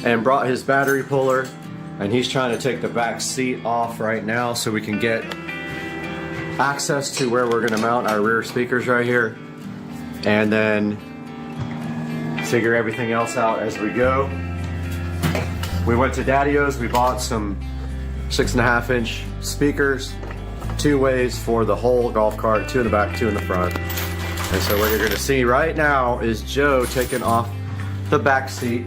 and brought his battery puller, and he's trying to take the back seat off right now so we can get access to where we're going to mount our rear speakers right here, and then figure everything else out as we go. We went to Daddy-O's, we bought some 6.5-inch speakers, 2 ways for the whole golf cart, 2 in the back, 2 in the front. And so what you're going to see right now is Joe taking off the back seat.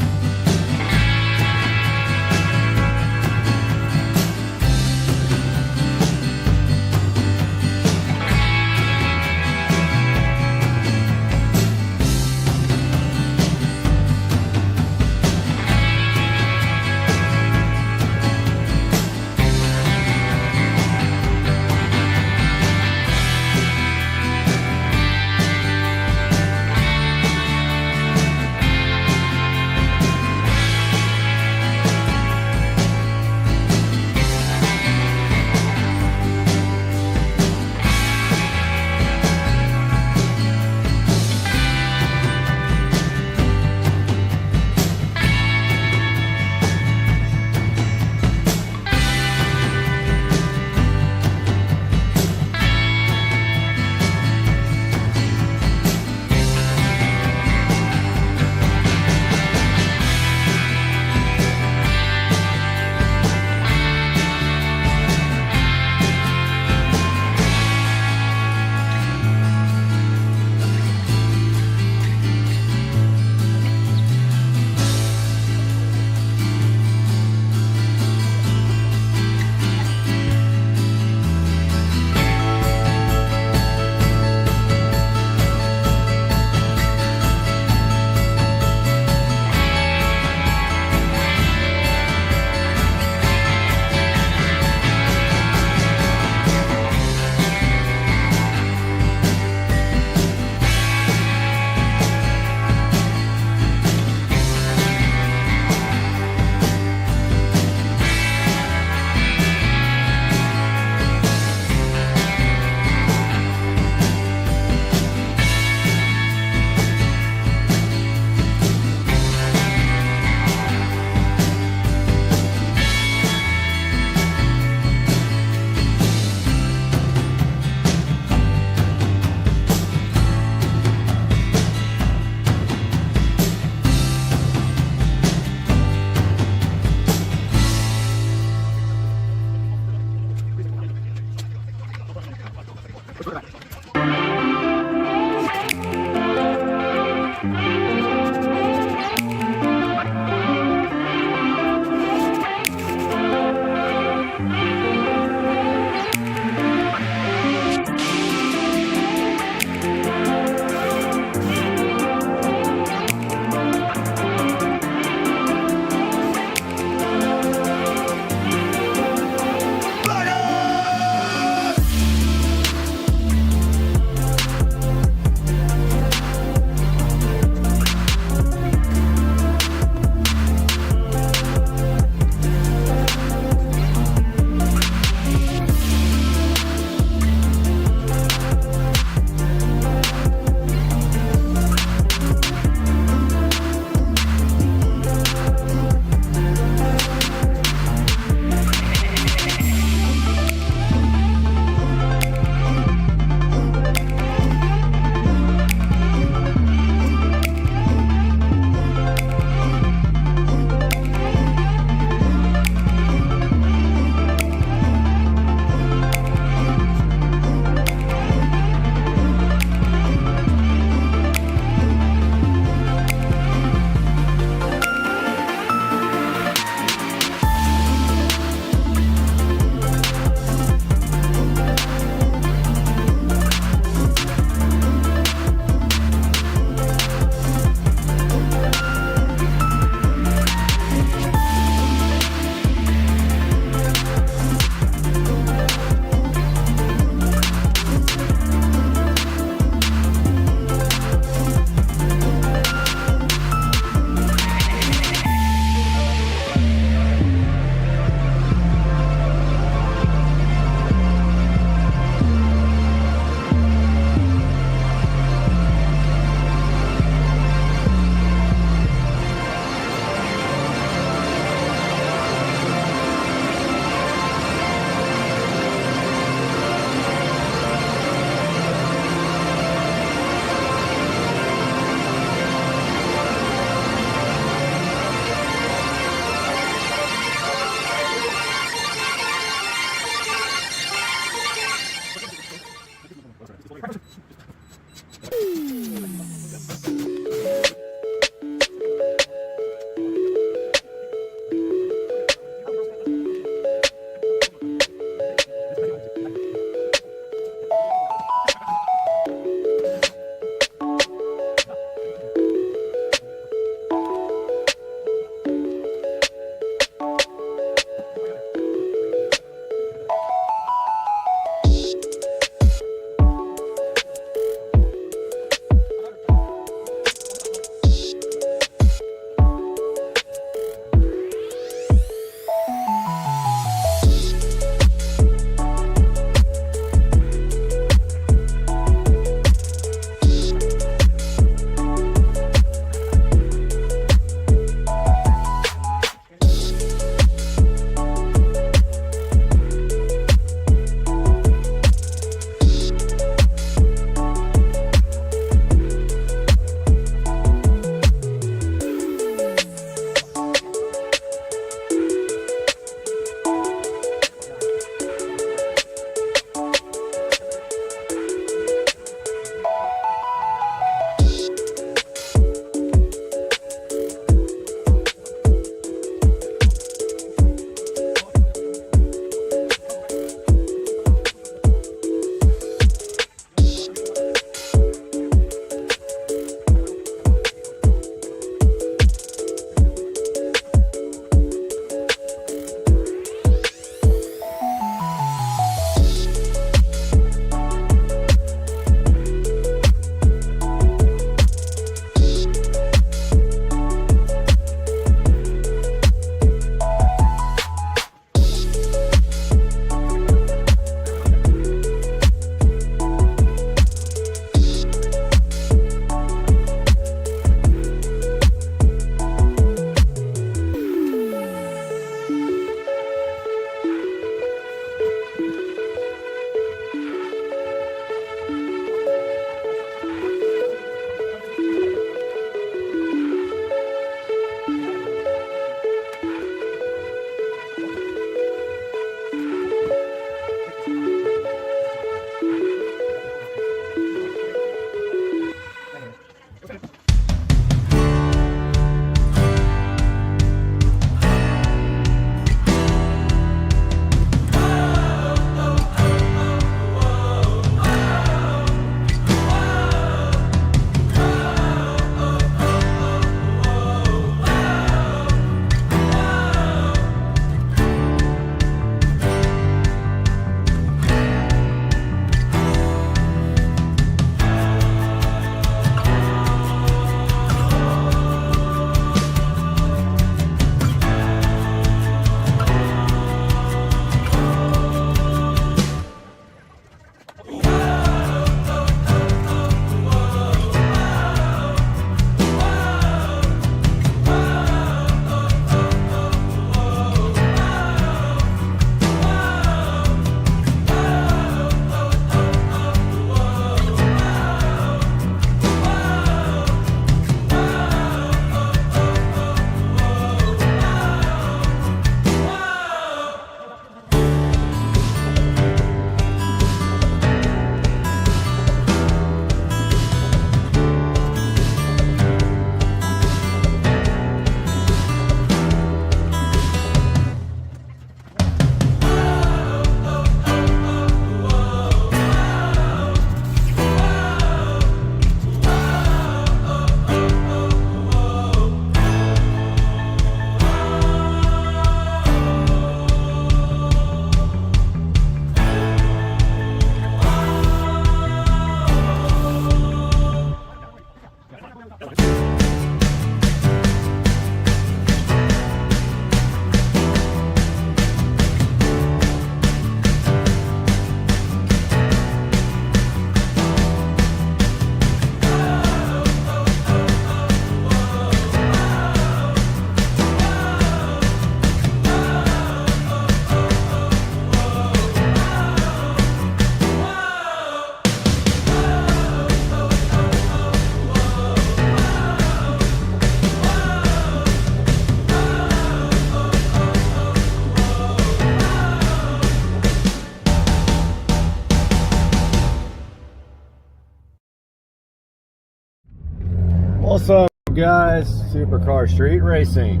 guys, Supercar Street Racing,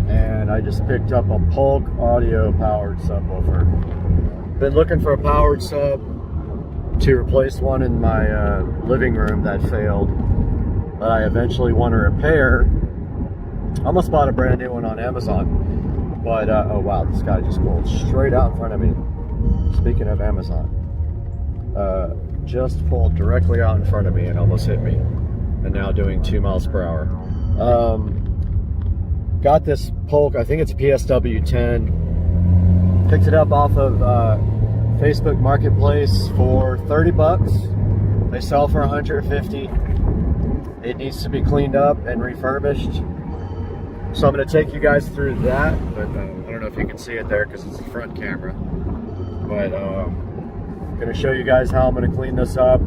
and I just picked up a Polk audio powered subwoofer. Been looking for a powered sub to replace one in my living room that failed, but I eventually want to repair. I almost bought a brand new one on Amazon, but oh wow, this guy just pulled straight out in front of me. Speaking of Amazon, just pulled directly out in front of me and almost hit me, and now doing 2 miles per hour. Got this Polk, I think it's a PSW 10. Picked it up off of Facebook Marketplace for 30 bucks. They sell for 150. It needs to be cleaned up and refurbished. So I'm going to take you guys through that, but I don't know if you can see it there because it's the front camera. But I'm going to show you guys how I'm going to clean this up,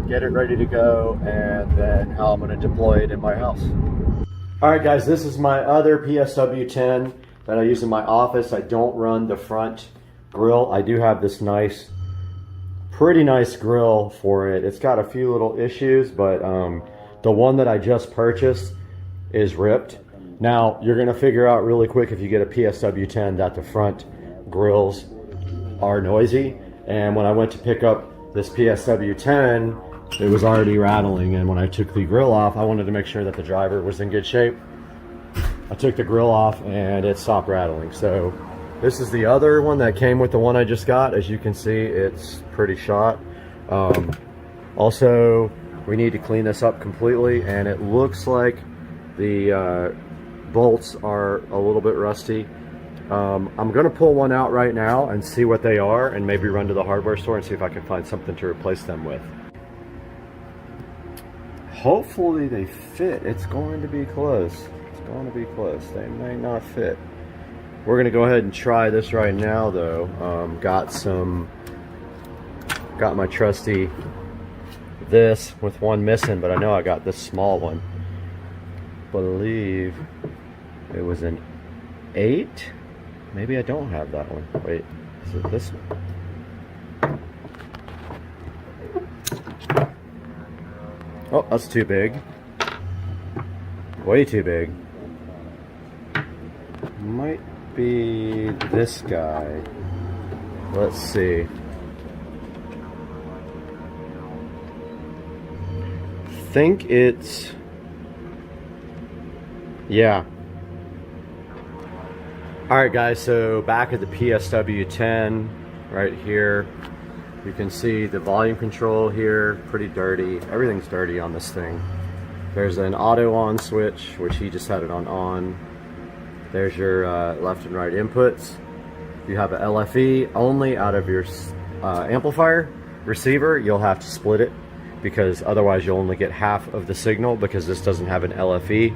get it ready to go, and then how I'm going to deploy it in my house. Alright guys, this is my other PSW 10 that I use in my office. I don't run the front grill. I do have this nice, pretty nice grill for it. It's got a few little issues, but the one that I just purchased is ripped. Now, you're going to figure out really quick if you get a PSW 10 that the front grills are noisy. And when I went to pick up this PSW 10, it was already rattling, and when I took the grill off, I wanted to make sure that the driver was in good shape. I took the grill off and it stopped rattling. So this is the other one that came with the one I just got. As you can see, it's pretty shot. Also, we need to clean this up completely, and it looks like the bolts are a little bit rusty. I'm gonna pull one out right now and see what they are, and maybe run to the hardware store and see if I can find something to replace them with. Hopefully they fit. It's going to be close. It's going to be close. They may not fit. We're going to go ahead and try this right now though. Got my trusty this with one missing, but I know I got this small one. Believe it was an 8. Maybe I don't have that one. Wait, is it this one? Oh, that's too big. Way too big. Might be this guy. Let's see. Think it's... yeah. Alright guys, so back at the PSW 10 right here. You can see the volume control here, pretty dirty. Everything's dirty on this thing. There's an auto on switch, which he just had it on. There's your left and right inputs. You have an LFE only out of your amplifier. Receiver, you'll have to split it, because otherwise you'll only get half of the signal, because this doesn't have an LFE.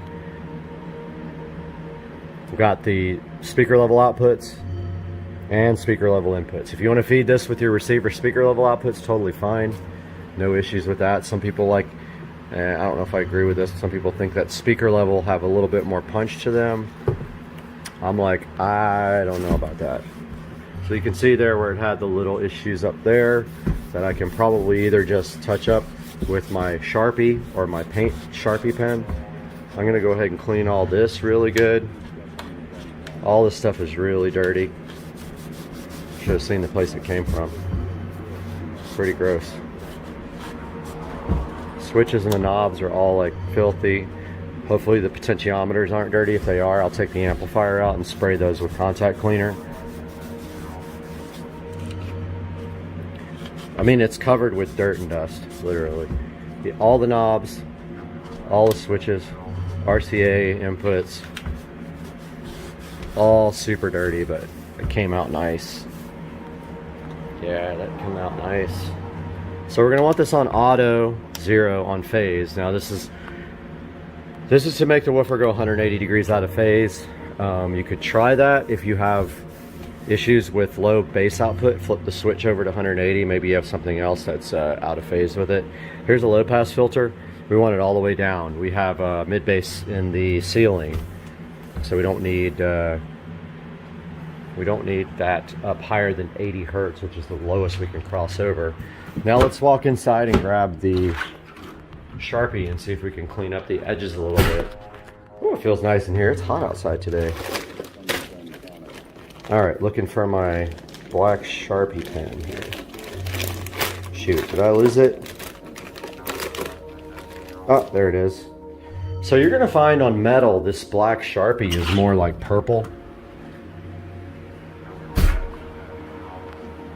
We've got the speaker level outputs and speaker level inputs. If you want to feed this with your receiver speaker level outputs, totally fine. No issues with that. Some people like, I don't know if I agree with this, some people think that speaker level have a little bit more punch to them. I'm like, I don't know about that. So you can see there where it had the little issues up there that I can probably either just touch up with my Sharpie or my paint Sharpie pen. I'm gonna go ahead and clean all this really good. All this stuff is really dirty. Should have seen the place it came from. Pretty gross. Switches and the knobs are all like filthy. Hopefully the potentiometers aren't dirty. If they are, I'll take the amplifier out and spray those with contact cleaner. I mean, it's covered with dirt and dust, literally. All the knobs, all the switches, RCA inputs, all super dirty, but it came out nice. Yeah, that came out nice. So we're gonna want this on auto, 0 on phase. Now this is to make the woofer go 180 degrees out of phase. You could try that if you have issues with low bass output. Flip the switch over to 180. Maybe you have something else that's out of phase with it. Here's a low pass filter. We want it all the way down. We have mid bass in the ceiling, so we don't need that up higher than 80 hertz, which is the lowest we can cross over. Now let's walk inside and grab the Sharpie and see if we can clean up the edges a little bit. Oh, it feels nice in here. It's hot outside today. All right, looking for my black Sharpie pen here. Shoot, did I lose it? Oh, there it is. So you're gonna find on metal, this black Sharpie is more like purple.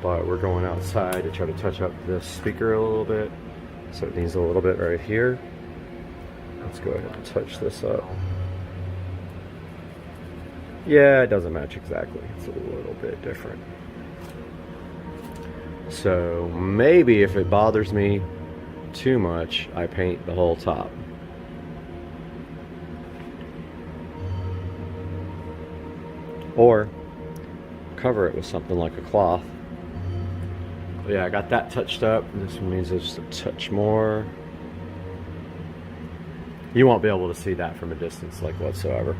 But we're going outside to try to touch up this speaker a little bit. So it needs a little bit right here. Let's go ahead and touch this up. Yeah, it doesn't match exactly. It's a little bit different. So maybe if it bothers me too much, I paint the whole top. Or cover it with something like a cloth. But yeah, I got that touched up. This one means just a touch more. You won't be able to see that from a distance like whatsoever.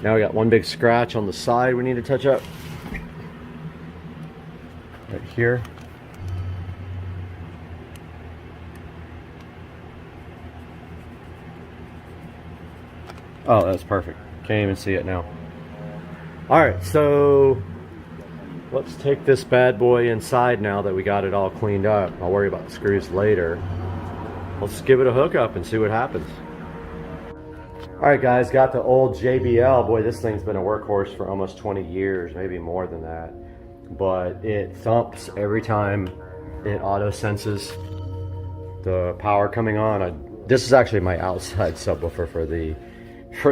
Now we got one big scratch on the side we need to touch up. Right here. Oh, that's perfect. Can't even see it now. Alright, so let's take this bad boy inside now that we got it all cleaned up. I'll worry about the screws later. Let's give it a hookup and see what happens. Alright guys, got the old JBL. Boy, this thing's been a workhorse for almost 20 years, maybe more than that. But it thumps every time it auto senses the power coming on. This is actually my outside subwoofer for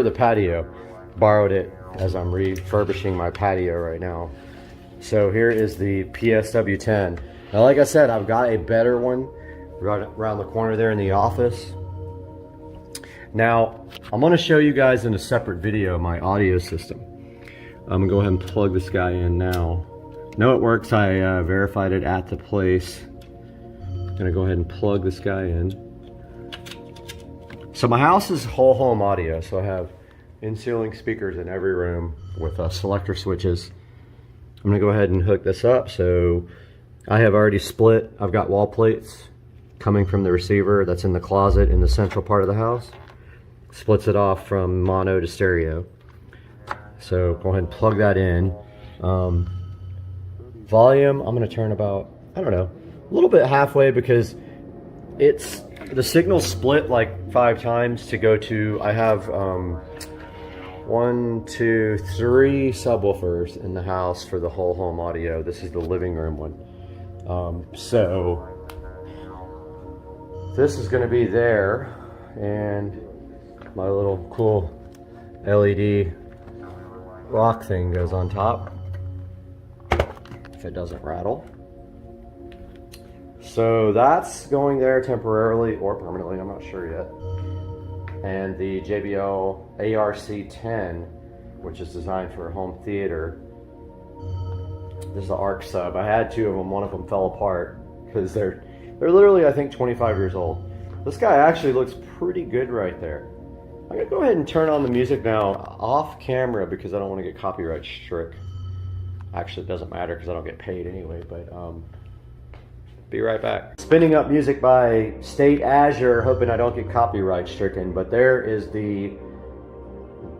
the patio. Borrowed it as I'm refurbishing my patio right now. So here is the PSW10. Now like I said, I've got a better one right around the corner there in the office. Now I'm going to show you guys in a separate video my audio system. I'm going to go ahead and plug this guy in now. No, it works. I verified it at the place. I'm going to go ahead and plug this guy in. So my house is whole home audio, so I have in-ceiling speakers in every room with selector switches. I'm gonna go ahead and hook this up. So I have already split. I've got wall plates coming from the receiver that's in the closet in the central part of the house. Splits it off from mono to stereo. So go ahead and plug that in. Volume, I'm gonna turn about, I don't know, a little bit halfway because the signal split like 5 times to go to, I have 1, 2, 3 subwoofers in the house for the whole home audio. This is the living room one. So this is going to be there, and my little cool LED rock thing goes on top if it doesn't rattle. So that's going there temporarily or permanently, I'm not sure yet. And the JBL ARC10, which is designed for a home theater. This is the ARC sub. I had 2 of them. One of them fell apart because they're literally, I think, 25 years old. This guy actually looks pretty good right there. I'm gonna go ahead and turn on the music now off camera because I don't want to get copyright struck. Actually, it doesn't matter because I don't get paid anyway. But be right back. Spinning up music by State Azure, hoping I don't get copyright stricken, but there is the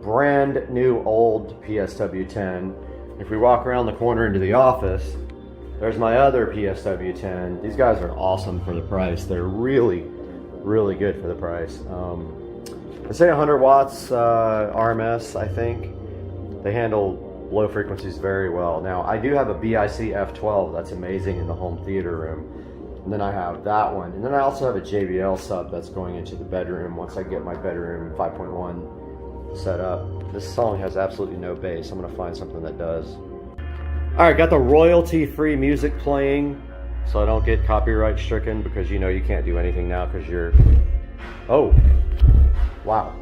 brand new old PSW10. If we walk around the corner into the office, there's my other PSW10. These guys are awesome for the price. They're really, really good for the price. I say 100 watts RMS, I think. They handle low frequencies very well. Now, I do have a BIC F12 that's amazing in the home theater room. And then I have that one. And then I also have a JBL sub that's going into the bedroom once I get my bedroom 5.1 set up. This song has absolutely no bass. I'm gonna find something that does. All right, got the royalty-free music playing so I don't get copyright stricken because you know you can't do anything now because you're, oh, wow.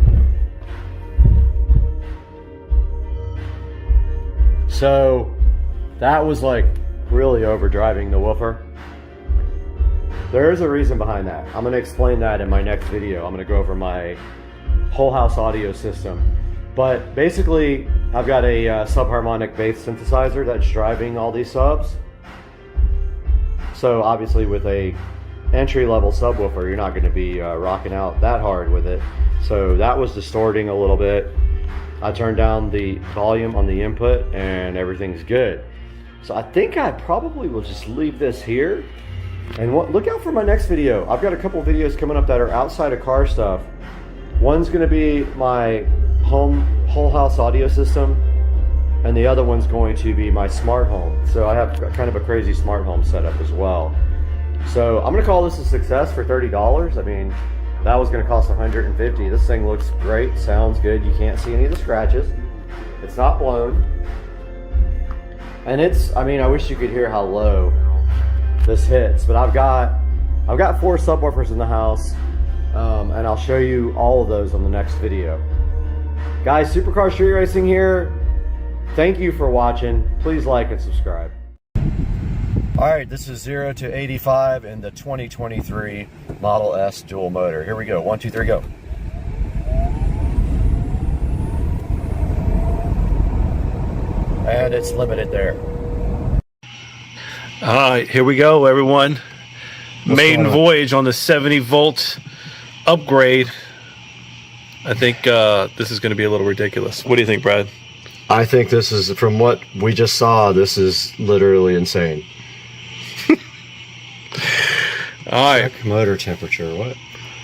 So that was like really overdriving the woofer. There is a reason behind that. I'm going to explain that in my next video. I'm going to go over my whole house audio system. But basically, I've got a subharmonic bass synthesizer that's driving all these subs. So obviously with a entry-level subwoofer, you're not going to be rocking out that hard with it. So that was distorting a little bit. I turned down the volume on the input and everything's good. So I think I probably will just leave this here. And look out for my next video. I've got a couple videos coming up that are outside of car stuff. One's going to be my whole house audio system, and the other one's going to be my smart home. So I have kind of a crazy smart home setup as well. So I'm going to call this a success for $30. I mean, that was going to cost $150. This thing looks great, sounds good. You can't see any of the scratches. It's not blown. And it's, I mean, I wish you could hear how low this hits, but I've got 4 subwoofers in the house, and I'll show you all of those on the next video. Guys, Supercar Street Racing here. Thank you for watching. Please like and subscribe. All right, this is 0 to 85 in the 2023 Model S dual motor. Here we go. 1, 2, 3, go. And it's limited there. All right, here we go, everyone. Maiden voyage on the 70-volt upgrade. I think this is going to be a little ridiculous. What do you think, Brad? I think this is, from what we just saw, this is literally insane. All right. Check motor temperature. What?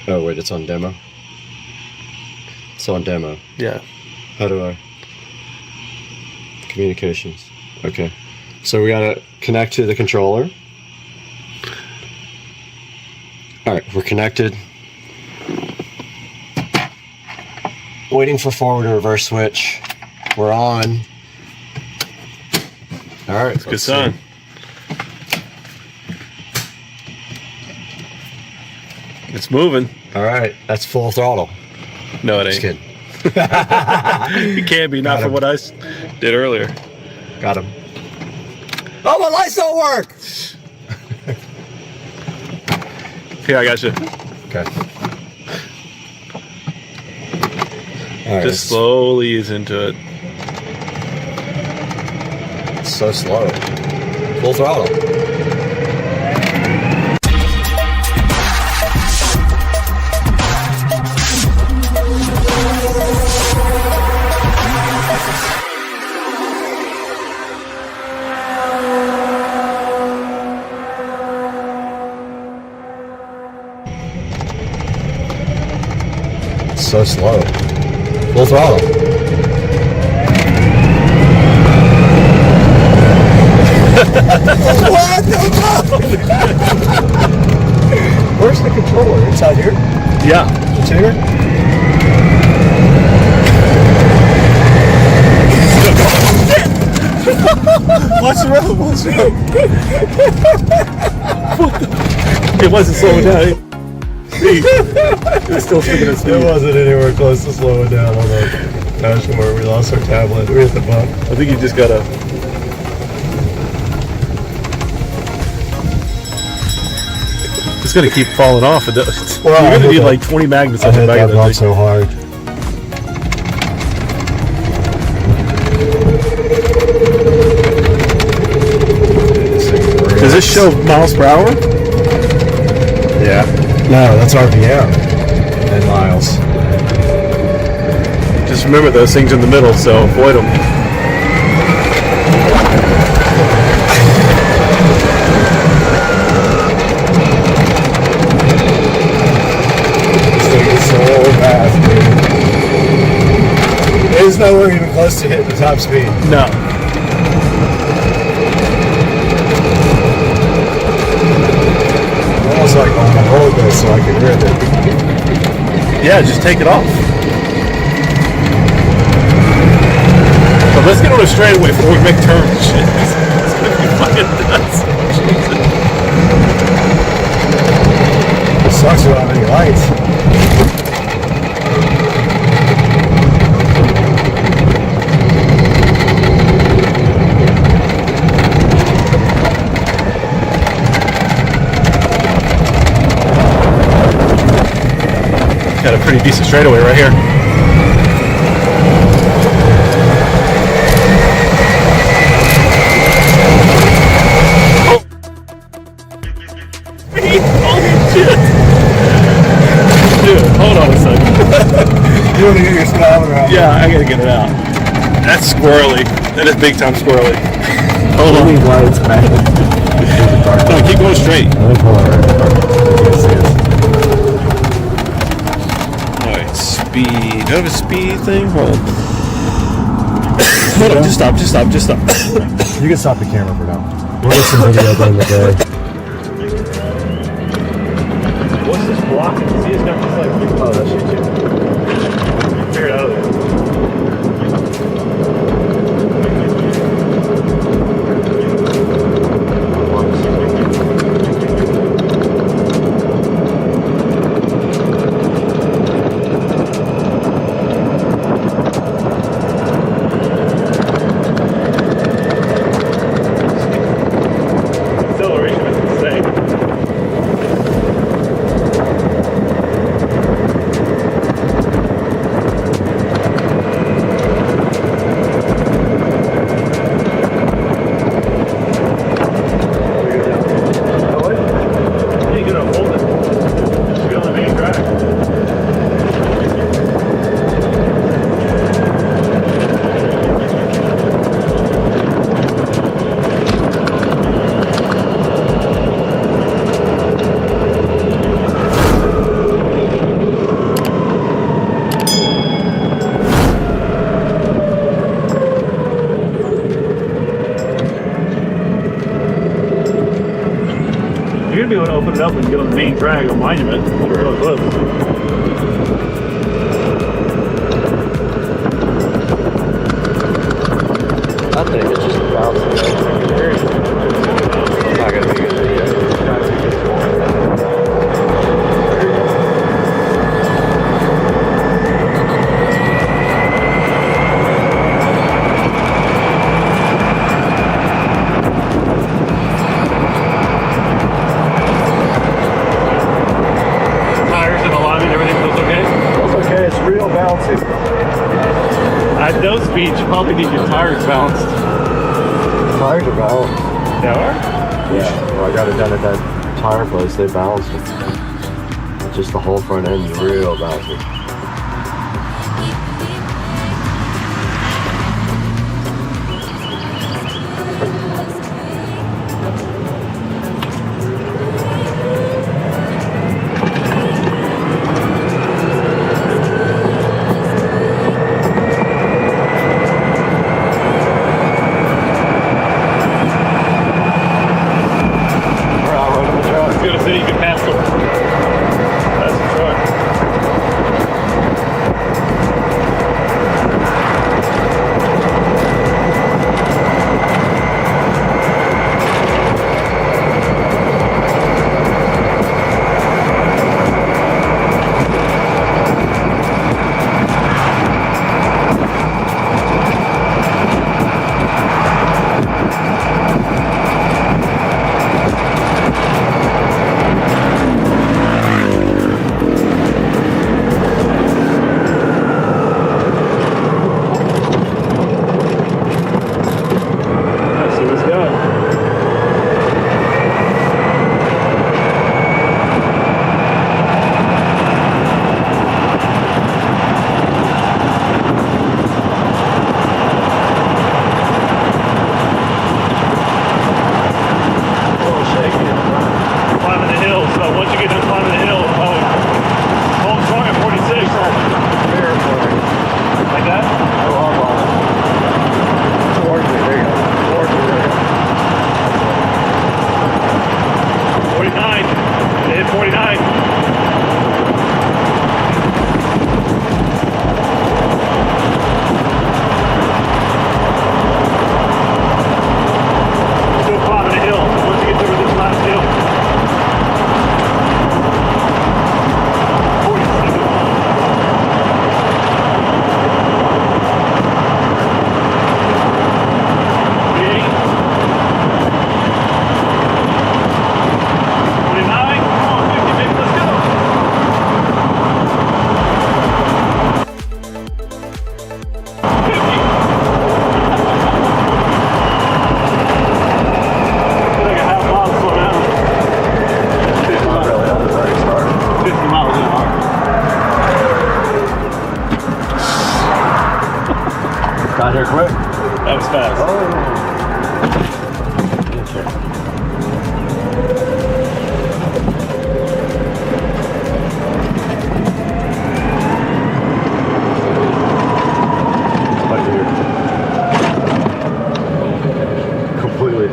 Oh, wait, it's on demo. It's on demo. Yeah. How do I? Communications. Okay. So we got to connect to the controller. All right, we're connected. Waiting for forward and reverse switch. We're on. All right, it's a good sign. It's moving. All right, that's full throttle. No, it ain't. Just kidding. It can't be, not for what I did earlier. Got him. Oh, my lights don't work! Here, I got you. Okay. All right, just slowly ease into it. It's so slow. Full throttle. So slow. Full throttle. What the fuck? Where's the controller? Inside here? Yeah. It's here? What's the road? What's the road? It wasn't slowing down. It was still sticking at speed. It wasn't anywhere close to slowing down on the dashboard. We lost our tablet. We hit the bump. I think you just gotta. It's gonna keep falling off. Well, you're gonna need like 20 magnets on the back of that thing. So hard. Does this show miles per hour? Yeah. No, that's RPM and miles. Just remember those things in the middle, so avoid them. This thing is so fast, dude. It is nowhere even close to hitting the top speed. No. Almost like on the road there so I can rip it. Yeah, just take it off. But let's get on a straightaway before we make turns. Shit, it's gonna be fucking nuts. It sucks without any lights. Got a pretty decent straightaway right here. Oh! coming right Yeah, I gotta get it out. That's squirrely. That is big time squirrely. Hold on. Lights, man. No, keep going straight. Alright, speed. Do I have a speed thing? Hold on. Hold on, just stop. You can stop the camera for now. We'll get some video during the day. What's this blocking? See, it's got this like. Oh, that's you too. Figure it out of there. Acceleration is insane. You're gonna be able to open it up and get on the main drag on Monument. Really close. I think it's just bouncing. It's not gonna be good video. Tires and alignment, everything feels okay? It's okay, it's real bouncy. At those speeds, you probably need your tires balanced. Tires are balanced. They are? Yeah, well, I got it done at that tire place, they balanced it. Just the whole front end is real bouncy. I was gonna say you can pass them. That's the truck.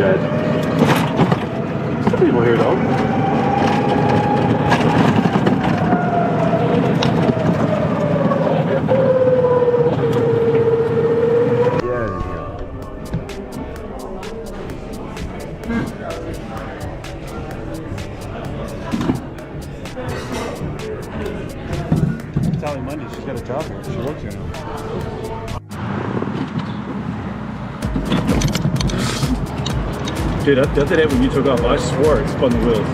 dead. Still people here though. Monday, she's got a job here. She works here now. Dude, the other day when you took off, I swore it spun the wheels.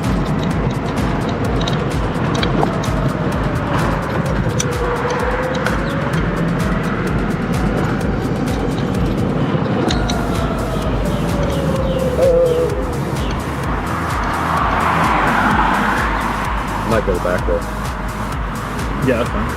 Might go back though. Yeah, that's fine.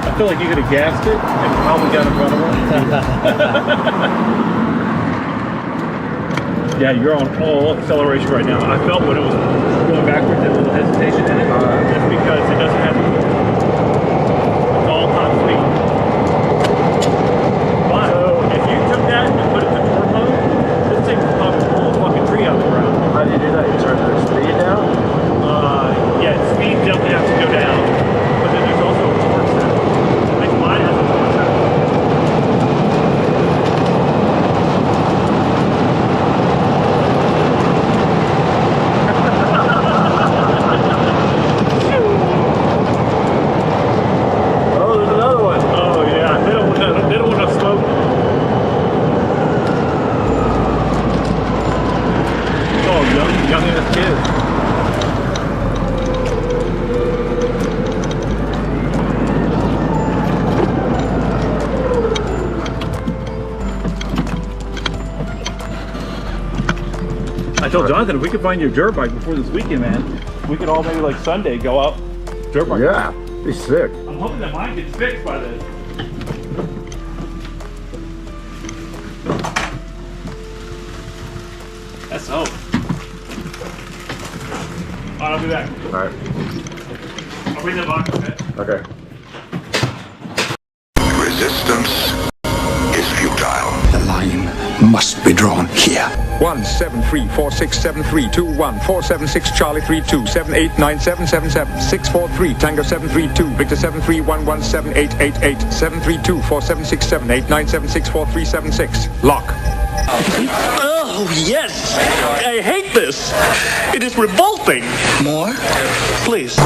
I feel like you could have gassed it and probably got in front of her. Yeah, you're on all acceleration right now. I felt when it was going backwards, that little hesitation in it. Just because it doesn't have it's all top speed. But if you took that and put it to torque mode, this thing would probably pull a fucking tree out of the ground. How do you do that? You turn the speed down? Yeah, speed definitely has to go down. But then there's also a torque setting. Like mine has a torque setting. told Jonathan if we could find your dirt bike before this weekend, man, we could all maybe like Sunday go out dirt bike. Yeah, be sick. I'm hoping that mine gets fixed by then. That's hope. Alright, I'll be back. All right. I'll bring the box, okay? Okay. Resistance is futile. The line must be drawn here. 173467321 Charlie 32 789777 643 Tango 732 Victor 73117888 732 4767 897 64376 lock. Oh, yes! I hate this! It is revolting! More? Please.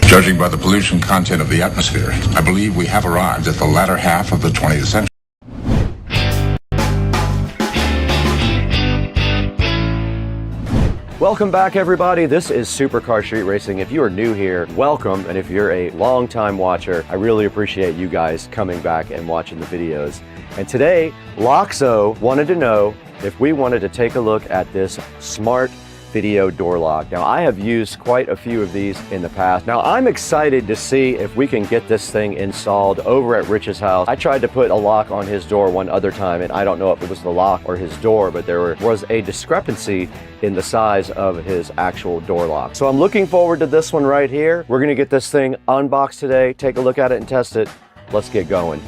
Judging by the pollution content of the atmosphere, I believe we have arrived at the latter half of the 20th century. Welcome back, everybody. This is Supercar Street Racing. If you are new here, welcome. And if you're a long-time watcher, I really appreciate you guys coming back and watching the videos. And today, Loxo wanted to know if we wanted to take a look at this smart video door lock. Now, I have used quite a few of these in the past. Now, I'm excited to see if we can get this thing installed over at Rich's house. I tried to put a lock on his door one other time, and I don't know if it was the lock or his door, but there was a discrepancy in the size of his actual door lock. So I'm looking forward to this one right here. We're gonna get this thing unboxed today, take a look at it and test it. Let's get going.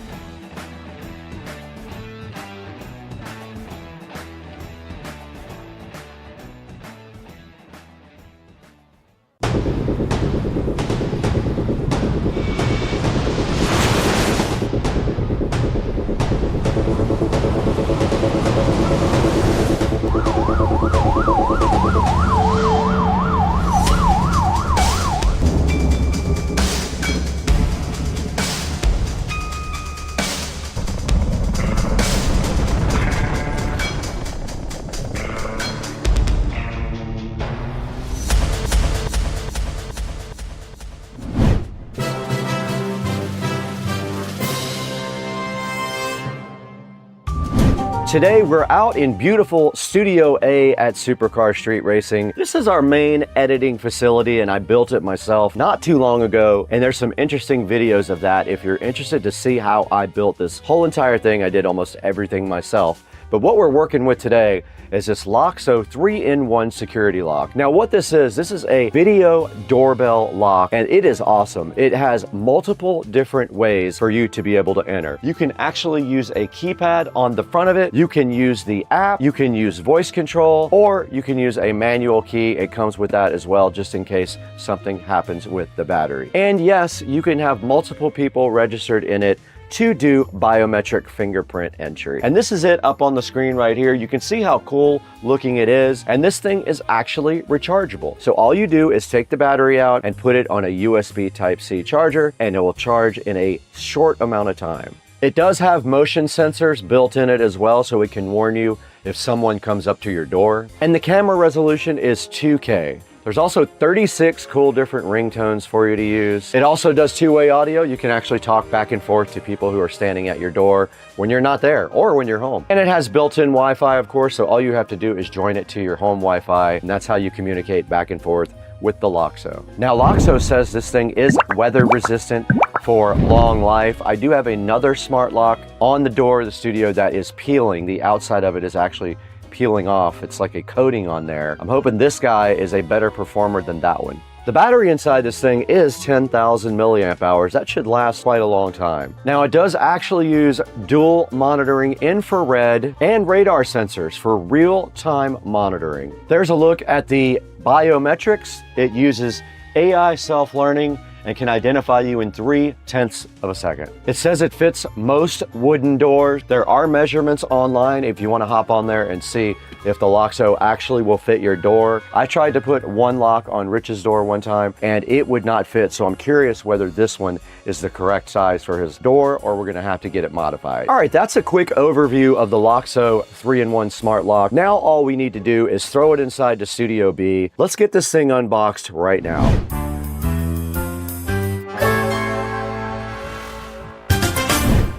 Today we're out in beautiful Studio A at Supercar Street Racing. This is our main editing facility and I built it myself not too long ago, and there's some interesting videos of that. If you're interested to see how I built this whole entire thing, I did almost everything myself. But what we're working with today is this Loxo 3-in-1 security lock. Now what this is a video doorbell lock, and it is awesome. It has multiple different ways for you to be able to enter. You can actually use a keypad on the front of it. You can use the app, you can use voice control, or you can use a manual key. It comes with that as well, just in case something happens with the battery. And yes, you can have multiple people registered in it to do biometric fingerprint entry. And this is it up on the screen right here. You can see how cool looking it is. And this thing is actually rechargeable. So all you do is take the battery out and put it on a USB Type-C charger, and it will charge in a short amount of time. It does have motion sensors built in it as well, so it can warn you if someone comes up to your door. And the camera resolution is 2K. There's also 36 cool different ringtones for you to use. It also does two-way audio. You can actually talk back and forth to people who are standing at your door when you're not there or when you're home. And it has built-in Wi-Fi, of course, so all you have to do is join it to your home Wi-Fi, and that's how you communicate back and forth with the Loxo. Now, Loxo says this thing is weather resistant for long life. I do have another smart lock on the door of the studio that is peeling. The outside of it is actually peeling off. It's like a coating on there. I'm hoping this guy is a better performer than that one. The battery inside this thing is 10,000 milliamp hours. That should last quite a long time. Now it does actually use dual monitoring infrared and radar sensors for real-time monitoring. There's a look at the biometrics. It uses AI self-learning and can identify you in 0.3 of a second. It says it fits most wooden doors. There are measurements online if you want to hop on there and see if the Loxo actually will fit your door. I tried to put one lock on Rich's door one time and it would not fit, so I'm curious whether this one is the correct size for his door or we're gonna have to get it modified. All right, that's a quick overview of the Loxo 3-in-1 smart lock. Now all we need to do is throw it inside the Studio B. Let's get this thing unboxed right now.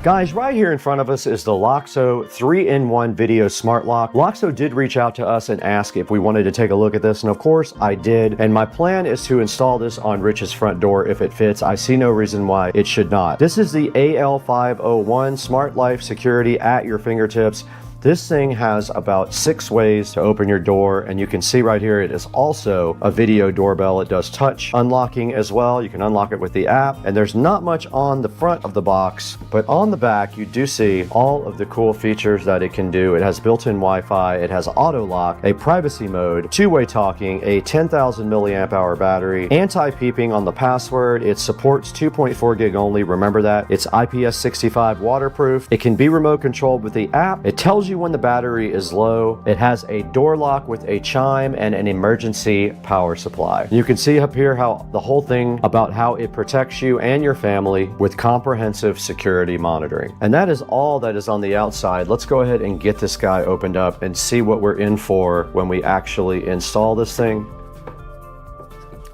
Guys, right here in front of us is the Loxo 3-in-1 video smart lock. Loxo did reach out to us and ask if we wanted to take a look at this, and of course I did. And my plan is to install this on Rich's front door if it fits. I see no reason why it should not. This is the AL501 Smart Life Security at your fingertips. This thing has about 6 ways to open your door, and you can see right here it is also a video doorbell. It does touch unlocking as well. You can unlock it with the app, and there's not much on the front of the box, but on the back you do see all of the cool features that it can do. It has built-in Wi-Fi, it has auto lock, a privacy mode, two-way talking, a 10,000 milliamp hour battery, anti-peeping on the password. It supports 2.4 gig only, remember that. It's IPS65 waterproof. It can be remote controlled with the app. It tells you when the battery is low. It has a door lock with a chime and an emergency power supply. You can see up here how the whole thing about how it protects you and your family with comprehensive security monitoring. And that is all that is on the outside. Let's go ahead and get this guy opened up and see what we're in for when we actually install this thing.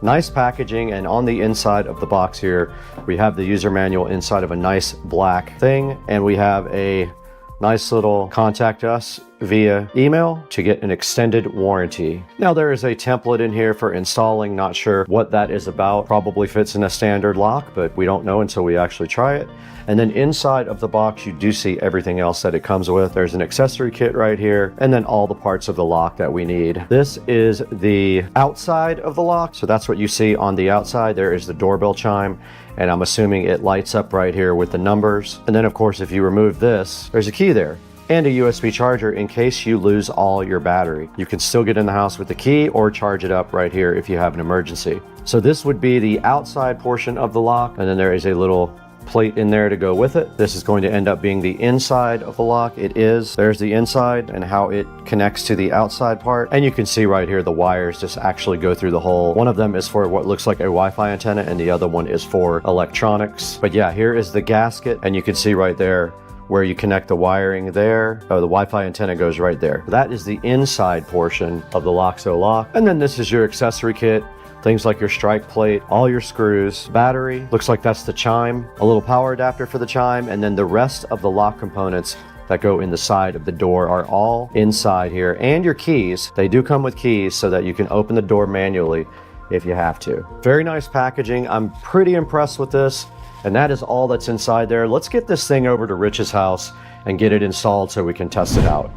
Nice packaging, and on the inside of the box here we have the user manual inside of a nice black thing, and we have a nice little contact us via email to get an extended warranty. Now there is a template in here for installing. Not sure what that is about. Probably fits in a standard lock, but we don't know until we actually try it. And then inside of the box you do see everything else that it comes with. There's an accessory kit right here, and then all the parts of the lock that we need. This is the outside of the lock, so that's what you see on the outside. There is the doorbell chime, and I'm assuming it lights up right here with the numbers. And then of course if you remove this, there's a key there and a USB charger in case you lose all your battery. You can still get in the house with the key or charge it up right here if you have an emergency. So this would be the outside portion of the lock, and then there is a little plate in there to go with it. This is going to end up being the inside of the lock. It is. There's the inside and how it connects to the outside part. And you can see right here the wires just actually go through the hole. One of them is for what looks like a Wi-Fi antenna, and the other one is for electronics. But yeah, here is the gasket, and you can see right there where you connect the wiring there. Oh, the Wi-Fi antenna goes right there. That is the inside portion of the Loxo lock. And then this is your accessory kit. Things like your strike plate, all your screws, battery, looks like that's the chime, a little power adapter for the chime, and then the rest of the lock components that go in the side of the door are all inside here. And your keys, they do come with keys so that you can open the door manually if you have to. Very nice packaging. I'm pretty impressed with this, and that is all that's inside there. Let's get this thing over to Rich's house and get it installed so we can test it out.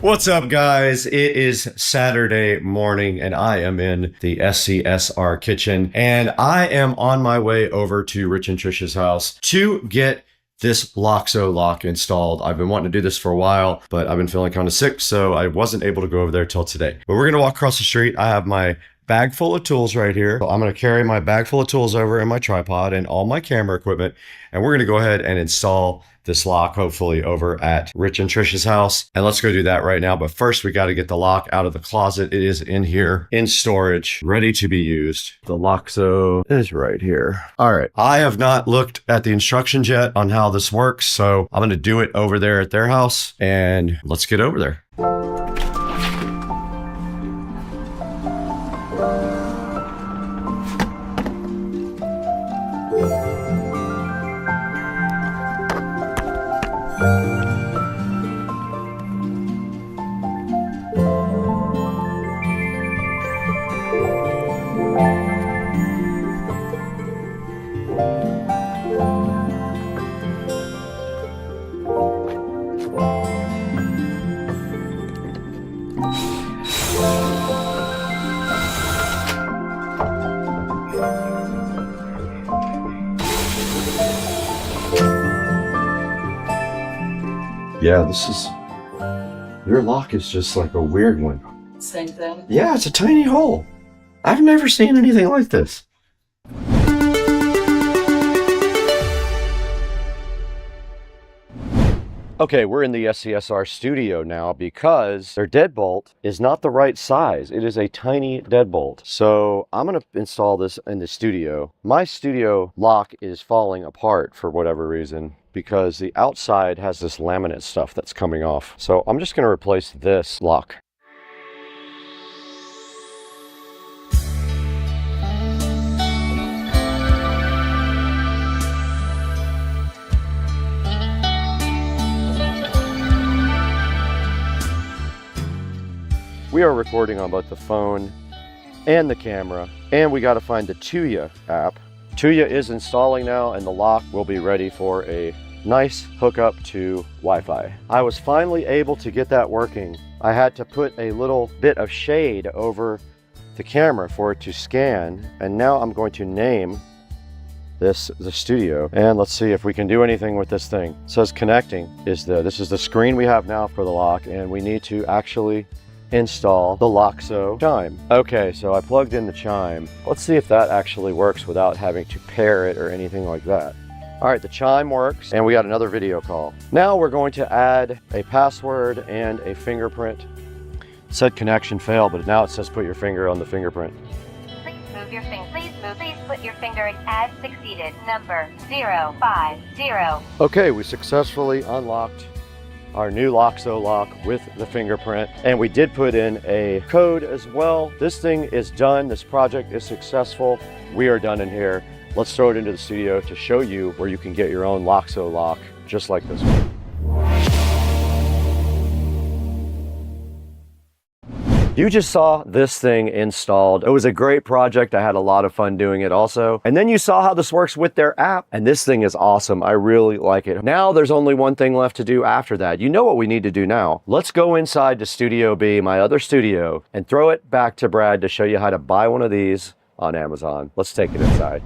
What's up, guys? It is Saturday morning and I am in the SCSR kitchen, and I am on my way over to Rich and Trish's house to get this Loxo lock installed. I've been wanting to do this for a while, but I've been feeling kind of sick, so I wasn't able to go over there till today. But we're gonna walk across the street. I have my bag full of tools right here. So I'm gonna carry my bag full of tools over and my tripod and all my camera equipment, and we're gonna go ahead and install this lock, hopefully over at Rich and Trish's house. And let's go do that right now. But first we got to get the lock out of the closet. It is in here in storage, ready to be used. The Loxo is right here. All right. I have not looked at the instructions yet on how this works, so I'm going to do it over there at their house, and let's get over there. Yeah, your lock is just like a weird one. Same thing. Yeah, it's a tiny hole. I've never seen anything like this. Okay, we're in the SCSR studio now because their deadbolt is not the right size. It is a tiny deadbolt. So I'm gonna install this in the studio. My studio lock is falling apart for whatever reason because the outside has this laminate stuff that's coming off. So I'm just gonna replace this lock. We are recording on both the phone and the camera, and we got to find the Tuya app. Tuya is installing now, and the lock will be ready for a nice hookup to Wi-Fi. I was finally able to get that working. I had to put a little bit of shade over the camera for it to scan, and now I'm going to name this the studio, and let's see if we can do anything with this thing. It says connecting. This is the screen we have now for the lock, and we need to actually install the Loxo chime. Okay, so I plugged in the chime. Let's see if that actually works without having to pair it or anything like that. All right, the chime works, and we got another video call. Now we're going to add a password and a fingerprint. It said connection failed, but now it says put your finger on the fingerprint. Please move your finger. Please put your finger in as succeeded. Number 050. Okay, we successfully unlocked our new Loxo lock with the fingerprint, and we did put in a code as well. This thing is done. This project is successful. We are done in here. Let's throw it into the studio to show you where you can get your own Loxo lock just like this one. You just saw this thing installed. It was a great project. I had a lot of fun doing it also. And then you saw how this works with their app. And this thing is awesome. I really like it. Now there's only one thing left to do after that. You know what we need to do now. Let's go inside to Studio B, my other studio, and throw it back to Brad to show you how to buy one of these on Amazon. Let's take it inside.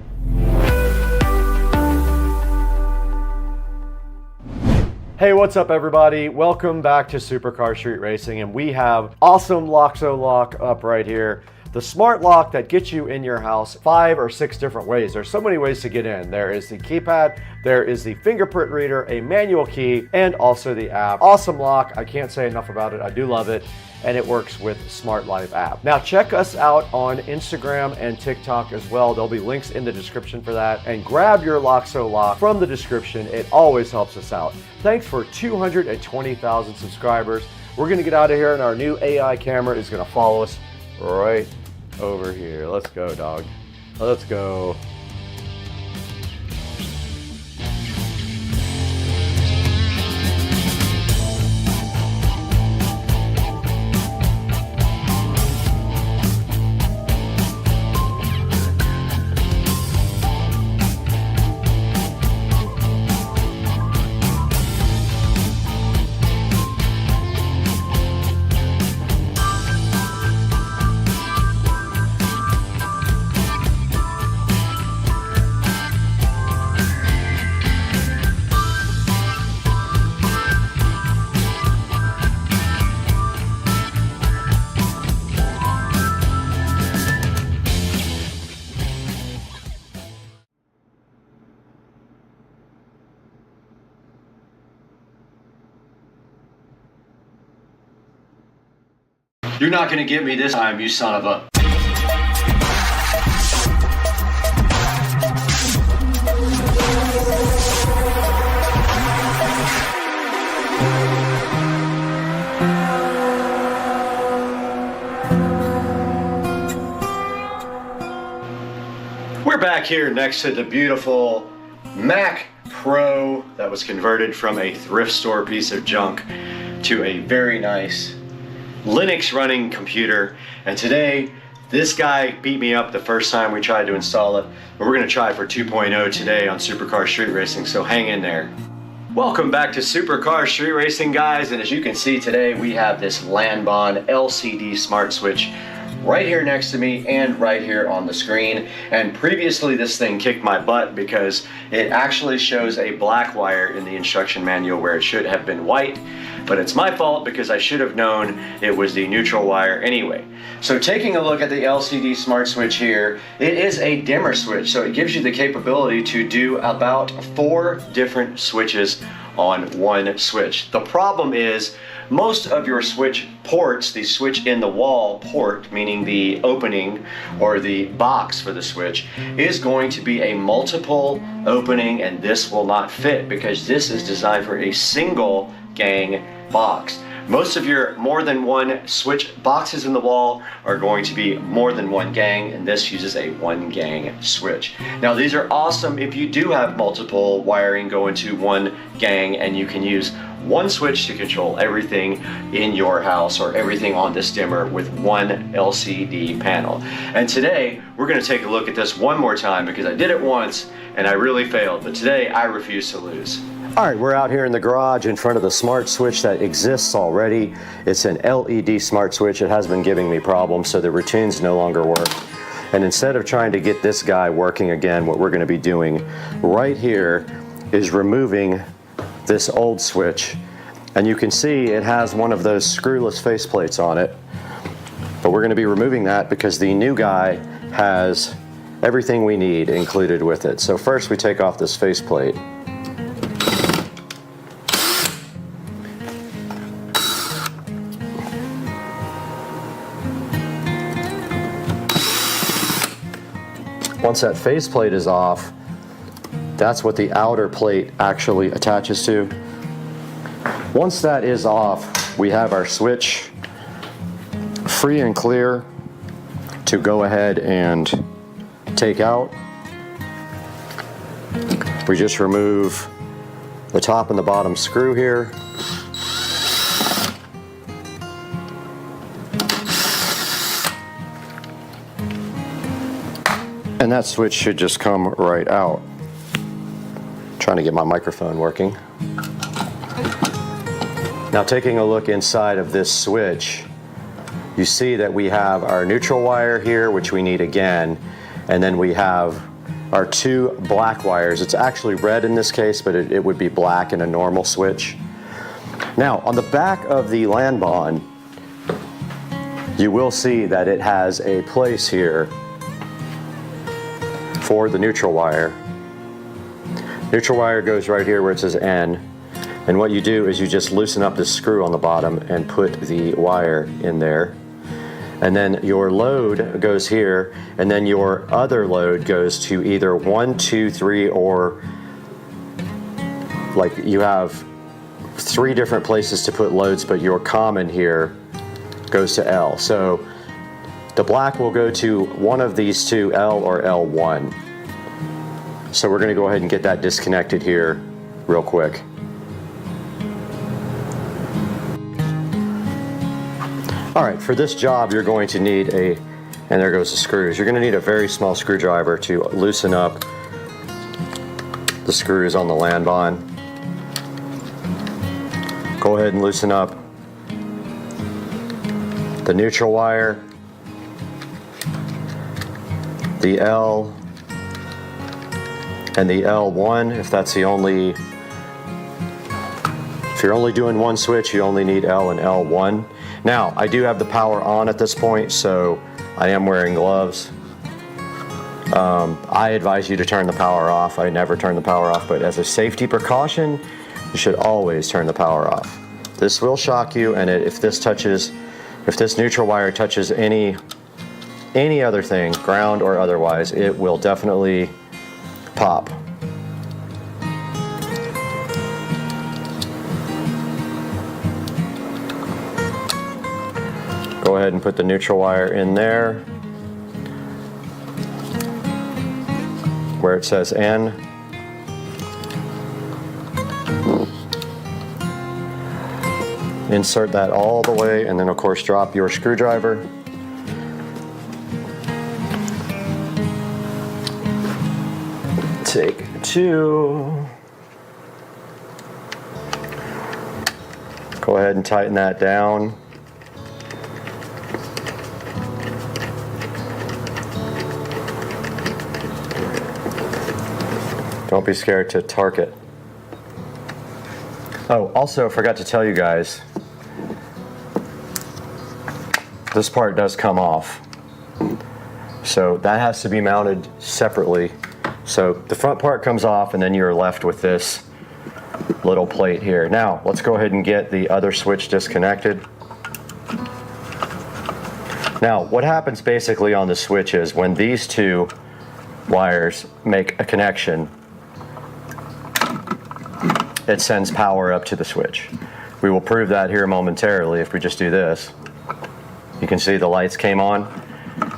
Hey, what's up everybody? Welcome back to Supercar Street Racing, and we have awesome Loxo lock up right here. The smart lock that gets you in your house 5 or 6 different ways. There's so many ways to get in. There is the keypad, there is the fingerprint reader, a manual key, and also the app. Awesome lock. I can't say enough about it. I do love it. And it works with Smart Life app. Now check us out on Instagram and TikTok as well. There'll be links in the description for that. And grab your Loxo lock from the description. It always helps us out. Thanks for 220,000 subscribers. We're gonna get out of here, and our new AI camera is gonna follow us right over here. Let's go, dog. Let's go. You're not gonna get me this time, you son of a... We're back here next to the beautiful Mac Pro that was converted from a thrift store piece of junk to a very nice Linux running computer. And today this guy beat me up the first time we tried to install it, but we're going to try for 2.0 today on Supercar Street Racing, so hang in there. Welcome back to Supercar Street Racing, guys, and as you can see today we have this Lanbon LCD smart switch right here next to me and right here on the screen. And previously this thing kicked my butt because it actually shows a black wire in the instruction manual where it should have been white, but it's my fault because I should have known it was the neutral wire anyway. So taking a look at the LCD smart switch here, it is a dimmer switch, so it gives you the capability to do about 4 different switches on one switch. The problem is most of your switch ports, the switch in the wall port, meaning the opening or the box for the switch, is going to be a multiple opening, and this will not fit because this is designed for a single gang box. Most of your more than one switch boxes in the wall are going to be more than one gang, and this uses a 1 gang switch. Now these are awesome if you do have multiple wiring go into 1 gang and you can use one switch to control everything in your house or everything on this dimmer with one LCD panel. And today we're going to take a look at this one more time because I did it once and I really failed, but today I refuse to lose. All right, we're out here in the garage in front of the smart switch that exists already. It's an LED smart switch. It has been giving me problems, so the routines no longer work. And instead of trying to get this guy working again, what we're going to be doing right here is removing this old switch. And you can see it has one of those screwless faceplates on it. But we're going to be removing that because the new guy has everything we need included with it. So first we take off this faceplate. Once that faceplate is off, that's what the outer plate actually attaches to. Once that is off, we have our switch free and clear to go ahead and take out. We just remove the top and the bottom screw here. And that switch should just come right out. Trying to get my microphone working. Now taking a look inside of this switch, you see that we have our neutral wire here, which we need again, and then we have our 2 black wires. It's actually red in this case, but it would be black in a normal switch. Now on the back of the Lanbon, you will see that it has a place here for the neutral wire. Neutral wire goes right here where it says N, and what you do is you just loosen up this screw on the bottom and put the wire in there, and then your load goes here, and then your other load goes to either 1, 2, 3, or like you have 3 different places to put loads, but your common here goes to L. So the black will go to one of these 2, L or L1. So we're going to go ahead and get that disconnected here real quick. All right, for this job you're going to need and there goes the screws. You're going to need a very small screwdriver to loosen up the screws on the Lanbon. Go ahead and loosen up the neutral wire, the L, and the L1. If you're only doing one switch, you only need L and L1. Now, I do have the power on at this point, so I am wearing gloves. I advise you to turn the power off. I never turn the power off, but as a safety precaution, you should always turn the power off. This will shock you, and if this neutral wire touches any other thing, ground or otherwise, it will definitely pop. Go ahead and put the neutral wire in there where it says N. Insert that all the way, and then of course drop your screwdriver. Take 2. Go ahead and tighten that down. Don't be scared to torque it. Oh, also forgot to tell you guys, this part does come off. So that has to be mounted separately. So the front part comes off and then you're left with this little plate here. Now, let's go ahead and get the other switch disconnected. Now, what happens basically on the switch is when these two wires make a connection, it sends power up to the switch. We will prove that here momentarily if we just do this. You can see the lights came on.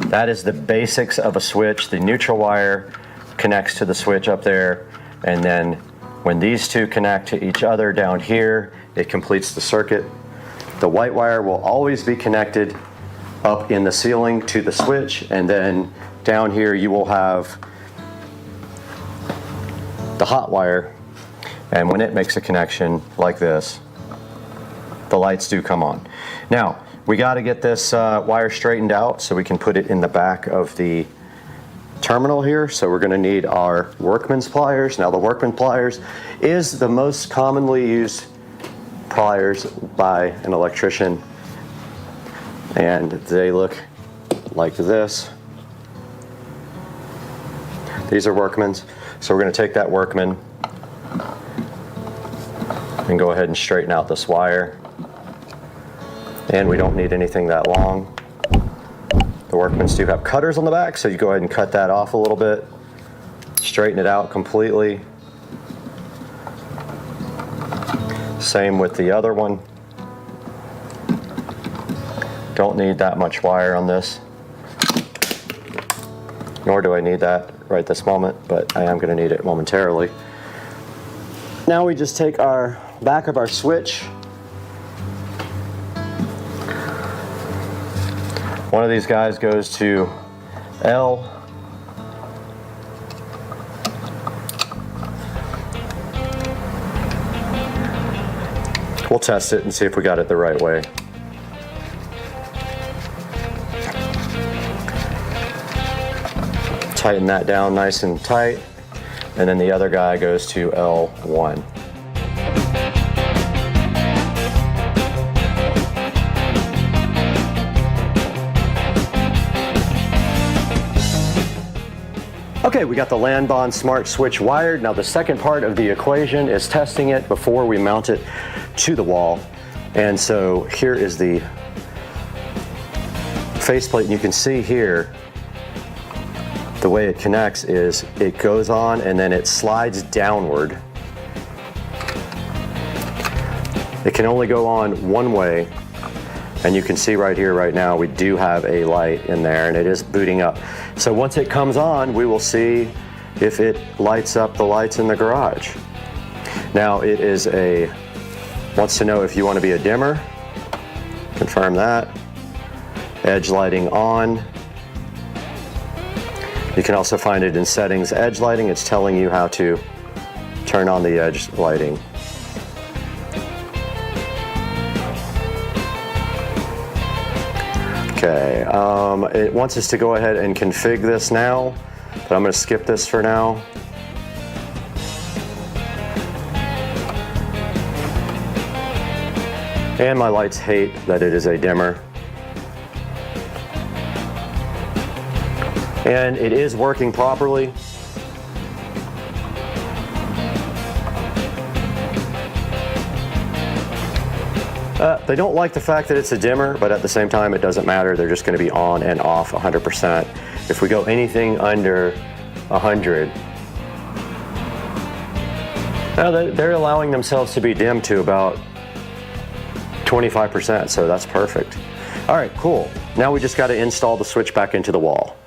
That is the basics of a switch. The neutral wire connects to the switch up there, and then when these two connect to each other down here, it completes the circuit. The white wire will always be connected up in the ceiling to the switch, and then down here you will have the hot wire, and when it makes a connection like this, the lights do come on. Now, we got to get this wire straightened out so we can put it in the back of the terminal here. So we're going to need our workman's pliers. Now the workman pliers is the most commonly used pliers by an electrician, and they look like this. These are workman's. So we're going to take that workman and go ahead and straighten out this wire. And we don't need anything that long. The workmans do have cutters on the back, so you go ahead and cut that off a little bit, straighten it out completely. Same with the other one. Don't need that much wire on this, nor do I need that right this moment, but I am going to need it momentarily. Now we just take our back of our switch. One of these guys goes to L. We'll test it and see if we got it the right way. Tighten that down nice and tight, and then the other guy goes to L1. Okay, we got the LAN bond smart switch wired. Now the second part of the equation is testing it before we mount it to the wall. And so here is the faceplate, and you can see here the way it connects is it goes on and then it slides downward. It can only go on one way, and you can see right here right now we do have a light in there and it is booting up. So once it comes on, we will see if it lights up the lights in the garage. Now it is wants to know if you want to be a dimmer. Confirm that. Edge lighting on. You can also find it in settings, edge lighting. It's telling you how to turn on the edge lighting. Okay, it wants us to go ahead and configure this now, but I'm going to skip this for now. And my lights hate that it is a dimmer. And it is working properly. They don't like the fact that it's a dimmer, but at the same time it doesn't matter. They're just going to be on and off 100%. If we go anything under 100, they're allowing themselves to be dimmed to about 25%, so that's perfect. All right, cool. Now we just got to install the switch back into the wall.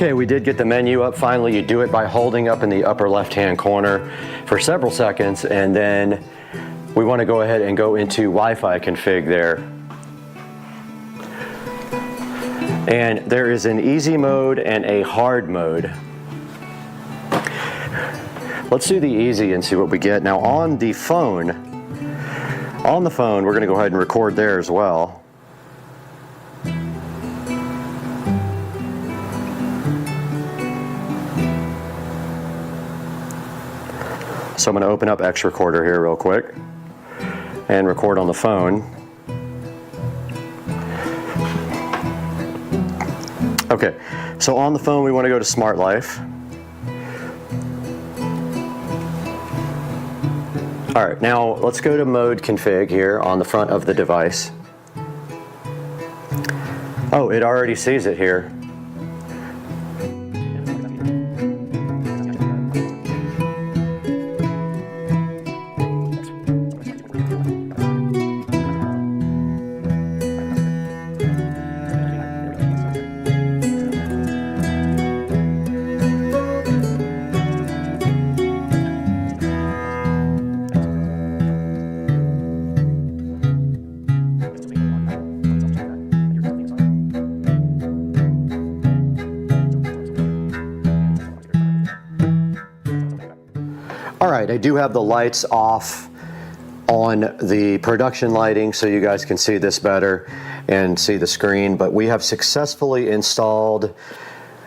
Okay, we did get the menu up finally. You do it by holding up in the upper left-hand corner for several seconds, and then we want to go ahead and go into Wi-Fi config there. And there is an easy mode and a hard mode. Let's do the easy and see what we get. Now on the phone, we're going to go ahead and record there as well. So I'm going to open up X Recorder here real quick and record on the phone. Okay, so on the phone we want to go to Smart Life. All right, now let's go to mode config here on the front of the device. Oh, it already sees it here. Alright, I do have the lights off on the production lighting so you guys can see this better and see the screen, but we have successfully installed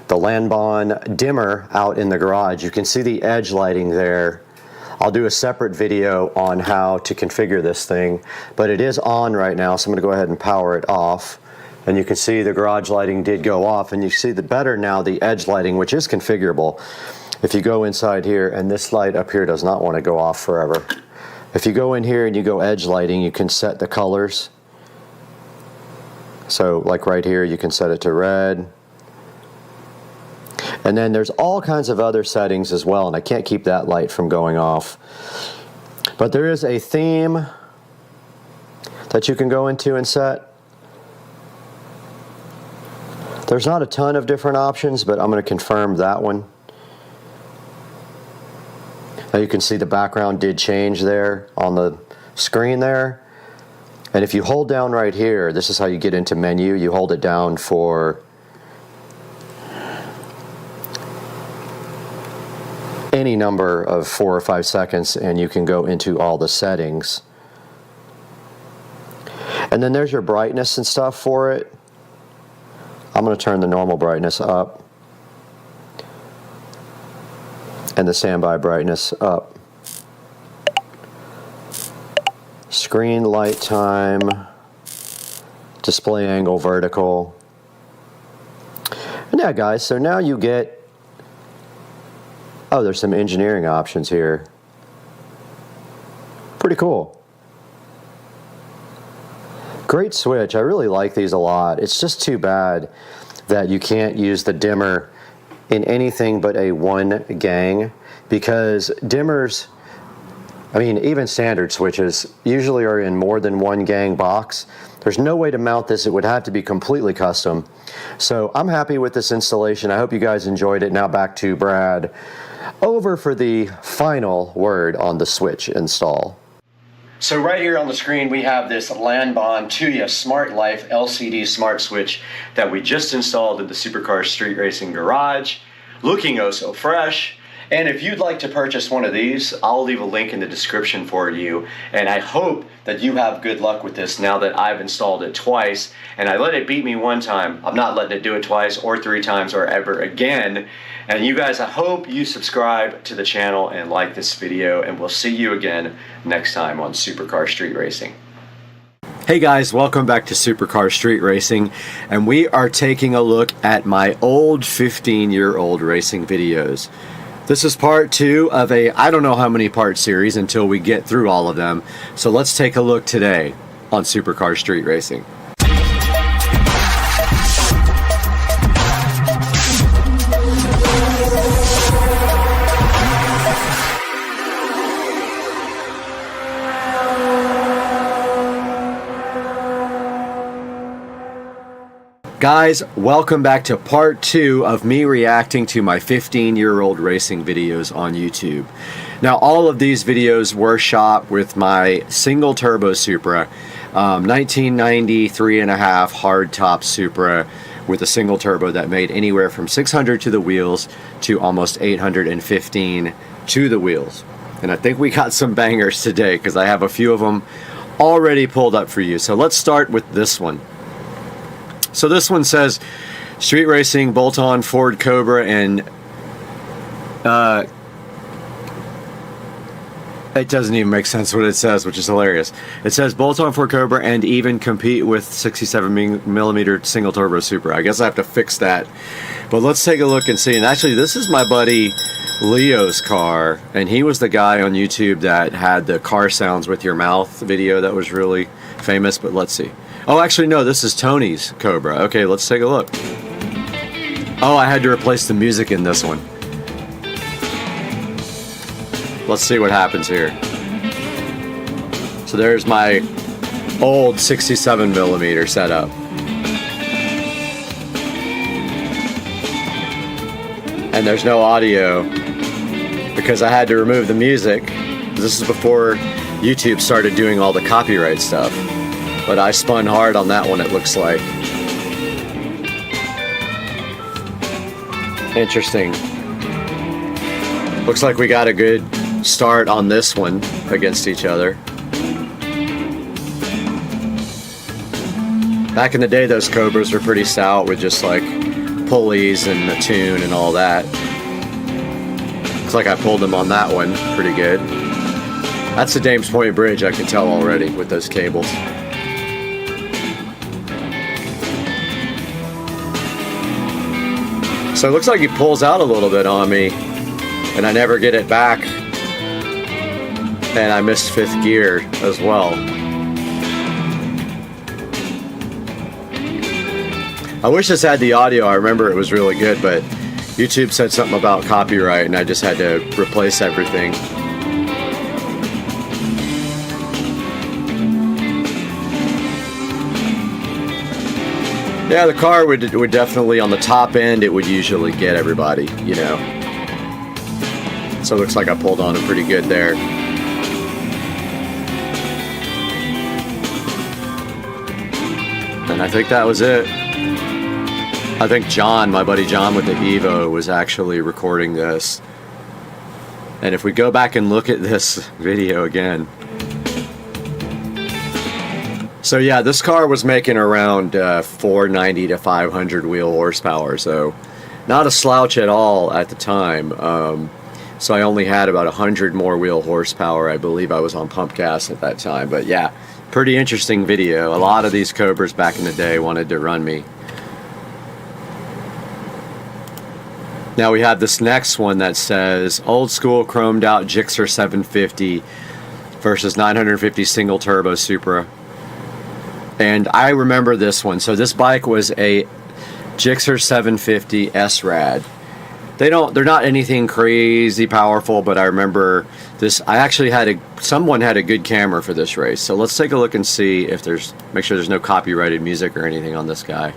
the Lanbon dimmer out in the garage. You can see the edge lighting there. I'll do a separate video on how to configure this thing, but it is on right now, so I'm going to go ahead and power it off. And you can see the garage lighting did go off, and you see the better now the edge lighting, which is configurable. If you go inside here, and this light up here does not want to go off forever. If you go in here and you go edge lighting, you can set the colors. So like right here, you can set it to red. And then there's all kinds of other settings as well, and I can't keep that light from going off. But there is a theme that you can go into and set. There's not a ton of different options, but I'm going to confirm that one. Now you can see the background did change there on the screen there. And if you hold down right here, this is how you get into menu. You hold it down for any number of 4 or 5 seconds and you can go into all the settings. And then there's your brightness and stuff for it. I'm going to turn the normal brightness up and the standby brightness up. Screen light time, display angle vertical. And yeah guys, so now you get, oh, there's some engineering options here. Pretty cool. Great switch. I really like these a lot. It's just too bad that you can't use the dimmer in anything but a one gang, because dimmers, I mean even standard switches, usually are in more than one gang box. There's no way to mount this. It would have to be completely custom. So I'm happy with this installation. I hope you guys enjoyed it. Now back to Brad, over for the final word on the switch install. So right here on the screen we have this Lanbon Toolless Smart Life LCD Smart Switch that we just installed in the Supercar Street Racing garage, looking oh so fresh. And if you'd like to purchase one of these, I'll leave a link in the description for you. And I hope that you have good luck with this now that I've installed it twice. And I let it beat me one time. I'm not letting it do it twice or 3 times or ever again. And you guys, I hope you subscribe to the channel and like this video. And we'll see you again next time on Supercar Street Racing. Hey guys, welcome back to Supercar Street Racing. And we are taking a look at my old 15-year-old racing videos. This is part 2 of a I don't know how many part series until we get through all of them. So let's take a look today on Supercar Street Racing. Guys, welcome back to part 2 of me reacting to my 15-year-old racing videos on YouTube. Now, all of these videos were shot with my single turbo Supra, 1990 3.5 hardtop Supra with a single turbo that made anywhere from 600 to the wheels to almost 815 to the wheels. And I think we got some bangers today because I have a few of them already pulled up for you. So let's start with this one. So this one says Street Racing, Bolt-On, Ford Cobra, and it doesn't even make sense what it says, which is hilarious. It says Bolt-On, Ford Cobra, and even compete with 67mm single turbo Supra. I guess I have to fix that. But let's take a look and see. And actually, this is my buddy Leo's car, and he was the guy on YouTube that had the car sounds with your mouth video that was really famous. But let's see. Oh, actually, no, this is Tony's Cobra. Okay, let's take a look. Oh, I had to replace the music in this one. Let's see what happens here. So there's my old 67mm setup. And there's no audio because I had to remove the music. This is before YouTube started doing all the copyright stuff. But I spun hard on that one, it looks like. Interesting. Looks like we got a good start on this one against each other. Back in the day, those Cobras were pretty stout with just like pulleys and a tune and all that. Looks like I pulled them on that one pretty good. That's the Dames Point Bridge, I can tell already with those cables. So it looks like he pulls out a little bit on me, and I never get it back, and I missed 5th gear as well. I wish this had the audio. I remember it was really good, but YouTube said something about copyright, and I just had to replace everything. Yeah, the car would definitely, on the top end, it would usually get everybody, you know. So it looks like I pulled on it pretty good there. And I think that was it. I think John, my buddy John with the Evo, was actually recording this. And if we go back and look at this video again. So yeah, this car was making around 490 to 500 wheel horsepower, so not a slouch at all at the time. So I only had about 100 more wheel horsepower. I believe I was on pump gas at that time, but yeah, pretty interesting video. A lot of these Cobras back in the day wanted to run me. Now we have this next one that says old school chromed out Gixxer 750 versus 950 single turbo Supra. And I remember this one. So this bike was a Gixxer 750 SRAD. They're not anything crazy powerful, but I remember this. I actually had someone had a good camera for this race. So let's take a look and see if make sure there's no copyrighted music or anything on this guy.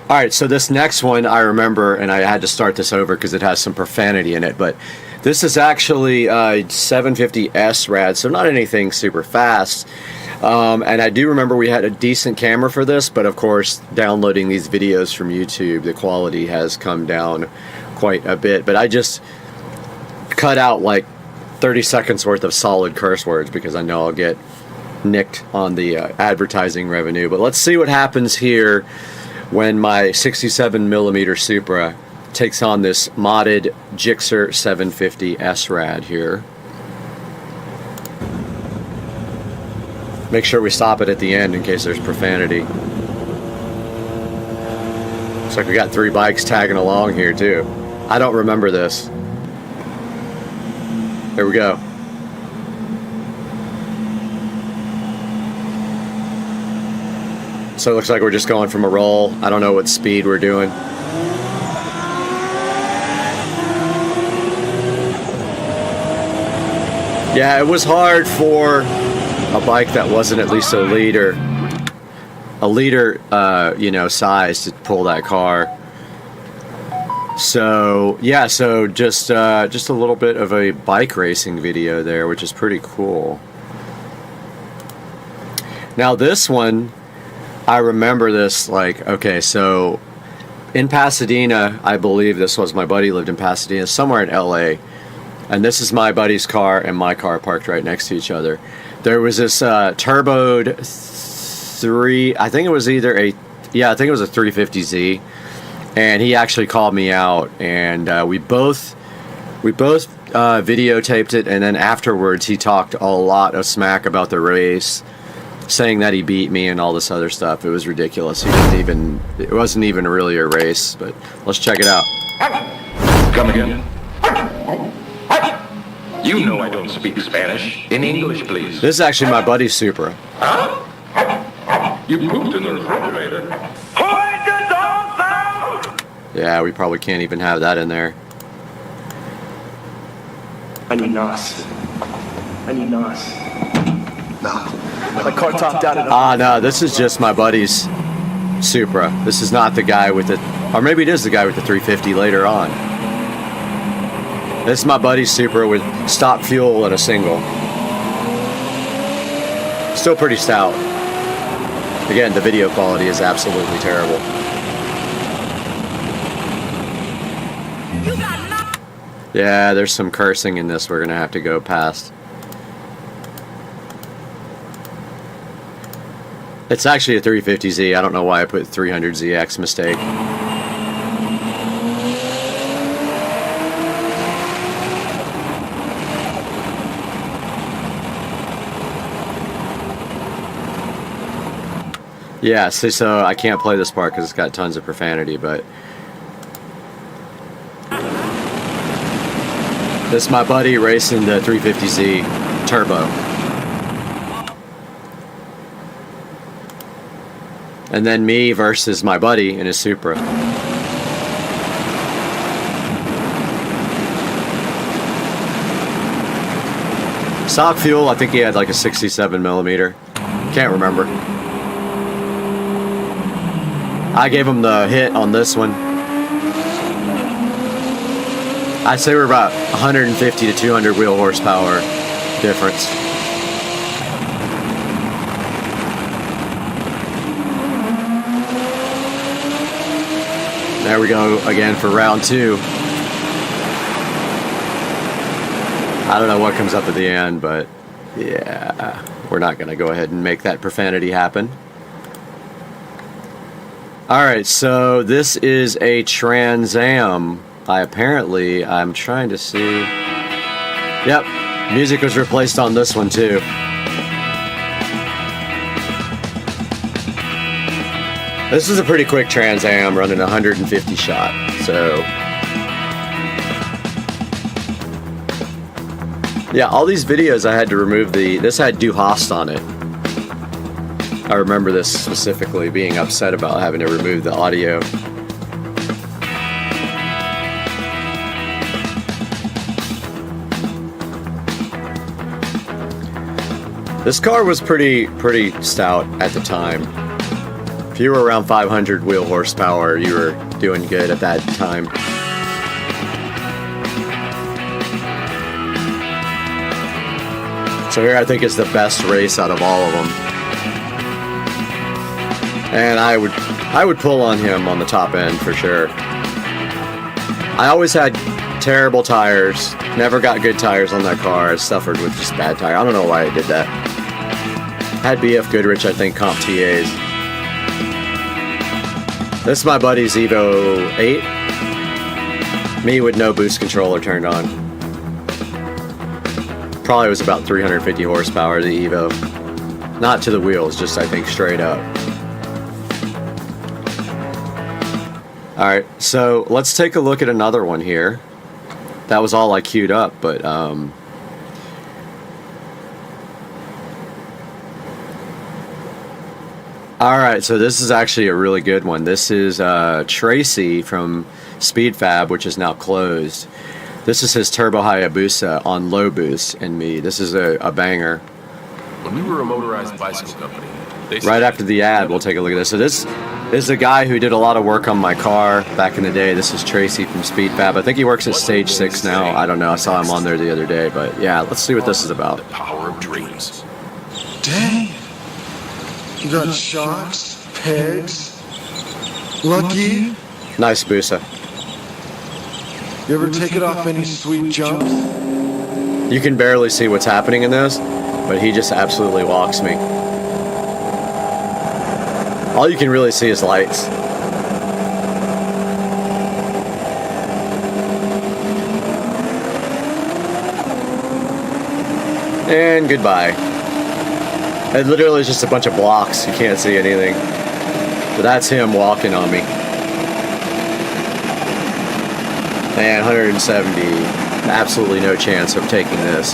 All right, so this next one I remember, and I had to start this over because it has some profanity in it, but this is actually a 750 SRAD, so not anything super fast. And I do remember we had a decent camera for this, but of course, downloading these videos from YouTube, the quality has come down quite a bit. But I just cut out like 30 seconds worth of solid curse words because I know I'll get nicked on the advertising revenue. But let's see what happens here when my 67mm Supra takes on this modded Gixxer 750 SRAD here. Make sure we stop it at the end in case there's profanity. Looks like we got 3 bikes tagging along here too. I don't remember this. There we go. So it looks like we're just going from a roll. I don't know what speed we're doing. Yeah, it was hard for a bike that wasn't at least a leader liter, you know, size to pull that car. So yeah, so just a little bit of a bike racing video there, which is pretty cool. Now this one, I remember this like, okay, so in Pasadena, I believe this was, my buddy lived in Pasadena, somewhere in LA, and this is my buddy's car and my car parked right next to each other. There was this turboed I think it was either a 350Z, and he actually called me out, and we both videotaped it, and then afterwards he talked a lot of smack about the race, saying that he beat me and all this other stuff. It was ridiculous. It wasn't even really a race, but let's check it out. Come again. You know I don't speak Spanish. In English, please. This is actually my buddy's Supra. Huh? You pooped in the refrigerator. Yeah, we probably can't even have that in there. I need NOS. No. My car topped out at... Ah, no, this is just my buddy's Supra. This is not the guy with the... Or maybe it is the guy with the 350 later on. This is my buddy's Supra with stop fuel and a single. Still pretty stout. Again, the video quality is absolutely terrible. Yeah, there's some cursing in this we're gonna have to go past. It's actually a 350Z. I don't know why I put 300ZX, mistake. Yeah, so I can't play this part because it's got tons of profanity, but this is my buddy racing the 350Z Turbo. And then me versus my buddy in his Supra. Stock fuel, I think he had like a 67 millimeter. Can't remember. I gave him the hit on this one. I'd say we're about 150 to 200 wheel horsepower difference. There we go again for round 2. I don't know what comes up at the end, but yeah, we're not going to go ahead and make that profanity happen. Alright, so this is a Trans Am. I'm trying to see. Yep, music was replaced on this one too. This is a pretty quick Trans Am running 150 shot, so. Yeah, all these videos I had to remove this had Du Hast on it. I remember this specifically, being upset about having to remove the audio. This car was pretty stout at the time. If you were around 500 wheel horsepower, you were doing good at that time. So here I think is the best race out of all of them. And I would pull on him on the top end for sure. I always had terrible tires. Never got good tires on that car. I suffered with just bad tires. I don't know why I did that. Had BF Goodrich, I think, comp TAs. This is my buddy's Evo 8. Me with no boost controller turned on. Probably was about 350 horsepower, the Evo. Not to the wheels, just I think straight up. Alright, so let's take a look at another one here. That was all I queued up, but alright, so this is actually a really good one. This is Tracy from SpeedFab, which is now closed. This is his Turbo Hayabusa on low boost and me. This is a banger. When we were a motorized bicycle company, right after the ad, we'll take a look at this. So this is a guy who did a lot of work on my car back in the day. This is Tracy from SpeedFab. I think he works at Stage 6 now. I don't know. I saw him on there the other day. But yeah, let's see what this is about. The power of dreams. Dang. You got sharks, pegs, lucky. Nice Busa. You ever take it off any sweet jumps? You can barely see what's happening in this, but he just absolutely walks me. All you can really see is lights. And goodbye. It literally is just a bunch of blocks. You can't see anything. But that's him walking on me. And 170. Absolutely no chance of taking this.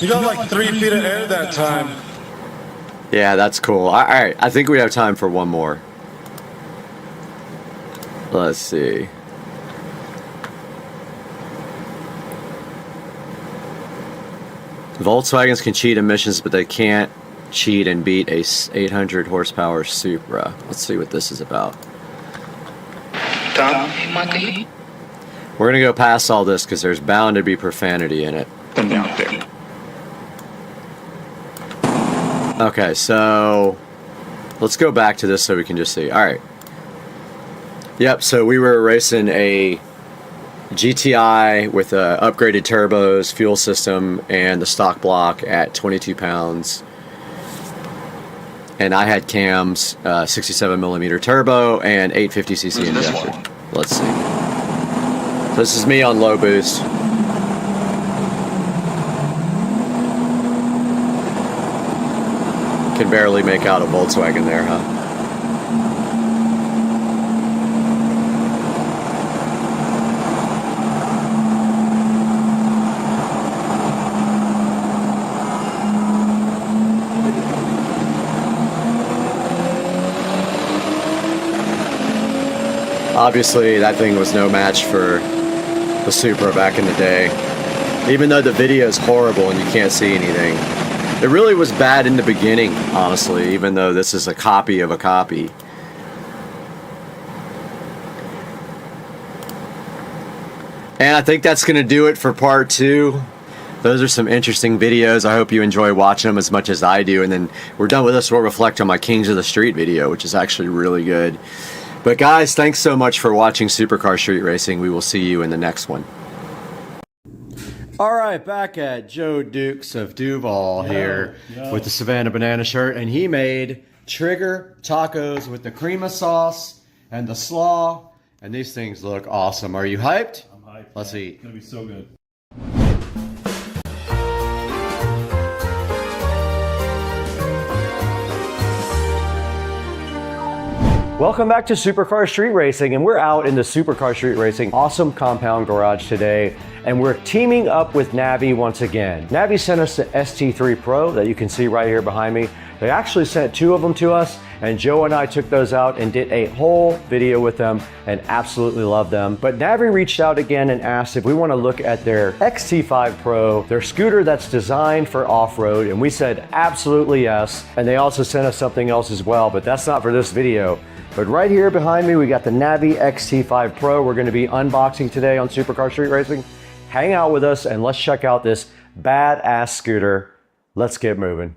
You got like 3 feet of air that time. Yeah, that's cool. Alright, I think we have time for one more. Let's see. Volkswagens can cheat emissions, but they can't cheat and beat a 800 horsepower Supra. Let's see what this is about. We're gonna go past all this because there's bound to be profanity in it. Okay, so let's go back to this so we can just see. Alright. Yep, so we were racing a GTI with upgraded turbos, fuel system, and the stock block at 22 pounds. And I had cams, 67mm turbo, and 850cc injector. Let's see. So this is me on low boost. Can barely make out a Volkswagen there, huh? Obviously, that thing was no match for the Supra back in the day. Even though the video is horrible and you can't see anything. It really was bad in the beginning, honestly, even though this is a copy of a copy. And I think that's going to do it for part 2. Those are some interesting videos. I hope you enjoy watching them as much as I do. And then we're done with this. We'll reflect on my Kings of the Street video, which is actually really good. But guys, thanks so much for watching Supercar Street Racing. We will see you in the next one. All right, back at Joe Dukes of Duval here with the Savannah Banana shirt. And he made Trigger tacos with the cream of sauce and the slaw. And these things look awesome. Are you hyped? I'm hyped. Let's eat. It's going to be so good. Welcome back to Supercar Street Racing, and we're out in the Supercar Street Racing awesome compound garage today, and we're teaming up with Navi once again. Navi sent us the ST3 Pro that you can see right here behind me. They actually sent 2 of them to us, and Joe and I took those out and did a whole video with them and absolutely love them. But Navi reached out again and asked if we want to look at their XT5 Pro, their scooter that's designed for off-road, and we said absolutely yes. And they also sent us something else as well, but that's not for this video. But right here behind me, we got the Navi XT5 Pro. We're going to be unboxing today on Supercar Street Racing. Hang out with us and let's check out this badass scooter. Let's get moving.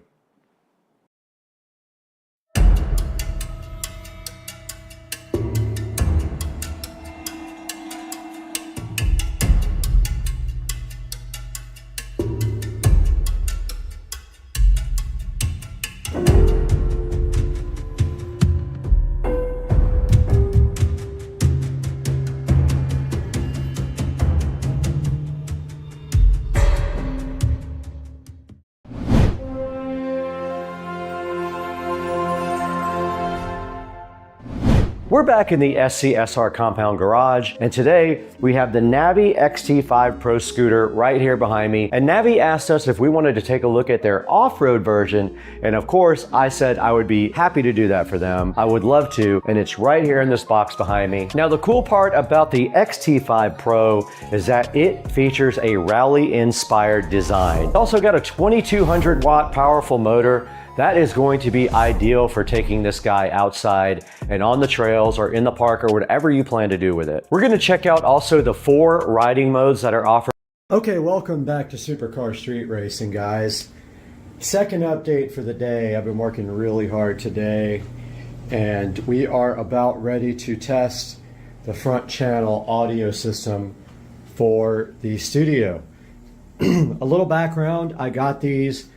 We're back in the SCSR compound garage, and today we have the Navi XT5 Pro scooter right here behind me. And Navi asked us if we wanted to take a look at their off-road version, and of course I said I would be happy to do that for them. I would love to, and it's right here in this box behind me. Now the cool part about the XT5 Pro is that it features a rally-inspired design. It also got a 2200 watt powerful motor. That is going to be ideal for taking this guy outside and on the trails or in the park or whatever you plan to do with it. We're going to check out also the 4 riding modes that are offered. Okay, welcome back to Supercar Street Racing, guys. Second update for the day. I've been working really hard today, and we are about ready to test the front channel audio system for the studio. A little background, I got these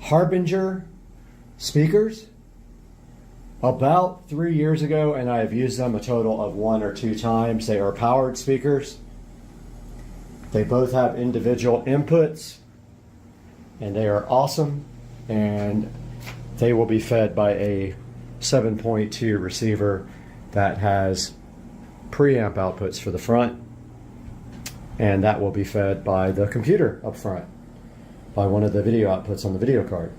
Harbinger speakers about 3 years ago, and I have used them a total of 1 or 2 times. They are powered speakers. They both have individual inputs, and they are awesome, and they will be fed by a 7.2 receiver that has preamp outputs for the front, and that will be fed by the computer up front, by one of the video outputs on the video card.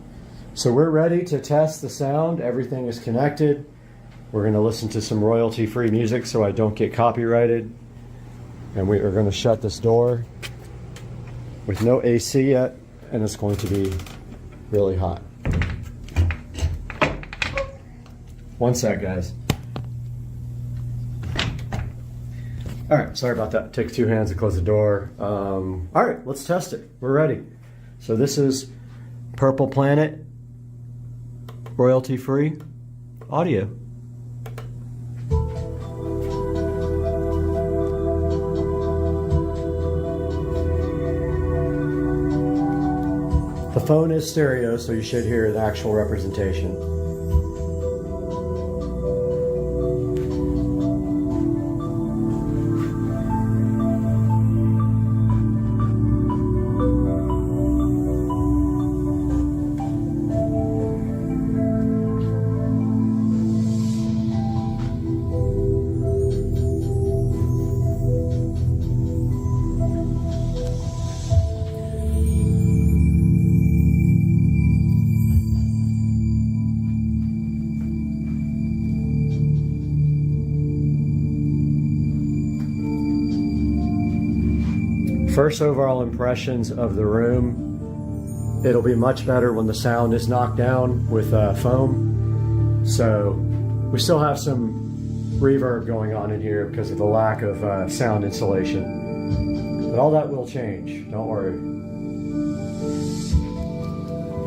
So we're ready to test the sound. Everything is connected. We're going to listen to some royalty-free music so I don't get copyrighted. And we are going to shut this door with no AC yet, and it's going to be really hot. One sec, guys. All right, sorry about that. Take 2 hands to close the door. All right, let's test it. We're ready. So this is Purple Planet royalty-free audio. The phone is stereo, so you should hear the actual representation. First overall impressions of the room. It'll be much better when the sound is knocked down with foam. So we still have some reverb going on in here because of the lack of sound insulation. But all that will change, don't worry.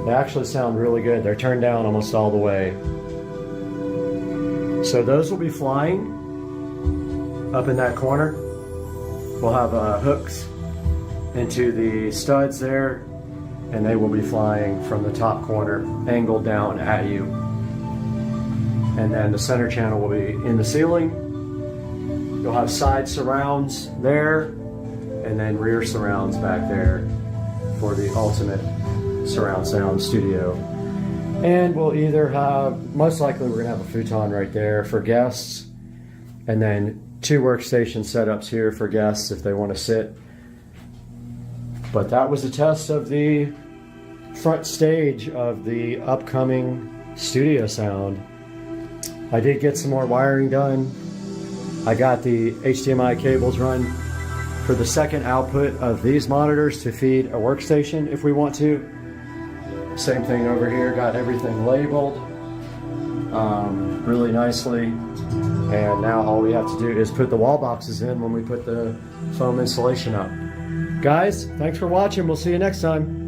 They actually sound really good. They're turned down almost all the way. So those will be flying up in that corner. We'll have hooks into the studs there, and they will be flying from the top corner, angled down at you. And then the center channel will be in the ceiling. You'll have side surrounds there, and then rear surrounds back there for the ultimate surround sound studio. And we'll either have, most likely we're gonna have a futon right there for guests, and then 2 workstation setups here for guests if they want to sit. But that was a test of the front stage of the upcoming studio sound. I did get some more wiring done. I got the HDMI cables run for the second output of these monitors to feed a workstation if we want to. Same thing over here, got everything labeled really nicely. And now all we have to do is put the wall boxes in when we put the foam insulation up. Guys, thanks for watching. We'll see you next time.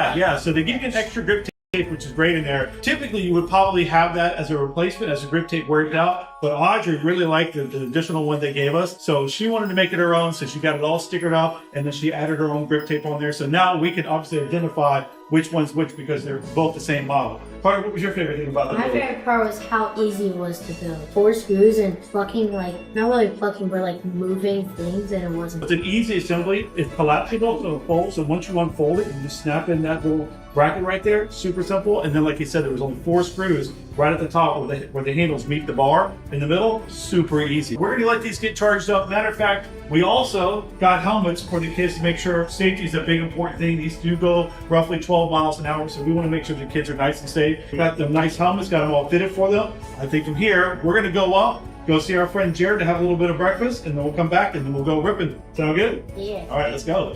Yeah, so they give you an extra grip tape, which is great in there. Typically, you would probably have that as a replacement, as a grip tape worked out. But Audrey really liked the additional one they gave us. So she wanted to make it her own, so she got it all stickered out, and then she added her own grip tape on there. So now we can obviously identify which one's which because they're both the same model. Carter, what was your favorite thing about the My favorite part was how easy it was to build. 4 screws and plucking, like, not really plucking, but like moving things, and it wasn't. It's an easy assembly. It's collapsible, so it folds. So once you unfold it, you just snap in that little bracket right there. Super simple. And then, like you said, there was only 4 screws right at the top where the handles meet the bar. In the middle, super easy. We're gonna let these get charged up. Matter of fact, we also got helmets for the kids to make sure safety is a big important thing. These do go roughly 12 miles an hour, so we want to make sure the kids are nice and safe. We got them nice helmets, got them all fitted for them. I think from here, we're gonna go up, go see our friend Jared to have a little bit of breakfast, and then we'll come back and then we'll go ripping. Sound good? Yeah. All right, let's go.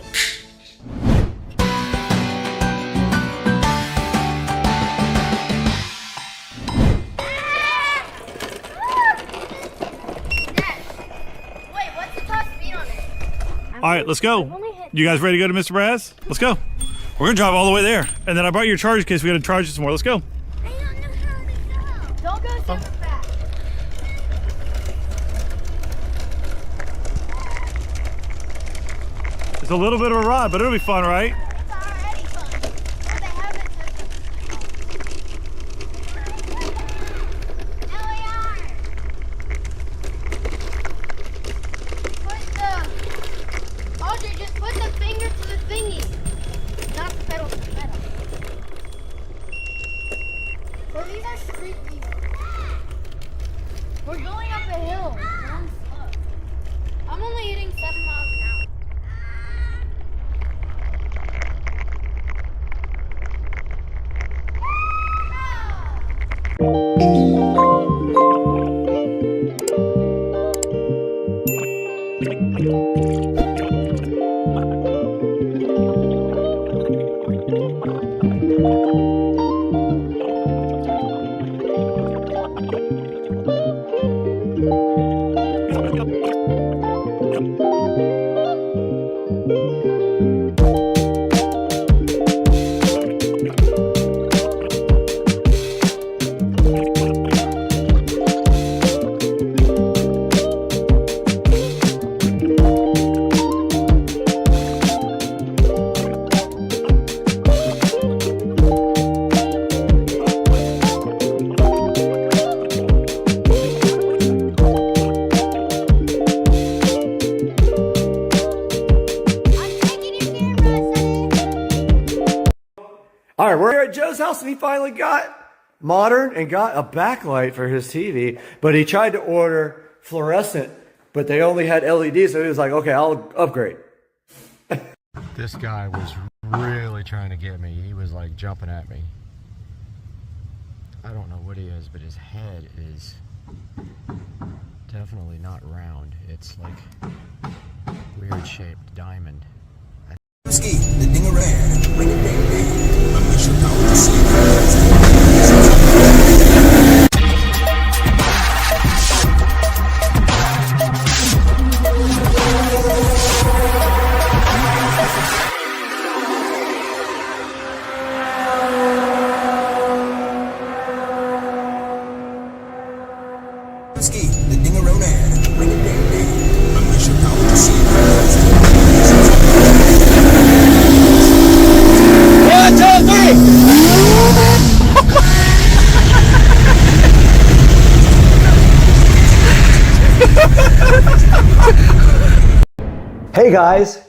All right, let's go. You guys ready to go to Mr. Brad's? Let's go. We're gonna drive all the way there. And then I brought your charger case. We gotta charge it some more. Let's go. I don't know how to go. Don't go super fast. It's a little bit of a ride, but it'll be fun, right? It's already fun. But they haven't Audrey, just put the finger to the thingy. Not the pedal to the pedal. So these are street views. We're going up a hill. I'm slow. I'm only hitting 7 miles an hour. All right, we're here at Joe's house and he finally got modern and got a backlight for his TV, but he tried to order fluorescent, but they only had LEDs, so he was like, okay, I'll upgrade. This guy was really trying to get me. He was like jumping at me. I don't know what he is, but his head is definitely not round. It's like weird shaped diamond. Ski, the dingarang, bring it baby. Unleash your power to see. Ski, the dingarang, bring it baby. Unleash your power to see. Hey guys,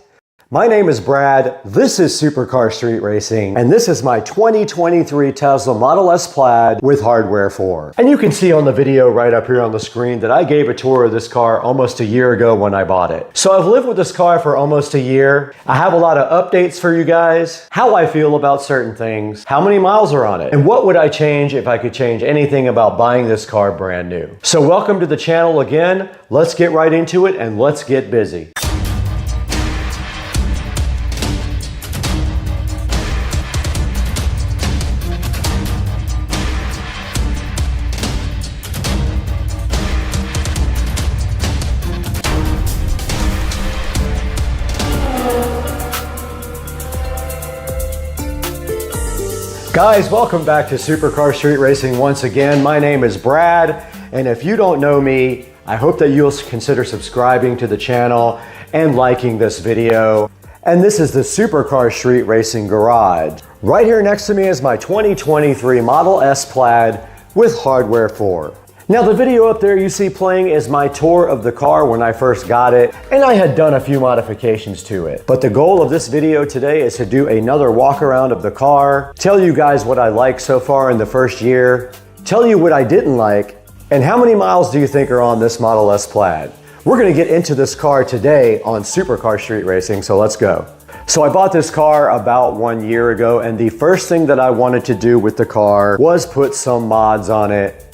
my name is Brad, this is Supercar Street Racing, and this is my 2023 Tesla Model S Plaid with hardware 4. And you can see on the video right up here on the screen that I gave a tour of this car almost a year ago when I bought it. So I've lived with this car for almost a year. I have a lot of updates for you guys, how I feel about certain things, how many miles are on it, and what would I change if I could change anything about buying this car brand new. So welcome to the channel again. Let's get right into it and let's get busy. Guys, welcome back to Supercar Street Racing once again. My name is Brad, and if you don't know me, I hope that you'll consider subscribing to the channel and liking this video. And this is the Supercar Street Racing Garage. Right here next to me is my 2023 Model S Plaid with hardware 4. Now the video up there you see playing is my tour of the car when I first got it, and I had done a few modifications to it. But the goal of this video today is to do another walk around of the car, tell you guys what I like so far in the first year, tell you what I didn't like, and how many miles do you think are on this Model S Plaid? We're gonna get into this car today on Supercar Street Racing, so let's go. So I bought this car about 1 year ago, and the first thing that I wanted to do with the car was put some mods on it.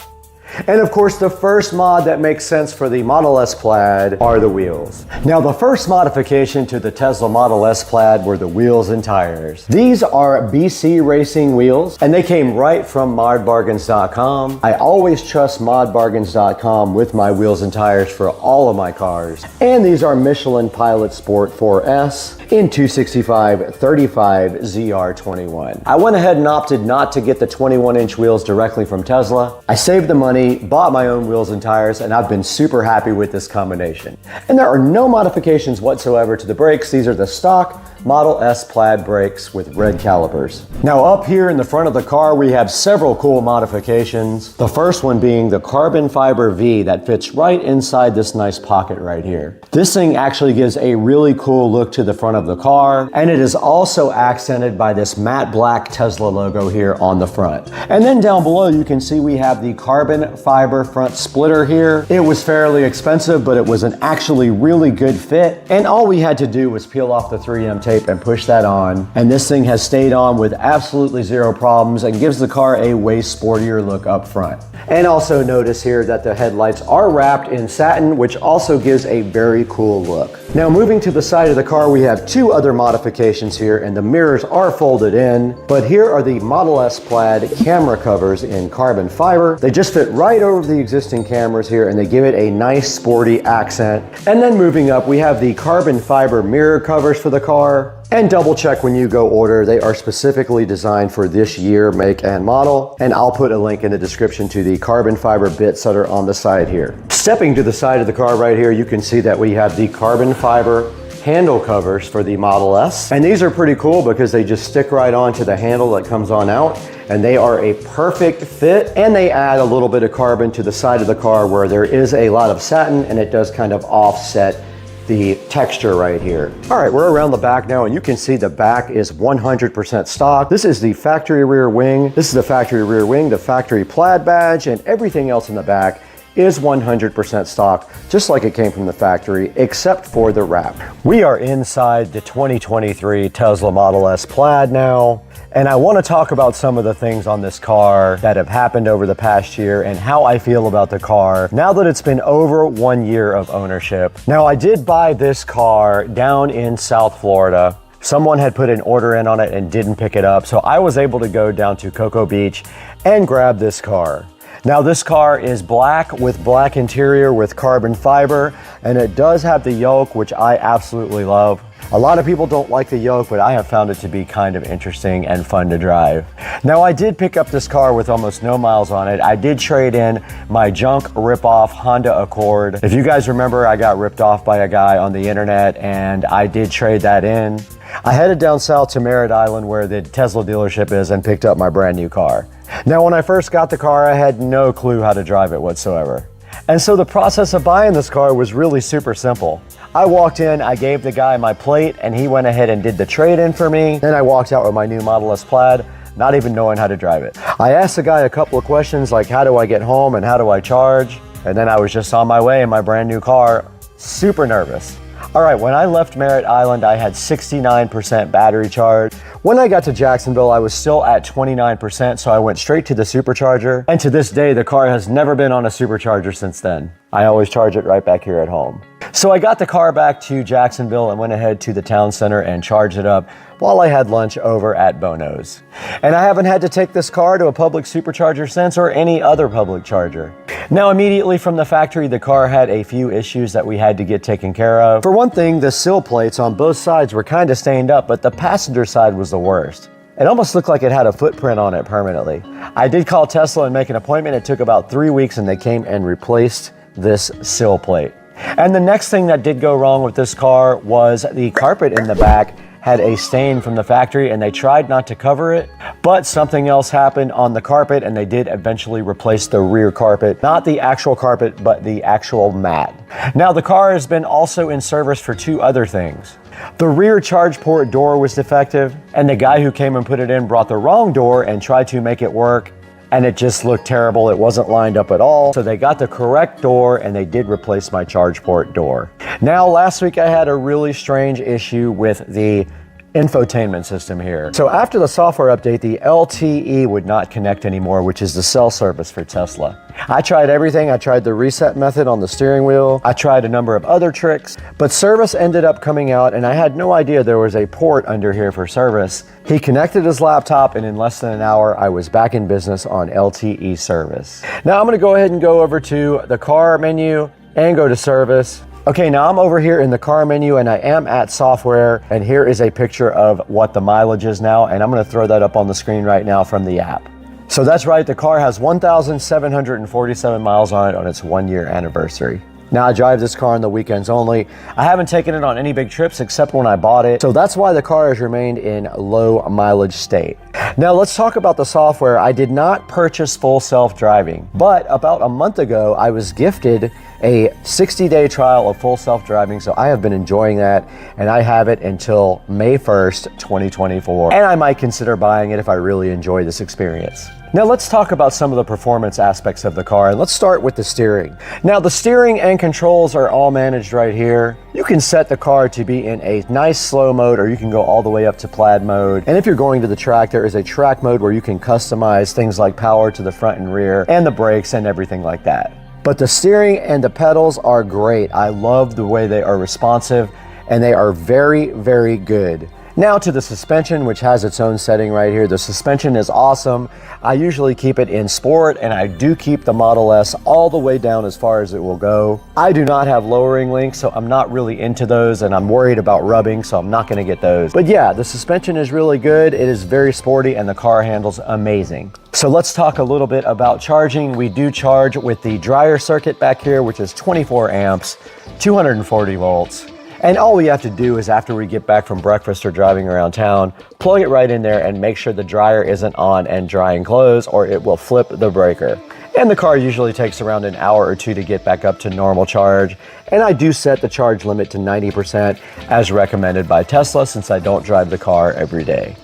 And of course, the first mod that makes sense for the Model S Plaid are the wheels. Now, the first modification to the Tesla Model S Plaid were the wheels and tires. These are BC Racing wheels, and they came right from modbargains.com. I always trust modbargains.com with my wheels and tires for all of my cars. And these are Michelin Pilot Sport 4S in 265/35 ZR21. I went ahead and opted not to get the 21-inch wheels directly from Tesla. I saved the money, bought my own wheels and tires, and I've been super happy with this combination. And there are no modifications whatsoever to the brakes. These are the stock Model S Plaid brakes with red calipers. Now up here in the front of the car we have several cool modifications. The first one being the carbon fiber V that fits right inside this nice pocket right here. This thing actually gives a really cool look to the front of the car, and it is also accented by this matte black Tesla logo here on the front. And then down below you can see we have the carbon fiber front splitter here. It was fairly expensive, but it was an actually really good fit, and all we had to do was peel off the 3M tape and push that on, and this thing has stayed on with absolutely zero problems and gives the car a way sportier look up front. And also notice here that the headlights are wrapped in satin, which also gives a very cool look. Now moving to the side of the car, we have two other modifications here, and the mirrors are folded in, but here are the Model S Plaid camera covers in carbon fiber. They just fit right over the existing cameras here, and they give it a nice sporty accent. And then moving up, we have the carbon fiber mirror covers for the car. And double check when you go order, they are specifically designed for this year, make, and model. And I'll put a link in the description to the carbon fiber bits that are on the side here. Stepping to the side of the car right here, you can see that we have the carbon fiber handle covers for the Model S. And these are pretty cool because they just stick right onto the handle that comes on out, and they are a perfect fit, and they add a little bit of carbon to the side of the car where there is a lot of satin, and it does kind of offset the texture right here. All right, we're around the back now, and you can see the back is 100% stock. This is the factory rear wing. This is the factory rear wing, the factory Plaid badge, and everything else in the back is 100% stock, just like it came from the factory, except for the wrap. We are inside the 2023 Tesla Model S Plaid now, and I want to talk about some of the things on this car that have happened over the past year and how I feel about the car now that it's been over 1 year of ownership. Now, I did buy this car down in South Florida. Someone had put an order in on it and didn't pick it up, so I was able to go down to Cocoa Beach and grab this car. Now this car is black with black interior with carbon fiber, and it does have the yoke, which I absolutely love. A lot of people don't like the yoke, but I have found it to be kind of interesting and fun to drive. Now I did pick up this car with almost no miles on it. I did trade in my junk rip-off Honda Accord. If you guys remember, I got ripped off by a guy on the internet, and I did trade that in. I headed down south to Merritt Island where the Tesla dealership is and picked up my brand new car. Now, when I first got the car, I had no clue how to drive it whatsoever. And so the process of buying this car was really super simple. I walked in, I gave the guy my plate, and he went ahead and did the trade-in for me. Then I walked out with my new Model S Plaid, not even knowing how to drive it. I asked the guy a couple of questions like, how do I get home and how do I charge? And then I was just on my way in my brand new car, super nervous. All right, when I left Merritt Island, I had 69% battery charge. When I got to Jacksonville, I was still at 29%, so I went straight to the supercharger. And to this day, the car has never been on a supercharger since then. I always charge it right back here at home. So I got the car back to Jacksonville and went ahead to the town center and charged it up while I had lunch over at Bono's. And I haven't had to take this car to a public supercharger since, or any other public charger. Now, immediately from the factory, the car had a few issues that we had to get taken care of. For one thing, the sill plates on both sides were kind of stained up, but the passenger side was the worst. It almost looked like it had a footprint on it permanently. I did call Tesla and make an appointment. It took about 3 weeks, and they came and replaced this sill plate. And the next thing that did go wrong with this car was the carpet in the back had a stain from the factory, and they tried not to cover it, but something else happened on the carpet, and they did eventually replace the rear carpet. Not the actual carpet, but the actual mat. Now, the car has been also in service for 2 other things. The rear charge port door was defective, and the guy who came and put it in brought the wrong door and tried to make it work, and it just looked terrible. It wasn't lined up at all. So they got the correct door, and they did replace my charge port door. Now, last week I had a really strange issue with the infotainment system here. So after the software update, the LTE would not connect anymore, which is the cell service for Tesla. I tried everything. I tried the reset method on the steering wheel. I tried a number of other tricks, but service ended up coming out, and I had no idea there was a port under here for service. He connected his laptop, and in less than an hour, I was back in business on LTE service. Now I'm gonna go ahead and go over to the car menu and go to service. Okay, now I'm over here in the car menu, and I am at software, and here is a picture of what the mileage is now, and I'm gonna throw that up on the screen right now from the app. So that's right, the car has 1,747 miles on it on its 1-year anniversary. Now I drive this car on the weekends only. I haven't taken it on any big trips except when I bought it. So that's why the car has remained in low mileage state. Now let's talk about the software. I did not purchase full self-driving, but about a month ago, I was gifted a 60-day trial of full self-driving. So I have been enjoying that, and I have it until May 1st, 2024. And I might consider buying it if I really enjoy this experience. Now let's talk about some of the performance aspects of the car, and let's start with the steering. Now the steering and controls are all managed right here. You can set the car to be in a nice slow mode, or you can go all the way up to plaid mode. And if you're going to the track, there is a track mode where you can customize things like power to the front and rear and the brakes and everything like that. But the steering and the pedals are great. I love the way they are responsive, and they are very, very good. Now to the suspension, which has its own setting right here. The suspension is awesome. I usually keep it in sport, and I do keep the Model S all the way down as far as it will go. I do not have lowering links, so I'm not really into those, and I'm worried about rubbing, so I'm not gonna get those. But yeah, the suspension is really good. It is very sporty, and the car handles amazing. So let's talk a little bit about charging. We do charge with the dryer circuit back here, which is 24 amps, 240 volts. And all we have to do is, after we get back from breakfast or driving around town, plug it right in there and make sure the dryer isn't on and drying clothes, or it will flip the breaker. And the car usually takes around an hour or 2 to get back up to normal charge. And I do set the charge limit to 90% as recommended by Tesla, since I don't drive the car every day.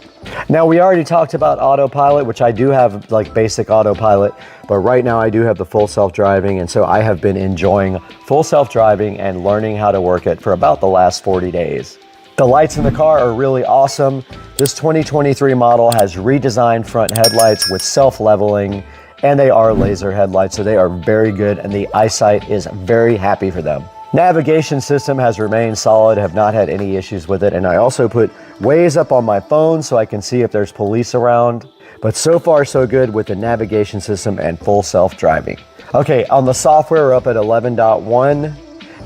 Now, we already talked about autopilot, which I do have like basic autopilot, but right now I do have the full self-driving, and so I have been enjoying full self-driving and learning how to work it for about the last 40 days. The lights in the car are really awesome. This 2023 model has redesigned front headlights with self-leveling, and they are laser headlights, so they are very good, and the eyesight is very happy for them. Navigation system has remained solid, have not had any issues with it, and I also put Waze up on my phone so I can see if there's police around. But so far so good with the navigation system and full self-driving. Okay, on the software we're up at 11.1,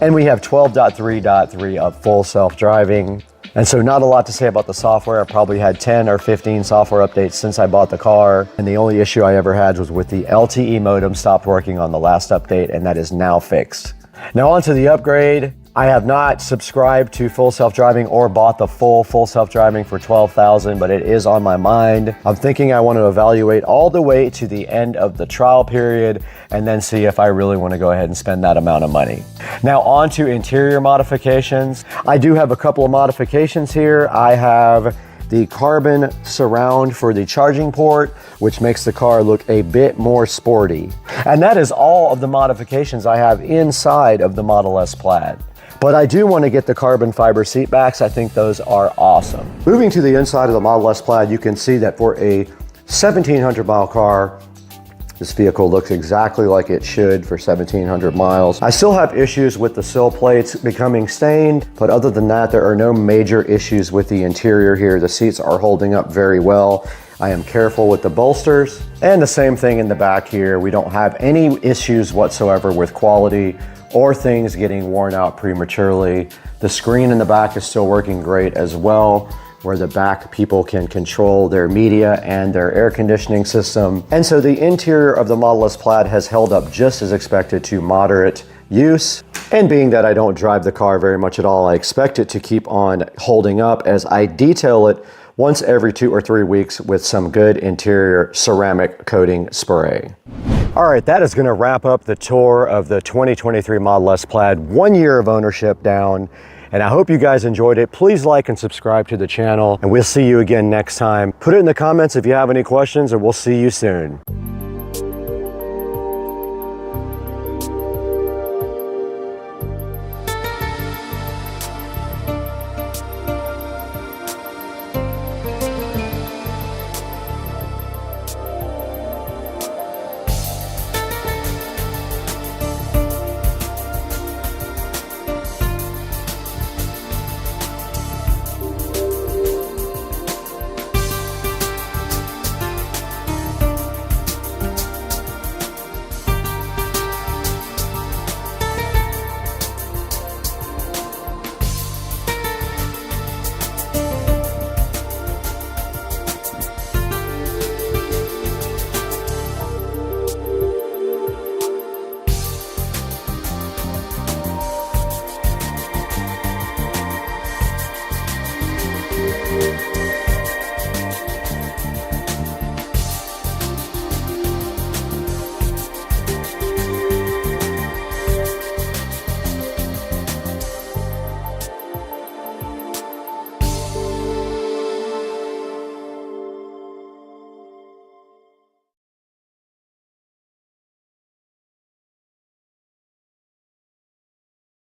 and we have 12.3.3 of full self-driving. And so not a lot to say about the software. I probably had 10 or 15 software updates since I bought the car, and the only issue I ever had was with the LTE modem stopped working on the last update, and that is now fixed. Now on to the upgrade. I have not subscribed to full self-driving or bought the full self-driving for $12,000, but it is on my mind. I'm thinking I want to evaluate all the way to the end of the trial period and then see if I really want to go ahead and spend that amount of money. Now on to interior modifications. I do have a couple of modifications here. I have the carbon surround for the charging port, which makes the car look a bit more sporty. And that is all of the modifications I have inside of the Model S Plaid. But I do want to get the carbon fiber seat backs. I think those are awesome. Moving to the inside of the Model S Plaid, you can see that for a 1,700 mile car, this vehicle looks exactly like it should for 1,700 miles. I still have issues with the sill plates becoming stained, but other than that, there are no major issues with the interior here. The seats are holding up very well. I am careful with the bolsters, and the same thing in the back here. We don't have any issues whatsoever with quality or things getting worn out prematurely. The screen in the back is still working great as well, where the back people can control their media and their air conditioning system. And so the interior of the Model S Plaid has held up just as expected to moderate use. And being that I don't drive the car very much at all, I expect it to keep on holding up as I detail it once every 2 or 3 weeks with some good interior ceramic coating spray. All right, that is going to wrap up the tour of the 2023 Model S Plaid, 1 year of ownership down. And I hope you guys enjoyed it. Please like and subscribe to the channel, and we'll see you again next time. Put it in the comments if you have any questions, and we'll see you soon.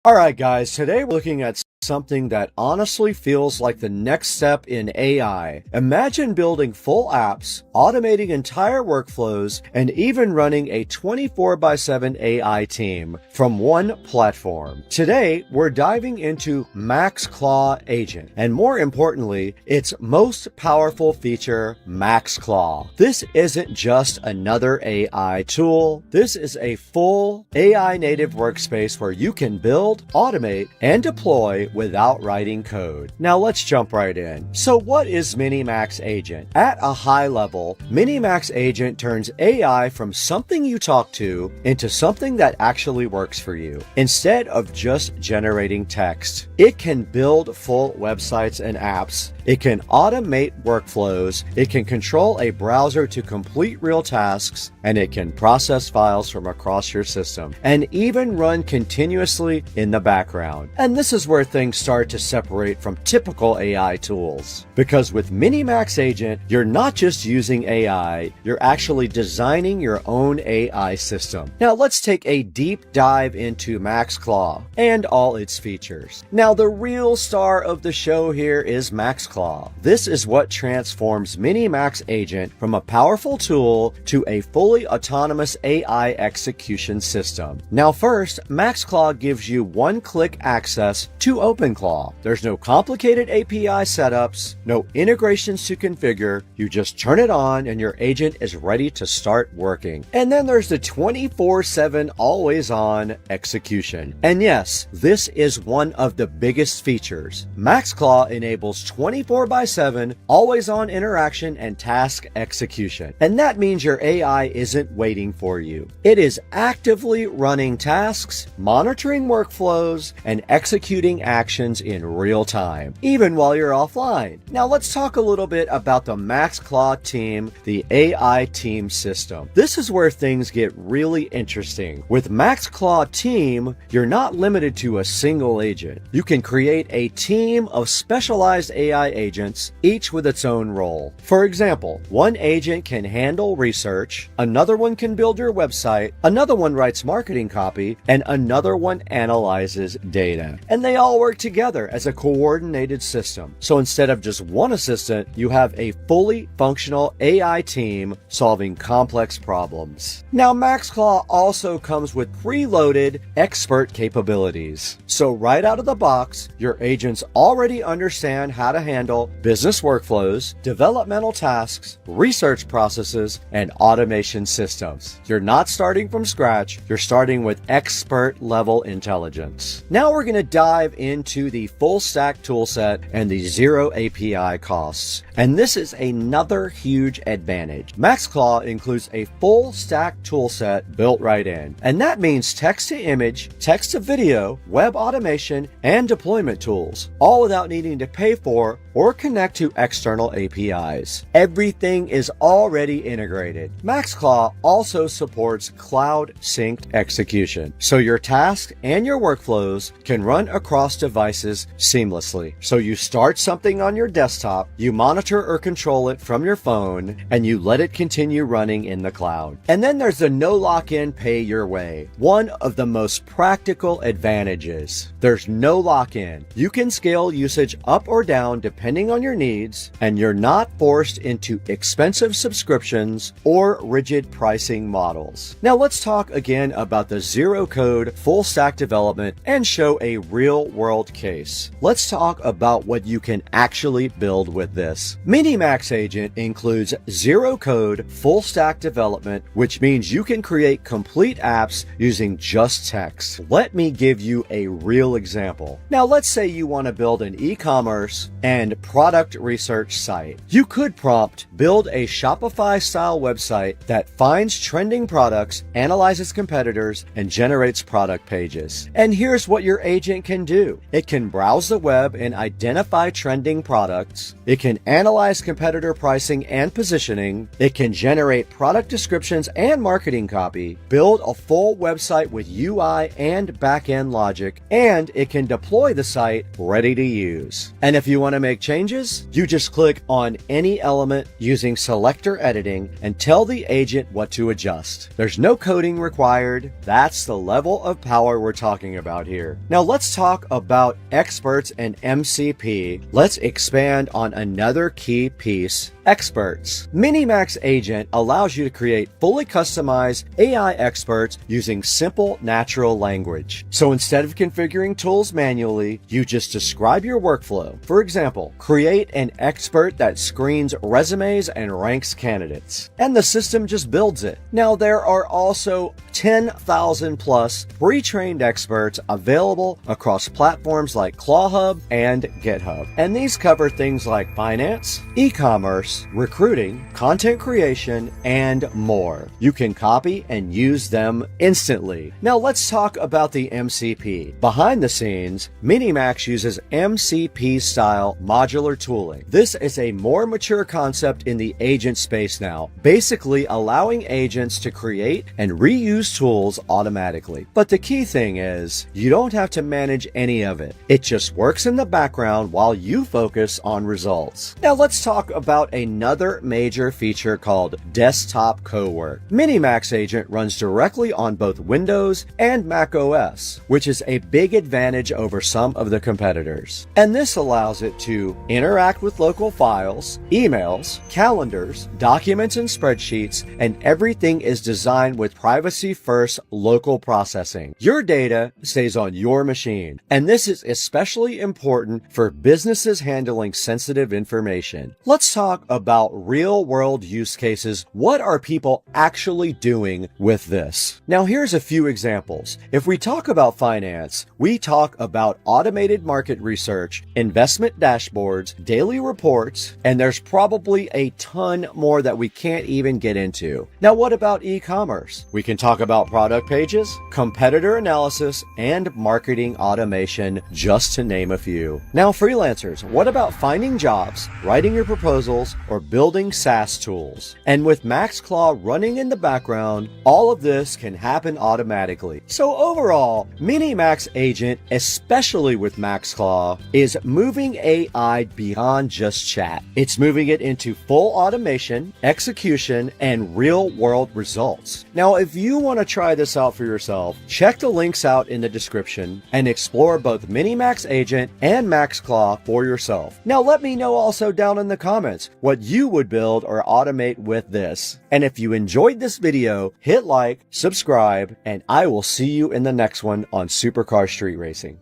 Alright guys, today we're looking at something that honestly feels like the next step in AI. Imagine building full apps, automating entire workflows, and even running a 24/7 AI team from one platform. Today, we're diving into MaxClaw Agent, and more importantly, its most powerful feature, MaxClaw. This isn't just another AI tool. This is a full AI native workspace where you can build, automate, and deploy without writing code. Now let's jump right in. So what is Minimax Agent? At a high level, Minimax Agent turns AI from something you talk to into something that actually works for you. Instead of just generating text, it can build full websites and apps. It can automate workflows. It can control a browser to complete real tasks, and it can process files from across your system and even run continuously in the background. And this is where things start to separate from typical AI tools. Because with Minimax Agent, you're not just using AI, you're actually designing your own AI system. Now let's take a deep dive into MaxClaw and all its features. Now the real star of the show here is MaxClaw. This is what transforms Minimax Agent from a powerful tool to a fully autonomous AI execution system. Now first, MaxClaw gives you one-click access to OpenClaw. There's no complicated API setups, no integrations to configure. You just turn it on and your agent is ready to start working. And then there's the 24/7 always-on execution. And yes, this is one of the biggest features. MaxClaw enables 24/7 always-on interaction and task execution. And that means your AI isn't waiting for you. It is actively running tasks, monitoring workflows, and executing actions in real time, even while you're offline. Now let's talk a little bit about the MaxClaw team, the AI team system. This is where things get really interesting. With MaxClaw team, you're not limited to a single agent. You can create a team of specialized AI agents, each with its own role. For example, one agent can handle research, another one can build your website, another one writes marketing copy, and another one analyzes data. And they all work together as a coordinated system. So instead of just one assistant, you have a fully functional AI team solving complex problems. Now, MaxClaw also comes with preloaded expert capabilities. So right out of the box, your agents already understand how to handle business workflows, developmental tasks, research processes, and automation systems. You're not starting from scratch, you're starting with expert level intelligence. Now we're going to dive into into the full stack toolset and the zero API costs. And this is another huge advantage. MaxClaw includes a full stack toolset built right in. And that means text to image, text to video, web automation, and deployment tools, all without needing to pay for or connect to external APIs. Everything is already integrated. MaxClaw also supports cloud synced execution, so your tasks and your workflows can run across devices seamlessly. So you start something on your desktop, you monitor or control it from your phone, and you let it continue running in the cloud. And then there's the no lock-in, pay your way. One of the most practical advantages. There's no lock-in. You can scale usage up or down depending on your needs, and you're not forced into expensive subscriptions or rigid pricing models. Now let's talk again about the zero code full stack development and show a real world case. Let's talk about what you can actually build with this. Minimax Agent includes zero code full stack development, which means you can create complete apps using just text. Let me give you a real example. Now let's say you want to build an e-commerce and product research site. You could prompt build a Shopify style website that finds trending products, analyzes competitors, and generates product pages. And here's what your agent can do. It can browse the web and identify trending products. It can analyze competitor pricing and positioning. It can generate product descriptions and marketing copy, build a full website with UI and backend logic, and it can deploy the site ready to use. And if you want to make changes, you just click on any element using selector editing and tell the agent what to adjust. There's no coding required. That's the level of power we're talking about here. Now let's talk about experts and MCP. Let's expand on another key piece. Experts. Minimax Agent allows you to create fully customized AI experts using simple natural language. So instead of configuring tools manually, you just describe your workflow. For example, create an expert that screens resumes and ranks candidates, and the system just builds it. Now there are also 10,000 plus pre-trained experts available across platforms like ClawHub and GitHub. And these cover things like finance, e-commerce, recruiting, content creation, and more. You can copy and use them instantly. Now let's talk about the MCP. Behind the scenes, Minimax uses MCP style modular tooling. This is a more mature concept in the agent space now, basically allowing agents to create and reuse tools automatically. But the key thing is, you don't have to manage any of it. It just works in the background while you focus on results. Now let's talk about another major feature called Desktop Cowork. Minimax Agent runs directly on both Windows and Mac OS, which is a big advantage over some of the competitors. And this allows it to interact with local files, emails, calendars, documents, and spreadsheets, and everything is designed with privacy-first local processing. Your data stays on your machine, and this is especially important for businesses handling sensitive information. Let's talk about real-world use cases. What are people actually doing with this? Now, here's a few examples. If we talk about finance, we talk about automated market research, investment dashboards, daily reports, and there's probably a ton more that we can't even get into. Now, what about e-commerce? We can talk about product pages, competitor analysis, and marketing automation, just to name a few. Now, freelancers, what about finding jobs, writing your proposals, or building SaaS tools? And with MaxClaw running in the background, all of this can happen automatically. So overall, Minimax Agent, especially with MaxClaw, is moving AI beyond just chat. It's moving it into full automation, execution, and real-world results. Now, if you want to try this out for yourself, check the links out in the description and explore both Minimax Agent and MaxClaw for yourself. Now, let me know also down in the comments what you would build or automate with this. And if you enjoyed this video, hit like, subscribe, and I will see you in the next one on Supercar Street Racing.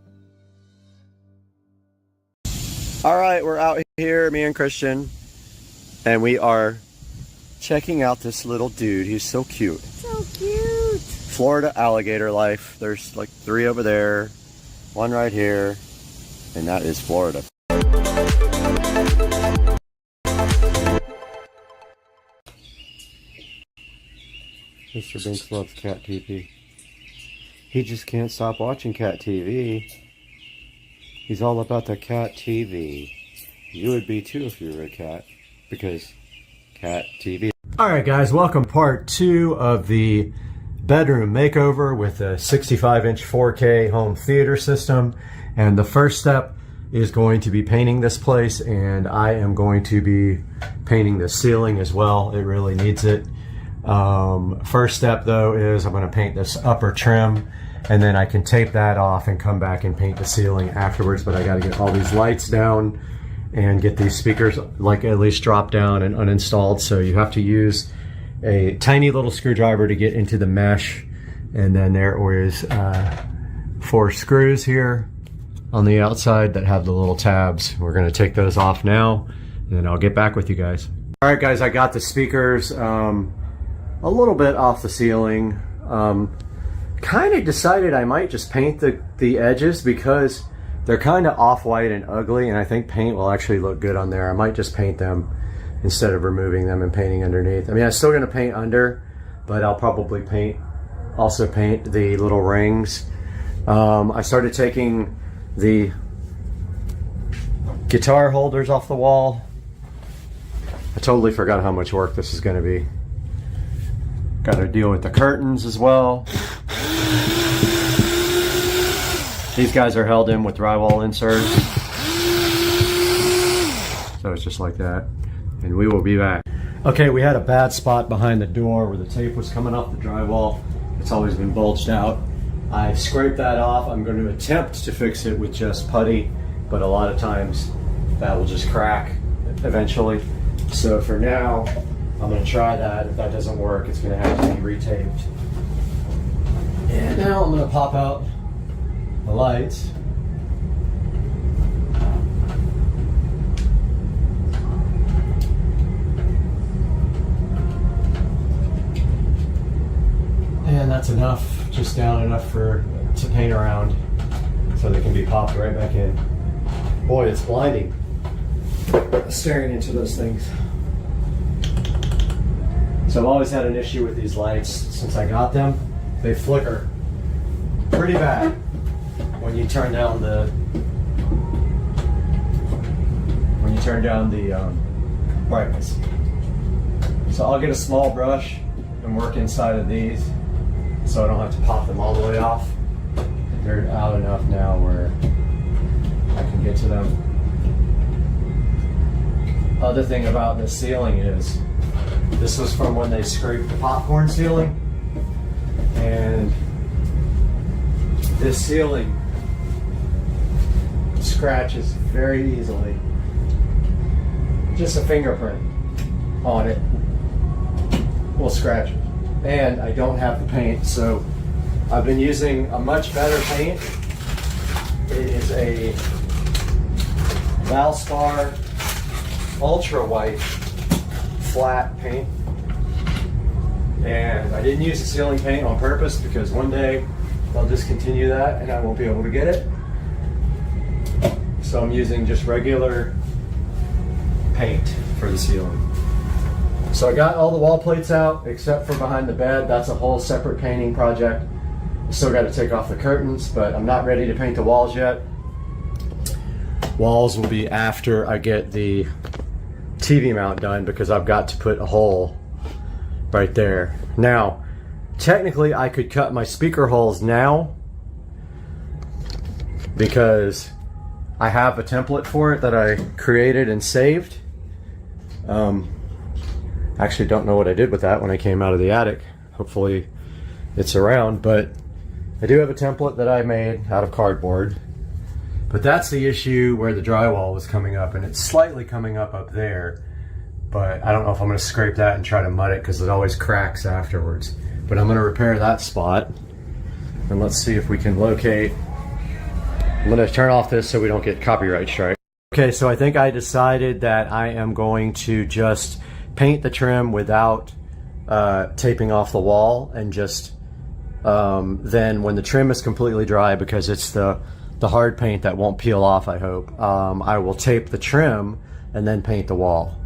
All right, we're out here, me and Christian, and we are checking out this little dude. He's so cute. So cute. Florida alligator life. There's like 3 over there, 1 right here. and that is Florida. Mr. Binks loves cat TV. He just can't stop watching cat TV. He's all about the cat TV. You would be too if you were a cat, because cat TV. Alright guys, welcome part 2 of the bedroom makeover with a 65-inch 4K home theater system. And the first step is going to be painting this place, and I am going to be painting the ceiling as well. It really needs it. First step though is I'm going to paint this upper trim, and then I can tape that off and come back and paint the ceiling afterwards. But I got to get all these lights down and get these speakers like at least dropped down and uninstalled. So you have to use a tiny little screwdriver to get into the mesh, and then there is 4 screws here on the outside that have the little tabs. We're going to take those off now, and then I'll get back with you guys. All right guys, I got the speakers a little bit off the ceiling. Kind of decided I might just paint the edges because they're kind of off-white and ugly, and I think paint will actually look good on there. I might just paint them instead of removing them and painting underneath. I mean, I'm still going to paint under, but I'll probably also paint the little rings. I started taking the guitar holders off the wall. I totally forgot how much work this is going to be. Got to deal with the curtains as well. These guys are held in with drywall inserts. So it's just like that. And we will be back. Okay, we had a bad spot behind the door where the tape was coming off the drywall. It's always been bulged out. I scraped that off. I'm going to attempt to fix it with just putty, but a lot of times that will just crack eventually. So for now, I'm going to try that. If that doesn't work, it's going to have to be retaped. And now I'm going to pop out the lights. And that's enough, just down enough to paint around so they can be popped right back in. Boy, it's blinding staring into those things. So I've always had an issue with these lights since I got them. They flicker pretty bad when you turn down the brightness. So I'll get a small brush and work inside of these so I don't have to pop them all the way off. They're out enough now where I can get to them. Other thing about this ceiling is this was from when they scraped the popcorn ceiling, and this ceiling scratches very easily. Just a fingerprint on it will scratch it. And I don't have the paint, so I've been using a much better paint. It is a Valspar Ultra White flat paint. And I didn't use the ceiling paint on purpose because one day they'll discontinue that and I won't be able to get it. So I'm using just regular paint for the ceiling. So I got all the wall plates out except for behind the bed. That's a whole separate painting project. I still got to take off the curtains, but I'm not ready to paint the walls yet. Walls will be after I get the TV mount done because I've got to put a hole right there. Now, technically I could cut my speaker holes now because I have a template for it that I created and saved. Actually don't know what I did with that when I came out of the attic. Hopefully it's around, but I do have a template that I made out of cardboard. But that's the issue where the drywall was coming up, and it's slightly coming up there, but I don't know if I'm going to scrape that and try to mud it because it always cracks afterwards. But I'm going to repair that spot, and let's see if we can locate. I'm going to turn off this so we don't get copyright strike. Okay, so I think I decided that I am going to just paint the trim without taping off the wall, and just then when the trim is completely dry, because it's the the hard paint that won't peel off, I hope. I will tape the trim and then paint the wall.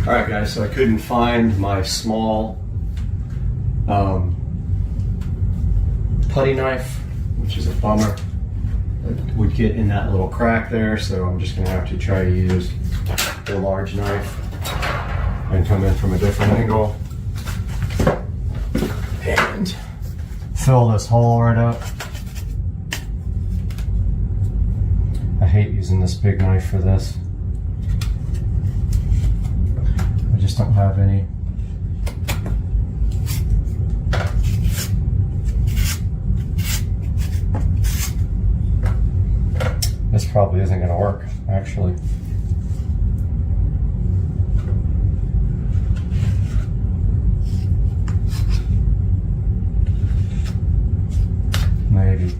Alright guys, so I couldn't find my small putty knife, which is a bummer. It would get in that little crack there, so I'm just going to have to try to use the large knife and come in from a different angle and fill this hole right up. I hate using this big knife for this. I just don't have any. This probably isn't going to work, actually. Maybe.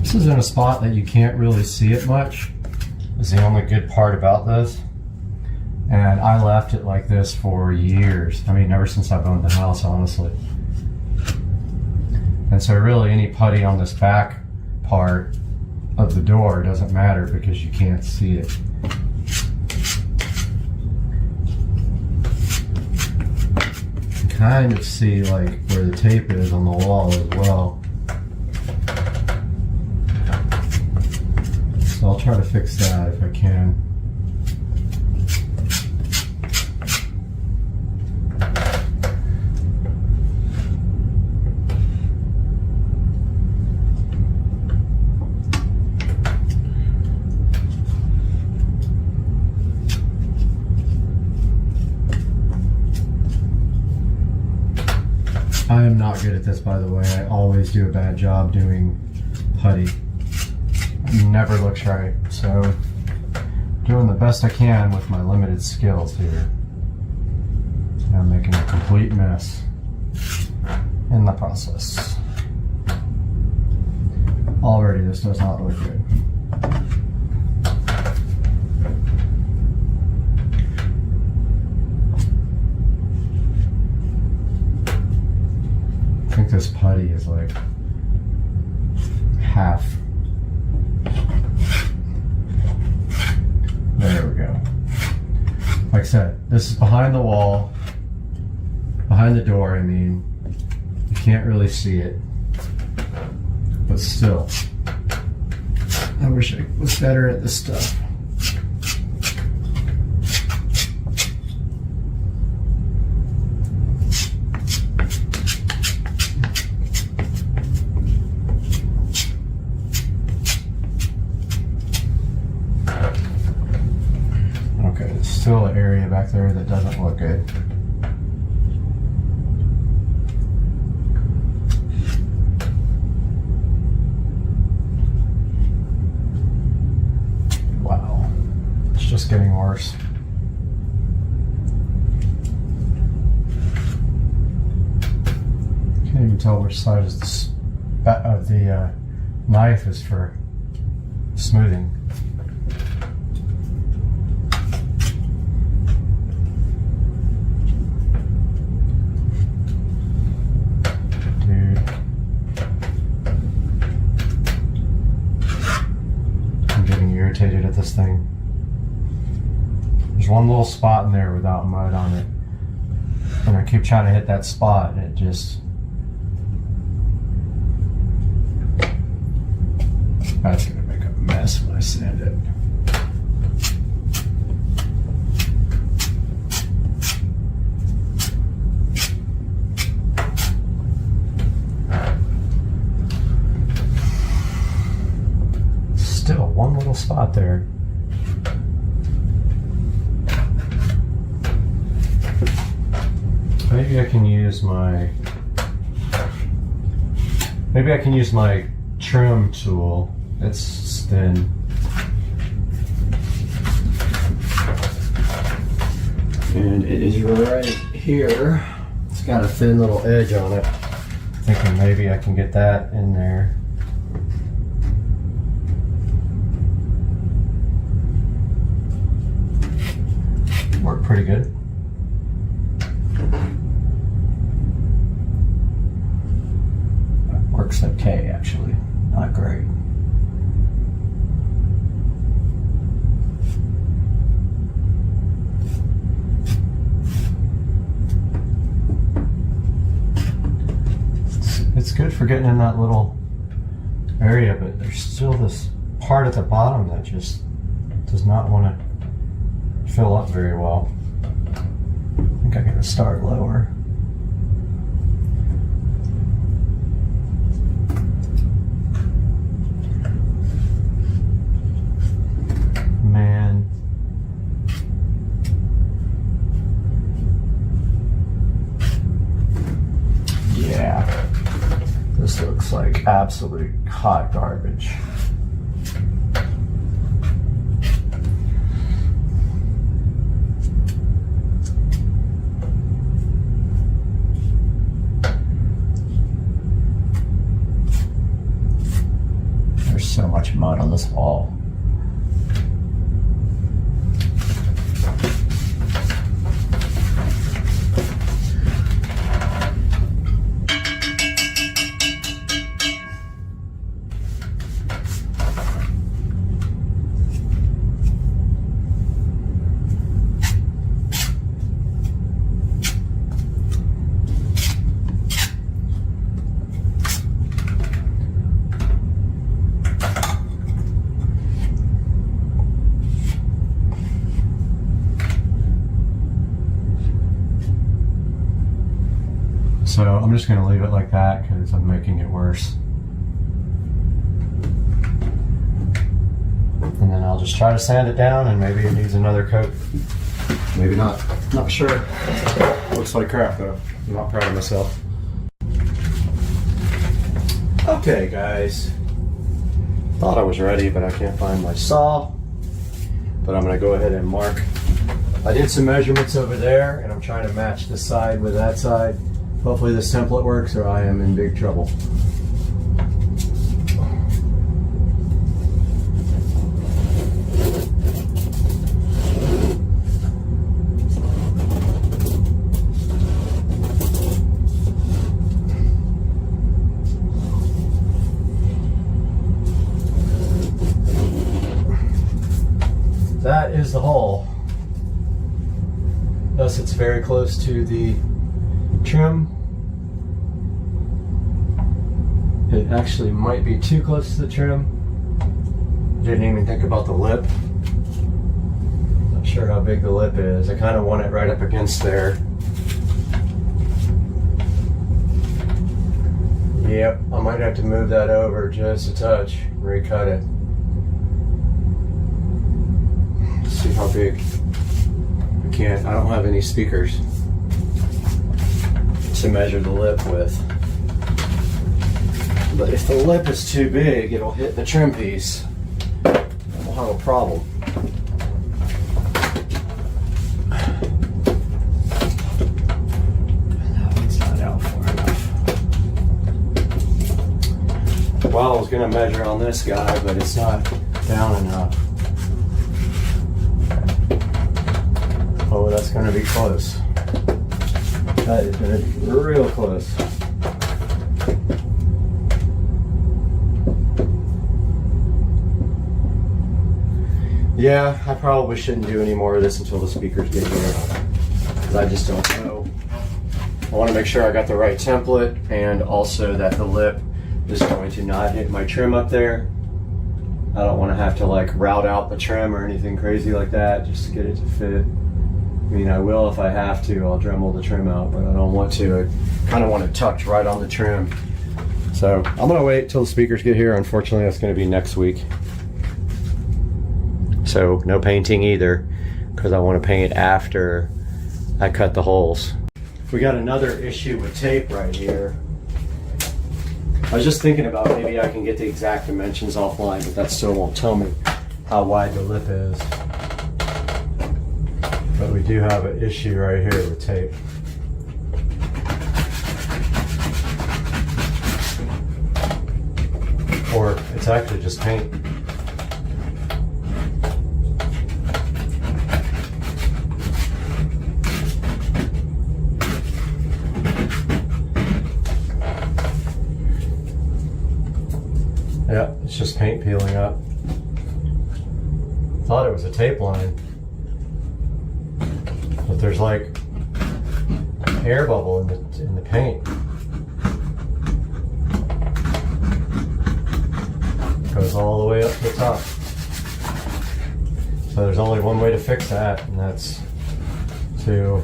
This is in a spot that you can't really see it much. Is the only good part about this. And I left it like this for years. I mean, ever since I've owned the house, honestly. And so really any putty on this back part of the door doesn't matter because you can't see it. You can kind of see like where the tape is on the wall as well. So I'll try to fix that if I can. I am not good at this, by the way. I always do a bad job doing putty. It never looks right. So, doing the best I can with my limited skills here. I'm making a complete mess in the process. Already, this does not look good. I think this putty is like half. There we go. Like I said, this is behind the wall, behind the door, I mean. You can't really see it, but still. I wish I was better at this stuff. Still an area back there that doesn't look good. Wow, it's just getting worse. Can't even tell which side is of the knife is for smoothing. Irritated at this thing. There's one little spot in there without mud on it, and I keep trying to hit that spot and it just, that's gonna make a mess when I sand it. Still one little spot there. Maybe I can use my trim tool. It's thin. And it is right here. It's got a thin little edge on it. Thinking maybe I can get that in there. Worked pretty good. Works okay, actually. Not great. It's good for getting in that little area, but there's still this part at the bottom that just does not want to fill up very well. I think I gotta start lower. Man. Yeah. This looks like absolute hot garbage. There's so much mud on this wall. So I'm just going to leave it like that because I'm making it worse. And then I'll just try to sand it down, and maybe it needs another coat. Maybe not. Not sure. Looks like crap though. I'm not proud of myself. Okay guys. Thought I was ready, but I can't find my saw. But I'm going to go ahead and mark. I did some measurements over there, and I'm trying to match this side with that side. Hopefully this template works, or I am in big trouble. That is the hole. Thus it's very close to the trim. It actually might be too close to the trim. Didn't even think about the lip. Not sure how big the lip is. I kind of want it right up against there. Yep, I might have to move that over just a touch, recut it. Let's see how big. I don't have any speakers to measure the lip with. But if the lip is too big, it'll hit the trim piece. And we'll have a problem. That one's not out far enough. Well, I was going to measure on this guy, but it's not down enough. Oh, that's going to be close. That is going to be real close. Yeah, I probably shouldn't do any more of this until the speakers get here, because I just don't know. I want to make sure I got the right template, and also that the lip is going to not hit my trim up there. I don't want to have to like route out the trim or anything crazy like that just to get it to fit. I mean, I will if I have to. I'll Dremel the trim out, but I don't want to. I kind of want it tucked right on the trim. So I'm going to wait till the speakers get here. Unfortunately, that's going to be next week. So no painting either, because I want to paint after I cut the holes. We got another issue with tape right here. I was just thinking about maybe I can get the exact dimensions offline, but that still won't tell me how wide the lip is. But we do have an issue right here with tape. It's actually just paint. Yeah, it's just paint peeling up. Thought it was a tape line, but there's like air bubble in the paint. Goes all the way up to the top. So there's only one way to fix that, and that's to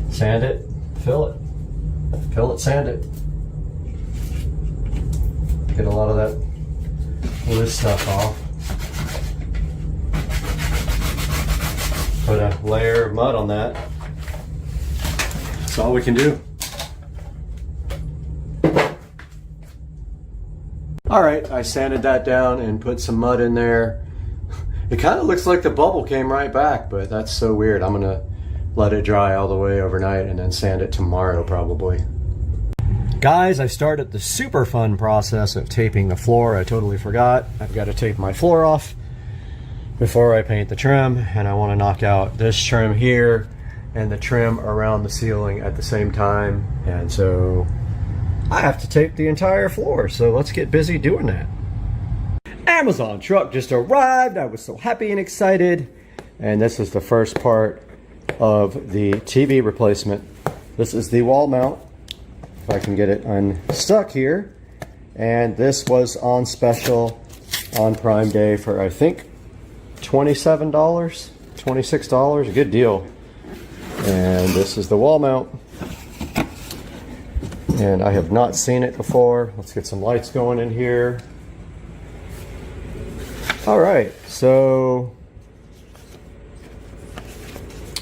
sand it, fill it, sand it. Get a lot of that loose stuff off. Put a layer of mud on that. That's all we can do. All right, I sanded that down and put some mud in there. It kind of looks like the bubble came right back, but that's so weird. I'm gonna let it dry all the way overnight and then sand it tomorrow probably. Guys, I started the super fun process of taping the floor. I totally forgot. I've got to tape my floor off before I paint the trim, and I want to knock out this trim here and the trim around the ceiling at the same time. And so I have to tape the entire floor, so let's get busy doing that. Amazon truck just arrived. I was so happy and excited. And this is the first part of the TV replacement. This is the wall mount. If I can get it unstuck here. And this was on special on Prime Day for, I think, $27, $26, a good deal. And this is the wall mount. And I have not seen it before. Let's get some lights going in here. All right, so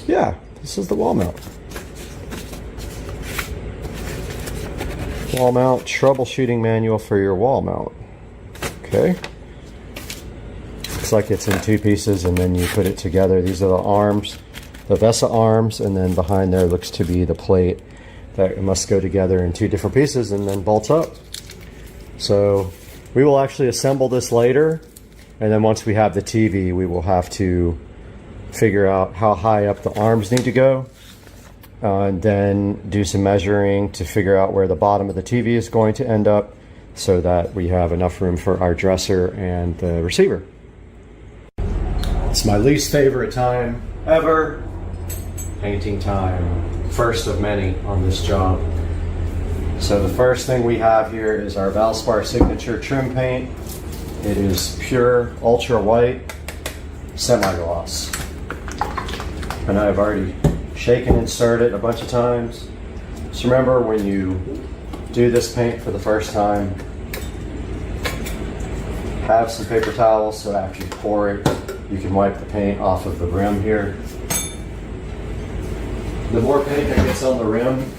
yeah, this is the wall mount. Wall mount troubleshooting manual for your wall mount. Okay. Looks like it's in two pieces and then you put it together. These are the arms, the VESA arms, and then behind there looks to be the plate that must go together in two different pieces and then bolts up. So we will actually assemble this later, and then once we have the TV, we will have to figure out how high up the arms need to go. And then do some measuring to figure out where the bottom of the TV is going to end up so that we have enough room for our dresser and the receiver. It's my least favorite time ever. Painting time. First of many on this job. So the first thing we have here is our Valspar Signature trim paint. It is pure ultra white semi-gloss. And I've already shaken and stirred it a bunch of times. Just remember, when you do this paint for the first time, have some paper towels so after you pour it, you can wipe the paint off of the rim here. The more paint that gets on the rim,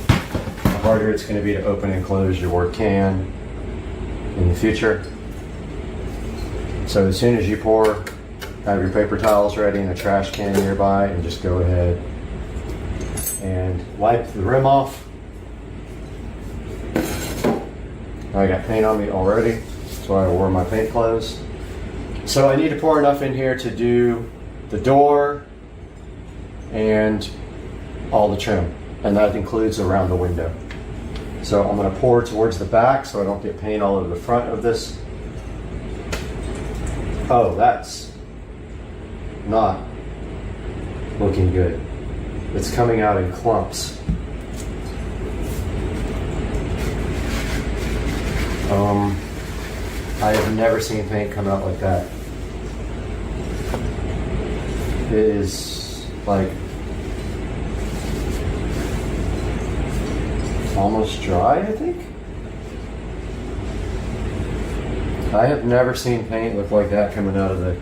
the harder it's going to be to open and close your work can in the future. So as soon as you pour, have your paper towels ready and a trash can nearby, and just go ahead and wipe the rim off. I got paint on me already, so I wore my paint clothes. So I need to pour enough in here to do the door and all the trim, and that includes around the window. So I'm going to pour towards the back so I don't get paint all over the front of this. Oh, that's not looking good. It's coming out in clumps. I have never seen paint come out like that. It is like almost dry, I think. I have never seen paint look like that coming out of the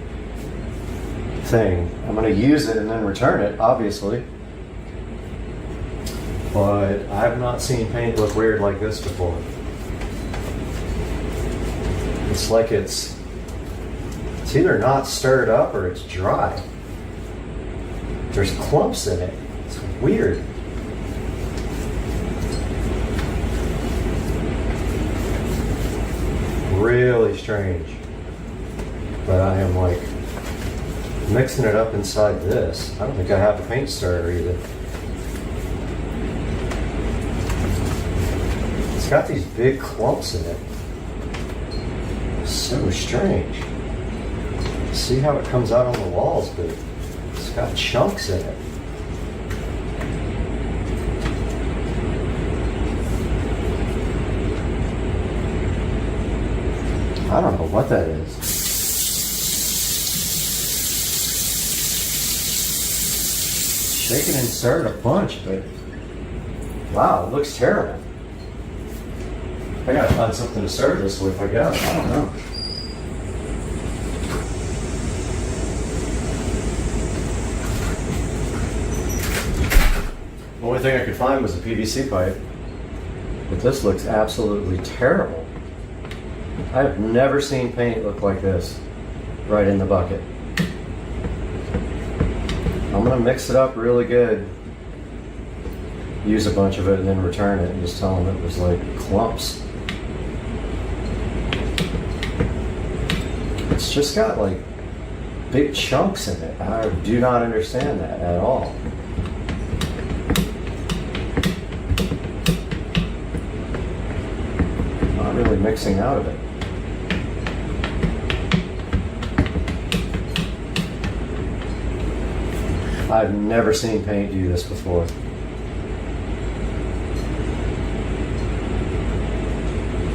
thing. I'm going to use it and then return it, obviously. But I have not seen paint look weird like this before. It's like it's either not stirred up or it's dry. There's clumps in it. It's weird. really strange. But I am like mixing it up inside this. I don't think I have a paint starter either. It's got these big clumps in it. So strange. See how it comes out on the walls, but it's got chunks in it. I don't know what that is. Shake and insert a bunch, but wow, it looks terrible. I gotta find something to serve this with, I guess. I don't know. The only thing I could find was a PVC pipe, but this looks absolutely terrible. I have never seen paint look like this right in the bucket. I'm gonna mix it up really good, use a bunch of it, and then return it and just tell them it was like clumps. It's just got like big chunks in it. I do not understand that at all. Not really mixing out of it. I've never seen paint do this before.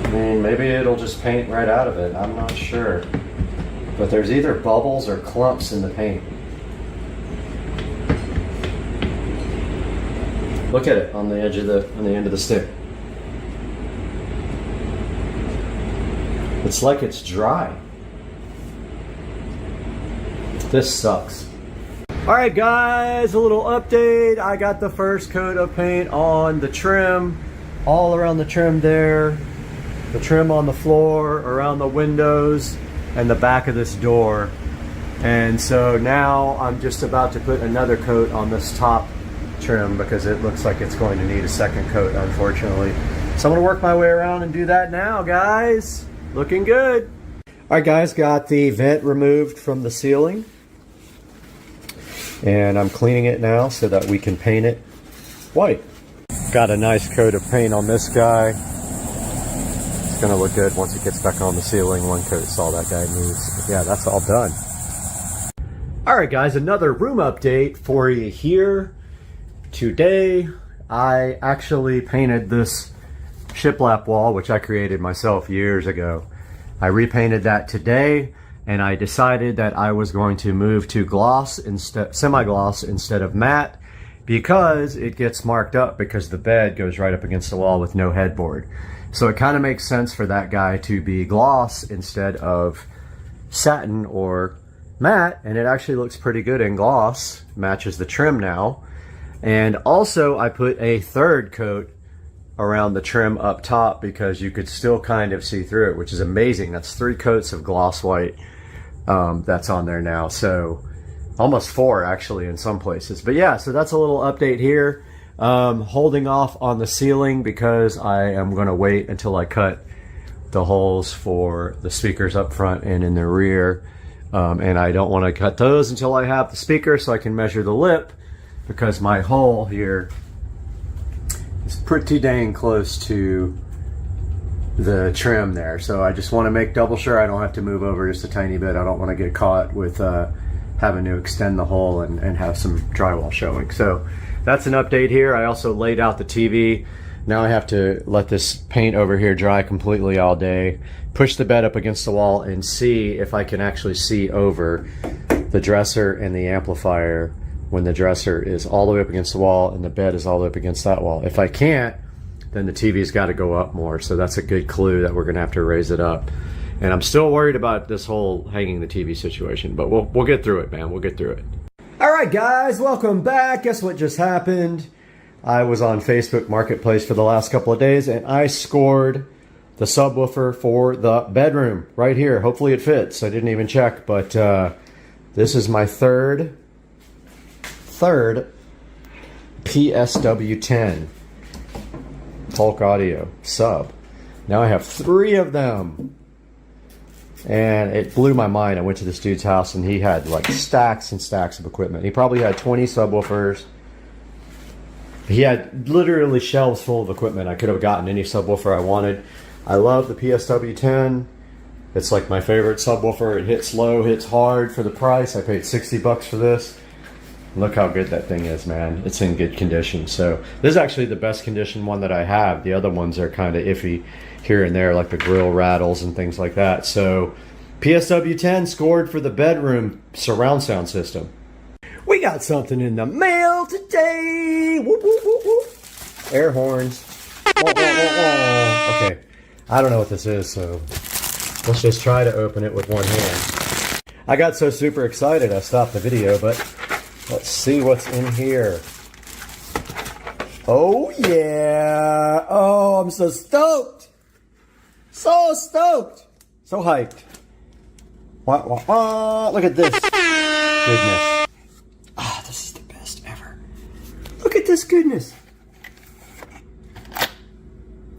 I mean, maybe it'll just paint right out of it. I'm not sure. But there's either bubbles or clumps in the paint. Look at it on the edge of the end of the stick. It's like it's dry. This sucks. Alright guys, a little update. I got the first coat of paint on the trim, all around the trim there, the trim on the floor, around the windows, and the back of this door. And so now I'm just about to put another coat on this top trim because it looks like it's going to need a second coat, unfortunately. So I'm going to work my way around and do that now, guys. Looking good. Alright guys, got the vent removed from the ceiling. And I'm cleaning it now so that we can paint it white. Got a nice coat of paint on this guy. It's gonna look good once it gets back on the ceiling. One coat saw that guy moves. But yeah, that's all done. All right guys, another room update for you here. Today, I actually painted this shiplap wall, which I created myself years ago. I repainted that today. And I decided that I was going to move to gloss instead, semi-gloss instead of matte, because it gets marked up because the bed goes right up against the wall with no headboard. So it kind of makes sense for that guy to be gloss instead of satin or matte, and it actually looks pretty good in gloss, matches the trim now. And also I put a third coat around the trim up top because you could still kind of see through it, which is amazing. That's 3 coats of gloss white that's on there now. So almost 4 actually in some places. But yeah, so that's a little update here. Holding off on the ceiling because I am going to wait until I cut the holes for the speakers up front and in the rear. And I don't want to cut those until I have the speaker so I can measure the lip, because my hole here is pretty dang close to the trim there. So I just want to make double sure I don't have to move over just a tiny bit. I don't want to get caught with having to extend the hole and have some drywall showing. So that's an update here. I also laid out the TV. Now I have to let this paint over here dry completely all day, push the bed up against the wall and see if I can actually see over the dresser and the amplifier when the dresser is all the way up against the wall and the bed is all the way up against that wall. If I can't, then the TV's got to go up more. So that's a good clue that we're going to have to raise it up. And I'm still worried about this whole hanging the TV situation, but we'll get through it, man. We'll get through it. All right, guys, welcome back. Guess what just happened? I was on Facebook Marketplace for the last couple of days, and I scored the subwoofer for the bedroom right here. Hopefully it fits. I didn't even check, but this is my third PSW10 Polk Audio sub. Now I have 3 of them. And it blew my mind. I went to this dude's house and he had like stacks and stacks of equipment. He probably had 20 subwoofers. He had literally shelves full of equipment. I could have gotten any subwoofer I wanted. I love the PSW10. It's like my favorite subwoofer. It hits low, hits hard for the price. I paid $60 for this. Look how good that thing is, man. It's in good condition. So this is actually the best condition one that I have. The other ones are kind of iffy here and there, like the grill rattles and things like that. So PSW10 scored for the bedroom surround sound system. We got something in the mail today. Whoop, whoop, whoop, whoop. Air horns. Wah, wah, wah, wah. Okay, I don't know what this is, so let's just try to open it with one hand. I got so super excited I stopped the video, but let's see what's in here. Oh yeah! Oh, I'm so stoked! So stoked! So hyped. Wah, wah, wah. Look at this goodness. Ah, this is the best ever. Look at this goodness.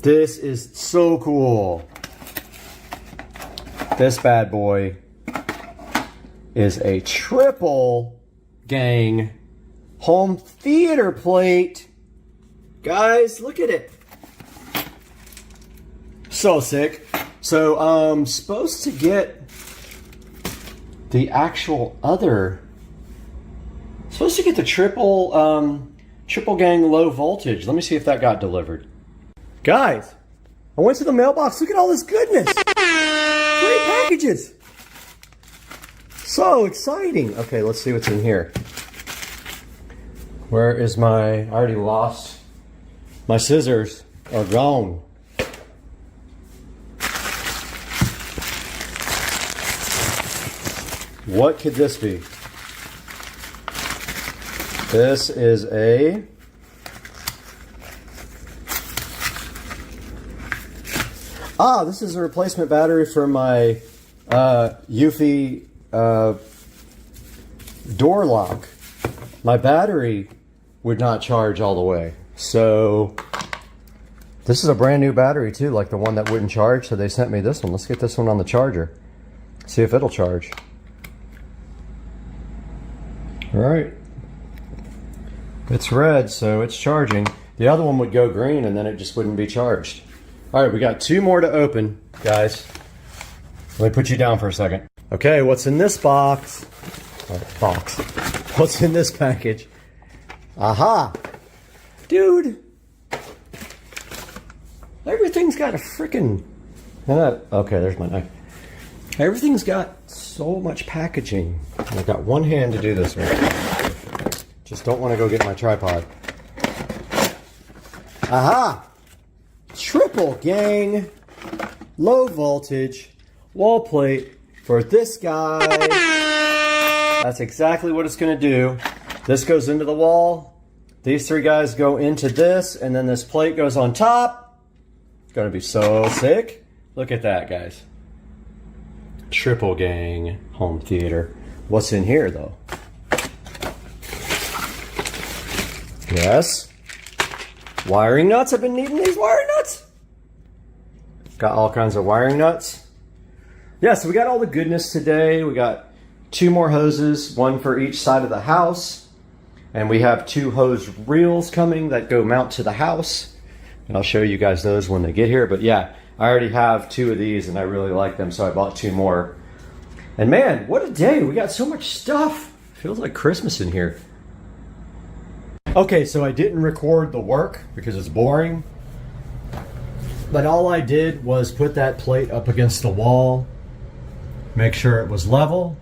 This is so cool. This bad boy is a triple gang home theater plate. Guys, look at it. So sick. So I'm supposed to get the actual other, supposed to get the triple gang low voltage. Let me see if that got delivered. Guys, I went to the mailbox. Look at all this goodness. Great packages. So exciting. Okay, let's see what's in here. Where is I already lost. My scissors are gone. What could this be? This is a this is a replacement battery for my Eufy door lock. My battery would not charge all the way. So this is a brand new battery too, like the one that wouldn't charge. So they sent me this one. Let's get this one on the charger. See if it'll charge. All right. It's red, so it's charging. The other one would go green and then it just wouldn't be charged. All right, we got two more to open, guys. Let me put you down for a second. Okay, what's in this box? What's in this package? Aha! Dude! Everything's got a freaking... Okay, there's my knife. Everything's got so much packaging. I've got one hand to do this with. Just don't want to go get my tripod. Aha! Triple gang, low voltage, wall plate for this guy. That's exactly what it's going to do. This goes into the wall. These three guys go into this, and then this plate goes on top. It's going to be so sick. Look at that, guys. Triple gang home theater. What's in here, though? Yes. Wiring nuts. I've been needing these wiring nuts. Got all kinds of wiring nuts. Yeah, so we got all the goodness today. We got 2 more hoses, 1 for each side of the house. And we have 2 hose reels coming that go mount to the house. And I'll show you guys those when they get here. But yeah, I already have 2 of these and I really like them, so I bought 2 more. And man, what a day. We got so much stuff. Feels like Christmas in here. Okay, so I didn't record the work because it's boring. But all I did was put that plate up against the wall, make sure it was level,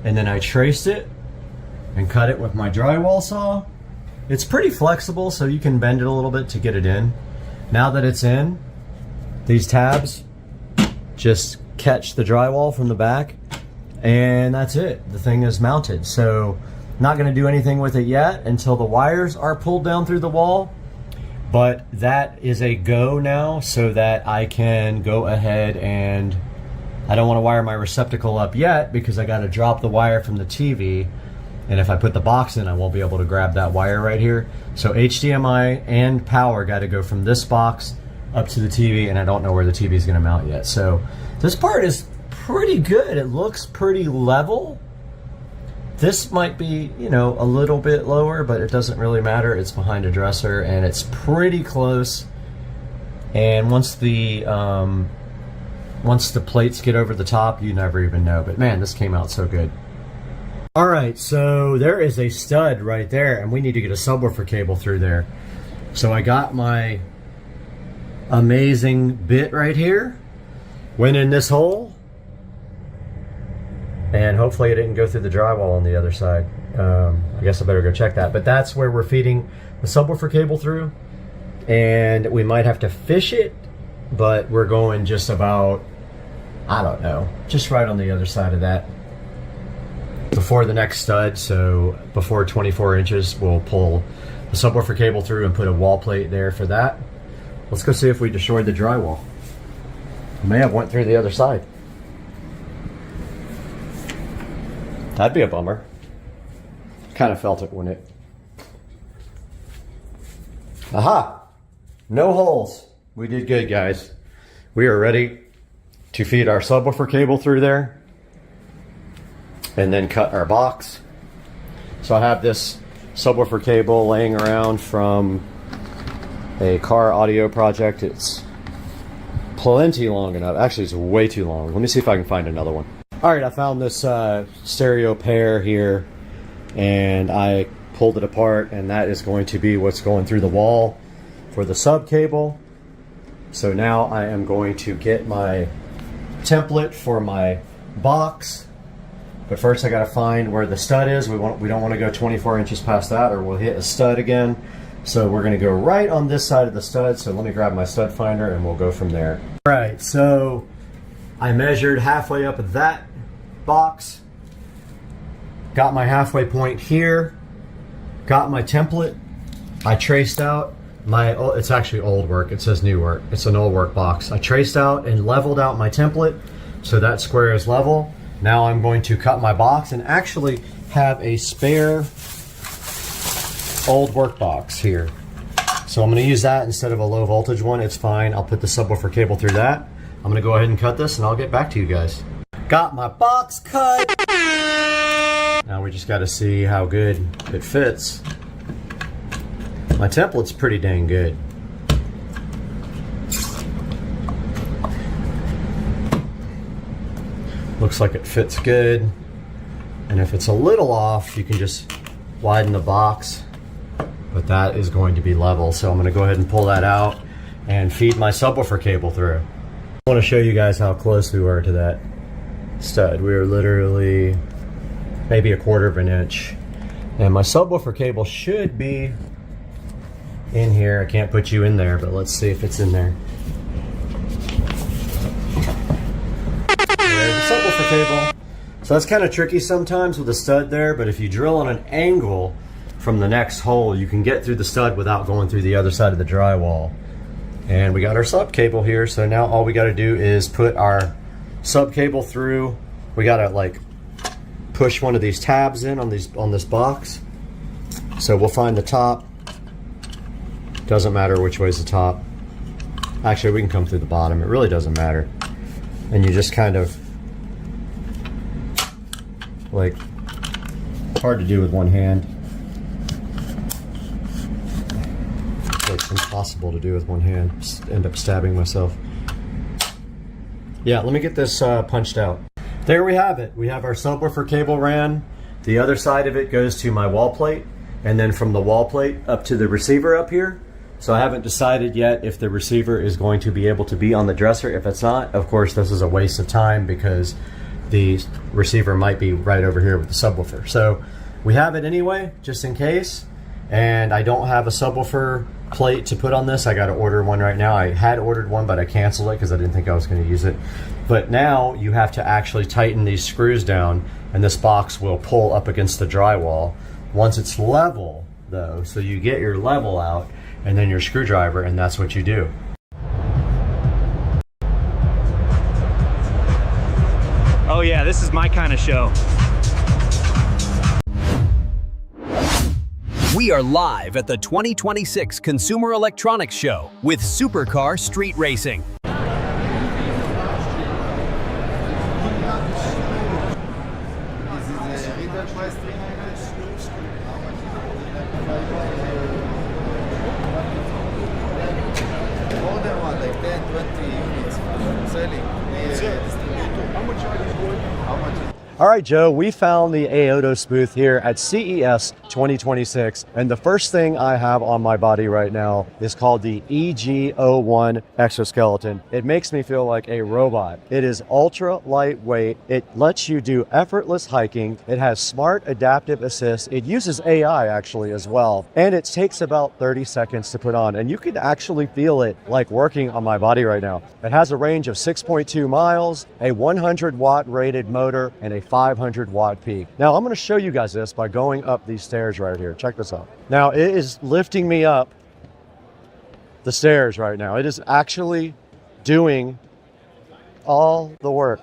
and then I traced it and cut it with my drywall saw. It's pretty flexible, so you can bend it a little bit to get it in. Now that it's in, these tabs just catch the drywall from the back, and that's it. The thing is mounted. So not going to do anything with it yet until the wires are pulled down through the wall, but that is a go now, so that I can go ahead and I don't want to wire my receptacle up yet because I got to drop the wire from the TV, and if I put the box in I won't be able to grab that wire right here. So HDMI and power got to go from this box up to the TV, and I don't know where the TV is going to mount yet. So this part is pretty good. It looks pretty level. This might be, you know, a little bit lower, but it doesn't really matter. It's behind a dresser and it's pretty close. And once the plates get over the top, you never even know. But man, this came out so good. All right, so there is a stud right there, and we need to get a subwoofer cable through there. So I got my amazing bit right here, went in this hole, and hopefully it didn't go through the drywall on the other side. I guess I better go check that. But that's where we're feeding the subwoofer cable through, and we might have to fish it, but we're going just about, I don't know, just right on the other side of that before the next stud. So before 24 inches, we'll pull the subwoofer cable through and put a wall plate there for that. Let's go see if we destroyed the drywall. We may have went through the other side. That'd be a bummer. Kind of felt it, wouldn't it? Aha! No holes. We did good, guys. We are ready to feed our subwoofer cable through there and then cut our box. So I have this subwoofer cable laying around from a car audio project. It's plenty long enough. Actually, it's way too long. Let me see if I can find another one. All right, I found this stereo pair here, and I pulled it apart, and that is going to be what's going through the wall for the sub cable. So now I am going to get my template for my box, but first I got to find where the stud is. We don't want to go 24 inches past that, or we'll hit a stud again. So we're going to go right on this side of the stud. So let me grab my stud finder and we'll go from there. All right, so I measured halfway up of that box, got my halfway point here, got my template. I traced out my, it's actually old work, it says new work, it's an old work box. I traced out and leveled out my template so that square is level. Now I'm going to cut my box and actually have a spare old work box here. So I'm going to use that instead of a low voltage one. It's fine. I'll put the subwoofer cable through that. I'm going to go ahead and cut this and I'll get back to you guys. Got my box cut. Now we just got to see how good it fits. My template's pretty dang good. Looks like it fits good. And if it's a little off, you can just widen the box. But that is going to be level. So I'm going to go ahead and pull that out and feed my subwoofer cable through. I want to show you guys how close we were to that stud. We were literally maybe 1/4 of an inch. And my subwoofer cable should be in here. I can't put you in there, but let's see if it's in there. There's the subwoofer cable. So that's kind of tricky sometimes with a stud there, but if you drill on an angle from the next hole, you can get through the stud without going through the other side of the drywall. And we got our sub cable here, so now all we got to do is put our sub cable through. We got to like push one of these tabs in on this box. So we'll find the top. Doesn't matter which way's the top. Actually, we can come through the bottom. It really doesn't matter. And you just kind of like, hard to do with one hand. It's impossible to do with one hand. Just end up stabbing myself. Yeah, let me get this punched out. There we have it. We have our subwoofer cable ran. The other side of it goes to my wall plate, and then from the wall plate up to the receiver up here. So I haven't decided yet if the receiver is going to be able to be on the dresser. If it's not, of course, this is a waste of time because the receiver might be right over here with the subwoofer. So we have it anyway, just in case. And I don't have a subwoofer plate to put on this. I got to order one right now. I had ordered one, but I canceled it because I didn't think I was going to use it. But now you have to actually tighten these screws down, and this box will pull up against the drywall. Once it's level, though, so you get your level out, and then your screwdriver, and that's what you do. Oh yeah, this is my kind of show. We are live at the 2026 Consumer Electronics Show with Supercar Street Racing. All right, Joe, we found the ASUS booth here at CES 2026. And the first thing I have on my body right now is called the EG01 exoskeleton. It makes me feel like a robot. It is ultra lightweight. It lets you do effortless hiking. It has smart adaptive assist. It uses AI actually as well. And it takes about 30 seconds to put on. And you can actually feel it like working on my body right now. It has a range of 6.2 miles, a 100-watt rated motor, and a 500-watt peak. Now, I'm going to show you guys this by going up these stairs right here. Check this out. Now, it is lifting me up the stairs right now. It is actually doing all the work.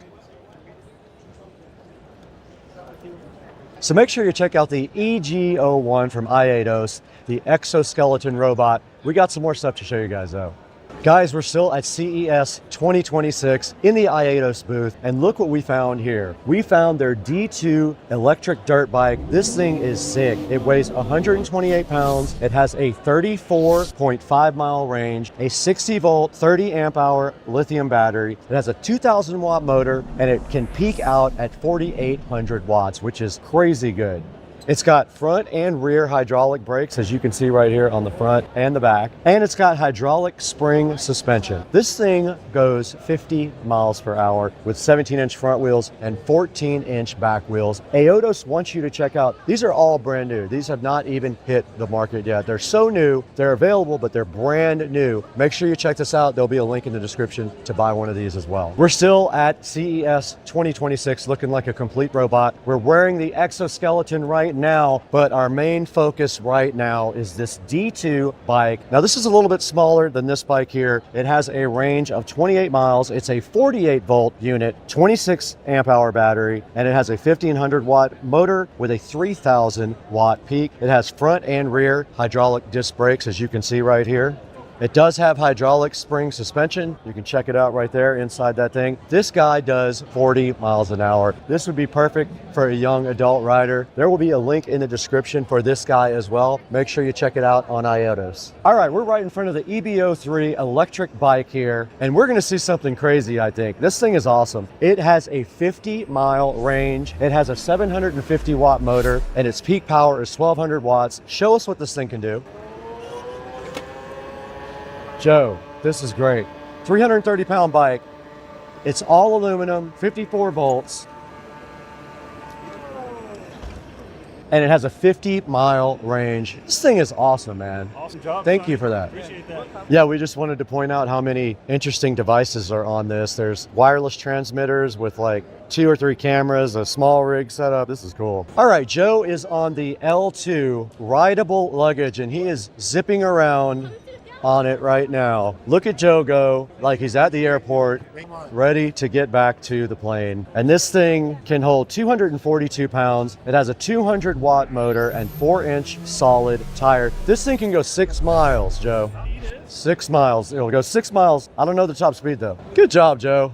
So make sure you check out the EG01 from ASUS, the exoskeleton robot. We got some more stuff to show you guys though. Guys, we're still at CES 2026 in the ASUS booth, and look what we found here. We found their D2 electric dirt bike. This thing is sick. It weighs 128 pounds. It has a 34.5 mile range, a 60 volt, 30 amp hour lithium battery. It has a 2000 watt motor, and it can peak out at 4,800 watts, which is crazy good. It's got front and rear hydraulic brakes, as you can see right here on the front and the back. And it's got hydraulic spring suspension. This thing goes 50 miles per hour with 17-inch front wheels and 14-inch back wheels. ASUS wants you to check out, these are all brand new. These have not even hit the market yet. They're so new, they're available, but they're brand new. Make sure you check this out. There'll be a link in the description to buy one of these as well. We're still at CES 2026 looking like a complete robot. We're wearing the exoskeleton right now, but our main focus right now is this D2 bike. Now this is a little bit smaller than this bike here. It has a range of 28 miles. It's a 48 volt unit, 26 amp hour battery, and it has a 1500 watt motor with a 3000 watt peak. It has front and rear hydraulic disc brakes, as you can see right here. It does have hydraulic spring suspension. You can check it out right there inside that thing. This guy does 40 miles an hour. This would be perfect for a young adult rider. There will be a link in the description for this guy as well. Make sure you check it out on ASUS. All right, we're right in front of the EB03 electric bike here, and we're gonna see something crazy, I think. This thing is awesome. It has a 50-mile range. It has a 750 watt motor, and its peak power is 1200 watts. Show us what this thing can do. Joe, this is great. 330-pound bike. It's all aluminum, 54 volts. And it has a 50-mile range. This thing is awesome, man. Awesome job. Thank you for that. Appreciate that. Yeah, we just wanted to point out how many interesting devices are on this. There's wireless transmitters with like 2 or 3 cameras, a small rig setup. This is cool. All right, Joe is on the L2 rideable luggage, and he is zipping around on it right now. Look at Joe go like he's at the airport, ready to get back to the plane. And this thing can hold 242 pounds. It has a 200 watt motor and 4-inch solid tire. This thing can go 6 miles, Joe. 6 miles. It'll go 6 miles. I don't know the top speed though. Good job, Joe.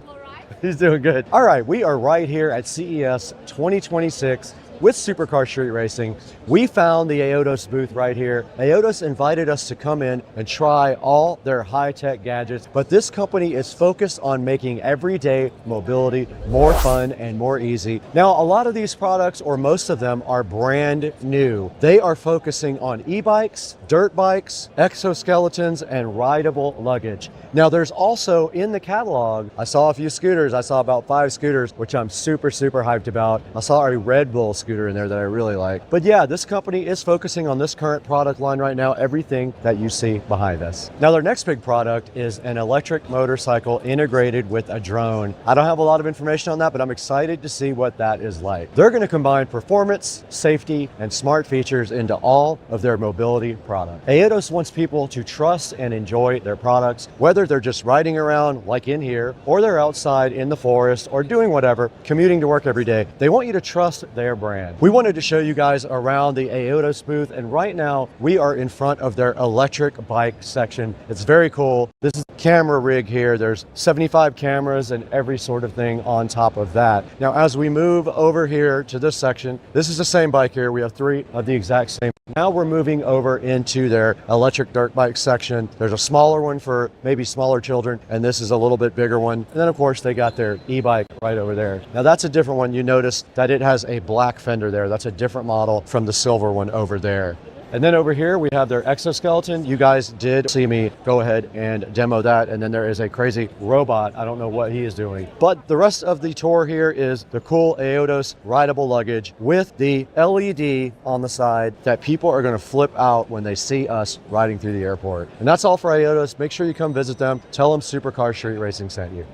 He's doing good. All right, we are right here at CES 2026 with Supercar Street Racing. We found the ASUS booth right here. ASUS invited us to come in and try all their high-tech gadgets, but this company is focused on making everyday mobility more fun and more easy. Now, a lot of these products, or most of them, are brand new. They are focusing on e-bikes, dirt bikes, exoskeletons, and rideable luggage. Now, there's also in the catalog, I saw a few scooters. I saw about 5 scooters, which I'm super hyped about. I saw a Red Bull scooter in there that I really like. But yeah, this company is focusing on this current product line right now, everything that you see behind us. Now, their next big product is an electric motorcycle integrated with a drone. I don't have a lot of information on that, but I'm excited to see what that is like. They're going to combine performance, safety, and smart features into all of their mobility products. ASUS wants people to trust and enjoy their products, whether they're just riding around like in here, or they're outside in the forest, or doing whatever, commuting to work every day. They want you to trust their brand. We wanted to show you guys around the ASUS booth, and right now we are in front of their electric bike section. It's very cool. This is a camera rig here. There's 75 cameras and every sort of thing on top of that. Now, as we move over here to this section, this is the same bike here. We have 3 of the exact same Now we're moving over into their electric dirt bike section. There's a smaller one for maybe smaller children, and this is a little bit bigger one. And then of course they got their e-bike right over there. Now that's a different one. You notice that it has a black fender there. That's a different model from the silver one over there. And then over here we have their exoskeleton. You guys did see me go ahead and demo that. And then there is a crazy robot. I don't know what he is doing. But the rest of the tour here is the cool ASUS rideable luggage with the LED on the side that people are going to flip out when they see us riding through the airport. And that's all for ASUS. Make sure you come visit them. Tell them Supercar Street Racing sent you.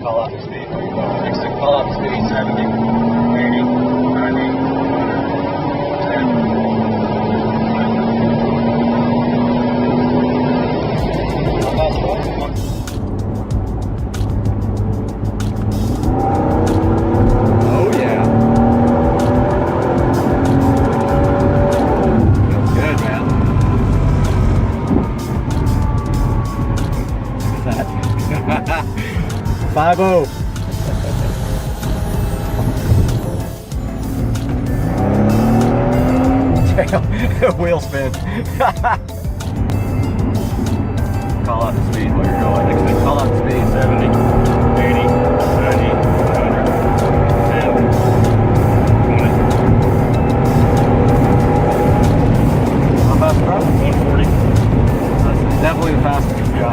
Call out the speed. Call out the speed. 70, 80, 90, 10. Oh yeah. Feels good, man. Look at that. 5-0. Damn, wheel spin. Call out the speed while you're going. Call out the speed. 70, 80, 90, 100, 10, 20. How fast, bro? 140. That's definitely the fastest you've got.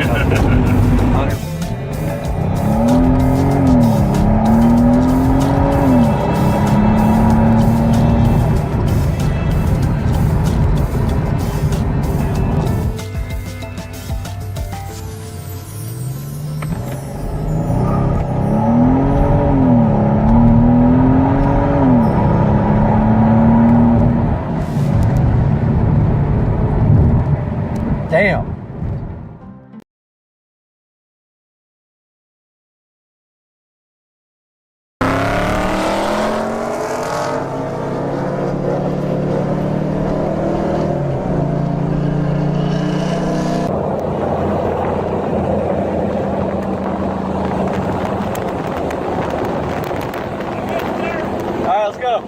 Damn. All right, let's go.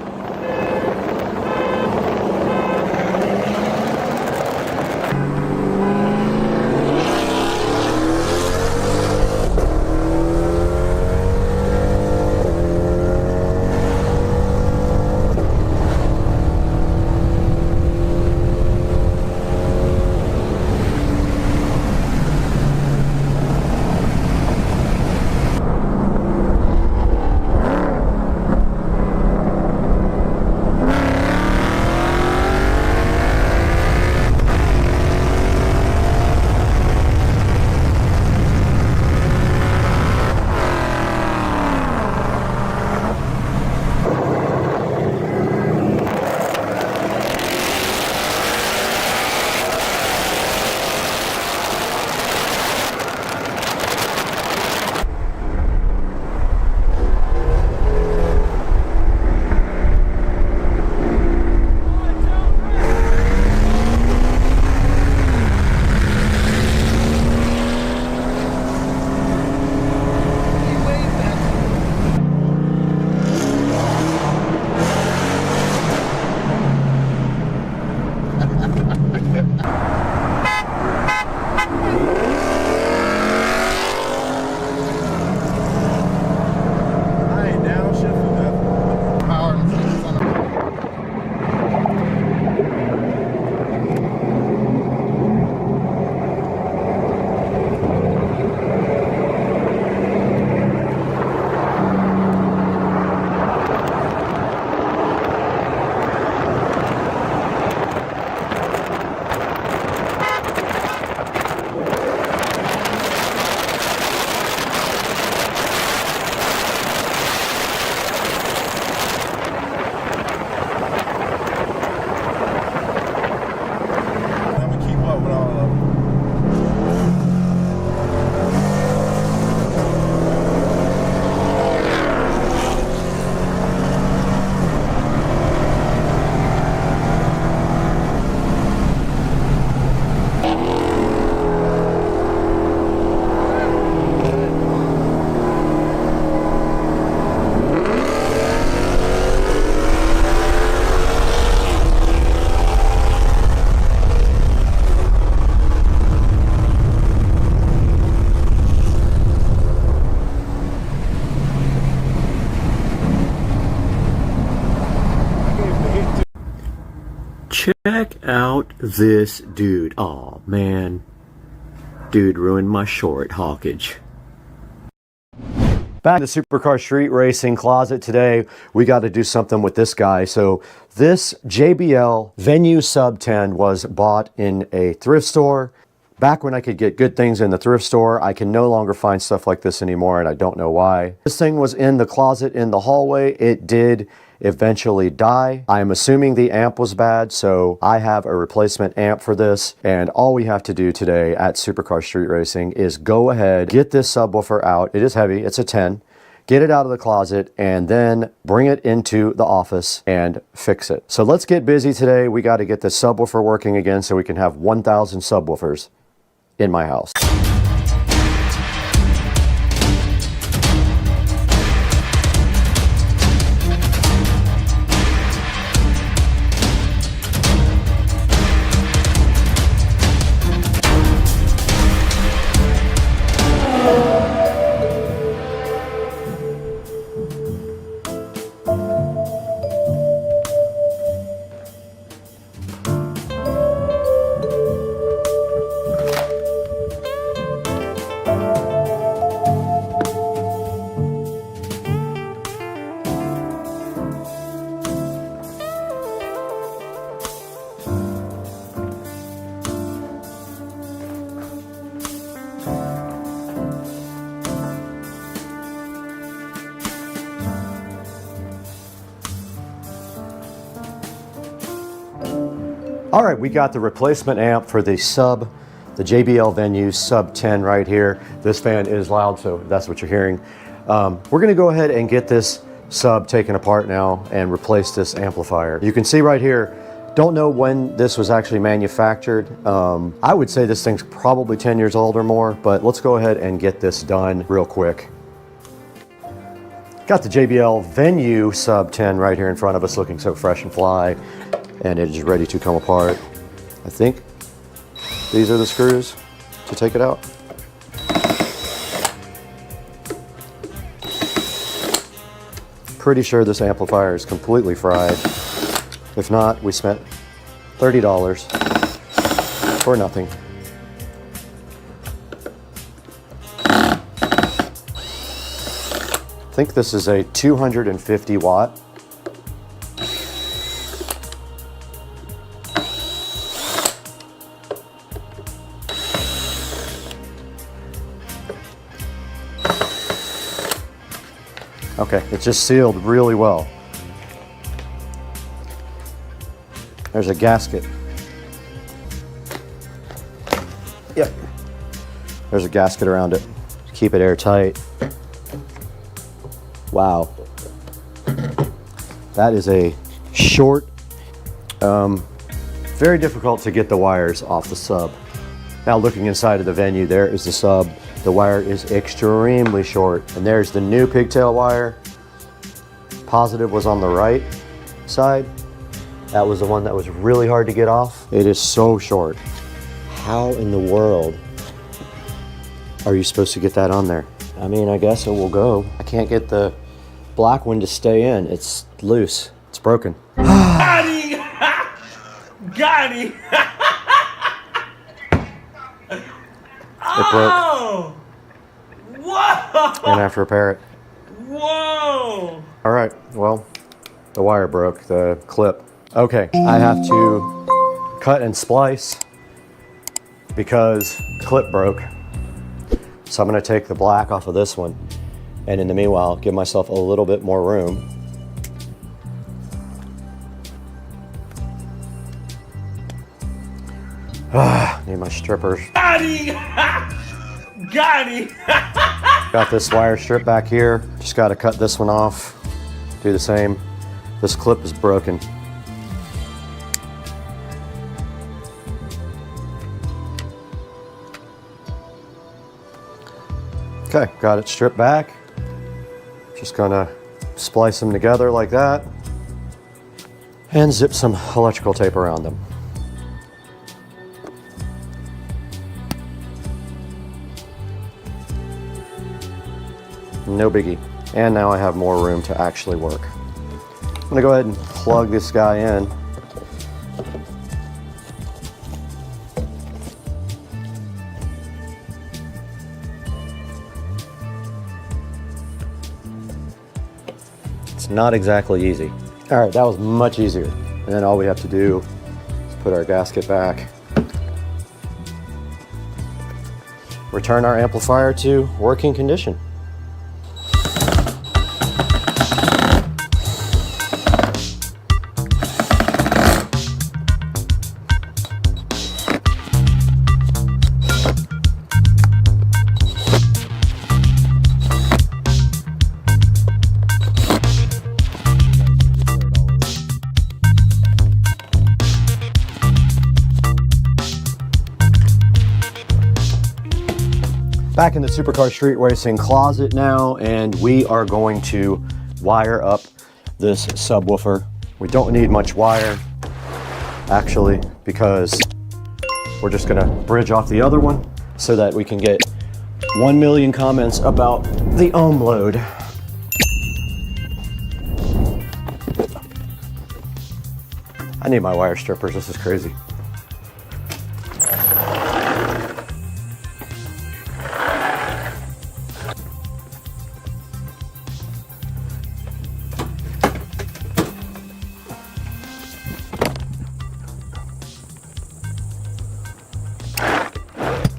check out this dude. Oh man, dude ruined my short hawkage. Back to the Supercar Street Racing closet today. We got to do something with this guy. So this JBL Venue Sub 10 was bought in a thrift store. Back when I could get good things in the thrift store, I can no longer find stuff like this anymore, and I don't know why. This thing was in the closet in the hallway. It did eventually die. I'm assuming the amp was bad, so I have a replacement amp for this, and all we have to do today at Supercar Street Racing is go ahead, get this subwoofer out. It is heavy, it's a 10. Get it out of the closet and then bring it into the office and fix it. So let's get busy today. We got to get the subwoofer working again so we can have 1,000 subwoofers in my house. All right, we got the replacement amp for the JBL Venue Sub 10 right here. This fan is loud, so that's what you're hearing. We're gonna go ahead and get this sub taken apart now and replace this amplifier. You can see right here, don't know when this was actually manufactured. I would say this thing's probably 10 years old or more, but let's go ahead and get this done real quick. Got the JBL Venue Sub 10 right here in front of us, looking so fresh and fly, and it is ready to come apart. I think these are the screws to take it out. Pretty sure this amplifier is completely fried. If not, we spent $30 for nothing. I think this is a 250 watt. Okay, it's just sealed really well. There's a gasket. Yep. There's a gasket around it. Keep it airtight. Wow. That is a short, very difficult to get the wires off the sub. Now looking inside of the Venue, there is the sub. The wire is extremely short, and there's the new pigtail wire. Positive was on the right side. That was the one that was really hard to get off. It is so short. How in the world are you supposed to get that on there? I mean, I guess it will go. I can't get the black one to stay in. It's loose. It's broken. Got him! Got him! It broke. Oh! Whoa! And I have to repair it. Whoa! All right, well, the wire broke, the clip. Okay, I have to cut and splice because the clip broke. So I'm gonna take the black off of this one, and in the meanwhile, give myself a little bit more room. Need my strippers. Got him! Got him! Got this wire strip back here. Just gotta cut this one off. Do the same. This clip is broken. Okay, got it stripped back. Just gonna splice them together like that and zip some electrical tape around them. No biggie. And now I have more room to actually work. I'm gonna go ahead and plug this guy in. not exactly easy. All right, that was much easier. And then all we have to do is put our gasket back, return our amplifier to working condition. Back in the Supercar Street Racing closet now, and we are going to wire up this subwoofer. We don't need much wire, actually, because we're just gonna bridge off the other one so that we can get 1 million comments about the ohm load. I need my wire strippers, this is crazy.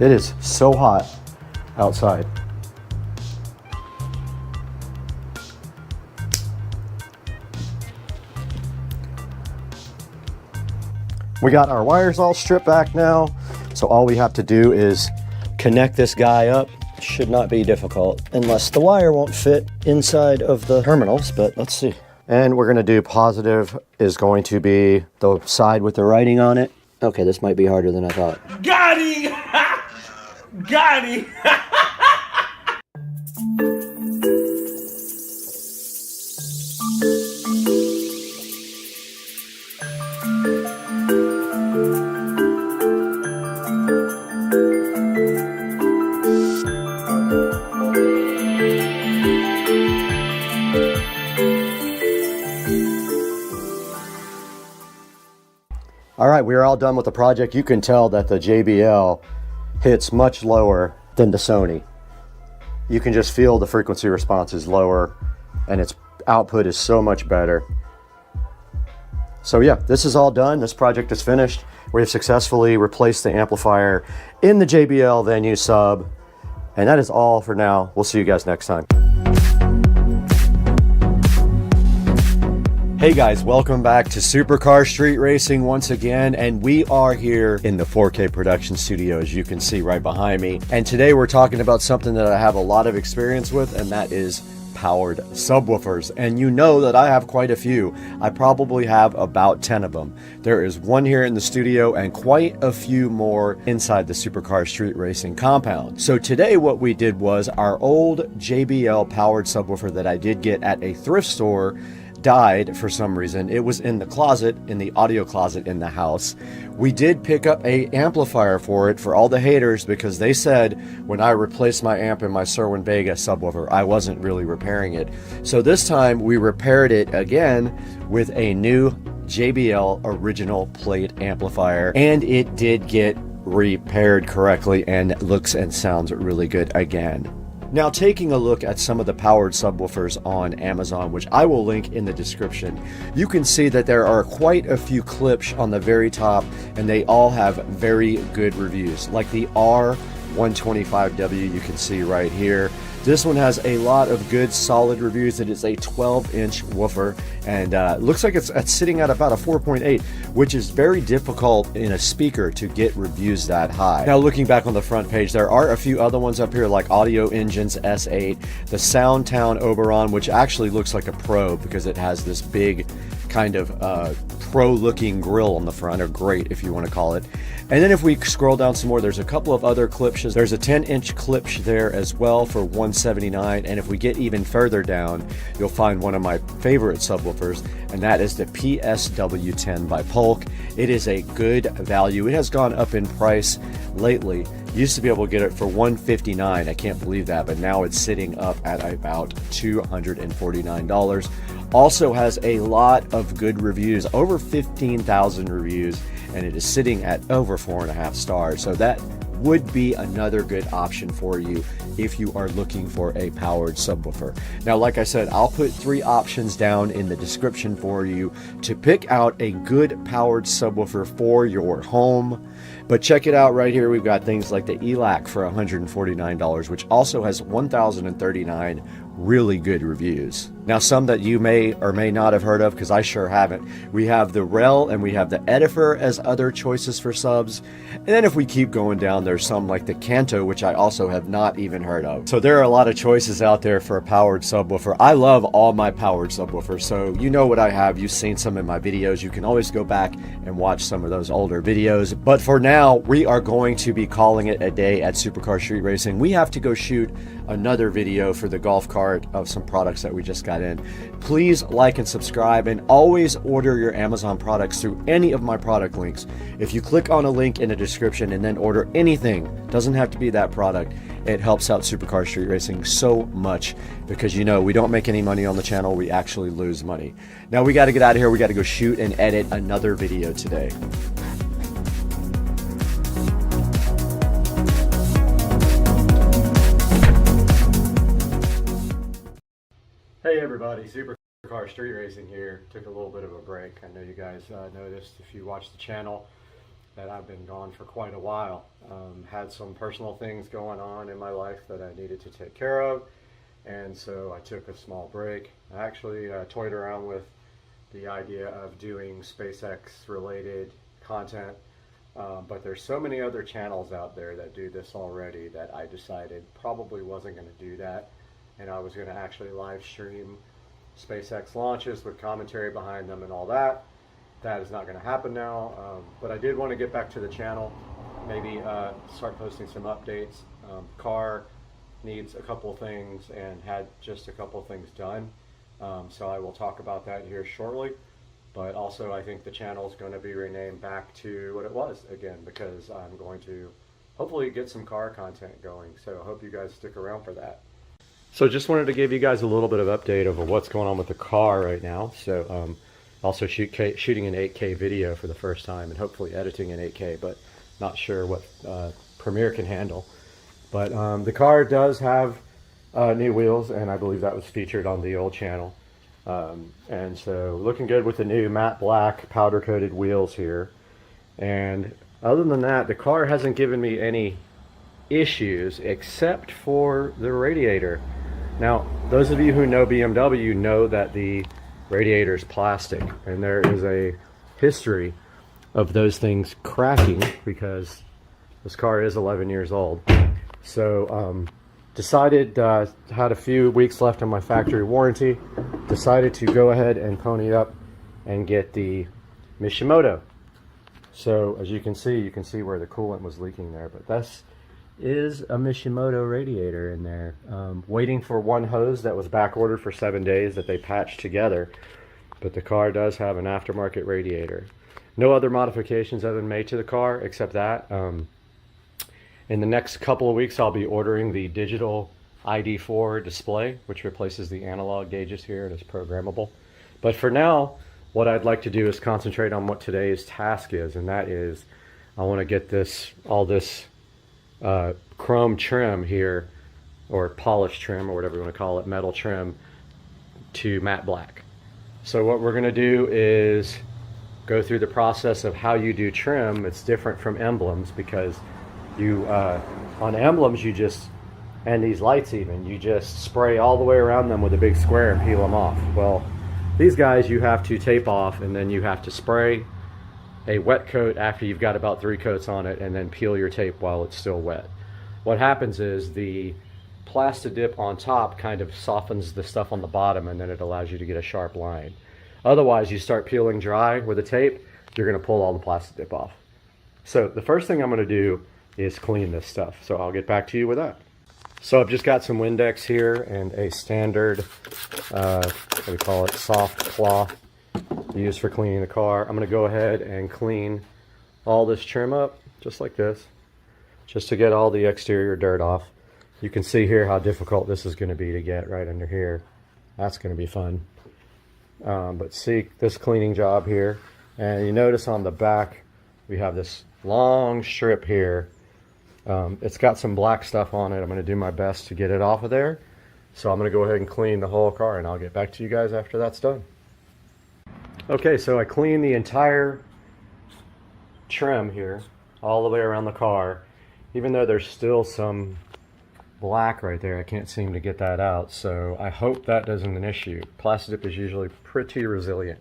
It is so hot outside. We got our wires all stripped back now, so all we have to do is connect this guy up. Should not be difficult, unless the wire won't fit inside of the terminals, but let's see. And we're gonna do positive is going to be the side with the writing on it. Okay, this might be harder than I thought. Got him! Got him! All right, we are all done with the project. You can tell that the JBL hits much lower than the Sony. You can just feel the frequency response is lower and its output is so much better. So yeah, this is all done. This project is finished. We have successfully replaced the amplifier in the JBL Venue sub. And that is all for now. We'll see you guys next time. Hey guys, welcome back to Supercar Street Racing once again, and we are here in the 4K production studio, as you can see right behind me. And today we're talking about something that I have a lot of experience with, and that is powered subwoofers. And you know that I have quite a few. I probably have about 10 of them. There is one here in the studio and quite a few more inside the Supercar Street Racing compound. So today what we did was our old JBL powered subwoofer that I did get at a thrift store died for some reason. It was in the closet, in the audio closet in the house. We did pick up a amplifier for it for all the haters because they said when I replaced my amp in my Cerwin Vega subwoofer, I wasn't really repairing it. So this time we repaired it again with a new JBL original plate amplifier, and it did get repaired correctly and looks and sounds really good again. Now, taking a look at some of the powered subwoofers on Amazon, which I will link in the description, you can see that there are quite a few clips on the very top, and they all have very good reviews. Like the R125W, you can see right here. This one has a lot of good solid reviews. It is a 12-inch woofer, and looks like it's sitting at about a 4.8, which is very difficult in a speaker to get reviews that high. Now, looking back on the front page, there are a few other ones up here like Audio Engines S8, the Soundtown Oberon, which actually looks like a Pro because it has this big kind of pro-looking grill on the front, or grate if you want to call it. And then if we scroll down some more, there's a couple of other Klipsch's. There's a 10-inch Klipsch there as well for $179. And if we get even further down, you'll find one of my favorite subwoofers, and that is the PSW10 by Polk. It is a good value. It has gone up in price lately. Used to be able to get it for $159. I can't believe that, but now it's sitting up at about $249. Also has a lot of good reviews, over 15,000 reviews, and it is sitting at over 4.5 stars. So that would be another good option for you if you are looking for a powered subwoofer. Now, like I said, I'll put 3 options down in the description for you to pick out a good powered subwoofer for your home. But check it out right here. We've got things like the Elecan for $149, which also has 1,039 really good reviews. Now, some that you may or may not have heard of, because I sure haven't. We have the Rel and we have the Edifer as other choices for subs. And then if we keep going down, there's some like the Kanto, which I also have not even heard of. So there are a lot of choices out there for a powered subwoofer. I love all my powered subwoofers, so you know what I have. You've seen some in my videos. You can always go back and watch some of those older videos. But for now, we are going to be calling it a day at Supercar Street Racing. We have to go shoot another video for the golf cart of some products that we just got in. Please like and subscribe, and always order your Amazon products through any of my product links. If you click on a link in the description and then order anything, doesn't have to be that product, it helps out Supercar Street Racing so much, because you know we don't make any money on the channel, we actually lose money. Now we got to get out of here. We got to go shoot and edit another video today. Hey everybody, Supercar Street Racing here. Took a little bit of a break. I know you guys noticed if you watch the channel that I've been gone for quite a while. Had some personal things going on in my life that I needed to take care of, and so I took a small break. I actually toyed around with the idea of doing SpaceX related content, but there's so many other channels out there that do this already that I decided probably wasn't going to do that. And I was going to actually live stream SpaceX launches with commentary behind them and all that. That is not going to happen now, but I did want to get back to the channel, maybe start posting some updates. Car needs a couple things and had just a couple things done, so I will talk about that here shortly. But also I think the channel is going to be renamed back to what it was again, because I'm going to hopefully get some car content going, so I hope you guys stick around for that. So just wanted to give you guys a little bit of update over what's going on with the car right now. So also shooting an 8K video for the first time, and hopefully editing in 8K, but not sure what Premiere can handle. But the car does have new wheels, and I believe that was featured on the old channel. And so looking good with the new matte black powder coated wheels here. And other than that, the car hasn't given me any issues except for the radiator. Now, those of you who know BMW know that the radiator is plastic, and there is a history of those things cracking because this car is 11 years old. So decided, had a few weeks left on my factory warranty, decided to go ahead and pony up and get the Mishimoto. So as you can see where the coolant was leaking there, but that's is a Mishimoto radiator in there. Waiting for one hose that was back ordered for 7 days that they patched together, but the car does have an aftermarket radiator. No other modifications have been made to the car except that. In the next couple of weeks I'll be ordering the digital ID4 display, which replaces the analog gauges here and is programmable. But for now, what I'd like to do is concentrate on what today's task is, and that is I want to get all this chrome trim here, or polish trim, or whatever you want to call it, metal trim, to matte black. So what we're going to do is go through the process of how you do trim. It's different from emblems, because you on emblems you just, and these lights even, you just spray all the way around them with a big square and peel them off. Well, these guys you have to tape off, and then you have to spray a wet coat after you've got about 3 coats on it, and then peel your tape while it's still wet. What happens is the plastic dip on top kind of softens the stuff on the bottom, and then it allows you to get a sharp line. Otherwise, you start peeling dry with a tape, you're going to pull all the plastic dip off. So the first thing I'm going to do is clean this stuff. So I'll get back to you with that. So I've just got some Windex here and a standard, what do we call it, soft cloth used for cleaning the car. I'm going to go ahead and clean all this trim up just like this, just to get all the exterior dirt off. You can see here how difficult this is going to be to get right under here. That's going to be fun. But see this cleaning job here, and you notice on the back we have this long strip here It's got some black stuff on it. I'm going to do my best to get it off of there. So I'm going to go ahead and clean the whole car, and I'll get back to you guys after that's done. Okay, so I cleaned the entire trim here all the way around the car. Even though there's still some black right there, I can't seem to get that out. So I hope that isn't an issue. Plasti-Dip is usually pretty resilient,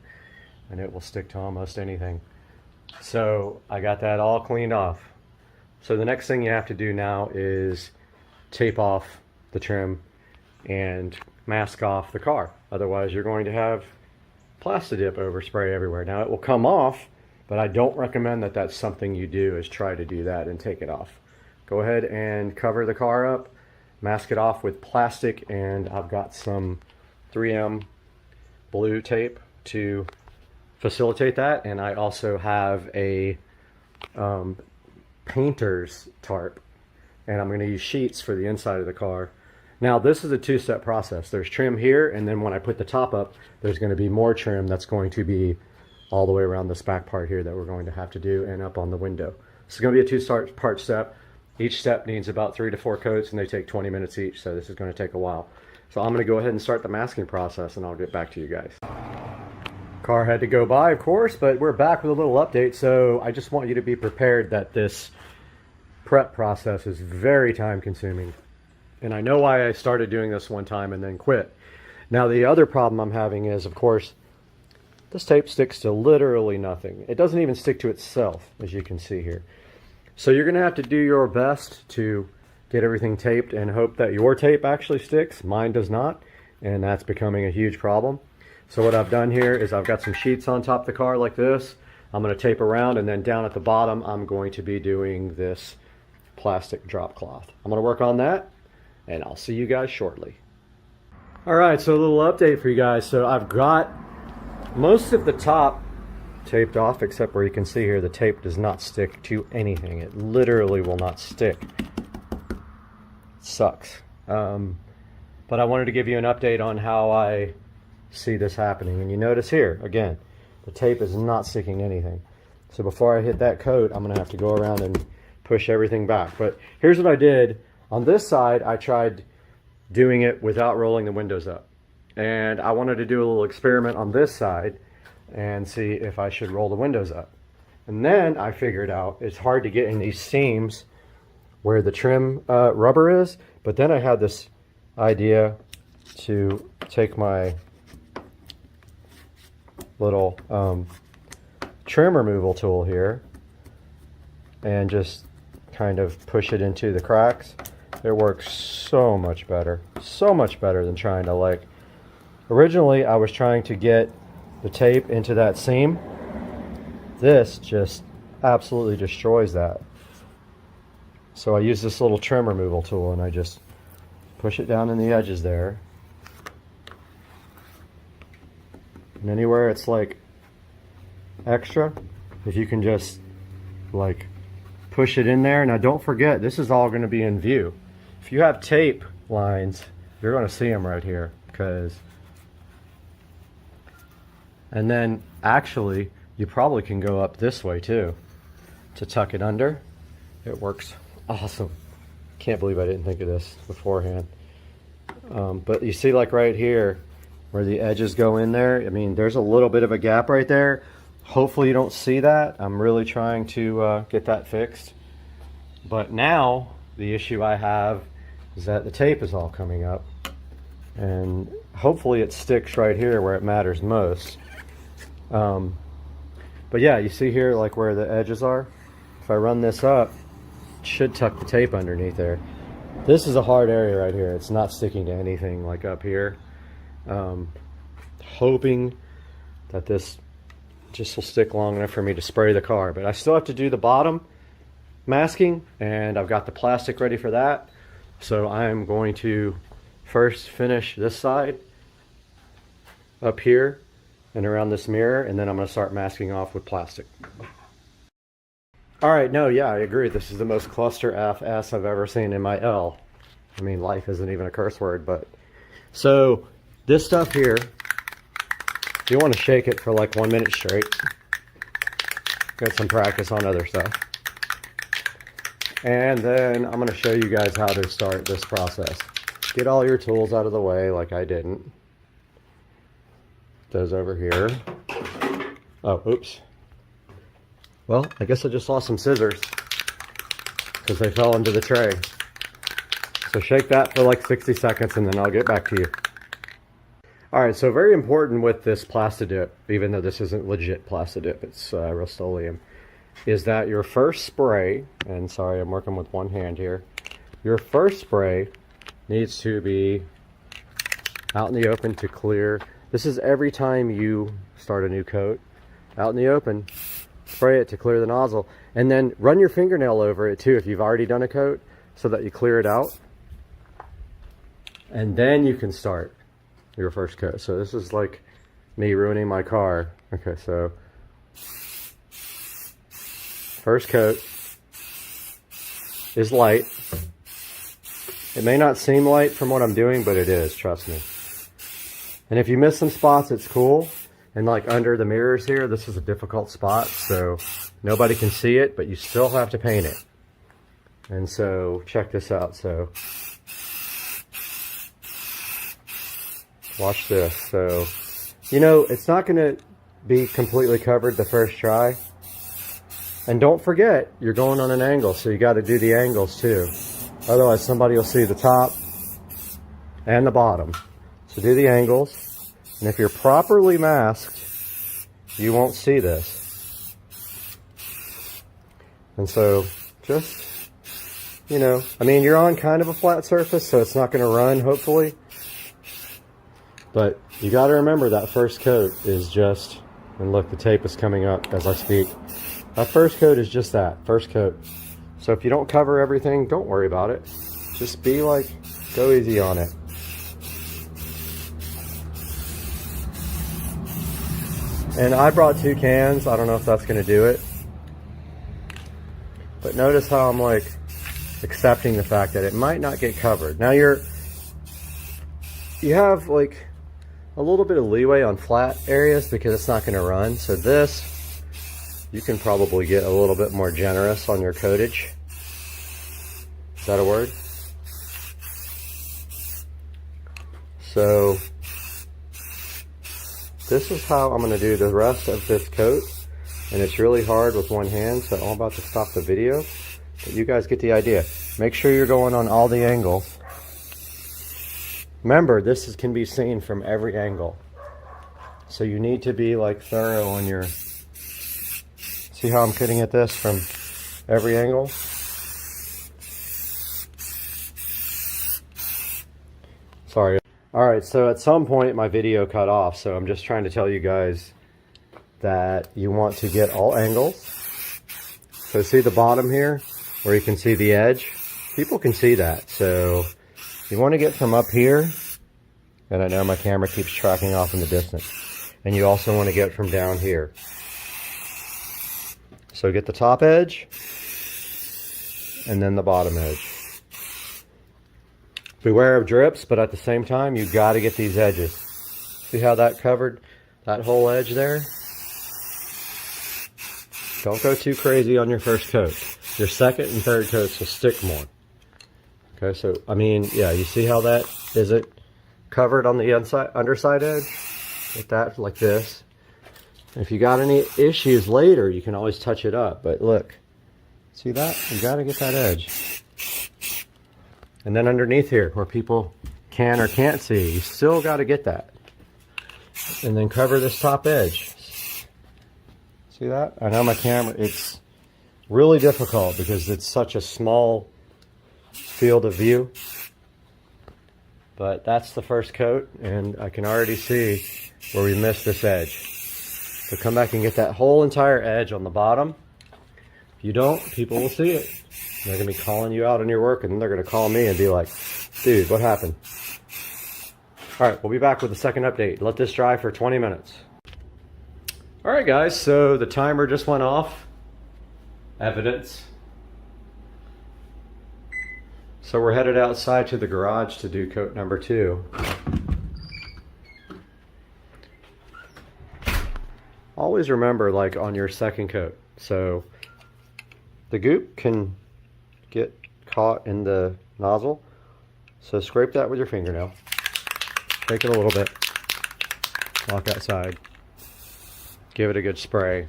and it will stick to almost anything. So I got that all cleaned off. So the next thing you have to do now is tape off the trim and mask off the car. Otherwise you're going to have Plasti-Dip overspray everywhere. Now it will come off, but I don't recommend that that's something you do, is try to do that and take it off. Go ahead and cover the car up, mask it off with plastic, and I've got some 3M blue tape to facilitate that, and I also have a painter's tarp, and I'm going to use sheets for the inside of the car. Now this is a two-step process. There's trim here, and then when I put the top up, there's going to be more trim that's going to be all the way around this back part here that we're going to have to do, and up on the window. This is going to be a two-part step. Each step needs about 3 to 4 coats, and they take 20 minutes each, so this is going to take a while. So I'm going to go ahead and start the masking process, and I'll get back to you guys. Car had to go by, of course, but we're back with a little update. So I just want you to be prepared that this prep process is very time consuming. And I know why I started doing this one time and then quit. Now the other problem I'm having is, of course, this tape sticks to literally nothing. It doesn't even stick to itself, as you can see here. So you're going to have to do your best to get everything taped and hope that your tape actually sticks. Mine does not, and that's becoming a huge problem. So what I've done here is I've got some sheets on top of the car like this. I'm going to tape around, and then down at the bottom I'm going to be doing this plastic drop cloth. I'm going to work on that, and I'll see you guys shortly. Alright, so a little update for you guys. So I've got most of the top taped off, except where you can see here the tape does not stick to anything. It literally will not stick. It sucks. But I wanted to give you an update on how I see this happening. And you notice here, again, the tape is not sticking to anything. So before I hit that coat, I'm going to have to go around and push everything back. But here's what I did. On this side, I tried doing it without rolling the windows up. And I wanted to do a little experiment on this side and see if I should roll the windows up. And then I figured out it's hard to get in these seams where the trim rubber is. But then I had this idea to take my little trim removal tool here and just kind of push it into the cracks. It works so much better than trying to, like, originally I was trying to get the tape into that seam. This just absolutely destroys that. So I use this little trim removal tool and I just push it down in the edges there. And anywhere it's like extra, if you can just like push it in there. Now don't forget, this is all going to be in view. If you have tape lines, you're going to see them right here, because, and then actually you probably can go up this way too to tuck it under. It works awesome. Can't believe I didn't think of this beforehand. But you see, like right here where the edges go in there, I mean, there's a little bit of a gap right there. Hopefully you don't see that. I'm really trying to get that fixed. But now the issue I have is that the tape is all coming up, and hopefully it sticks right here where it matters most. But yeah, you see here like where the edges are? If I run this up, it should tuck the tape underneath there. This is a hard area right here. It's not sticking to anything like up here. Hoping that this just will stick long enough for me to spray the car, but I still have to do the bottom masking, and I've got the plastic ready for that. So I'm going to first finish this side up here and around this mirror, and then I'm going to start masking off with plastic. Alright, no, yeah, I agree. This is the most cluster FS I've ever seen in my L. I mean, life isn't even a curse word, but... So, this stuff here, you want to shake it for like 1 minute straight. Got some practice on other stuff. And then I'm going to show you guys how to start this process. Get all your tools out of the way like I didn't. Those over here. Oh, oops. Well, I guess I just lost some scissors because they fell into the tray. So shake that for like 60 seconds and then I'll get back to you. Alright, so very important with this Plastidip, even though this isn't legit Plastidip, it's Rust-Oleum, is that your first spray, and sorry I'm working with one hand here, your first spray needs to be out in the open to clear. This is every time you start a new coat. Out in the open, spray it to clear the nozzle, and then run your fingernail over it too if you've already done a coat so that you clear it out. And then you can start your first coat. So this is like me ruining my car. Okay, so first coat is light. It may not seem light from what I'm doing, but it is, trust me. And if you miss some spots, it's cool. And like under the mirrors here, this is a difficult spot, so nobody can see it, but you still have to paint it. And so check this out. So watch this. So, you know, it's not going to be completely covered the first try. And don't forget, you're going on an angle, so you got to do the angles too. Otherwise, somebody will see the top and the bottom. So do the angles. And if you're properly masked, you won't see this. And so just, you know, I mean, you're on kind of a flat surface, so it's not going to run, hopefully. But you got to remember that first coat is just, and look, the tape is coming up as I speak. That first coat is just that, first coat. So if you don't cover everything, don't worry about it. Just be like, go easy on it. And I brought 2 cans. I don't know if that's going to do it. But notice how I'm like accepting the fact that it might not get covered. Now you have like a little bit of leeway on flat areas because it's not going to run. So this, you can probably get a little bit more generous on your coatage. Is that a word? So this is how I'm going to do the rest of this coat. And it's really hard with one hand, so I'm about to stop the video. But you guys get the idea. Make sure you're going on all the angles. Remember, this can be seen from every angle. So you need to be like thorough on your... See how I'm cutting at this from every angle? Sorry. Alright, so at some point my video cut off, so I'm just trying to tell you guys that you want to get all angles. So see the bottom here, where you can see the edge? People can see that, so you want to get from up here, and I know my camera keeps tracking off in the distance, and you also want to get from down here. So get the top edge, and then the bottom edge. Beware of drips, but at the same time, you've got to get these edges. See how that covered that whole edge there? Don't go too crazy on your first coat. Your second and third coats will stick more. Okay, so, I mean, yeah, you see how that isn't covered on the underside edge? Get that like this. If you got any issues later, you can always touch it up. But look, see that? You got to get that edge. And then underneath here, where people can or can't see, you still got to get that. And then cover this top edge. See that? I know my camera, it's really difficult because it's such a small field of view. But that's the first coat, and I can already see where we missed this edge. So come back and get that whole entire edge on the bottom. If you don't, people will see it. They're going to be calling you out on your work, and they're going to call me and be like, dude, what happened? All right, we'll be back with the second update. Let this dry for 20 minutes. All right, guys, so the timer just went off. Evidence. So we're headed outside to the garage to do coat number 2. Always remember, like, on your second coat. So the goop can get caught in the nozzle. So scrape that with your fingernail. Take it a little bit. Walk outside. Give it a good spray.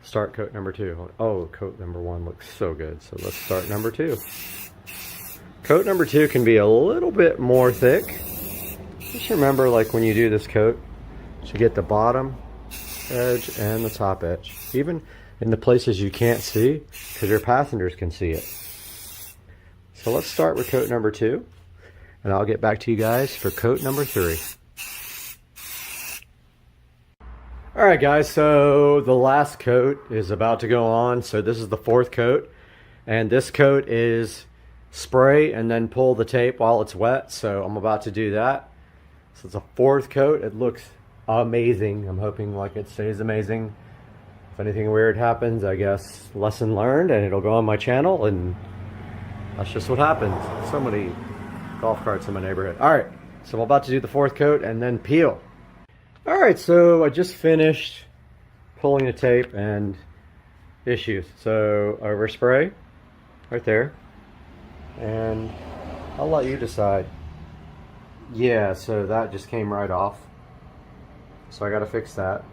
Start coat number 2. Oh, coat number 1 looks so good. So let's start number 2. Coat number 2 can be a little bit more thick. Just remember, like when you do this coat, to get the bottom edge and the top edge. Even in the places you can't see, because your passengers can see it. So let's start with coat number 2, and I'll get back to you guys for coat number 3. Alright guys, so the last coat is about to go on. So this is the 4th coat, and this coat is spray and then pull the tape while it's wet. So I'm about to do that. So it's a 4th coat. It looks amazing. I'm hoping like it stays amazing. If anything weird happens, I guess lesson learned, and it'll go on my channel, and that's just what happens. So many golf carts in my neighborhood. Alright, so I'm about to do the 4th coat and then peel. Alright, so I just finished pulling the tape and issues. So overspray right there, and I'll let you decide. Yeah, so that just came right off. So I gotta fix that.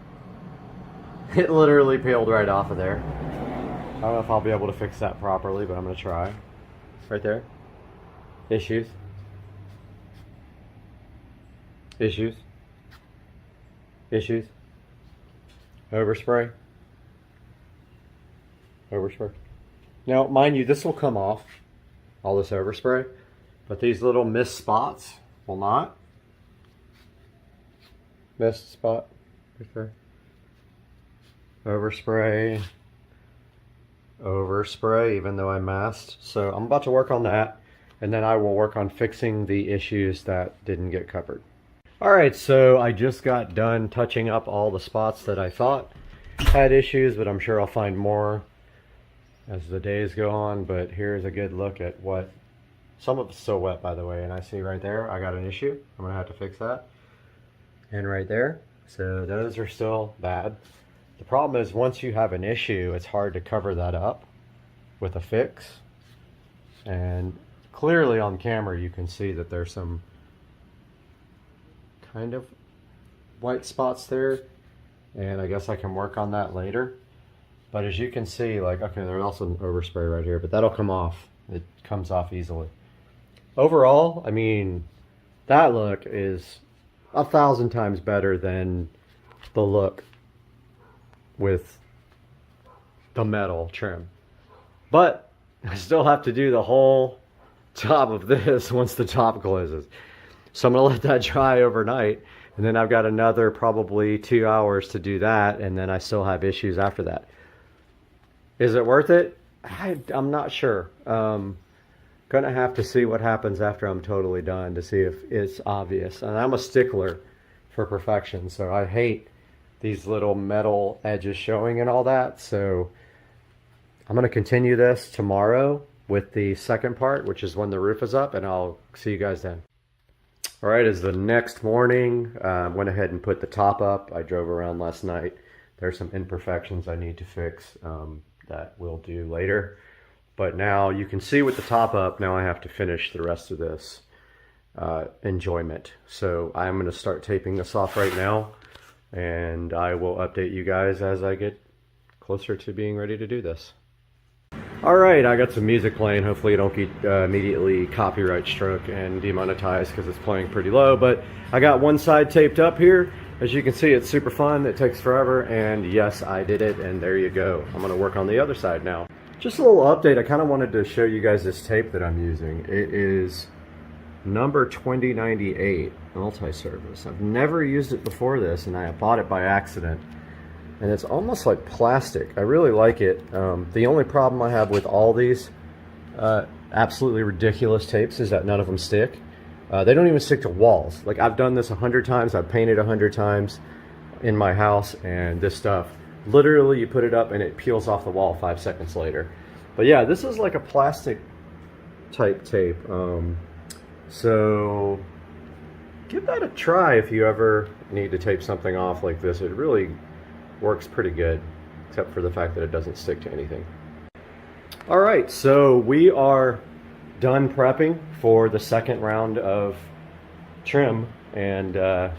It literally peeled right off of there. I don't know if I'll be able to fix that properly, but I'm gonna try. Right there. Issues. Issues. Issues. Overspray. Overspray. Now, mind you, this will come off, all this overspray, but these little missed spots will not. Missed spot right there. Overspray. Overspray, even though I masked. So I'm about to work on that, and then I will work on fixing the issues that didn't get covered. Alright, so I just got done touching up all the spots that I thought had issues, but I'm sure I'll find more as the days go on. But here's a good look at what, some of it's still wet by the way, and I see right there I got an issue. I'm gonna have to fix that. And right there, so those are still bad. The problem is once you have an issue, it's hard to cover that up with a fix. And clearly on camera you can see that there's some kind of white spots there, and I guess I can work on that later. But as you can see, like, okay, there's also an overspray right here, but that'll come off. It comes off easily. Overall, I mean, that look is 1,000 times better than the look with the metal trim. But I still have to do the whole top of this once the top closes. So I'm gonna let that dry overnight, and then I've got another probably 2 hours to do that, and then I still have issues after that. Is it worth it? I'm not sure. Gonna have to see what happens after I'm totally done to see if it's obvious. And I'm a stickler for perfection, so I hate these little metal edges showing and all that. So I'm gonna continue this tomorrow with the second part, which is when the roof is up, and I'll see you guys then. All right, it's the next morning. Went ahead and put the top up. I drove around last night. There's some imperfections I need to fix that we'll do later. But now you can see with the top up, now I have to finish the rest of this enjoyment. So I'm going to start taping this off right now, and I will update you guys as I get closer to being ready to do this. Alright, I got some music playing. Hopefully I don't get immediately copyright struck and demonetized because it's playing pretty low. But I got one side taped up here. As you can see, it's super fun. It takes forever, and yes, I did it, and there you go. I'm going to work on the other side now. Just a little update. I kind of wanted to show you guys this tape that I'm using. It is number 2098 multi-surface. I've never used it before this, and I bought it by accident. And it's almost like plastic. I really like it. The only problem I have with all these absolutely ridiculous tapes is that none of them stick. They don't even stick to walls. Like, I've done this 100 times. I've painted 100 times in my house, and this stuff, literally you put it up and it peels off the wall 5 seconds later. But yeah, this is like a plastic type tape. So give that a try if you ever need to tape something off like this. It really works pretty good, except for the fact that it doesn't stick to anything. All right, so we are done prepping for the second round of trim, and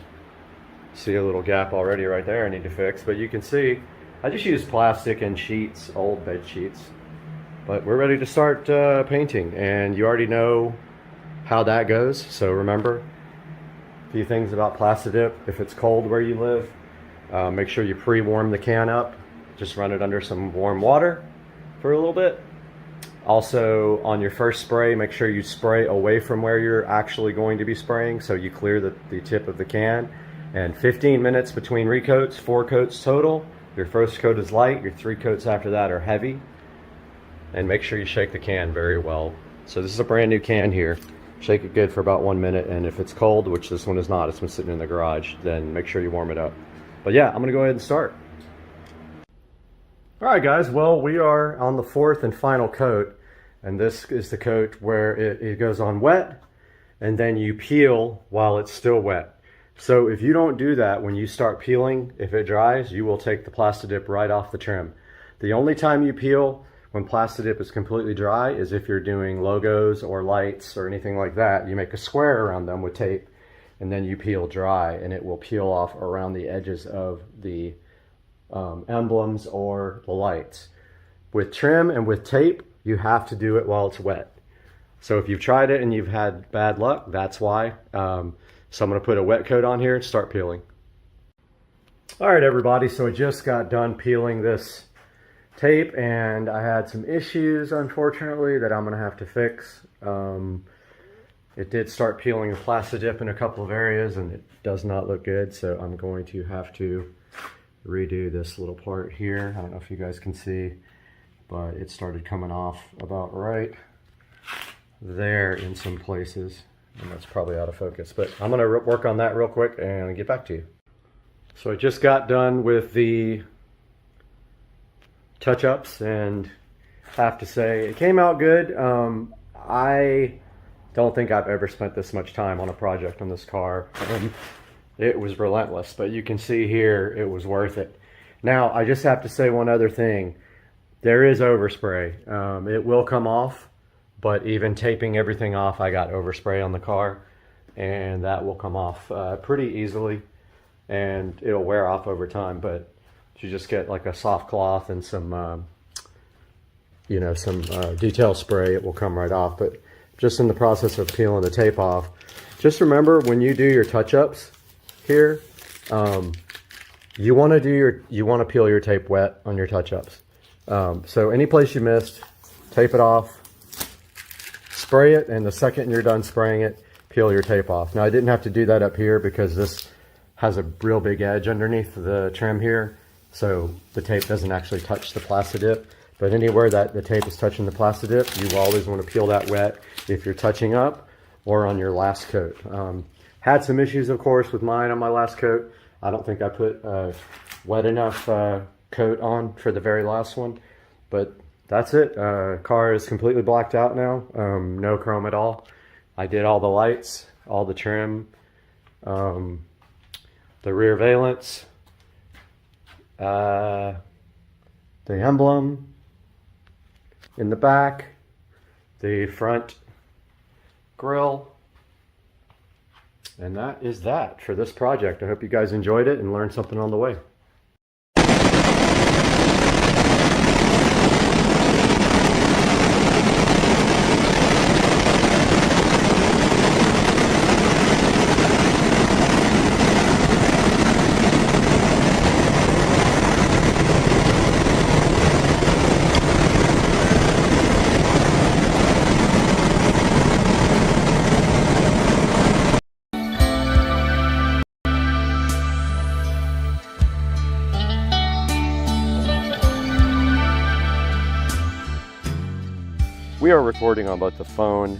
see a little gap already right there I need to fix, but you can see I just used plastic and sheets, old bed sheets, but we're ready to start painting, and you already know how that goes. So remember a few things about Plastidip. If it's cold where you live, make sure you pre-warm the can up. Just run it under some warm water for a little bit. Also, on your first spray, make sure you spray away from where you're actually going to be spraying, so you clear the tip of the can. And 15 minutes between recoats, 4 coats total. Your first coat is light, your 3 coats after that are heavy. And make sure you shake the can very well. So this is a brand new can here. Shake it good for about 1 minute, and if it's cold, which this one is not, it's been sitting in the garage, then make sure you warm it up. But yeah, I'm gonna go ahead and start. All right, guys, well, we are on the 4th and final coat, and this is the coat where it goes on wet, and then you peel while it's still wet. So if you don't do that when you start peeling, if it dries, you will take the Plastidip right off the trim. The only time you peel when Plastidip is completely dry is if you're doing logos or lights or anything like that. You make a square around them with tape, and then you peel dry, and it will peel off around the edges of the emblems or the lights. With trim and with tape, you have to do it while it's wet. So if you've tried it and you've had bad luck, that's why. So I'm going to put a wet coat on here and start peeling. All right, everybody, so I just got done peeling this tape, and I had some issues, unfortunately, that I'm going to have to fix. It did start peeling the Plastidip in a couple of areas, and it does not look good, so I'm going to have to redo this little part here. I don't know if you guys can see, but it started coming off about right there in some places, and that's probably out of focus, but I'm going to work on that real quick and get back to you. So I just got done with the touch-ups, and have to say it came out good. I don't think I've ever spent this much time on a project on this car, and it was relentless, but you can see here it was worth it. Now I just have to say one other thing. There is overspray. It will come off, but even taping everything off, I got overspray on the car, and that will come off pretty easily, and it'll wear off over time. But if you just get like a soft cloth and some you know, some detail spray, it will come right off. But just in the process of peeling the tape off, just remember when you do your touch-ups here, you want to peel your tape wet on your touch-ups. So any place you missed, tape it off, spray it, and the second you're done spraying it, peel your tape off. Now I didn't have to do that up here because this has a real big edge underneath the trim here, so the tape doesn't actually touch the Plastidip. But anywhere that the tape is touching the Plastidip, you always want to peel that wet if you're touching up or on your last coat. Had some issues, of course, with mine on my last coat. I don't think I put a wet enough coat on for the very last one, but that's it. Car is completely blacked out now. No chrome at all. I did all the lights, all the trim, the rear valence, the emblem in the back, the front grille, and that is that for this project. I hope you guys enjoyed it and learned something on the way. We are recording on both the phone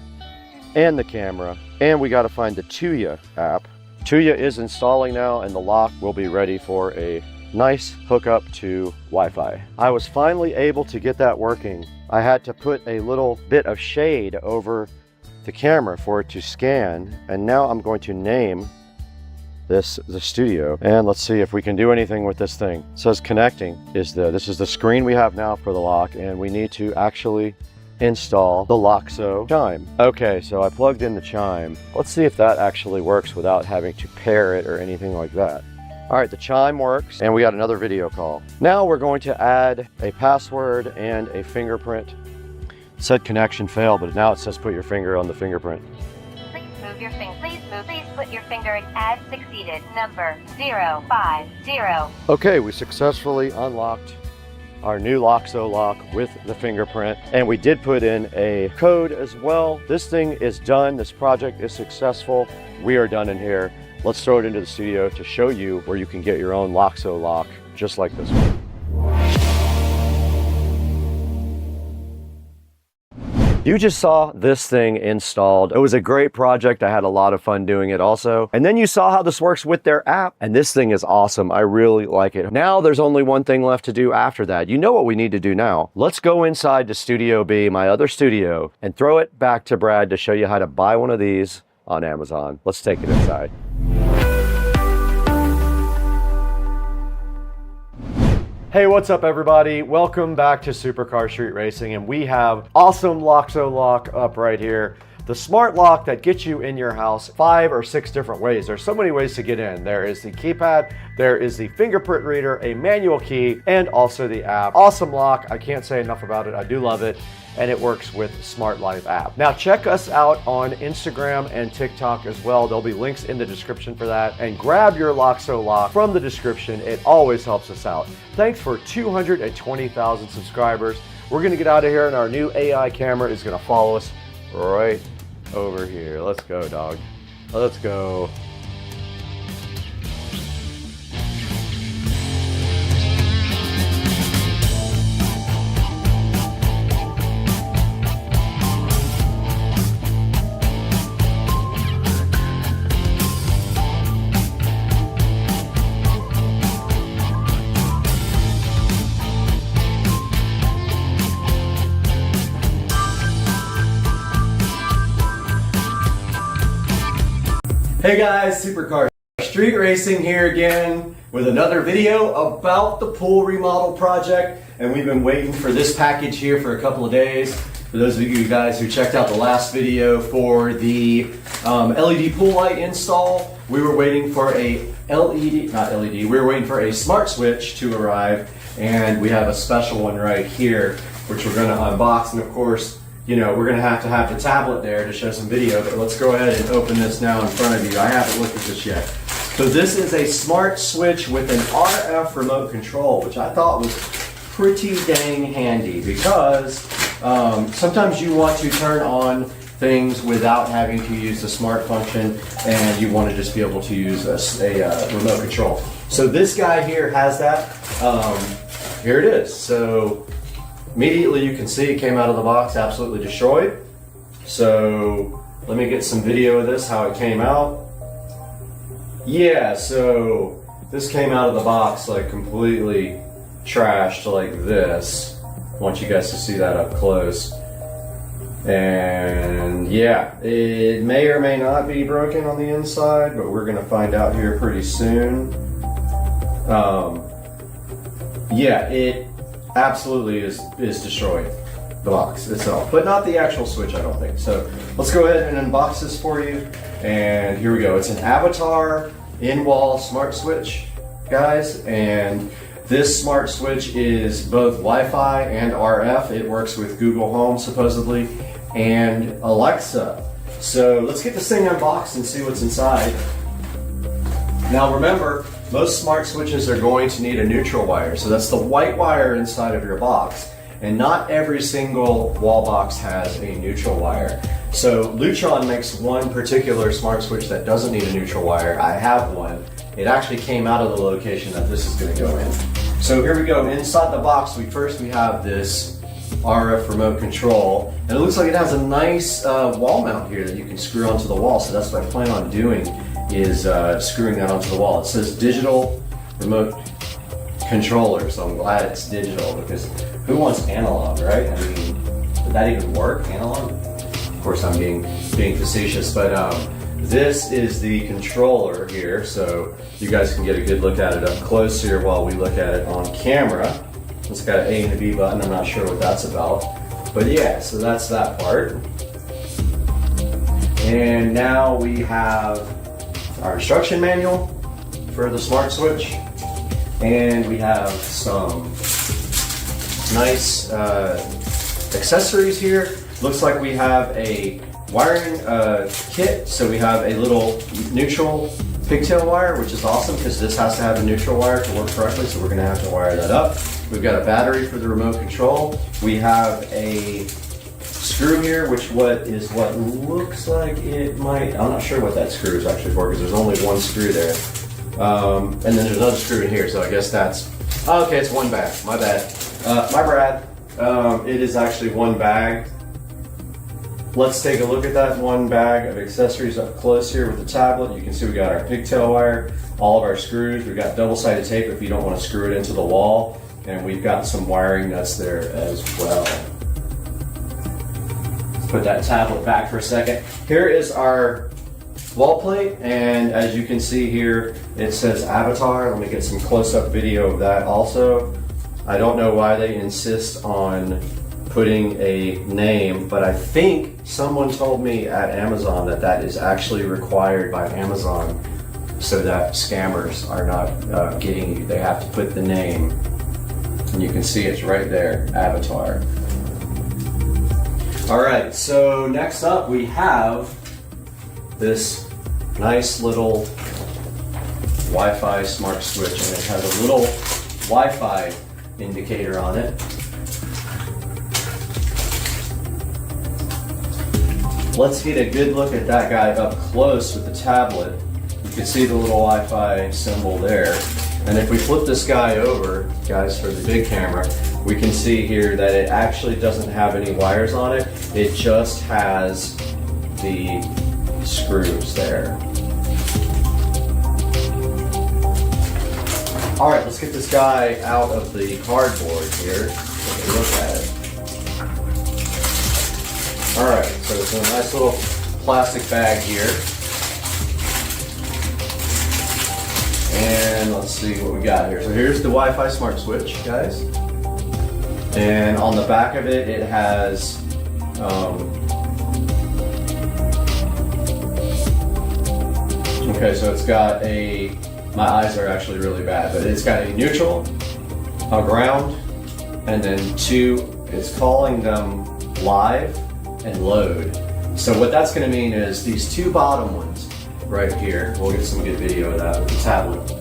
and the camera, and we got to find the Tuya app. Tuya is installing now, and the lock will be ready for a nice hookup to Wi-Fi. I was finally able to get that working. I had to put a little bit of shade over the camera for it to scan, and now I'm going to name the studio, and let's see if we can do anything with this thing. It says connecting this is the screen we have now for the lock, and we need to actually install the Loxo chime. Okay, so I plugged in the chime. Let's see if that actually works without having to pair it or anything like that. All right, the chime works, and we got another video call. Now we're going to add a password and a fingerprint. It said connection failed, but now it says put your finger on the fingerprint. Please move your finger. Please put your finger. Add succeeded. Number 050. Okay, we successfully unlocked our new Loxo lock with the fingerprint, and we did put in a code as well. This thing is done. This project is successful. We are done in here. Let's throw it into the studio to show you where you can get your own Loxo lock just like this one. You just saw this thing installed. It was a great project. I had a lot of fun doing it also. And then you saw how this works with their app. And this thing is awesome. I really like it. Now there's only one thing left to do after that. You know what we need to do now. Let's go inside to Studio B, my other studio, and throw it back to Brad to show you how to buy one of these on Amazon. Let's take it inside. Hey, what's up everybody? Welcome back to Supercar Street Racing, and we have awesome Loxo lock up right here. The smart lock that gets you in your house 5 or 6 different ways. There's so many ways to get in. There is the keypad, there is the fingerprint reader, a manual key, and also the app. Awesome lock. I can't say enough about it. I do love it. And it works with Smart Life app. Now check us out on Instagram and TikTok as well. There'll be links in the description for that. And grab your Loxo lock from the description. It always helps us out. Thanks for 220,000 subscribers. We're gonna get out of here, and our new AI camera is gonna follow us right over here. Let's go, dog. Let's go. Hey guys, Supercar Street Racing here again with another video about the pool remodel project. And we've been waiting for this package here for a couple of days. For those of you guys who checked out the last video for the LED pool light install, we were waiting for a we were waiting for a smart switch to arrive, and we have a special one right here, which we're gonna unbox. And of course, you know, we're gonna have the tablet there to show some video, but let's go ahead and open this now in front of you. I haven't looked at this yet. So this is a smart switch with an RF remote control, which I thought was pretty dang handy because sometimes you want to turn on things without having to use the smart function, and you want to just be able to use a remote control. So this guy here has that. Here it is. So immediately you can see it came out of the box absolutely destroyed. So let me get some video of this, how it came out. Yeah, so this came out of the box like completely trashed like this. I want you guys to see that up close. And yeah, it may or may not be broken on the inside, but we're gonna find out here pretty soon. Yeah, it absolutely is destroyed, the box itself, but not the actual switch, I don't think. So let's go ahead and unbox this for you. And here we go. It's an Avatar in-wall smart switch, guys. And this smart switch is both Wi-Fi and RF. It works with Google Home supposedly and Alexa. So let's get this thing unboxed and see what's inside. Now remember, most smart switches are going to need a neutral wire. So that's the white wire inside of your box. And not every single wall box has a neutral wire. So Lutron makes one particular smart switch that doesn't need a neutral wire. I have one. It actually came out of the location that this is going to go in. So here we go. Inside the box, we have this RF remote control. And it looks like it has a nice wall mount here that you can screw onto the wall. So that's what I plan on doing, is screwing that onto the wall. It says digital remote controller, so I'm glad it's digital, because who wants analog, right? I mean, would that even work, analog? Of course I'm being facetious, but This is the controller here, so you guys can get a good look at it up close here while we look at it on camera. It's got an A and a B button, I'm not sure what that's about. But yeah, so that's that part. And now we have our instruction manual for the smart switch. And we have some nice accessories here. Looks like we have a wiring kit. So we have a little neutral pigtail wire, which is awesome because this has to have a neutral wire to work correctly. So we're gonna have to wire that up. We've got a battery for the remote control. We have a screw here, which what looks like it might, I'm not sure what that screw is actually for because there's only one screw there. And then there's another screw in here, so I guess that's, oh, okay, it's one bag, my bad. My bad, it is actually one bag. Let's take a look at that one bag of accessories up close here with the tablet. You can see we got our pigtail wire, all of our screws, we've got double-sided tape if you don't want to screw it into the wall, and we've got some wiring nuts there as well. Let's put that tablet back for a second. Here is our wall plate, and as you can see here, it says Avatar. Let me get some close-up video of that also. I don't know why they insist on putting a name, but I think someone told me at Amazon that that is actually required by Amazon so that scammers are not getting you. They have to put the name, and you can see it's right there, Avatar. All right, so next up we have this nice little Wi-Fi smart switch, and it has a little Wi-Fi indicator on it. Let's get a good look at that guy up close with the tablet. You can see the little Wi-Fi symbol there. And if we flip this guy over, guys, for the big camera, we can see here that it actually doesn't have any wires on it. It just has the screws there. All right, let's get this guy out of the cardboard here. Take a look at it. All right, so it's in a nice little plastic bag here. And let's see what we got here. So here's the Wi-Fi smart switch, guys. And on the back of it, it has okay, so it's got a, my eyes are actually really bad, but it's got a neutral, a ground, and then two, it's calling them live and load. So what that's going to mean is these two bottom ones right here, we'll get some good video of that with the tablet.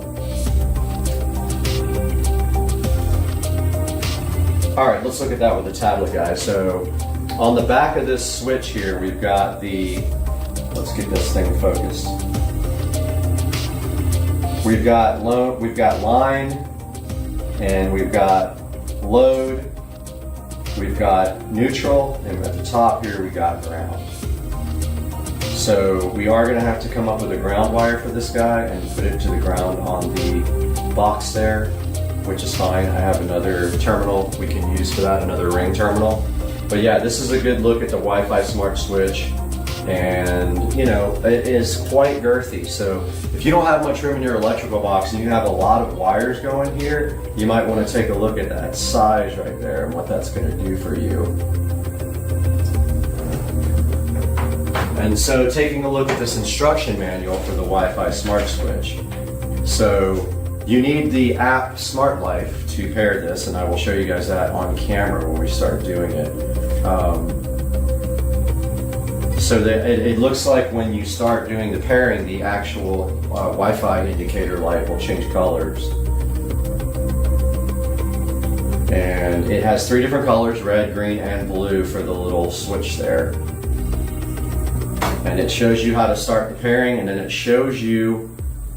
All right, let's look at that with the tablet, guys. So on the back of this switch here, we've got the, let's get this thing focused. We've got line, and we've got load, we've got neutral, and at the top here we got ground. So we are going to have to come up with a ground wire for this guy and put it to the ground on the box there, which is fine. I have another terminal we can use for that, another ring terminal. But yeah, this is a good look at the Wi-Fi smart switch. And you know, it is quite girthy. So if you don't have much room in your electrical box and you have a lot of wires going here, you might want to take a look at that size right there and what that's going to do for you. And so taking a look at this instruction manual for the Wi-Fi smart switch. So you need the app Smart Life to pair this, and I will show you guys that on camera when we start doing it. So that it looks like when you start doing the pairing, the actual Wi-Fi indicator light will change colors. And it has 3 different colors, red, green, and blue for the little switch there. And it shows you how to start the pairing, and then it shows you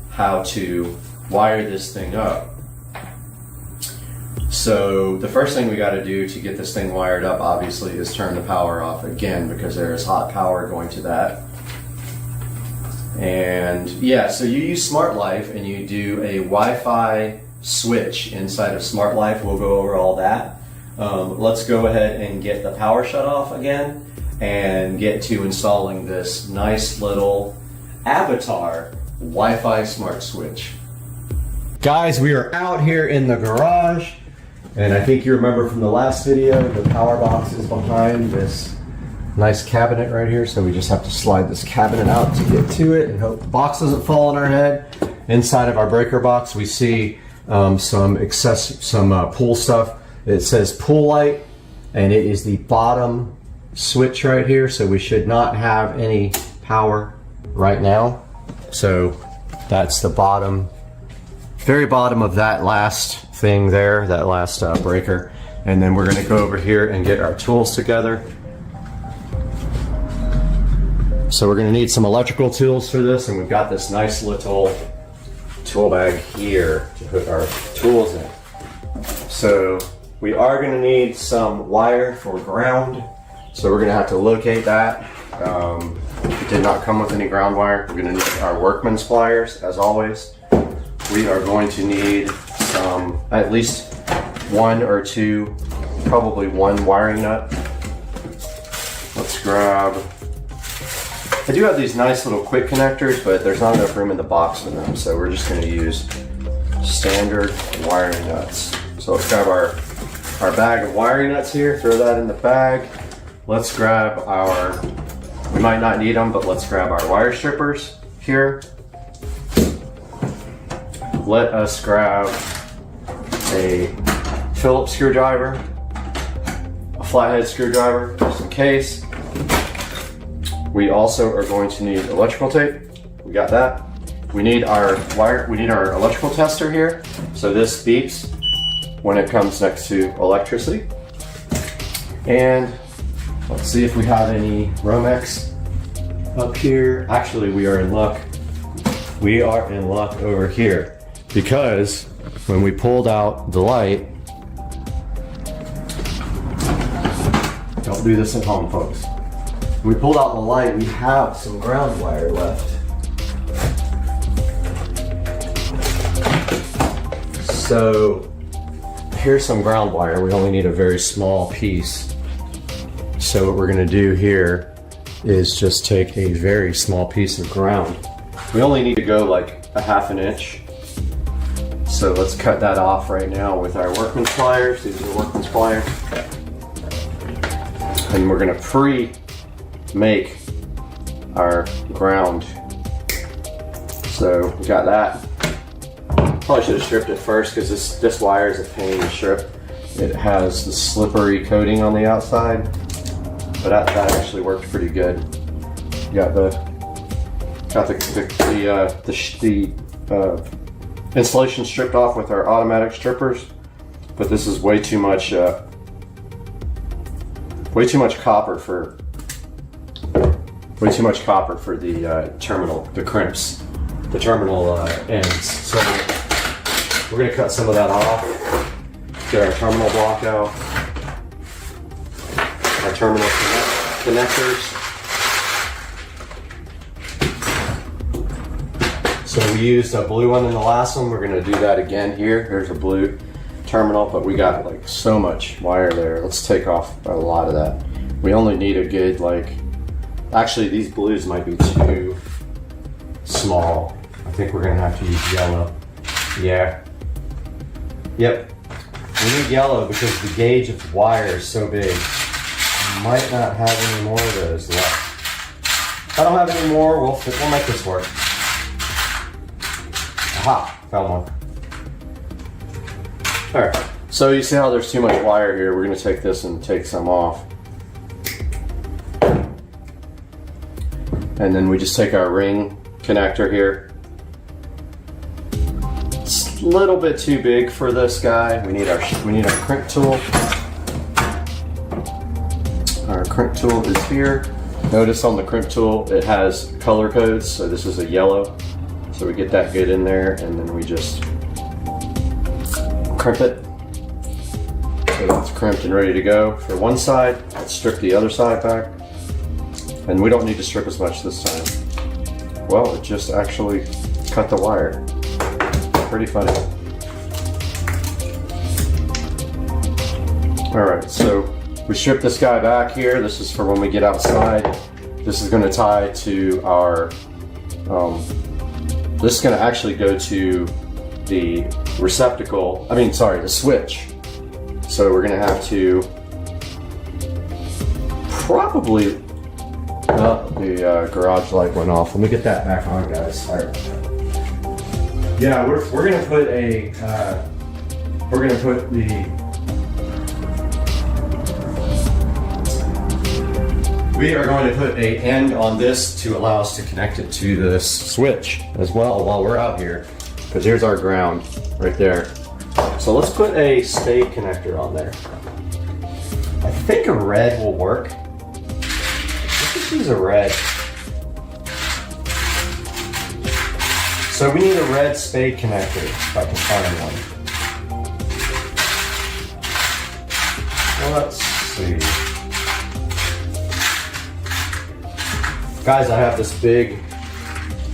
how to wire this thing up. So the first thing we got to do to get this thing wired up, obviously, is turn the power off again, because there is hot power going to that. And yeah, so you use Smart Life and you do a Wi-Fi switch inside of Smart Life. We'll go over all that. Let's go ahead and get the power shut off again and get to installing this nice little Avatar Wi-Fi smart switch. Guys, we are out here in the garage, and I think you remember from the last video, the power box is behind this nice cabinet right here, so we just have to slide this cabinet out to get to it and hope the box doesn't fall on our head. Inside of our breaker box, we see some pool stuff. It says pool light, and it is the bottom switch right here, so we should not have any power right now. So that's the bottom, very bottom of that last thing there, that last breaker. And then we're gonna go over here and get our tools together. So we're gonna need some electrical tools for this, and we've got this nice little tool bag here to put our tools in. So we are gonna need some wire for ground. So we're gonna have to locate that. It did not come with any ground wire. We're gonna need our workman's pliers, as always. We are going to need some, at least one or two, probably one wiring nut. Let's grab, I do have these nice little quick connectors, but there's not enough room in the box for them, so we're just gonna use standard wiring nuts. So let's grab our bag of wiring nuts here, throw that in the bag. Let's grab our, we might not need them, but let's grab our wire strippers here. Let us grab a Phillips screwdriver, a flathead screwdriver, just in case. We also are going to need electrical tape. We got that. We need our electrical tester here. So this beeps when it comes next to electricity. And let's see if we have any Romex up here. Actually, we are in luck. We are in luck over here, because when we pulled out the light, don't do this at home, folks. When we pulled out the light, we have some ground wire left. So here's some ground wire. We only need a very small piece. So what we're gonna do here is just take a very small piece of ground. We only need to go like a ½ inch. So let's cut that off right now with our workman's pliers. These are workman's pliers. And we're gonna pre-make our ground. So we got that. Probably should have stripped it first, because this wire is a pain to strip. It has the slippery coating on the outside, but that actually worked pretty good. Got the insulation stripped off with our automatic strippers, but this is way too much copper for the terminal, the crimps, the terminal ends. So we're gonna cut some of that off, get our terminal block out, our terminal connectors. So we used a blue one in the last one. We're gonna do that again here. Here's a blue terminal, but we got like so much wire there. Let's take off a lot of that. We only need a good, like, actually these blues might be too small. I think we're gonna have to use yellow. Yeah. Yep. We need yellow because the gauge of the wire is so big. Might not have any more of those left. If I don't have any more, we'll make this work. Aha, found one. All right, so you see how there's too much wire here. We're gonna take this and take some off. And then we just take our ring connector here. It's a little bit too big for this guy. We need our crimp tool. Our crimp tool is here. Notice on the crimp tool, it has color codes. So this is a yellow. So we get that good in there, and then we just crimp it. So that's crimped and ready to go for one side. Let's strip the other side back. And we don't need to strip as much this time. Well, it just actually cut the wire. Pretty funny. All right, so we strip this guy back here. This is for when we get outside. This is going to tie to our This is going to actually go to the receptacle, the switch. So we're going to have to probably, the garage light went off. Let me get that back on, guys. Sorry. Yeah, we're going to put we are going to put a end on this to allow us to connect it to this switch as well while we're out here, because here's our ground right there. So let's put a spade connector on there. I think a red will work. Let's just use a red. So we need a red spade connector if I can find one. Well, let's see. Guys, I have this big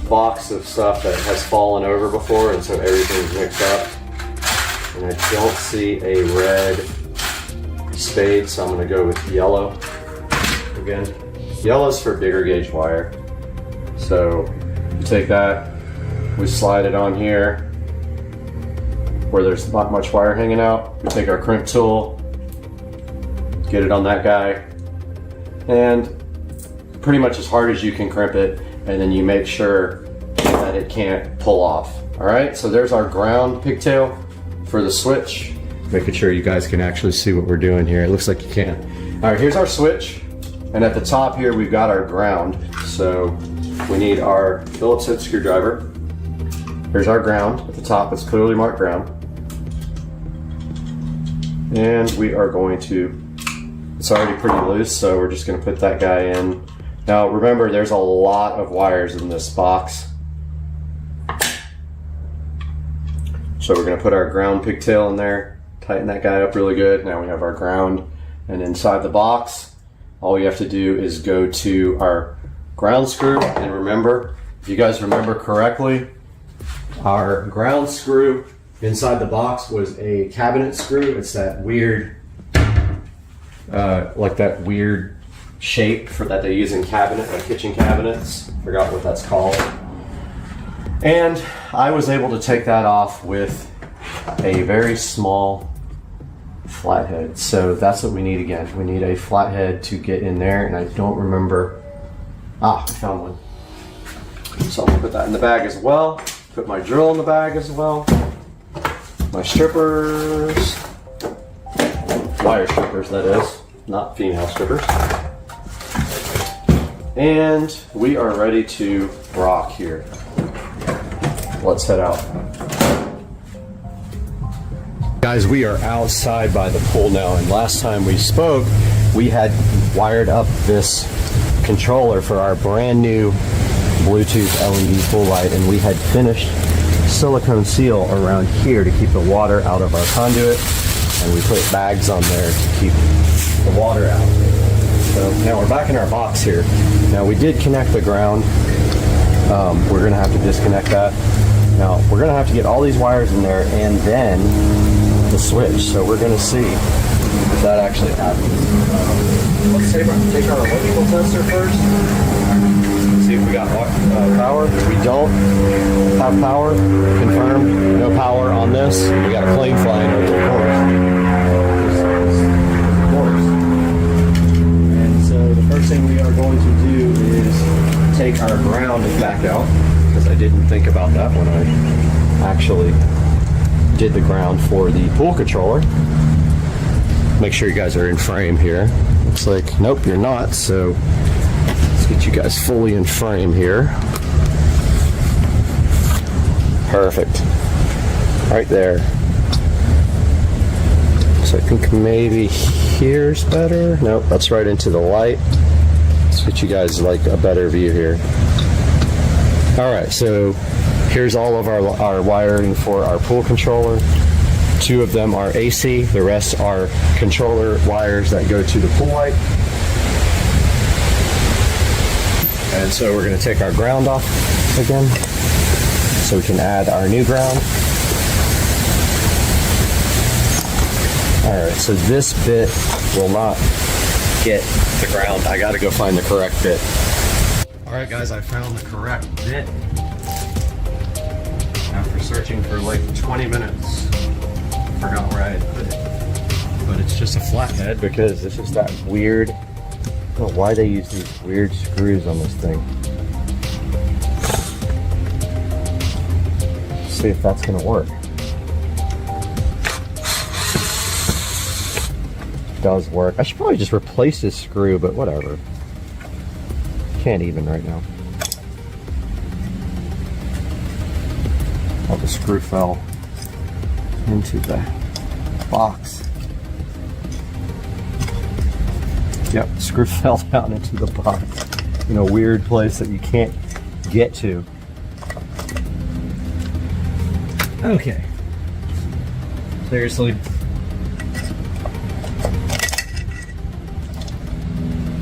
box of stuff that has fallen over before, and so everything's mixed up. And I don't see a red spade, so I'm gonna go with yellow again. Yellow's for bigger gauge wire. So you take that, we slide it on here where there's not much wire hanging out. We take our crimp tool, get it on that guy, and pretty much as hard as you can crimp it, and then you make sure that it can't pull off. All right, so there's our ground pigtail for the switch. Making sure you guys can actually see what we're doing here. It looks like you can. All right, here's our switch, and at the top here we've got our ground. So we need our Phillips head screwdriver. Here's our ground. At the top it's clearly marked ground. And we are going to, it's already pretty loose, so we're just gonna put that guy in. Now remember, there's a lot of wires in this box. So we're gonna put our ground pigtail in there, tighten that guy up really good. Now we have our ground, and inside the box, all we have to do is go to our ground screw. And remember, if you guys remember correctly, our ground screw inside the box was a cabinet screw. It's that weird, like that weird shape for that they use in kitchen cabinets. Forgot what that's called. And I was able to take that off with a very small flathead. So that's what we need again. We need a flathead to get in there, and I don't remember. I found one. So I'm gonna put that in the bag as well. Put my drill in the bag as well. My strippers. Wire strippers, that is. Not female strippers. And we are ready to rock here. Let's head out. Guys, we are outside by the pool now, and last time we spoke, we had wired up this controller for our brand new Bluetooth LED pool light, and we had finished silicone seal around here to keep the water out of our conduit, and we put bags on there to keep the water out. So now we're back in our box here. Now we did connect the ground. We're gonna have to disconnect that. Now we're gonna have to get all these wires in there and then the switch. So we're gonna see if that actually happens. Let's take our electrical tester first. See if we got power. We don't have power. Confirmed. No power on this. We got a plane flying over the course. The first thing we are going to do is take our ground back out, because I didn't think about that when I actually did the ground for the pool controller. Make sure you guys are in frame here. Looks like, nope, you're not, so let's get you guys fully in frame here. Perfect. Right there. So I think maybe here's better. Nope, that's right into the light. Let's get you guys like a better view here. All right, so here's all of our wiring for our pool controller. 2 of them are AC, the rest are controller wires that go to the pool light. And so we're gonna take our ground off again, so we can add our new ground. Alright, so this bit will not get the ground. I gotta go find the correct bit. Alright guys, I found the correct bit after searching for like 20 minutes. Forgot where I had put it. But it's just a flathead because this is that weird, I don't know why they use these weird screws on this thing. Let's see if that's gonna work. It does work. I should probably just replace this screw, but whatever. Can't even right now. Oh, the screw fell into the box. Yep, the screw fell down into the box in a weird place that you can't get to. Okay. Seriously.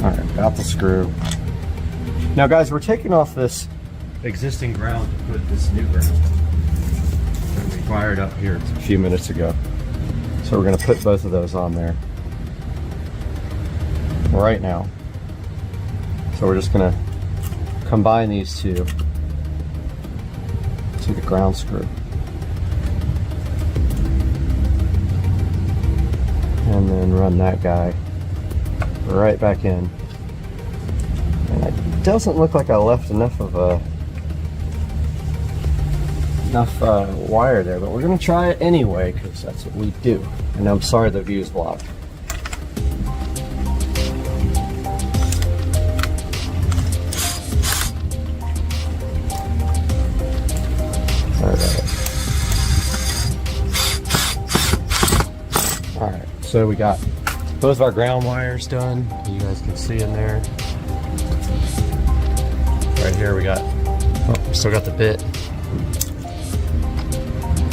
Alright, got the screw. Now guys, we're taking off this existing ground to put this new ground that we wired up here a few minutes ago. So we're going to put both of those on there right now. So we're just going to combine these two to the ground screw. And then run that guy right back in. And it doesn't look like I left enough of a wire there, but we're gonna try it anyway because that's what we do. And I'm sorry the view is blocked. Alright, so we got both of our ground wires done. You guys can see in there. Right here we got, oh, we still got the bit.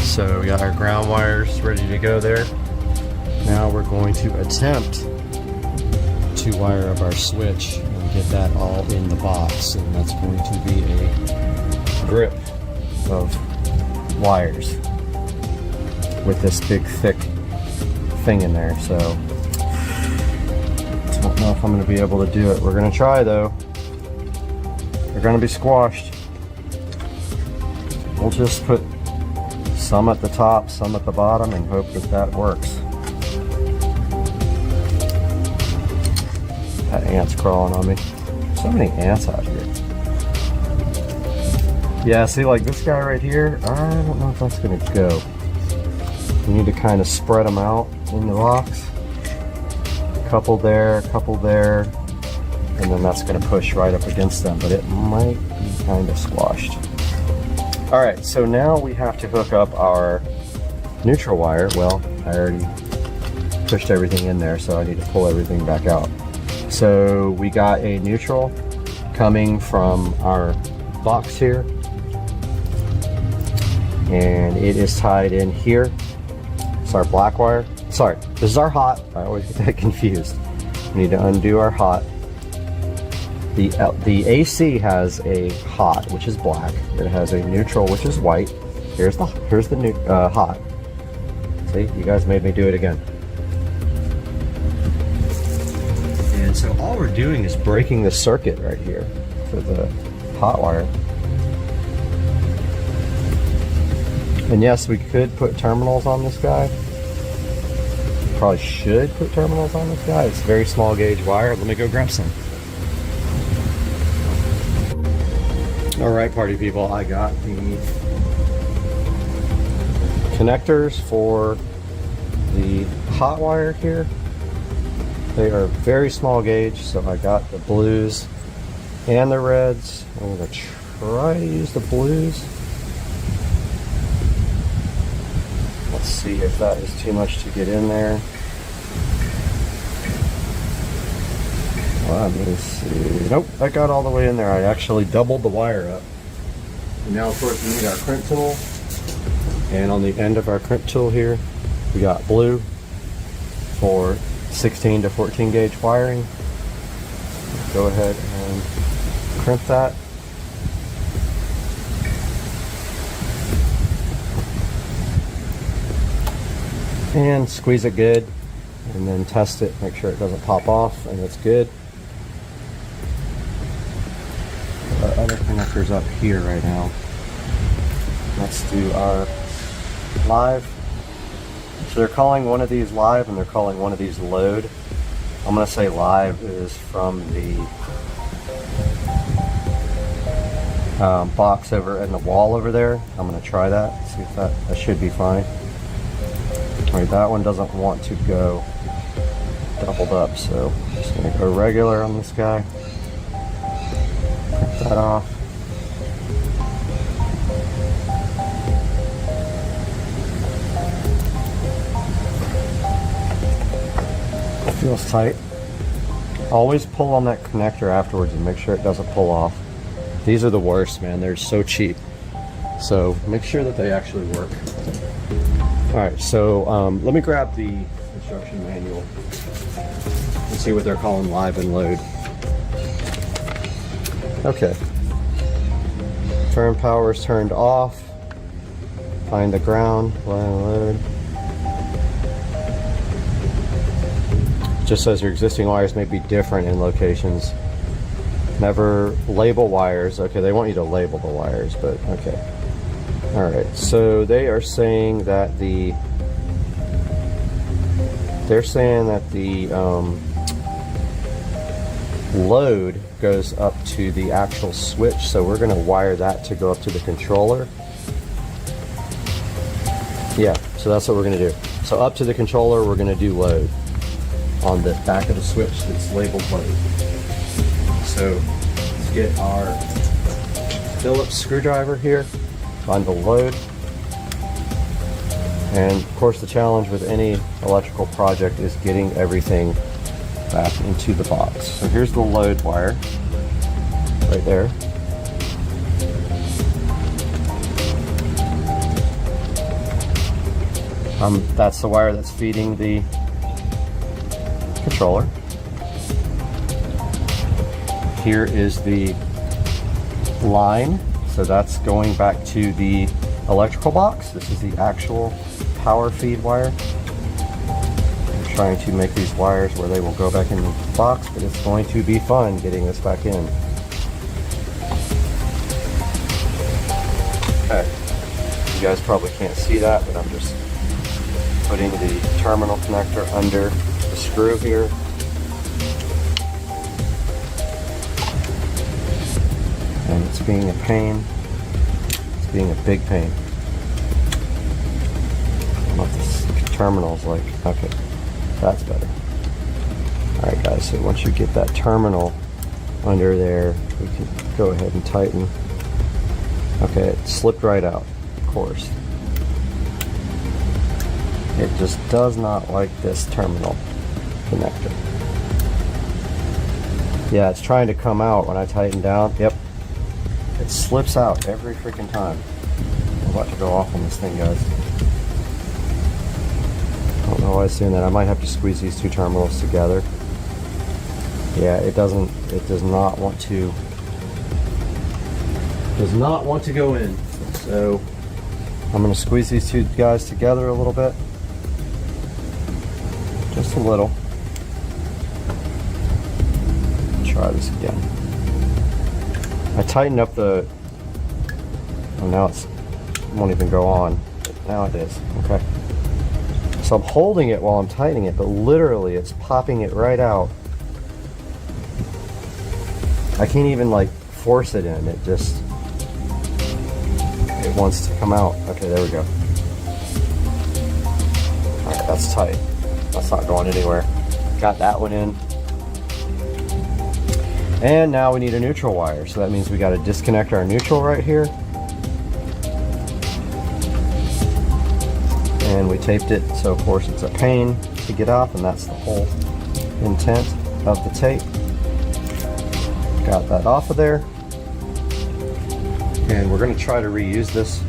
So we got our ground wires ready to go there. Now we're going to attempt to wire up our switch and get that all in the box. And that's going to be a grip of wires with this big thick thing in there. So I don't know if I'm going to be able to do it. We're going to try though. They're going to be squashed. We'll just put some at the top, some at the bottom, and hope that that works. That ant's crawling on me. So many ants out here. Yeah, see, like this guy right here, I don't know if that's going to go. You need to kind of spread them out in the box. A couple there, and then that's going to push right up against them, but it might be kind of squashed. Alright, so now we have to hook up our neutral wire. Well, I already pushed everything in there, so I need to pull everything back out. So we got a neutral coming from our box here, and it is tied in here. It's our black wire. Sorry, this is our hot. I always get that confused. We need to undo our hot. The AC has a hot, which is black. It has a neutral, which is white. Here's the hot. See, you guys made me do it again. And so all we're doing is breaking the circuit right here for the hot wire. And yes, we could put terminals on this guy. Probably should put terminals on this guy. It's very small gauge wire. Let me go grab some. Alright, party people, I got the connectors for the hot wire here. They are very small gauge, so I got the blues and the reds. I'm going to try to use the blues. Let's see if that is too much to get in there. Let me see. Nope, that got all the way in there. I actually doubled the wire up. And now, of course, we need our crimp tool. And on the end of our crimp tool here, we got blue for 16 to 14 gauge wiring. Go ahead and crimp that. And squeeze it good. And then test it, make sure it doesn't pop off and it's good. other connectors up here right now. Let's do our live. So they're calling one of these live and they're calling one of these load. I'm going to say live is from the box over in the wall over there. I'm going to try that, see if that should be fine. Alright, that one doesn't want to go doubled up, so I'm just going to go regular on this guy. Print that off. It feels tight. Always pull on that connector afterwards and make sure it doesn't pull off. These are the worst, man. They're so cheap. So make sure that they actually work. Alright, so let me grab the instruction manual and see what they're calling live and load. Okay. Turn power is turned off. Find the ground, live and load. Just says your existing wires may be different in locations. Never label wires. Okay, they want you to label the wires, but okay. Alright, so they are saying that the load goes up to the actual switch, so we're going to wire that to go up to the controller. Yeah, so that's what we're going to do. So up to the controller, we're going to do load on the back of the switch that's labeled load. So let's get our Phillips screwdriver here, find the load, and of course the challenge with any electrical project is getting everything back into the box. So here's the load wire right there. That's the wire that's feeding the controller. Here is the line, so that's going back to the electrical box. This is the actual power feed wire. I'm trying to make these wires where they will go back in the box, but it's going to be fun getting this back in. Okay, you guys probably can't see that, but I'm just putting the terminal connector under the screw here. And it's being a pain. It's being a big pain. I don't know what this terminal's like. Okay, that's better. Alright guys, so once you get that terminal under there, we can go ahead and tighten. Okay, it slipped right out, of course. It just does not like this terminal connector. Yeah, it's trying to come out when I tighten down. Yep. It slips out every freaking time. I'm about to go off on this thing, guys. I don't know why it's doing that. I might have to squeeze these two terminals together. Yeah, it does not want to go in. So I'm going to squeeze these two guys together a little bit. Just a little. Try this again. I tightened up the, oh now it won't even go on. Now it is. Okay. So I'm holding it while I'm tightening it, but literally it's popping it right out. I can't even like force it in. It wants to come out. Okay, there we go. Alright, that's tight. That's not going anywhere. Got that one in. And now we need a neutral wire. So that means we got to disconnect our neutral right here. And we taped it, so of course it's a pain to get off, and that's the whole intent of the tape. Got that off of there. And we're going to try to reuse this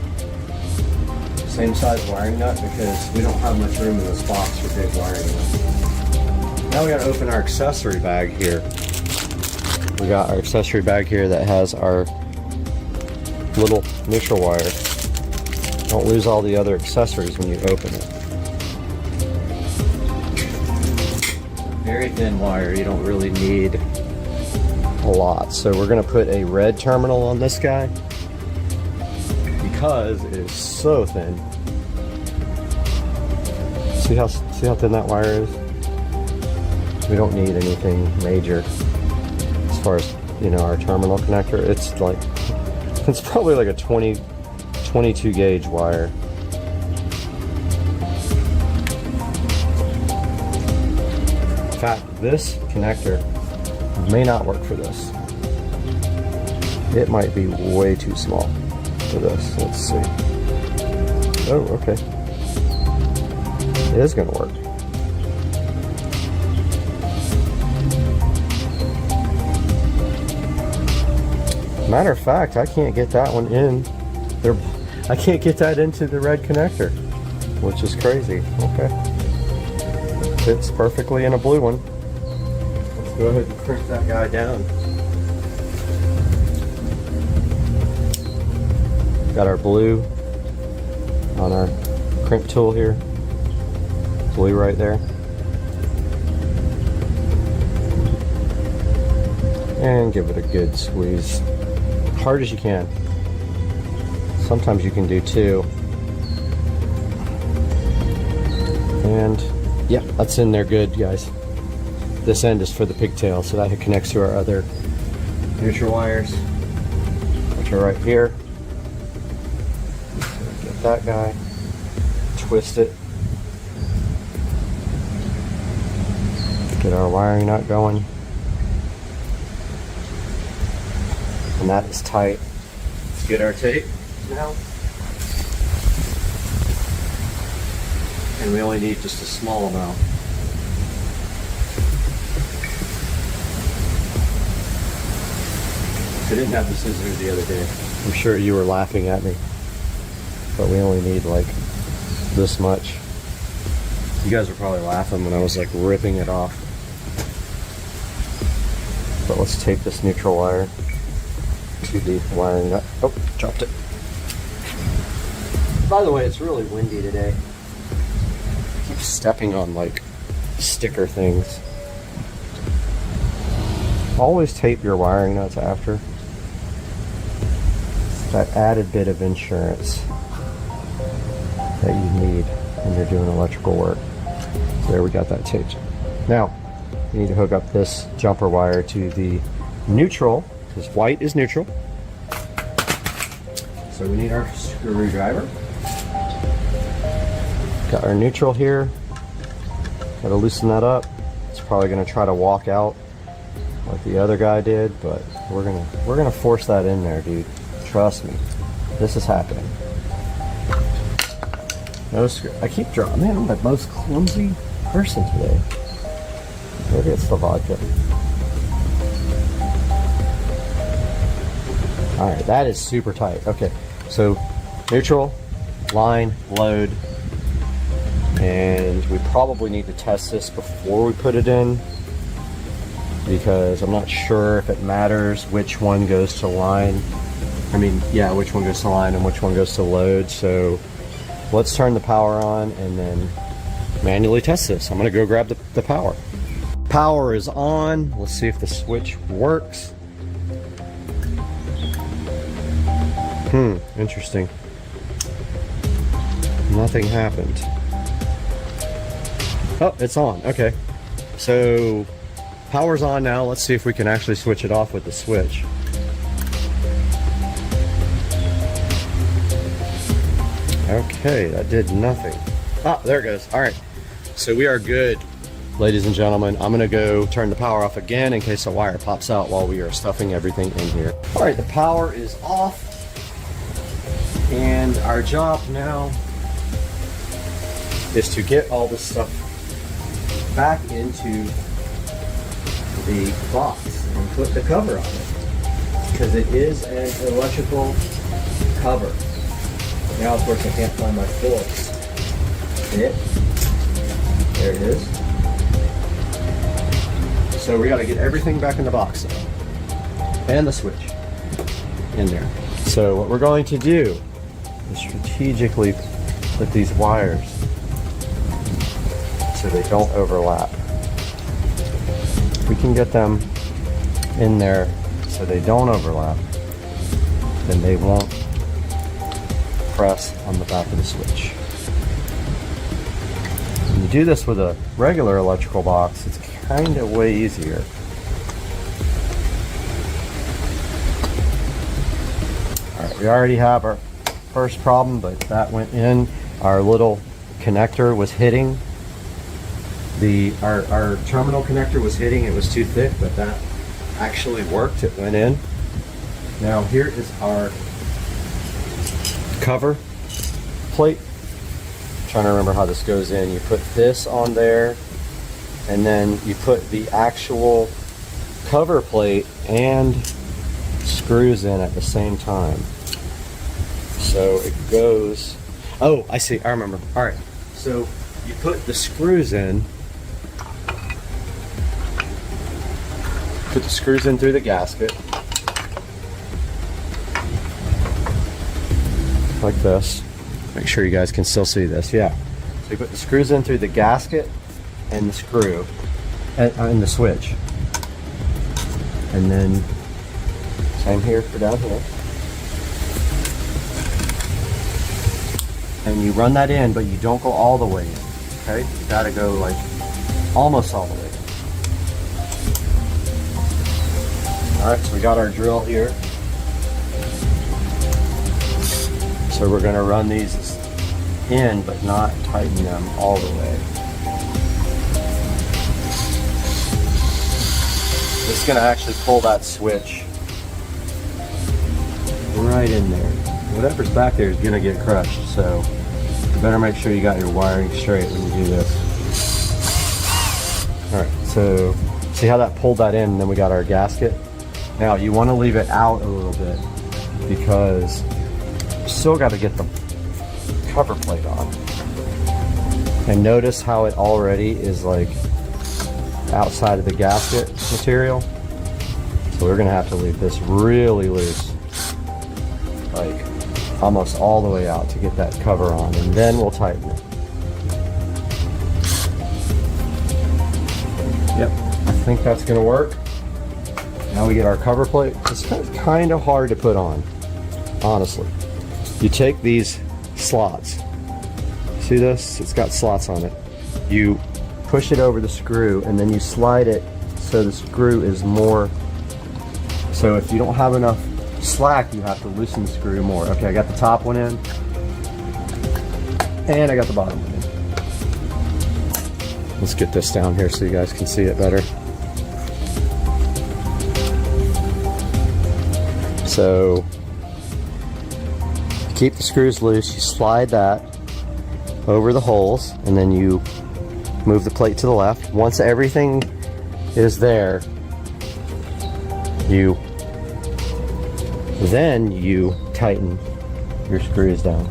same size wiring nut because we don't have much room in this box for big wiring nuts. Now we got to open our accessory bag here. We got our accessory bag here that has our little neutral wire. Don't lose all the other accessories when you open it. Very thin wire, you don't really need a lot. So we're gonna put a red terminal on this guy because it is so thin. See how thin that wire is? We don't need anything major as far as, you know, our terminal connector. It's probably like a 22 gauge wire. In fact, this connector may not work for this. It might be way too small for this. Let's see. Oh, okay. It is going to work. Matter of fact, I can't get that one in. I can't get that into the red connector, which is crazy. Okay. Fits perfectly in a blue one. Let's go ahead and crimp that guy down. Got our blue on our crimp tool here. Blue right there. And give it a good squeeze. Hard as you can. Sometimes you can do two. And yeah, that's in there good, guys. This end is for the pigtail, so that connects to our other neutral wires, which are right here. So get that guy, twist it, get our wiring nut going, and that is tight. Let's get our tape now. And we only need just a small amount. I didn't have the scissors the other day. I'm sure you were laughing at me. But we only need like this much. You guys were probably laughing when I was like ripping it off. But let's tape this neutral wire to the wiring nut. Oh, dropped it. By the way, it's really windy today. I keep stepping on like sticker things. Always tape your wiring nuts after. That added bit of insurance that you need when you're doing electrical work. So there, we got that taped. Now, we need to hook up this jumper wire to the neutral, because white is neutral. So we need our screwdriver. Got our neutral here. Gotta loosen that up. It's probably gonna try to walk out like the other guy did, but we're gonna force that in there, dude. Trust me, this is happening. I keep dropping. Man, I'm the most clumsy person today. Maybe it's the vodka. All right, that is super tight. Okay, so neutral, line, load, and we probably need to test this before we put it in, because I'm not sure if it matters which one goes to line. I mean, yeah, which one goes to line and which one goes to load. So let's turn the power on and then manually test this. I'm gonna go grab the power. Power is on. Let's see if the switch works. Interesting. Nothing happened. Oh, it's on. Okay. So power's on now. Let's see if we can actually switch it off with the switch. Okay, that did nothing. Ah, there it goes. All right, so we are good, ladies and gentlemen. I'm gonna go turn the power off again in case a wire pops out while we are stuffing everything in here. All right, the power is off, and our job now is to get all this stuff back into the box and put the cover on it, because it is an electrical cover. Now, of course, I can't find my forks. There it is. So we got to get everything back in the box, and the switch in there. So what we're going to do is strategically put these wires so they don't overlap. We can get them in there so they don't overlap, then they won't press on the back of the switch. When you do this with a regular electrical box, it's kind of way easier. Alright, we already have our first problem, but that went in. Our little connector was hitting our terminal connector was hitting, it was too thick, but that actually worked, it went in. Now here is our cover plate. I'm trying to remember how this goes in. You put this on there, and then you put the actual cover plate and screws in at the same time. So it goes, oh, I see, I remember. All right, so you put the screws in, through the gasket, like this. Make sure you guys can still see this, yeah. So you put the screws in through the gasket and the screw, and the switch. And then, same here for down here. And you run that in, but you don't go all the way in, okay? You gotta go like almost all the way in. All right, so we got our drill here. So we're gonna run these in, but not tighten them all the way. This is gonna actually pull that switch right in there. Whatever's back there is gonna get crushed, so you better make sure you got your wiring straight when you do this. All right, so see how that pulled that in, and then we got our gasket. Now you want to leave it out a little bit because you still got to get the cover plate on. And notice how it already is like outside of the gasket material. So we're going to have to leave this really loose, like almost all the way out to get that cover on, and then we'll tighten it. Yep, I think that's going to work. Now we get our cover plate. It's kind of hard to put on, honestly. You take these slots. See this? It's got slots on it. You push it over the screw and then you slide it so the screw is more. So if you don't have enough slack, you have to loosen the screw more. Okay, I got the top one in. And I got the bottom one in. Let's get this down here so you guys can see it better. So keep the screws loose, you slide that over the holes, and then you move the plate to the left. Once everything is there, then you tighten your screws down.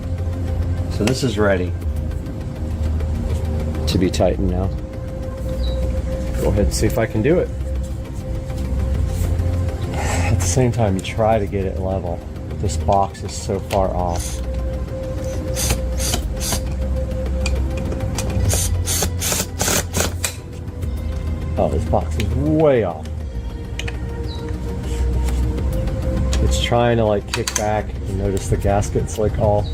So this is ready to be tightened now. Go ahead and see if I can do it. At the same time, you try to get it level. This box is so far off. Oh, this box is way off. It's trying to like kick back. You notice the gasket's like all.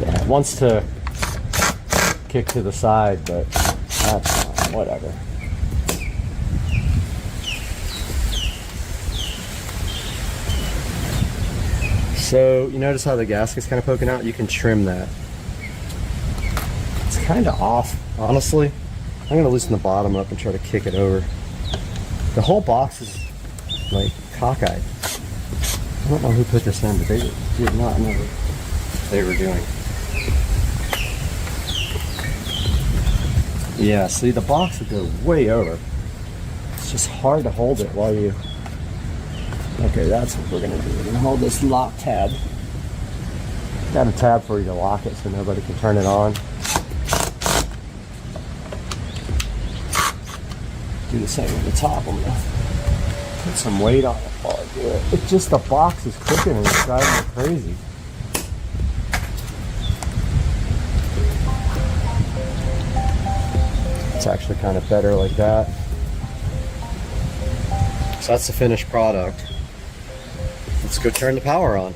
Yeah, it wants to kick to the side, but that's fine, whatever. So you notice how the gasket's kind of poking out? You can trim that. It's kind of off, honestly. I'm going to loosen the bottom up and try to kick it over. The whole box is like cockeyed. I don't know who put this in, but they did not know what they were doing. Yeah, see, the box would go way over. It's just hard to hold it while you... Okay, that's what we're gonna do. We're gonna hold this lock tab. Got a tab for you to lock it so nobody can turn it on. Do the same with the top. I'm gonna put some weight on it while I do it. It's just the box is clicking and it's driving me crazy. That's actually kind of better like that. So that's the finished product. Let's go turn the power on.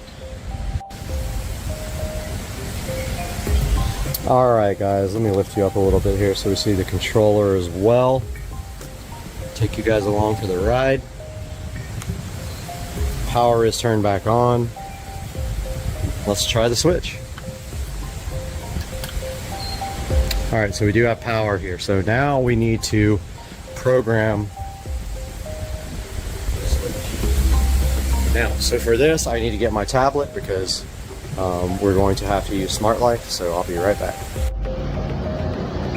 Alright guys, let me lift you up a little bit here so we see the controller as well. Take you guys along for the ride. Power is turned back on. Let's try the switch. Alright, so we do have power here. So now we need to program. Now, so for this, I need to get my tablet because we're going to have to use Smart Life, so I'll be right back.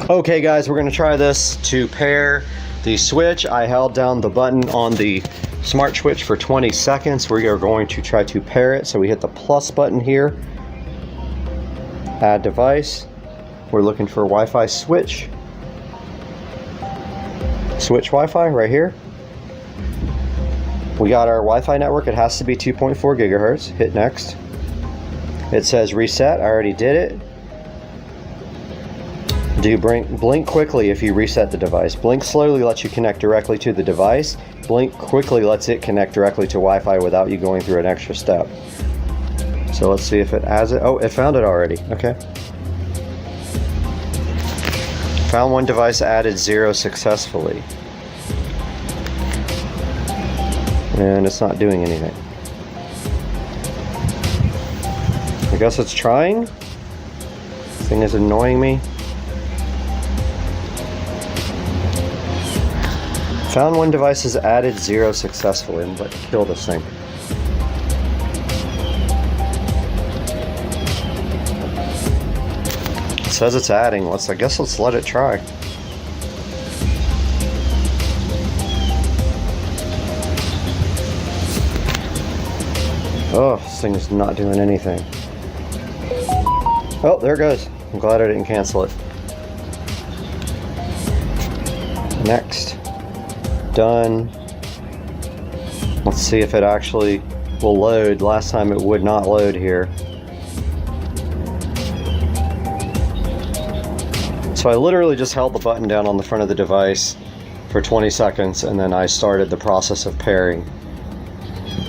Okay guys, we're going to try this to pair the switch. I held down the button on the smart switch for 20 seconds. We are going to try to pair it. So we hit the plus button here. Add device. We're looking for Wi-Fi switch. Switch Wi-Fi right here. We got our Wi-Fi network. It has to be 2.4 gigahertz. Hit next. It says reset. I already did it. Blink quickly if you reset the device. Blink slowly lets you connect directly to the device. Blink quickly lets it connect directly to Wi-Fi without you going through an extra step. So let's see if it has it. Oh, it found it already. Okay. Found one device, added 0 successfully. And it's not doing anything. I guess it's trying. This thing is annoying me. Found one device has added 0 successfully. I'm about to kill this thing. It says it's adding. I guess let's let it try. Oh, this thing is not doing anything. Oh, there it goes. I'm glad I didn't cancel it. Next. Done. Let's see if it actually will load. Last time it would not load here. So I literally just held the button down on the front of the device for 20 seconds and then I started the process of pairing.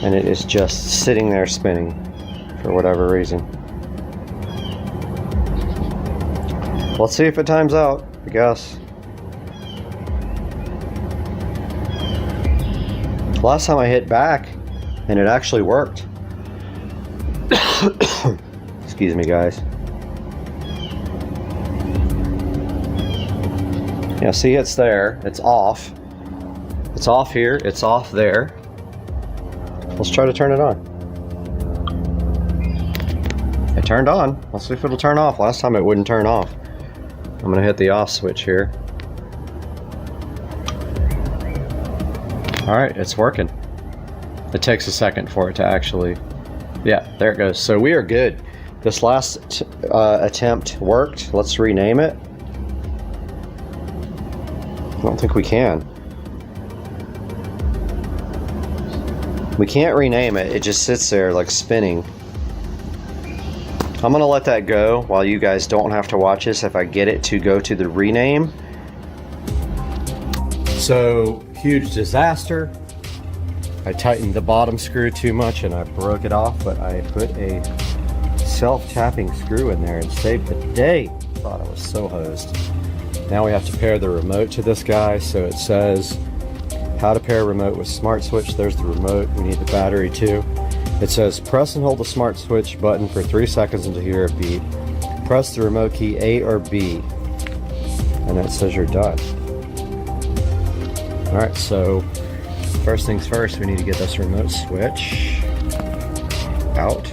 And it is just sitting there spinning for whatever reason. Let's see if it times out, I guess. Last time I hit back and it actually worked. Excuse me guys. Yeah, see, it's there. It's off. It's off here. It's off there. Let's try to turn it on. It turned on. Let's see if it'll turn off. Last time it wouldn't turn off. I'm gonna hit the off switch here. Alright, it's working. It takes a second for it to actually... Yeah, there it goes. So we are good. This last attempt worked. Let's rename it. I don't think we can. We can't rename it. It just sits there like spinning. I'm gonna let that go while you guys don't have to watch this if I get it to go to the rename. So, huge disaster. I tightened the bottom screw too much and I broke it off, but I put a self-tapping screw in there and saved the day. Thought I was so hosed. Now we have to pair the remote to this guy. So it says how to pair remote with smart switch. There's the remote. We need the battery too. It says press and hold the smart switch button for 3 seconds until you hear a beep. Press the remote key A or B. And that says you're done. Alright, so first things first, we need to get this remote switch out.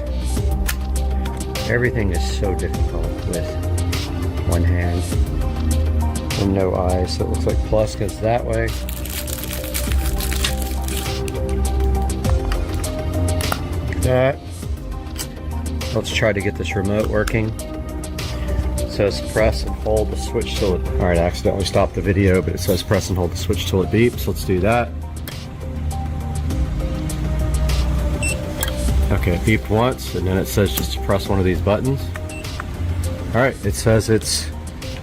Everything is so difficult with one hand and no eyes. So it looks like plus goes that way. That. Let's try to get this remote working. It says press and hold the switch till it... Alright, I accidentally stopped the video, but it says press and hold the switch till it beeps. Let's do that. Okay, it beeped once, and then it says just to press one of these buttons. Alright, it says it's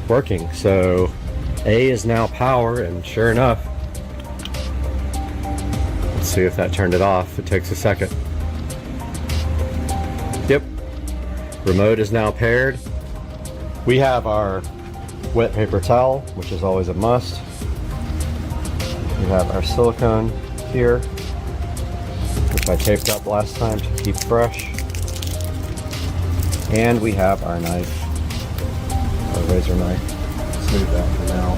working, so A is now power, and sure enough, let's see if that turned it off. It takes a second. Yep. Remote is now paired. We have our wet paper towel, which is always a must. We have our silicone here, which I taped up last time to keep fresh. And we have our knife, our razor knife. Let's move that for now.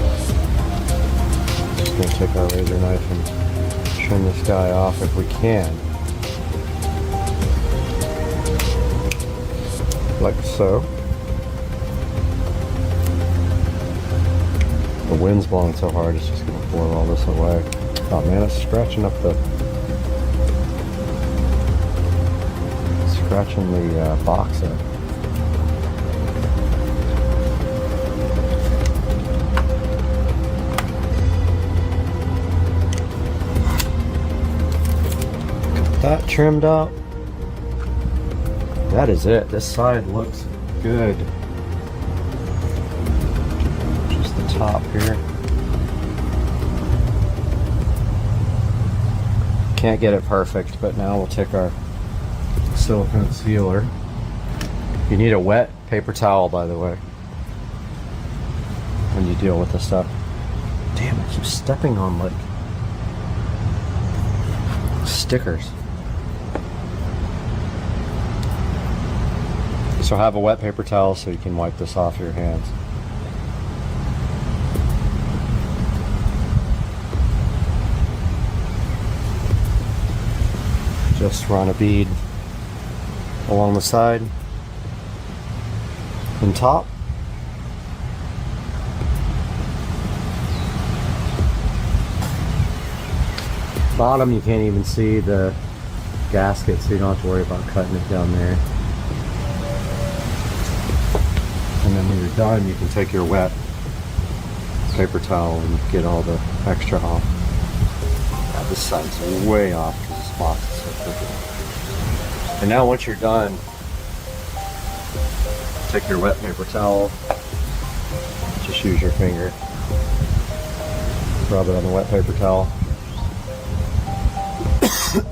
Just gonna take our razor knife and trim this guy off if we can. Like so. The wind's blowing so hard, it's just gonna blow all this away. Oh man, it's scratching up the box up. That trimmed up. That is it. This side looks good. Just the top here. Can't get it perfect, but now we'll take our silicone sealer. You need a wet paper towel, by the way, when you deal with this stuff. Damn, I keep stepping on like stickers. So have a wet paper towel so you can wipe this off your hands. Just run a bead along the side and top. Bottom, you can't even see the gasket, so you don't have to worry about cutting it down there. And then when you're done, you can take your wet paper towel and get all the extra off. Now this side's way off because this box is so crooked. And now once you're done, take your wet paper towel, just use your finger, rub it on the wet paper towel.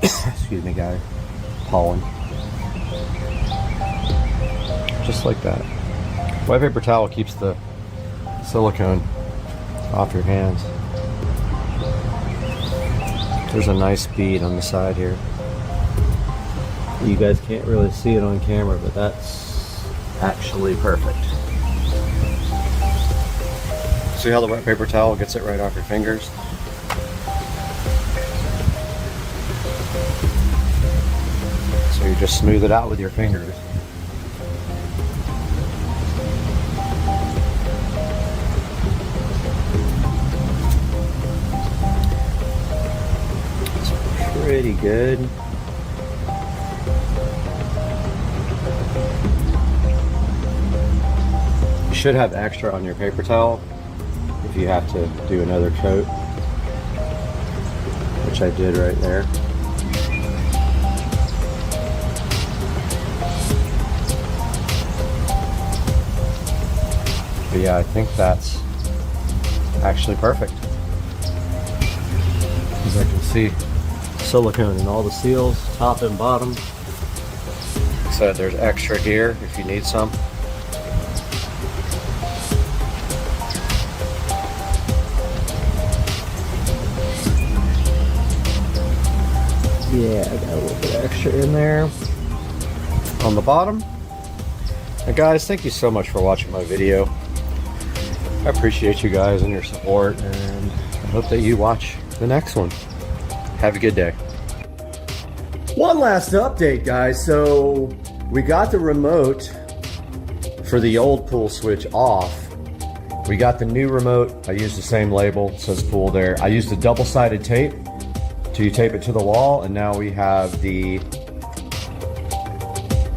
Excuse me guys, pollen. Just like that. Wet paper towel keeps the silicone off your hands. There's a nice bead on the side here. You guys can't really see it on camera, but that's actually perfect. See how the wet paper towel gets it right off your fingers? So you just smooth it out with your fingers. Pretty good. You should have extra on your paper towel if you have to do another coat, which I did right there. But yeah, I think that's actually perfect. As I can see, silicone in all the seals, top and bottom. So there's extra here if you need some. Yeah, I got a little bit extra in there on the bottom. And guys, thank you so much for watching my video. I appreciate you guys and your support, and I hope that you watch the next one. Have a good day. One last update, guys. So we got the remote for the old pool switch off. We got the new remote. I used the same label, it says pool there. I used a double-sided tape to tape it to the wall, and now we have the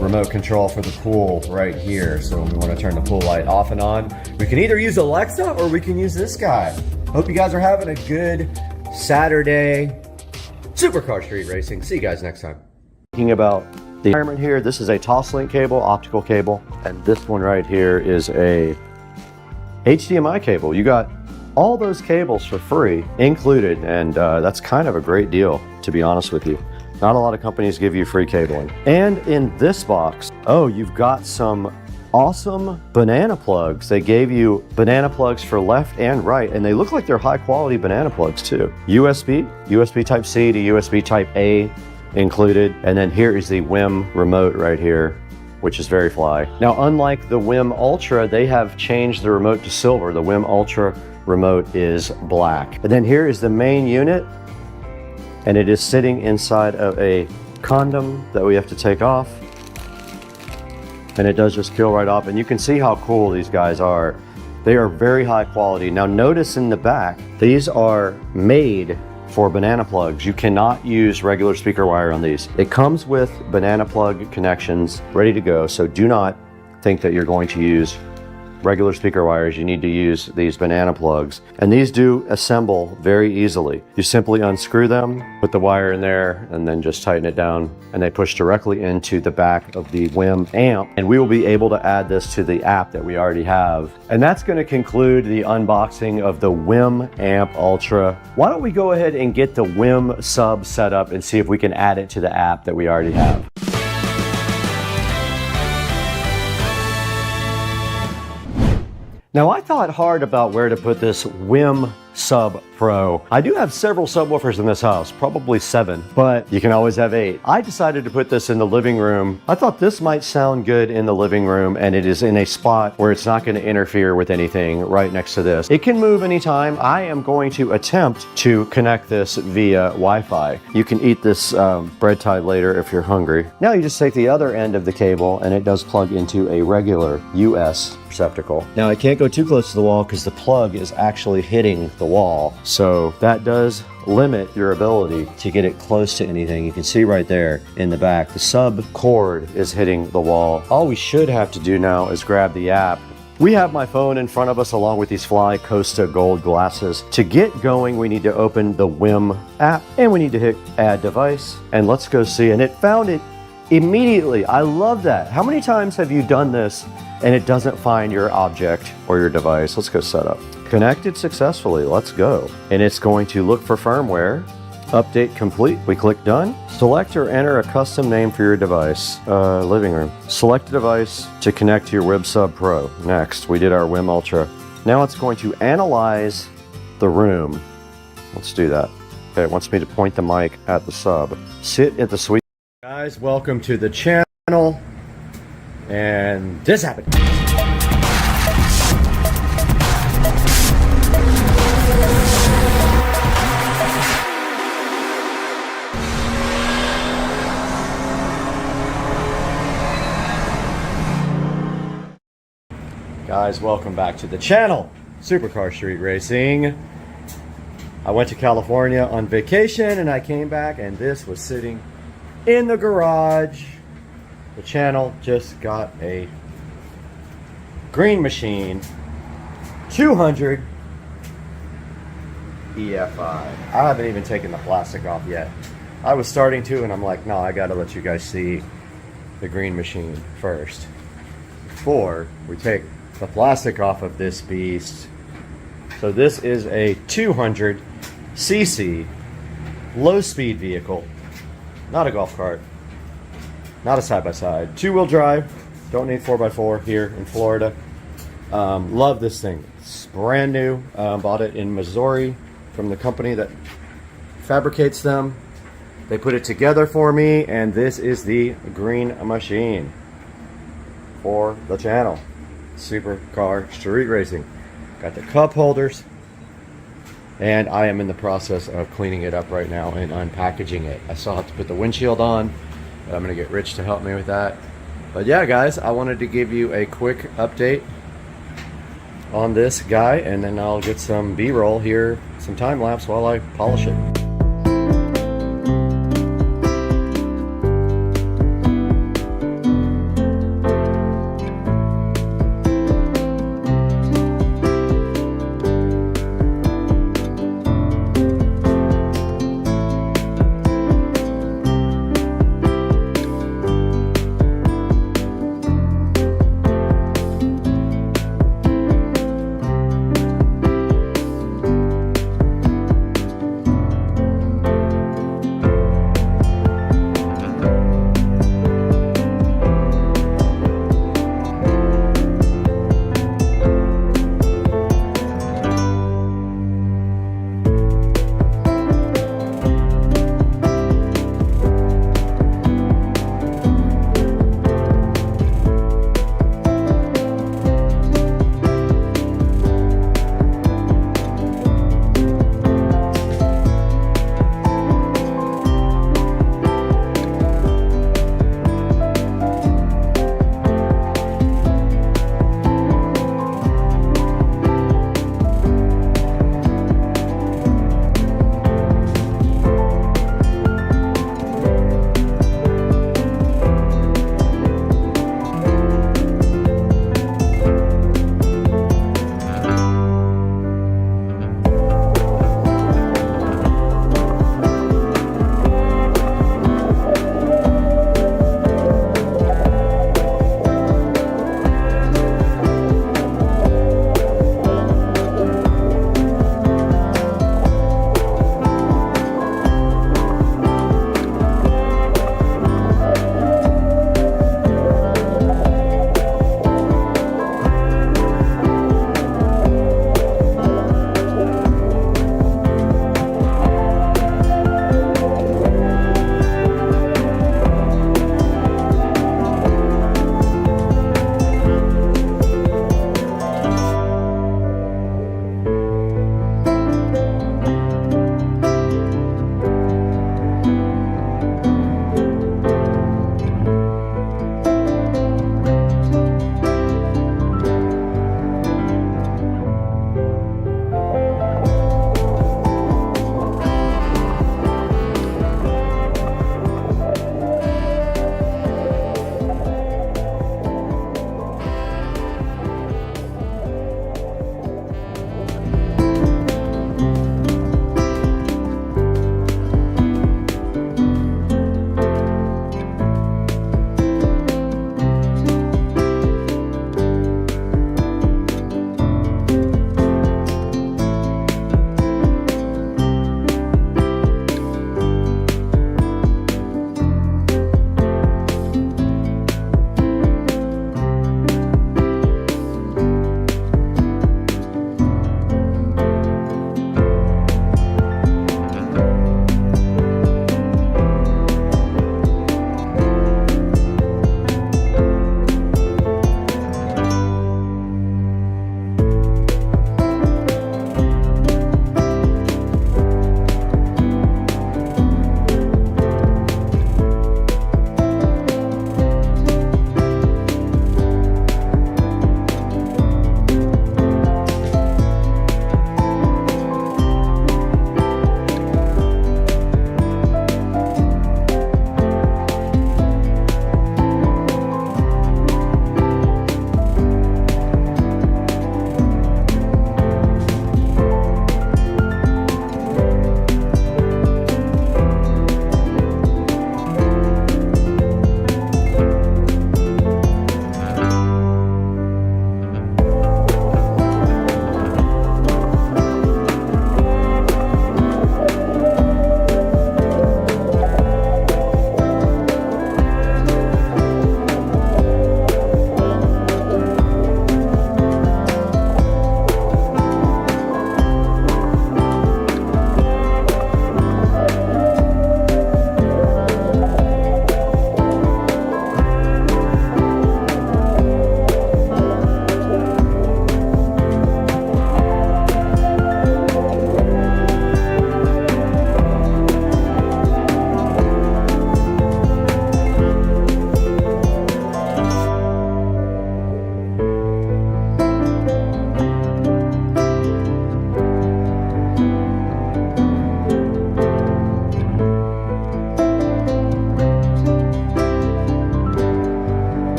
remote control for the pool right here. So when we want to turn the pool light off and on, we can either use Alexa or we can use this guy. Hope you guys are having a good Saturday. Supercar Street Racing. See you guys next time. Thinking about the environment here, this is a Toslink cable, optical cable, and this one right here is a HDMI cable. You got all those cables for free included, and that's kind of a great deal, to be honest with you. Not a lot of companies give you free cabling. And in this box, oh, you've got some awesome banana plugs. They gave you banana plugs for left and right, and they look like they're high quality banana plugs too. USB type C to USB type A included. And then here is the WIM remote right here, which is very fly. Now, unlike the WIM Ultra, they have changed the remote to silver. The WIM Ultra remote is black. And then here is the main unit, and it is sitting inside of a condom that we have to take off. And it does just peel right off, and you can see how cool these guys are. They are very high quality. Now notice in the back, these are made for banana plugs. You cannot use regular speaker wire on these. It comes with banana plug connections ready to go, so do not think that you're going to use regular speaker wires. You need to use these banana plugs, and these do assemble very easily. You simply unscrew them, put the wire in there, and then just tighten it down, and they push directly into the back of the WIM amp, and we will be able to add this to the app that we already have. And that's going to conclude the unboxing of the WIM Amp Ultra. Why don't we go ahead and get the WIM sub set up and see if we can add it to the app that we already have. Now, I thought hard about where to put this WIM Sub Pro. I do have several subwoofers in this house, probably 7, but you can always have 8. I decided to put this in the living room. I thought this might sound good in the living room, and it is in a spot where it's not going to interfere with anything right next to this. It can move anytime. I am going to attempt to connect this via Wi-Fi. You can eat this bread tie later if you're hungry. Now you just take the other end of the cable, and it does plug into a regular US receptacle. Now I can't go too close to the wall because the plug is actually hitting the wall. So that does limit your ability to get it close to anything. You can see right there in the back, the sub cord is hitting the wall. All we should have to do now is grab the app. We have my phone in front of us along with these Fly Costa gold glasses. To get going, we need to open the WIM app and we need to hit add device, and let's go see. And it found it immediately. I love that. How many times have you done this and it doesn't find your object or your device? Let's go setup. Connected successfully. Let's go. And it's going to look for firmware. Update complete. We click done. Select or enter a custom name for your device. Living room. Select a device to connect to your WIM Sub Pro. Next, we did our WIM Ultra. Now it's going to analyze the room. Let's do that. Okay, it wants me to point the mic at the sub. Sit at the sweet. Guys, welcome to the channel. And this happened. Guys, welcome back to the channel. Supercar Street Racing. I went to California on vacation and I came back and this was sitting in the garage. The channel just got a Green Machine 200 EFI. I haven't even taken the plastic off yet. I was starting to, and I'm like, no, I gotta let you guys see the Green Machine first before we take the plastic off of this beast. So this is a 200cc low-speed vehicle, not a golf cart, not a side-by-side, 2-wheel drive. Don't need 4x4 here in Florida. Love this thing. It's brand new. Bought it in Missouri from the company that fabricates them. They put it together for me, and this is the Green Machine for the channel. Supercar Street Racing. Got the cup holders, and I am in the process of cleaning it up right now and unpackaging it. I still have to put the windshield on, but I'm gonna get Rich to help me with that. But yeah, guys, I wanted to give you a quick update on this guy, and then I'll get some B-roll here, some time lapse while I polish it.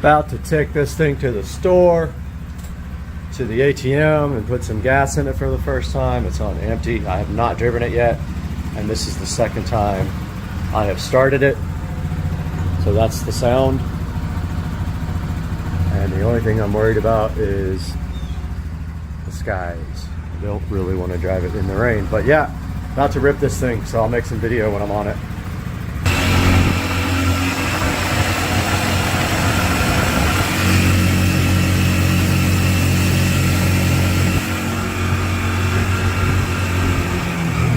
About to take this thing to the store, to the ATM, and put some gas in it for the first time. It's on empty. I have not driven it yet, and this is the second time I have started it. So that's the sound. And the only thing I'm worried about is the skies. I don't really want to drive it in the rain, but yeah, about to rip this thing, so I'll make some video when I'm on it.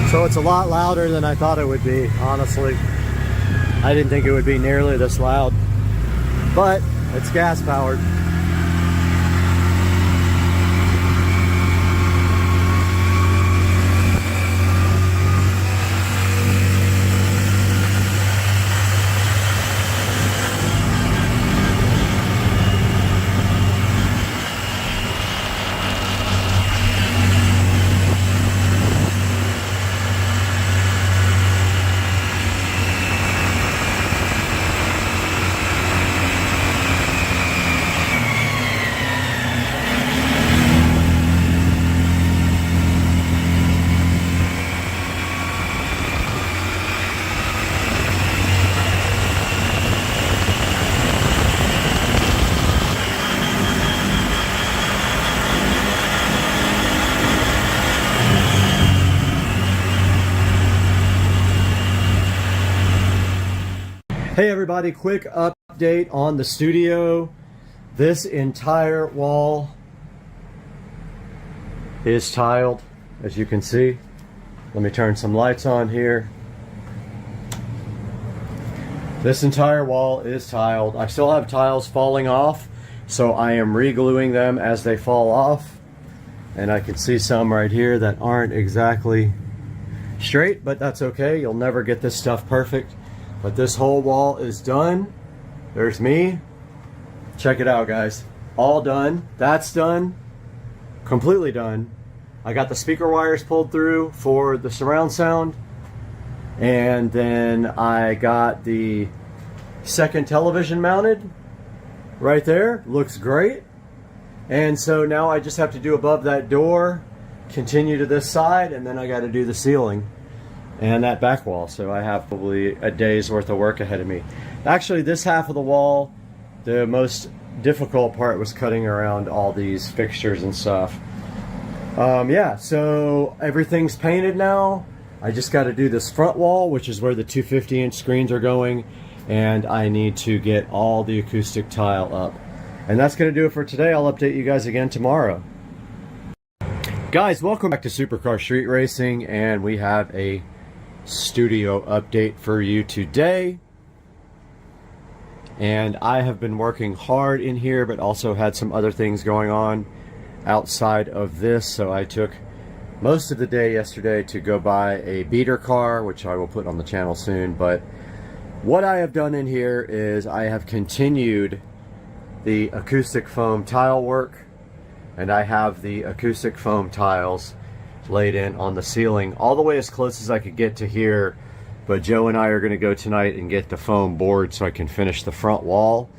So it's a lot louder than I thought it would be, honestly. I didn't think it would be nearly this loud, but it's gas powered. Hey everybody, quick update on the studio. This entire wall is tiled, as you can see. Let me turn some lights on here. This entire wall is tiled. I still have tiles falling off, so I am re-gluing them as they fall off. And I can see some right here that aren't exactly straight, but that's okay. You'll never get this stuff perfect. But this whole wall is done. There's me. Check it out, guys. All done. That's done. Completely done. I got the speaker wires pulled through for the surround sound. And then I got the second television mounted right there. Looks great. And so now I just have to do above that door, continue to this side, and then I got to do the ceiling and that back wall. So I have probably a day's worth of work ahead of me. Actually, this half of the wall, the most difficult part was cutting around all these fixtures and stuff. Yeah, so everything's painted now. I just got to do this front wall, which is where the 250-inch screens are going, and I need to get all the acoustic tile up. And that's going to do it for today. I'll update you guys again tomorrow. Guys, welcome back to Supercar Street Racing, and we have a studio update for you today. And I have been working hard in here, but also had some other things going on outside of this. So I took most of the day yesterday to go buy a beater car, which I will put on the channel soon. But what I have done in here is I have continued the acoustic foam tile work, and I have the acoustic foam tiles laid in on the ceiling all the way as close as I could get to here. But Joe and I are going to go tonight and get the foam board so I can finish the front wall.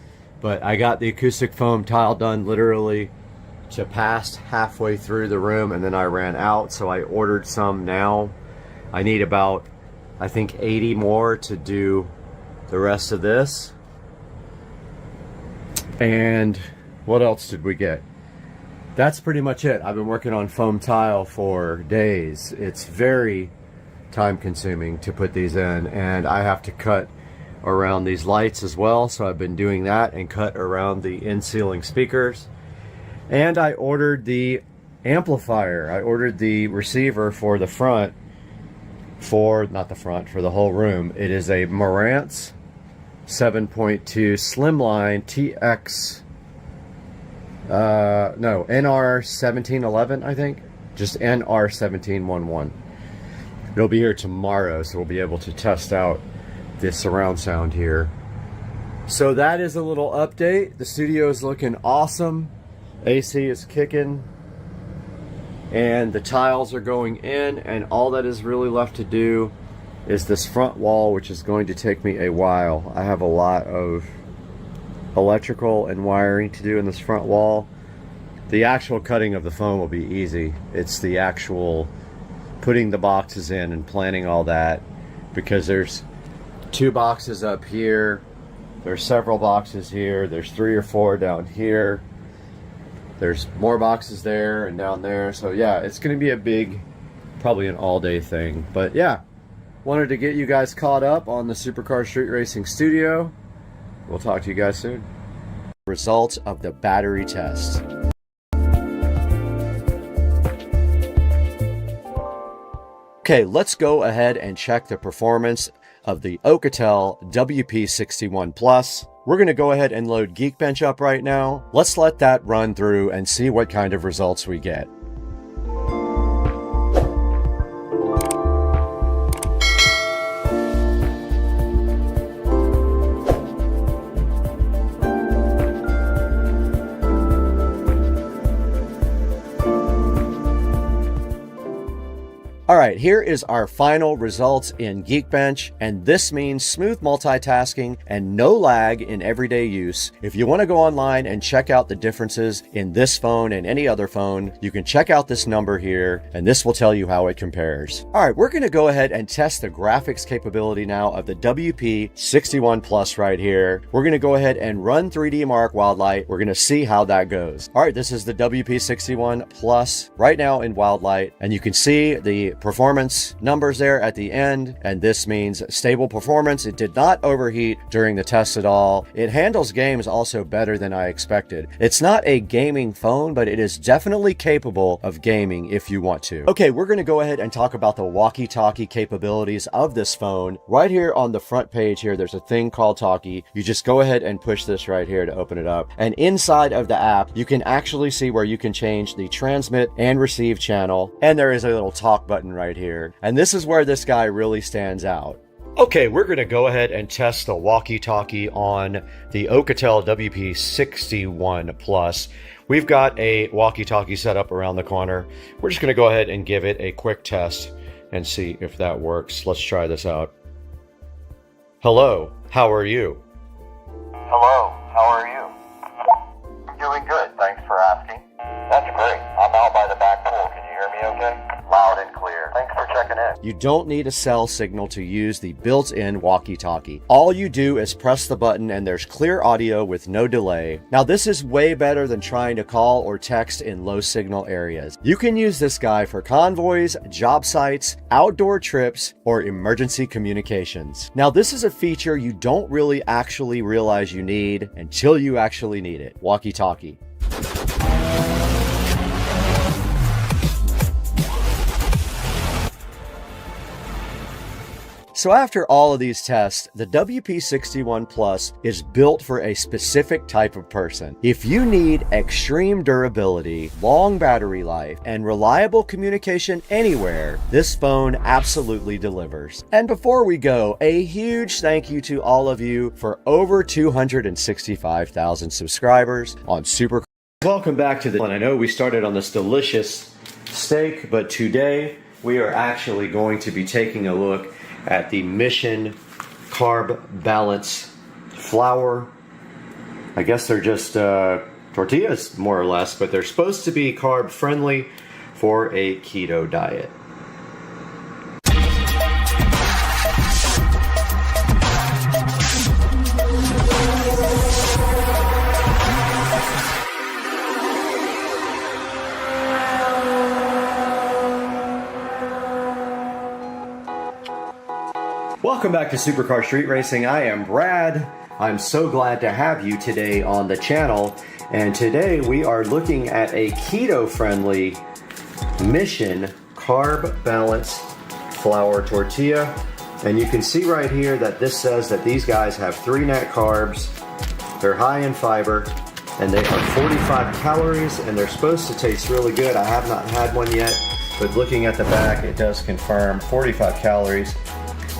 But I got the acoustic foam tile done literally to past halfway through the room, and then I ran out, so I ordered some now. I need about, I think, 80 more to do the rest of this. And what else did we get? That's pretty much it. I've been working on foam tile for days. It's very time consuming to put these in, and I have to cut around these lights as well, so I've been doing that, and cut around the in-ceiling speakers. And I ordered the amplifier. I ordered the receiver for the front, not the front, for the whole room. It is a Marantz 7.2 Slimline TX no, NR1711, I think. Just NR1711. It'll be here tomorrow, so we'll be able to test out this surround sound here. So that is a little update. The studio is looking awesome. AC is kicking. And the tiles are going in, and all that is really left to do is this front wall, which is going to take me a while. I have a lot of electrical and wiring to do in this front wall. The actual cutting of the foam will be easy. It's the actual putting the boxes in and planning all that, because there's 2 boxes up here, there's several boxes here, there's 3 or 4 down here, there's more boxes there and down there. So yeah, it's going to be a big, probably an all-day thing. But yeah, wanted to get you guys caught up on the Supercar Street Racing Studio. We'll talk to you guys soon. Results of the battery test. Okay, let's go ahead and check the performance of the Alcatel WP61 Plus. We're going to go ahead and load Geekbench up right now. Let's let that run through and see what kind of results we get. Alright, here is our final results in Geekbench, and this means smooth multitasking and no lag in everyday use. If you want to go online and check out the differences in this phone and any other phone, you can check out this number here, and this will tell you how it compares. Alright, we're going to go ahead and test the graphics capability now of the WP61 Plus right here. We're going to go ahead and run 3D Mark Wildlight. We're going to see how that goes. Alright, this is the WP61 Plus right now in Wildlight, and you can see the performance numbers there at the end, and this means stable performance. It did not overheat during the test at all. It handles games also better than I expected. It's not a gaming phone, but it is definitely capable of gaming if you want to. Okay, we're going to go ahead and talk about the walkie-talkie capabilities of this phone. Right here on the front page here, there's a thing called Talkie. You just go ahead and push this right here to open it up, and inside of the app you can actually see where you can change the transmit and receive channel, and there is a little talk button right here, and this is where this guy really stands out. Okay, we're going to go ahead and test the walkie-talkie on the Alcatel WP61 Plus. We've got a walkie-talkie set up around the corner. We're just going to go ahead and give it a quick test and see if that works. Let's try this out. Hello, how are you? Hello, how are you? I'm doing good, thanks for asking. That's great. I'm out by the back pool. Can you hear me okay? Loud and clear. Thanks for checking in. You don't need a cell signal to use the built-in walkie-talkie. All you do is press the button and there's clear audio with no delay. Now this is way better than trying to call or text in low signal areas. You can use this guy for convoys, job sites, outdoor trips, or emergency communications. Now this is a feature you don't really actually realize you need until you actually need it. Walkie-talkie. So after all of these tests, the WP61 Plus is built for a specific type of person. If you need extreme durability, long battery life, and reliable communication anywhere, this phone absolutely delivers. And before we go, a huge thank you to all of you for over 265,000 subscribers on Super. Welcome back to the, and I know we started on this delicious steak, but today we are actually going to be taking a look at the Mission Carb Balance flour. I guess they're just tortillas, more or less, but they're supposed to be carb friendly for a keto diet. Welcome back to Supercar Street Racing. I am Brad. I'm so glad to have you today on the channel. And today we are looking at a keto-friendly Mission Carb Balance flour tortilla. And you can see right here that this says that these guys have 3 net carbs. They're high in fiber, and they are 45 calories, and they're supposed to taste really good. I have not had one yet, but looking at the back, it does confirm 45 calories.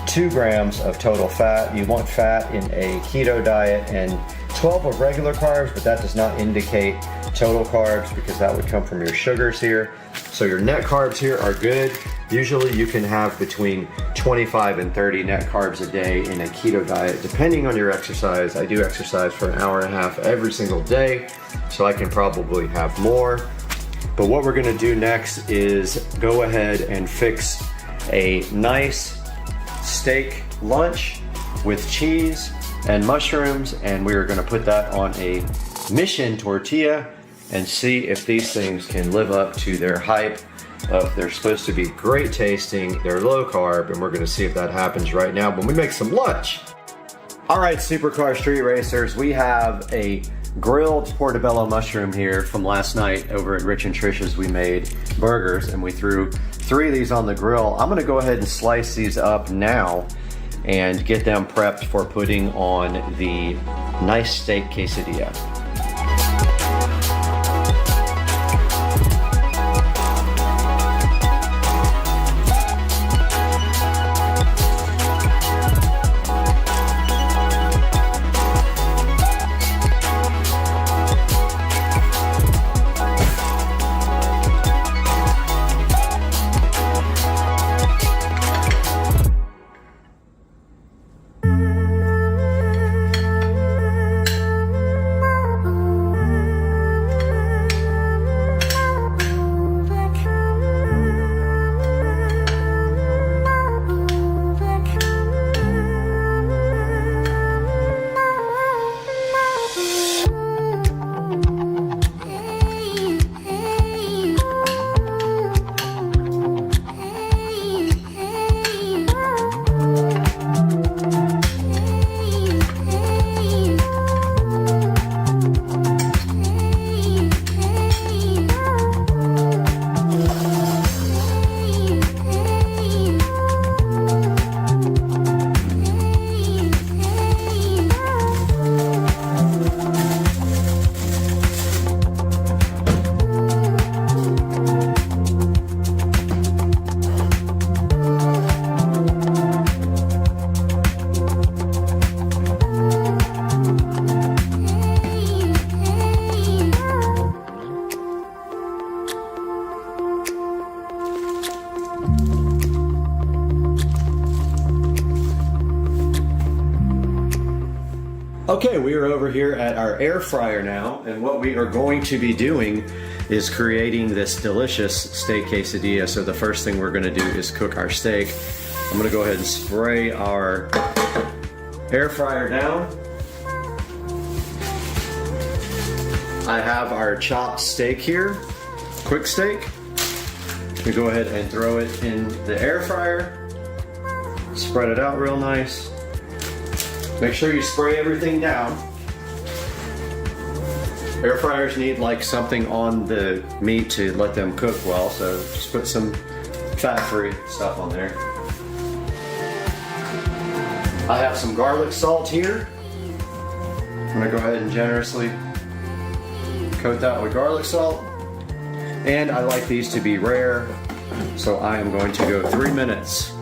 2 grams of total fat. You want fat in a keto diet, and 12 of regular carbs, but that does not indicate total carbs because that would come from your sugars here. So your net carbs here are good. Usually you can have between 25 and 30 net carbs a day in a keto diet, depending on your exercise. I do exercise for an hour and a half every single day, so I can probably have more. But what we're gonna do next is go ahead and fix a nice steak lunch with cheese and mushrooms, and we are gonna put that on a mission tortilla and see if these things can live up to their hype of they're supposed to be great tasting, they're low carb, and we're gonna see if that happens right now when we make some lunch. All right, Supercar Street Racers, we have a grilled portobello mushroom here from last night over at Rich and Trish's. We made burgers and we threw 3 of these on the grill. I'm gonna go ahead and slice these up now and get them prepped for putting on the nice steak quesadilla. Okay, we are over here at our air fryer now, and what we are going to be doing is creating this delicious steak quesadilla. So the first thing we're gonna do is cook our steak. I'm gonna go ahead and spray our air fryer down. I have our chopped steak here, quick steak. We go ahead and throw it in the air fryer. Spread it out real nice. Make sure you spray everything down. Air fryers need like something on the meat to let them cook well, so just put some fat-free stuff on there. I have some garlic salt here. I'm gonna go ahead and generously coat that with garlic salt. And I like these to be rare, so I am going to go 3 minutes.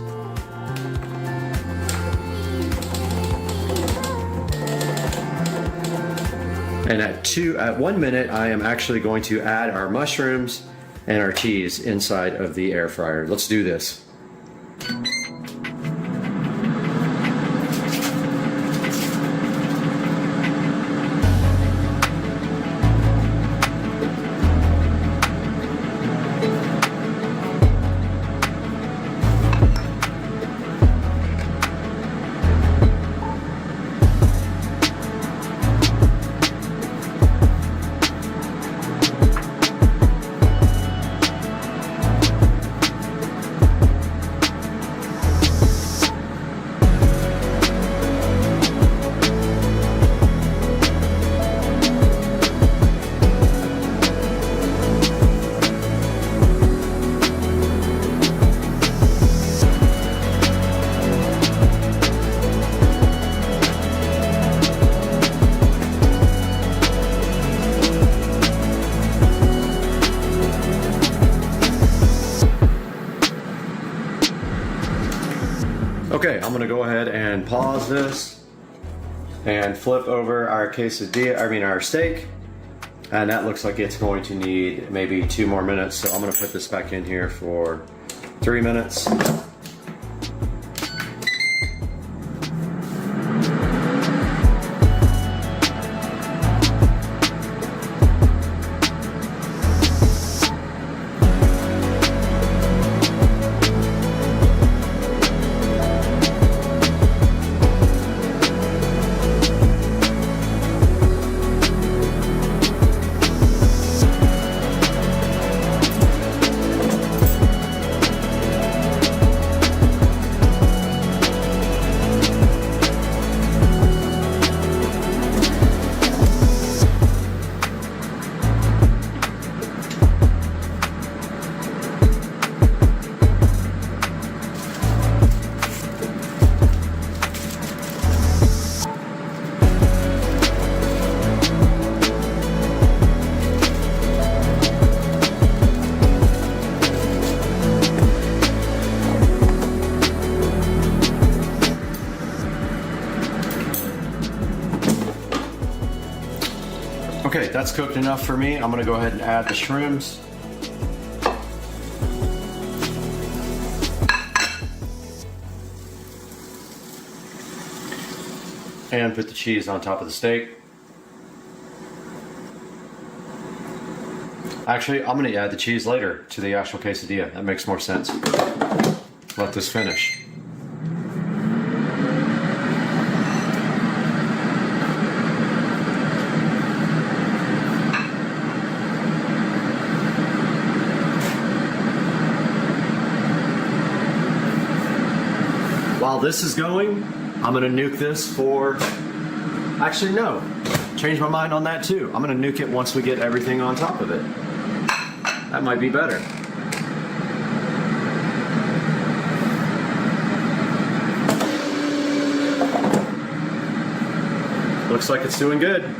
And at 1 minute, I am actually going to add our mushrooms and our cheese inside of the air fryer. Let's do this. Okay, I'm gonna go ahead and pause this and flip over our our steak. And that looks like it's going to need maybe 2 more minutes. So I'm gonna put this back in here for 3 minutes. Okay, that's cooked enough for me. I'm gonna go ahead and add the shrooms. And put the cheese on top of the steak. Actually, I'm gonna add the cheese later to the actual quesadilla. That makes more sense. Let this finish. While this is going, I'm gonna nuke this for, actually no, change my mind on that too. I'm gonna nuke it once we get everything on top of it. That might be better. Looks like it's doing good.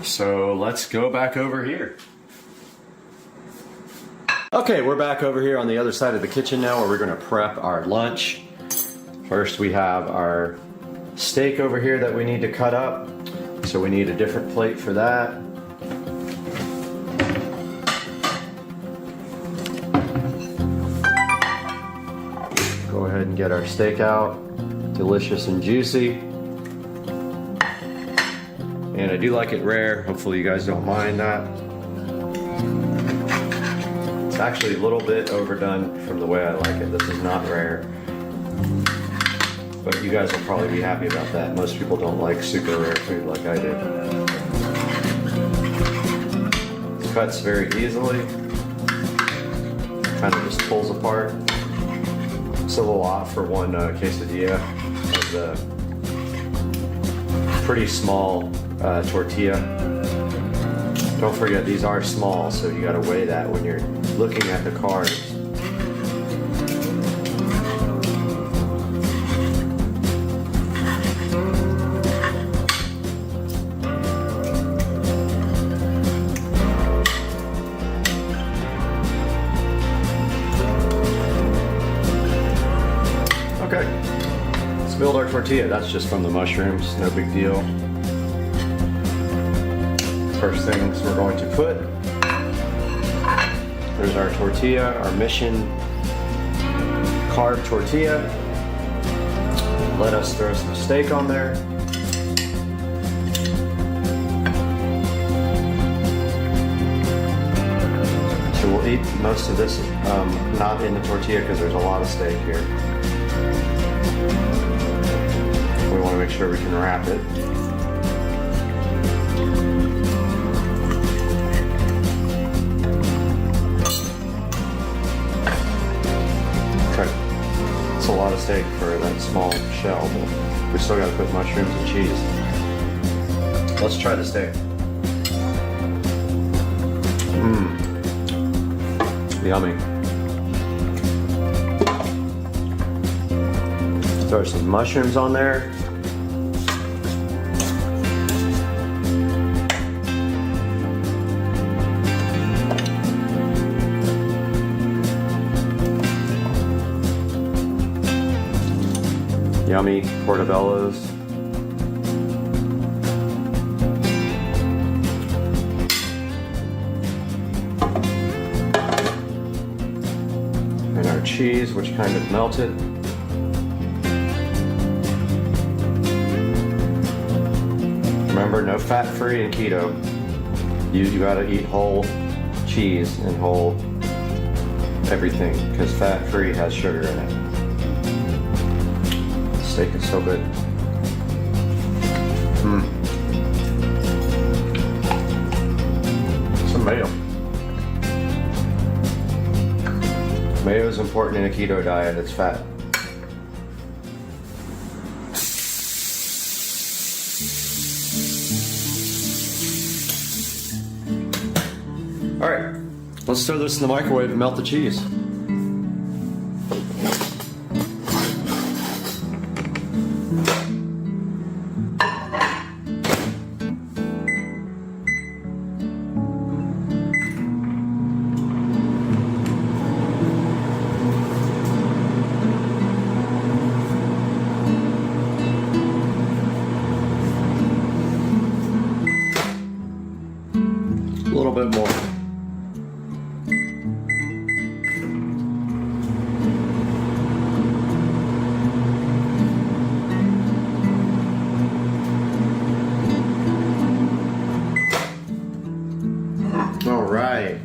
So let's go back over here. Okay, we're back over here on the other side of the kitchen now where we're gonna prep our lunch. First we have our steak over here that we need to cut up. So we need a different plate for that. Go ahead and get our steak out. Delicious and juicy. And I do like it rare. Hopefully you guys don't mind that. It's actually a little bit overdone from the way I like it. This is not rare. But you guys will probably be happy about that. Most people don't like super rare food like I do. It cuts very easily. Kind of just pulls apart. It's a lot for one quesadilla. It's a pretty small tortilla. Don't forget these are small, so you gotta weigh that when you're looking at the carbs. Okay, let's build our tortilla. That's just from the mushrooms, no big deal. First things we're going to put, there's our tortilla, our Mission carb tortilla. Let us throw some steak on there. So we'll eat most of this not in the tortilla because there's a lot of steak here. We want to make sure we can wrap it. A lot of steak for that small shell, but we still got to put mushrooms and cheese. Let's try the steak. Yummy. Throw some mushrooms on there. yummy portobellos. And our cheese, which kind of melted. Remember, no fat-free and keto. You gotta eat whole cheese and whole everything, because fat-free has sugar in it. Steak is so good. Some mayo. Mayo is important in a keto diet. It's fat. All right, let's throw this in the microwave and melt the cheese. A little bit more. All right.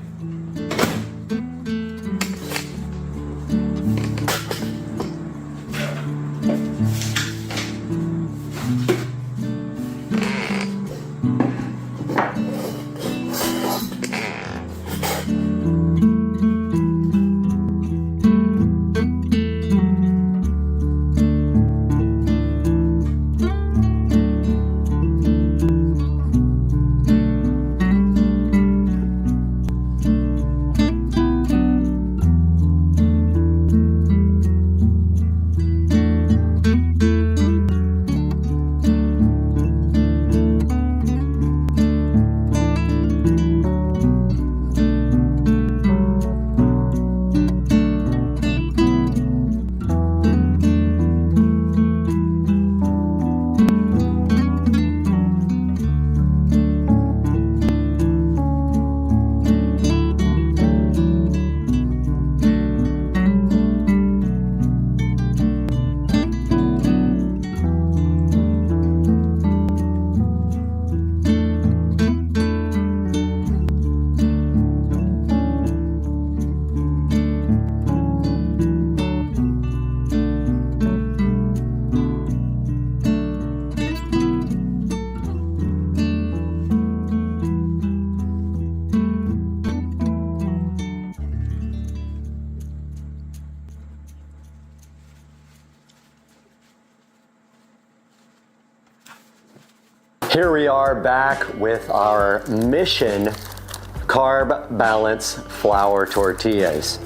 Here we are back with our Mission Carb Balance Flour Tortillas.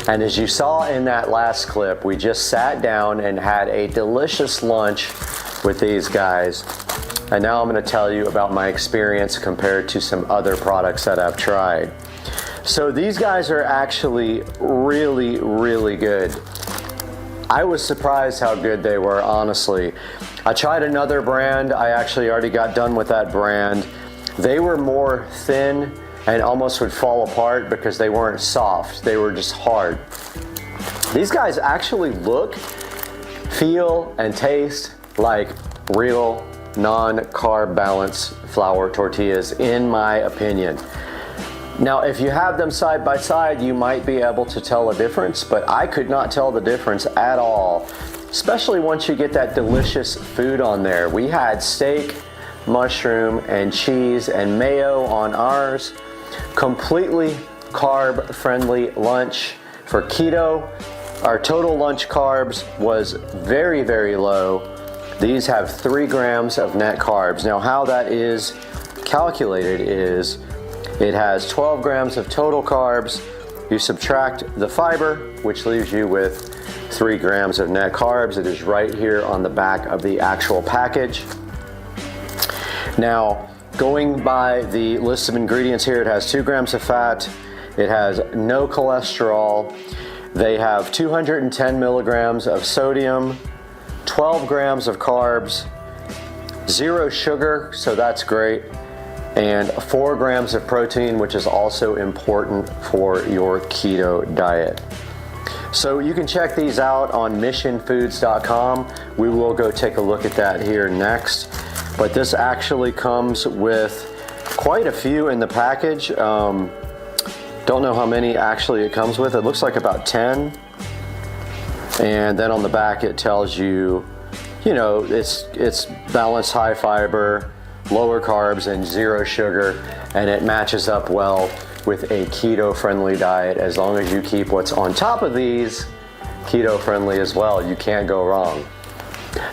And as you saw in that last clip, we just sat down and had a delicious lunch with these guys. And now I'm going to tell you about my experience compared to some other products that I've tried. So these guys are actually really, really good. I was surprised how good they were, honestly. I tried another brand. I actually already got done with that brand. They were more thin and almost would fall apart because they weren't soft. They were just hard. These guys actually look, feel, and taste like real non-carb balance flour tortillas, in my opinion. Now, if you have them side by side, you might be able to tell a difference, but I could not tell the difference at all, especially once you get that delicious food on there. We had steak, mushroom, and cheese and mayo on ours. Completely carb-friendly lunch. For keto, our total lunch carbs was very, very low. These have 3 grams of net carbs. Now, how that is calculated is it has 12 grams of total carbs. You subtract the fiber, which leaves you with 3 grams of net carbs. It is right here on the back of the actual package. Now, going by the list of ingredients here, it has 2 grams of fat. It has no cholesterol. They have 210 milligrams of sodium, 12 grams of carbs, 0 sugar, so that's great, and 4 grams of protein, which is also important for your keto diet. So you can check these out on missionfoods.com. We will go take a look at that here next. But this actually comes with quite a few in the package. Don't know how many actually it comes with. It looks like about 10. And then on the back it tells you, you know, it's balanced high fiber, lower carbs, and 0 sugar, and it matches up well with a keto-friendly diet. As long as you keep what's on top of these keto-friendly as well, you can't go wrong.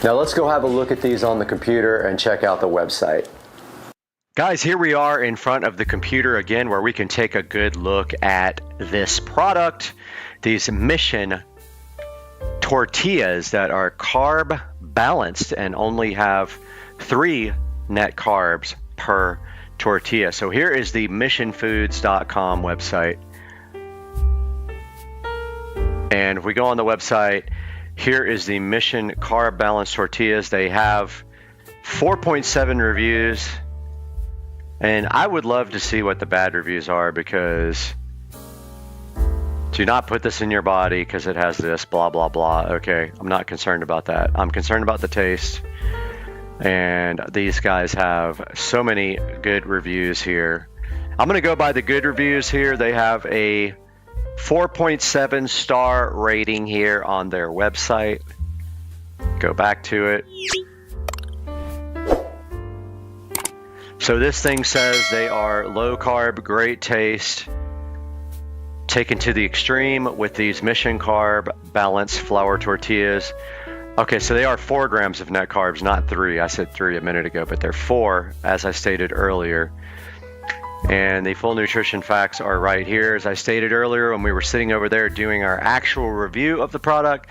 Now let's go have a look at these on the computer and check out the website. Guys, here we are in front of the computer again, where we can take a good look at this product, these Mission tortillas that are carb balanced and only have 3 net carbs per tortilla. So here is the missionfoods.com website. And if we go on the website, here is the Mission Carb Balanced Tortillas. They have 4.7 reviews. And I would love to see what the bad reviews are, because do not put this in your body because it has this, blah, blah, blah. Okay, I'm not concerned about that. I'm concerned about the taste. And these guys have so many good reviews here. I'm going to go by the good reviews here. They have a 4.7 star rating here on their website. Go back to it. So this thing says they are low carb, great taste, taken to the extreme with these Mission Carb Balanced Flour Tortillas. Okay, so they are 4 grams of net carbs, not 3. I said 3 a minute ago, but they're 4, as I stated earlier. And the full nutrition facts are right here. As I stated earlier, when we were sitting over there doing our actual review of the product,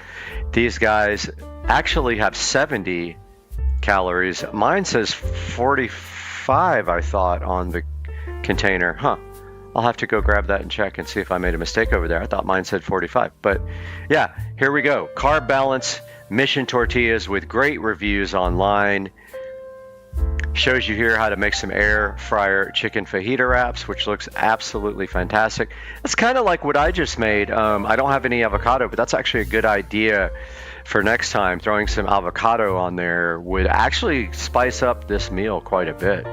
these guys actually have 70 calories. Mine says 45, I thought, on the container. Huh. I'll have to go grab that and check and see if I made a mistake over there. I thought mine said 45. But yeah, here we go. Carb balance Mission tortillas with great reviews online. Shows you here how to make some air fryer chicken fajita wraps, which looks absolutely fantastic. It's kind of like what I just made. I don't have any avocado, but that's actually a good idea for next time. Throwing some avocado on there would actually spice up this meal quite a bit.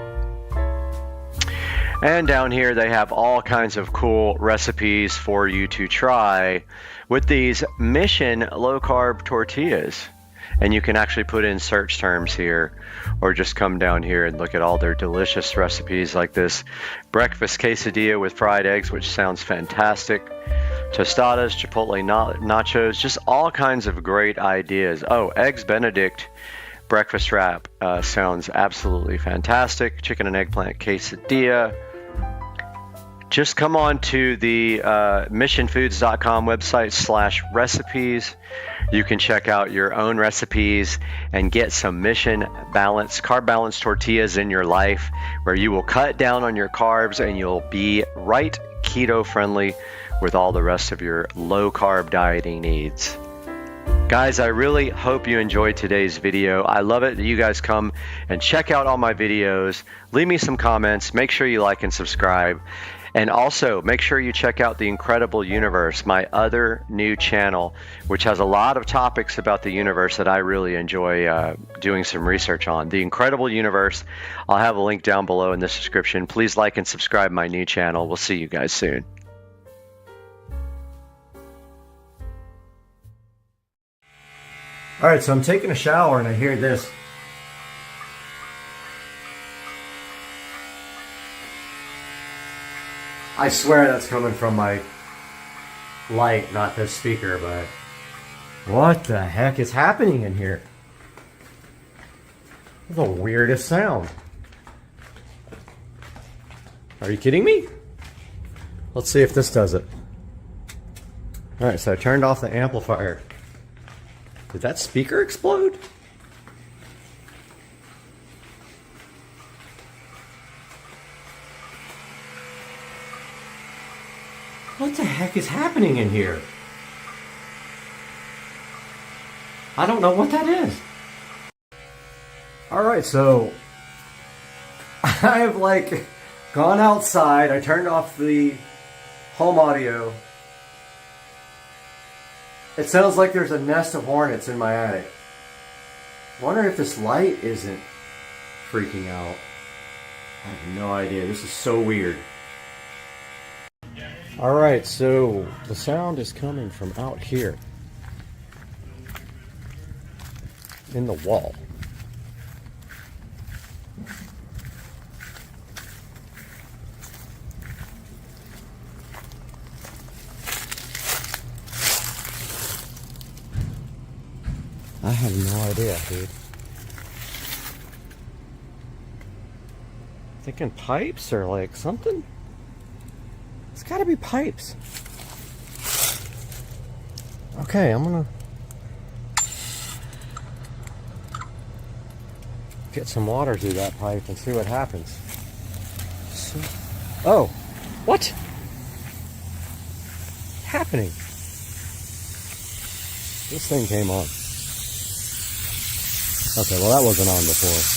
And down here they have all kinds of cool recipes for you to try with these Mission low carb tortillas. And you can actually put in search terms here, or just come down here and look at all their delicious recipes, like this breakfast quesadilla with fried eggs, which sounds fantastic. Tostadas, Chipotle nachos, just all kinds of great ideas. Oh, Eggs Benedict breakfast wrap sounds absolutely fantastic. Chicken and eggplant quesadilla. Just come on to the missionfoods.com website /recipes. You can check out your own recipes and get some Mission balanced, carb balanced tortillas in your life, where you will cut down on your carbs and you'll be right keto friendly with all the rest of your low carb dieting needs. Guys, I really hope you enjoyed today's video. I love it that you guys come and check out all my videos. Leave me some comments. Make sure you like and subscribe. And also, make sure you check out The Incredible Universe, my other new channel, which has a lot of topics about the universe that I really enjoy doing some research on. The Incredible Universe. I'll have a link down below in the description. Please like and subscribe my new channel. We'll see you guys soon. All right, so I'm taking a shower and I hear this. I swear that's coming from my light, not this speaker, but what the heck is happening in here? The weirdest sound. Are you kidding me? Let's see if this does it. All right, so I turned off the amplifier. Did that speaker explode? What the heck is happening in here? I don't know what that is. Alright, so I've like gone outside. I turned off the home audio. It sounds like there's a nest of hornets in my attic. I wonder if this light isn't freaking out. I have no idea. This is so weird. Alright, so the sound is coming from out here in the wall. I have no idea, dude. Thinking pipes or like something? It's gotta be pipes. Okay, I'm gonna get some water through that pipe and see what happens. So, oh, what? What's happening? This thing came on. Okay, well that wasn't on before.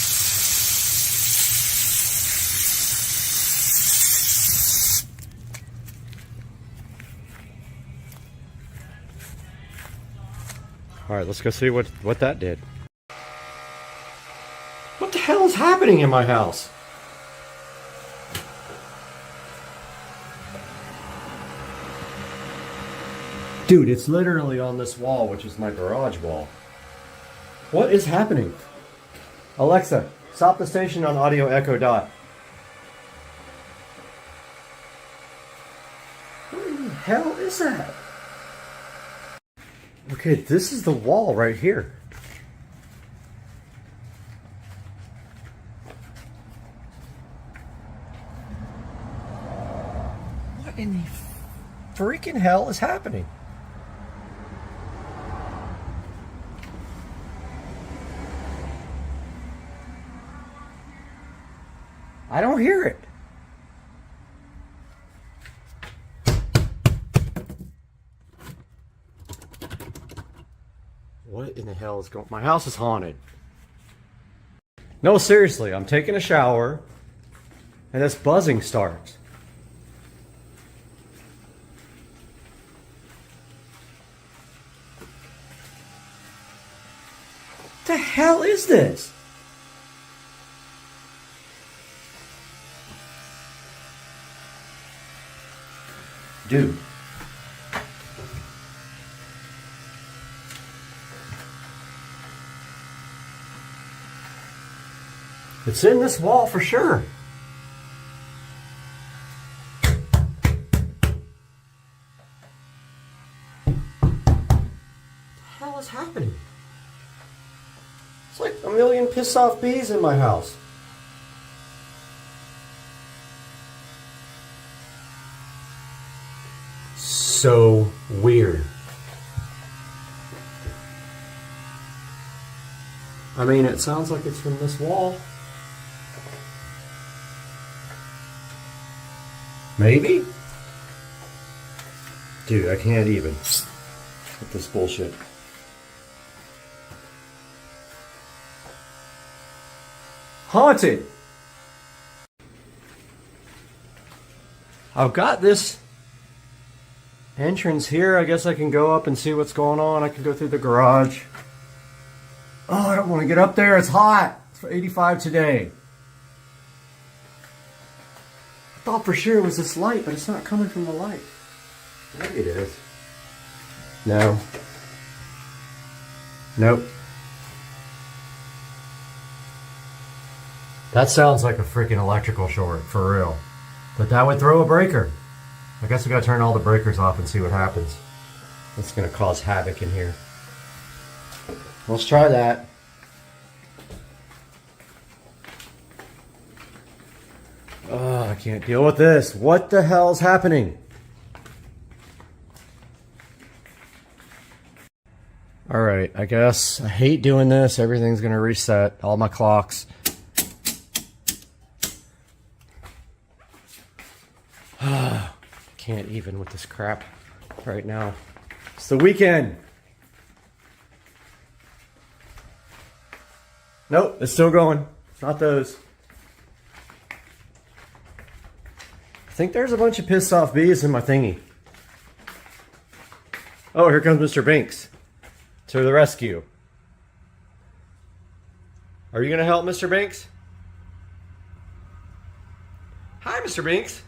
Alright, let's go see what that did. What the hell is happening in my house? Dude, it's literally on this wall, which is my garage wall. What is happening? Alexa, stop the station on audio echo dot. What in the hell is that? Okay, this is the wall right here. What in the freaking hell is happening? I don't hear it. What in the hell is going on? My house is haunted. No, seriously, I'm taking a shower and this buzzing starts. What the hell is this? Dude. It's in this wall for sure. What the hell is happening? It's like a million pissed off bees in my house. So weird. I mean, it sounds like it's from this wall. Maybe? Dude, I can't even with this bullshit. Haunted! I've got this entrance here. I guess I can go up and see what's going on. I can go through the garage. Oh, I don't want to get up there. It's hot. It's 85 today. I thought for sure it was this light, but it's not coming from the light. Maybe it is. No. Nope. That sounds like a freaking electrical short, for real. But that would throw a breaker. I guess we gotta turn all the breakers off and see what happens. It's gonna cause havoc in here. Let's try that. Oh, I can't deal with this. What the hell is happening? Alright, I guess I hate doing this. Everything's gonna reset. All my clocks. Can't even with this crap right now. It's the weekend. Nope, it's still going. It's not those. I think there's a bunch of pissed off bees in my thingy. Oh, here comes Mr. Binks to the rescue. Are you going to help, Mr. Binks? Hi, Mr. Binks.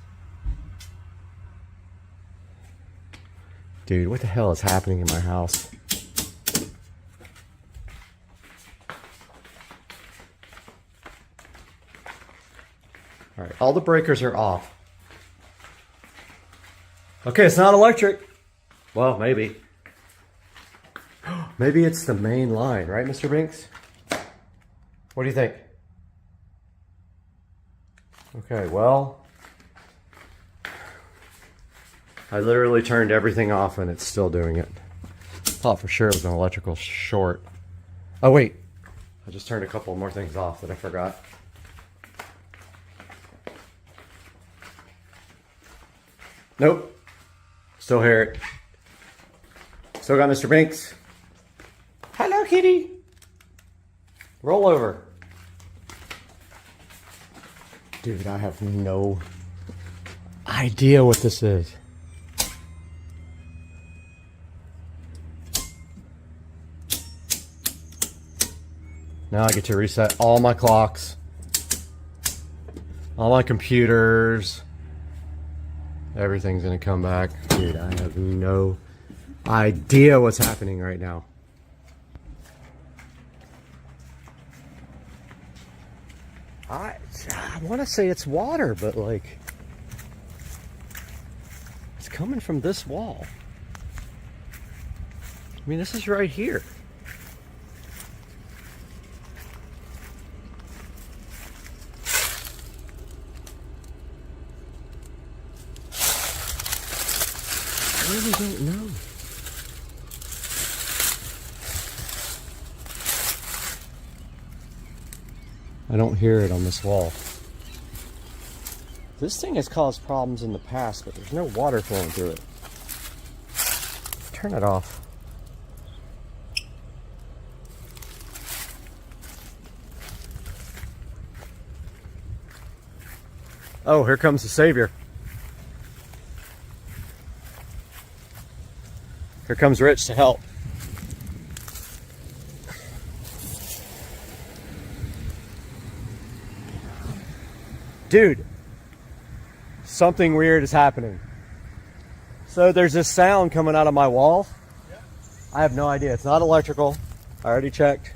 Dude, what the hell is happening in my house? All right, all the breakers are off. Okay, it's not electric. Well, maybe. Maybe it's the main line, right, Mr. Binks? What do you think? Okay, well, I literally turned everything off and it's still doing it. Thought for sure it was an electrical short. Oh, wait. I just turned a couple more things off that I forgot. Nope. Still hear it. Still got Mr. Binks. Hello, kitty. Roll over. Dude, I have no idea what this is. Now I get to reset all my clocks, all my computers. Everything's gonna come back. Dude, I have no idea what's happening right now. I want to say it's water, but like, it's coming from this wall. I mean, this is right here. I really don't know. I don't hear it on this wall. This thing has caused problems in the past, but there's no water flowing through it. Turn it off. Oh, here comes the savior. Here comes Rich to help. Dude, something weird is happening. So there's this sound coming out of my wall. I have no idea. It's not electrical. I already checked.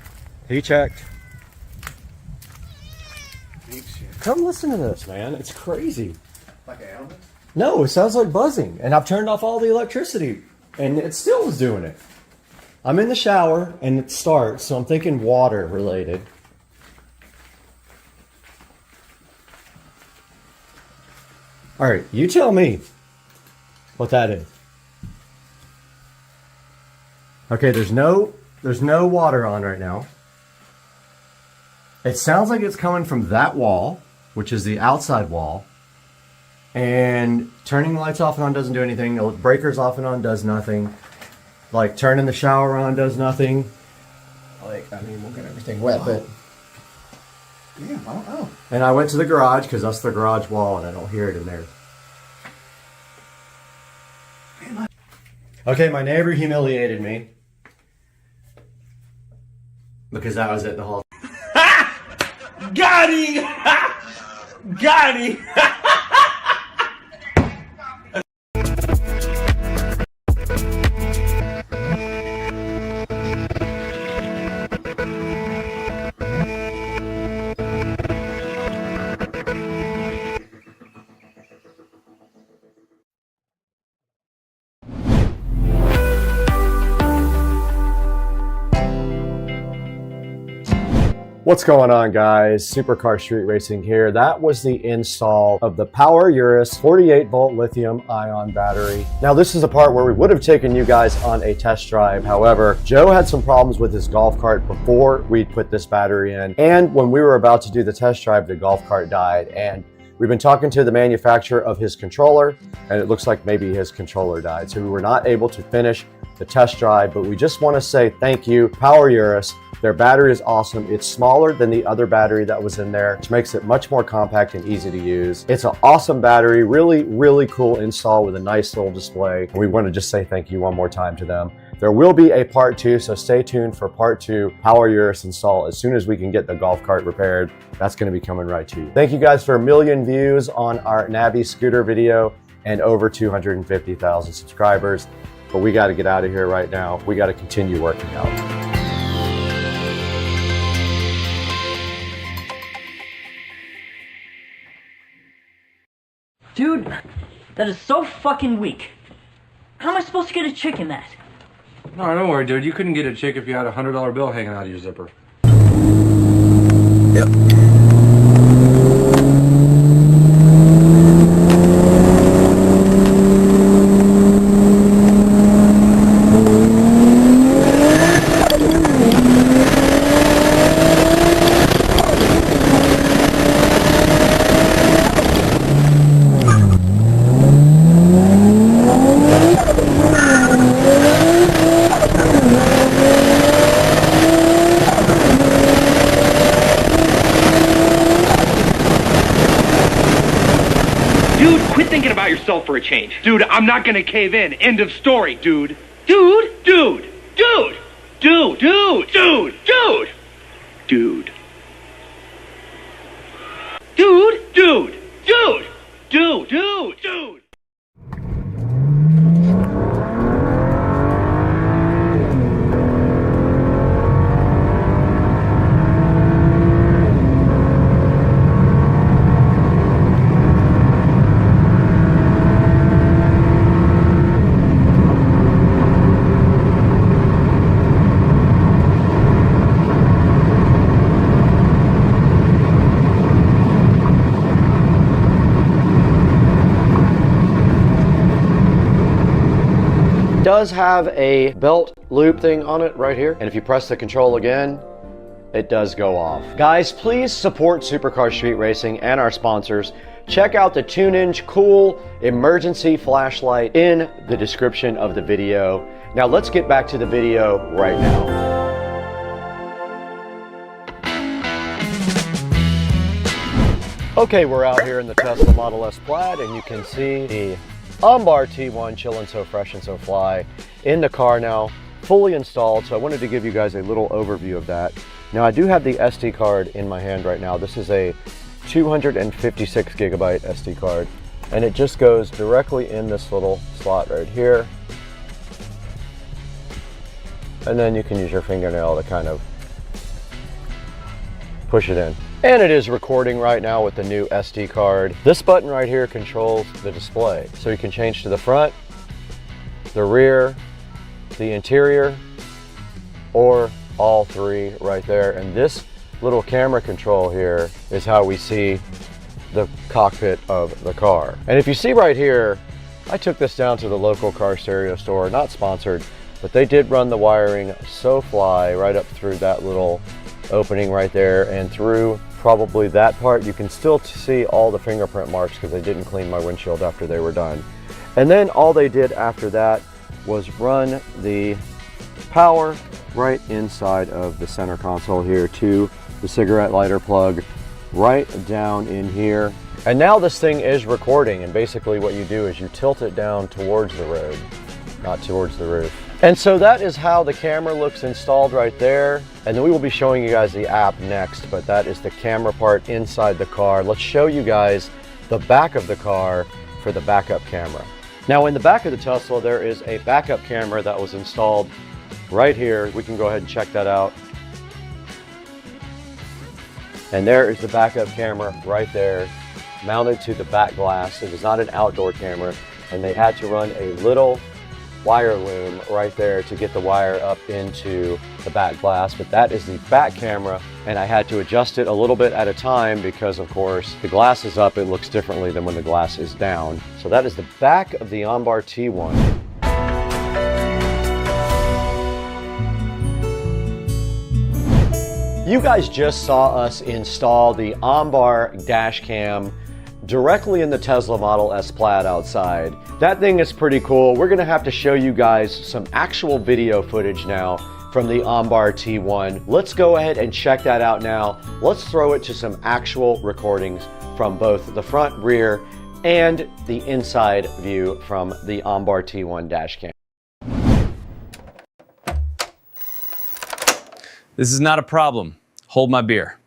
He checked. Come listen to this, man. It's crazy. Like an animal? No, it sounds like buzzing. And I've turned off all the electricity. And it still is doing it. I'm in the shower and it starts, so I'm thinking water related. All right, you tell me what that is. Okay, there's no water on right now. It sounds like it's coming from that wall, which is the outside wall. And turning the lights off and on doesn't do anything. The breakers off and on does nothing. Like turning the shower on does nothing. Like, I mean, we'll get everything wet, but... Yeah, I don't know. And I went to the garage because that's the garage wall and I don't hear it in there. Okay, my neighbor humiliated me. Because that was it the whole... Got him! Got him! What's going on, guys? Supercar Street Racing here. That was the install of the Power Urus 48-volt lithium-ion battery. Now, this is a part where we would have taken you guys on a test drive. However, Joe had some problems with his golf cart before we put this battery in. And when we were about to do the test drive, the golf cart died. And we've been talking to the manufacturer of his controller, and it looks like maybe his controller died. So we were not able to finish the test drive, but we just want to say thank you, Power Urus, Their battery is awesome. It's smaller than the other battery that was in there, which makes it much more compact and easy to use. It's an awesome battery, really, really cool install with a nice little display. We want to just say thank you one more time to them. There will be a part 2, so stay tuned for part 2, Power Urus install. As soon as we can get the golf cart repaired, that's going to be coming right to you. Thank you guys for 1 million views on our Navi scooter video and over 250,000 subscribers. But we got to get out of here right now. We got to continue working out. Dude, that is so fucking weak. How am I supposed to get a chick in that? No, don't worry, dude. You couldn't get a chick if you had a $100 bill hanging out of your zipper. Yep. For a change. Dude, I'm not gonna cave in. End of story, dude. Dude. Dude. Dude. Dude. Dude. Dude. Dude. Dude. Dude. Dude. Dude. Dude. Dude. Dude. Does have a belt loop thing on it right here, and if you press the control again, it does go off. Guys, please support Supercar Street Racing and our sponsors. Check out the 2-inch cool emergency flashlight in the description of the video. Now let's get back to the video right now. Okay, we're out here in the Tesla Model S Plaid, and you can see the Armbar T1 chilling so fresh and so fly in the car now, fully installed. So I wanted to give you guys a little overview of that. Now I do have the SD card in my hand right now. This is a 256 gigabyte SD card, and it just goes directly in this little slot right here. And then you can use your fingernail to kind of push it in. And it is recording right now with the new SD card. This button right here controls the display. So you can change to the front, the rear, the interior, or all three right there. And this little camera control here is how we see the cockpit of the car. And if you see right here, I took this down to the local car stereo store, not sponsored, but they did run the wiring so fly right up through that little opening right there and through probably that part. You can still see all the fingerprint marks because they didn't clean my windshield after they were done. And then all they did after that was run the power right inside of the center console here to the cigarette lighter plug right down in here. And now this thing is recording, and basically what you do is you tilt it down towards the road, not towards the roof. And so that is how the camera looks installed right there. And then we will be showing you guys the app next, but that is the camera part inside the car. Let's show you guys the back of the car for the backup camera. Now in the back of the Tesla, there is a backup camera that was installed right here. We can go ahead and check that out. And there is the backup camera right there, mounted to the back glass. It is not an outdoor camera, and they had to run a little wire loom right there to get the wire up into the back glass. But that is the back camera, and I had to adjust it a little bit at a time because of course the glass is up, it looks differently than when the glass is down. So that is the back of the Armbar T1. You guys just saw us install the Armbar dash cam directly in the Tesla Model S Plaid outside. That thing is pretty cool. We're gonna have to show you guys some actual video footage now from the Ombar T1. Let's go ahead and check that out now. Let's throw it to some actual recordings from both the front, rear, and the inside view from the Ombar T1 dash cam. This is not a problem. Hold my beer.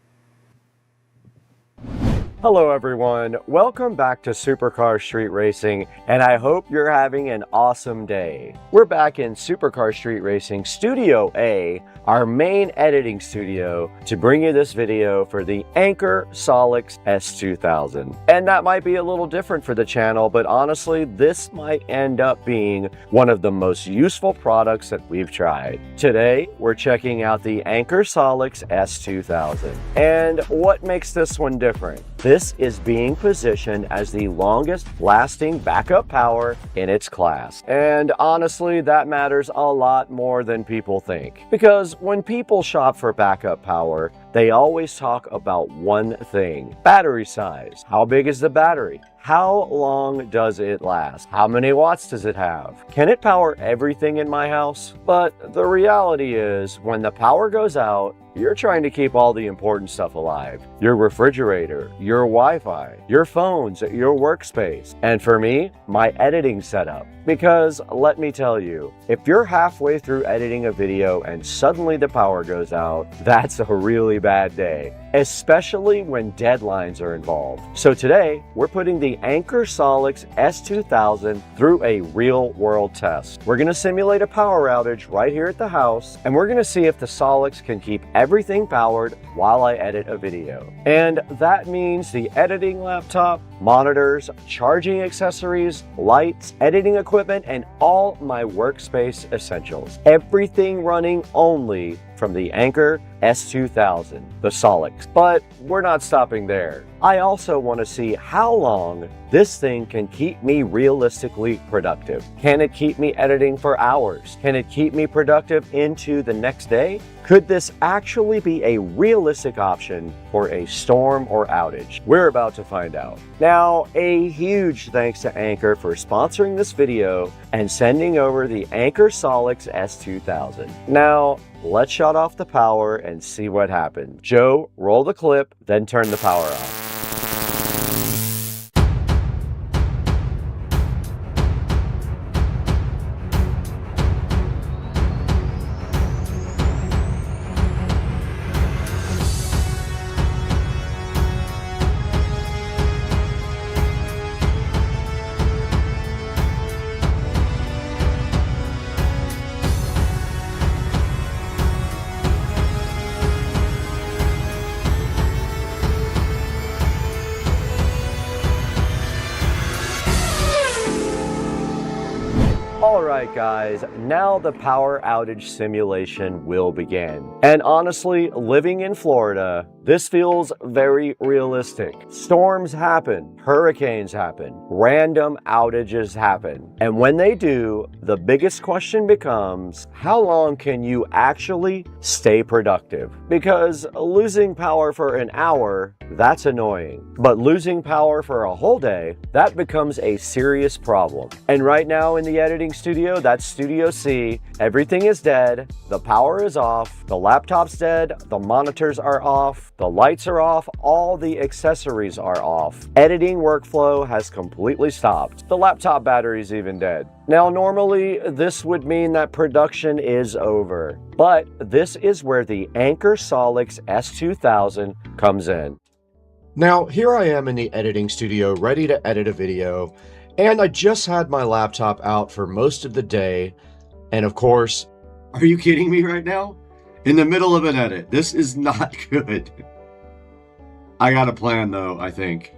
Hello everyone, welcome back to Supercar Street Racing, and I hope you're having an awesome day. We're back in Supercar Street Racing Studio A, our main editing studio, to bring you this video for the Anker Solix S2000. And that might be a little different for the channel, but honestly, this might end up being one of the most useful products that we've tried. Today, we're checking out the Anker Solix S2000. And what makes this one different? This is being positioned as the longest lasting backup power in its class. And honestly, that matters a lot more than people think. Because when people shop for backup power, they always talk about one thing: battery size. How big is the battery? How long does it last? How many watts does it have? Can it power everything in my house? But the reality is, when the power goes out, you're trying to keep all the important stuff alive. Your refrigerator, your Wi-Fi, your phones, your workspace, and for me, my editing setup. Because let me tell you, if you're halfway through editing a video and suddenly the power goes out, that's a really bad day, especially when deadlines are involved. So today, we're putting the Anker Solix S2000 through a real-world test. We're going to simulate a power outage right here at the house, and we're going to see if the Solix can keep everything powered while I edit a video. And that means the editing laptop, monitors, charging accessories, lights, editing equipment, and all my workspace essentials. Everything running only from the Anker S2000, the Solix. But we're not stopping there. I also want to see how long this thing can keep me realistically productive. Can it keep me editing for hours? Can it keep me productive into the next day? Could this actually be a realistic option for a storm or outage? We're about to find out. Now, a huge thanks to Anker for sponsoring this video and sending over the Anker Solix S2000. Now, let's shut off the power and see what happened. Joe, roll the clip, then turn the power off. Alright guys, now the power outage simulation will begin. And honestly, living in Florida, this feels very realistic. Storms happen, hurricanes happen, random outages happen. And when they do, the biggest question becomes, how long can you actually stay productive? Because losing power for an hour, that's annoying. But losing power for a whole day, that becomes a serious problem. And right now in the editing studio, that's Studio C, everything is dead, the power is off, the laptop's dead, the monitors are off, the lights are off, all the accessories are off. Editing workflow has completely stopped. The laptop battery's even dead. Now, normally, this would mean that production is over. But this is where the Anker Solix S2000 comes in. Now, here I am in the editing studio, ready to edit a video, and I just had my laptop out for most of the day, and of course, are you kidding me right now? In the middle of an edit. This is not good. I got a plan though, I think.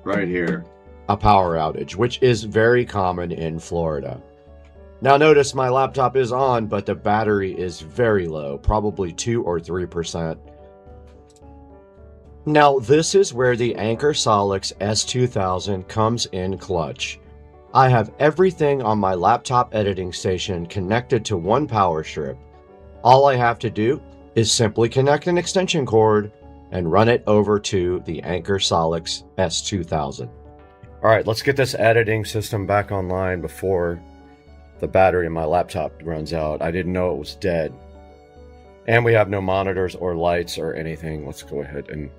Right here. A power outage, which is very common in Florida. Now notice my laptop is on, but the battery is very low, probably 2 or 3%. Now this is where the Anker Solix S2000 comes in clutch. I have everything on my laptop editing station connected to one power strip. All I have to do is simply connect an extension cord and run it over to the Anker Solix S2000. All right, let's get this editing system back online before the battery in my laptop runs out. I didn't know it was dead. And we have no monitors or lights or anything. Let's go ahead and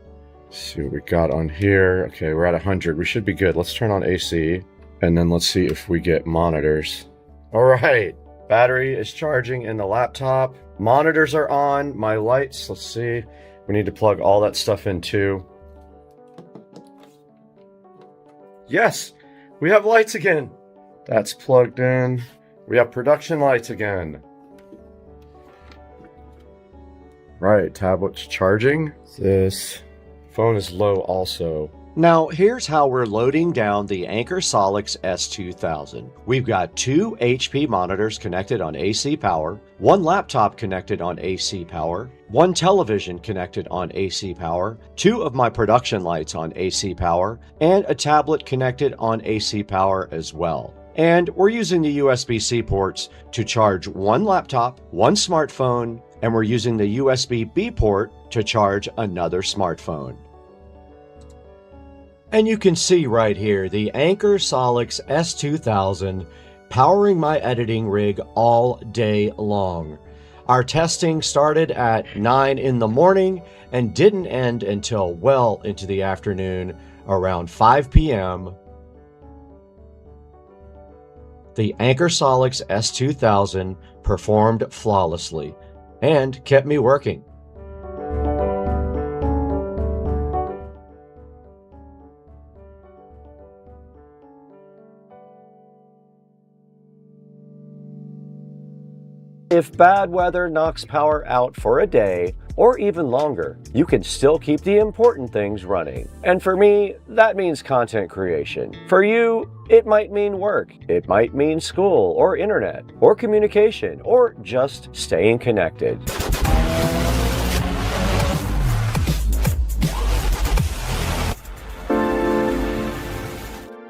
see what we got on here. Okay, we're at 100. We should be good. Let's turn on AC, and then let's see if we get monitors. All right, battery is charging in the laptop. Monitors are on. My lights, let's see. We need to plug all that stuff in too. Yes, we have lights again. That's plugged in. We have production lights again. Right, tablet's charging. This phone is low also. Now, here's how we're loading down the Anker Solix S2000. We've got 2 HP monitors connected on AC power, 1 laptop connected on AC power, 1 television connected on AC power, 2 of my production lights on AC power, and a tablet connected on AC power as well. And we're using the USB-C ports to charge 1 laptop, 1 smartphone, and we're using the USB-B port to charge another smartphone. And you can see right here the Anker Solix S2000 powering my editing rig all day long. Our testing started at 9 in the morning and didn't end until well into the afternoon, around 5 p.m. The Anker Solix S2000 performed flawlessly and kept me working. If bad weather knocks power out for a day, or even longer, you can still keep the important things running. And for me, that means content creation. For you, it might mean work. It might mean school, or internet, or communication, or just staying connected.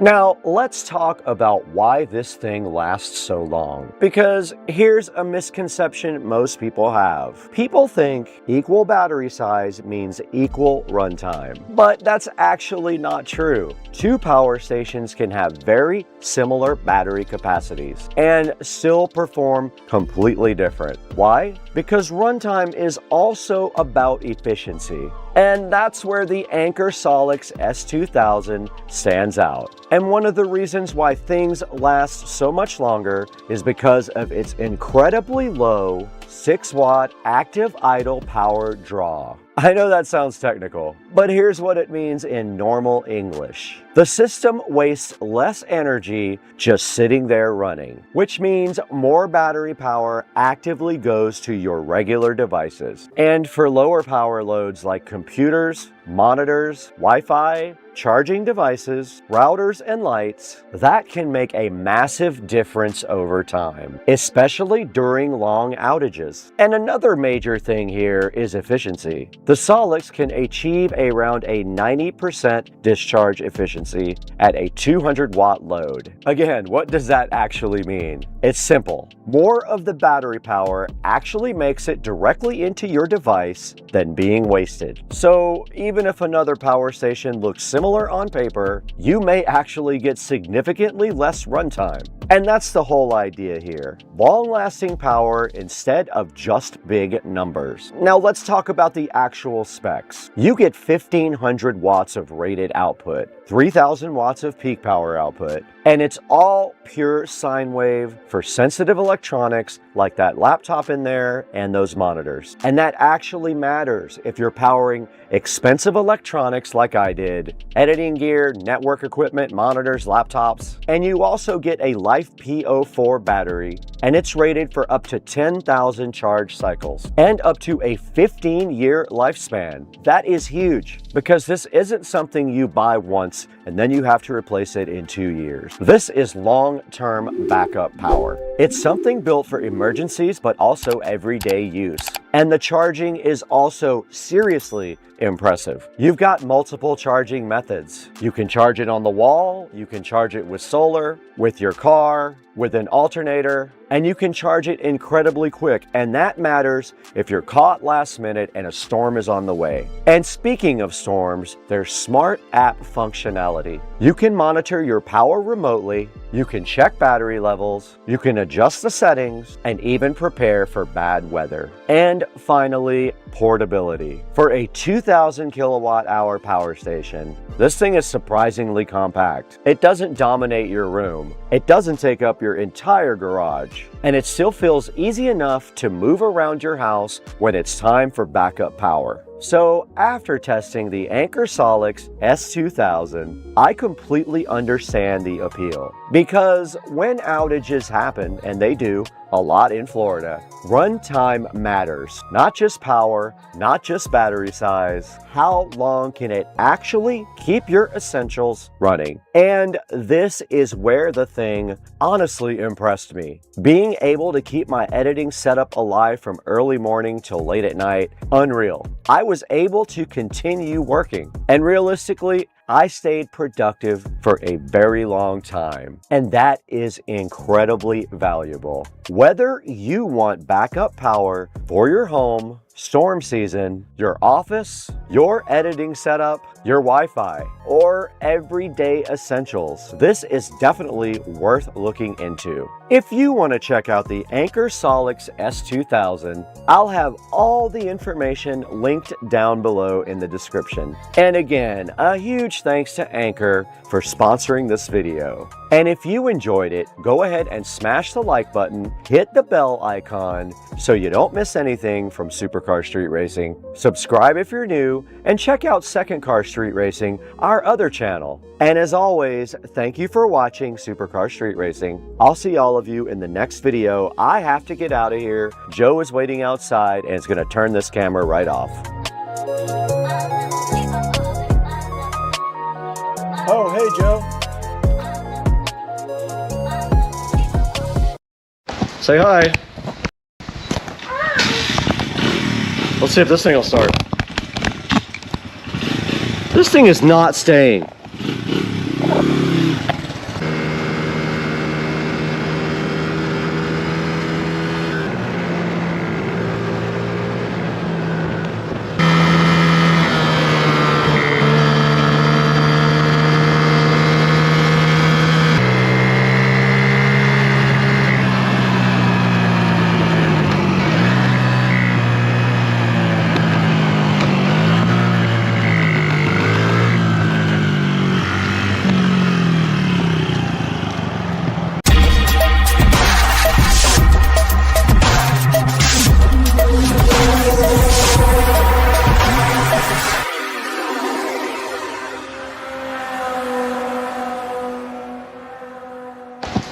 Now, let's talk about why this thing lasts so long. Because here's a misconception most people have. People think equal battery size means equal runtime. But that's actually not true. 2 power stations can have very similar battery capacities and still perform completely different. Why? Because runtime is also about efficiency. And that's where the Anker Solix S2000 stands out. And one of the reasons why things last so much longer is because of its incredibly low 6-watt active idle power draw. I know that sounds technical, but here's what it means in normal English. The system wastes less energy just sitting there running, which means more battery power actively goes to your regular devices. And for lower power loads like computers, monitors, Wi-Fi, charging devices, routers, and lights, that can make a massive difference over time, especially during long outages. And another major thing here is efficiency. The Solix can achieve around a 90% discharge efficiency at a 200-watt load. Again, what does that actually mean? It's simple. More of the battery power actually makes it directly into your device than being wasted. So even if another power station looks similar on paper, you may actually get significantly less runtime. And that's the whole idea here. Long-lasting power instead of just big numbers. Now let's talk about the actual specs. You get 1500 watts of rated output, 3000 watts of peak power output, and it's all pure sine wave for sensitive electronics like that laptop in there and those monitors. And that actually matters if you're powering expensive electronics like I did, editing gear, network equipment, monitors, laptops, and you also get a Life P04 battery, and it's rated for up to 10,000 charge cycles and up to a 15-year lifespan. That is huge because this isn't something you buy once and then you have to replace it in 2 years. This is long-term backup power. It's something built for emergencies but also everyday use. And the charging is also seriously impressive. You've got multiple charging methods. You can charge it on the wall, you can charge it with solar, with your car, with an alternator, and you can charge it incredibly quick, and that matters if you're caught last minute and a storm is on the way. And speaking of storms, there's smart app functionality. You can monitor your power remotely, you can check battery levels, you can adjust the settings, and even prepare for bad weather. And finally, portability. For a 2,000 kilowatt hour power station, this thing is surprisingly compact. It doesn't dominate your room, it doesn't take up your entire garage, and it still feels easy enough to move around your house when it's time for backup power. So after testing the Anker Solix S2000, I completely understand the appeal. Because when outages happen, and they do, a lot in Florida, runtime matters. Not just power, not just battery size, how long can it actually keep your essentials running? And this is where the thing honestly impressed me. Being able to keep my editing setup alive from early morning till late at night, unreal. I was able to continue working, and realistically, I stayed productive for a very long time, and that is incredibly valuable. Whether you want backup power for your home, storm season, your office, your editing setup, your Wi-Fi, or everyday essentials, this is definitely worth looking into. If you want to check out the Anker Solix S2000, I'll have all the information linked down below in the description. And again, a huge thanks to Anker for sponsoring this video. And if you enjoyed it, go ahead and smash the like button, hit the bell icon so you don't miss anything from Supercar Street Racing. Subscribe if you're new, and check out Second Car Street Racing, our other channel. And as always, thank you for watching Supercar Street Racing. I'll see all of you in the next video. I have to get out of here. Joe is waiting outside and is going to turn this camera right off. Oh, hey, Joe. Say hi. Let's see if this thing will start. This thing is not staying.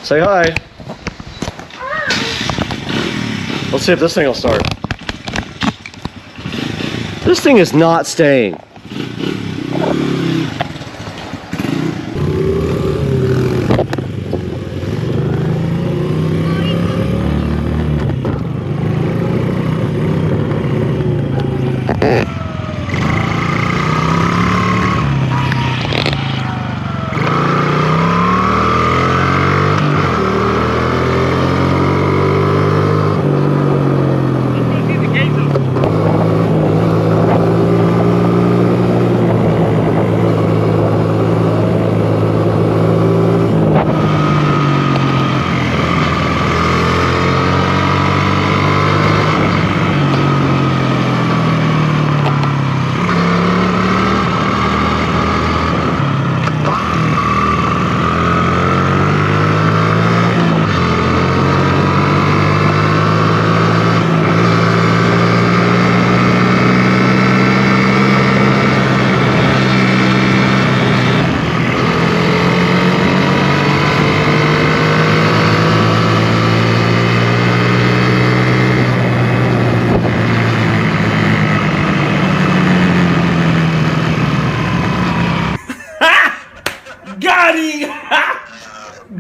Say hi. Let's see if this thing will start. This thing is not staying.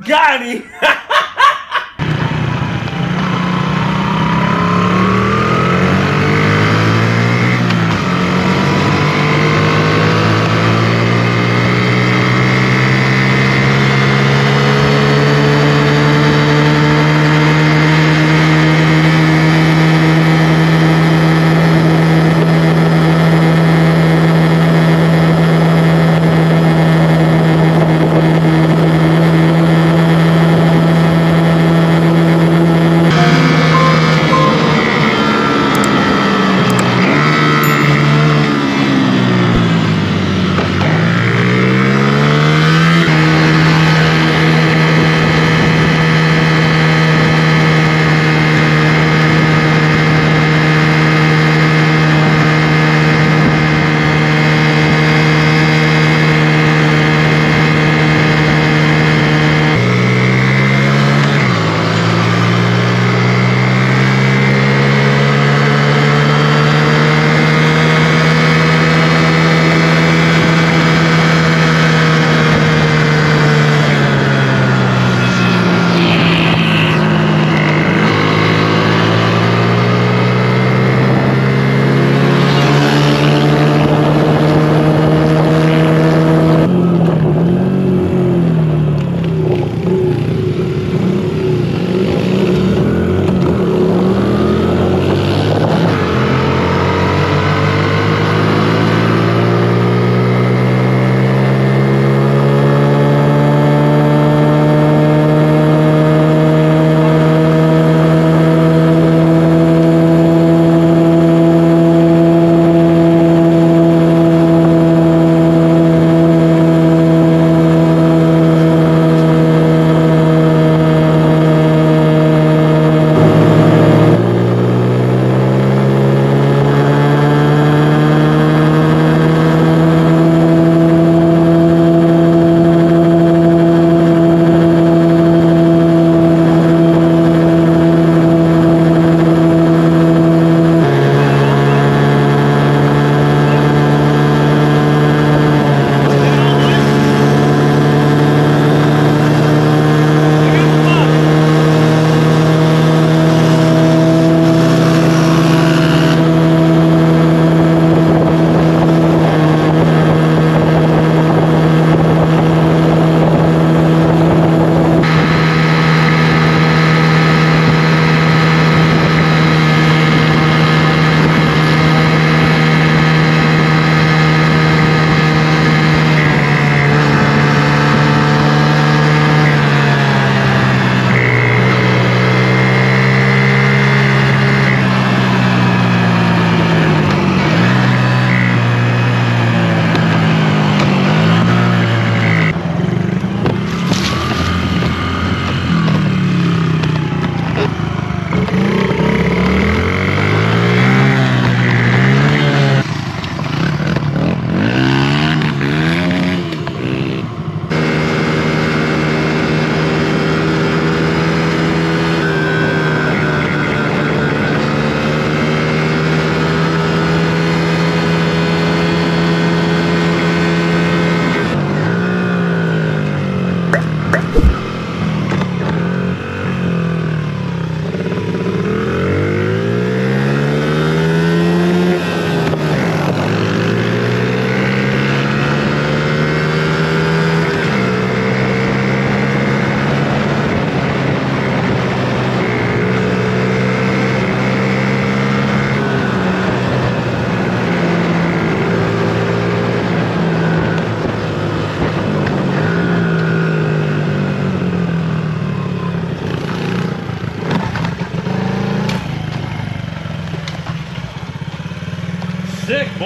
Got him!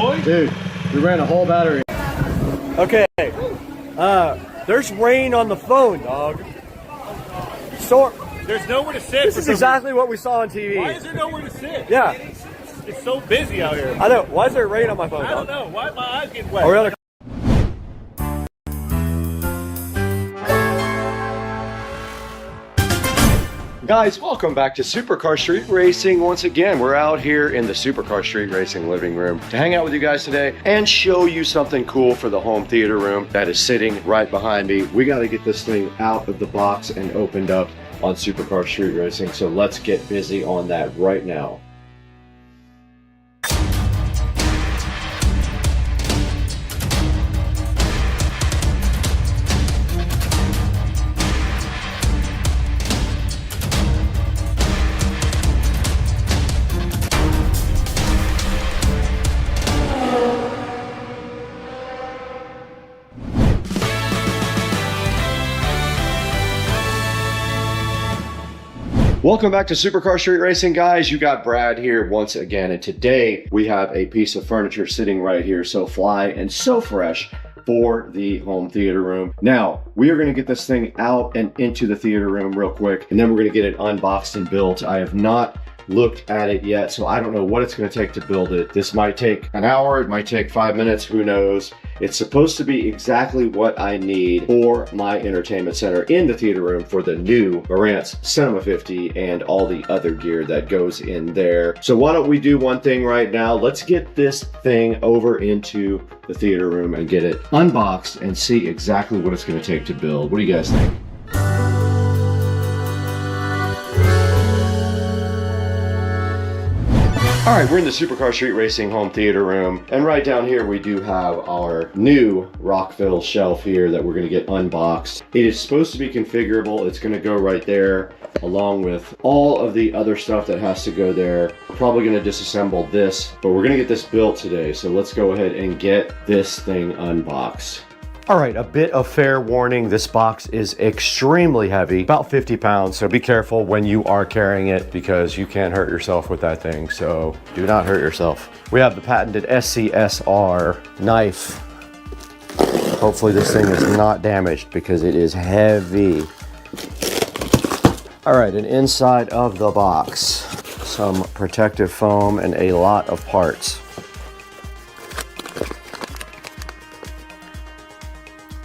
boy. Dude, we ran a whole battery. Okay. There's rain on the phone, dog. So There's nowhere to sit. this is exactly what we saw on TV. Why is there nowhere to sit? Yeah. It's so busy out here. I know. Why is there rain on my phone, I don't dog? know. Why my eyes getting wet? Are we on a Guys, welcome back to Supercar Street Racing. Once again, we're out here in the Supercar Street Racing living room to hang out with you guys today and show you something cool for the home theater room that is sitting right behind me. We got to get this thing out of the box and opened up on Supercar Street Racing, so let's get busy on that right now. Welcome back to Supercar Street Racing, guys. You got Brad here once again, and today we have a piece of furniture sitting right here, so fly and so fresh for the home theater room. Now, we are going to get this thing out and into the theater room real quick, and then we're going to get it unboxed and built. I have not looked at it yet, so I don't know what it's going to take to build it. This might take an hour, it might take 5 minutes, who knows. It's supposed to be exactly what I need for my entertainment center in the theater room for the new Marantz Cinema 50 and all the other gear that goes in there. So why don't we do one thing right now? Let's get this thing over into the theater room and get it unboxed and see exactly what it's going to take to build. What do you guys think? All right, we're in the Supercar Street Racing home theater room, and right down here we do have our new Rockville shelf here that we're going to get unboxed. It is supposed to be configurable. It's going to go right there along with all of the other stuff that has to go there. We're probably going to disassemble this, but we're going to get this built today, so let's go ahead and get this thing unboxed. All right, a bit of fair warning. This box is extremely heavy, about 50 pounds. So be careful when you are carrying it because you can hurt yourself with that thing. So do not hurt yourself. We have the patented SCSR knife. Hopefully this thing is not damaged because it is heavy. All right, and inside of the box, some protective foam and a lot of parts.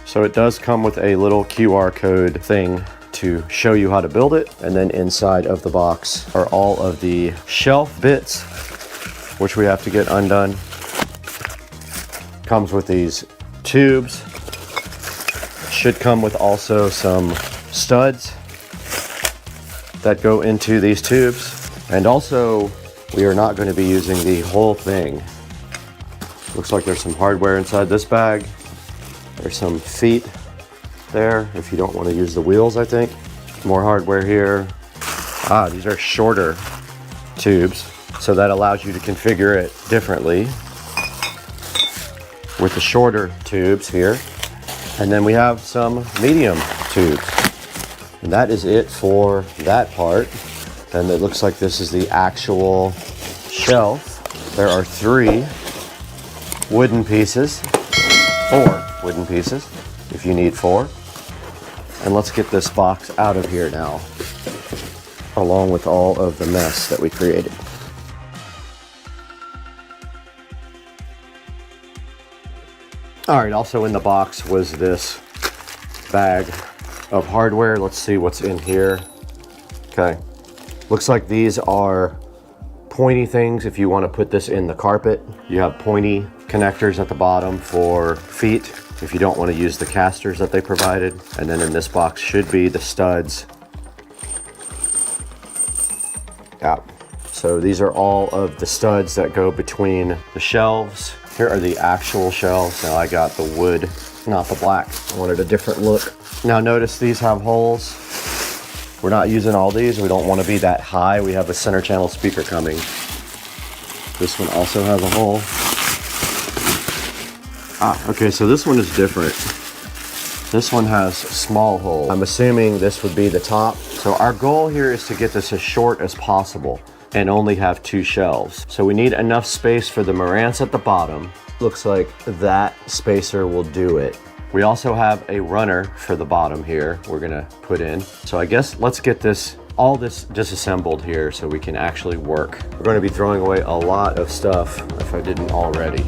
So it does come with a little QR code thing to show you how to build it. And then inside of the box are all of the shelf bits, which we have to get undone. Comes with these tubes. Should come with also some studs that go into these tubes. And also, we are not going to be using the whole thing. Looks like there's some hardware inside this bag. There's some feet there if you don't want to use the wheels, I think. More hardware here. Ah, these are shorter tubes, so that allows you to configure it differently with the shorter tubes here. And then we have some medium tubes. And that is it for that part. And it looks like this is the actual shelf. There are 3 wooden pieces, 4 wooden pieces if you need 4. And let's get this box out of here now, along with all of the mess that we created. All right, also in the box was this bag of hardware. Let's see what's in here. Okay, looks like these are pointy things if you want to put this in the carpet. You have pointy connectors at the bottom for feet if you don't want to use the casters that they provided. And then in this box should be the studs. Yeah, so these are all of the studs that go between the shelves. Here are the actual shelves. Now I got the wood, not the black. I wanted a different look. Now notice these have holes. We're not using all these. We don't want to be that high. We have a center channel speaker coming. This one also has a hole. Ah, okay, so this one is different. This one has small holes. I'm assuming this would be the top. So our goal here is to get this as short as possible. and only have 2 shelves. So we need enough space for the Marantz at the bottom. Looks like that spacer will do it. We also have a runner for the bottom here we're gonna put in. So I guess let's get all this disassembled here so we can actually work. We're gonna be throwing away a lot of stuff if I didn't already.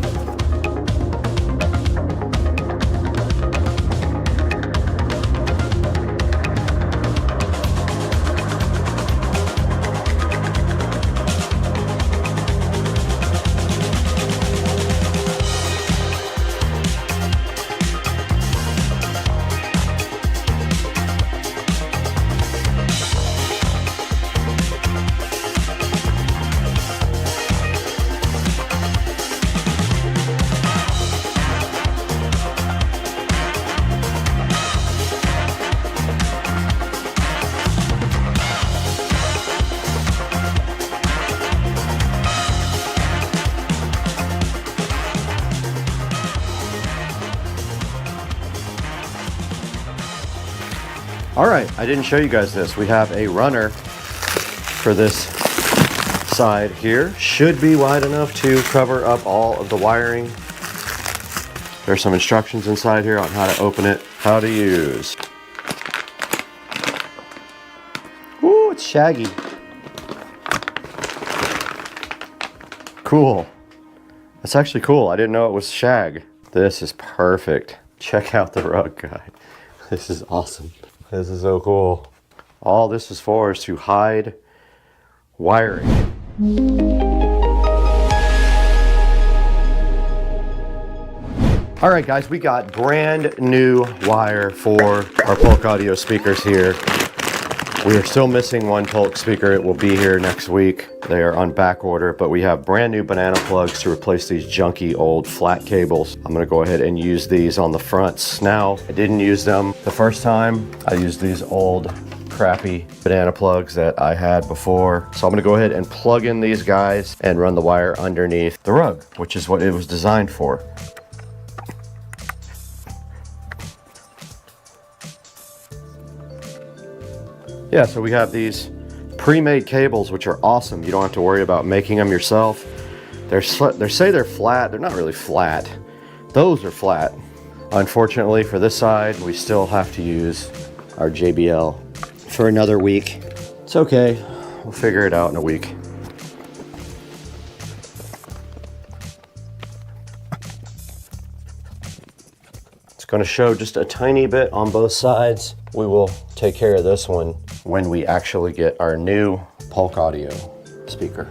All right, I didn't show you guys this. We have a runner for this side here. Should be wide enough to cover up all of the wiring. There's some instructions inside here on how to open it, how to use. Ooh, it's shaggy. Cool. That's actually cool. I didn't know it was shag. This is perfect. Check out the rug guide. This is awesome. This is so cool. All this is for is to hide wiring. All right, guys, we got brand new wire for our Polk audio speakers here. We are still missing one Polk speaker. It will be here next week. They are on back order, but we have brand new banana plugs to replace these junky old flat cables. I'm gonna go ahead and use these on the fronts. Now, I didn't use them the first time. I used these old crappy banana plugs that I had before. So I'm gonna go ahead and plug in these guys and run the wire underneath the rug, which is what it was designed for. Yeah, so we have these pre-made cables, which are awesome. You don't have to worry about making them yourself. They say they're flat. They're not really flat. Those are flat. Unfortunately, for this side, we still have to use our JBL for another week. It's okay. We'll figure it out in a week. It's going to show just a tiny bit on both sides. We will take care of this one when we actually get our new Polk audio speaker.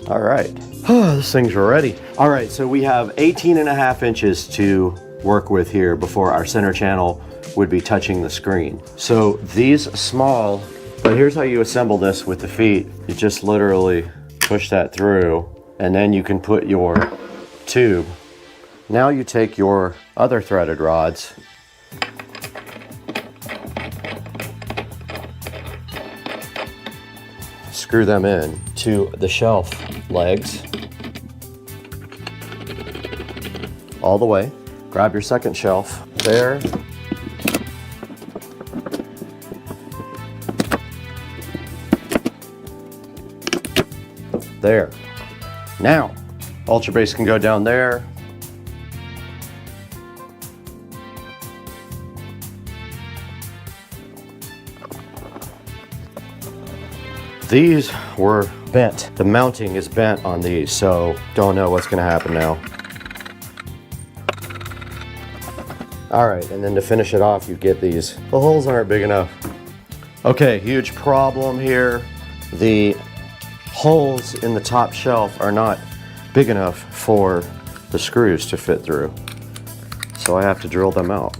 All right, this thing's ready. All right, so we have 18.5 inches to work with here before our center channel would be touching the screen. So these small, but here's how you assemble this with the feet. You just literally push that through, and then you can put your tube. Now you take your other threaded rods, screw them in to the shelf legs all the way. Grab your second shelf there. There. Now, Ultra Bass can go down there. These were bent. The mounting is bent on these, so don't know what's gonna happen now. All right, and then to finish it off, you get these. The holes aren't big enough. Okay, huge problem here. The holes in the top shelf are not big enough for the screws to fit through. So I have to drill them out.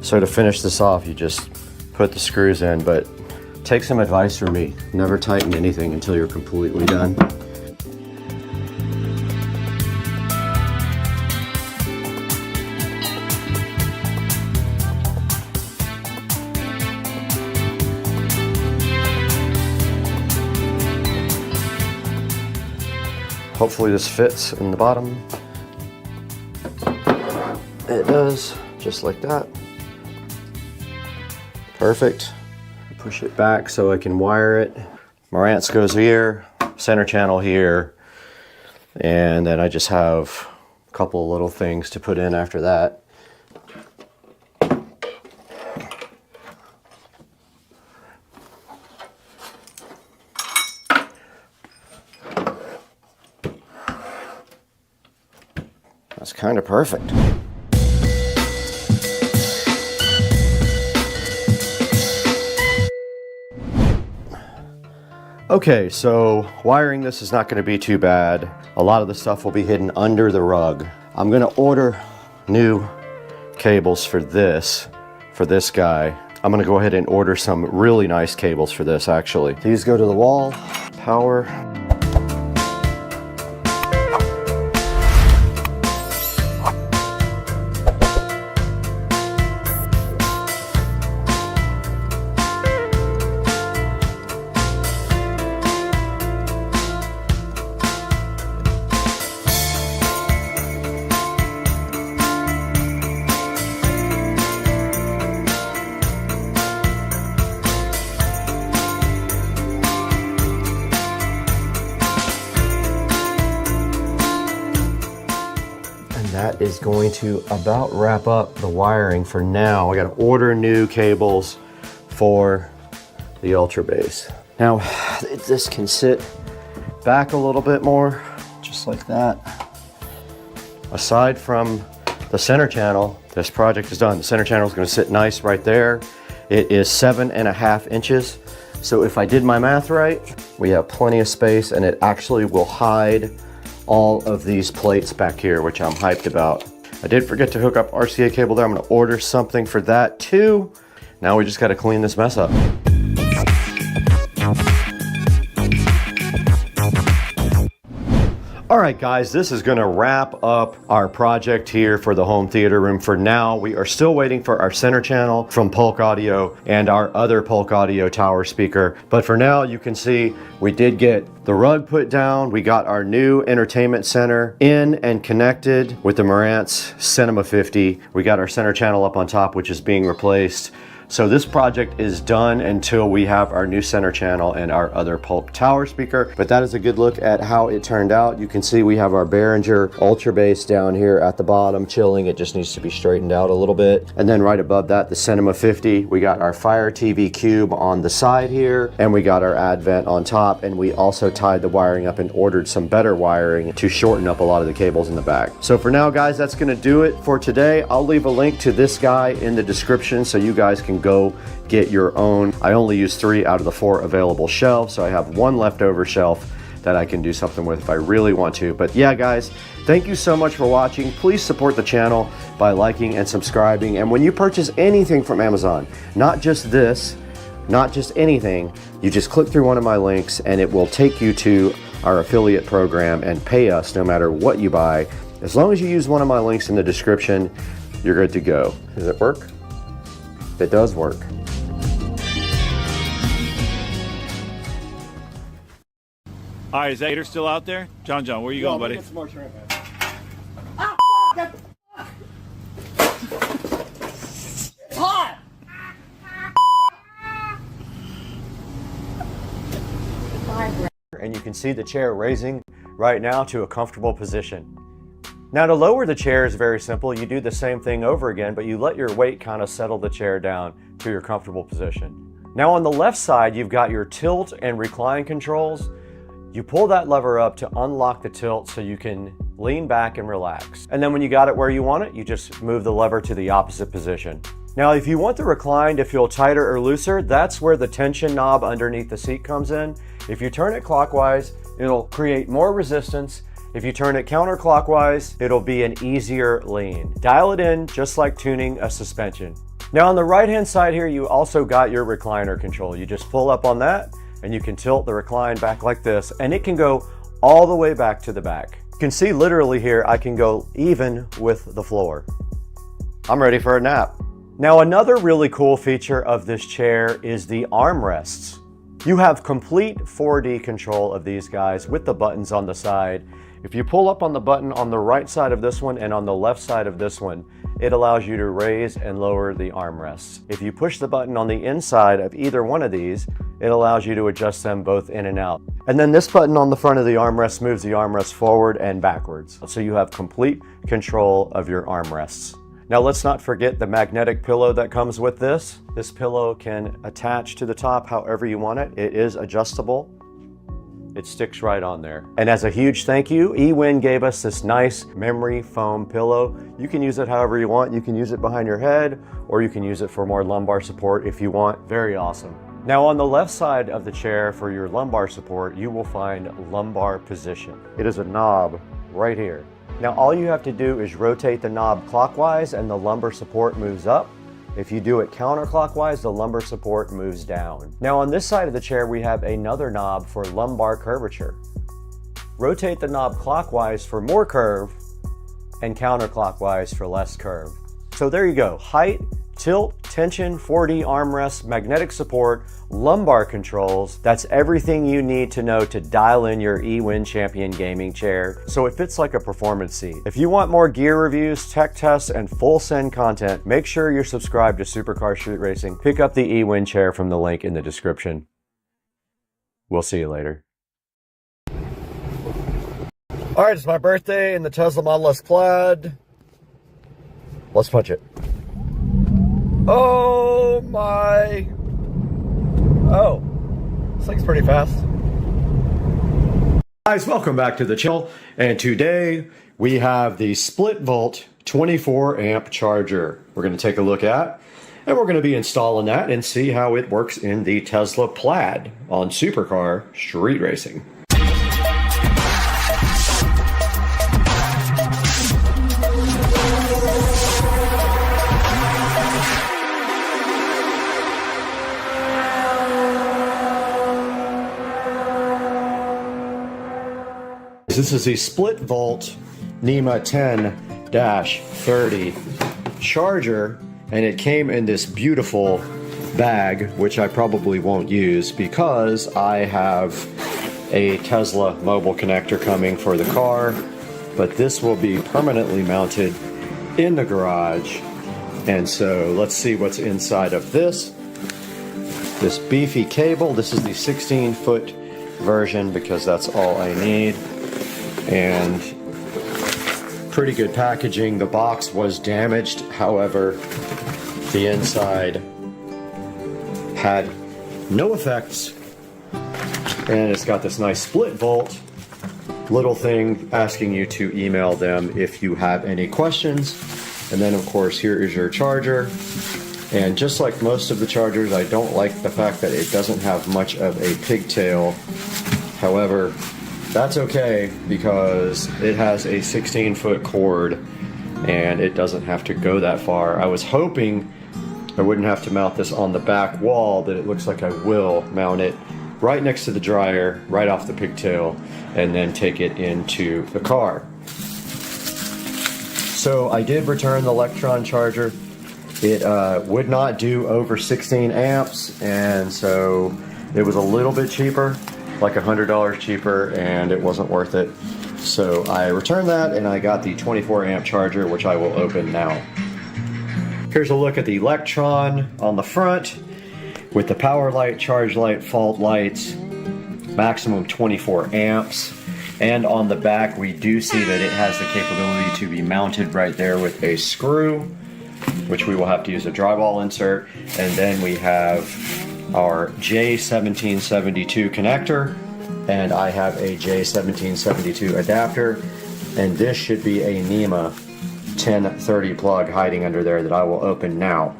So to finish this off, you just put the screws in, but take some advice from me. Never tighten anything until you're completely done. Hopefully this fits in the bottom. It does, just like that. Perfect. Push it back so I can wire it. Marantz goes here, center channel here, and then I just have a couple little things to put in after that. That's kind of perfect. Okay, so wiring this is not going to be too bad. A lot of the stuff will be hidden under the rug. I'm going to order new cables for this guy. I'm going to go ahead and order some really nice cables for this actually. These go to the wall, power. That is going to about wrap up the wiring for now. I got to order new cables for the Ultra Base. Now, this can sit back a little bit more, just like that. Aside from the center channel, this project is done. The center channel is going to sit nice right there. It is 7.5 inches. So if I did my math right, we have plenty of space and it actually will hide all of these plates back here, which I'm hyped about. I did forget to hook up RCA cable there. I'm gonna order something for that too. Now we just gotta clean this mess up. All right, guys, this is gonna wrap up our project here for the home theater room. For now, we are still waiting for our center channel from Polk Audio and our other Polk Audio tower speaker. But for now, you can see we did get the rug put down. We got our new entertainment center in and connected with the Marantz Cinema 50. We got our center channel up on top, which is being replaced. So this project is done until we have our new center channel and our other Polk tower speaker. But that is a good look at how it turned out. You can see we have our Behringer Ultra Bass down here at the bottom chilling. It just needs to be straightened out a little bit. And then right above that, the Cinema 50. We got our Fire TV Cube on the side here, and we got our Advent on top. And we also tied the wiring up and ordered some better wiring to shorten up a lot of the cables in the back. So for now, guys, that's gonna do it for today. I'll leave a link to this guy in the description so you guys can go get your own. I only use 3 out of the 4 available shelves, so I have 1 leftover shelf that I can do something with if I really want to. But yeah, guys, thank you so much for watching. Please support the channel by liking and subscribing. And when you purchase anything from Amazon, not just this, not just anything, you just click through one of my links and it will take you to our affiliate program and pay us no matter what you buy. As long as you use one of my links in the description, you're good to go. Does it work? It does work. All right, is that hater still out there? John, where are you going, buddy? Get some more shrimp, man. Hot! And you can see the chair raising right now to a comfortable position. Now to lower the chair is very simple. You do the same thing over again, but you let your weight kind of settle the chair down to your comfortable position. Now on the left side, you've got your tilt and recline controls. You pull that lever up to unlock the tilt so you can lean back and relax. And then when you got it where you want it, you just move the lever to the opposite position. Now, if you want the recline to feel tighter or looser, that's where the tension knob underneath the seat comes in. If you turn it clockwise, it'll create more resistance. If you turn it counterclockwise, it'll be an easier lean. Dial it in just like tuning a suspension. Now on the right-hand side here, you also got your recliner control. You just pull up on that and you can tilt the recline back like this, and it can go all the way back to the back. You can see literally here, I can go even with the floor. I'm ready for a nap. Now another really cool feature of this chair is the armrests. You have complete 4D control of these guys with the buttons on the side. If you pull up on the button on the right side of this one and on the left side of this one, it allows you to raise and lower the armrests. If you push the button on the inside of either one of these, it allows you to adjust them both in and out. And then this button on the front of the armrest moves the armrest forward and backwards. So you have complete control of your armrests. Now let's not forget the magnetic pillow that comes with this. This pillow can attach to the top however you want it. It is adjustable. It sticks right on there. And as a huge thank you, eWin gave us this nice memory foam pillow. You can use it however you want. You can use it behind your head, or you can use it for more lumbar support if you want. Very awesome. Now on the left side of the chair for your lumbar support, you will find lumbar position. It is a knob right here. Now all you have to do is rotate the knob clockwise and the lumbar support moves up. If you do it counterclockwise, the lumbar support moves down. Now on this side of the chair, we have another knob for lumbar curvature. Rotate the knob clockwise for more curve and counterclockwise for less curve. So there you go, height, tilt, tension, 4D armrest, magnetic support, lumbar controls. That's everything you need to know to dial in your eWin Champion gaming chair so it fits like a performance seat. If you want more gear reviews, tech tests, and full send content, make sure you're subscribed to Supercar Street Racing. Pick up the eWin chair from the link in the description. We'll see you later. All right, it's my birthday in the Tesla Model S Plaid. Let's punch it. Oh my. Oh, this thing's pretty fast. Guys, welcome back to the channel. And today we have the split volt 24 amp charger we're going to take a look at. And we're going to be installing that and see how it works in the Tesla Plaid on Supercar Street Racing. This is the split volt NEMA 10-30 charger, and it came in this beautiful bag, which I probably won't use because I have a Tesla mobile connector coming for the car, but this will be permanently mounted in the garage. And so let's see what's inside of this beefy cable. This is the 16-foot version because that's all I need. And pretty good packaging. The box was damaged, however, the inside had no effects, and it's got this nice split volt little thing asking you to email them if you have any questions. And then of course here is your charger, and just like most of the chargers, I don't like the fact that it doesn't have much of a pigtail. However, that's okay because it has a 16-foot cord and it doesn't have to go that far. I was hoping I wouldn't have to mount this on the back wall, but it looks like I will mount it right next to the dryer, right off the pigtail, and then take it into the car. So I did return the Electron charger. It would not do over 16 amps, and so it was a little bit cheaper, like $100 cheaper, and it wasn't worth it. So I returned that and I got the 24 amp charger, which I will open now. Here's a look at the Electron on the front with the power light, charge light, fault lights, maximum 24 amps. And on the back we do see that it has the capability to be mounted right there with a screw, which we will have to use a drywall insert. And then we have our J1772 connector, and I have a J1772 adapter, and this should be a NEMA 1030 plug hiding under there that I will open now.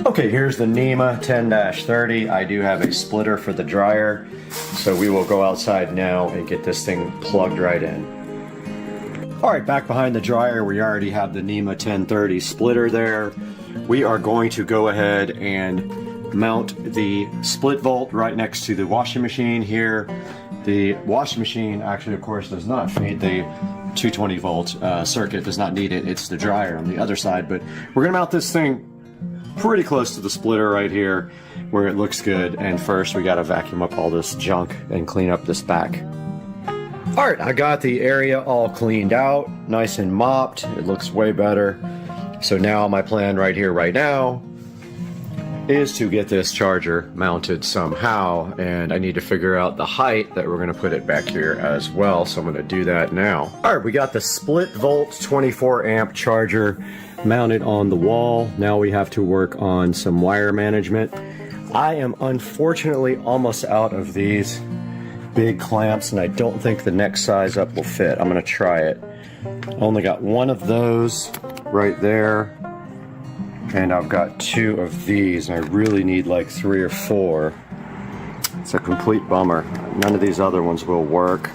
Okay, here's the NEMA 10-30. I do have a splitter for the dryer, so we will go outside now and get this thing plugged right in. Alright, back behind the dryer we already have the NEMA 1030 splitter there. We are going to go ahead and mount the split volt right next to the washing machine here. The washing machine actually, of course, does not feed the 220 volt circuit, does not need it. It's the dryer on the other side, but we're going to mount this thing pretty close to the splitter right here where it looks good. And first we got to vacuum up all this junk and clean up this back. All right, I got the area all cleaned out, nice and mopped. It looks way better. So now my plan right here, right now, is to get this charger mounted somehow, and I need to figure out the height that we're gonna put it back here as well, so I'm gonna do that now. All right, we got the split volt 24 amp charger mounted on the wall. Now we have to work on some wire management. I am unfortunately almost out of these big clamps, and I don't think the next size up will fit. I'm gonna try it. Only got one of those right there, and I've got two of these, and I really need like 3 or 4. It's a complete bummer. None of these other ones will work.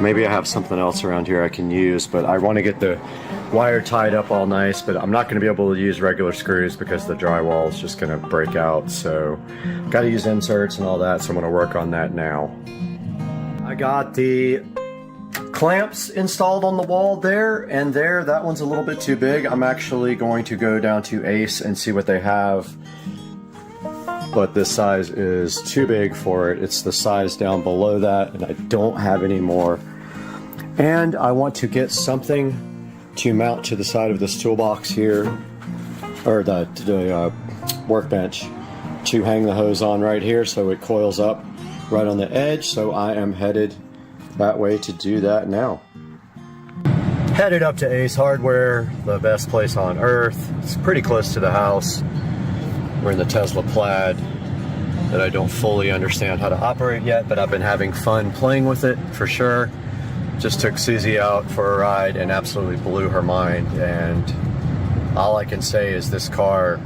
Maybe I have something else around here I can use, but I want to get the wire tied up all nice, but I'm not going to be able to use regular screws because the drywall is just going to break out. So got to use inserts and all that, so I'm going to work on that now. I got the clamps installed on the wall there and there. That one's a little bit too big. I'm actually going to go down to Ace and see what they have, but this size is too big for it. It's the size down below that, and I don't have any more. And I want to get something to mount to the side of this toolbox here, or the workbench, to hang the hose on right here so it coils up right on the edge. So I am headed that way to do that now. Headed up to Ace Hardware, the best place on earth. It's pretty close to the house. We're in the Tesla Plaid that I don't fully understand how to operate yet, but I've been having fun playing with it for sure. Just took Susie out for a ride and absolutely blew her mind, and all I can say is this car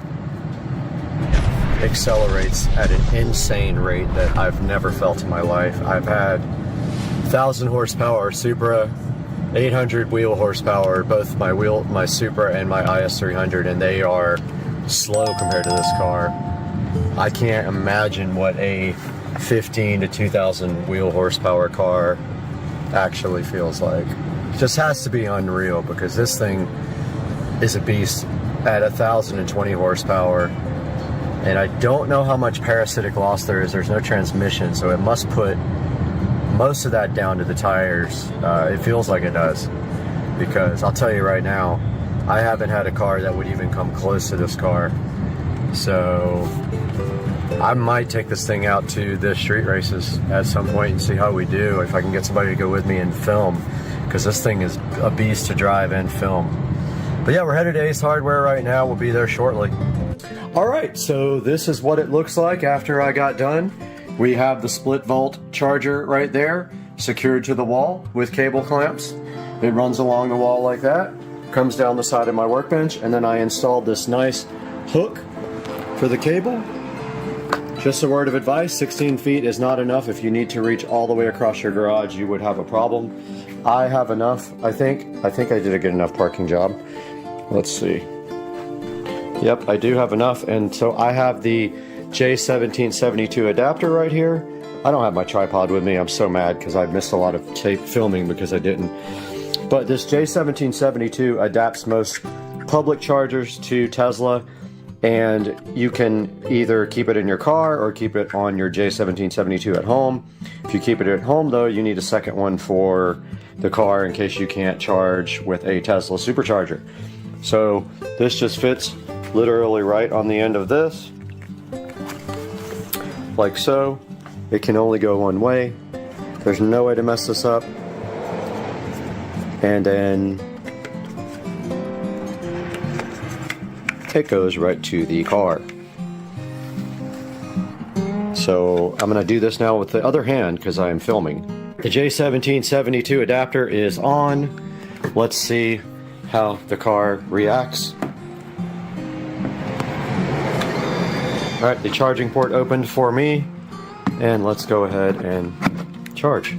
accelerates at an insane rate that I've never felt in my life. I've had 1,000 horsepower Supra, 800 wheel horsepower, both my Supra and my IS 300, and they are slow compared to this car. I can't imagine what a 15 to 2,000 wheel horsepower car actually feels like. It just has to be unreal, because this thing is a beast at 1,020 horsepower, and I don't know how much parasitic loss there is. There's no transmission, so it must put most of that down to the tires. It feels like it does, because I'll tell you right now, I haven't had a car that would even come close to this car. So I might take this thing out to the street races at some point and see how we do, if I can get somebody to go with me and film, because this thing is a beast to drive and film. But yeah, we're headed to Ace Hardware right now. We'll be there shortly. All right, so this is what it looks like after I got done. We have the split volt charger right there, secured to the wall with cable clamps. It runs along the wall like that, comes down the side of my workbench, and then I installed this nice hook for the cable. Just a word of advice, 16 feet is not enough. If you need to reach all the way across your garage, you would have a problem. I have enough, I think. I think I did a good enough parking job. Let's see. Yep, I do have enough, and so I have the J1772 adapter right here. I don't have my tripod with me. I'm so mad because I missed a lot of tape filming because I didn't. But this J1772 adapts most public chargers to Tesla, and you can either keep it in your car or keep it on your J1772 at home. If you keep it at home though, you need a second one for the car in case you can't charge with a Tesla supercharger. So this just fits literally right on the end of this, like so. It can only go one way. There's no way to mess this up. And then it goes right to the car. So I'm gonna do this now with the other hand because I am filming. The J1772 adapter is on. Let's see how the car reacts. All right, the charging port opened for me, and let's go ahead and charge.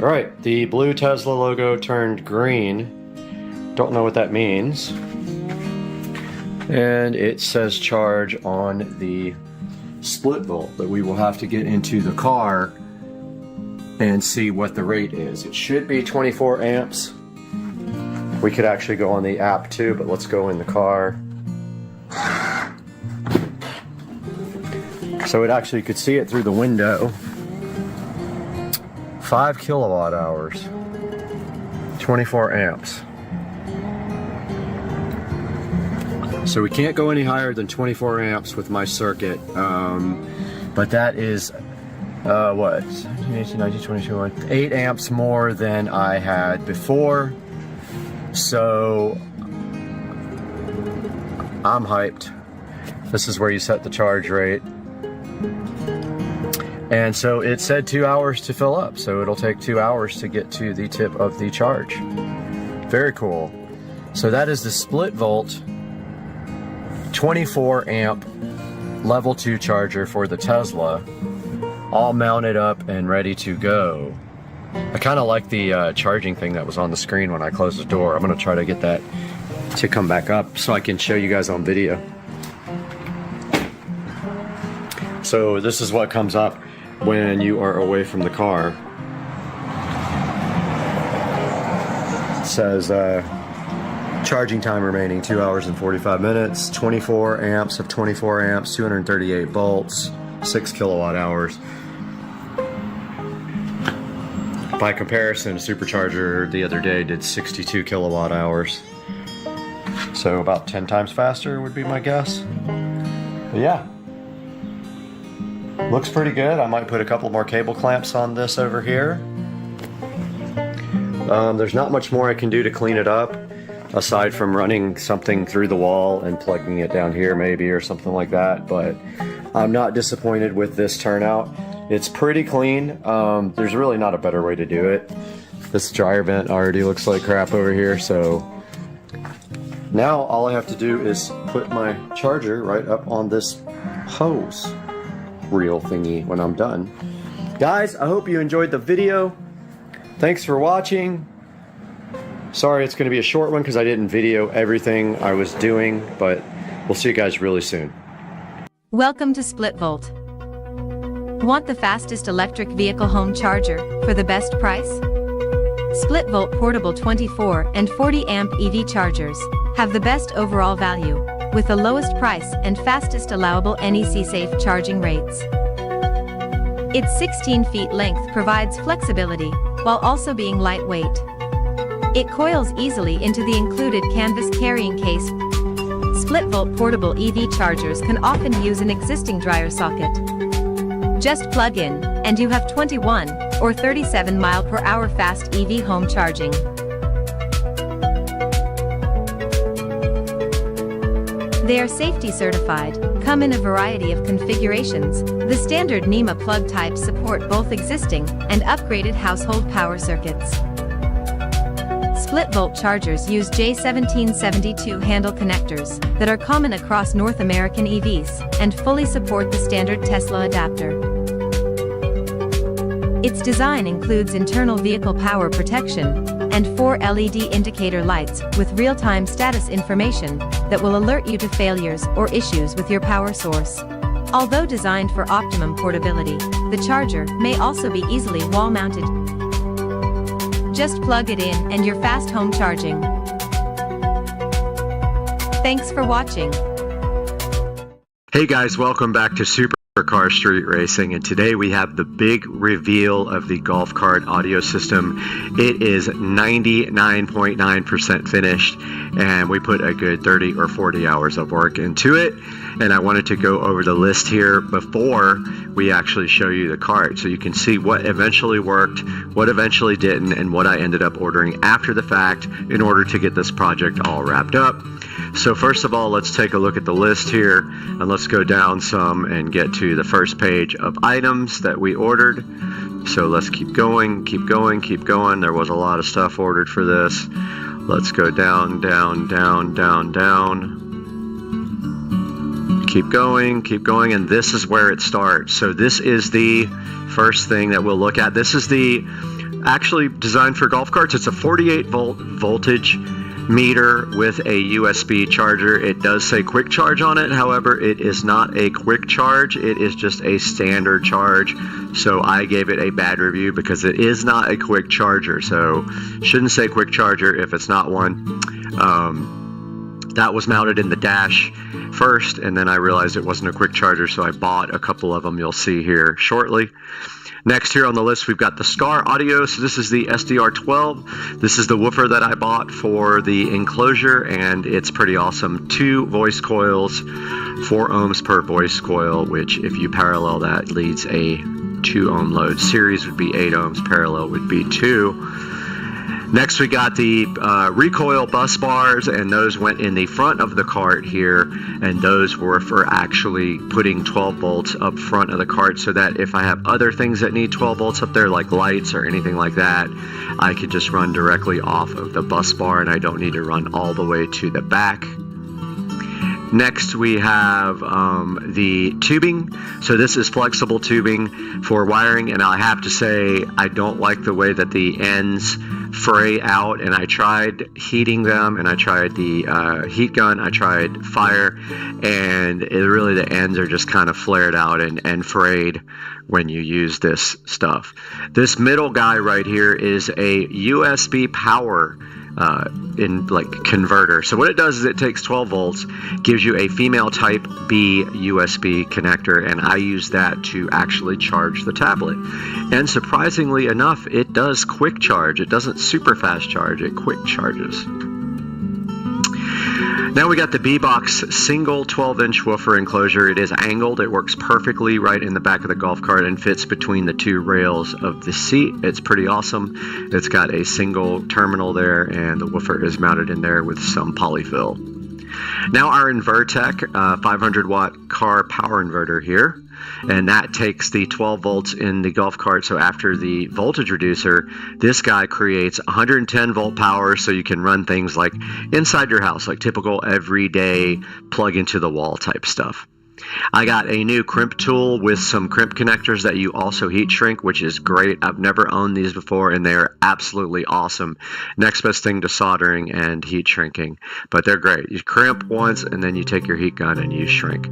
All right, the blue Tesla logo turned green. Don't know what that means. And it says charge on the split volt, but we will have to get into the car and see what the rate is. It should be 24 amps. We could actually go on the app too, but let's go in the car. So it actually, you could see it through the window. 5 kilowatt hours, 24 amps. So we can't go any higher than 24 amps with my circuit, but that is what, 17, 18, 19, 20, 21, 8 amps more than I had before. So I'm hyped. This is where you set the charge rate. And so it said 2 hours to fill up, so it'll take 2 hours to get to the tip of the charge. Very cool. So that is the split volt 24 amp level 2 charger for the Tesla, all mounted up and ready to go. I kind of like the charging thing that was on the screen when I closed the door. I'm going to try to get that to come back up so I can show you guys on video. So this is what comes up when you are away from the car. It says charging time remaining 2 hours and 45 minutes, 24 amps of 24 amps, 238 volts, 6 kilowatt hours. By comparison, a supercharger the other day did 62 kilowatt hours. So about 10 times faster would be my guess. But yeah. Looks pretty good. I might put a couple more cable clamps on this over here. There's not much more I can do to clean it up, aside from running something through the wall and plugging it down here maybe or something like that, but I'm not disappointed with this turnout. It's pretty clean. There's really not a better way to do it. This dryer vent already looks like crap over here, so now all I have to do is put my charger right up on this hose reel thingy when I'm done. Guys, I hope you enjoyed the video. Thanks for watching. Sorry it's going to be a short one because I didn't video everything I was doing, but we'll see you guys really soon. Welcome to Split Volt. Want the fastest electric vehicle home charger for the best price? Split Volt portable 24 and 40 amp EV chargers have the best overall value, with the lowest price and fastest allowable NEC safe charging rates. Its 16 feet length provides flexibility, while also being lightweight. It coils easily into the included canvas carrying case. Split Volt portable EV chargers can often use an existing dryer socket. Just plug in, and you have 21 or 37 mph fast EV home charging. They are safety certified, come in a variety of configurations. The standard NEMA plug types support both existing and upgraded household power circuits. Split Volt chargers use J1772 handle connectors that are common across North American EVs and fully support the standard Tesla adapter. Its design includes internal vehicle power protection and 4 LED indicator lights with real-time status information that will alert you to failures or issues with your power source. Although designed for optimum portability, the charger may also be easily wall-mounted. Just plug it in and you're fast home charging. Thanks for watching. Hey guys, welcome back to Supercar Street Racing, and today we have the big reveal of the golf cart audio system. It is 99.9% finished, and we put a good 30 or 40 hours of work into it, and I wanted to go over the list here before we actually show you the cart so you can see what eventually worked, what eventually didn't, and what I ended up ordering after the fact in order to get this project all wrapped up. So first of all, let's take a look at the list here, and let's go down some and get to the first page of items that we ordered. So let's keep going, keep going, keep going. There was a lot of stuff ordered for this. Let's go down, down, down, down, down. Keep going, and this is where it starts. So this is the first thing that we'll look at. This is the actually designed for golf carts. It's a 48 volt voltage meter with a USB charger. It does say quick charge on it. However, it is not a quick charge. It is just a standard charge. So I gave it a bad review because it is not a quick charger. So shouldn't say quick charger if it's not one. That was mounted in the dash first, and then I realized it wasn't a quick charger, so I bought a couple of them you'll see here shortly. Next here on the list, we've got the SCAR audio. So this is the SDR12. This is the woofer that I bought for the enclosure, and it's pretty awesome. 2 voice coils, 4 ohms per voice coil, which if you parallel that leads a 2 ohm load. Series would be 8 ohms, parallel would be 2. Next, we got the recoil bus bars, and those went in the front of the cart here, and those were for actually putting 12 volts up front of the cart, so that if I have other things that need 12 volts up there, like lights or anything like that, I could just run directly off of the bus bar, and I don't need to run all the way to the back. Next, we have the tubing. So this is flexible tubing for wiring, and I have to say I don't like the way that the ends fray out, and I tried heating them, and I tried the heat gun, I tried fire, and really the ends are just kind of flared out and frayed when you use this stuff. This middle guy right here is a USB power converter. So what it does is it takes 12 volts, gives you a female type B USB connector, and I use that to actually charge the tablet. And surprisingly enough, it does quick charge. It doesn't super fast charge, it quick charges. Now we got the B-Box single 12-inch woofer enclosure. It is angled. It works perfectly right in the back of the golf cart and fits between the 2 rails of the seat. It's pretty awesome. It's got a single terminal there, and the woofer is mounted in there with some polyfill. Now our Invertec 500-watt car power inverter here, and that takes the 12 volts in the golf cart. So after the voltage reducer, this guy creates 110 volt power, so you can run things like inside your house, like typical everyday plug into the wall type stuff. I got a new crimp tool with some crimp connectors that you also heat shrink, which is great. I've never owned these before, and they are absolutely awesome. Next best thing to soldering and heat shrinking, but they're great. You crimp once, and then you take your heat gun and you shrink.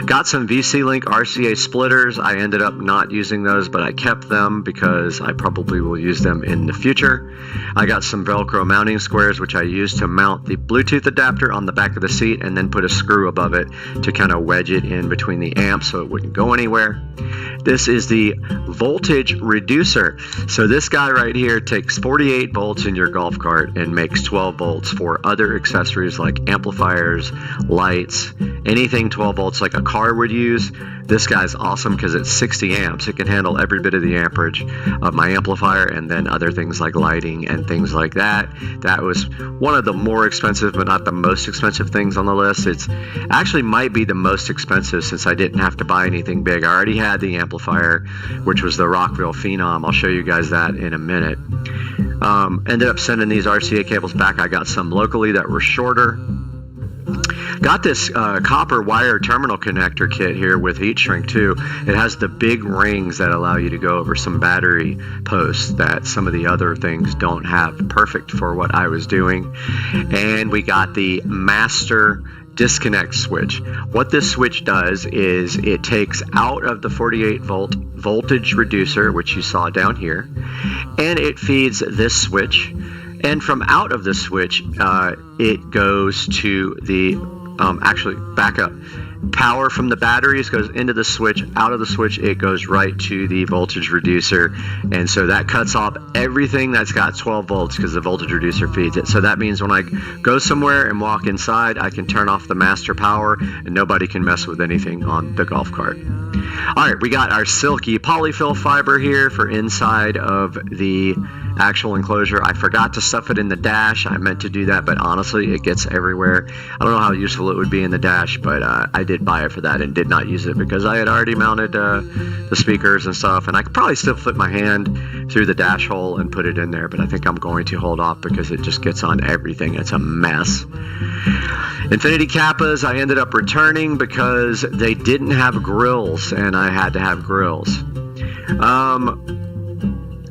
Got some VC-Link RCA splitters. I ended up not using those, but I kept them because I probably will use them in the future. I got some Velcro mounting squares, which I use to mount the Bluetooth adapter on the back of the seat, and then put a screw above it to kind of wedge it in between the amps so it wouldn't go anywhere. This is the voltage reducer. So this guy right here takes 48 volts in your golf cart and makes 12 volts for other accessories like amplifiers, lights, anything 12 volts like a car would use. This guy's awesome because it's 60 amps. It can handle every bit of the amperage of my amplifier, and then other things like lighting and things like that. That was one of the more expensive, but not the most expensive things on the list. It's actually might be the most expensive since I didn't have to buy anything big. I already had the amplifier, which was the Rockville Phenom. I'll show you guys that in a minute. Ended up sending these RCA cables back. I got some locally that were shorter. Got this copper wire terminal connector kit here with heat shrink too. It has the big rings that allow you to go over some battery posts that some of the other things don't have. Perfect for what I was doing. And we got the master disconnect switch. What this switch does is it takes out of the 48 volt voltage reducer, which you saw down here, and it feeds this switch. And from out of the switch, it goes to the, actually back up. Power from the batteries goes into the switch. Out of the switch, it goes right to the voltage reducer. And so that cuts off everything that's got 12 volts because the voltage reducer feeds it. So that means when I go somewhere and walk inside, I can turn off the master power and nobody can mess with anything on the golf cart. All right, we got our silky polyfill fiber here for inside of the actual enclosure. I forgot to stuff it in the dash. I meant to do that, but honestly, it gets everywhere. I don't know how useful it would be in the dash, but I did buy it for that and did not use it because I had already mounted the speakers and stuff, and I could probably still flip my hand through the dash hole and put it in there, but I think I'm going to hold off because it just gets on everything. It's a mess. Infinity Kappas I ended up returning because they didn't have grills, and I had to have grills.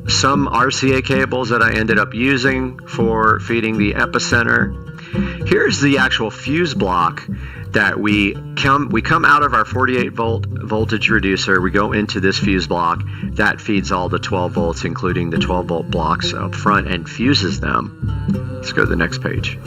Some RCA cables that I ended up using for feeding the epicenter. Here's the actual fuse block that we come out of our 48 volt voltage reducer. We go into this fuse block that feeds all the 12 volts, including the 12 volt blocks up front, and fuses them. Let's go to the next page.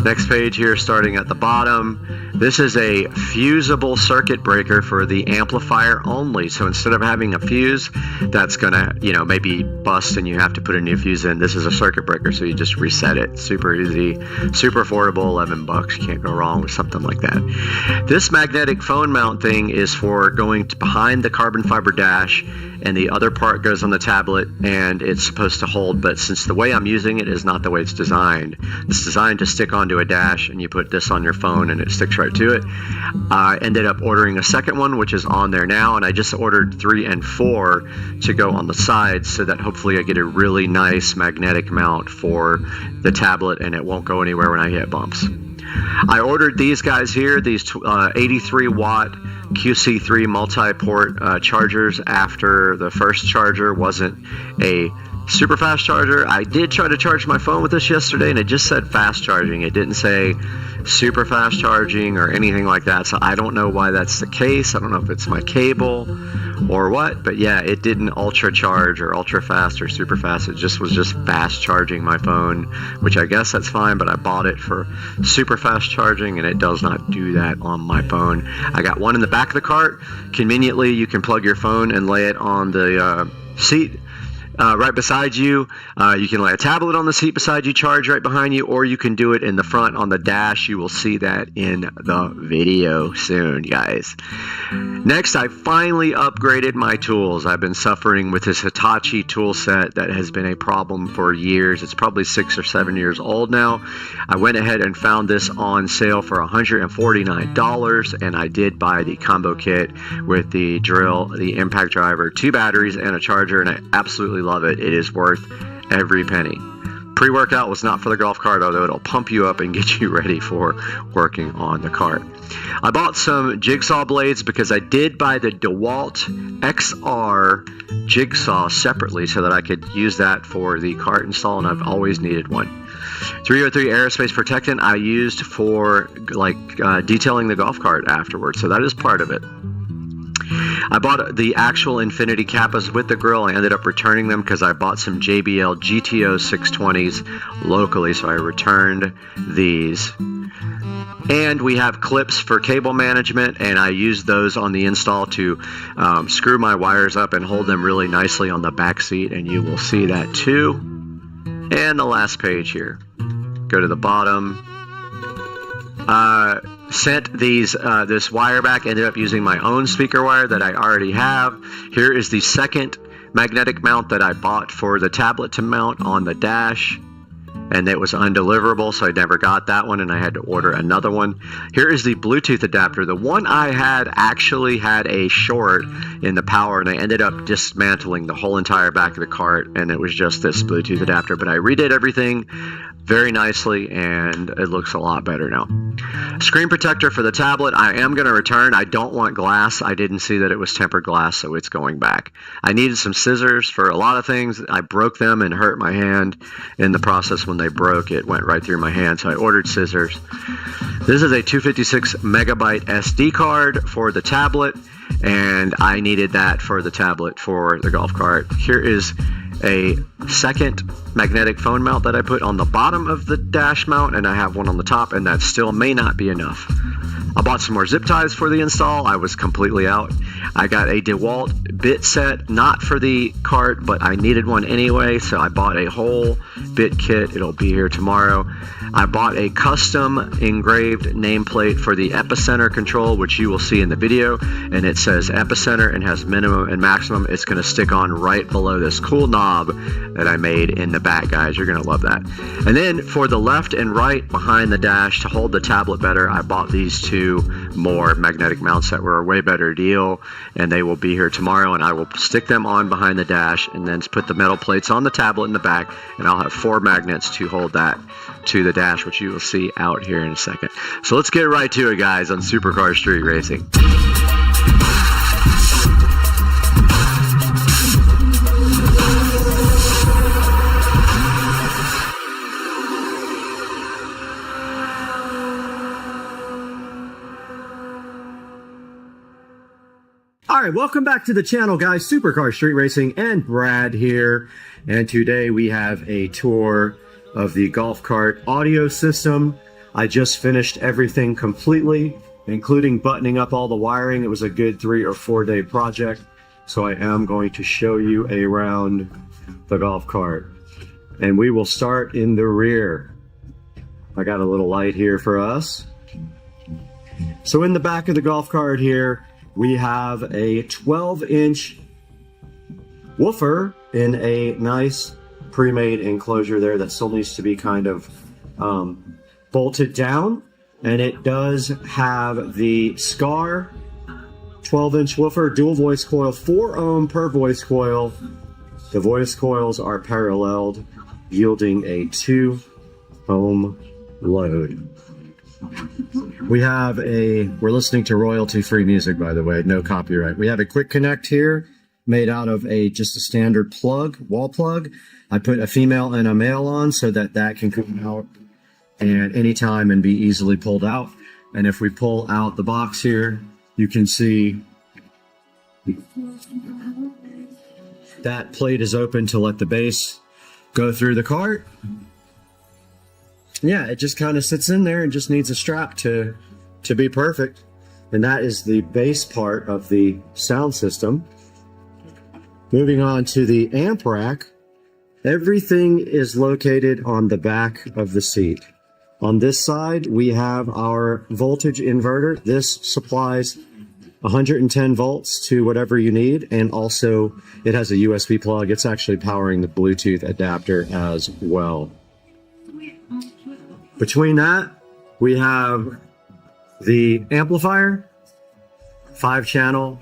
Next page here, starting at the bottom. This is a fusible circuit breaker for the amplifier only. So instead of having a fuse that's gonna, you know, maybe bust and you have to put a new fuse in, this is a circuit breaker, so you just reset it. Super easy, super affordable, 11 bucks. You can't go wrong with something like that. This magnetic phone mount thing is for going behind the carbon fiber dash, and the other part goes on the tablet, and it's supposed to hold, but since the way I'm using it is not the way it's designed. It's designed to stick onto a dash, and you put this on your phone and it sticks right to it. I ended up ordering a second one, which is on there now, and I just ordered 3 and 4 to go on the sides so that hopefully I get a really nice magnetic mount for the tablet and it won't go anywhere when I hit bumps. I ordered these guys here, these 83 watt QC3 multi-port chargers after the first charger wasn't a super fast charger. I did try to charge my phone with this yesterday and it just said fast charging. It didn't say super fast charging or anything like that, so I don't know why that's the case. I don't know if it's my cable or what, but yeah, it didn't ultra charge or ultra fast or super fast. It just was just fast charging my phone, which I guess that's fine, but I bought it for super fast charging and it does not do that on my phone. I got one in the back of the cart. Conveniently, you can plug your phone and lay it on the seat right beside you. You can lay a tablet on the seat beside you, charge right behind you, or you can do it in the front on the dash. You will see that in the video soon, guys. Next, I finally upgraded my tools. I've been suffering with this Hitachi tool set that has been a problem for years. It's probably 6 or 7 years old now. I went ahead and found this on sale for $149, and I did buy the combo kit with the drill, the impact driver, 2 batteries, and a charger, and I absolutely love it. It is worth every penny. Pre-workout was not for the golf cart, although it'll pump you up and get you ready for working on the cart. I bought some jigsaw blades because I did buy the DeWalt XR jigsaw separately so that I could use that for the cart install, and I've always needed one. 303 aerospace protectant I used for detailing the golf cart afterwards, so that is part of it. I bought the actual Infinity Kappas with the grill. I ended up returning them because I bought some JBL GTO 620s locally, so I returned these. And we have clips for cable management, and I used those on the install to screw my wires up and hold them really nicely on the back seat, and you will see that too. And the last page here. Go to the bottom. Sent these this wire back, ended up using my own speaker wire that I already have. Here is the second magnetic mount that I bought for the tablet to mount on the dash, and it was undeliverable, so I never got that one, and I had to order another one. Here is the Bluetooth adapter. The one I had actually had a short in the power, and I ended up dismantling the whole entire back of the cart, and it was just this Bluetooth adapter, but I redid everything very nicely, and it looks a lot better now. Screen protector for the tablet I am going to return. I don't want glass. I didn't see that it was tempered glass, so it's going back. I needed some scissors for a lot of things. I broke them and hurt my hand in the process. When they broke, it went right through my hand, so I ordered scissors. This is a 256 megabyte SD card for the tablet, and I needed that for the tablet for the golf cart. Here is a second magnetic phone mount that I put on the bottom of the dash mount, and I have one on the top, and that still may not be enough. I bought some more zip ties for the install. I was completely out. I got a DeWalt bit set, not for the cart, but I needed one anyway, so I bought a whole bit kit. It'll be here tomorrow. I bought a custom engraved nameplate for the epicenter control, which you will see in the video, and it says epicenter and has minimum and maximum. It's going to stick on right below this cool knob that I made in the back, guys. You're going to love that. And then for the left and right behind the dash to hold the tablet better, I bought these 2 more magnetic mounts that were a way better deal, and they will be here tomorrow, and I will stick them on behind the dash and then put the metal plates on the tablet in the back, and I'll have 4 magnets to hold that to the dash, which you will see out here in a second. So let's get right to it, guys, on Supercar Street Racing. All right, welcome back to the channel, guys. Supercar Street Racing and Brad here. And today we have a tour of the golf cart audio system. I just finished everything completely, including buttoning up all the wiring. It was a good 3 or 4 day project. So I am going to show you around the golf cart. And we will start in the rear. I got a little light here for us. So in the back of the golf cart here, we have a 12-inch woofer in a nice pre-made enclosure there that still needs to be kind of bolted down. And it does have the SCAR 12-inch woofer, dual voice coil, 4 ohm per voice coil. The voice coils are paralleled, yielding a 2 ohm load. We're listening to royalty-free music, by the way, no copyright. We have a quick connect here made out of just a standard plug, wall plug. I put a female and a male on so that can come out at any time and be easily pulled out. And if we pull out the box here, you can see that plate is open to let the bass go through the cart. Yeah, it just kind of sits in there and just needs a strap to be perfect. And that is the bass part of the sound system. Moving on to the amp rack, everything is located on the back of the seat. On this side, we have our voltage inverter. This supplies 110 volts to whatever you need, and also it has a USB plug. It's actually powering the Bluetooth adapter as well. Between that, we have the amplifier, 5-channel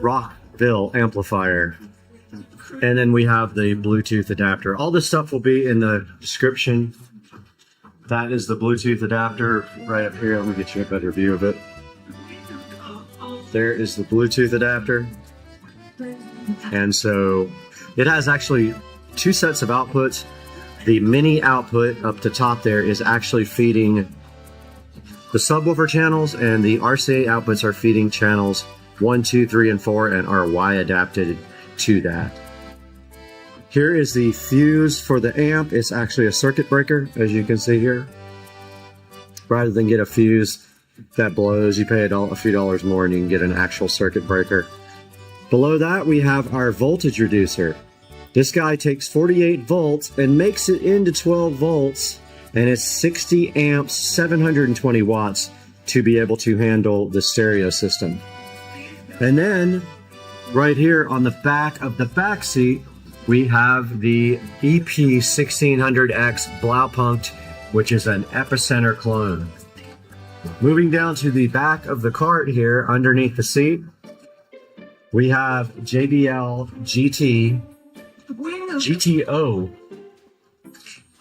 Rockville amplifier, and then we have the Bluetooth adapter. All this stuff will be in the description. That is the Bluetooth adapter right up here. Let me get you a better view of it. There is the Bluetooth adapter. And so it has actually 2 sets of outputs. The mini output up the top there is actually feeding the subwoofer channels, and the RCA outputs are feeding channels 1, 2, 3, and 4 and are Y adapted to that. Here is the fuse for the amp. It's actually a circuit breaker, as you can see here. Rather than get a fuse that blows, you pay a few dollars more and you can get an actual circuit breaker. Below that, we have our voltage reducer. This guy takes 48 volts and makes it into 12 volts, and it's 60 amps, 720 watts to be able to handle the stereo system. And then right here on the back of the back seat, we have the EP1600X Blaupunkt, which is an Epicenter clone. Moving down to the back of the cart here, underneath the seat, we have JBL GTO.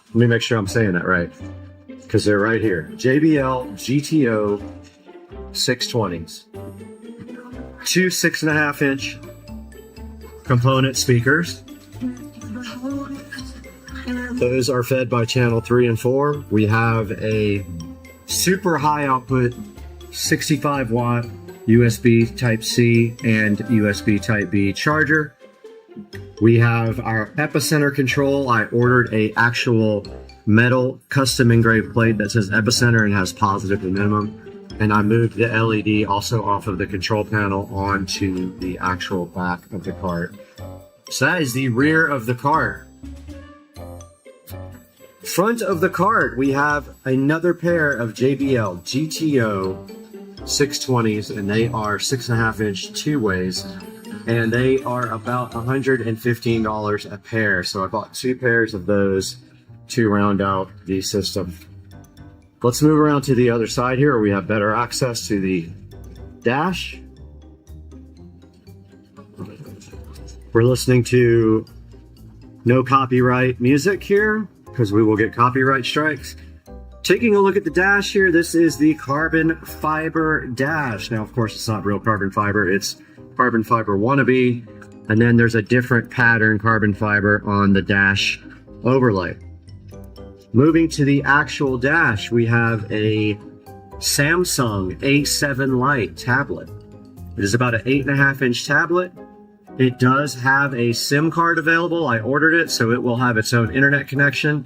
Let me make sure I'm saying that right, because they're right here. JBL GTO 620s. 2 6.5-inch component speakers. Those are fed by channel 3 and 4. We have a super high output 65 watt USB Type-C and USB Type-B charger. We have our Epicenter control. I ordered a actual metal custom engraved plate that says Epicenter and has positive and minimum. And I moved the LED also off of the control panel onto the actual back of the cart. So that is the rear of the cart. Front of the cart, we have another pair of JBL GTO 620s, and they are 6.5-inch 2-ways, and they are about $115 a pair. So I bought 2 pairs of those to round out the system. Let's move around to the other side here where we have better access to the dash. We're listening to no copyright music here because we will get copyright strikes. Taking a look at the dash here, this is the carbon fiber dash. Now, of course, it's not real carbon fiber, it's carbon fiber wannabe. And then there's a different pattern carbon fiber on the dash overlay. Moving to the actual dash, we have a Samsung A7 Lite tablet. It is about an 8.5-inch tablet. It does have a SIM card available. I ordered it, so it will have its own internet connection.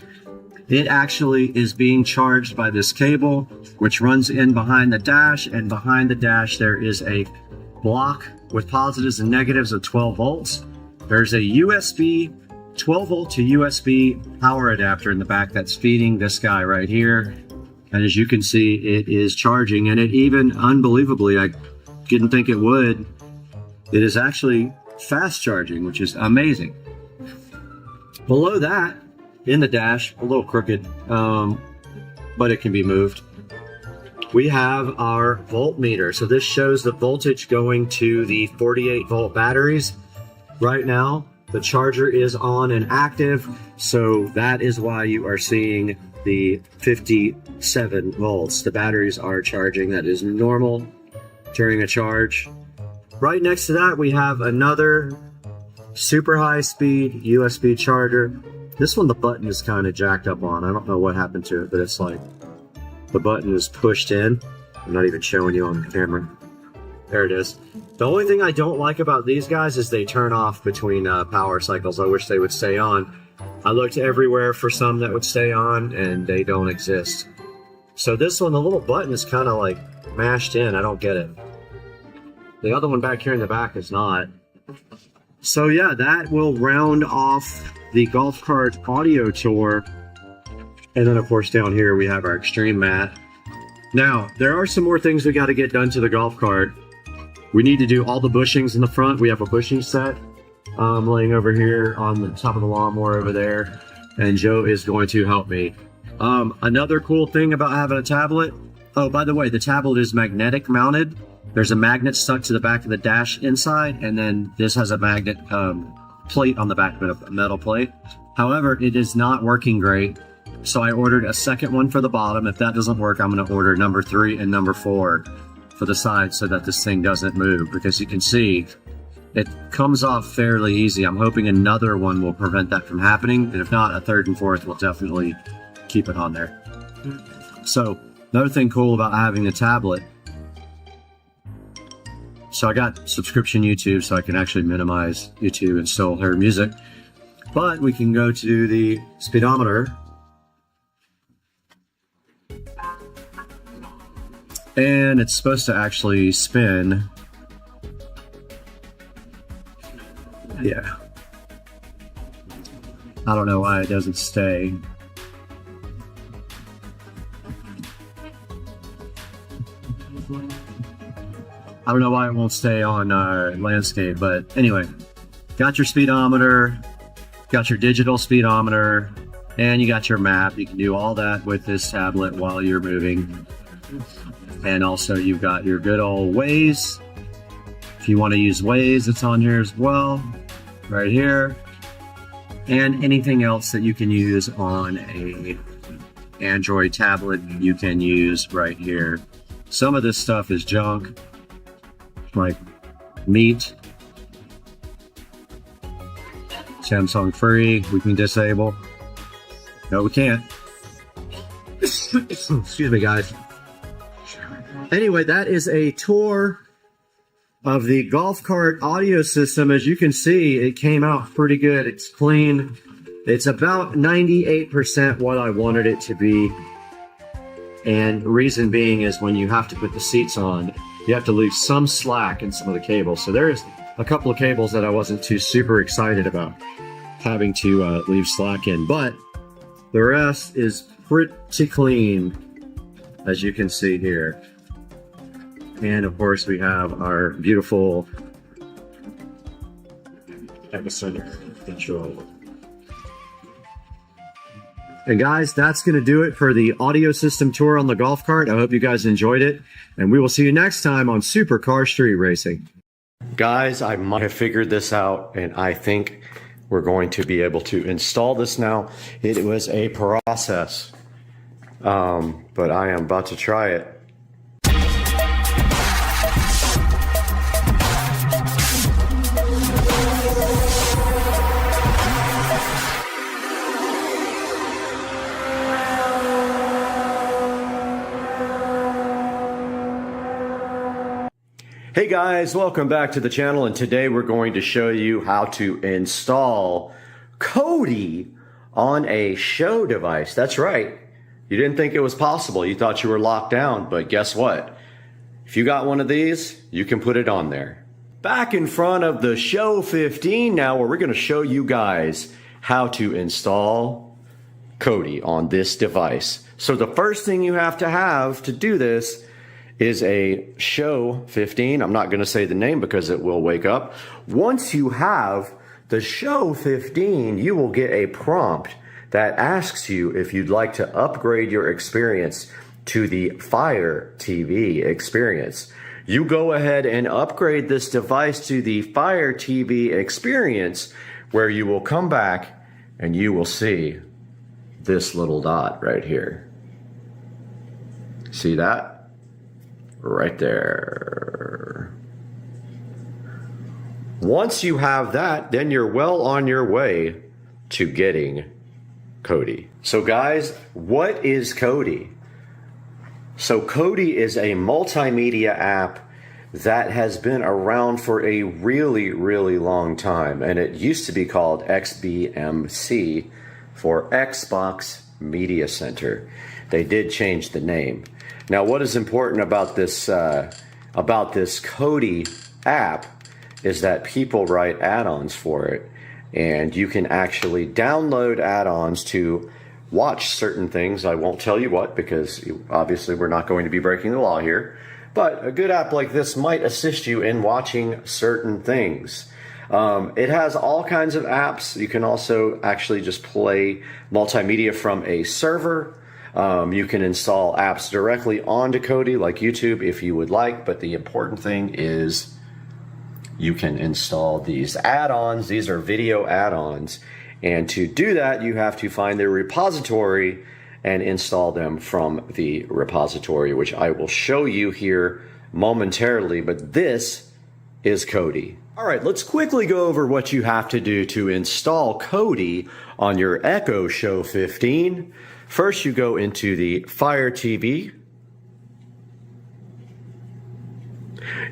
It actually is being charged by this cable, which runs in behind the dash, and behind the dash there is a block with positives and negatives of 12 volts. There's a USB 12 volt to USB power adapter in the back that's feeding this guy right here. And as you can see, it is charging, and it even, unbelievably, I didn't think it would, it is actually fast charging, which is amazing. Below that, in the dash, a little crooked, but it can be moved. We have our voltmeter. So this shows the voltage going to the 48 volt batteries. Right now, the charger is on and active, so that is why you are seeing the 57 volts. The batteries are charging. That is normal during a charge. Right next to that, we have another super high speed USB charger. This one, the button is kind of jacked up on. I don't know what happened to it, but it's like the button is pushed in. I'm not even showing you on the camera. There it is. The only thing I don't like about these guys is they turn off between power cycles. I wish they would stay on. I looked everywhere for some that would stay on, and they don't exist. So this one, the little button is kind of like mashed in. I don't get it. The other one back here in the back is not. So yeah, that will round off the golf cart audio tour. And then of course down here we have our extreme mat. Now, there are some more things we got to get done to the golf cart. We need to do all the bushings in the front. We have a bushing set laying over here on the top of the lawnmower over there, and Joe is going to help me. Another cool thing about having a tablet, oh, by the way, the tablet is magnetic mounted. There's a magnet stuck to the back of the dash inside, and then this has a magnet plate on the back of it, a metal plate. However, it is not working great, so I ordered a second one for the bottom. If that doesn't work, I'm going to order number 3 and number 4 for the side so that this thing doesn't move, because you can see it comes off fairly easy. I'm hoping another one will prevent that from happening, and if not, a 3rd and 4th will definitely keep it on there. So another thing cool about having the tablet, so I got subscription YouTube, so I can actually minimize YouTube and still hear music, but we can go to the speedometer, and it's supposed to actually spin. Yeah. I don't know why it doesn't stay. I don't know why it won't stay on landscape, but anyway, got your speedometer, got your digital speedometer, and you got your map. You can do all that with this tablet while you're moving. And also you've got your good old Waze. If you want to use Waze, it's on here as well, right here. And anything else that you can use on a Android tablet, you can use right here. Some of this stuff is junk, like Meet, Samsung free, we can disable. No, we can't. Excuse me, guys. Anyway, that is a tour of the golf cart audio system. As you can see, it came out pretty good. It's clean. It's about 98% what I wanted it to be. And reason being is when you have to put the seats on, you have to leave some slack in some of the cables. So there's a couple of cables that I wasn't too super excited about having to leave slack in. But the rest is pretty clean, as you can see here. And of course we have our beautiful epicenter control. And guys, that's going to do it for the audio system tour on the golf cart. I hope you guys enjoyed it, and we will see you next time on Supercar Street Racing. Guys, I might have figured this out, and I think we're going to be able to install this now. It was a process, but I am about to try it. Hey guys, welcome back to the channel, and today we're going to show you how to install Kodi on a show device. That's right. You didn't think it was possible. You thought you were locked down, but guess what? If you got one of these, you can put it on there. Back in front of the Show 15 now, where we're going to show you guys how to install Kodi on this device. So the first thing you have to do this is a Show 15. I'm not going to say the name because it will wake up. Once you have the Show 15, you will get a prompt that asks you if you'd like to upgrade your experience to the Fire TV experience. You go ahead and upgrade this device to the Fire TV experience, where you will come back and you will see this little dot right here. See that? Right there. Once you have that, then you're well on your way to getting Kodi. So guys, what is Kodi? So Kodi is a multimedia app that has been around for a really, really long time. And it used to be called XBMC for Xbox Media Center. They did change the name. Now, what is important about this Kodi app is that people write add-ons for it. And you can actually download add-ons to watch certain things. I won't tell you what, because obviously we're not going to be breaking the law here. But a good app like this might assist you in watching certain things. It has all kinds of apps. You can also actually just play multimedia from a server. You can install apps directly onto Kodi, like YouTube, if you would like. But the important thing is you can install these add-ons. These are video add-ons. And to do that, you have to find their repository and install them from the repository, which I will show you here momentarily. But this is Kodi. All right, let's quickly go over what you have to do to install Kodi on your Echo Show 15. First, you go into the Fire TV.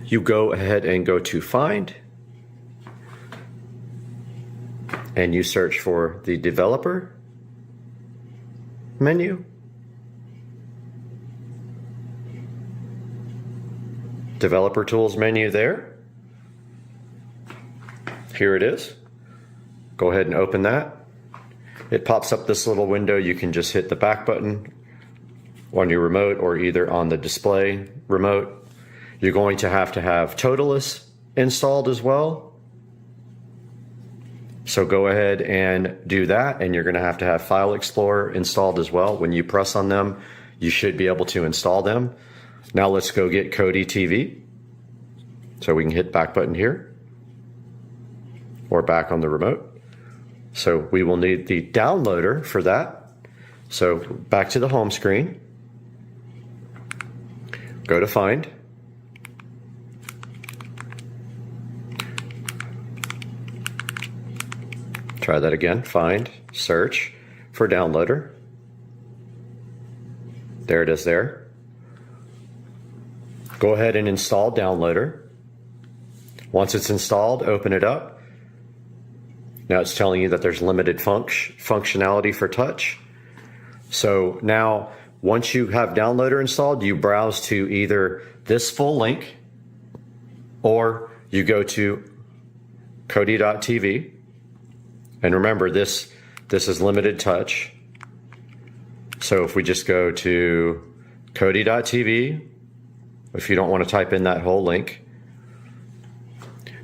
You go ahead and go to Find, and you search for the Developer menu. Developer Tools menu there. Here it is. Go ahead and open that. It pops up this little window. You can just hit the back button on your remote or either on the display remote. You're going to have Toolless installed as well. So go ahead and do that, and you're going to have File Explorer installed as well. When you press on them, you should be able to install them. Now let's go get Kodi TV. So we can hit back button here or back on the remote. So we will need the downloader for that. So back to the home screen. Go to Find. Try that again. Find, search for downloader. There it is there. Go ahead and install downloader. Once it's installed, open it up. Now it's telling you that there's limited functionality for touch. So now, once you have downloader installed, you browse to either this full link or you go to Kodi.tv. And remember, this is limited touch. So if we just go to Kodi.tv, if you don't want to type in that whole link,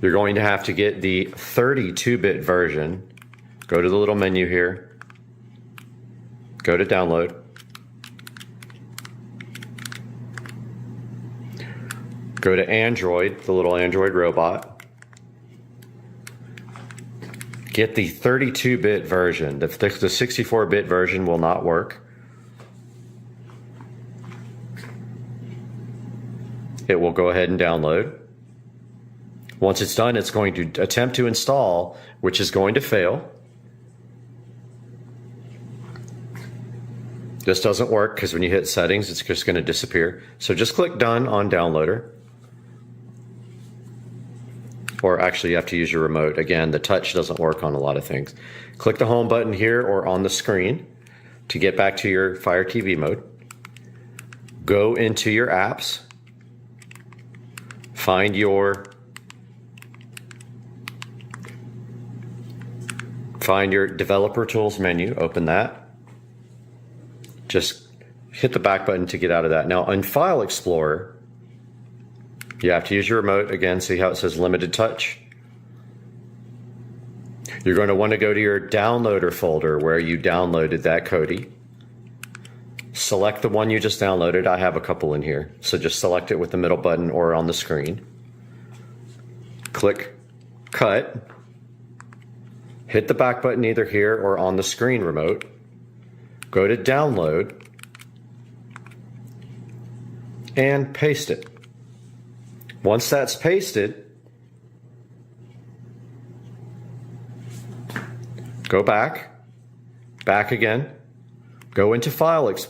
you're going to have to get the 32-bit version. Go to the little menu here. Go to download. Go to Android, the little Android robot. Get the 32-bit version. The 64-bit version will not work. It will go ahead and download. Once it's done, it's going to attempt to install, which is going to fail. This doesn't work because when you hit settings, it's just going to disappear. So just click done on downloader. or actually you have to use your remote. Again, the touch doesn't work on a lot of things. Click the home button here or on the screen to get back to your Fire TV mode. Go into your apps, find your developer tools menu, open that. Just hit the back button to get out of that. Now on File Explorer, you have to use your remote. Again, see how it says limited touch? You're going to want to go to your downloader folder where you downloaded that Kodi. Select the one you just downloaded. I have a couple in here. So just select it with the middle button or on the screen. Click cut. Hit the back button either here or on the screen remote. Go to download and paste it. Once that's pasted, go back again, go into Toolless,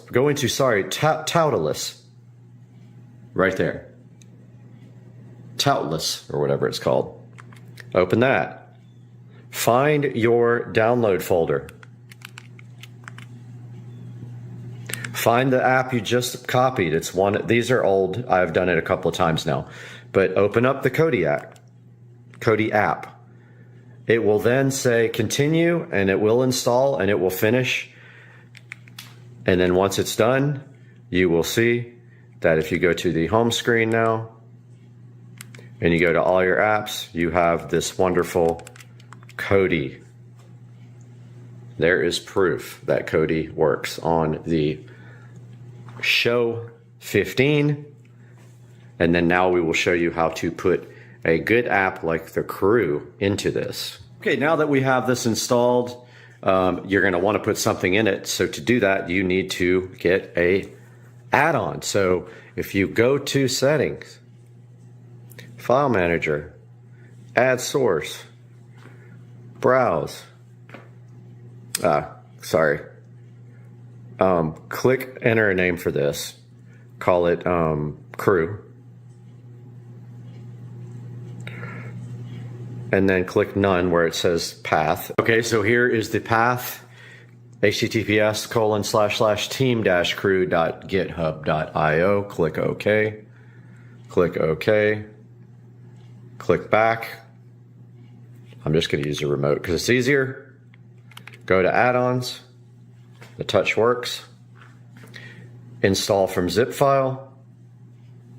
right there, Toolless or whatever it's called. Open that, find your download folder, find the app you just copied. It's one, these are old, I've done it a couple of times now. But open up the Kodi app. It will then say continue, and it will install, and it will finish. And then once it's done, you will see that if you go to the home screen now, and you go to all your apps, you have this wonderful Kodi. There is proof that Kodi works on the Show 15. And then now we will show you how to put a good app like the Crew into this. Okay, now that we have this installed, you're going to want to put something in it. So to do that, you need to get a add-on. So if you go to Settings, File Manager, Add Source, Browse, click enter a name for this, call it Crew. And then click none where it says path. Okay, so here is the path, https://team-crew.github.io. Click OK. Click OK. Click back. I'm just going to use a remote because it's easier. Go to add-ons. The touch works. Install from zip file.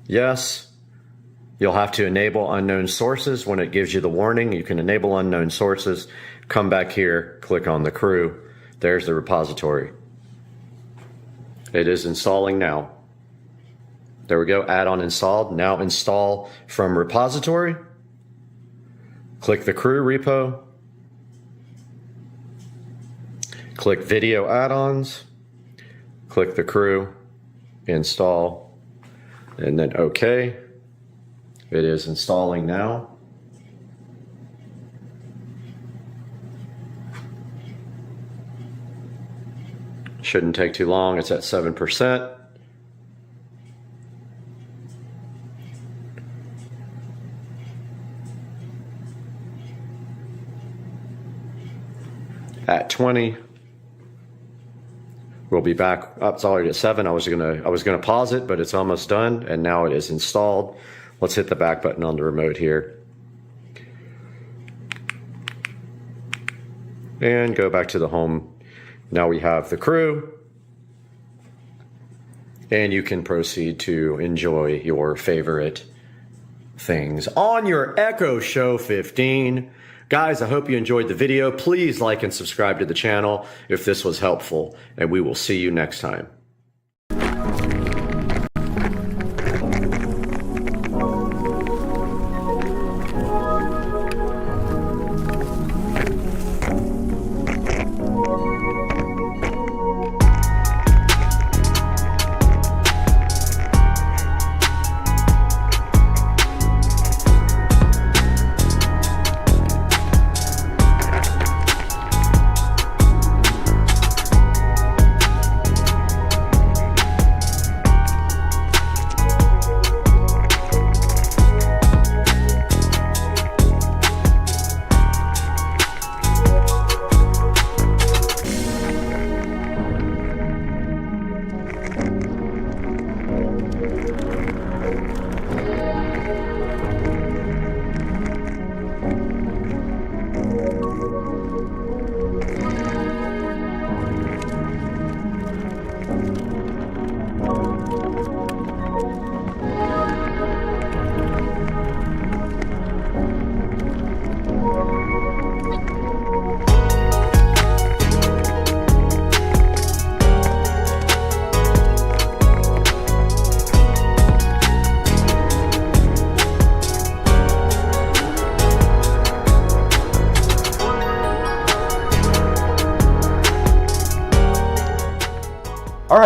Yes. You'll have to enable unknown sources when it gives you the warning. You can enable unknown sources. Come back here, click on the Crew. There's the repository. It is installing now. There we go, add-on installed. Now install from repository. Click the Crew repo. Click video add-ons. Click the Crew, install, and then OK. It is installing now. Shouldn't take too long. It's at 7%. At 20. We'll be back. It's already at 7. I was gonna pause it, but it's almost done, and now it is installed. Let's hit the back button on the remote here. And go back to the home. Now we have the Crew. And you can proceed to enjoy your favorite things on your Echo Show 15. Guys, I hope you enjoyed the video. Please like and subscribe to the channel if this was helpful. And we will see you next time.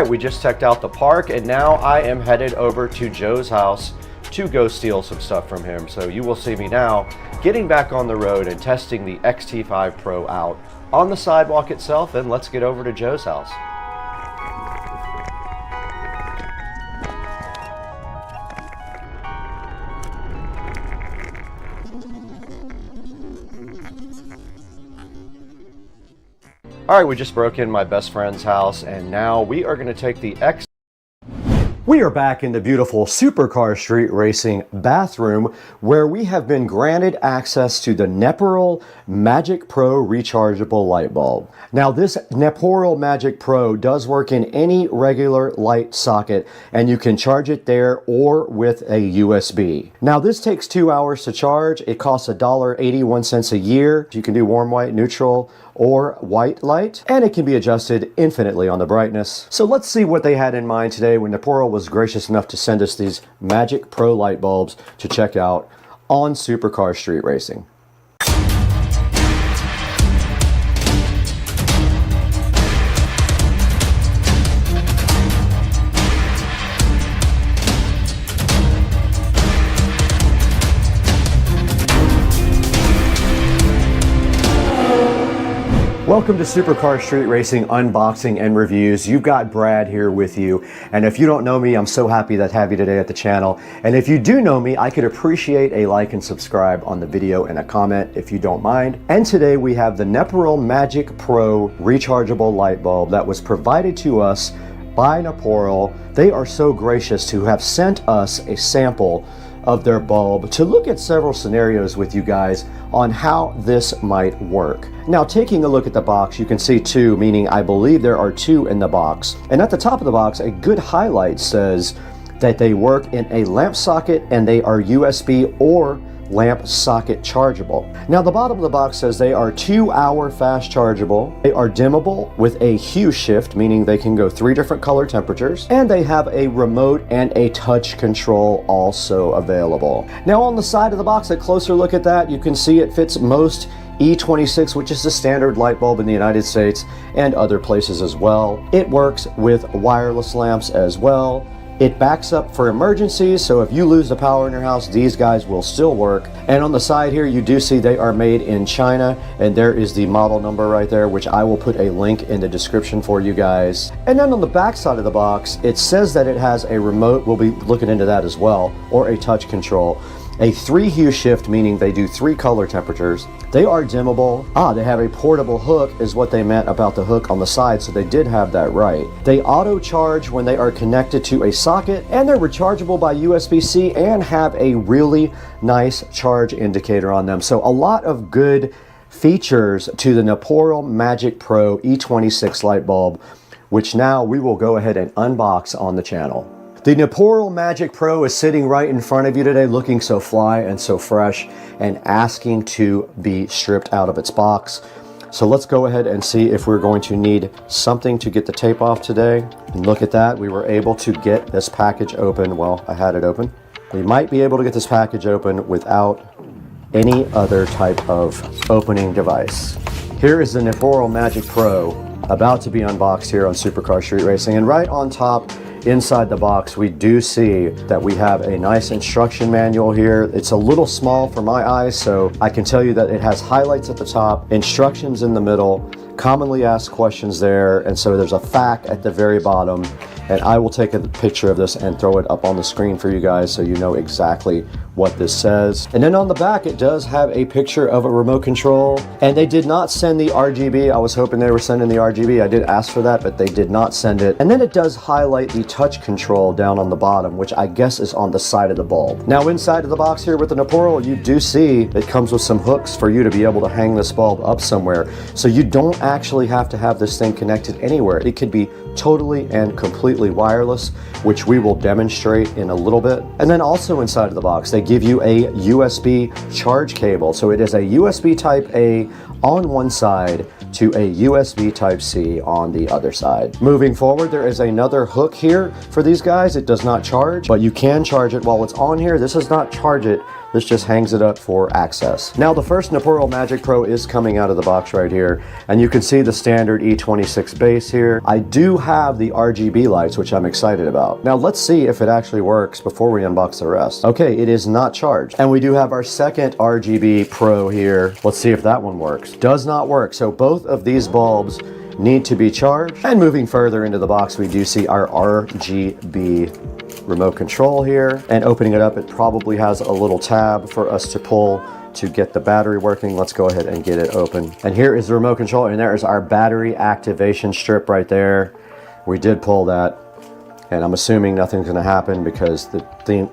right, we just checked out the park, and now I am headed over to Joe's house to go steal some stuff from him. So you will see me now getting back on the road and testing the XT5 Pro out on the sidewalk itself, and let's get over to Joe's house. All right, we just broke in my best friend's house, and now we are going to take the We are back in the beautiful Supercar Street Racing bathroom, where we have been granted access to the Neporol Magic Pro rechargeable light bulb. Now, this Neporol Magic Pro does work in any regular light socket, and you can charge it there or with a USB. Now, this takes 2 hours to charge. It costs $1.81 a year. You can do warm white, neutral, or white light, and it can be adjusted infinitely on the brightness. So let's see what they had in mind today when Neporol was gracious enough to send us these Magic Pro light bulbs to check out on Supercar Street Racing. Welcome to Supercar Street Racing unboxing and reviews. You've got Brad here with you, and if you don't know me, I'm so happy to have you today at the channel. And if you do know me, I could appreciate a like and subscribe on the video and a comment if you don't mind. And today we have the Neporol Magic Pro rechargeable light bulb that was provided to us by Neporol. They are so gracious to have sent us a sample of their bulb to look at several scenarios with you guys on how this might work. Now, taking a look at the box, you can see two, meaning I believe there are two in the box. And at the top of the box, a good highlight says that they work in a lamp socket and they are USB or lamp socket chargeable. Now, the bottom of the box says they are 2-hour fast chargeable. They are dimmable with a hue shift, meaning they can go 3 different color temperatures, and they have a remote and a touch control also available. Now, on the side of the box, a closer look at that, you can see it fits most E26, which is the standard light bulb in the United States and other places as well. It works with wireless lamps as well. It backs up for emergencies, so if you lose the power in your house, these guys will still work. And on the side here, you do see they are made in China, and there is the model number right there, which I will put a link in the description for you guys. And then on the back side of the box, it says that it has a remote. We'll be looking into that as well, or a touch control. A 3 hue shift, meaning they do 3 color temperatures. They are dimmable. They have a portable hook is what they meant about the hook on the side, so they did have that right. They auto charge when they are connected to a socket, and they're rechargeable by USB-C and have a really nice charge indicator on them. So a lot of good features to the Neporol Magic Pro E26 light bulb, which now we will go ahead and unbox on the channel. The Neporol Magic Pro is sitting right in front of you today, looking so fly and so fresh and asking to be stripped out of its box. So let's go ahead and see if we're going to need something to get the tape off today. And look at that, we were able to get this package open. Well, I had it open. We might be able to get this package open without any other type of opening device. Here is the Neporol Magic Pro about to be unboxed here on Supercar Street Racing, and right on top inside the box we do see that we have a nice instruction manual here. It's a little small for my eyes, so I can tell you that it has highlights at the top, instructions in the middle, commonly asked questions there, and so there's a fact at the very bottom. And I will take a picture of this and throw it up on the screen for you guys so you know exactly what this says. And then on the back, it does have a picture of a remote control. And they did not send the RGB. I was hoping they were sending the RGB. I did ask for that, but they did not send it. And then it does highlight the touch control down on the bottom, which I guess is on the side of the bulb. Now, inside of the box here with the Neporol, you do see it comes with some hooks for you to be able to hang this bulb up somewhere. So you don't actually have to have this thing connected anywhere. It could be totally and completely wireless, which we will demonstrate in a little bit. And then also inside of the box, they give you a USB charge cable. So it is a USB type A on one side to a USB type C on the other side. Moving forward, there is another hook here for these guys. It does not charge, but you can charge it while it's on here. This does not charge it This just hangs it up for access. Now the first Noporo Magic Pro is coming out of the box right here, and you can see the standard E26 base here. I do have the RGB lights, which I'm excited about. Now let's see if it actually works before we unbox the rest. Okay, it is not charged. And we do have our second RGB Pro here. Let's see if that one works. Does not work. So both of these bulbs need to be charged. And moving further into the box, we do see our RGB remote control here, and opening it up, it probably has a little tab for us to pull to get the battery working. Let's go ahead and get it open. And here is the remote control, and there is our battery activation strip right there. We did pull that, and I'm assuming nothing's gonna happen because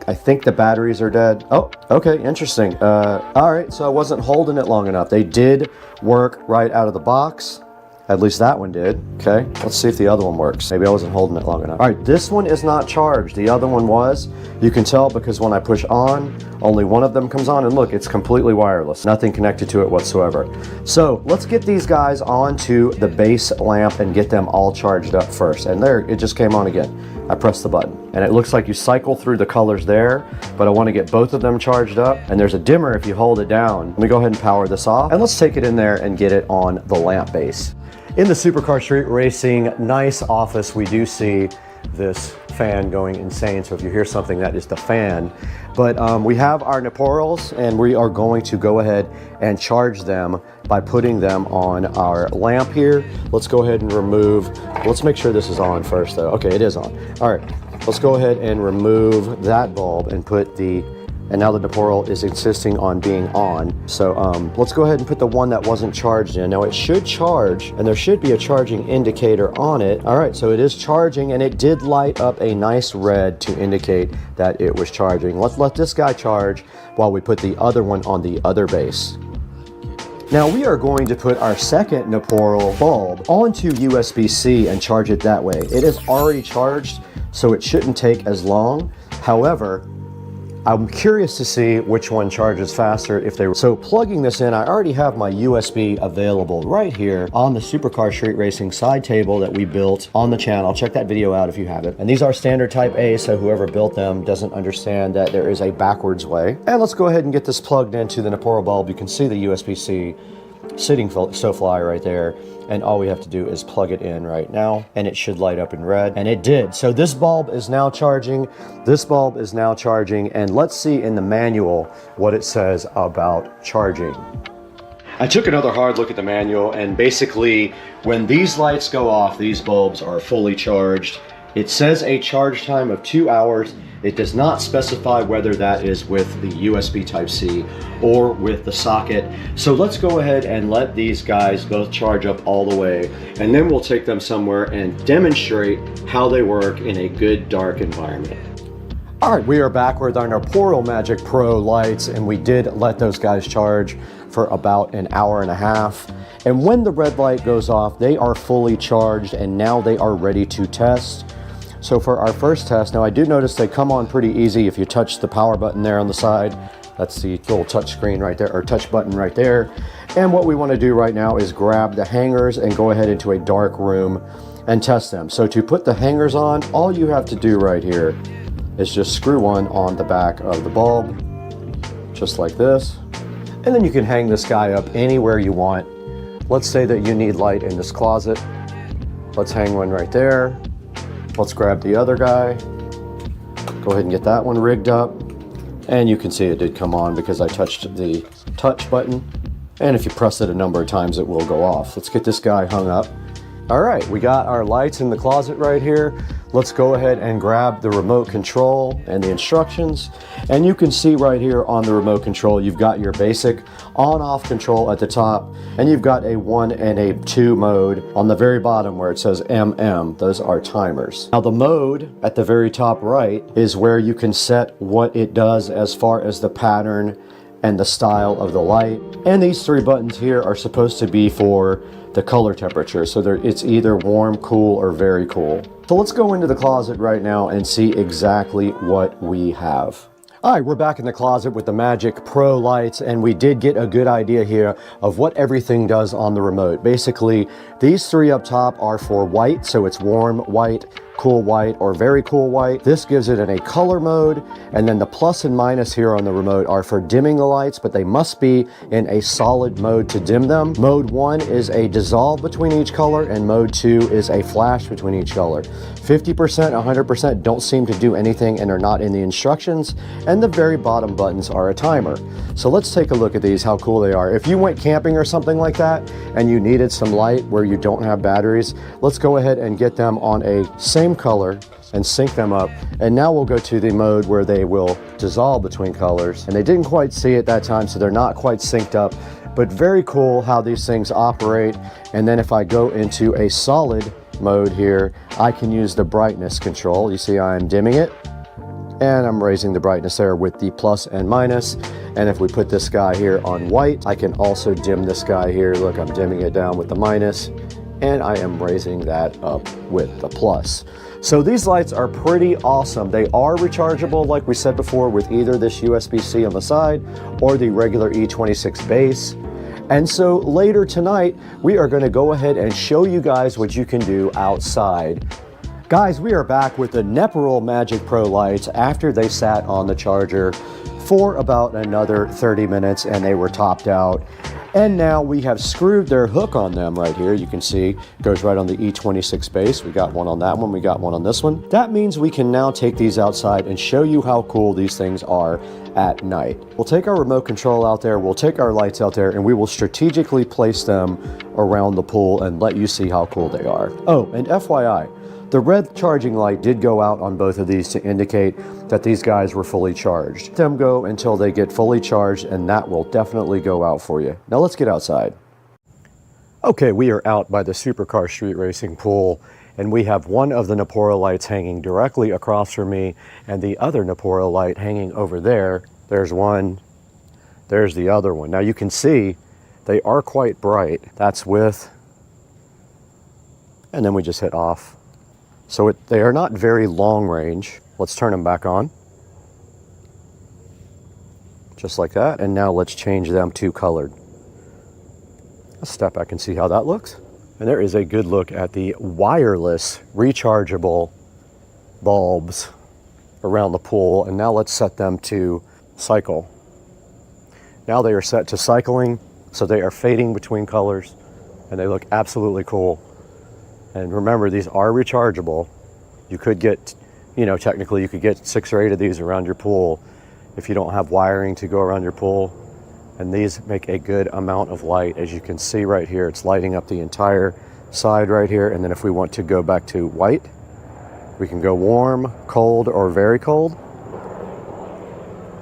I think the batteries are dead. Oh, okay, interesting. All right, so I wasn't holding it long enough. They did work right out of the box. At least that one did. Okay, let's see if the other one works. Maybe I wasn't holding it long enough. All right, this one is not charged. The other one was. You can tell because when I push on, only one of them comes on, and look, it's completely wireless. Nothing connected to it whatsoever. So let's get these guys onto the base lamp and get them all charged up first. And there, it just came on again. I pressed the button. And it looks like you cycle through the colors there, but I want to get both of them charged up. And there's a dimmer if you hold it down. Let me go ahead and power this off. And let's take it in there and get it on the lamp base. In the Supercar Street Racing nice office, we do see this fan going insane. So if you hear something, that is the fan. But we have our Noporos, and we are going to go ahead and charge them by putting them on our lamp here. Let's go ahead and remove, let's make sure this is on first though. Okay, it is on. All right, let's go ahead and remove that bulb and put and now the Noporo is insisting on being on. So let's go ahead and put the one that wasn't charged in. Now it should charge, and there should be a charging indicator on it. All right, so it is charging, and it did light up a nice red to indicate that it was charging. Let's let this guy charge while we put the other one on the other base. Now we are going to put our second Noporo bulb onto USB-C and charge it that way. It is already charged, so it shouldn't take as long. However, I'm curious to see which one charges faster so plugging this in, I already have my USB available right here on the Supercar Street Racing side table that we built on the channel. Check that video out if you haven't. And these are standard type A, so whoever built them doesn't understand that there is a backwards way. And let's go ahead and get this plugged into the Noporo bulb. You can see the USB-C sitting SoFly right there, and all we have to do is plug it in right now, and it should light up in red, and it did. So this bulb is now charging, this bulb is now charging, and let's see in the manual what it says about charging. I took another hard look at the manual, and basically when these lights go off, these bulbs are fully charged. It says a charge time of 2 hours. It does not specify whether that is with the USB Type-C or with the socket. So let's go ahead and let these guys both charge up all the way, and then we'll take them somewhere and demonstrate how they work in a good dark environment. All right, we are back with our Noporo Magic Pro lights, and we did let those guys charge for about an hour and a half. And when the red light goes off, they are fully charged, and now they are ready to test. So for our first test, now I do notice they come on pretty easy if you touch the power button there on the side. That's the little touch screen right there, or touch button right there. And what we want to do right now is grab the hangers and go ahead into a dark room and test them. So to put the hangers on, all you have to do right here is just screw one on the back of the bulb, just like this. And then you can hang this guy up anywhere you want. Let's say that you need light in this closet. Let's hang one right there. Let's grab the other guy, go ahead and get that one rigged up. And you can see it did come on because I touched the touch button. And if you press it a number of times, it will go off. Let's get this guy hung up. All right, we got our lights in the closet right here. Let's go ahead and grab the remote control and the instructions. And you can see right here on the remote control, you've got your basic on-off control at the top, and you've got a 1 and a 2 mode on the very bottom where it says MM. Those are timers. Now the mode at the very top right is where you can set what it does as far as the pattern and the style of the light. And these 3 buttons here are supposed to be for the color temperature. So it's either warm, cool, or very cool. So let's go into the closet right now and see exactly what we have. All right, we're back in the closet with the Magic Pro lights, and we did get a good idea here of what everything does on the remote. Basically, these 3 up top are for white, so it's warm white, cool white, or very cool white. This gives it in a color mode, and then the plus and minus here on the remote are for dimming the lights, but they must be in a solid mode to dim them. Mode 1 is a dissolve between each color, and mode 2 is a flash between each color. 50%, 100% don't seem to do anything and are not in the instructions, and the very bottom buttons are a timer. So let's take a look at these, how cool they are. If you went camping or something like that and you needed some light where you don't have batteries, let's go ahead and get them on a same color and sync them up. And now we'll go to the mode where they will dissolve between colors. And they didn't quite see it that time, so they're not quite synced up, but very cool how these things operate. And then if I go into a solid mode here, I can use the brightness control. You see I'm dimming it, and I'm raising the brightness there with the plus and minus. And if we put this guy here on white, I can also dim this guy here. Look, I'm dimming it down with the minus, and I am raising that up with the plus. So these lights are pretty awesome. They are rechargeable, like we said before, with either this USB-C on the side or the regular E26 base. And so later tonight, we are going to go ahead and show you guys what you can do outside. Guys, we are back with the Nepperl Magic Pro lights after they sat on the charger for about another 30 minutes and they were topped out. And now we have screwed their hook on them right here. You can see goes right on the E26 base. We got one on that one, we got one on this one. That means we can now take these outside and show you how cool these things are at night. We'll take our remote control out there, we'll take our lights out there, and we will strategically place them around the pool and let you see how cool they are. Oh, and FYI, the red charging light did go out on both of these to indicate that these guys were fully charged. Let them go until they get fully charged, and that will definitely go out for you. Now let's get outside. Okay, we are out by the Supercar Street Racing pool, and we have one of the Nepperl lights hanging directly across from me, and the other Nepperl light hanging over there. There's one, there's the other one. Now you can see they are quite bright. That's with, and then we just hit off. So they are not very long range. Let's turn them back on. Just like that. And now let's change them to colored. Let's step back and see how that looks. And there is a good look at the wireless rechargeable bulbs around the pool. And now let's set them to cycle. Now they are set to cycling, so they are fading between colors and they look absolutely cool. And remember, these are rechargeable. You could get, you know, technically you could get 6 or 8 of these around your pool if you don't have wiring to go around your pool. And these make a good amount of light. As you can see right here, it's lighting up the entire side right here. And then if we want to go back to white, we can go warm, cold, or very cold.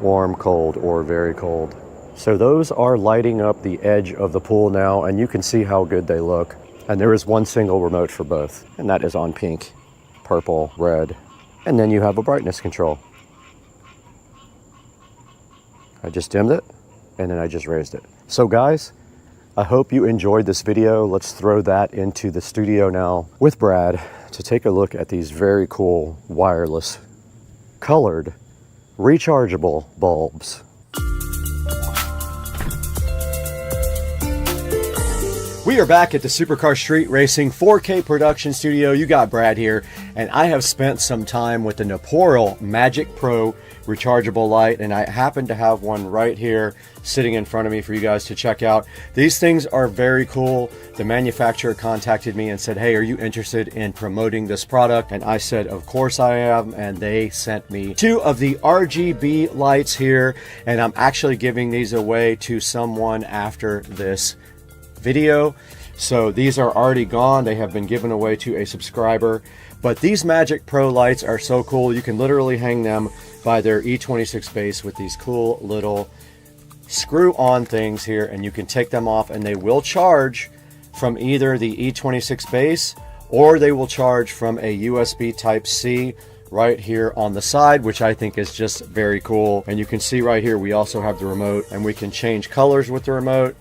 Warm, cold, or very cold. So those are lighting up the edge of the pool now, and you can see how good they look. And there is one single remote for both, and that is on pink, purple, red. And then you have a brightness control. I just dimmed it, and then I just raised it. So guys, I hope you enjoyed this video. Let's throw that into the studio now with Brad to take a look at these very cool wireless, colored, rechargeable bulbs. We are back at the Supercar Street Racing 4K production studio. You got Brad here, and I have spent some time with the Nepperl Magic Pro rechargeable light, and I happen to have one right here sitting in front of me for you guys to check out. These things are very cool. The manufacturer contacted me and said, hey, are you interested in promoting this product? And I said, of course I am, and they sent me 2 of the RGB lights here, and I'm actually giving these away to someone after this video. So these are already gone. They have been given away to a subscriber. But these Magic Pro lights are so cool. You can literally hang them by their E26 base with these cool little screw-on things here, and you can take them off and they will charge from either the E26 base or they will charge from a USB Type-C right here on the side, which I think is just very cool. And you can see right here we also have the remote, and we can change colors with the remote.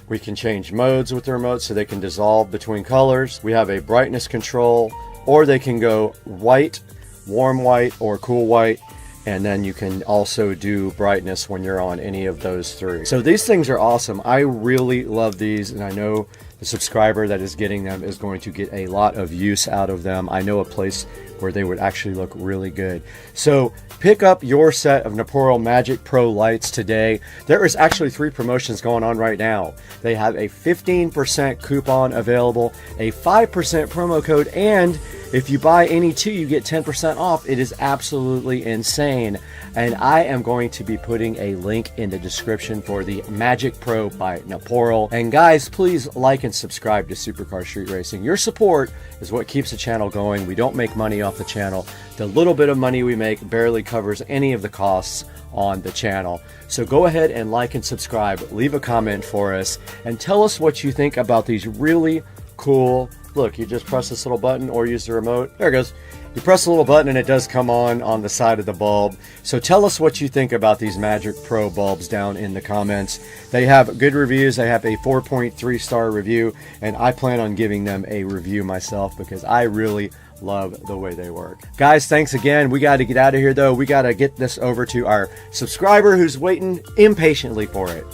We can change modes with the remote so they can dissolve between colors. We have a brightness control, or they can go white, warm white, or cool white. And then you can also do brightness when you're on any of those 3. So these things are awesome. I really love these, and I know the subscriber that is getting them is going to get a lot of use out of them. I know a place where they would actually look really good. So pick up your set of Naporal Magic Pro lights today. There is actually 3 promotions going on right now. They have a 15% coupon available, a 5% promo code, and if you buy any 2, you get 10% off. It is absolutely insane. And I am going to be putting a link in the description for the Magic Pro by Naporal. And guys, please like and subscribe to Supercar Street Racing. Your support is what keeps the channel going. We don't make money off the channel. The little bit of money we make barely covers any of the costs on the channel. So go ahead and like and subscribe, leave a comment for us, and tell us what you think about these really cool. Look, you just press this little button or use the remote. There it goes. You press the little button and it does come on the side of the bulb. So tell us what you think about these Magic Pro bulbs down in the comments. They have good reviews. They have a 4.3 star review, and I plan on giving them a review myself because I really love the way they work. Guys, thanks again. We got to get out of here though. We got to get this over to our subscriber who's waiting impatiently for it.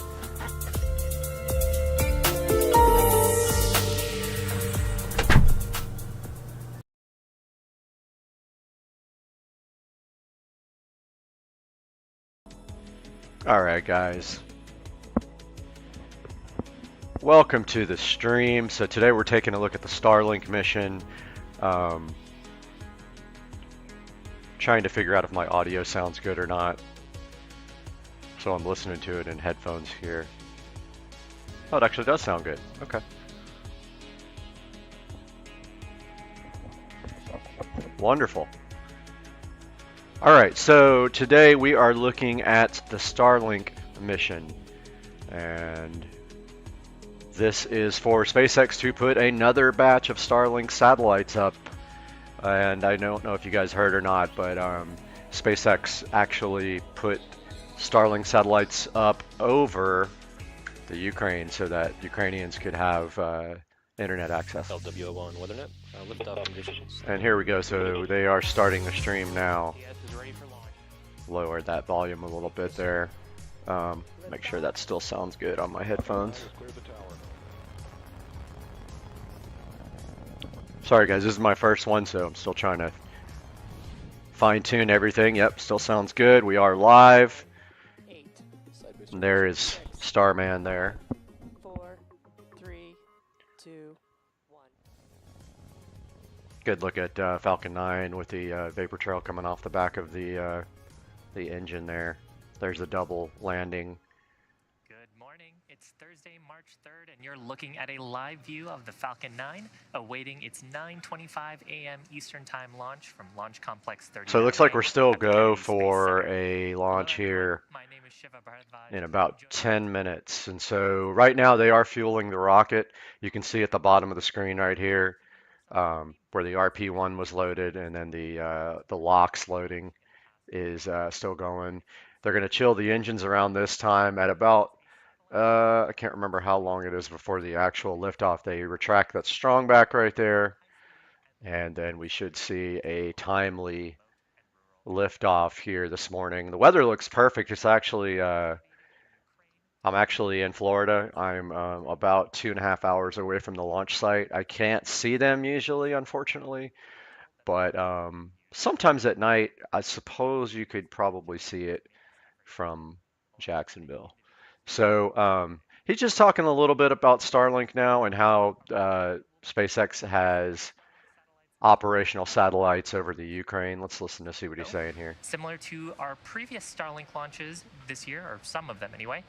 Alright guys, welcome to the stream. So today we're taking a look at the Starlink mission, trying to figure out if my audio sounds good or not. So I'm listening to it in headphones here. Oh, it actually does sound good. Okay. Wonderful. Alright, so today we are looking at the Starlink mission, and this is for SpaceX to put another batch of Starlink satellites up. And I don't know if you guys heard or not, but SpaceX actually put Starlink satellites up over the Ukraine so that Ukrainians could have internet access. LWO1 Weathernet, lift off conditions. And here we go, so they are starting the stream now. Lower that volume a little bit there. Make sure that still sounds good on my headphones. Sorry guys, this is my first one, so I'm still trying to fine-tune everything. Yep, still sounds good. We are live. And there is Starman there. 4, 3, 2, 1. Good look at Falcon 9 with the vapor trail coming off the back of the engine there. There's a double landing. Good morning. It's Thursday, March 3rd, and you're looking at a live view of the Falcon 9 awaiting its 9:25 a.m. Eastern Time launch from Launch Complex 30. So it looks like we're still go for a launch here in about 10 minutes. And so right now they are fueling the rocket. You can see at the bottom of the screen right here where the RP1 was loaded, and then the LOX loading is still going. They're going to chill the engines around this time at about I can't remember how long it is before the actual liftoff. They retract that strong back right there, and then we should see a timely liftoff here this morning. The weather looks perfect. It's actually I'm actually in Florida. I'm about 2.5 hours away from the launch site. I can't see them usually, unfortunately, but sometimes at night, I suppose you could probably see it from Jacksonville. So he's just talking a little bit about Starlink now and how SpaceX has operational satellites over the Ukraine. Let's listen to see what he's saying here. Similar to our previous Starlink launches this year, or some of them anyway,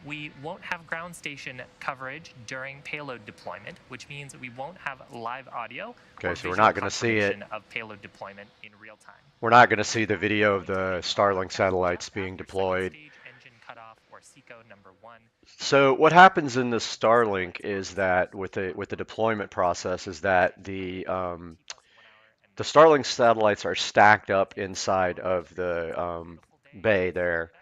we won't have ground station coverage during payload deployment, which means that we won't have live audio. Okay, so we're not going to see it. Of payload deployment in real time. We're not going to see the video of the Starlink satellites being deployed. So what happens in the Starlink is that with the deployment process is that the Starlink satellites are stacked up inside of the bay there.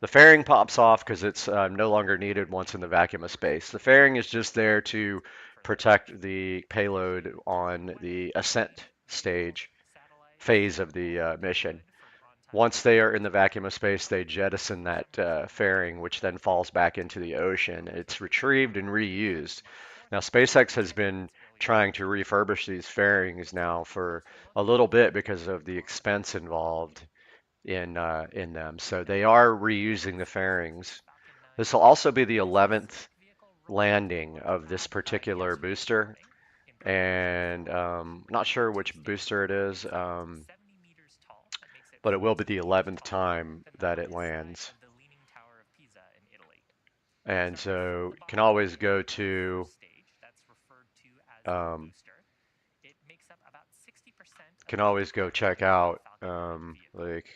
The fairing pops off because it's no longer needed once in the vacuum of space. The fairing is just there to protect the payload on the ascent phase of the mission. Once they are in the vacuum of space, they jettison that fairing, which then falls back into the ocean. It's retrieved and reused. Now, SpaceX has been trying to refurbish these fairings now for a little bit because of the expense involved in them. So they are reusing the fairings. This will also be the 11th landing of this particular booster, and not sure which booster it is, but it will be the 11th time that it lands. And so you can always go to can always go check out like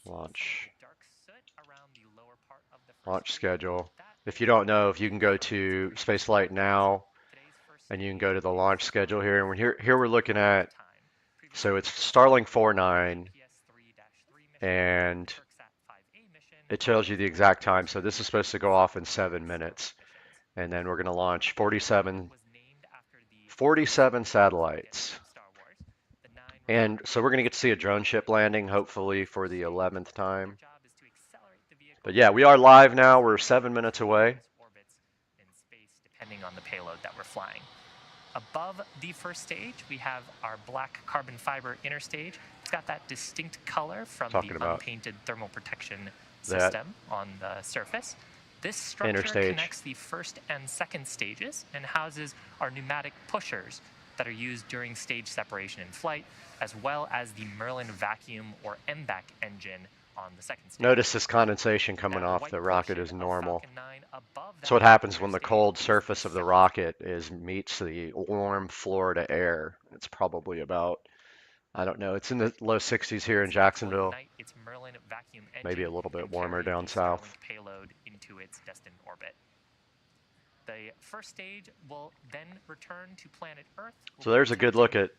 launch schedule. If you don't know, if you can go to Spaceflight Now, and you can go to the launch schedule here, and here we're looking at, so it's Starlink 4.9, and it tells you the exact time. So this is supposed to go off in 7 minutes, and then we're going to launch 47 satellites. And so we're going to get to see a drone ship landing, hopefully for the 11th time. But yeah, we are live now. We're 7 minutes away. Depending on the payload that we're flying. Above the first stage, we have our black carbon fiber inner stage. It's got that distinct color from the unpainted thermal protection system on the surface. This structure connects the first and second stages and houses our pneumatic pushers that are used during stage separation in flight, as well as the Merlin vacuum or MVAC engine on the second stage. Notice this condensation coming off the rocket is normal. So what happens when the cold surface of the rocket meets the warm Florida air? It's probably about, I don't know, it's in the low 60s here in Jacksonville. Maybe a little bit warmer down south. Payload into its destined orbit. The first stage will then return to planet Earth. So there's a good look at,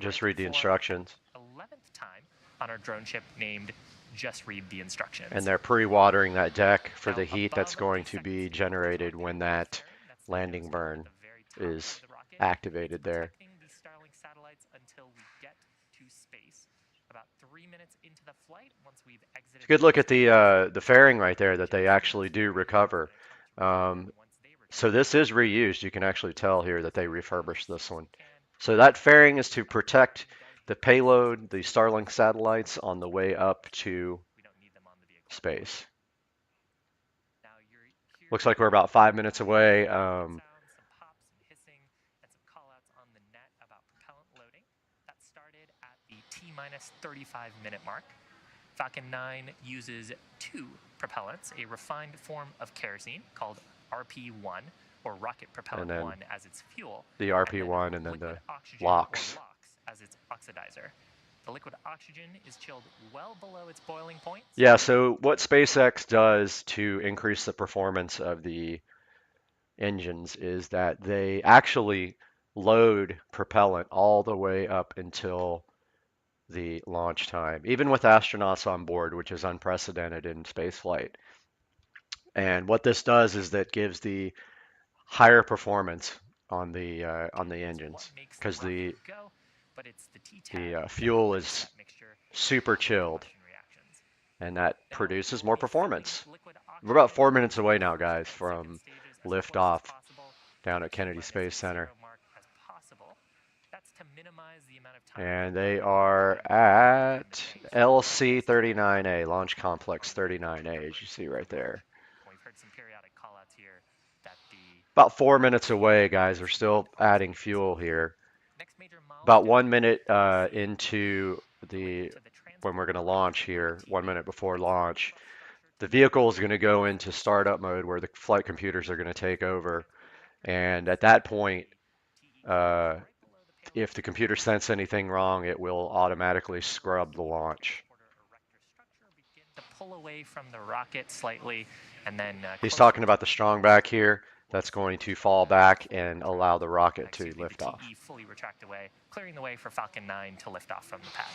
just read the instructions. 11th time on our drone ship named Just Read the Instructions. And they're pre-watering that deck for the heat that's going to be generated when that landing burn is activated there. The Starlink satellites until we get to space. About 3 minutes into the flight, once we've exited. Good look at the fairing right there that they actually do recover. So this is reused. You can actually tell here that they refurbished this one. So that fairing is to protect the payload, the Starlink satellites on the way up to space. Looks like we're about 5 minutes away. T-minus 35-minute mark. Falcon 9 uses two propellants, a refined form of kerosene called RP1, or rocket propellant 1 as its fuel. The RP1 and then the LOX as its oxidizer. The liquid oxygen is chilled well below its boiling point. Yeah, so what SpaceX does to increase the performance of the engines is that they actually load propellant all the way up until the launch time, even with astronauts on board, which is unprecedented in spaceflight. And what this does is that gives the higher performance on the engines, because the fuel is super chilled, and that produces more performance. We're about 4 minutes away now, guys, from liftoff down at Kennedy Space Center. And they are at LC-39A, Launch Complex 39A, as you see right there. About 4 minutes away, guys. We're still adding fuel here. About 1 minute into when we're going to launch here, 1 minute before launch, the vehicle is going to go into startup mode where the flight computers are going to take over. And at that point, if the computer sense anything wrong, it will automatically scrub the launch. To pull away from the rocket slightly, and then he's talking about the strong back here. That's going to fall back and allow the rocket to lift off. Fully retract away, clearing the way for Falcon 9 to lift off from the pad.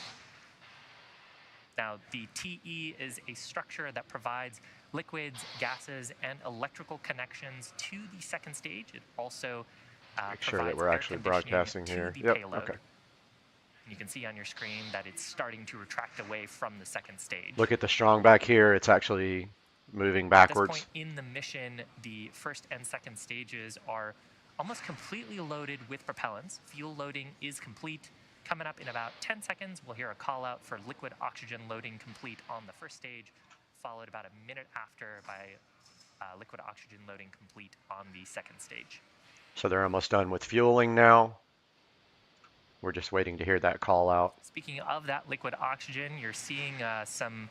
Now, the TE is a structure that provides liquids, gases, and electrical connections to the second stage. It also make sure that we're actually broadcasting here. Yep. Okay. You can see on your screen that it's starting to retract away from the second stage. Look at the strong back here. It's actually moving backwards. At this point in the mission, the first and second stages are almost completely loaded with propellants. Fuel loading is complete. Coming up in about 10 seconds, we'll hear a call out for liquid oxygen loading complete on the first stage, followed about a minute after by liquid oxygen loading complete on the second stage. So they're almost done with fueling now. We're just waiting to hear that call out. Speaking of that liquid oxygen, you're seeing some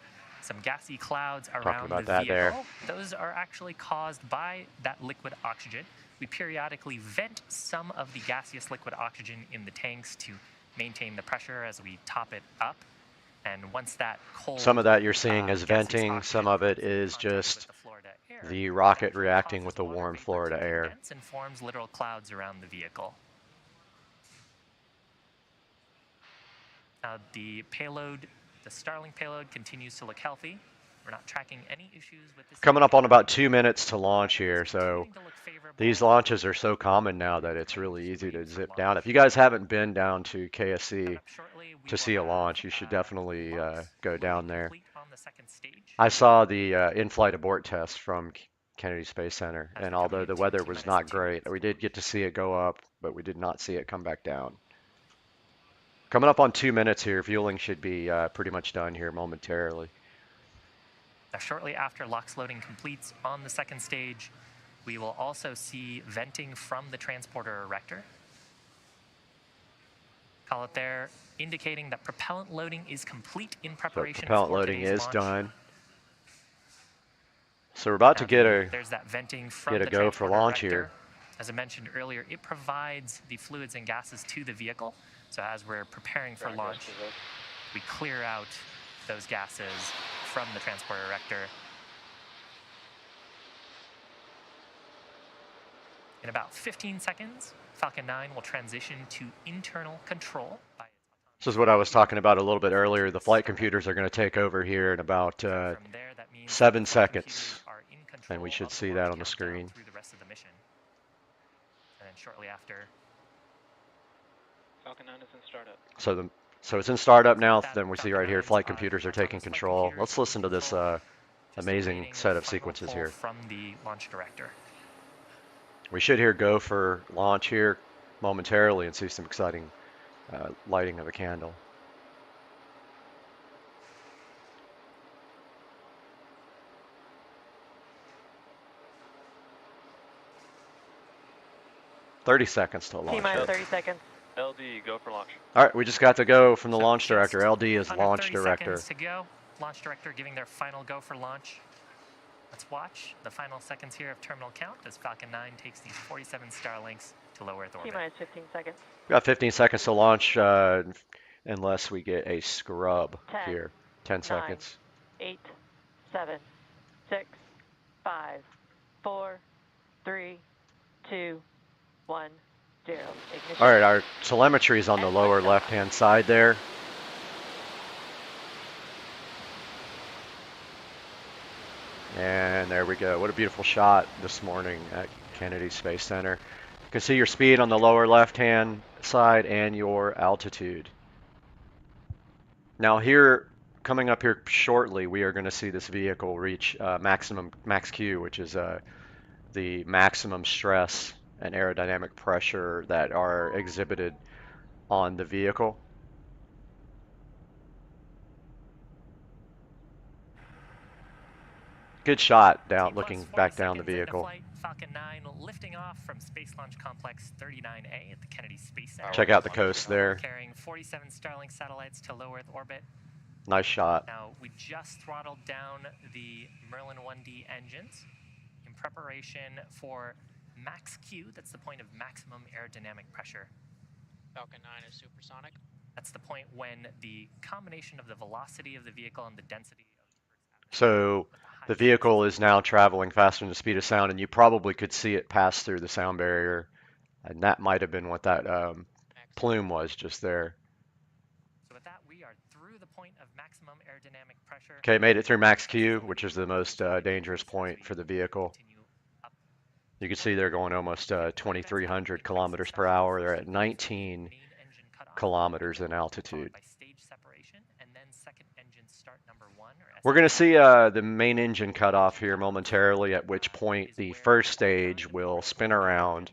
gassy clouds around about the that vehicle. there. Those are actually caused by that liquid oxygen. We periodically vent some of the gaseous liquid oxygen in the tanks to maintain the pressure as we top it up. And once that cold, Some of that you're seeing is venting. Some of it is just the rocket reacting with the warm Florida air. vents and forms literal clouds around the vehicle. The payload, the Starlink payload, continues to look healthy. We're not tracking any issues with this. Coming up on about 2 minutes to launch here, so these launches are so common now that it's really easy to zip down. If you guys haven't been down to KSC to see a launch, you should definitely go down there. I saw the in-flight abort test from Kennedy Space Center, and although the weather was not great, we did get to see it go up, but we did not see it come back down. Coming up on 2 minutes here, fueling should be pretty much done here momentarily. Shortly after LOX loading completes on the second stage, we will also see venting from the transporter erector. Call it there, indicating that propellant loading is complete in preparation. So propellant for loading today's is launch. done. So we're about to get There's that venting from a the go for transporter launch erector. here. As I mentioned earlier, it provides the fluids and gases to the vehicle. So as we're preparing for launch, we clear out those gases from the transporter erector. In about 15 seconds, Falcon 9 will transition to internal control. This is what I was talking about a little bit earlier. The flight computers are going to take over here in about 7 seconds, and we should see that on the screen. Through the rest of the mission. And then shortly after, Falcon 9 is in startup. So it's in startup now. Then we see right here, flight computers are taking control. Let's listen to this amazing set of sequences here. from the launch director. We should hear go for launch here momentarily and see some exciting lighting of a candle. $30 seconds till launch. T-minus 30 seconds. LD, go for launch. All right, we just got to go from the launch director. LD is Under launch 30 director. seconds to go. Launch director giving their final go for launch. Let's watch the final seconds here of terminal count as Falcon 9 takes these 47 Starlinks to low Earth orbit. T-minus 15 seconds. We got 15 seconds to launch unless we get a scrub 10, here. 10 seconds. 8, 7, 6, 5, 4, 3, 2, 1, 0. Ignition. All right, our telemetry is on the lower left-hand side there. And there we go. What a beautiful shot this morning at Kennedy Space Center. You can see your speed on the lower left-hand side and your altitude. Now here, coming up here shortly, we are going to see this vehicle reach max Q, which is the maximum stress and aerodynamic pressure that are exhibited on the vehicle. Good shot down, looking back down the vehicle. Falcon 9 lifting off from Space Launch Complex 39A at the Kennedy Space Center. Check out the coast there. Carrying 47 Starlink satellites to low Earth orbit. Nice shot. Now, we just throttled down the Merlin 1D engines in preparation for max Q. That's the point of maximum aerodynamic pressure. Falcon 9 is supersonic. That's the point when the combination of the velocity of the vehicle and the density of the Earth's atmosphere. So the vehicle is now traveling faster than the speed of sound, and you probably could see it pass through the sound barrier, and that might have been what that plume was just there. So with that, we are through the point of maximum aerodynamic pressure. Okay, made it through max Q, which is the most dangerous point for the vehicle. You can see they're going almost 2,300 kilometers per hour. They're at 19 kilometers in altitude. We're going to see the main engine cut off here momentarily, at which point the first stage will spin around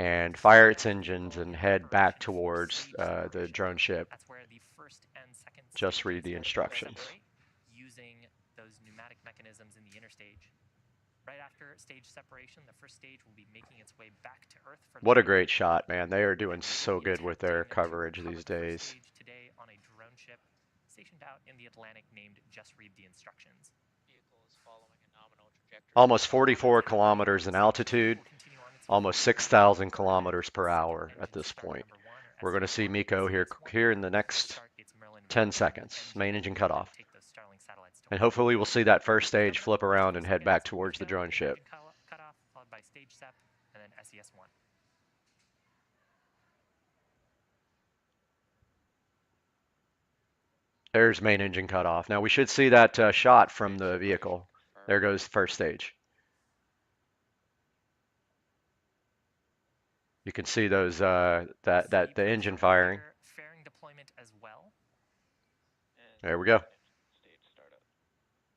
and fire its engines and head back towards the drone ship. That's where the first and second Just read the instructions. Using those pneumatic mechanisms in the interstage. Right after stage separation, the first stage will be making its way back to Earth for What a great shot, man. They are doing so good with their coverage these days. today on a drone ship stationed out in the Atlantic named Just Read the Instructions. Almost 44 kilometers in altitude, almost 6,000 kilometers per hour at this point. We're going to see Miko here in the next 10 seconds. Main engine cutoff. And hopefully we'll see that first stage flip around and head back towards the drone ship. Cutoff followed by stage SEP and then SES1. There's main engine cutoff. Now we should see that shot from the vehicle. There goes first stage. You can see those the engine firing. Fairing deployment as well. There we go.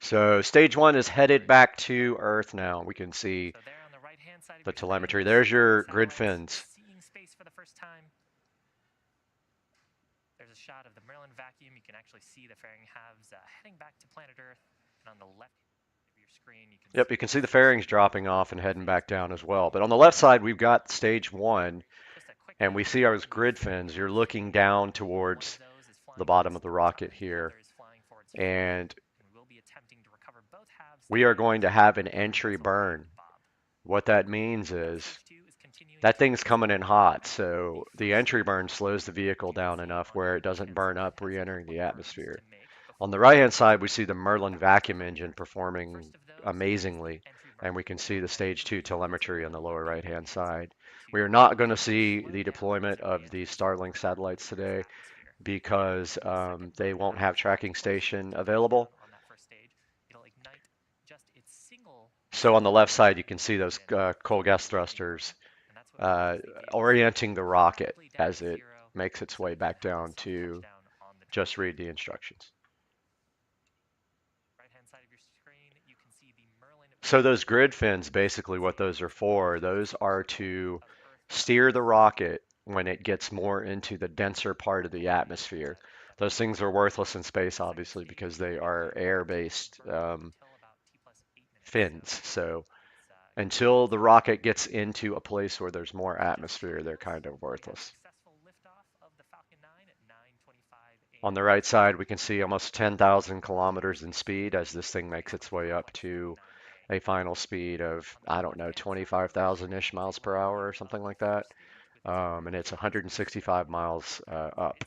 So stage 1 is headed back to Earth now. We can see the telemetry. There's your grid fins. Seeing space for the first time. There's a shot of the Merlin vacuum. You can actually see the fairing halves heading back to planet Earth. And on the left of your screen, you can see the fairings dropping off and heading back down as well. But on the left side, we've got stage 1, and we see our grid fins. You're looking down towards the bottom of the rocket here, and we are going to have an entry burn. What that means is that thing's coming in hot, so the entry burn slows the vehicle down enough where it doesn't burn up re-entering the atmosphere. On the right-hand side, we see the Merlin vacuum engine performing amazingly, and we can see the stage 2 telemetry on the lower right-hand side. We are not going to see the deployment of the Starlink satellites today because they won't have tracking station available. So on the left side, you can see those coal gas thrusters orienting the rocket as it makes its way back down to just read the instructions. So those grid fins, basically what those are for, those are to steer the rocket when it gets more into the denser part of the atmosphere. Those things are worthless in space, obviously, because they are air-based fins. So until the rocket gets into a place where there's more atmosphere, they're kind of worthless. On the right side, we can see almost 10,000 kilometers in speed as this thing makes its way up to a final speed of, I don't know, 25,000-ish miles per hour or something like that. And it's 165 miles up.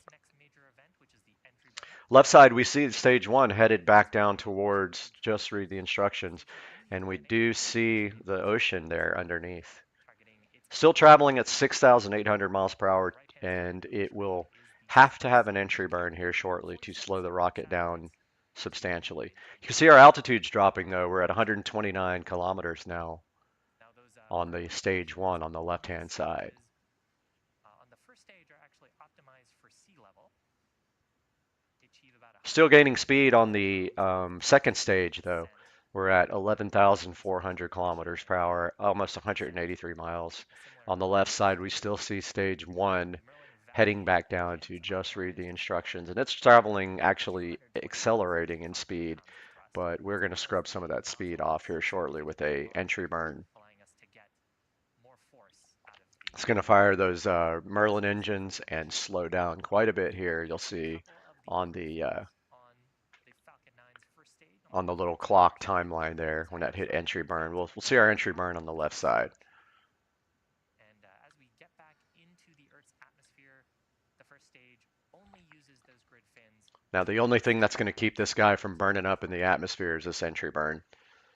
Left side, we see stage 1 headed back down towards just read the instructions. And we do see the ocean there underneath. Still traveling at 6,800 miles per hour, and it will have to have an entry burn here shortly to slow the rocket down substantially. You can see our altitude's dropping, though. We're at 129 kilometers now on the stage 1 on the left-hand side. On the first stage are actually optimized for sea level. Still gaining speed on the second stage, though. We're at 11,400 kilometers per hour, almost 183 miles. On the left side, we still see stage 1 heading back down to just read the instructions. And it's traveling, actually accelerating in speed, but we're going to scrub some of that speed off here shortly with a entry burn. It's going to fire those Merlin engines and slow down quite a bit here. You'll see on the little clock timeline there when that hit entry burn. We'll see our entry burn on the left side. And as we get back into the Earth's atmosphere, the first stage only uses those grid fins. Now the only thing that's going to keep this guy from burning up in the atmosphere is this entry burn.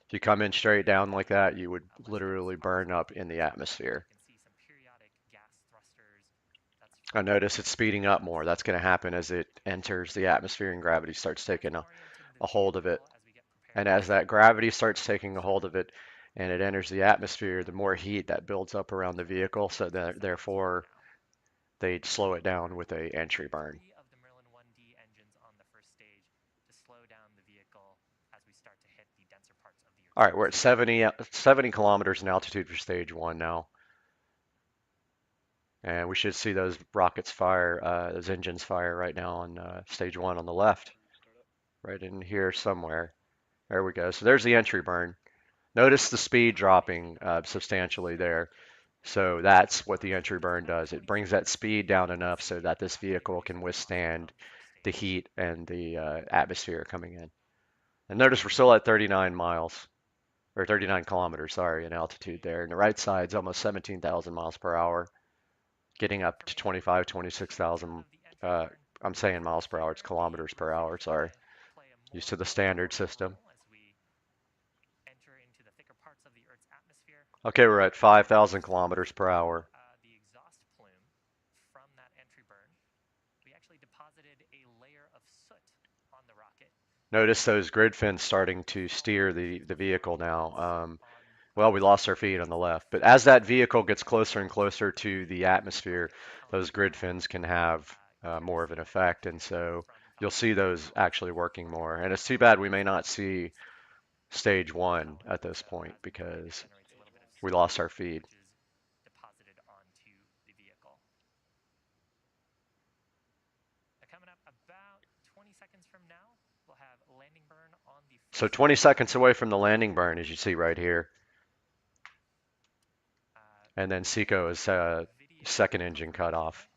If you come in straight down like that, you would literally burn up in the atmosphere. I notice it's speeding up more. That's going to happen as it enters the atmosphere and gravity starts taking a hold of it. And as that gravity starts taking a hold of it and it enters the atmosphere, the more heat that builds up around the vehicle, so that therefore they'd slow it down with a entry burn. Of the Merlin 1D engines on the first stage to slow down the vehicle as we start to hit the denser parts of the Earth. All right, we're at 70 kilometers in altitude for stage 1 now. And we should see those rockets fire, those engines fire right now on stage 1 on the left, right in here somewhere. There we go. So there's the entry burn. Notice the speed dropping substantially there. So that's what the entry burn does. It brings that speed down enough so that this vehicle can withstand the heat and the atmosphere coming in. And notice we're still at 39 miles, or 39 kilometers, sorry, in altitude there. And the right side's almost 17,000 miles per hour, getting up to 25, 26,000. I'm saying miles per hour, it's kilometers per hour, sorry. Used to the standard system. Okay, we're at 5,000 kilometers per hour. The exhaust plume from that entry burn, we actually deposited a layer of soot on the rocket. Notice those grid fins starting to steer the vehicle now. Well, we lost our feed on the left, but as that vehicle gets closer and closer to the atmosphere, those grid fins can have more of an effect, and so you'll see those actually working more. And it's too bad we may not see stage 1 at this point because we lost our feed. Deposited onto the vehicle. Coming up about 20 seconds from now, we'll have landing burn on the. So 20 seconds away from the landing burn, as you see right here. And then Seco is second engine cut off.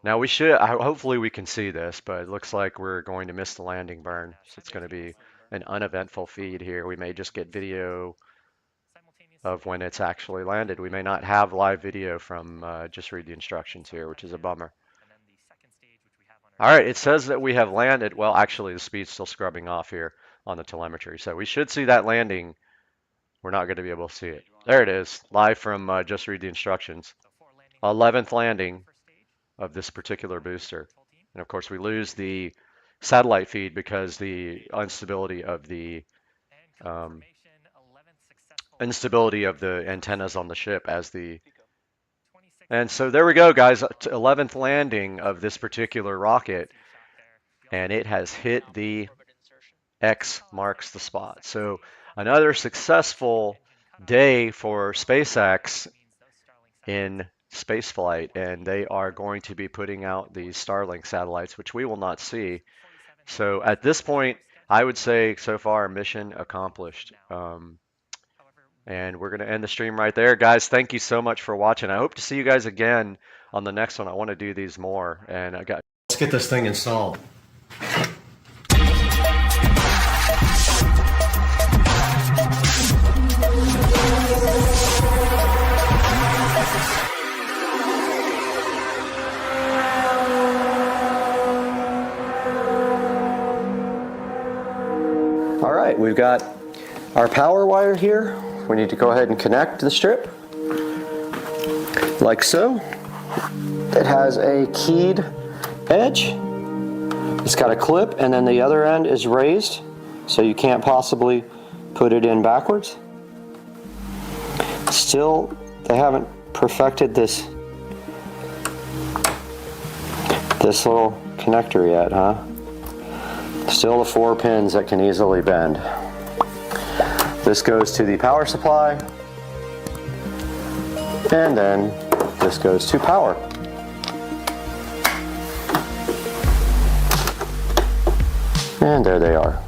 Now we should, hopefully we can see this, but it looks like we're going to miss the landing burn. So it's going to be an uneventful feed here. We may just get video of when it's actually landed. We may not have live video from just read the instructions here, which is a bummer. All right, it says that we have landed. Well, actually the speed's still scrubbing off here on the telemetry. So we should see that landing. We're not going to be able to see it. There it is, live from just read the instructions. 11th landing of this particular booster. And of course we lose the satellite feed because the instability of the antennas on the ship as the. And so there we go, guys. 11th landing of this particular rocket, and it has hit the X marks the spot. So another successful day for SpaceX in spaceflight, and they are going to be putting out these Starlink satellites, which we will not see. So at this point, I would say so far mission accomplished. And we're going to end the stream right there. Guys, thank you so much for watching. I hope to see you guys again on the next one. I want to do these more. And let's get this thing installed. All right, we've got our power wire here. We need to go ahead and connect the strip, like so. It has a keyed edge. It's got a clip, and then the other end is raised, so you can't possibly put it in backwards. Still, they haven't perfected this little connector yet, huh? Still the 4 pins that can easily bend. This goes to the power supply, and then this goes to power. And there they are.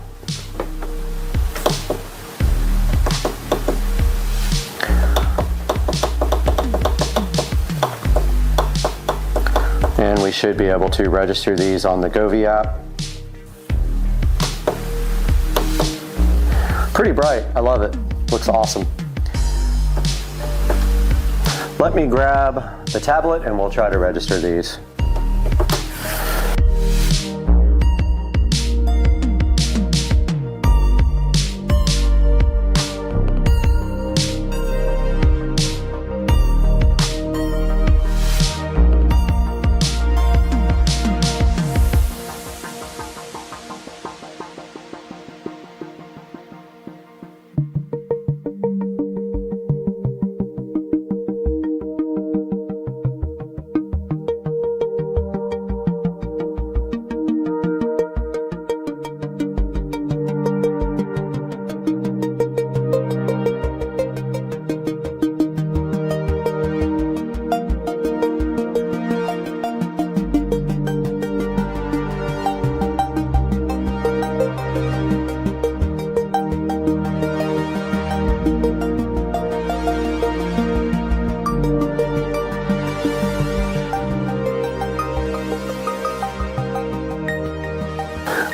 And we should be able to register these on the Govee app. Pretty bright, I love it. Looks awesome. Let me grab the tablet and we'll try to register these.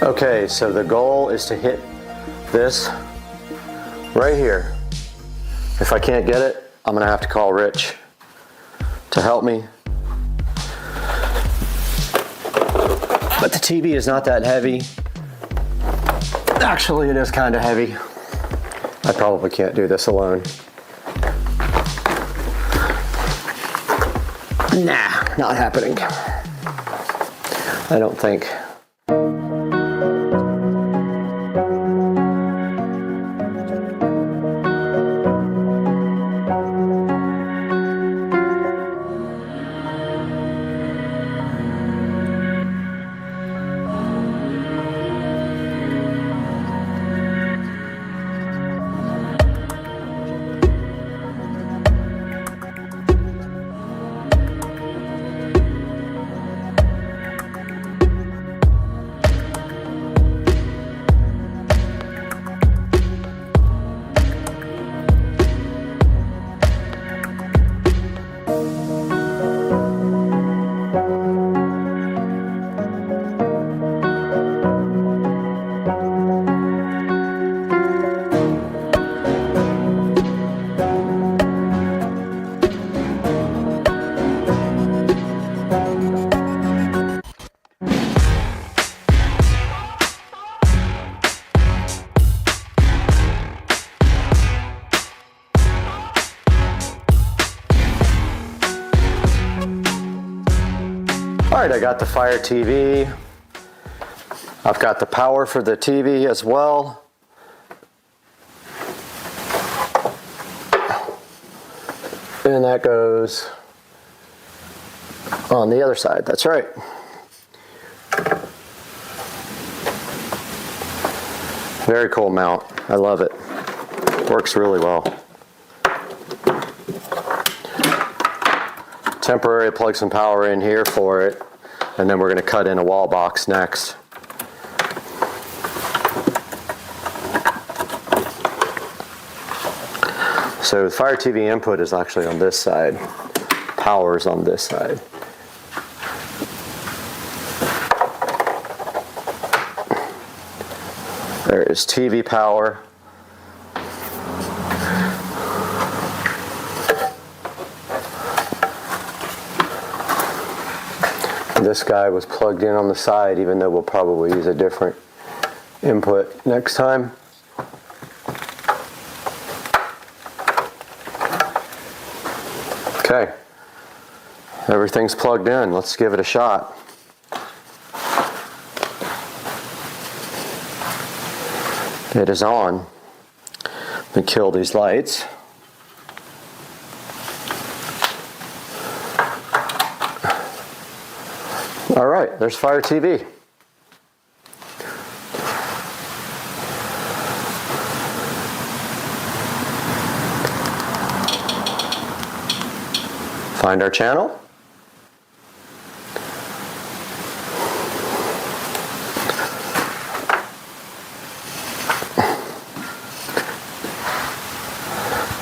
Okay, so the goal is to hit this right here. If I can't get it, I'm gonna have to call Rich to help me. But the TV is not that heavy. Actually, it is kind of heavy. I probably can't do this alone. Nah, not happening. I don't think. All right, I got the Fire TV. I've got the power for the TV as well. And that goes on the other side, that's right. Very cool mount, I love it. Works really well. Temporary plug some power in here for it, and then we're going to cut in a wall box next. So the Fire TV input is actually on this side. Power is on this side. There is TV power. This guy was plugged in on the side, even though we'll probably use a different input next time. Okay, everything's plugged in. Let's give it a shot. It is on. Let me kill these lights. All right, there's Fire TV. Find our channel.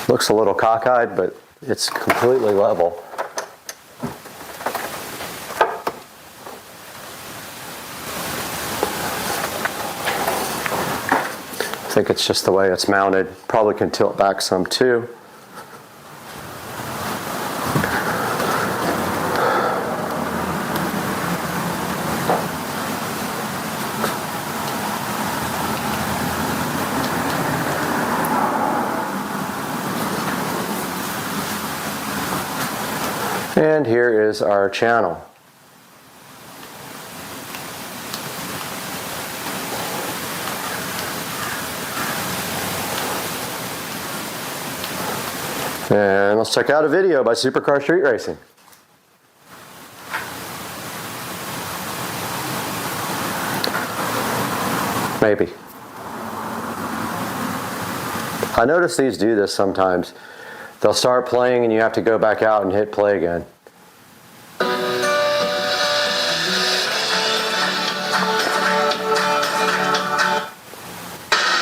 Looks a little cockeyed, but it's completely level. I think it's just the way it's mounted. Probably can tilt back some too. And here is our channel. And let's check out a video by Supercar Street Racing. Maybe. I notice these do this sometimes. They'll start playing and you have to go back out and hit play again.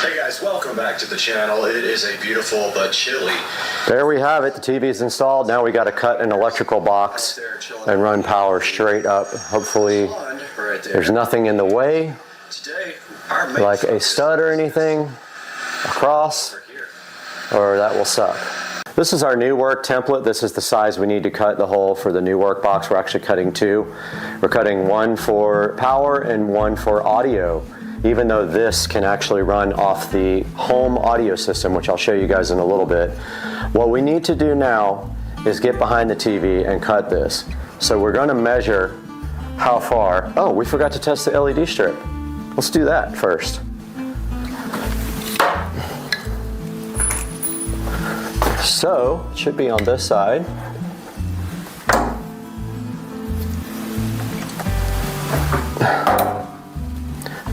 Hey guys, welcome back to the channel. It is a beautiful but chilly. There we have it. The TV's installed. Now we got to cut an electrical box and run power straight up. Hopefully there's nothing in the way. like a stud or anything across, or that will suck. This is our new work template. This is the size we need to cut the hole for the new work box. We're actually cutting two. We're cutting one for power and one for audio, even though this can actually run off the home audio system, which I'll show you guys in a little bit. What we need to do now is get behind the TV and cut this. So we're going to measure how far. Oh, we forgot to test the LED strip. Let's do that first. So, it should be on this side.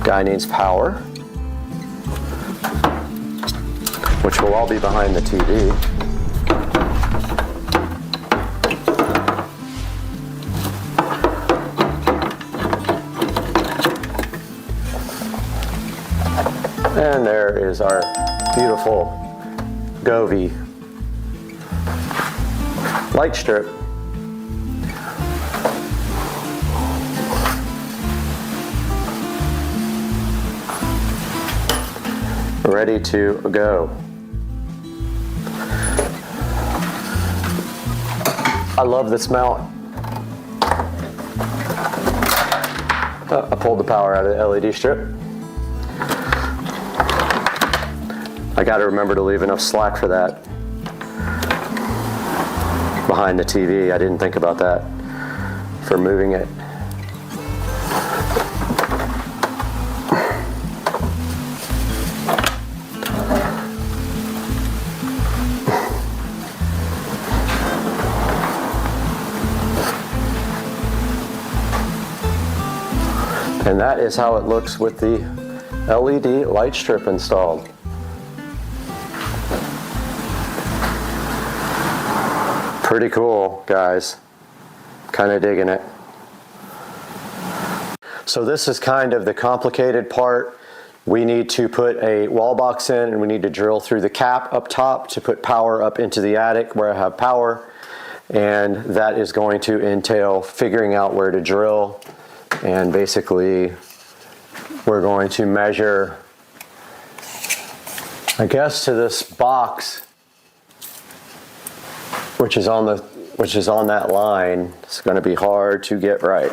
Guy needs power, which will all be behind the TV. And there is our beautiful Govee light strip. Ready to go. I love this mount. Oh, I pulled the power out of the LED strip. I got to remember to leave enough slack for that behind the TV. I didn't think about that for moving it. And that is how it looks with the LED light strip installed. Pretty cool, guys. Kind of digging it. So this is kind of the complicated part. We need to put a wall box in, and we need to drill through the cap up top to put power up into the attic where I have power. And that is going to entail figuring out where to drill. And basically, we're going to measure, I guess, to this box, which is on that line. It's going to be hard to get right.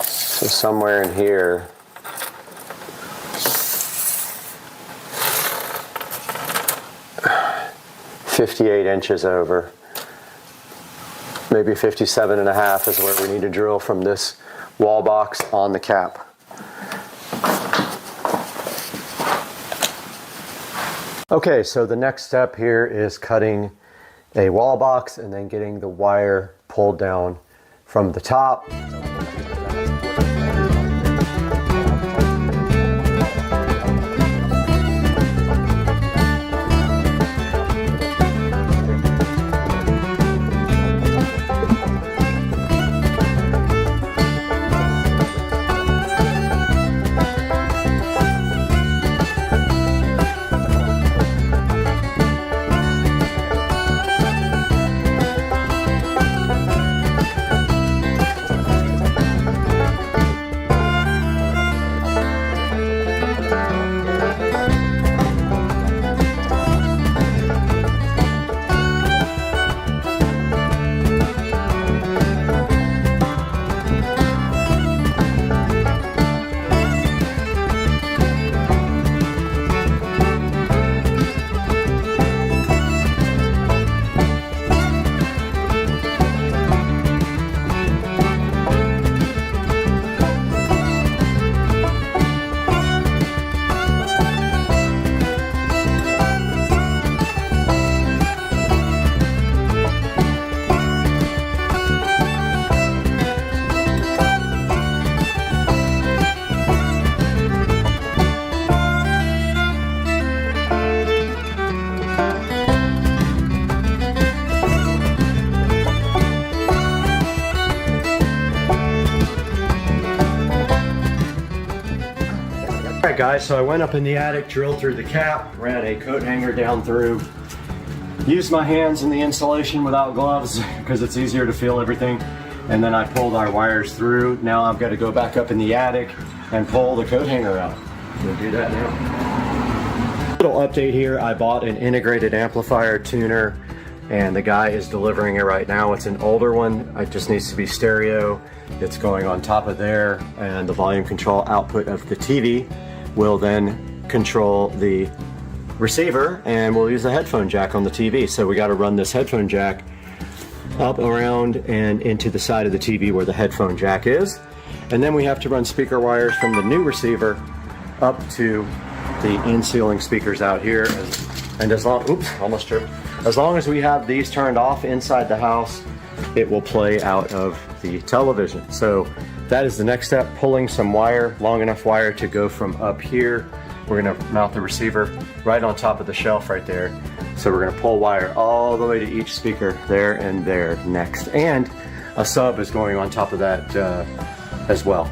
So somewhere in here, "58 inches over." Maybe 57.5 is where we need to drill from this wall box on the cap. Okay, so the next step here is cutting a wall box and then getting the wire pulled down from the top. Alright guys, so I went up in the attic, drilled through the cap, ran a coat hanger down through, used my hands in the insulation without gloves because it's easier to feel everything. and then I pulled our wires through. Now I've got to go back up in the attic and pull the coat hanger out. We'll do that now. Little update here, I bought an integrated amplifier tuner and the guy is delivering it right now. It's an older one, it just needs to be stereo. It's going on top of there, and the volume control output of the TV will then control the receiver, and we'll use a headphone jack on the TV. So we got to run this headphone jack up, around, and into the side of the TV where the headphone jack is. And then we have to run speaker wires from the new receiver up to the in-ceiling speakers out here. And as long, oops, almost tripped. As long as we have these turned off inside the house, it will play out of the television. So that is the next step, pulling some wire, long enough wire to go from up here. We're gonna mount the receiver right on top of the shelf right there. So we're gonna pull wire all the way to each speaker, there and there next. And a sub is going on top of that as well.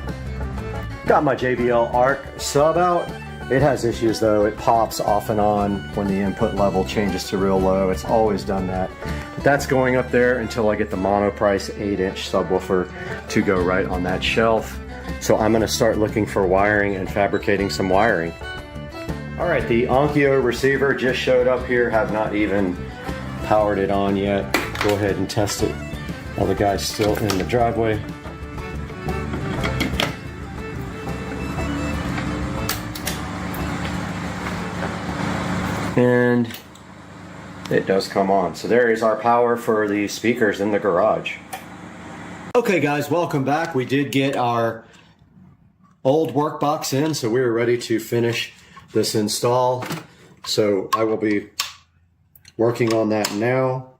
Got my JBL ARC sub out. It has issues though. It pops off and on when the input level changes to real low. It's always done that. But that's going up there until I get the Monoprice 8-inch subwoofer to go right on that shelf. So I'm gonna start looking for wiring and fabricating some wiring. All right, the Onkyo receiver just showed up here. Have not even powered it on yet. Go ahead and test it while the guy's still in the driveway. And it does come on. So there is our power for the speakers in the garage. Okay guys, welcome back. We did get our old work box in, so we were ready to finish this install. So I will be working on that now.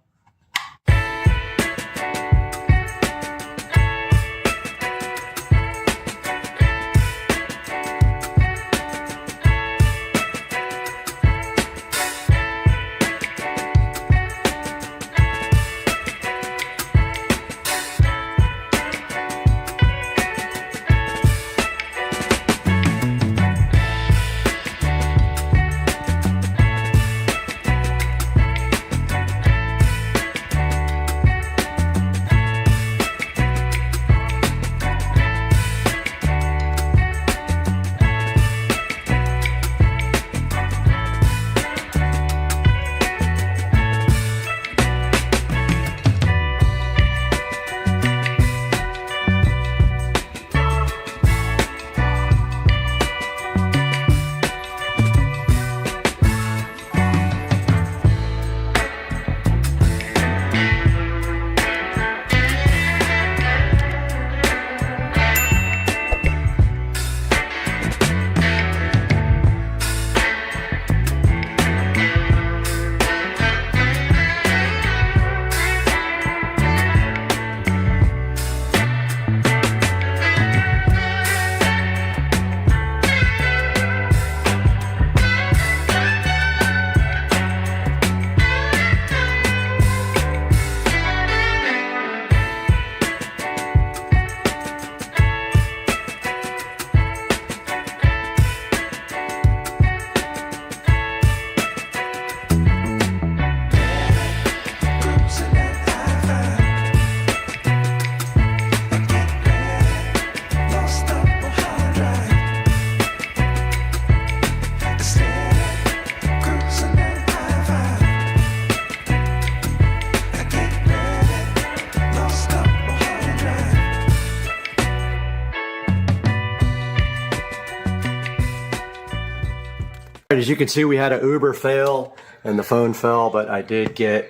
As you can see, we had an Uber fail and the phone fell, but I did get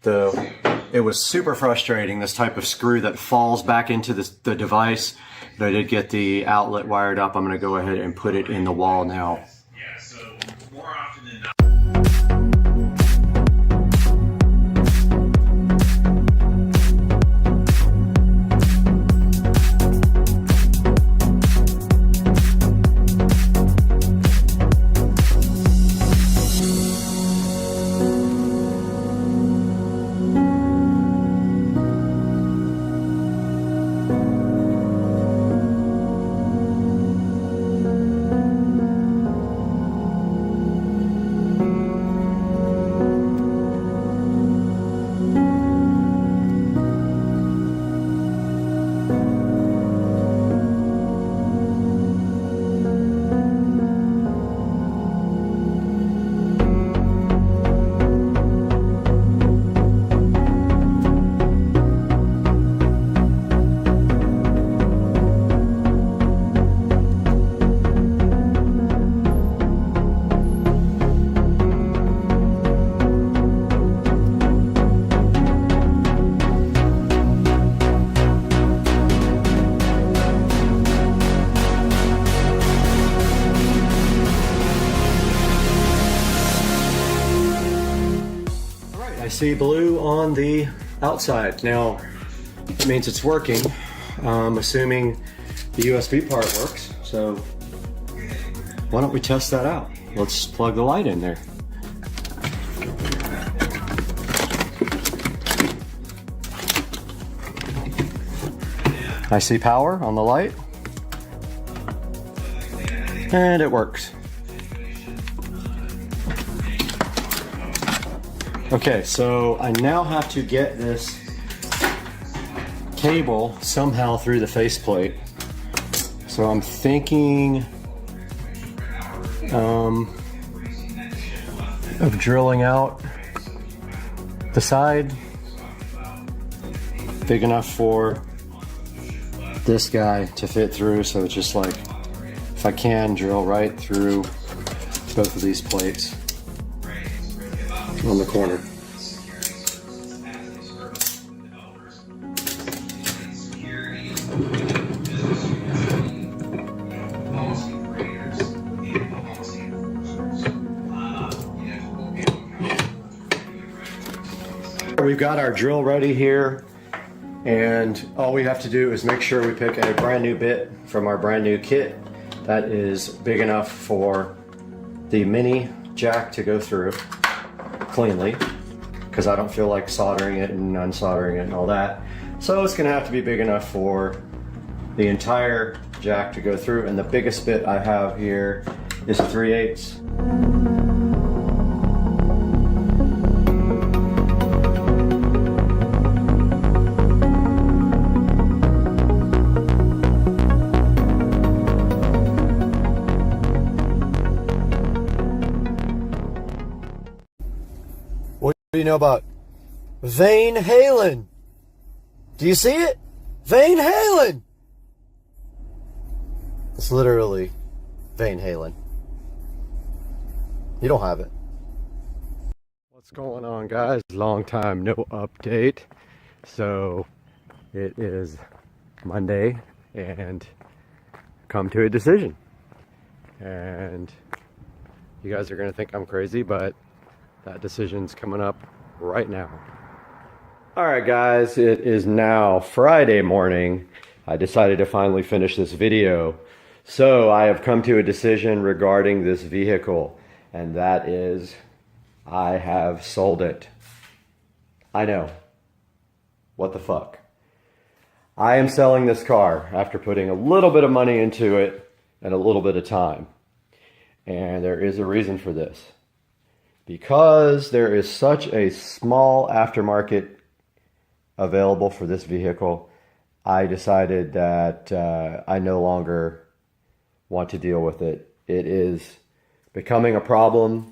it was super frustrating, this type of screw that falls back into the device, but I did get the outlet wired up. I'm going to go ahead and put it in the wall now. Yeah, so more often than not. see blue on the outside. Now, it means it's working. Assuming the USB part works. So why don't we test that out? Let's plug the light in there. I see power on the light. And it works. Okay, so I now have to get this cable somehow through the faceplate. So I'm thinking of drilling out the side big enough for this guy to fit through. So it's just like, if I can, drill right through both of these plates on the corner. We've got our drill ready here, and all we have to do is make sure we pick a brand new bit from our brand new kit that is big enough for the mini jack to go through cleanly, because I don't feel like soldering it and unsoldering it and all that. So it's gonna have to be big enough for the entire jack to go through, and the biggest bit I have here is a 3/8. What do you know about Van Halen? Do you see it? Van Halen! It's literally Van Halen. You don't have it. What's going on, guys? Long time no update. So it is Monday and come to a decision. And you guys are gonna think I'm crazy, but that decision's coming up right now. All right, guys, it is now Friday morning. I decided to finally finish this video. So I have come to a decision regarding this vehicle, and that is I have sold it. I know. What the fuck? I am selling this car after putting a little bit of money into it and a little bit of time. And there is a reason for this. Because there is such a small aftermarket available for this vehicle, I decided that I no longer want to deal with it. It is becoming a problem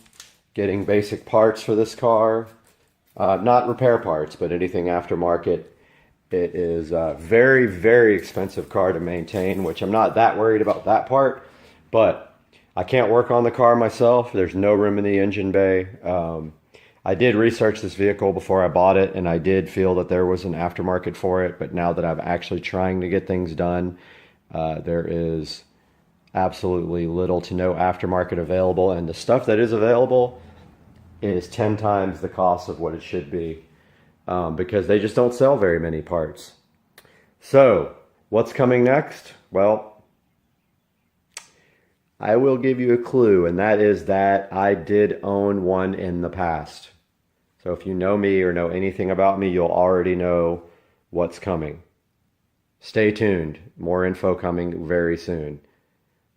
getting basic parts for this car, not repair parts, but anything aftermarket. It is a very, very expensive car to maintain, which I'm not that worried about that part, but I can't work on the car myself. There's no room in the engine bay. I did research this vehicle before I bought it, and I did feel that there was an aftermarket for it, but now that I'm actually trying to get things done, there is absolutely little to no aftermarket available, and the stuff that is available is 10 times the cost of what it should be, because they just don't sell very many parts. So, what's coming next? Well, I will give you a clue, and that is that I did own one in the past. So if you know me or know anything about me, you'll already know what's coming. Stay tuned. More info coming very soon.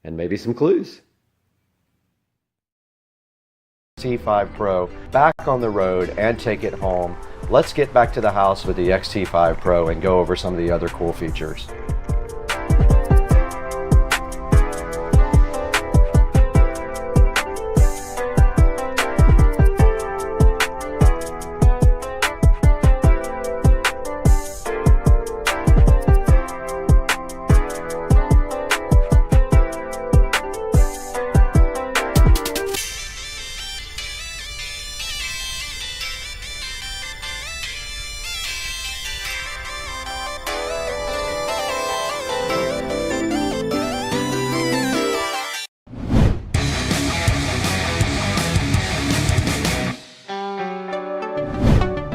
And maybe some clues. XT5 Pro back on the road and take it home. Let's get back to the house with the XT5 Pro and go over some of the other cool features.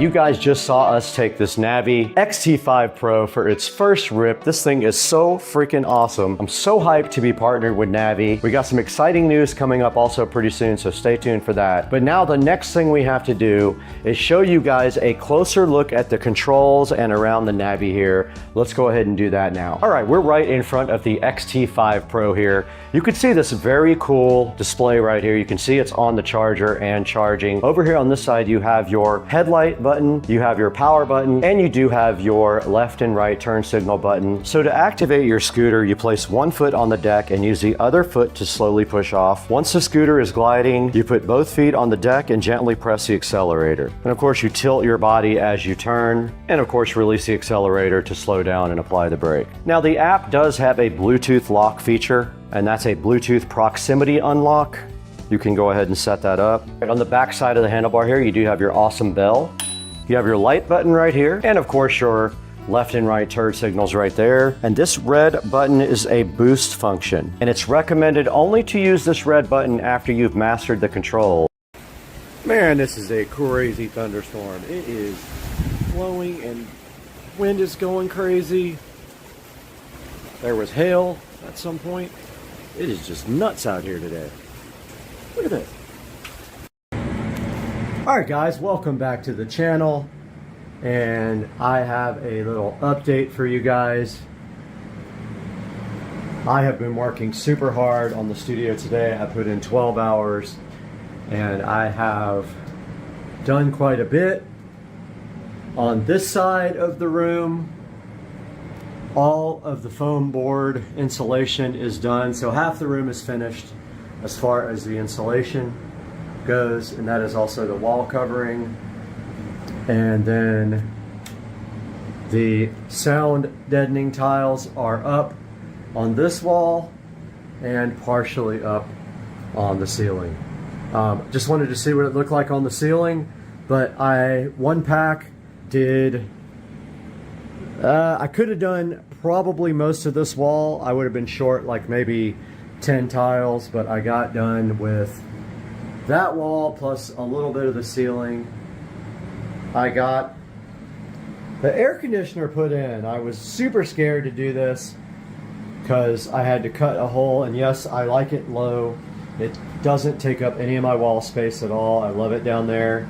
You guys just saw us take this Navi XT5 Pro for its first rip. This thing is so freaking awesome. I'm so hyped to be partnered with Navi. We got some exciting news coming up also pretty soon, so stay tuned for that. But now the next thing we have to do is show you guys a closer look at the controls and around the Navi here. Let's go ahead and do that now. All right, we're right in front of the XT5 Pro here. You can see this very cool display right here. You can see it's on the charger and charging. Over here on this side, you have your headlight button, you have your power button, and you do have your left and right turn signal button. So to activate your scooter, you place one foot on the deck and use the other foot to slowly push off. Once the scooter is gliding, you put both feet on the deck and gently press the accelerator. And of course, you tilt your body as you turn, and of course, release the accelerator to slow down and apply the brake. Now, the app does have a Bluetooth lock feature, and that's a Bluetooth proximity unlock. You can go ahead and set that up. And on the back side of the handlebar here, you do have your awesome bell. You have your light button right here, and of course your left and right turn signals right there. And this red button is a boost function, and it's recommended only to use this red button after you've mastered the control. Man, this is a crazy thunderstorm. It is blowing and wind is going crazy. There was hail at some point. It is just nuts out here today. Look at this. Alright guys, welcome back to the channel. And I have a little update for you guys. I have been working super hard on the studio today. I put in 12 hours and I have done quite a bit. On this side of the room, all of the foam board insulation is done, so half the room is finished as far as the insulation goes, and that is also the wall covering. And then the sound deadening tiles are up on this wall and partially up on the ceiling. Just wanted to see what it looked like on the ceiling, but one pack did. I could have done probably most of this wall. I would have been short like maybe 10 tiles, but I got done with that wall plus a little bit of the ceiling. I got the air conditioner put in. I was super scared to do this because I had to cut a hole, and yes, I like it low. It doesn't take up any of my wall space at all. I love it down there.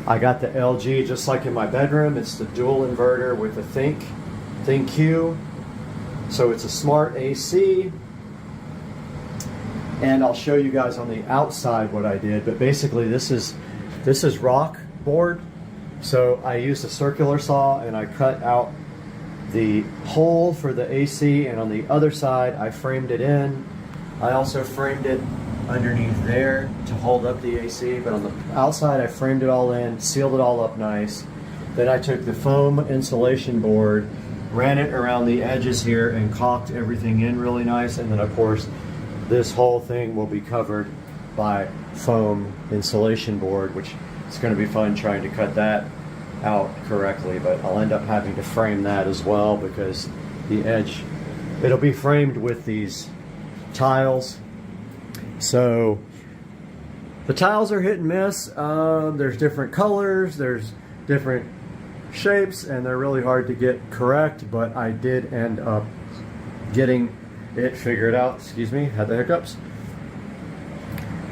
I got the LG just like in my bedroom. It's the dual inverter with the ThinQ. So it's a smart AC. And I'll show you guys on the outside what I did. But basically this is rock board. So I used a circular saw and I cut out the hole for the AC, and on the other side I framed it in. I also framed it underneath there to hold up the AC, but on the outside I framed it all in, sealed it all up nice. Then I took the foam insulation board, ran it around the edges here and caulked everything in really nice, and then of course this whole thing will be covered by foam insulation board, which is going to be fun trying to cut that out correctly, but I'll end up having to frame that as well because the edge, it'll be framed with these tiles. So the tiles are hit and miss. There's different colors, there's different shapes, and they're really hard to get correct, but I did end up getting it figured out. Excuse me, had the hiccups.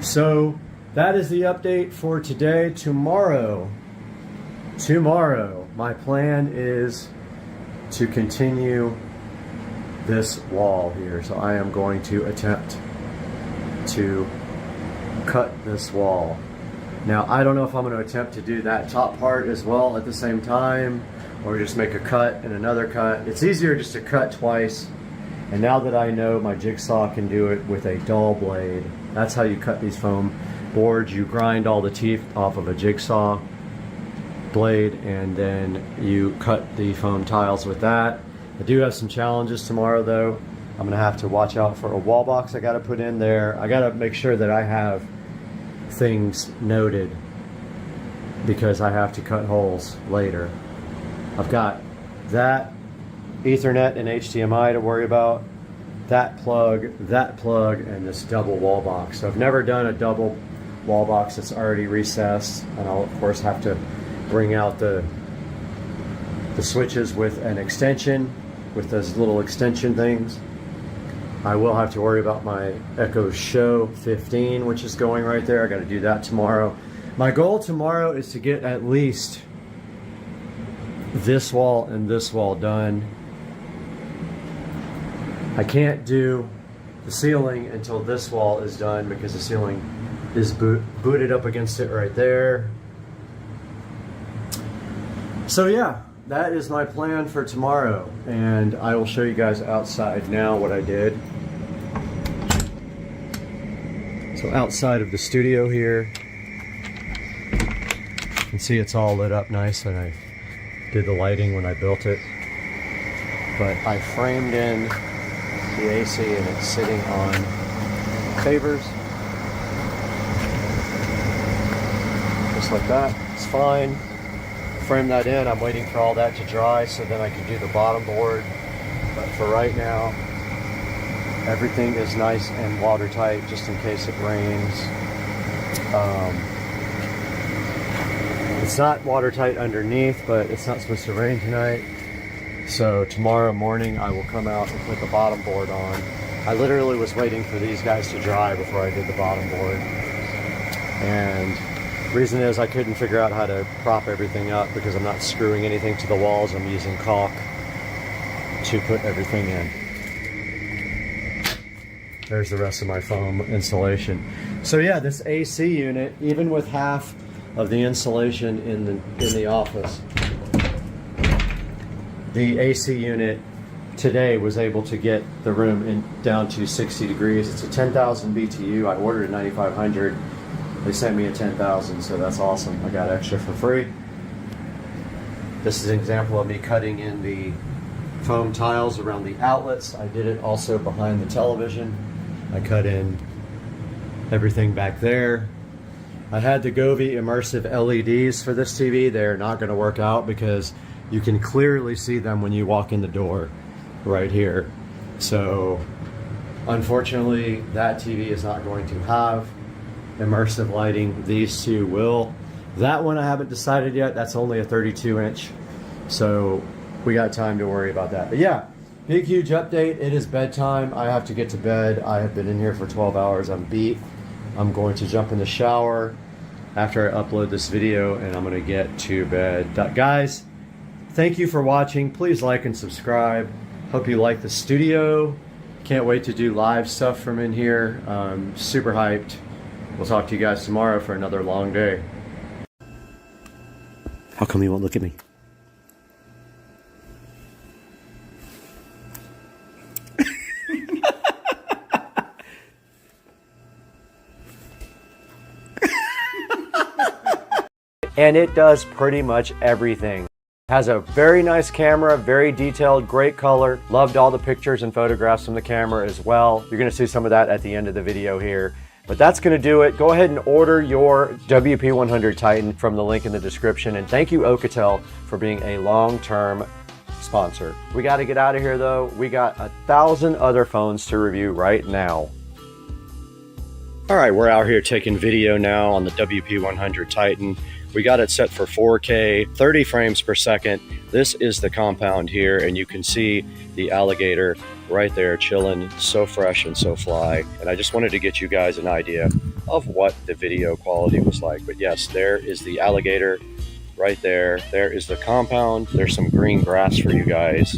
So that is the update for today. Tomorrow, my plan is to continue this wall here. So I am going to attempt to cut this wall. Now I don't know if I'm going to attempt to do that top part as well at the same time, or just make a cut and another cut. It's easier just to cut twice, and now that I know my jigsaw can do it with a dull blade, that's how you cut these foam boards. You grind all the teeth off of a jigsaw blade and then you cut the foam tiles with that. I do have some challenges tomorrow though. I'm gonna have to watch out for a wall box I gotta put in there. I gotta make sure that I have things noted because I have to cut holes later. I've got that Ethernet and HDMI to worry about, that plug, and this double wall box. So I've never done a double wall box that's already recessed, and I'll of course have to bring out the switches with an extension, with those little extension things. I will have to worry about my Echo Show 15, which is going right there. I got to do that tomorrow. My goal tomorrow is to get at least this wall and this wall done. I can't do the ceiling until this wall is done because the ceiling is booted up against it right there. So yeah, that is my plan for tomorrow, and I will show you guys outside now what I did. So outside of the studio here, you can see it's all lit up nice, and I did the lighting when I built it. But I framed in the AC and it's sitting on favors. Just like that, it's fine. Frame that in, I'm waiting for all that to dry so then I can do the bottom board. But for right now, everything is nice and watertight just in case it rains. It's not watertight underneath, but it's not supposed to rain tonight. So tomorrow morning I will come out and put the bottom board on. I literally was waiting for these guys to dry before I did the bottom board. And the reason is I couldn't figure out how to prop everything up because I'm not screwing anything to the walls. I'm using caulk to put everything in. There's the rest of my foam insulation. So yeah, this AC unit, even with half of the insulation in the office, the AC unit today was able to get the room down to 60 degrees. It's a 10,000 BTU. I ordered a 9,500. They sent me a 10,000, so that's awesome. I got extra for free. This is an example of me cutting in the foam tiles around the outlets. I did it also behind the television. I cut in everything back there. I had the Govee immersive LEDs for this TV. They're not going to work out because you can clearly see them when you walk in the door right here. So unfortunately, that TV is not going to have immersive lighting. These two will. That one I haven't decided yet. That's only a 32-inch. So we got time to worry about that. But yeah, big, huge update. It is bedtime. I have to get to bed. I have been in here for 12 hours. I'm beat. I'm going to jump in the shower after I upload this video and I'm going to get to bed. Guys, thank you for watching. Please like and subscribe. Hope you like the studio. Can't wait to do live stuff from in here. Super hyped. We'll talk to you guys tomorrow for another long day. How come you won't look at me? And it does pretty much everything. Has a very nice camera, very detailed, great color. Loved all the pictures and photographs from the camera as well. You're gonna see some of that at the end of the video here. But that's gonna do it. Go ahead and order your WP100 Titan from the link in the description. And thank you, Alcatel, for being a long-term sponsor. We gotta get out of here though. We got 1,000 other phones to review right now. All right, we're out here taking video now on the WP100 Titan. We got it set for 4K, 30 frames per second. This is the compound here, and you can see the alligator right there chilling, so fresh and so fly. And I just wanted to get you guys an idea of what the video quality was like. But yes, there is the alligator right there. There is the compound. There's some green grass for you guys.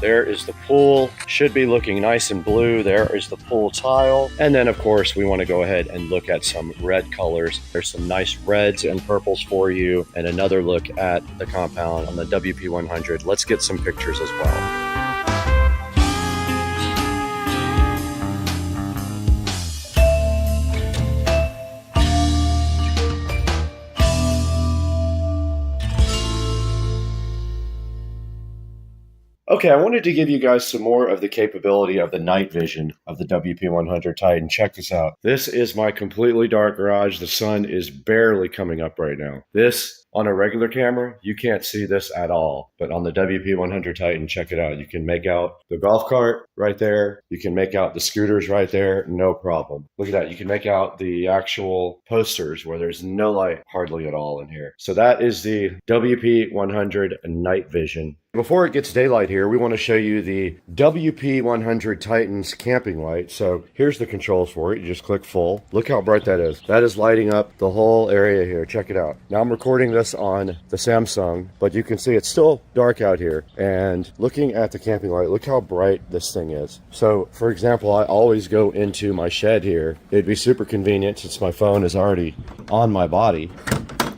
There is the pool, should be looking nice and blue. There is the pool tile. And then of course, we want to go ahead and look at some red colors. There's some nice reds and purples for you, and another look at the compound on the WP100. Let's get some pictures as well. Okay, I wanted to give you guys some more of the capability of the night vision of the WP100 Titan. Check this out. This is my completely dark garage. The sun is barely coming up right now. This On a regular camera, you can't see this at all. But on the WP100 Titan, check it out. You can make out the golf cart right there. You can make out the scooters right there. No problem. Look at that. You can make out the actual posters where there's no light hardly at all in here. So that is the WP100 Night Vision. Before it gets daylight here, we want to show you the WP100 Titan's camping light. So here's the controls for it. You just click full. Look how bright that is. That is lighting up the whole area here. Check it out. Now I'm recording this on the Samsung, but you can see it's still dark out here. And looking at the camping light, look how bright this thing is. So for example, I always go into my shed here. It'd be super convenient since my phone is already on my body.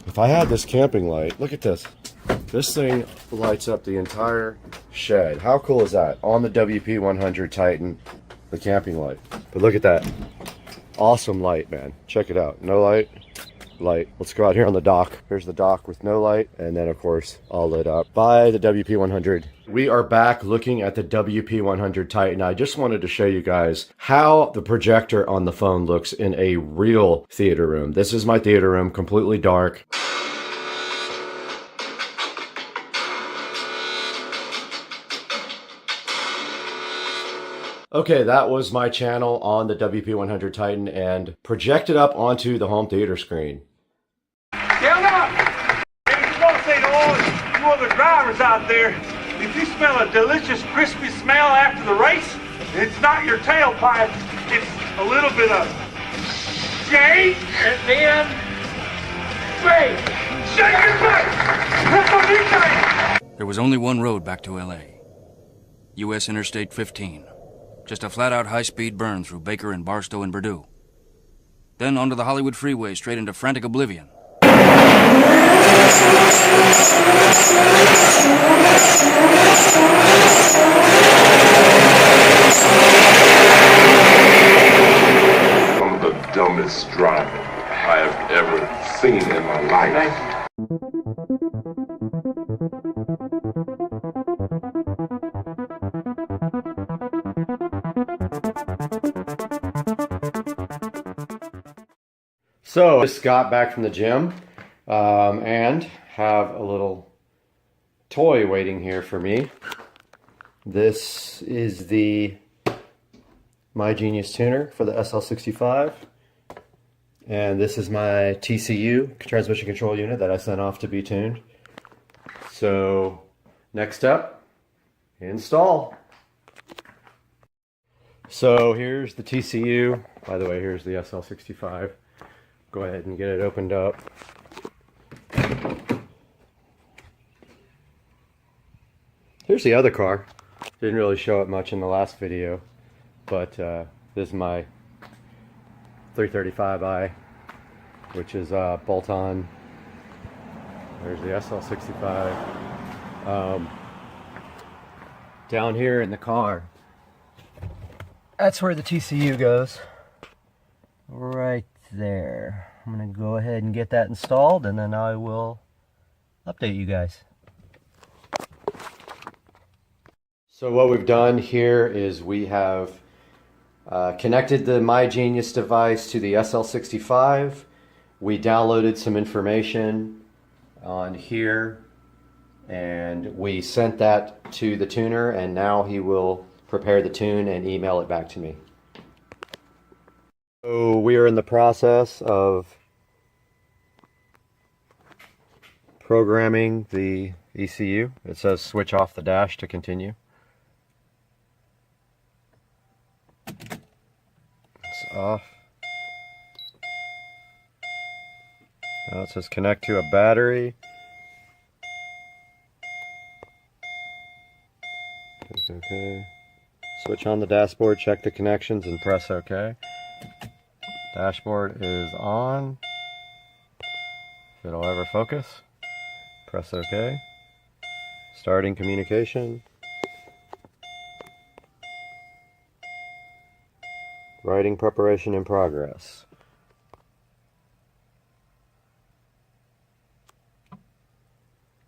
If I had this camping light, look at this. This thing lights up the entire shed. How cool is that? On the WP100 Titan, the camping light. But look at that. Awesome light, man. Check it out. No light, light. Let's go out here on the dock. Here's the dock with no light. And then, of course, all lit up by the WP100. We are back looking at the WP100 Titan. I just wanted to show you guys how the projector on the phone looks in a real theater room. This is my theater room, completely dark. Okay, that was my channel on the WP100 Titan and projected up onto the home theater screen. Get up! Hey, just want to say to all you other drivers out there, if you smell a delicious crispy smell after the race, it's not your tailpipe, it's a little bit of J and then J. Shake your butt! There was only one road back to LA. US Interstate 15. Just a flat-out high-speed burn through Baker and Barstow and Purdue. Then onto the Hollywood freeway straight into frantic oblivion. Some of the dumbest driving I have ever seen in my life. So, just got back from the gym and have a little toy waiting here for me. This is the My Genius tuner for the SL65. And this is my TCU, transmission control unit, that I sent off to be tuned. So, next up, install. So here's the TCU. By the way, here's the SL65. Go ahead and get it opened up. Here's the other car. Didn't really show it much in the last video, but this is my 335i, which is bolt-on. There's the SL65. Down here in the car, that's where the TCU goes. Right there. I'm going to go ahead and get that installed, and then I will update you guys. So what we've done here is we have connected the My Genius device to the SL65. We downloaded some information on here, and we sent that to the tuner, and now he will prepare the tune and email it back to me. So we are in the process of programming the ECU. It says switch off the dash to continue. It's off. Now it says connect to a battery. Okay. Switch on the dashboard, check the connections, and press OK. Dashboard is on. If it'll ever focus, press OK. Starting communication. Writing preparation in progress.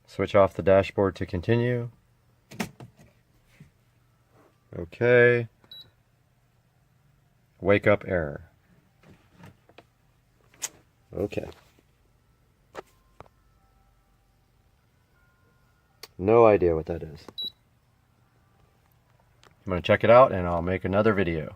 Switch off the dashboard to continue. OK. Wake up error. Okay. No idea what that is. I'm gonna check it out and I'll make another video.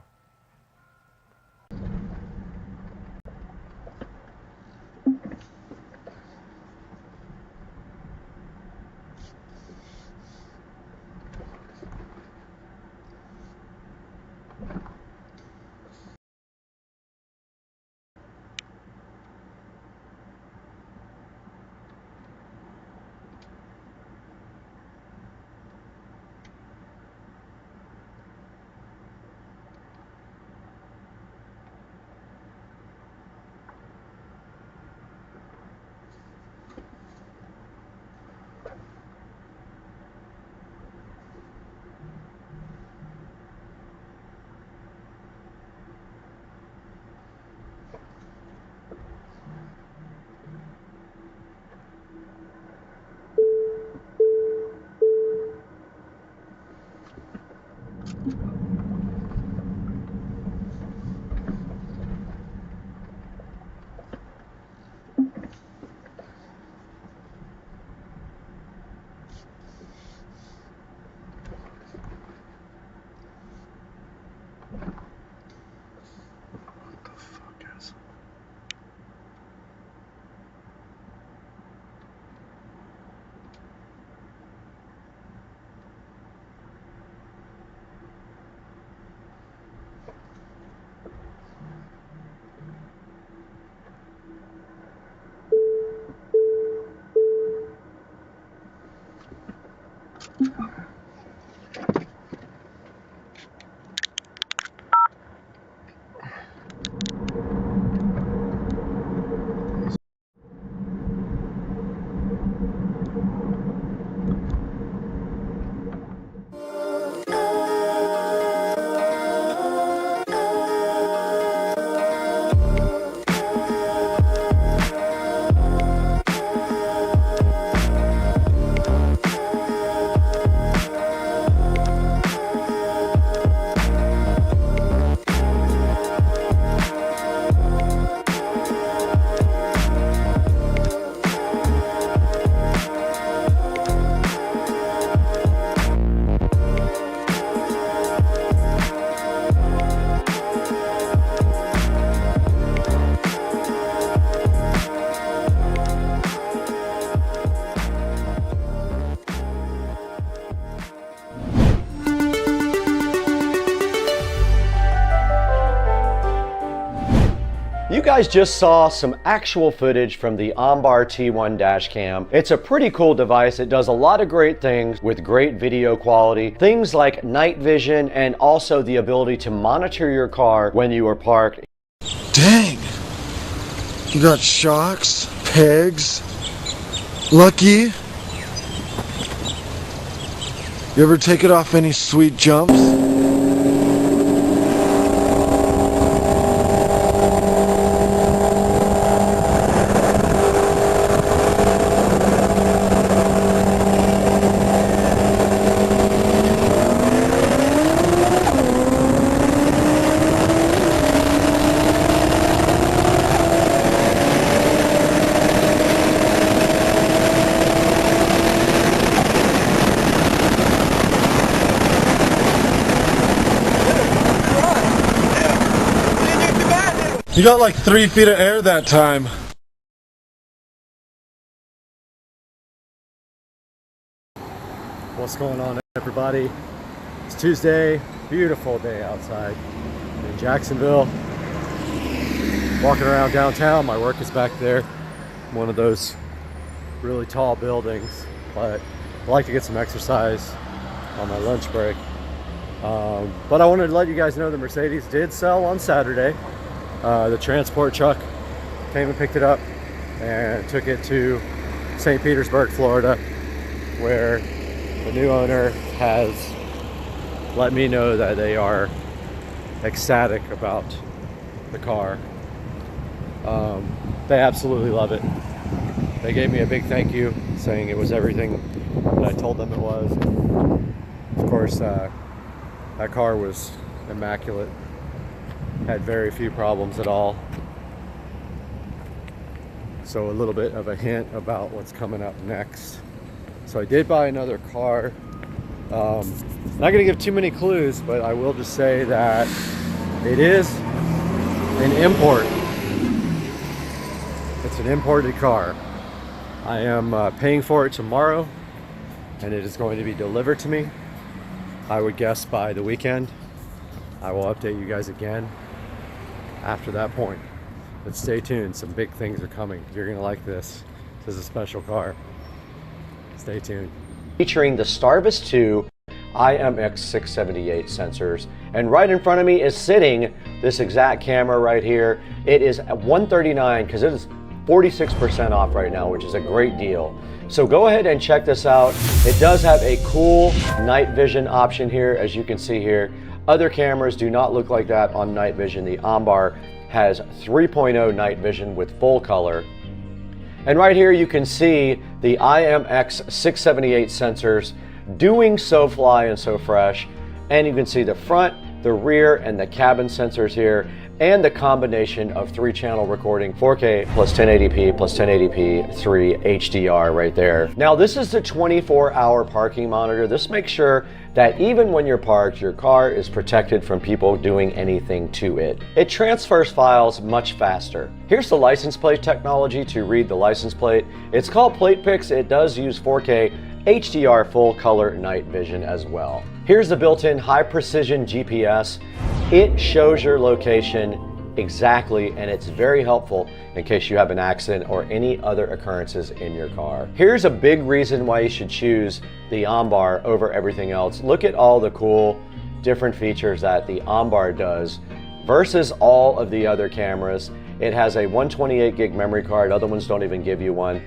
You guys just saw some actual footage from the Ombar T1 dash cam. It's a pretty cool device. It does a lot of great things with great video quality, things like night vision, and also the ability to monitor your car when you are parked. Dang! You got shocks, pegs, lucky. You ever take it off any sweet jumps? You got like 3 feet of air that time. What's going on, everybody? It's Tuesday, beautiful day outside in Jacksonville. Walking around downtown, my work is back there. One of those really tall buildings, but I like to get some exercise on my lunch break. But I wanted to let you guys know the Mercedes did sell on Saturday. The transport truck came and picked it up and took it to St. Petersburg, Florida, where the new owner has let me know that they are ecstatic about the car. They absolutely love it. They gave me a big thank you, saying it was everything that I told them it was. Of course, that car was immaculate. Had very few problems at all. So a little bit of a hint about what's coming up next. So I did buy another car. Not gonna give too many clues, but I will just say that it is an import. It's an imported car. I am paying for it tomorrow, and it is going to be delivered to me. I would guess by the weekend. I will update you guys again after that point. But stay tuned, some big things are coming. You're gonna like this. This is a special car. Stay tuned. Featuring the Starvis 2 IMX 678 sensors. And right in front of me is sitting this exact camera right here. It is at $139 because it is 46% off right now, which is a great deal. So go ahead and check this out. It does have a cool night vision option here, as you can see here. Other cameras do not look like that on night vision. The Ambar has 3.0 night vision with full color. And right here you can see the IMX 678 sensors doing SoFly and SoFresh. And you can see the front, the rear, and the cabin sensors here, and the combination of 3-channel recording, 4K plus 1080p plus 1080p 3 HDR right there. Now this is the 24-hour parking monitor. This makes sure that even when you're parked, your car is protected from people doing anything to it. It transfers files much faster. Here's the license plate technology to read the license plate. It's called PlatePix. It does use 4K HDR full color night vision as well. Here's the built-in high precision GPS. It shows your location exactly, and it's very helpful in case you have an accident or any other occurrences in your car. Here's a big reason why you should choose the Ambar over everything else. Look at all the cool different features that the Ambar does versus all of the other cameras. It has a 128 gig memory card. Other ones don't even give you one.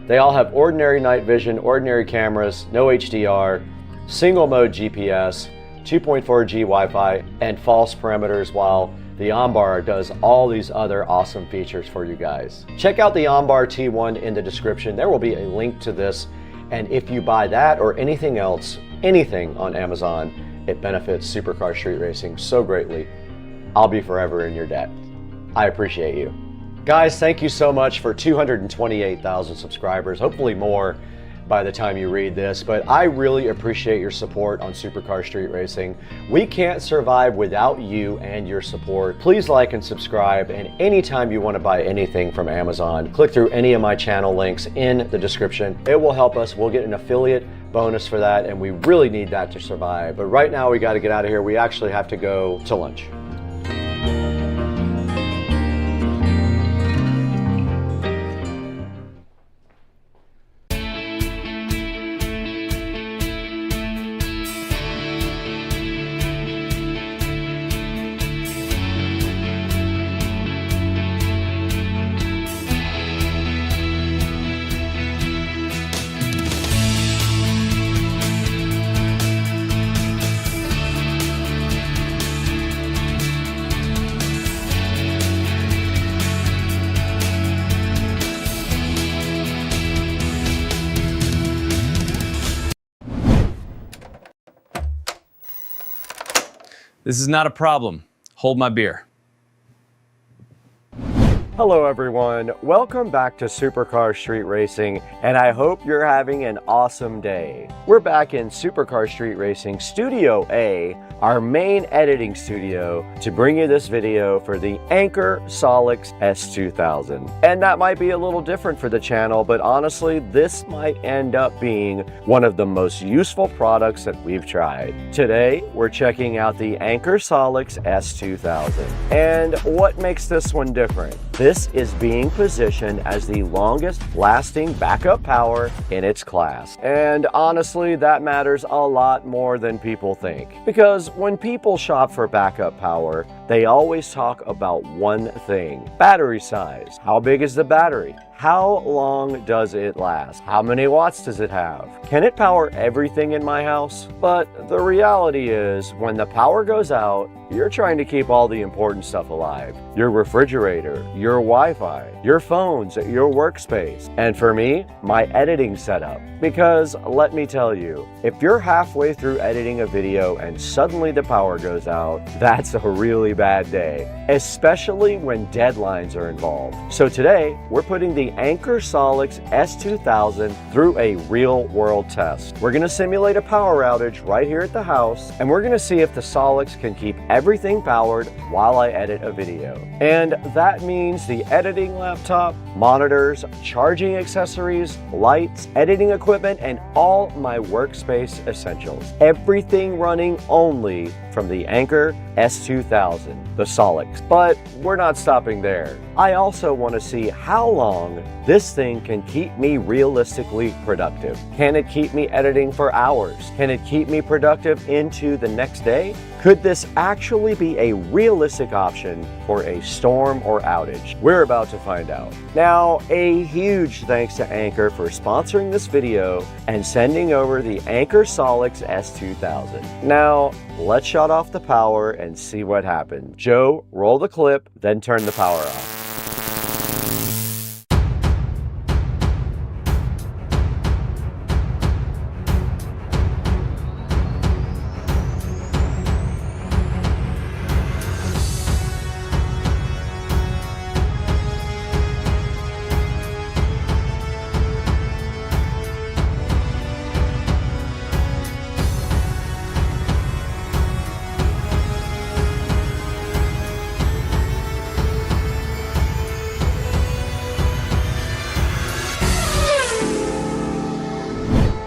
They all have ordinary night vision, ordinary cameras, no HDR, single mode GPS, 2.4G Wi-Fi, and false parameters, while the Ambar does all these other awesome features for you guys. Check out the Ambar T1 in the description. There will be a link to this, and if you buy that or anything else, anything on Amazon, it benefits Supercar Street Racing so greatly. I'll be forever in your debt. I appreciate you. Guys, thank you so much for 228,000 subscribers, hopefully more by the time you read this, but I really appreciate your support on Supercar Street Racing. We can't survive without you and your support. Please like and subscribe, and anytime you want to buy anything from Amazon, click through any of my channel links in the description. It will help us. We'll get an affiliate bonus for that, and we really need that to survive. But right now we got to get out of here. We actually have to go to lunch. This is not a problem. Hold my beer. Hello everyone, welcome back to Supercar Street Racing, and I hope you're having an awesome day. We're back in Supercar Street Racing Studio A, our main editing studio, to bring you this video for the Anker Solix S2000. And that might be a little different for the channel, but honestly, this might end up being one of the most useful products that we've tried. Today, we're checking out the Anker Solix S2000. And what makes this one different? This is being positioned as the longest lasting backup power in its class. And honestly, that matters a lot more than people think. Because when people shop for backup power, they always talk about one thing: battery size. How big is the battery? How long does it last? How many watts does it have? Can it power everything in my house? But the reality is, when the power goes out, you're trying to keep all the important stuff alive. Your refrigerator, your Wi-Fi, your phones, your workspace. And for me, my editing setup. Because let me tell you, if you're halfway through editing a video and suddenly the power goes out, that's a really bad day, especially when deadlines are involved. So today, we're putting the Anker Solix S2000 through a real-world test. We're going to simulate a power outage right here at the house, and we're going to see if the Solix can keep everything powered while I edit a video. And that means the editing laptop, monitors, charging accessories, lights, editing equipment, and all my workspace essentials. Everything running only from the Anker S2000, the Solix. But we're not stopping there. I also want to see how long this thing can keep me realistically productive. Can it keep me editing for hours? Can it keep me productive into the next day? Could this actually be a realistic option for a storm or outage? We're about to find out. Now, a huge thanks to Anker for sponsoring this video and sending over the Anker Solix S2000. Now, let's shut off the power and see what happened. Joe, roll the clip, then turn the power off.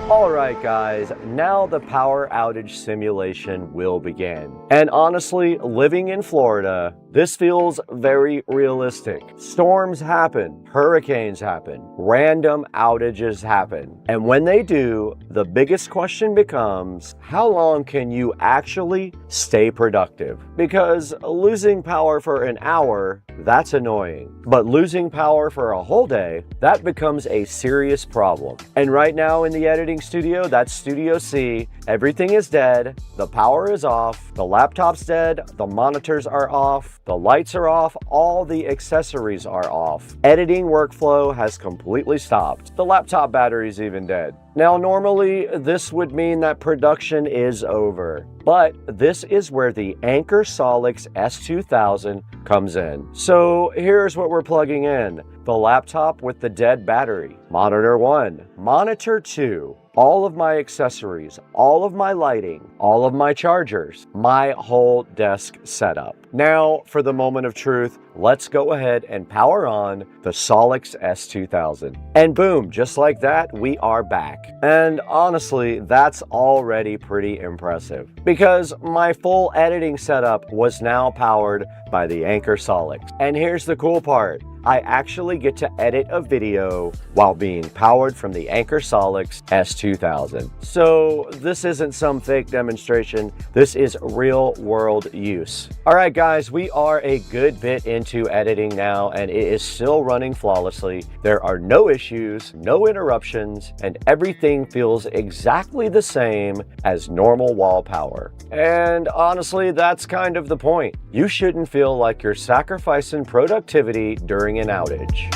Alright guys, now the power outage simulation will begin. And honestly, living in Florida, this feels very realistic. Storms happen, hurricanes happen, random outages happen. And when they do, the biggest question becomes, how long can you actually stay productive? Because losing power for an hour, that's annoying. But losing power for a whole day, that becomes a serious problem. And right now in the editing studio, that's Studio C, everything is dead, the power is off, the laptop's dead, the monitors are off, the lights are off, all the accessories are off. Editing workflow has completely stopped. The laptop battery's even dead. Now, normally, this would mean that production is over. But this is where the Anker Solix S2000 comes in. So here's what we're plugging in. The laptop with the dead battery, monitor 1, monitor 2, all of my accessories, all of my lighting, all of my chargers, my whole desk setup. Now, for the moment of truth, let's go ahead and power on the Solix S2000. And boom, just like that, we are back. And honestly, that's already pretty impressive because my full editing setup was now powered by the Anker Solix. And here's the cool part. I actually get to edit a video while being powered from the Anker Solix S2000. So this isn't some fake demonstration. This is real world use. All right, guys, we are a good bit into editing now and it is still running flawlessly. There are no issues, no interruptions, and everything feels exactly the same as normal wall power. And honestly, that's kind of the point. You shouldn't feel like you're sacrificing productivity during an outage.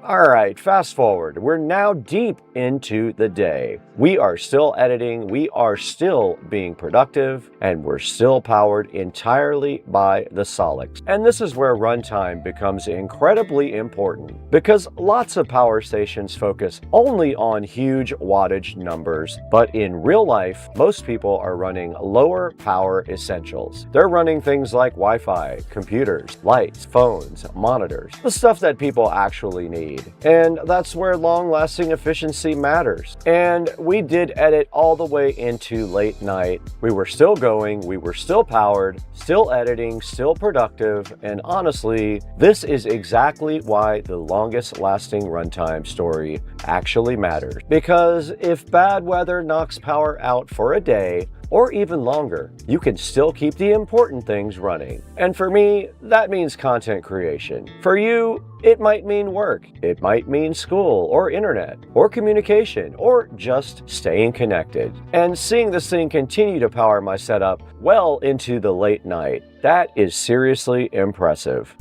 All right, fast forward. We're now deep into the day. We are still editing, we are still being productive, and we're still powered entirely by the Solix. And this is where runtime becomes incredibly important because lots of power stations focus only on huge wattage numbers, but in real life, most people are running lower power essentials. They're running things like Wi-Fi, computers, lights, phones, monitors, the stuff that people actually need. And that's where long-lasting efficiency matters. And we did edit all the way into late night. We were still going, we were still powered, still editing, still productive, and honestly, this is exactly why the longest lasting runtime story actually matters. Because if bad weather knocks power out for a day, or even longer. You can still keep the important things running. And for me, that means content creation. For you, it might mean work. It might mean school or internet or communication or just staying connected. And seeing this thing continue to power my setup well into the late night, that is seriously impressive.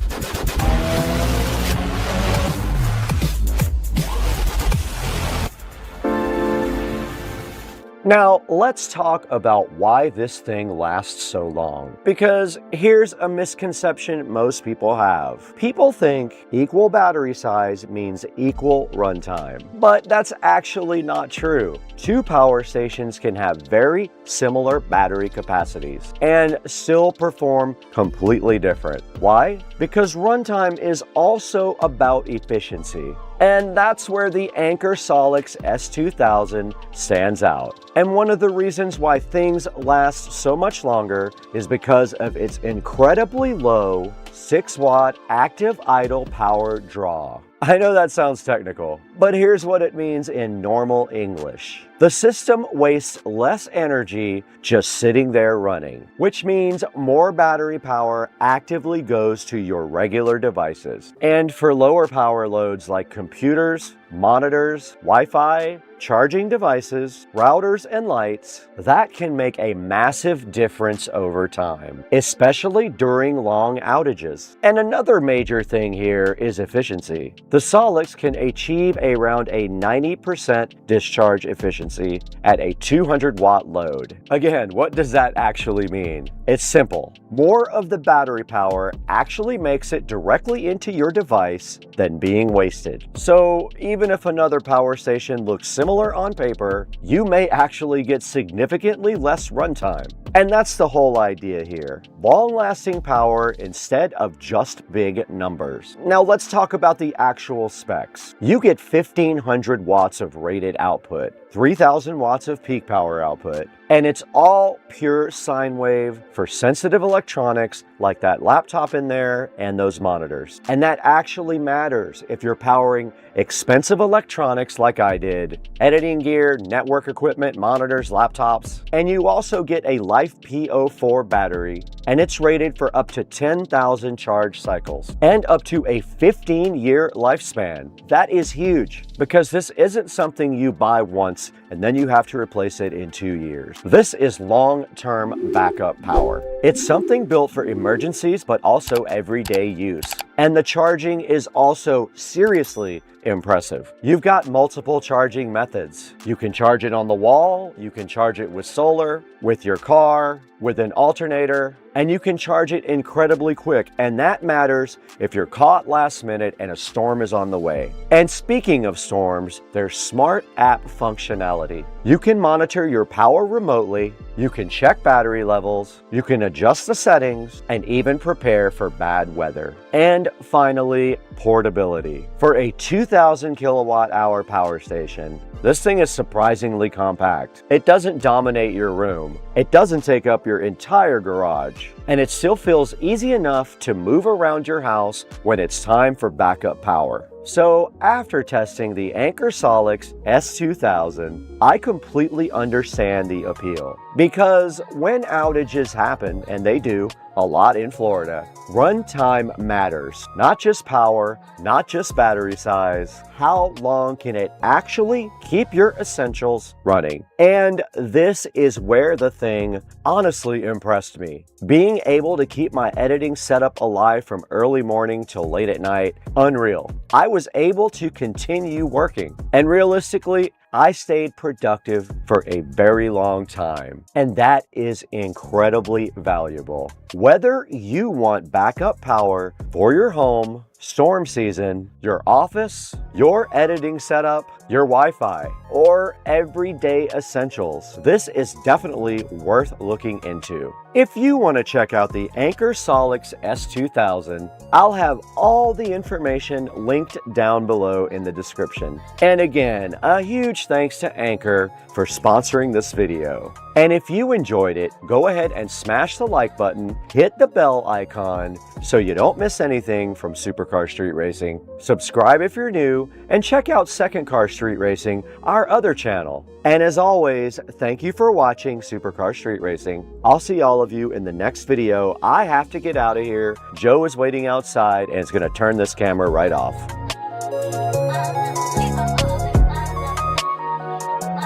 Now, let's talk about why this thing lasts so long. Because here's a misconception most people have. People think equal battery size means equal runtime. But that's actually not true. Two power stations can have very similar battery capacities and still perform completely different. Why? Because runtime is also about efficiency. And that's where the Anker Solix S2000 stands out. And one of the reasons why things last so much longer is because of its incredibly low 6-watt active idle power draw. I know that sounds technical, but here's what it means in normal English. The system wastes less energy just sitting there running, which means more battery power actively goes to your regular devices. And for lower power loads like computers, monitors, Wi-Fi, charging devices, routers, and lights, that can make a massive difference over time, especially during long outages. And another major thing here is efficiency. The Solix can achieve around a 90% discharge efficiency at a 200-watt load. Again, what does that actually mean? It's simple. More of the battery power actually makes it directly into your device than being wasted. So even if another power station looks similar on paper, you may actually get significantly less runtime. And that's the whole idea here. Long-lasting power instead of just big numbers. Now let's talk about the actual specs. You get 1500 watts of rated output, 3000 watts of peak power output, and it's all pure sine wave for sensitive electronics like that laptop in there and those monitors. And that actually matters if you're powering expensive electronics like I did, editing gear, network equipment, monitors, laptops, and you also get a Life P04 battery, and it's rated for up to 10,000 charge cycles and up to a 15-year lifespan. That is huge because this isn't something you buy once and then you have to replace it in 2 years. This is long-term backup power. It's something built for emergencies but also everyday use. And the charging is also seriously impressive. You've got multiple charging methods. You can charge it on the wall, you can charge it with solar, with your car, with an alternator, and you can charge it incredibly quick. And that matters if you're caught last minute and a storm is on the way. And speaking of storms, there's smart app functionality. You can monitor your power remotely, you can check battery levels, you can adjust the settings, and even prepare for bad weather. And finally, portability. For a 2000 kilowatt hour power station, this thing is surprisingly compact. It doesn't dominate your room. It doesn't take up your entire garage. And it still feels easy enough to move around your house when it's time for backup power. So after testing the Anker Solix S2000, I completely understand the appeal. Because when outages happen, and they do, a lot in Florida, runtime matters. Not just power, not just battery size. How long can it actually keep your essentials running? And this is where the thing honestly impressed me. Being able to keep my editing setup alive from early morning till late at night, unreal. I was able to continue working. And realistically, I stayed productive for a very long time, and that is incredibly valuable. Whether you want backup power for your home, storm season, your office, your editing setup, your Wi-Fi, or everyday essentials, this is definitely worth looking into. If you want to check out the Anker Solix S2000, I'll have all the information linked down below in the description. And again, a huge thanks to Anker for sponsoring this video. And if you enjoyed it, go ahead and smash the like button, hit the bell icon so you don't miss anything from Super Supercar Street Racing. Subscribe if you're new, and check out Second Car Street Racing, our other channel. And as always, thank you for watching Supercar Street Racing. I'll see all of you in the next video. I have to get out of here. Joe is waiting outside and is going to turn this camera right off.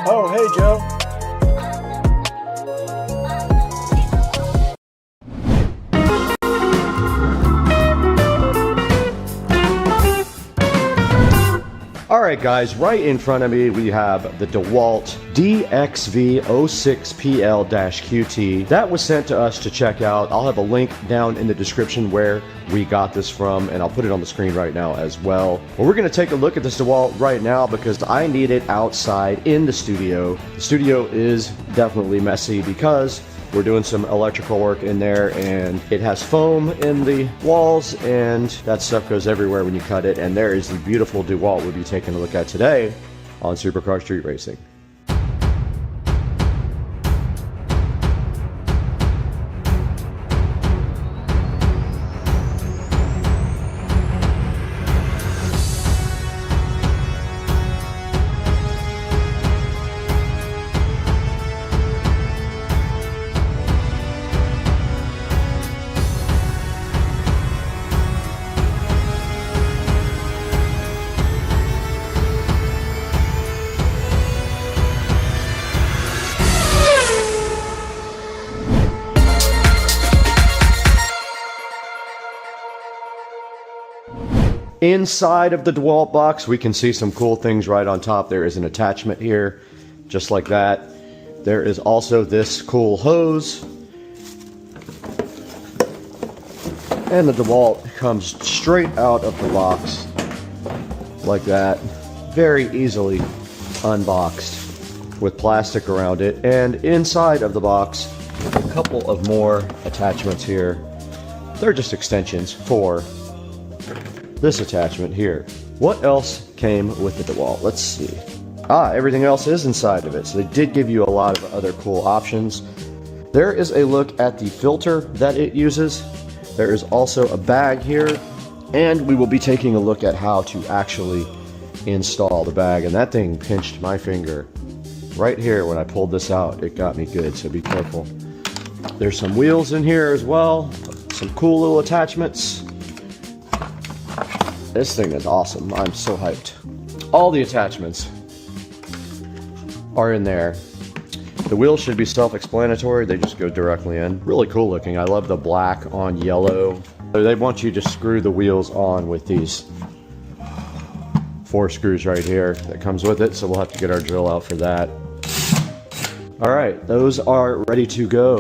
Oh, hey, Joe. All right, guys, right in front of me, we have the DeWalt DXV06PL-QT. That was sent to us to check out. I'll have a link down in the description where we got this from, and I'll put it on the screen right now as well. But we're going to take a look at this DeWalt right now because I need it outside in the studio. The studio is definitely messy because we're doing some electrical work in there, and it has foam in the walls, and that stuff goes everywhere when you cut it. And there is the beautiful DeWalt we'll be taking a look at today on Supercar Street Racing. Inside of the DeWalt box, we can see some cool things right on top. There is an attachment here, just like that. There is also this cool hose. And the DeWalt comes straight out of the box, like that. Very easily unboxed with plastic around it. And inside of the box, a couple of more attachments here. They're just extensions for this attachment here. What else came with the DeWalt? Let's see. Everything else is inside of it. So they did give you a lot of other cool options. There is a look at the filter that it uses. There is also a bag here, and we will be taking a look at how to actually install the bag. And that thing pinched my finger right here when I pulled this out. It got me good, so be careful. There's some wheels in here as well. Some cool little attachments. This thing is awesome. I'm so hyped. All the attachments are in there. The wheels should be self-explanatory. They just go directly in. Really cool looking. I love the black on yellow. They want you to screw the wheels on with these 4 screws right here that comes with it. So we'll have to get our drill out for that. All right, those are ready to go.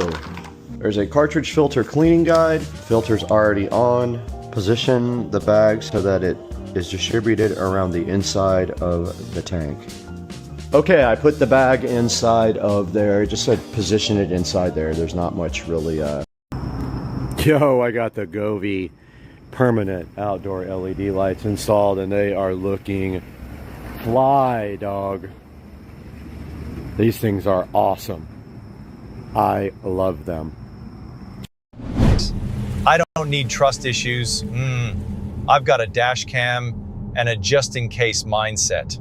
There's a cartridge filter cleaning guide. Filter's already on. Position the bag so that it is distributed around the inside of the tank. Okay, I put the bag inside of there. It just said position it inside there. There's not much really. Yo, I got the Govee permanent outdoor LED lights installed, and they are looking fly, dog. These things are awesome. I love them. I don't need trust issues. I've got a dash cam and a just-in-case mindset.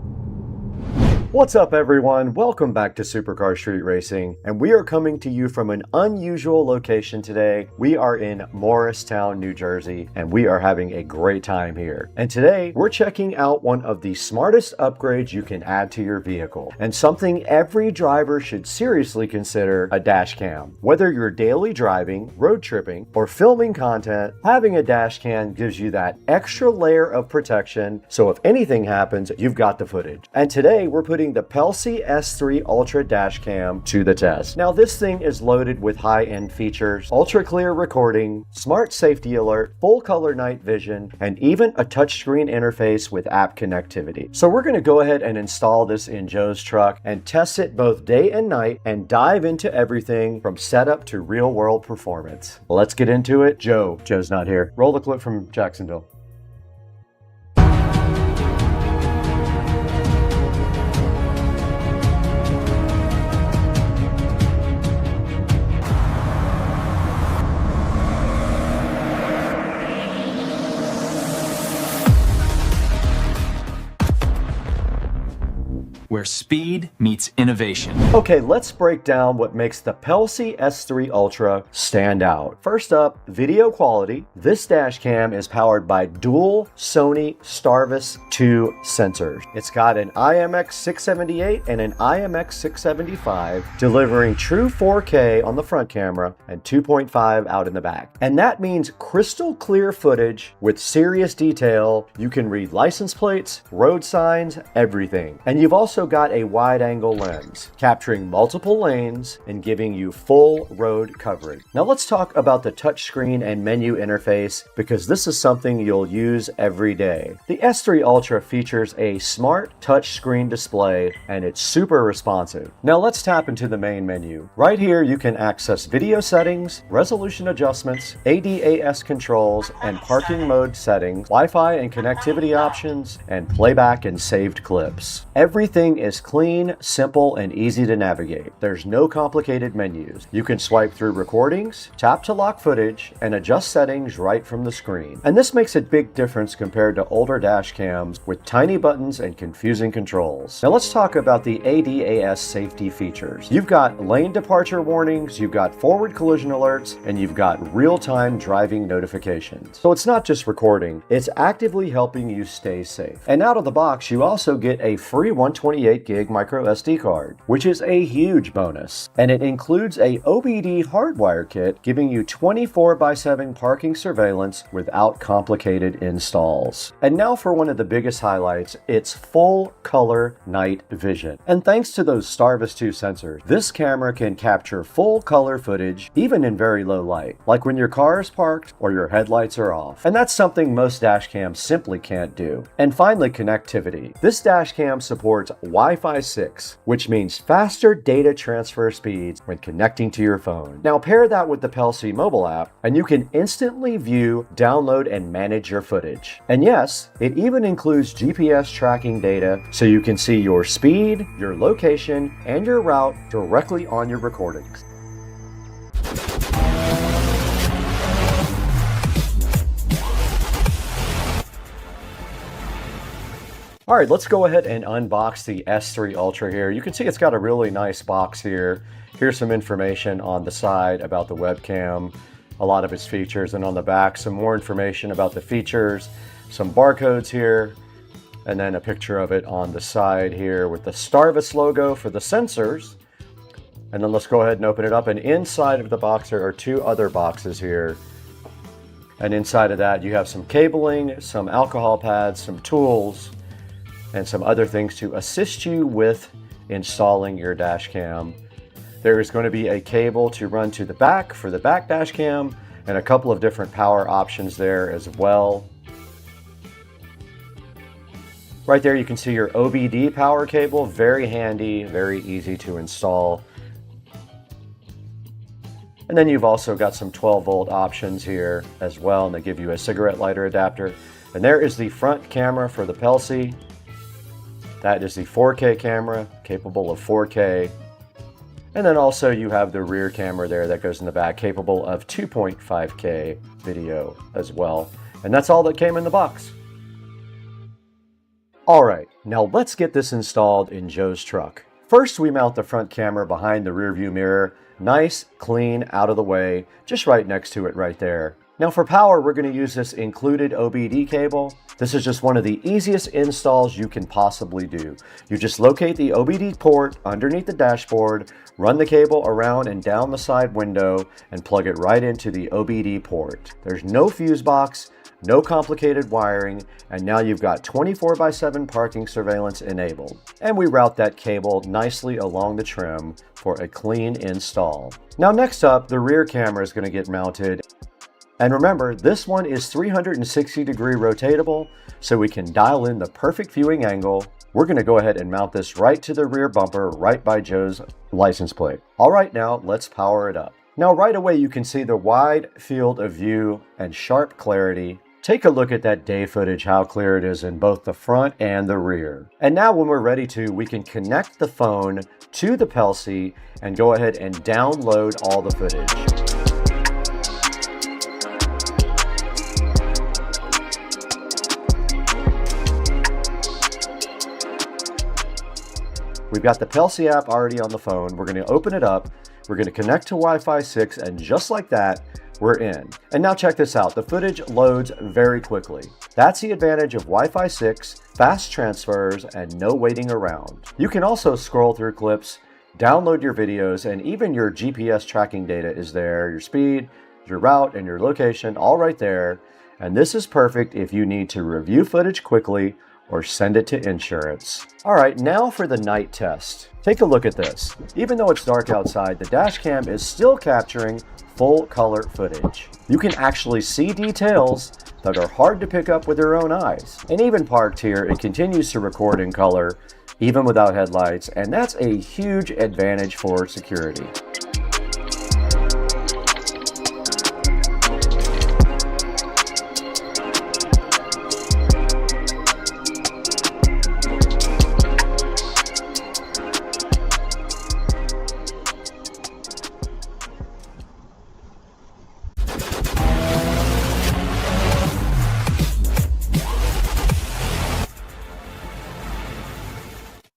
What's up, everyone? Welcome back to Supercar Street Racing, and we are coming to you from an unusual location today. We are in Morristown, New Jersey, and we are having a great time here. And today, we're checking out one of the smartest upgrades you can add to your vehicle, and something every driver should seriously consider: a dash cam. Whether you're daily driving, road tripping, or filming content, having a dash cam gives you that extra layer of protection, so if anything happens, you've got the footage. And today, we're putting the Pelsi S3 Ultra dash cam to the test. Now, this thing is loaded with high-end features: ultra clear recording, smart safety alert, full color night vision, and even a touchscreen interface with app connectivity. So we're going to go ahead and install this in Joe's truck and test it both day and night and dive into everything from setup to real-world performance. Let's get into it. Joe's not here. Roll the clip from Jacksonville. where speed meets innovation. Okay, let's break down what makes the PCIe S3 Ultra stand out. First up, video quality. This dash cam is powered by dual Sony Starvis 2 sensors. It's got an IMX678 and an IMX675, delivering true 4K on the front camera and 2.5 out in the back. And that means crystal clear footage with serious detail. You can read license plates, road signs, everything. And you've also got a wide angle lens, capturing multiple lanes and giving you full road coverage. Now let's talk about the touchscreen and menu interface, because this is something you'll use every day. The S3 Ultra features a smart touchscreen display and it's super responsive. Now let's tap into the main menu. Right here you can access video settings, resolution adjustments, ADAS controls, and parking mode settings, Wi-Fi and connectivity options, and playback and saved clips. Everything is clean, simple, and easy to navigate. There's no complicated menus. You can swipe through recordings, tap to lock footage, and adjust settings right from the screen. And this makes a big difference compared to older dash cams with tiny buttons and confusing controls. Now let's talk about the ADAS safety features. You've got lane departure warnings, you've got forward collision alerts, and you've got real-time driving notifications. So it's not just recording, it's actively helping you stay safe. And out of the box, you also get a free 128 gig micro SD card, which is a huge bonus. And it includes a OBD hardwire kit, giving you 24/7 parking surveillance without complicated installs. And now for one of the biggest highlights, it's full color night vision. And thanks to those Starvis 2 sensors, this camera can capture full color footage even in very low light, like when your car is parked or your headlights are off. And that's something most dash cams simply can't do. And finally, connectivity. This dash cam supports Wi-Fi 6, which means faster data transfer speeds when connecting to your phone. Now pair that with the PCIe mobile app, and you can instantly view, download, and manage your footage. And yes, it even includes GPS tracking data, so you can see your speed, your location, and your route directly on your recordings. All right, let's go ahead and unbox the S3 Ultra here. You can see it's got a really nice box here. Here's some information on the side about the webcam, a lot of its features, and on the back, some more information about the features, some barcodes here, and then a picture of it on the side here with the Starvis logo for the sensors. And then let's go ahead and open it up. And inside of the box there are two other boxes here. And inside of that you have some cabling, some alcohol pads, some tools, and some other things to assist you with installing your dash cam. There is going to be a cable to run to the back for the back dash cam, and a couple of different power options there as well. Right there you can see your OBD power cable, very handy, very easy to install. And then you've also got some 12-volt options here as well, and they give you a cigarette lighter adapter. And there is the front camera for the PCIe. That is the 4K camera, capable of 4K. And then also you have the rear camera there that goes in the back, capable of 2.5K video as well. And that's all that came in the box. All right, now let's get this installed in Joe's truck. First, we mount the front camera behind the rear view mirror. Nice, clean, out of the way, just right next to it right there. Now for power, we're going to use this included OBD cable. This is just one of the easiest installs you can possibly do. You just locate the OBD port underneath the dashboard, run the cable around and down the side window, and plug it right into the OBD port. There's no fuse box, no complicated wiring, and now you've got 24/7 parking surveillance enabled. And we route that cable nicely along the trim for a clean install. Now next up, the rear camera is going to get mounted. And remember, this one is 360-degree rotatable, so we can dial in the perfect viewing angle. We're going to go ahead and mount this right to the rear bumper, right by Joe's license plate. All right, now let's power it up. Now right away you can see the wide field of view and sharp clarity. Take a look at that day footage, how clear it is in both the front and the rear. And now when we're ready to, we can connect the phone to the PCIe and go ahead and download all the footage. We've got the Pelsi app already on the phone. We're going to open it up. We're going to connect to Wi-Fi 6, and just like that, we're in. And now check this out. The footage loads very quickly. That's the advantage of Wi-Fi 6, fast transfers, and no waiting around. You can also scroll through clips, download your videos, and even your GPS tracking data is there. Your speed, your route, and your location, all right there. And this is perfect if you need to review footage quickly or send it to insurance. All right, now for the night test. Take a look at this. Even though it's dark outside, the dash cam is still capturing full color footage. You can actually see details that are hard to pick up with your own eyes. And even parked here, it continues to record in color, even without headlights, and that's a huge advantage for security.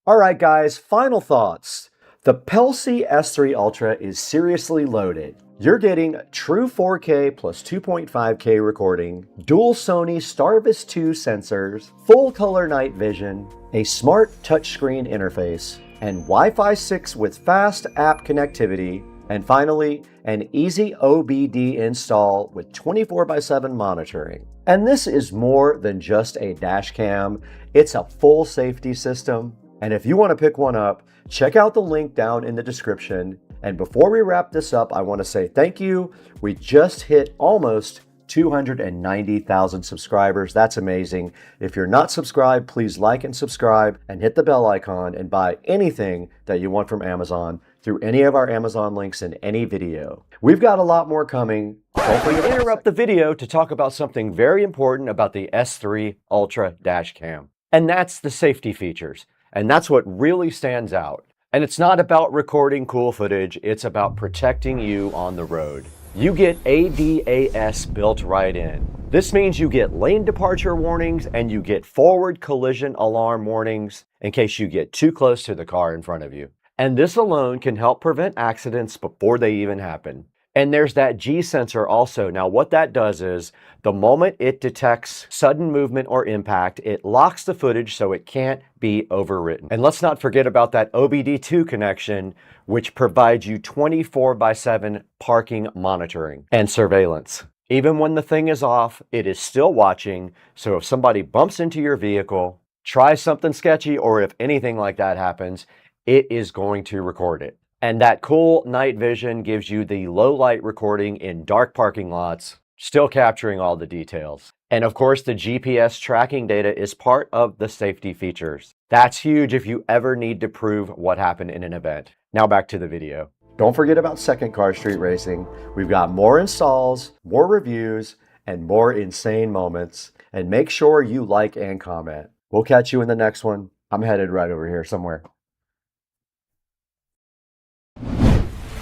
All right, guys, final thoughts. The Pelsi S3 Ultra is seriously loaded. You're getting true 4K plus 2.5K recording, dual Sony Starvis 2 sensors, full color night vision, a smart touchscreen interface, and Wi-Fi 6 with fast app connectivity, and finally, an easy OBD install with 24/7 monitoring. And this is more than just a dash cam, it's a full safety system. And if you want to pick one up, check out the link down in the description. And before we wrap this up, I want to say thank you. We just hit almost 290,000 subscribers. That's amazing. If you're not subscribed, please like and subscribe and hit the bell icon and buy anything that you want from Amazon through any of our Amazon links in any video. We've got a lot more coming. Don't forget to interrupt the video to talk about something very important about the S3 Ultra dash cam. And that's the safety features. And that's what really stands out. And it's not about recording cool footage, it's about protecting you on the road. You get ADAS built right in. This means you get lane departure warnings and you get forward collision alarm warnings in case you get too close to the car in front of you. And this alone can help prevent accidents before they even happen. And there's that G sensor also. Now what that does is, the moment it detects sudden movement or impact, it locks the footage so it can't be overwritten. And let's not forget about that OBD2 connection, which provides you 24/7 parking monitoring and surveillance. Even when the thing is off, it is still watching, so if somebody bumps into your vehicle, tries something sketchy, or if anything like that happens, it is going to record it. And that cool night vision gives you the low light recording in dark parking lots, still capturing all the details. And of course, the GPS tracking data is part of the safety features. That's huge if you ever need to prove what happened in an event. Now back to the video. Don't forget about Second Car Street Racing. We've got more installs, more reviews, and more insane moments. And make sure you like and comment. We'll catch you in the next one. I'm headed right over here somewhere.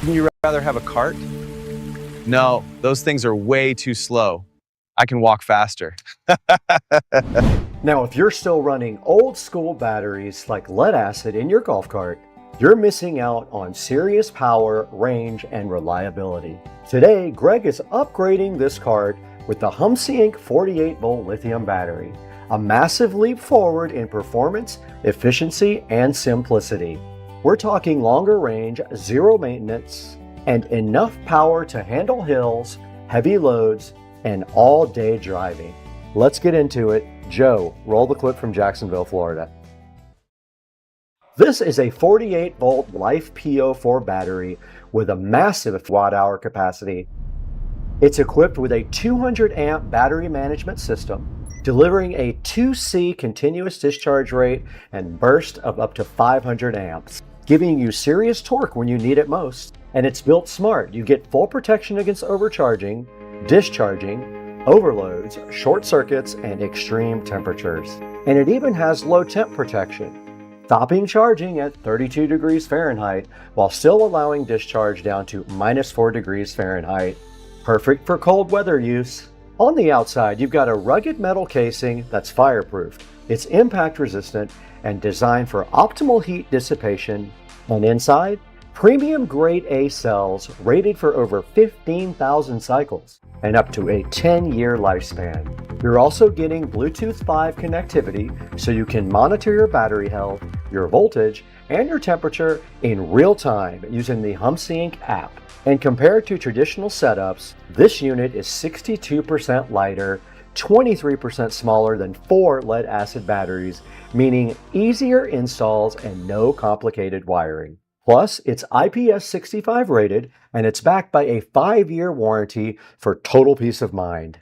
Wouldn't you rather have a cart? No, those things are way too slow. I can walk faster. Now, if you're still running old school batteries like lead acid in your golf cart, you're missing out on serious power, range, and reliability. Today, Greg is upgrading this cart with the Humsy Inc. 48-volt lithium battery, a massive leap forward in performance, efficiency, and simplicity. We're talking longer range, zero maintenance, and enough power to handle hills, heavy loads, and all-day driving. Let's get into it. Joe, roll the clip from Jacksonville, Florida. This is a 48-volt Life PO4 battery with a massive watt-hour capacity. It's equipped with a 200-amp battery management system, delivering a 2C continuous discharge rate and burst of up to 500 amps, giving you serious torque when you need it most. And it's built smart. You get full protection against overcharging, discharging, overloads, short circuits, and extreme temperatures. And it even has low temp protection, stopping charging at 32 degrees Fahrenheit while still allowing discharge down to -4 degrees Fahrenheit. Perfect for cold weather use. On the outside, you've got a rugged metal casing that's fireproof. It's impact resistant and designed for optimal heat dissipation. And inside, premium grade A cells rated for over 15,000 cycles and up to a 10-year lifespan. You're also getting Bluetooth 5 connectivity so you can monitor your battery health, your voltage, and your temperature in real time using the HumSync app. And compared to traditional setups, this unit is 62% lighter, 23% smaller than 4 lead-acid batteries, meaning easier installs and no complicated wiring. Plus, it's IPS65 rated, and it's backed by a 5-year warranty for total peace of mind.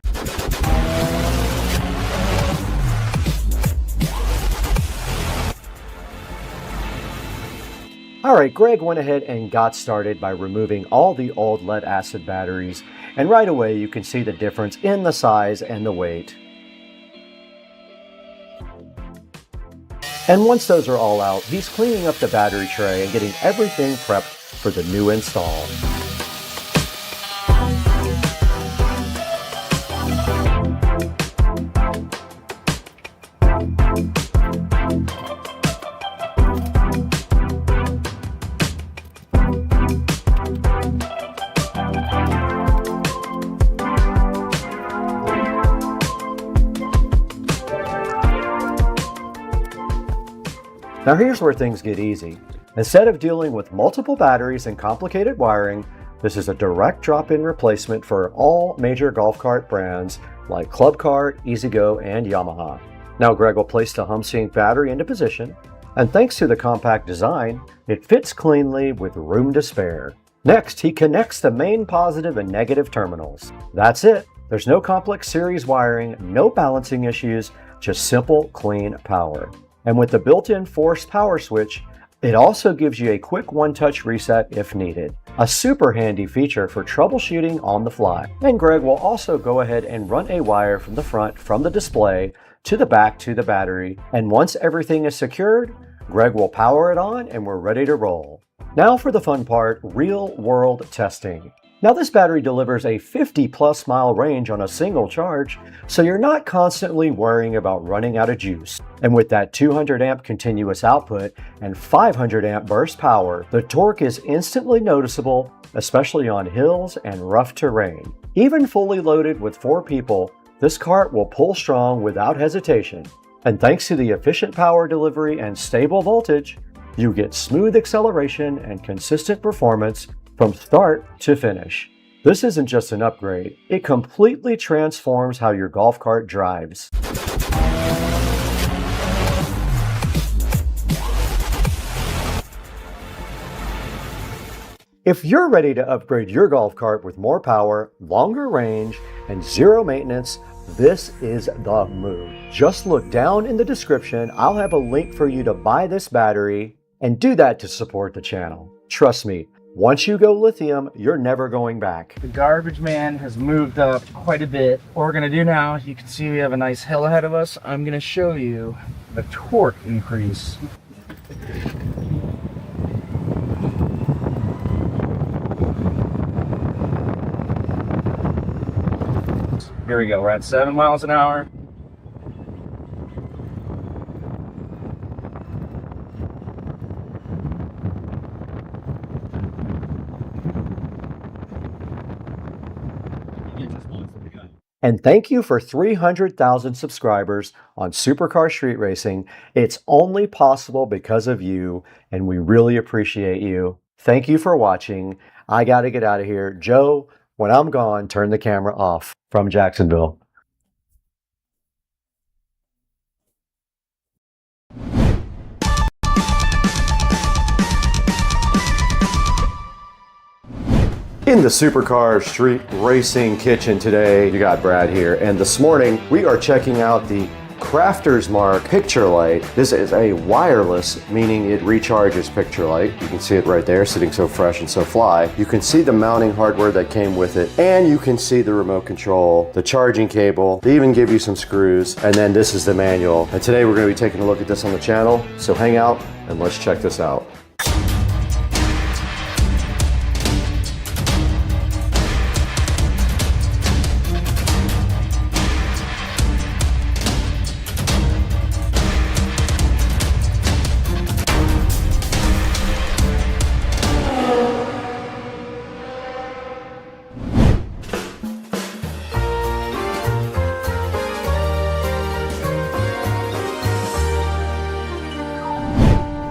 Alright, Greg went ahead and got started by removing all the old lead-acid batteries, and right away you can see the difference in the size and the weight. And once those are all out, he's cleaning up the battery tray and getting everything prepped for the new install. Now here's where things get easy. Instead of dealing with multiple batteries and complicated wiring, this is a direct drop-in replacement for all major golf cart brands like Club Cart, E-Z-GO, and Yamaha. Now Greg will place the HumSync battery into position, and thanks to the compact design, it fits cleanly with room to spare. Next, he connects the main positive and negative terminals. That's it. There's no complex series wiring, no balancing issues, just simple, clean power. And with the built-in forced power switch, it also gives you a quick one-touch reset if needed. A super handy feature for troubleshooting on the fly. And Greg will also go ahead and run a wire from the front, from the display, to the back to the battery. And once everything is secured, Greg will power it on and we're ready to roll. Now for the fun part, real-world testing. Now this battery delivers a 50+ mile range on a single charge, so you're not constantly worrying about running out of juice. And with that 200 amp continuous output and 500 amp burst power, the torque is instantly noticeable, especially on hills and rough terrain. Even fully loaded with 4 people, this cart will pull strong without hesitation. And thanks to the efficient power delivery and stable voltage, you get smooth acceleration and consistent performance from start to finish. This isn't just an upgrade, it completely transforms how your golf cart drives. If you're ready to upgrade your golf cart with more power, longer range, and zero maintenance, this is the move. Just look down in the description, I'll have a link for you to buy this battery, and do that to support the channel. Trust me, once you go lithium, you're never going back. The garbage man has moved up quite a bit. What we're gonna do now, you can see we have a nice hill ahead of us. I'm gonna show you the torque increase. Here we go, we're at 7 miles an hour. And thank you for 300,000 subscribers on Supercar Street Racing. It's only possible because of you, and we really appreciate you. Thank you for watching. I gotta get out of here. Joe, when I'm gone, turn the camera off. From Jacksonville. In the Supercar Street Racing kitchen today, you got Brad here, and this morning we are checking out the Crafter's Mark picture light. This is a wireless, meaning it recharges picture light. You can see it right there, sitting so fresh and so fly. You can see the mounting hardware that came with it, and you can see the remote control, the charging cable. They even give you some screws, and then this is the manual. And today we're going to be taking a look at this on the channel, so hang out and let's check this out.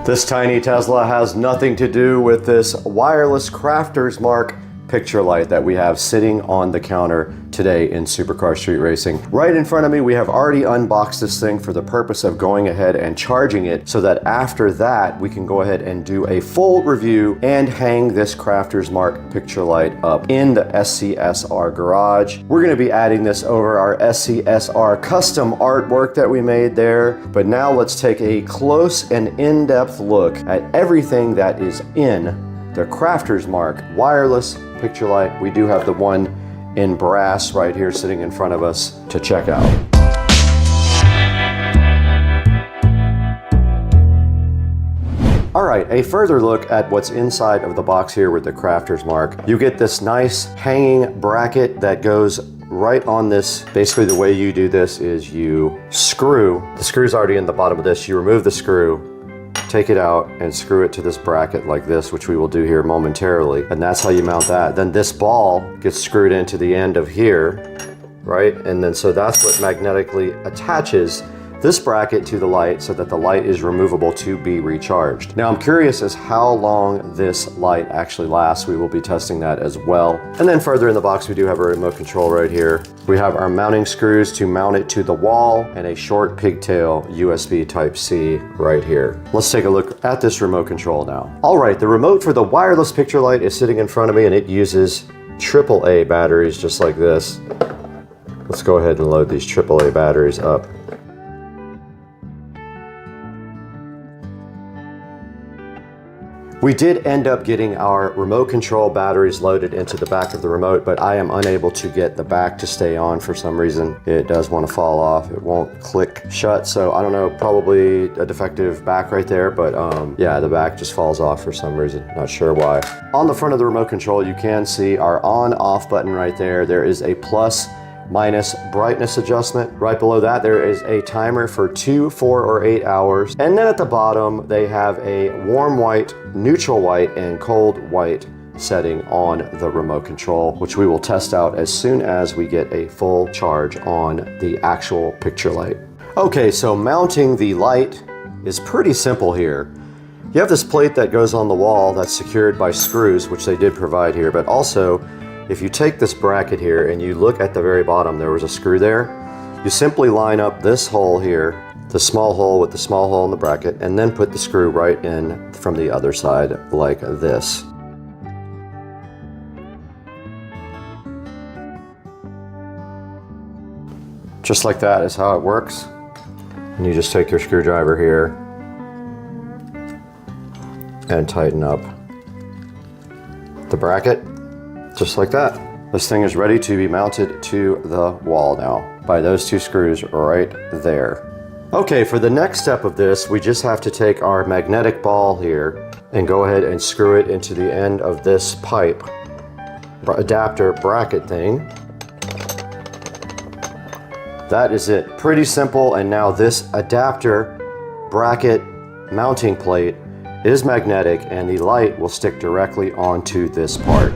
This tiny Tesla has nothing to do with this wireless Crafter's Mark picture light that we have sitting on the counter today in Supercar Street Racing. Right in front of me, we have already unboxed this thing for the purpose of going ahead and charging it so that after that, we can go ahead and do a full review and hang this Crafter's Mark picture light up in the SCSR garage. We're gonna be adding this over our SCSR custom artwork that we made there. But now let's take a close and in-depth look at everything that is in the Crafter's Mark wireless picture light. We do have the one in brass right here sitting in front of us to check out. All right, a further look at what's inside of the box here with the Crafter's Mark. You get this nice hanging bracket that goes right on this. Basically, the way you do this is you screw, the screw's already in the bottom of this, you remove the screw, take it out and screw it to this bracket like this, which we will do here momentarily. And that's how you mount that. Then this ball gets screwed into the end of here, right? And then so that's what magnetically attaches this bracket to the light so that the light is removable to be recharged. Now I'm curious as how long this light actually lasts. We will be testing that as well. And then further in the box, we do have a remote control right here. We have our mounting screws to mount it to the wall and a short pigtail USB Type-C right here. Let's take a look at this remote control now. All right, the remote for the wireless picture light is sitting in front of me and it uses AAA batteries just like this. Let's go ahead and load these AAA batteries up. We did end up getting our remote control batteries loaded into the back of the remote, but I am unable to get the back to stay on for some reason. It does want to fall off. It won't click shut, so I don't know, probably a defective back right there, but yeah, the back just falls off for some reason. Not sure why. On the front of the remote control, you can see our on-off button right there. There is a plus minus brightness adjustment. Right below that, there is a timer for 2, 4, or 8 hours. And then at the bottom, they have a warm white, neutral white, and cold white setting on the remote control, which we will test out as soon as we get a full charge on the actual picture light. Okay, so mounting the light is pretty simple here. You have this plate that goes on the wall that's secured by screws, which they did provide here, but also if you take this bracket here and you look at the very bottom, there was a screw there. You simply line up this hole here, the small hole with the small hole in the bracket, and then put the screw right in from the other side like this. Just like that is how it works. And you just take your screwdriver here and tighten up the bracket. Just like that. This thing is ready to be mounted to the wall now by those two screws right there. Okay, for the next step of this, we just have to take our magnetic ball here and go ahead and screw it into the end of this pipe adapter bracket thing. That is it. Pretty simple. And now this adapter bracket mounting plate is magnetic and the light will stick directly onto this part.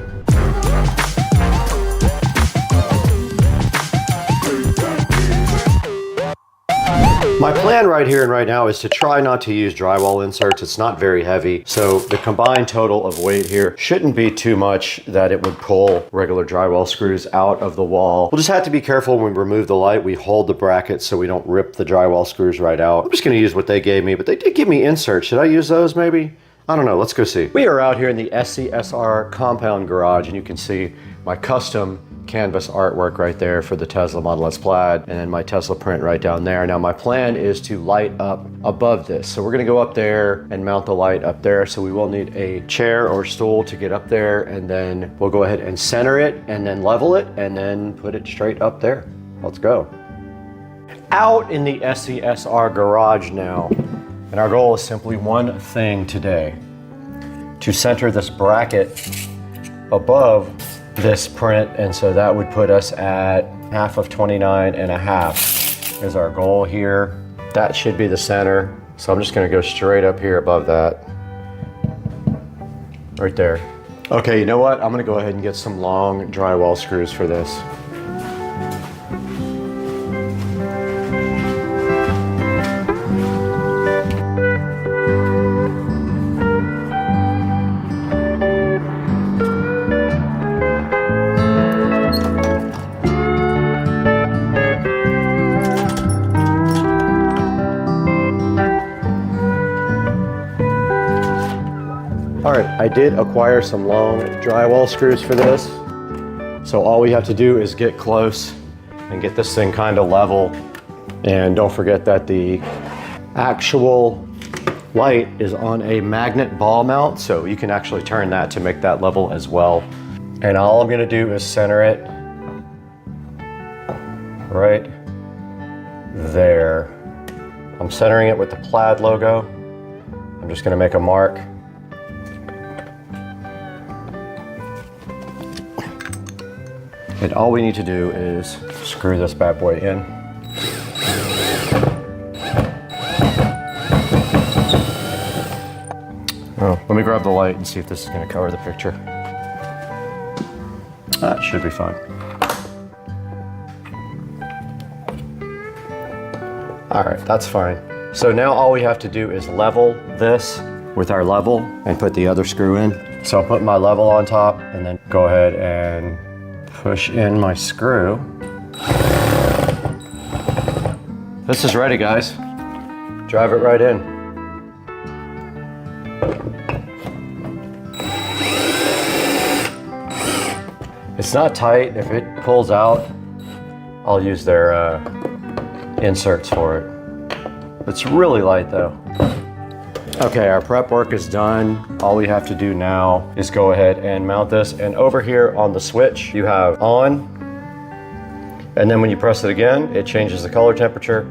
My plan right here and right now is to try not to use drywall inserts. It's not very heavy, so the combined total of weight here shouldn't be too much that it would pull regular drywall screws out of the wall. We'll just have to be careful when we remove the light. We hold the bracket so we don't rip the drywall screws right out. I'm just gonna use what they gave me, but they did give me inserts. Should I use those maybe? I don't know, let's go see. We are out here in the SCSR compound garage and you can see my custom canvas artwork right there for the Tesla Model S Plaid and then my Tesla print right down there. Now my plan is to light up above this. So we're gonna go up there and mount the light up there. So we will need a chair or stool to get up there and then we'll go ahead and center it and then level it and then put it straight up there. Let's go. Out in the SCSR garage now. And our goal is simply one thing today, to center this bracket above this print, and so that would put us at half of 29.5 is our goal here. That should be the center. So I'm just gonna go straight up here above that. Right there. Okay, you know what? I'm gonna go ahead and get some long drywall screws for this. did acquire some long drywall screws for this. So all we have to do is get close and get this thing kind of level. And don't forget that the actual light is on a magnet ball mount, so you can actually turn that to make that level as well. And all I'm gonna do is center it right there. I'm centering it with the plaid logo. I'm just gonna make a mark. And all we need to do is screw this bad boy in. Oh, let me grab the light and see if this is gonna cover the picture. That should be fine. All right, that's fine. So now all we have to do is level this with our level and put the other screw in. So I'll put my level on top and then go ahead and push in my screw. This is ready, guys. Drive it right in. It's not tight. If it pulls out, I'll use their inserts for it. It's really light though. Okay, our prep work is done. All we have to do now is go ahead and mount this. And over here on the switch, you have on. And then when you press it again, it changes the color temperature.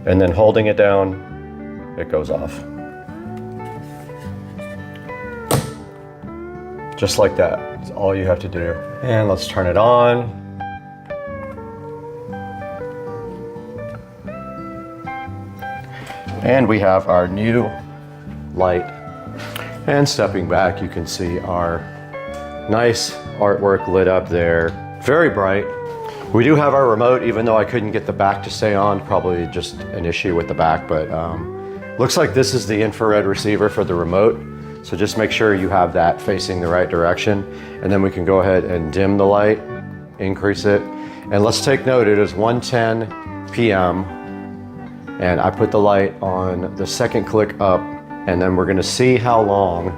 And then holding it down, it goes off. Just like that. That's all you have to do. And let's turn it on. And we have our new light. And stepping back, you can see our nice artwork lit up there. Very bright. We do have our remote, even though I couldn't get the back to stay on. Probably just an issue with the back, but looks like this is the infrared receiver for the remote. So just make sure you have that facing the right direction. And then we can go ahead and dim the light, increase it. And let's take note, it is 1:10 p.m. And I put the light on the second click up, and then we're gonna see how long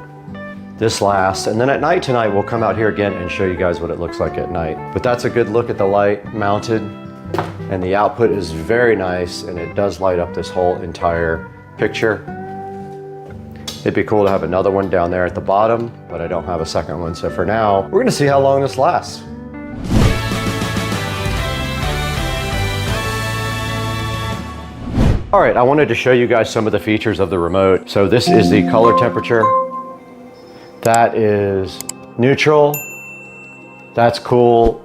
this lasts. And then at night tonight, we'll come out here again and show you guys what it looks like at night. But that's a good look at the light mounted, and the output is very nice, and it does light up this whole entire picture. It'd be cool to have another one down there at the bottom, but I don't have a second one. So for now, we're gonna see how long this lasts. All right, I wanted to show you guys some of the features of the remote. So this is the color temperature. That is neutral, that's cool,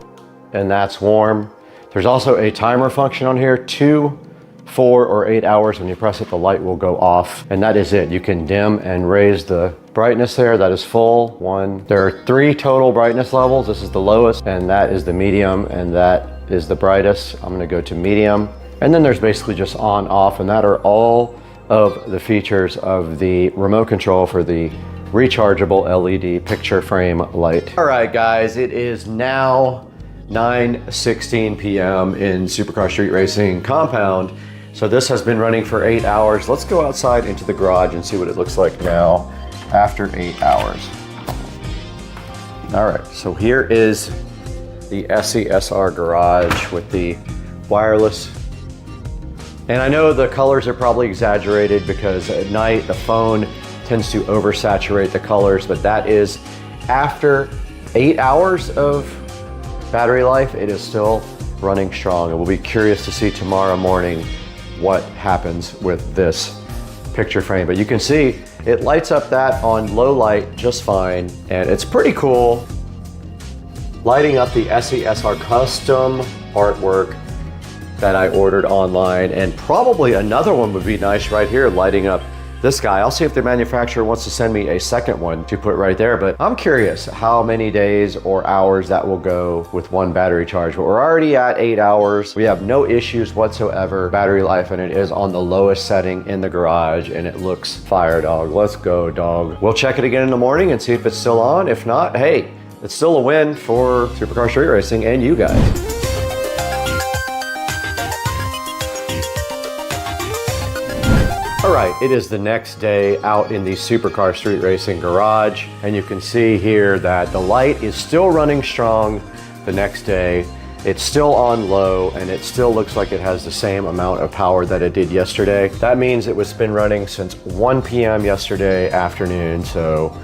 and that's warm. There's also a timer function on here, 2, 4, or 8 hours. When you press it, the light will go off, and that is it. You can dim and raise the brightness there. That is full, 1. There are 3 total brightness levels. This is the lowest, and that is the medium, and that is the brightest. I'm gonna go to medium. And then there's basically just on, off, and that are all of the features of the remote control for the rechargeable LED picture frame light. All right, guys, it is now 9:16 p.m. in Supercar Street Racing compound. So this has been running for 8 hours. Let's go outside into the garage and see what it looks like now after 8 hours. All right, so here is the SCSR garage with the wireless. And I know the colors are probably exaggerated because at night the phone tends to oversaturate the colors, but that is after 8 hours of battery life, it is still running strong. And we'll be curious to see tomorrow morning what happens with this picture frame. But you can see it lights up that on low light just fine, and it's pretty cool. Lighting up the SCSR custom artwork that I ordered online, and probably another one would be nice right here, lighting up this guy. I'll see if the manufacturer wants to send me a second one to put right there, but I'm curious how many days or hours that will go with one battery charge. But we're already at 8 hours. We have no issues whatsoever battery life, and it is on the lowest setting in the garage, and it looks fire, dog. Let's go, dog. We'll check it again in the morning and see if it's still on. If not, hey, it's still a win for Supercar Street Racing and you guys. All right, it is the next day out in the Supercar Street Racing garage, and you can see here that the light is still running strong the next day. It's still on low, and it still looks like it has the same amount of power that it did yesterday. That means it was been running since 1 p.m. yesterday afternoon, so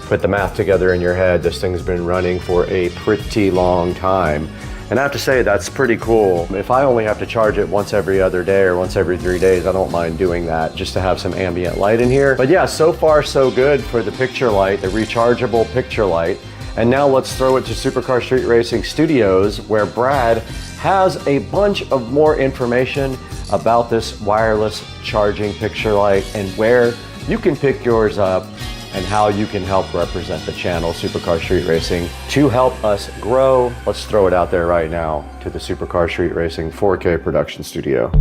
put the math together in your head. This thing's been running for a pretty long time. And I have to say, that's pretty cool. If I only have to charge it once every other day or once every 3 days, I don't mind doing that just to have some ambient light in here. But yeah, so far so good for the picture light, the rechargeable picture light. And now let's throw it to Supercar Street Racing Studios, where Brad has a bunch of more information about this wireless charging picture light and where you can pick yours up and how you can help represent the channel Supercar Street Racing to help us grow. Let's throw it out there right now to the Supercar Street Racing 4K production studio.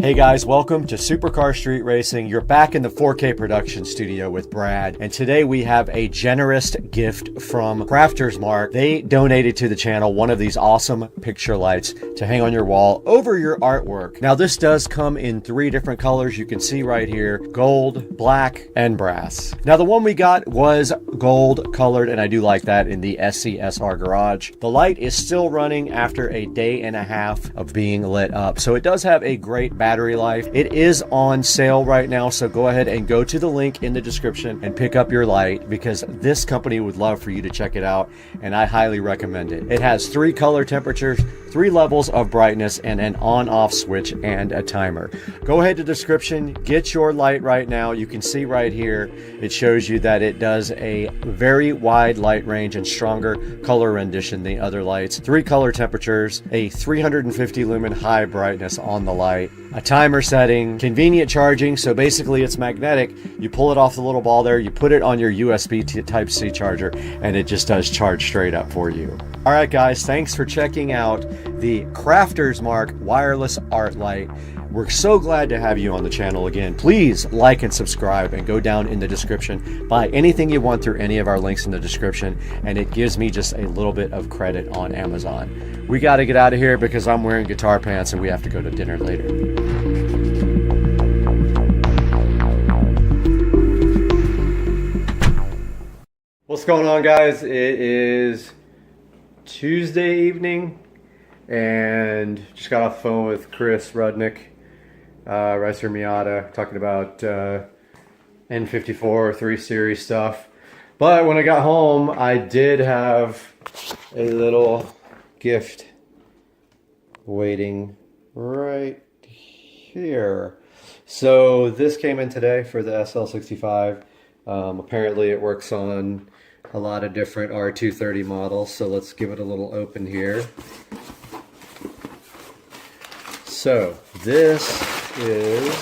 Hey guys, welcome to Supercar Street Racing. You're back in the 4K production studio with Brad, and today we have a generous gift from Crafters Mark. They donated to the channel one of these awesome picture lights to hang on your wall over your artwork. Now this does come in 3 different colors. You can see right here, gold, black, and brass. Now the one we got was gold colored, and I do like that in the SCSR garage. The light is still running after a day and a half of being lit up, so it does have a great battery life. It is on sale right now, so go ahead and go to the link in the description and pick up your light, because this company would love for you to check it out, and I highly recommend it. It has 3 color temperatures, 3 levels of brightness, and an on-off switch and a timer. Go ahead to the description, get your light right now. You can see right here, it shows you that it does a very wide light range and stronger color rendition than the other lights. 3 color temperatures, a 350 lumen high brightness on the light, a timer setting, convenient charging, so basically it's magnetic. You pull it off the little ball there, you put it on your USB Type-C charger, and it just does charge straight up for you. All right guys, thanks for checking out the Crafters Mark wireless art light. We're so glad to have you on the channel again. Please like and subscribe, and go down in the description. Buy anything you want through any of our links in the description, and it gives me just a little bit of credit on Amazon. We got to get out of here because I'm wearing guitar pants and we have to go to dinner later. What's going on, guys? It is Tuesday evening, and just got off the phone with Chris Rudnick, Ricer Miata, talking about N54 3 series stuff. But when I got home, I did have a little gift waiting right here. So this came in today for the SL65. Apparently it works on a lot of different R230 models, so let's give it a little open here. So this is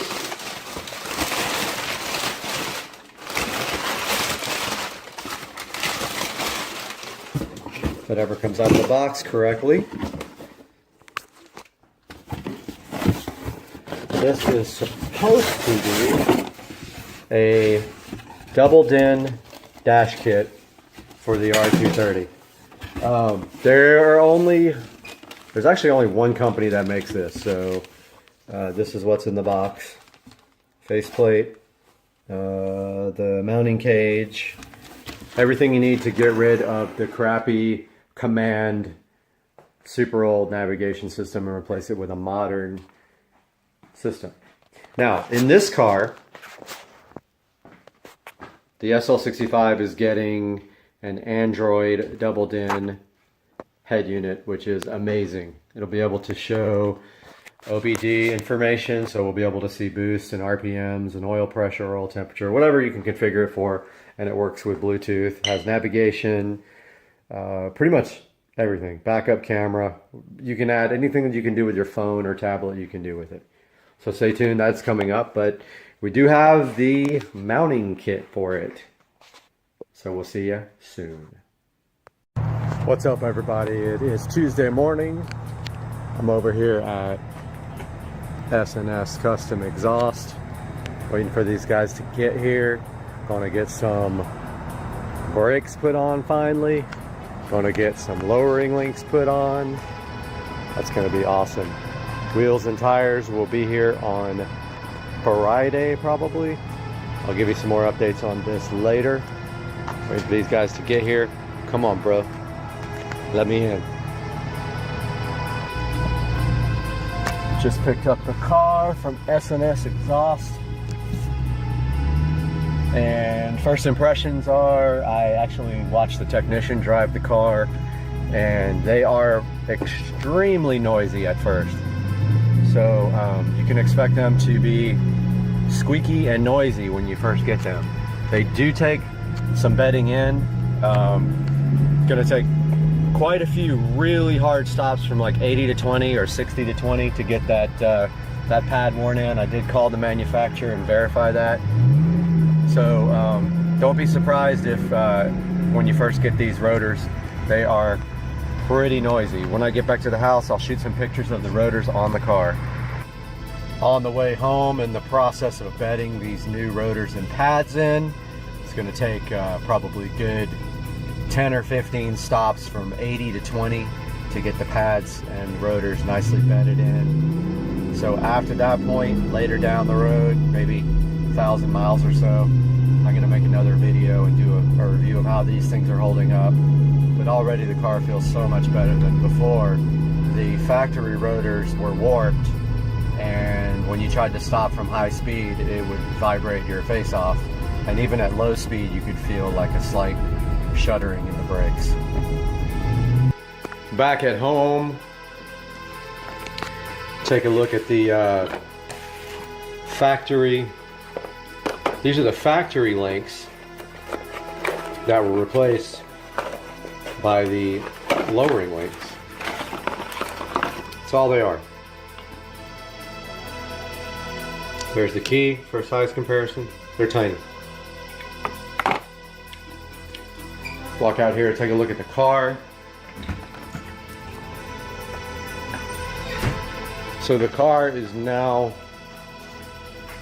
whatever comes out of the box correctly. This is supposed to be a double DIN dash kit for the R230. There's actually only one company that makes this, so this is what's in the box. Faceplate, the mounting cage, everything you need to get rid of the crappy Command super old navigation system and replace it with a modern system. Now, in this car, the SL65 is getting an Android double DIN head unit, which is amazing. It'll be able to show OBD information, so we'll be able to see boost and RPMs and oil pressure, oil temperature, whatever you can configure it for, and it works with Bluetooth, has navigation, pretty much everything. Backup camera. You can add anything that you can do with your phone or tablet, you can do with it. So stay tuned, that's coming up, but we do have the mounting kit for it. So we'll see you soon. What's up, everybody? It is Tuesday morning. I'm over here at S&S Custom Exhaust, waiting for these guys to get here. Gonna get some brakes put on finally. Gonna get some lowering links put on. That's going to be awesome. Wheels and tires will be here on Friday probably. I'll give you some more updates on this later. Wait for these guys to get here. Come on, bro. Let me in. Just picked up the car from S&S Exhaust. And first impressions are, I actually watched the technician drive the car, and they are extremely noisy at first. So you can expect them to be squeaky and noisy when you first get them. They do take some bedding in. Gonna take quite a few really hard stops from like 80 to 20 or 60 to 20 to get that that pad worn in. I did call the manufacturer and verify that. So don't be surprised if when you first get these rotors, they are pretty noisy. When I get back to the house, I'll shoot some pictures of the rotors on the car. On the way home, in the process of bedding these new rotors and pads in, it's going to take probably good 10 or 15 stops from 80 to 20 to get the pads and rotors nicely bedded in. So after that point, later down the road, maybe 1,000 miles or so, I'm going to make another video and do a review of how these things are holding up. But already the car feels so much better than before. The factory rotors were warped, and when you tried to stop from high speed, it would vibrate your face off. And even at low speed, you could feel like a slight shuddering in the brakes. Back at home, take a look at the factory. These are the factory links that were replaced by the lowering links. That's all they are. There's the key for size comparison. They're tiny. Walk out here and take a look at the car. So the car is now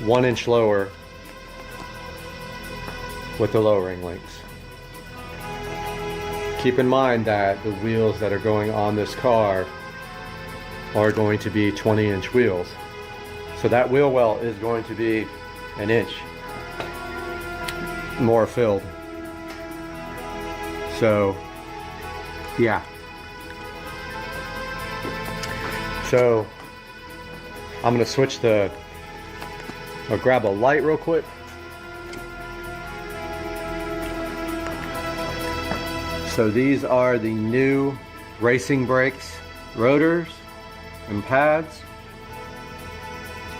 1 inch lower with the lowering links. Keep in mind that the wheels that are going on this car are going to be 20-inch wheels. So that wheel well is going to be 1 inch more filled. So, yeah. So, I'm gonna switch I'll grab a light real quick. So these are the new racing brakes, rotors, and pads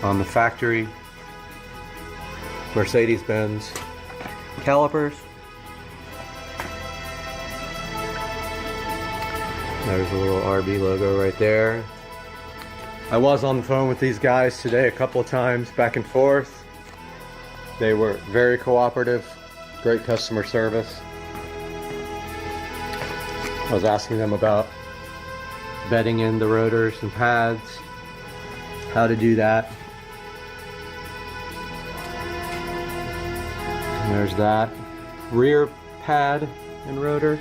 on the factory Mercedes-Benz calipers. There's a little RB logo right there. I was on the phone with these guys today a couple of times, back and forth. They were very cooperative, great customer service. I was asking them about bedding in the rotors and pads, how to do that. And there's that rear pad and rotor.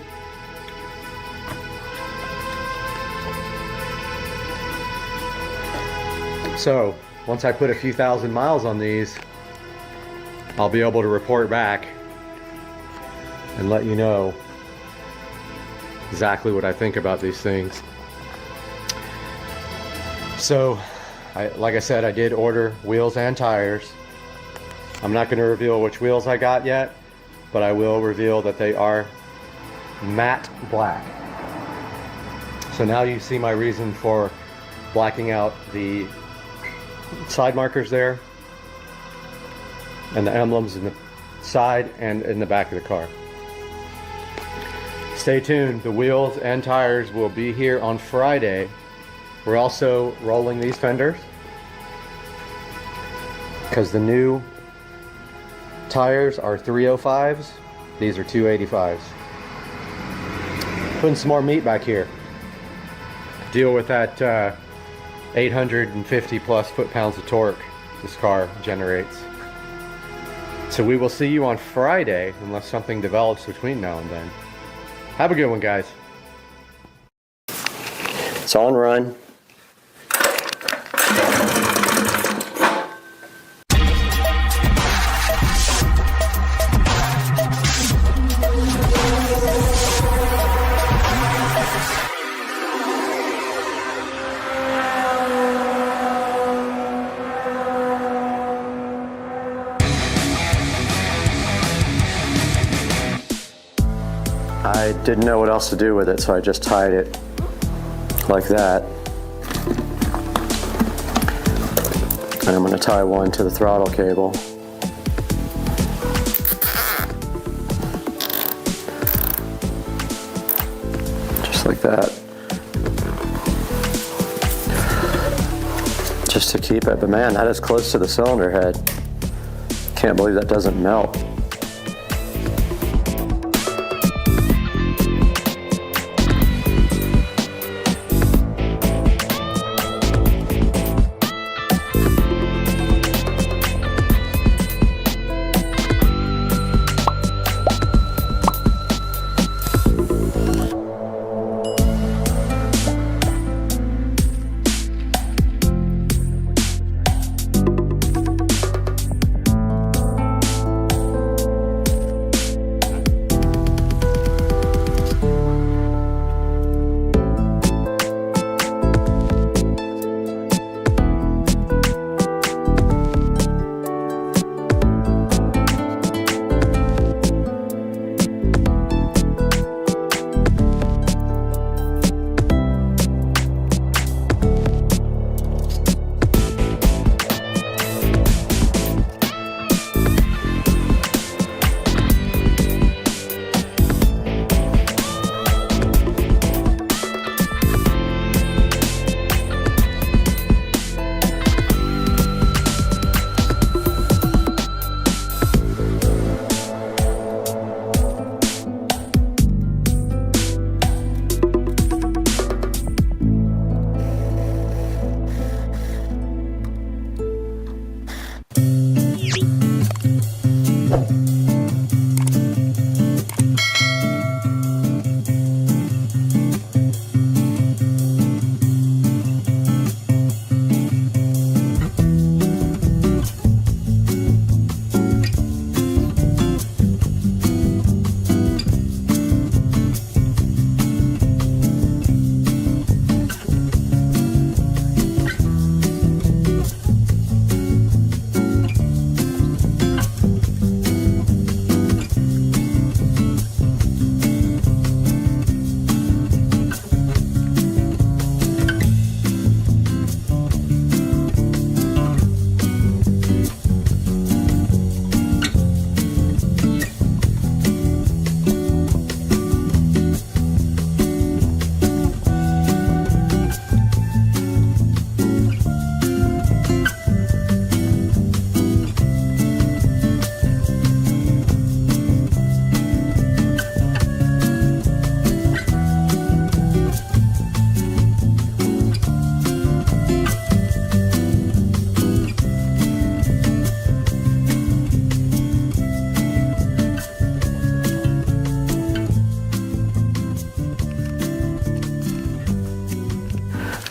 So once I put a few thousand miles on these, I'll be able to report back and let you know exactly what I think about these things. So, like I said, I did order wheels and tires. I'm not going to reveal which wheels I got yet, but I will reveal that they are matte black. So now you see my reason for blacking out the side markers there and the emblems in the side and in the back of the car. Stay tuned. The wheels and tires will be here on Friday. We're also rolling these fenders because the new tires are 305s. These are 285s. Putting some more meat back here. Deal with that 850 plus foot-pounds of torque this car generates. So we will see you on Friday unless something develops between now and then. Have a good one, guys. It's on run. I didn't know what else to do with it, so I just tied it like that. And I'm going to tie one to the throttle cable. Just like that. Just to keep it, but man, that is close to the cylinder head. Can't believe that doesn't melt.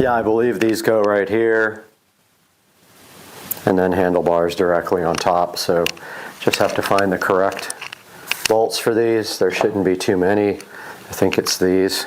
Yeah, I believe these go right here, and then handlebars directly on top. So just have to find the correct bolts for these. There shouldn't be too many. I think it's these.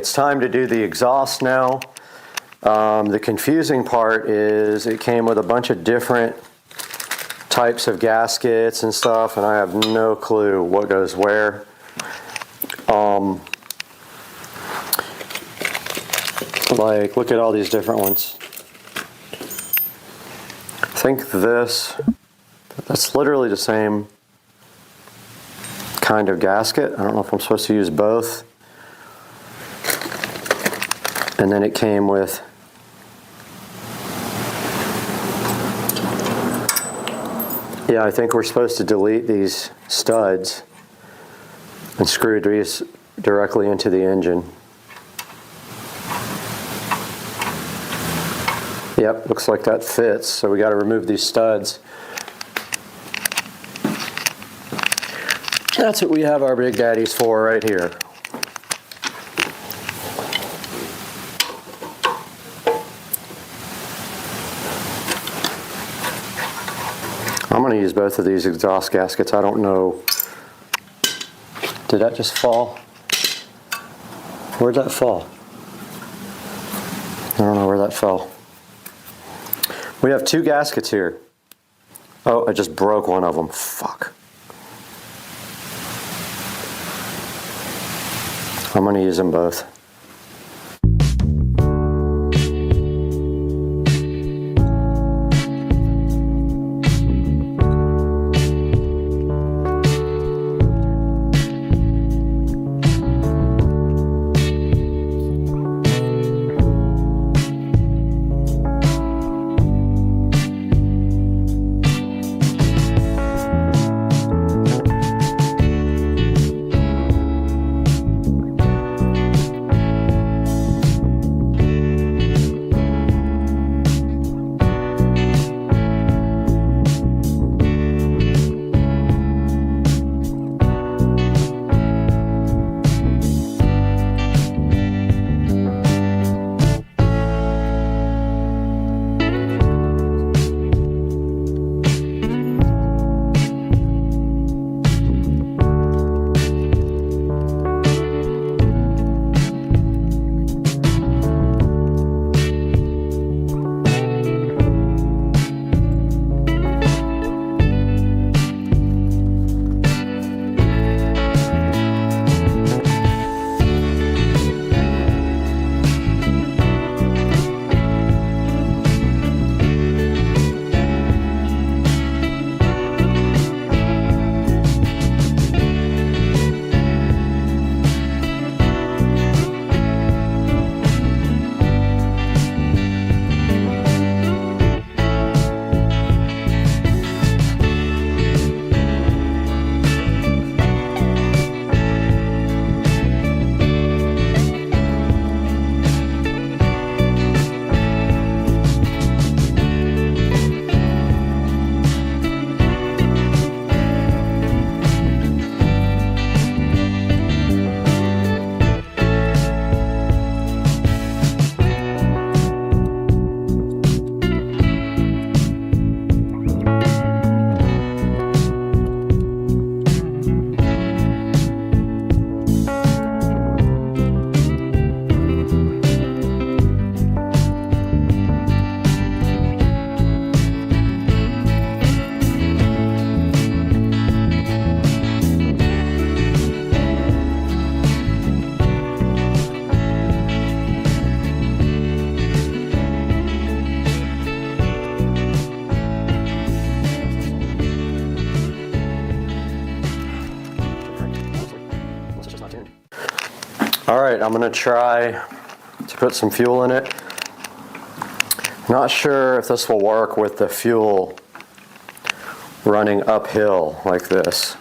it's time to do the exhaust now. The confusing part is it came with a bunch of different types of gaskets and stuff, and I have no clue what goes where. Like, look at all these different ones. I think that's literally the same kind of gasket. I don't know if I'm supposed to use both. And then it came with yeah, I think we're supposed to delete these studs and screw these directly into the engine. Yep, looks like that fits, so we got to remove these studs. That's what we have our Big Daddies for right here. I'm going to use both of these exhaust gaskets. I don't know. Did that just fall? Where'd that fall? I don't know where that fell. We have two gaskets here. Oh, I just broke one of them. Fuck. I'm going to use them both. All right, I'm gonna try to put some fuel in it. Not sure if this will work with the fuel running uphill like this.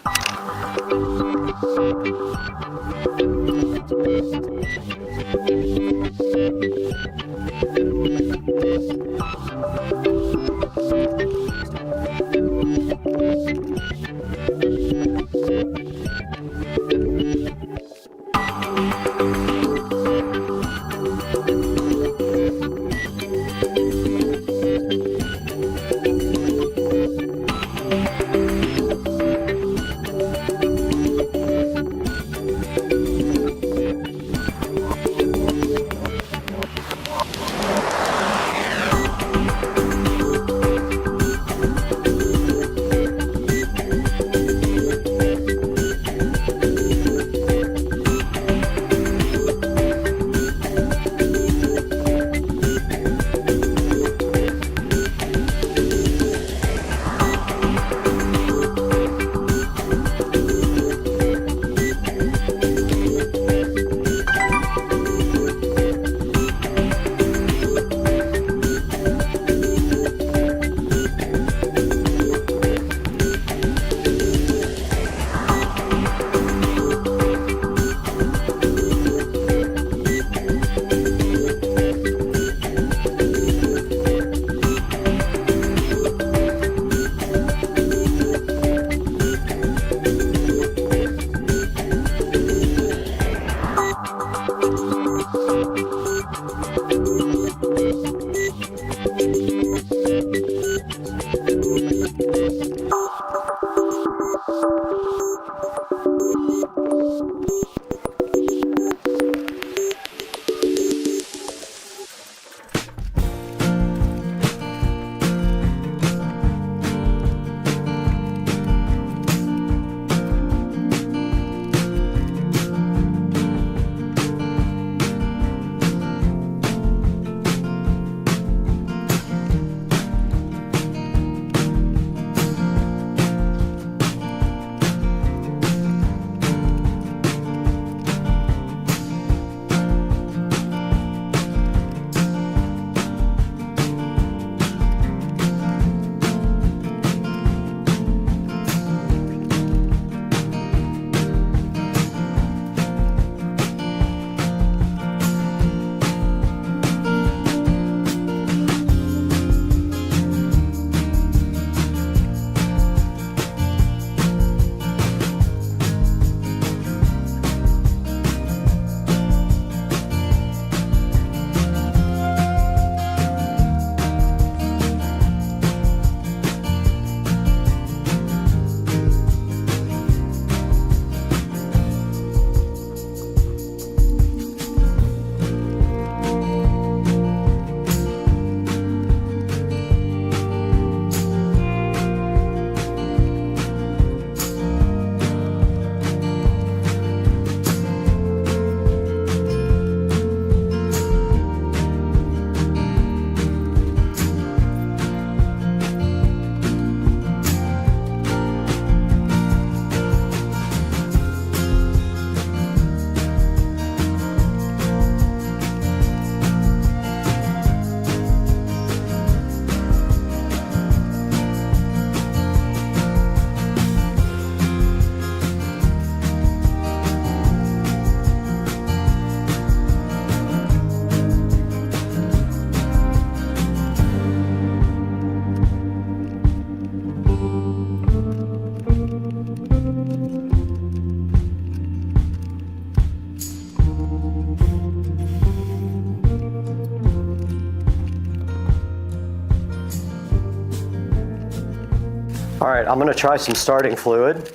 All right, I'm gonna try some starting fluid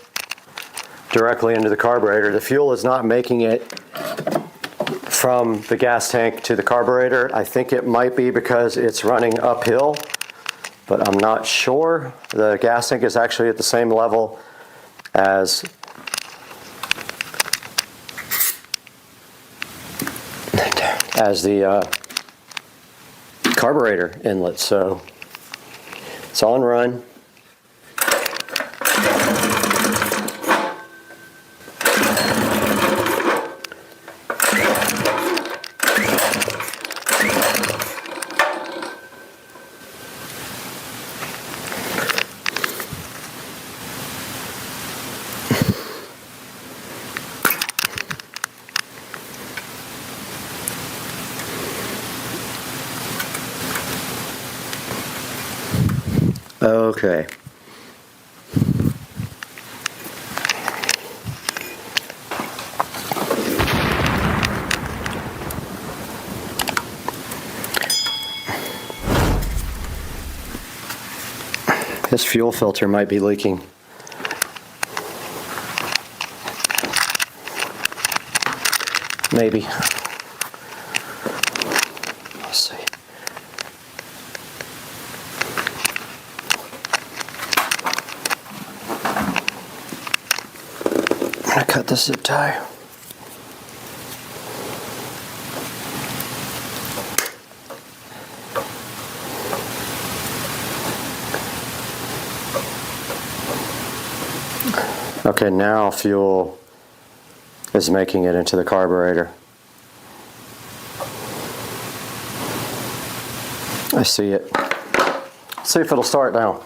directly into the carburetor. The fuel is not making it from the gas tank to the carburetor. I think it might be because it's running uphill, but I'm not sure. The gas tank is actually at the same level as the carburetor inlet, so it's on run. Okay. This fuel filter might be leaking. Maybe. Let's see. I'm gonna cut the zip tie. Okay, now fuel is making it into the carburetor. I see it. Let's see if it'll start now.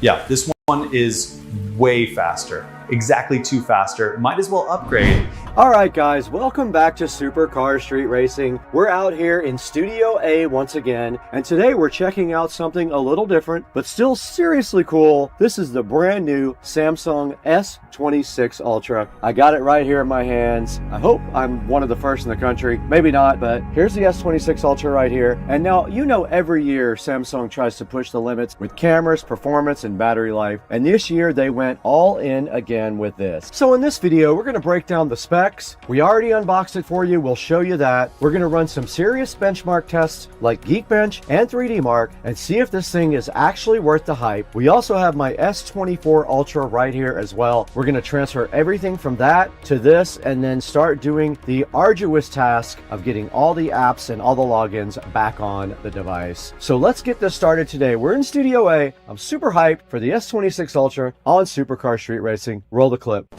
Yeah, this one is way faster. Exactly too faster. Might as well upgrade. All right, guys, welcome back to Supercar Street Racing. We're out here in Studio A once again, and today we're checking out something a little different, but still seriously cool. This is the brand new Samsung S26 Ultra. I got it right here in my hands. I hope I'm one of the first in the country. Maybe not, but here's the S26 Ultra right here. And now, you know, every year Samsung tries to push the limits with cameras, performance, and battery life. And this year they went all in again with this. So in this video, we're gonna break down the specs. We already unboxed it for you. We'll show you that. We're gonna run some serious benchmark tests like Geekbench and 3D Mark and see if this thing is actually worth the hype. We also have my S24 Ultra right here as well. We're gonna transfer everything from that to this and then start doing the arduous task of getting all the apps and all the logins back on the device. So let's get this started today. We're in Studio A. I'm super hyped for the S26 Ultra on Supercar Street Racing. Roll the clip.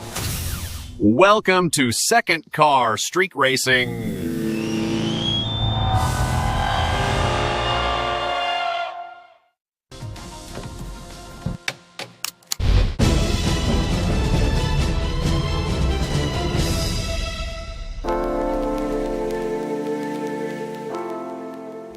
Welcome to Second Car Street Racing.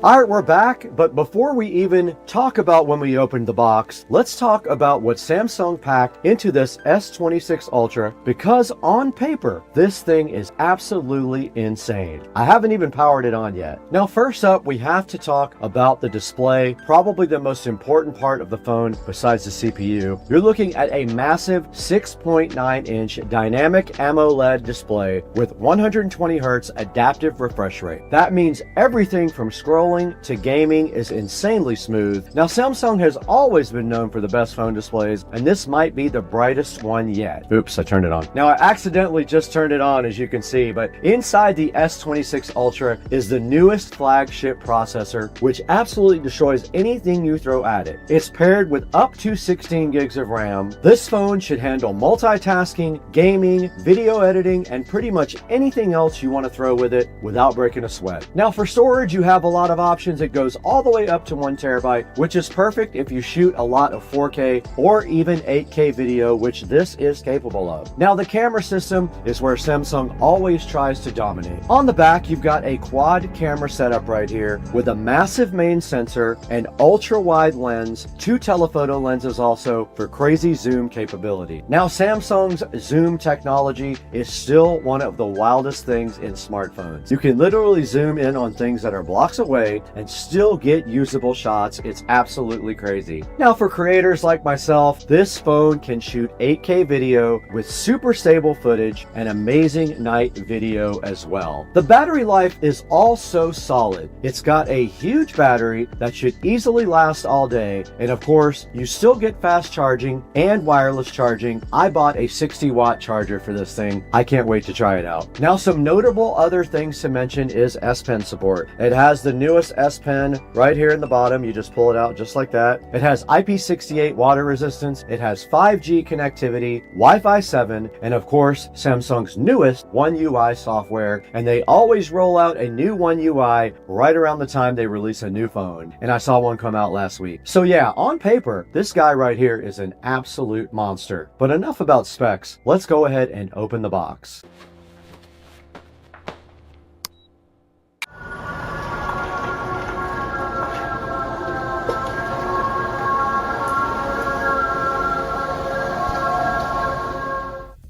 All right, we're back, but before we even talk about when we opened the box, let's talk about what Samsung packed into this S26 Ultra, because on paper, this thing is absolutely insane. I haven't even powered it on yet. Now, first up, we have to talk about the display, probably the most important part of the phone besides the CPU. You're looking at a massive 6.9-inch dynamic AMOLED display with 120 Hz adaptive refresh rate. That means everything from scrolling scrolling to gaming is insanely smooth. Now, Samsung has always been known for the best phone displays, and this might be the brightest one yet. Oops, I turned it on. Now, I accidentally just turned it on, as you can see, but inside the S26 Ultra is the newest flagship processor, which absolutely destroys anything you throw at it. It's paired with up to 16 gigs of RAM. This phone should handle multitasking, gaming, video editing, and pretty much anything else you want to throw with it without breaking a sweat. Now, for storage, you have a lot of options. It goes all the way up to 1 terabyte, which is perfect if you shoot a lot of 4K or even 8K video, which this is capable of. Now, the camera system is where Samsung always tries to dominate. On the back, you've got a quad camera setup right here with a massive main sensor, an ultra wide lens, 2 telephoto lenses also for crazy zoom capability. Now, Samsung's zoom technology is still one of the wildest things in smartphones. You can literally zoom in on things that are blocks away and still get usable shots. It's absolutely crazy. Now, for creators like myself, this phone can shoot 8K video with super stable footage and amazing night video as well. The battery life is also solid. It's got a huge battery that should easily last all day, and of course, you still get fast charging and wireless charging. I bought a 60-watt charger for this thing. I can't wait to try it out. Now, some notable other things to mention is S Pen support. It has the newest S Pen right here in the bottom. You just pull it out just like that. It has IP68 water resistance. It has 5G connectivity, Wi-Fi 7, and of course, Samsung's newest One UI software. And they always roll out a new One UI right around the time they release a new phone. And I saw one come out last week. So yeah, on paper, this guy right here is an absolute monster. But enough about specs. Let's go ahead and open the box.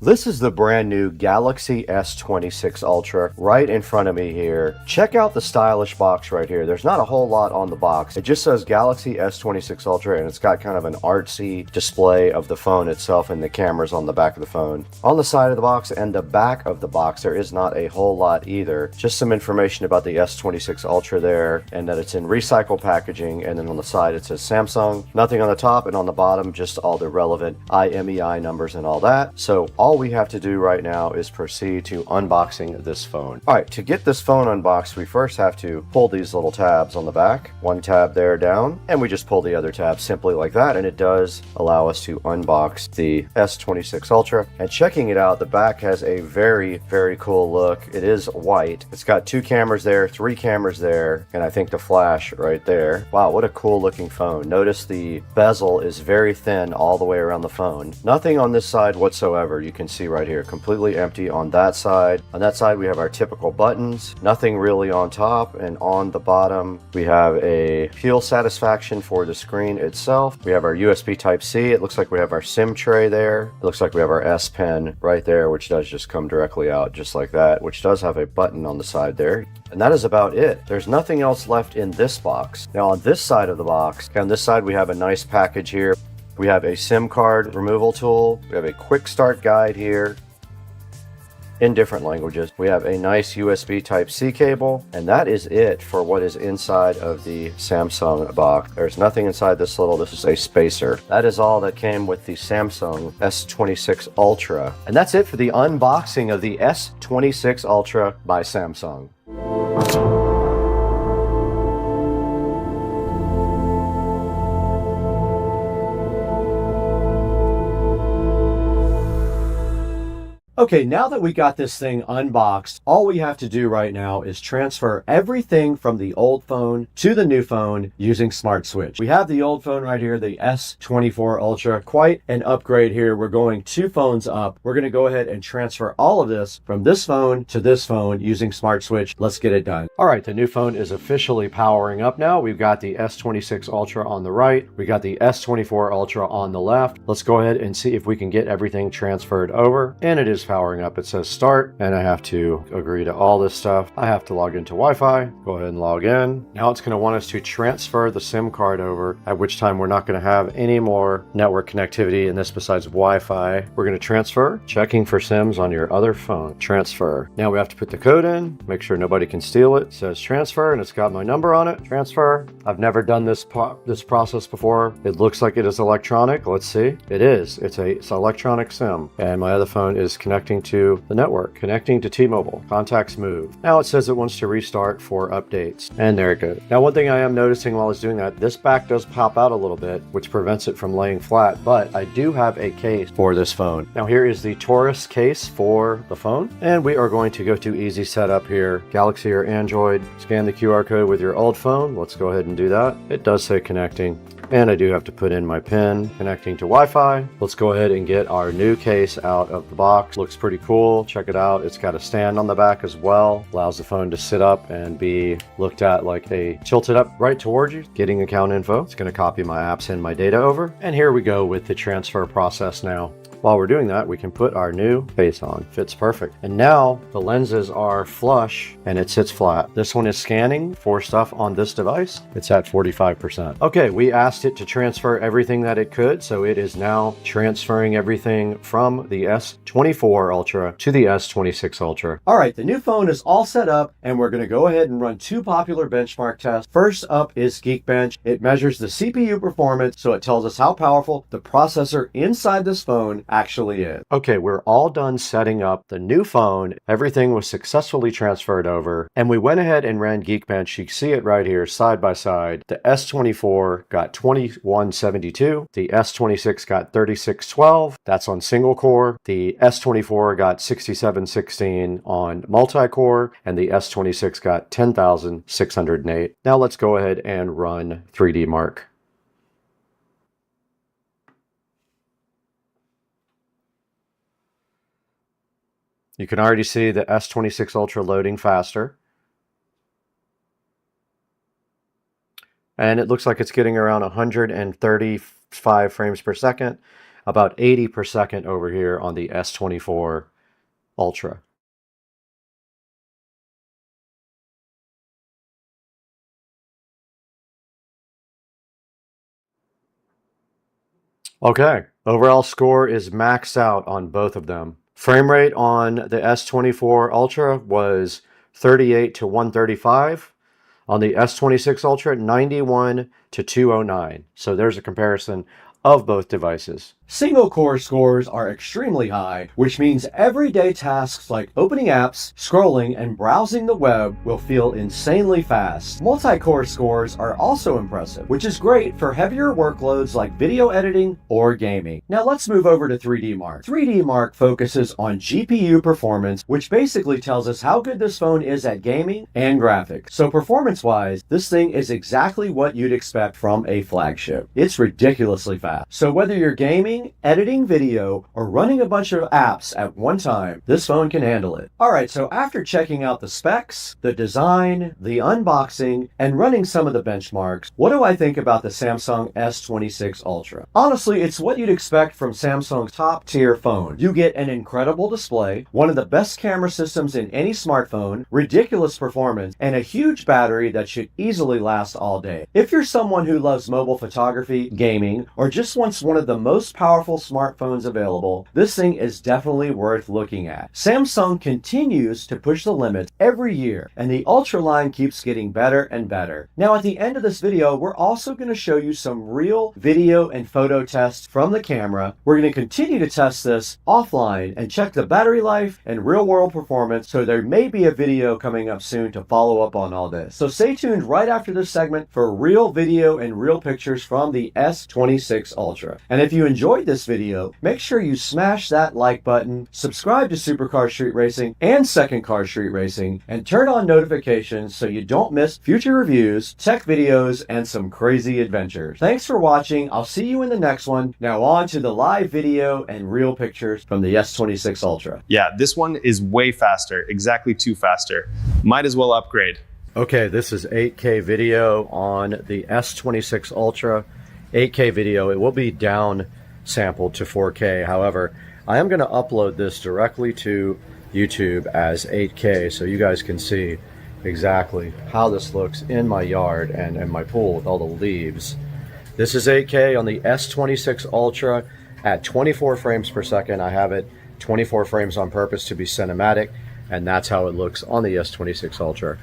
This is the brand new Galaxy S26 Ultra right in front of me here. Check out the stylish box right here. There's not a whole lot on the box. It just says Galaxy S26 Ultra, and it's got kind of an artsy display of the phone itself and the cameras on the back of the phone. On the side of the box and the back of the box, there is not a whole lot either. Just some information about the S26 Ultra there, and that it's in recycled packaging, and then on the side it says Samsung. Nothing on the top, and on the bottom just all the relevant IMEI numbers and all that. So all we have to do right now is proceed to unboxing this phone. All right, to get this phone unboxed, we first have to pull these little tabs on the back. One tab there down, and we just pull the other tab simply like that, and it does allow us to unbox the S26 Ultra. And checking it out, the back has a very, very cool look. It is white. It's got 2 cameras there, 3 cameras there, and I think the flash right there. Wow, what a cool looking phone. Notice the bezel is very thin all the way around the phone. Nothing on this side whatsoever. You can see right here, completely empty on that side. On that side, we have our typical buttons, nothing really on top, and on the bottom, we have a peel satisfaction for the screen itself. We have our USB Type-C. It looks like we have our SIM tray there. It looks like we have our S Pen right there, which does just come directly out just like that, which does have a button on the side there. And that is about it. There's nothing else left in this box. Now on this side of the box, on this side, we have a nice package here. We have a SIM card removal tool. We have a quick start guide here in different languages. We have a nice USB Type-C cable, and that is it for what is inside of the Samsung box. There's nothing inside this is a spacer. That is all that came with the Samsung S26 Ultra. And that's it for the unboxing of the S26 Ultra by Samsung. Okay, now that we got this thing unboxed, all we have to do right now is transfer everything from the old phone to the new phone using Smart Switch. We have the old phone right here, the S24 Ultra, quite an upgrade here. We're going 2 phones up. We're gonna go ahead and transfer all of this from this phone to this phone using Smart Switch. Let's get it done. All right, the new phone is officially powering up now. We've got the S26 Ultra on the right. We got the S24 Ultra on the left. Let's go ahead and see if we can get everything transferred over. And it is powering up. It says start, and I have to agree to all this stuff. I have to log into Wi-Fi. Go ahead and log in. Now it's going to want us to transfer the SIM card over, at which time we're not going to have any more network connectivity in this besides Wi-Fi. We're going to transfer, checking for SIMs on your other phone. Transfer. Now we have to put the code in, make sure nobody can steal it. It says transfer, and it's got my number on it. Transfer. I've never done this process before. It looks like it is electronic. Let's see. It is. It's electronic SIM, and my other phone is connecting to the network, connecting to T-Mobile. Contacts move. Now it says it wants to restart for updates, and there it goes. Now one thing I am noticing while it's doing that, this back does pop out a little bit, which prevents it from laying flat, but I do have a case for this phone. Now here is the Toolless case for the phone, and we are going to go to easy setup here. Galaxy or Android, scan the QR code with your old phone. Let's go ahead and do that. It does say connecting, and I do have to put in my PIN. Connecting to Wi-Fi. Let's go ahead and get our new case out of the box. Looks pretty cool. Check it out. It's got a stand on the back as well. Allows the phone to sit up and be looked at like a tilted up right towards you. Getting account info. It's going to copy my apps and my data over. And here we go with the transfer process now. While we're doing that, we can put our new face on. Fits perfect. And now the lenses are flush and it sits flat. This one is scanning for stuff on this device. It's at 45%. Okay, we asked it to transfer everything that it could, so it is now transferring everything from the S24 Ultra to the S26 Ultra. All right, the new phone is all set up, and we're going to go ahead and run two popular benchmark tests. First up is Geekbench. It measures the CPU performance, so it tells us how powerful the processor inside this phone actually is. Okay, we're all done setting up the new phone. Everything was successfully transferred over, and we went ahead and ran Geekbench. You can see it right here side by side. The S24 got 2172, the S26 got 3612, that's on single core. The S24 got 6716 on multi-core, and the S26 got 10,608. Now let's go ahead and run 3D Mark. You can already see the S26 Ultra loading faster. And it looks like it's getting around 135 frames per second, about 80 per second over here on the S24 Ultra. Okay, overall score is maxed out on both of them. Frame rate on the S24 Ultra was 38 to 135. On the S26 Ultra, 91 to 209. So there's a comparison of both devices. Single core scores are extremely high, which means everyday tasks like opening apps, scrolling, and browsing the web will feel insanely fast. Multi-core scores are also impressive, which is great for heavier workloads like video editing or gaming. Now let's move over to 3D Mark. 3D Mark focuses on GPU performance, which basically tells us how good this phone is at gaming and graphics. So performance-wise, this thing is exactly what you'd expect from a flagship. It's ridiculously fast. So whether you're gaming, editing video, or running a bunch of apps at one time, this phone can handle it. Alright, so after checking out the specs, the design, the unboxing, and running some of the benchmarks, what do I think about the Samsung S26 Ultra? Honestly, it's what you'd expect from Samsung's top-tier phone. You get an incredible display, one of the best camera systems in any smartphone, ridiculous performance, and a huge battery that should easily last all day. If you're someone who loves mobile photography, gaming, or just wants one of the most powerful smartphones available, this thing is definitely worth looking at. Samsung continues to push the limits every year, and the Ultra line keeps getting better and better. Now at the end of this video, we're also going to show you some real video and photo tests from the camera. We're going to continue to test this offline and check the battery life and real world performance, so there may be a video coming up soon to follow up on all this. So stay tuned right after this segment for real video and real pictures from the S26 Ultra. And if you enjoyed this video, make sure you smash that like button, subscribe to Supercar Street Racing and Second Car Street Racing, and turn on notifications so you don't miss future reviews, tech videos, and some crazy adventures. Thanks for watching. I'll see you in the next one. Now on to the live video and real pictures from the S26 Ultra. Yeah, this one is way faster, exactly 2 faster. Might as well upgrade. Okay, this is 8K video on the S26 Ultra. 8K video, it will be down sampled to 4K. However, I am going to upload this directly to YouTube as 8K so you guys can see exactly how this looks in my yard and in my pool with all the leaves. This is 8K on the S26 Ultra at 24 frames per second. I have it 24 frames on purpose to be cinematic, and that's how it looks on the S26 Ultra.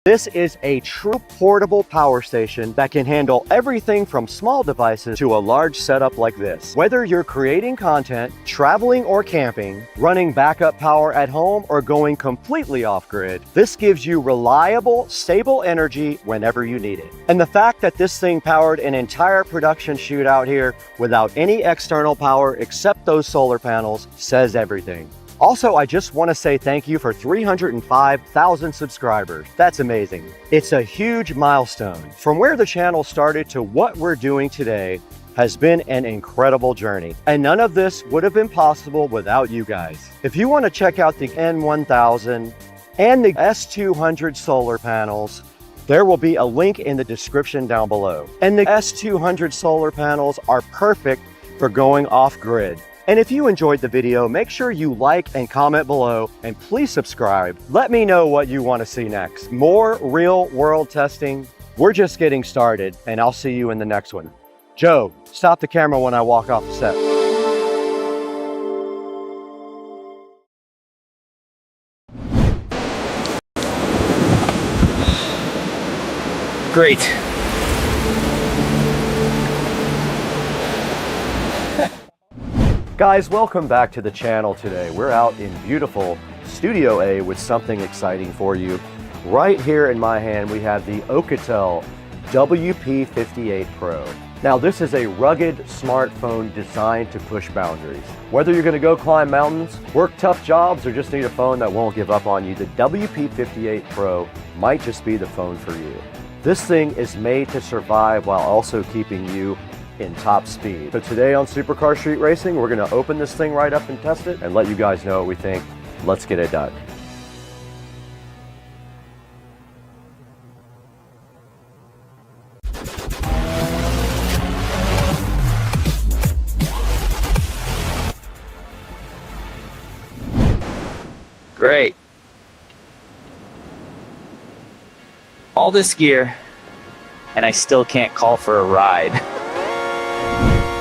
This is a true portable power station that can handle everything from small devices to a large setup like this. Whether you're creating content, traveling or camping, running backup power at home, or going completely off-grid, this gives you reliable, stable energy whenever you need it. And the fact that this thing powered an entire production shoot out here without any external power except those solar panels says everything. Also, I just want to say thank you for 305,000 subscribers. That's amazing. It's a huge milestone. From where the channel started to what we're doing today has been an incredible journey. And none of this would have been possible without you guys. If you want to check out the N1000 and the S200 solar panels, there will be a link in the description down below. And the S200 solar panels are perfect for going off-grid. And if you enjoyed the video, make sure you like and comment below, and please subscribe. Let me know what you want to see next. More real world testing. We're just getting started, and I'll see you in the next one. Joe, stop the camera when I walk off the set. Great. Guys, welcome back to the channel today. We're out in beautiful Studio A with something exciting for you. Right here in my hand, we have the Oukitel WP58 Pro. Now, this is a rugged smartphone designed to push boundaries. Whether you're gonna go climb mountains, work tough jobs, or just need a phone that won't give up on you, the WP58 Pro might just be the phone for you. This thing is made to survive while also keeping you in top speed. So today on Supercar Street Racing, we're gonna open this thing right up and test it and let you guys know what we think. Let's get it done. Great. All this gear, and I still can't call for a ride.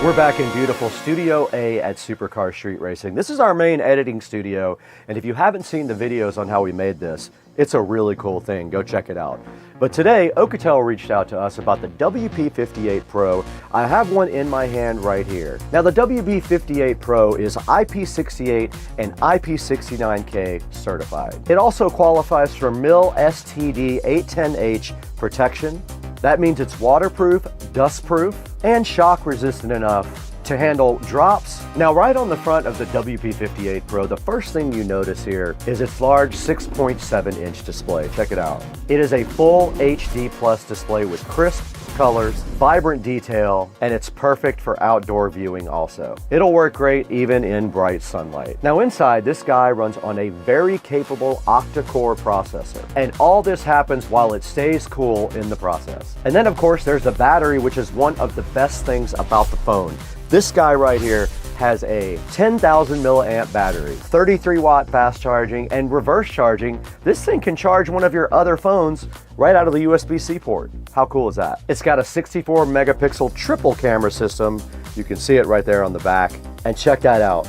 We're back in beautiful Studio A at Supercar Street Racing. This is our main editing studio, and if you haven't seen the videos on how we made this, it's a really cool thing. Go check it out. But today, Oukitel reached out to us about the WP58 Pro. I have one in my hand right here. Now, the WP58 Pro is IP68 and IP69K certified. It also qualifies for MIL STD 810H protection. That means it's waterproof, dustproof, and shock resistant enough to handle drops. Now, right on the front of the WP58 Pro, the first thing you notice here is its large 6.7-inch display. Check it out. It is a full HD plus display with crisp colors, vibrant detail, and it's perfect for outdoor viewing also. It'll work great even in bright sunlight. Now inside, this guy runs on a very capable octa-core processor, and all this happens while it stays cool in the process. And then of course there's the battery, which is one of the best things about the phone. This guy right here has a 10,000 milliamp battery, 33 watt fast charging, and reverse charging. This thing can charge one of your other phones right out of the USB-C port. How cool is that? It's got a 64 megapixel triple camera system. You can see it right there on the back. And check that out.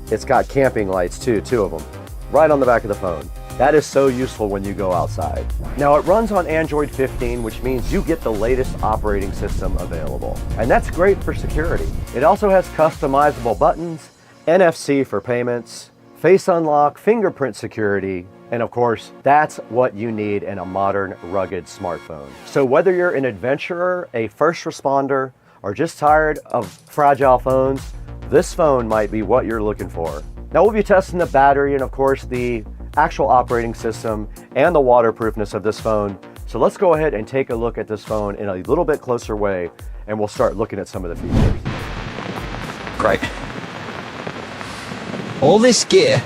It's got camping lights too, 2 of them, right on the back of the phone. That is so useful when you go outside. Now it runs on Android 15, which means you get the latest operating system available. And that's great for security. It also has customizable buttons, NFC for payments, face unlock, fingerprint security, and of course, that's what you need in a modern, rugged smartphone. So whether you're an adventurer, a first responder, or just tired of fragile phones, this phone might be what you're looking for. Now we'll be testing the battery and of course the actual operating system and the waterproofness of this phone. So let's go ahead and take a look at this phone in a little bit closer way, and we'll start looking at some of the features. Great. All this gear,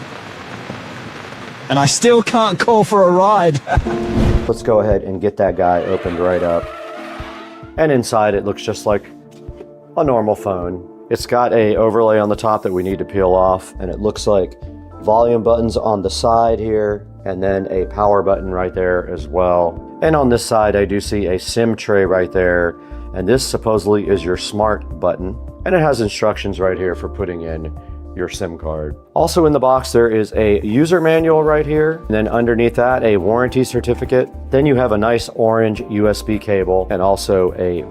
and I still can't call for a ride. Let's go ahead and get that guy opened right up. And inside it looks just like a normal phone. It's got a overlay on the top that we need to peel off, and it looks like volume buttons on the side here, and then a power button right there as well. And on this side, I do see a SIM tray right there, and this supposedly is your smart button. And it has instructions right here for putting in your SIM card. Also in the box, there is a user manual right here, and then underneath that, a warranty certificate. Then you have a nice orange USB cable and also a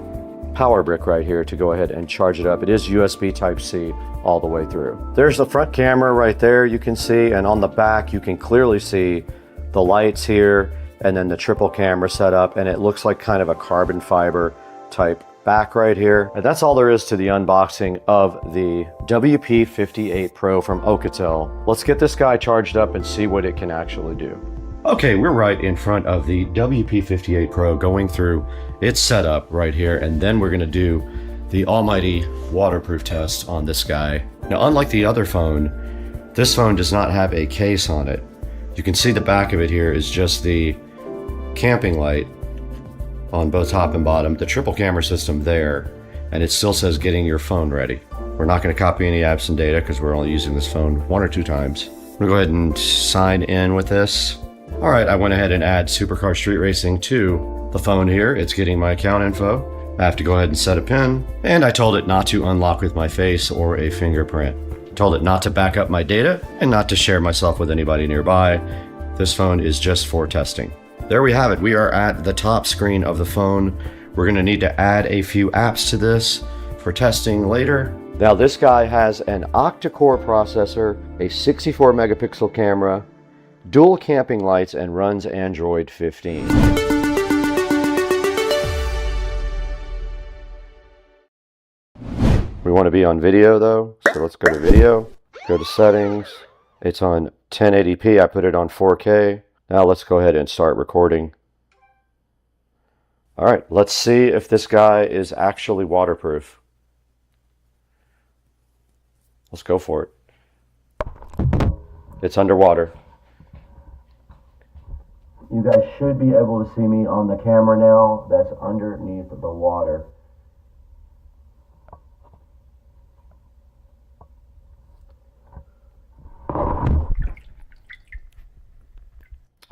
power brick right here to go ahead and charge it up. It is USB Type-C all the way through. There's the front camera right there you can see, and on the back you can clearly see the lights here and then the triple camera setup, and it looks like kind of a carbon fiber type back right here. And that's all there is to the unboxing of the WP58 Pro from Alcatel. Let's get this guy charged up and see what it can actually do. Okay, we're right in front of the WP58 Pro going through its setup right here, and then we're gonna do the almighty waterproof test on this guy. Now, unlike the other phone, this phone does not have a case on it. You can see the back of it here is just the camping light on both top and bottom, the triple camera system there, and it still says getting your phone ready. We're not gonna copy any apps and data because we're only using this phone 1 or 2 times. I'm gonna go ahead and sign in with this. All right, I went ahead and add Supercar Street Racing to the phone here. It's getting my account info. I have to go ahead and set a PIN, and I told it not to unlock with my face or a fingerprint. I told it not to back up my data and not to share myself with anybody nearby. This phone is just for testing. There we have it. We are at the top screen of the phone. We're gonna need to add a few apps to this for testing later. Now this guy has an octa-core processor, a 64 megapixel camera, dual camping lights, and runs Android 15. We want to be on video though, so let's go to video, go to settings. It's on 1080p, I put it on 4K. Now let's go ahead and start recording. All right, let's see if this guy is actually waterproof. Let's go for it. It's underwater. You guys should be able to see me on the camera now. That's underneath the water.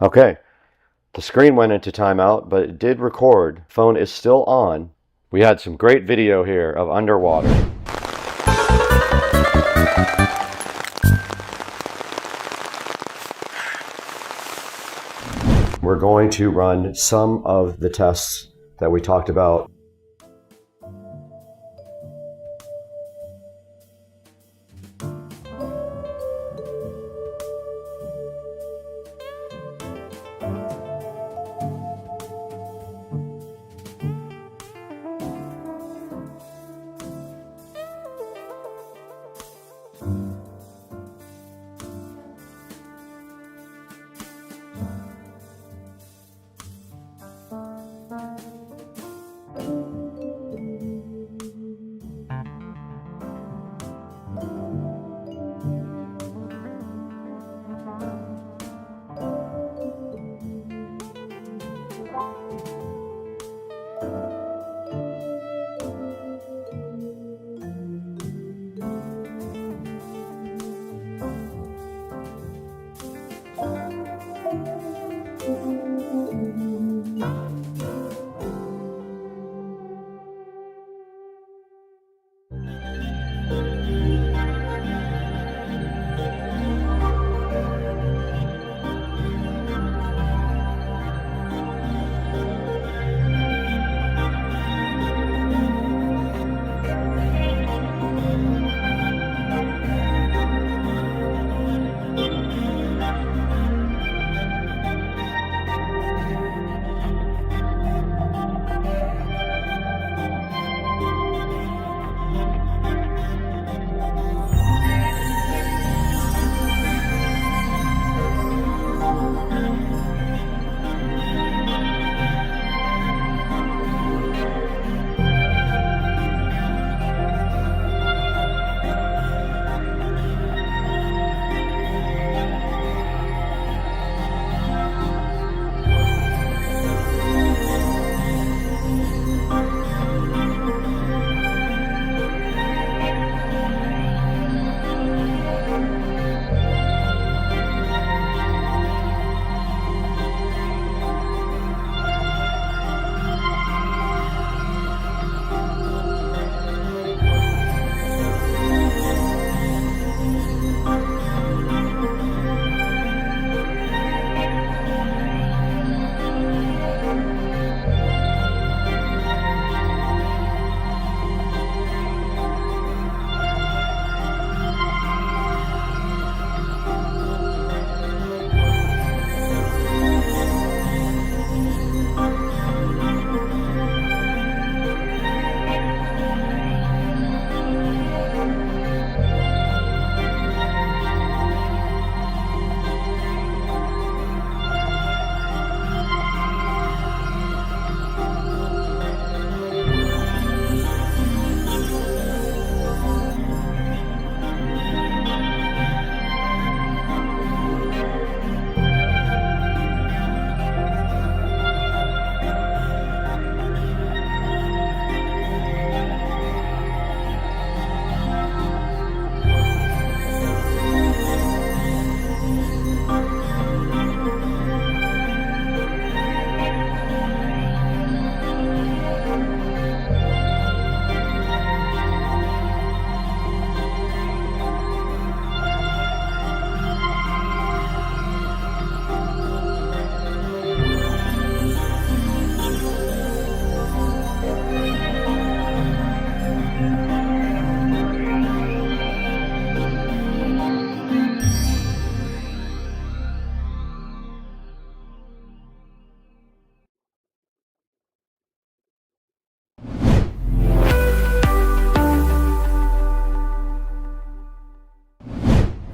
Okay, the screen went into timeout, but it did record. Phone is still on. We had some great video here of underwater. We're going to run some of the tests that we talked about.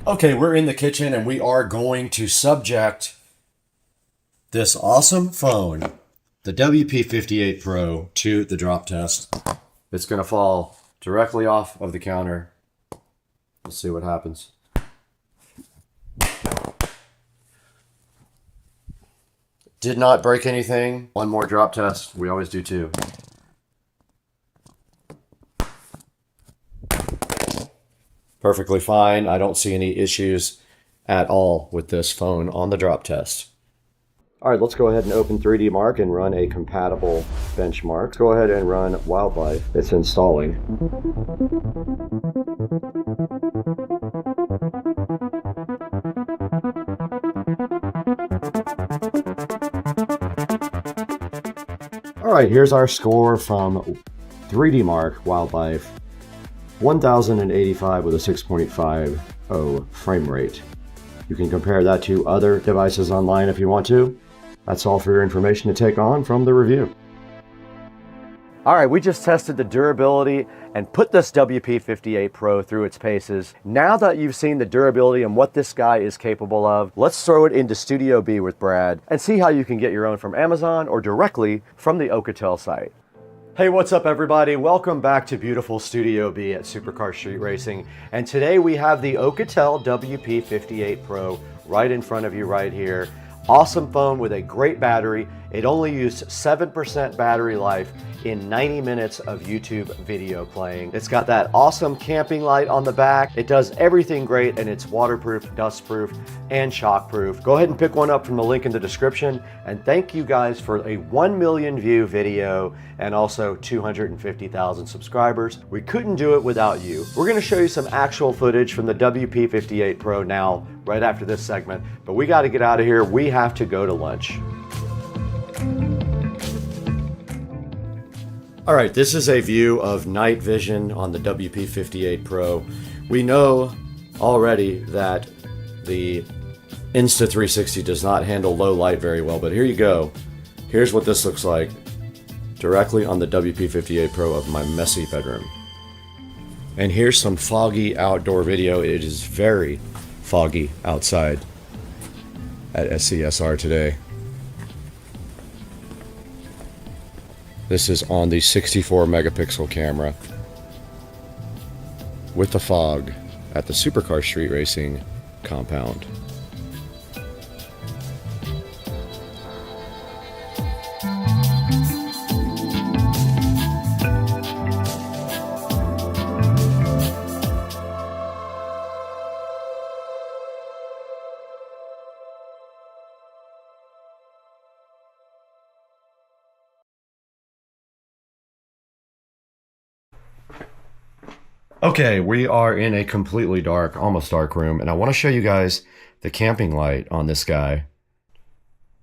Okay, we're in the kitchen and we are going to subject this awesome phone, the WP58 Pro, to the drop test. It's going to fall directly off of the counter. Let's see what happens. Did not break anything. One more drop test. We always do two. Perfectly fine. I don't see any issues at all with this phone on the drop test. All right, let's go ahead and open 3D Mark and run a compatible benchmark. Let's go ahead and run Wildlife. It's installing. All right, here's our score from 3D Mark Wildlife. 1085 with a 6.50 frame rate. You can compare that to other devices online if you want to. That's all for your information to take on from the review. All right, we just tested the durability and put this WP58 Pro through its paces. Now that you've seen the durability and what this guy is capable of, let's throw it into Studio B with Brad and see how you can get your own from Amazon or directly from the Oukatel site. Hey, what's up everybody? Welcome back to beautiful Studio B at Supercar Street Racing. And today we have the Oukatel WP58 Pro right in front of you right here. Awesome phone with a great battery. It only used 7% battery life in 90 minutes of YouTube video playing. It's got that awesome camping light on the back. It does everything great and it's waterproof, dustproof, and shockproof. Go ahead and pick one up from the link in the description. And thank you guys for a 1 million view video and also 250,000 subscribers. We couldn't do it without you. We're gonna show you some actual footage from the WP58 Pro now, right after this segment, but we gotta get out of here. We have to go to lunch. All right, this is a view of night vision on the WP58 Pro. We know already that the Insta360 does not handle low light very well, but here you go. Here's what this looks like directly on the WP58 Pro of my messy bedroom. And here's some foggy outdoor video. It is very foggy outside at SCSR today. This is on the 64 megapixel camera with the fog at the Supercar Street Racing compound. Okay, we are in a completely dark, almost dark room, and I want to show you guys the camping light on this guy.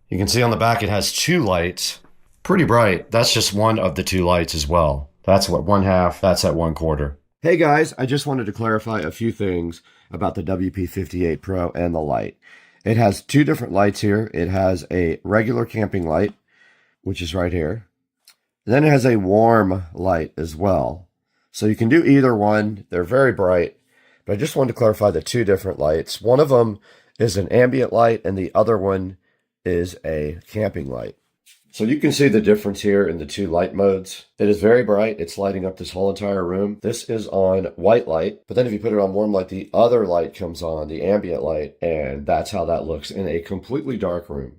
You can see on the back it has two lights, pretty bright. That's just one of the two lights as well. That's what one half, that's at 1/4. Hey guys, I just wanted to clarify a few things about the WP58 Pro and the light. It has two different lights here. It has a regular camping light, which is right here. And then it has a warm light as well. So you can do either one. They're very bright, but I just wanted to clarify the two different lights. One of them is an ambient light and the other one is a camping light. So you can see the difference here in the two light modes. It is very bright. It's lighting up this whole entire room. This is on white light, but then if you put it on warm light, the other light comes on, the ambient light, and that's how that looks in a completely dark room.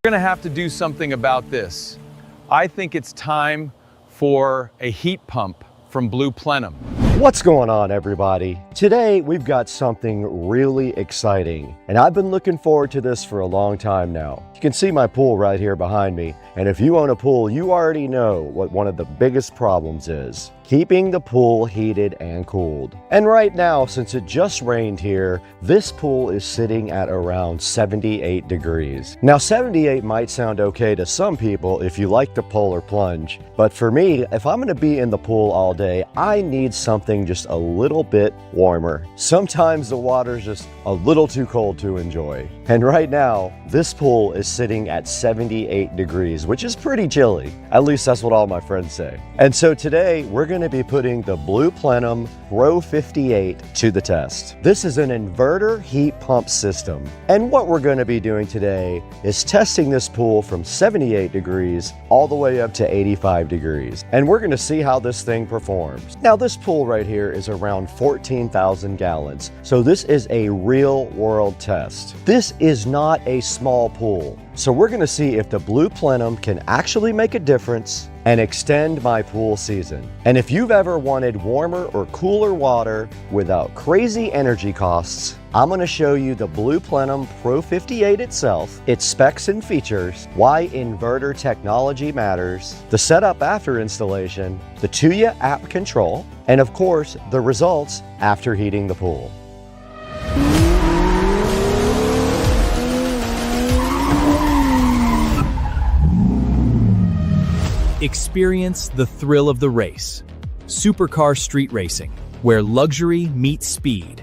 gonna have to do something about this. I think it's time for a heat pump from Blue Plenum. What's going on, everybody? Today we've got something really exciting, and I've been looking forward to this for a long time now. You can see my pool right here behind me, and if you own a pool, you already know what one of the biggest problems is: keeping the pool heated and cooled. And right now, since it just rained here, this pool is sitting at around 78 degrees. Now 78 might sound okay to some people if you like the polar plunge, but for me, if I'm gonna be in the pool all day, I need something just a little bit warmer. Sometimes the water's just a little too cold to enjoy. And right now, this pool is sitting at 78 degrees, which is pretty chilly. At least that's what all my friends say. And so today, we're going to be putting the Blue Plenum Pro 58 to the test. This is an inverter heat pump system. And what we're going to be doing today is testing this pool from 78 degrees all the way up to 85 degrees. And we're going to see how this thing performs. Now, this pool right here is around 14,000 gallons. So this is a real world test. This is not a small pool. So we're going to see if the Blue Plenum can actually make a difference and extend my pool season. And if you've ever wanted warmer or cooler water without crazy energy costs, I'm going to show you the Blue Plenum Pro 58 itself, its specs and features, why inverter technology matters, the setup after installation, the Toolless app control, and of course, the results after heating the pool. Experience the thrill of the race. Supercar street racing, where luxury meets speed.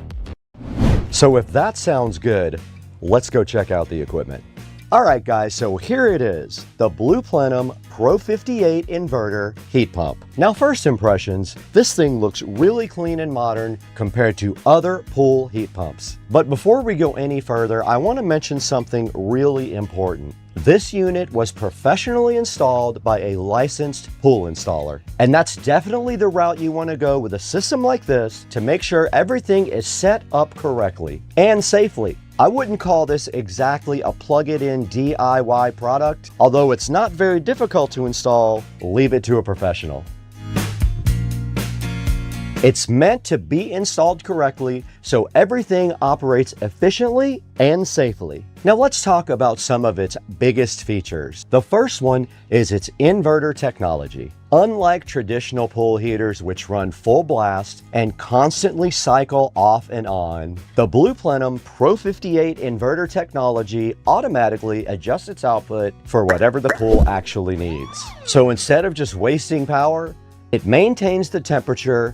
So if that sounds good, let's go check out the equipment. All right, guys, so here it is, the Blue Plenum Pro 58 inverter heat pump. Now, first impressions, this thing looks really clean and modern compared to other pool heat pumps. But before we go any further, I want to mention something really important. This unit was professionally installed by a licensed pool installer. And that's definitely the route you want to go with a system like this to make sure everything is set up correctly and safely. I wouldn't call this exactly a plug-it-in DIY product. Although it's not very difficult to install, leave it to a professional. It's meant to be installed correctly so everything operates efficiently and safely. Now let's talk about some of its biggest features. The first one is its inverter technology. Unlike traditional pool heaters which run full blast and constantly cycle off and on, the Blue Plenum Pro 58 inverter technology automatically adjusts its output for whatever the pool actually needs. So instead of just wasting power, it maintains the temperature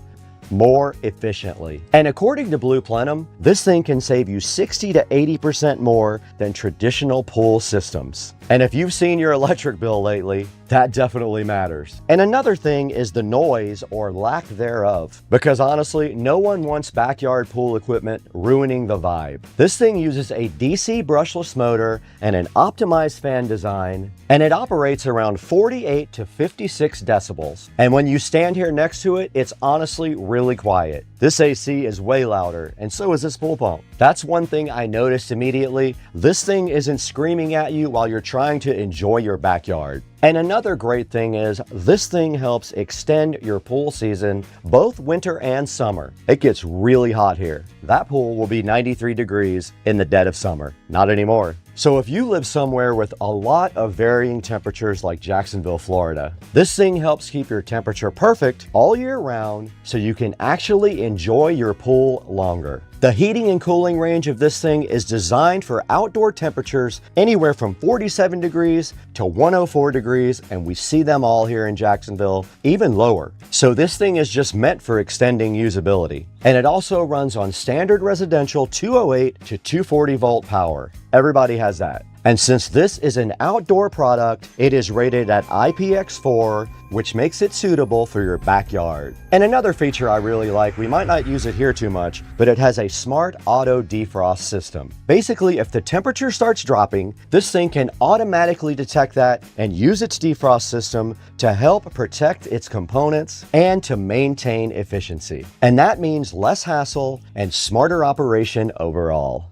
more efficiently. And according to Blue Plenum, this thing can save you 60 to 80% more than traditional pool systems. And if you've seen your electric bill lately, that definitely matters. And another thing is the noise or lack thereof, because honestly, no one wants backyard pool equipment ruining the vibe. This thing uses a DC brushless motor and an optimized fan design, and it operates around 48 to 56 decibels. And when you stand here next to it, it's honestly really quiet. This AC is way louder, and so is this pool pump. That's one thing I noticed immediately. This thing isn't screaming at you while you're trying to enjoy your backyard. And another great thing is this thing helps extend your pool season both winter and summer. It gets really hot here. That pool will be 93 degrees in the dead of summer. Not anymore. So if you live somewhere with a lot of varying temperatures like Jacksonville, Florida, this thing helps keep your temperature perfect all year round so you can actually enjoy your pool longer. The heating and cooling range of this thing is designed for outdoor temperatures anywhere from 47 degrees to 104 degrees, and we see them all here in Jacksonville, even lower. So this thing is just meant for extending usability. And it also runs on standard residential 208 to 240 volt power. Everybody has that. And since this is an outdoor product, it is rated at IPX4, which makes it suitable for your backyard. And another feature I really like, we might not use it here too much, but it has a smart auto defrost system. Basically, if the temperature starts dropping, this thing can automatically detect that and use its defrost system to help protect its components and to maintain efficiency. And that means less hassle and smarter operation overall.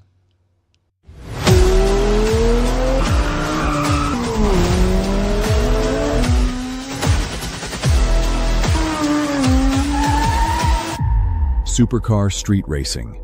Supercar Street Racing.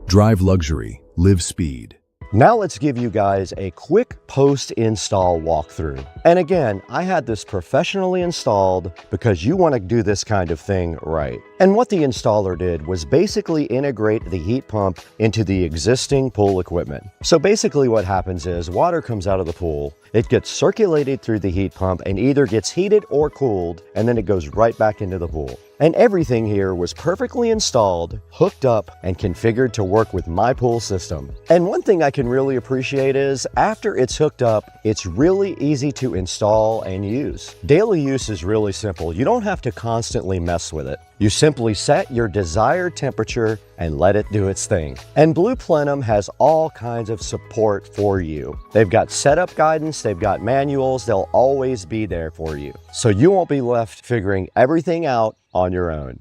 Drive luxury, live speed. Now let's give you guys a quick post-install walkthrough. And again, I had this professionally installed because you want to do this kind of thing right. And what the installer did was basically integrate the heat pump into the existing pool equipment. So basically what happens is water comes out of the pool, it gets circulated through the heat pump and either gets heated or cooled, and then it goes right back into the pool. And everything here was perfectly installed, hooked up, and configured to work with my pool system. And one thing I can really appreciate is, after it's hooked up, it's really easy to install and use. Daily use is really simple. You don't have to constantly mess with it. You simply set your desired temperature and let it do its thing. And Blue Plenum has all kinds of support for you. They've got setup guidance, they've got manuals, they'll always be there for you. So you won't be left figuring everything out on your own.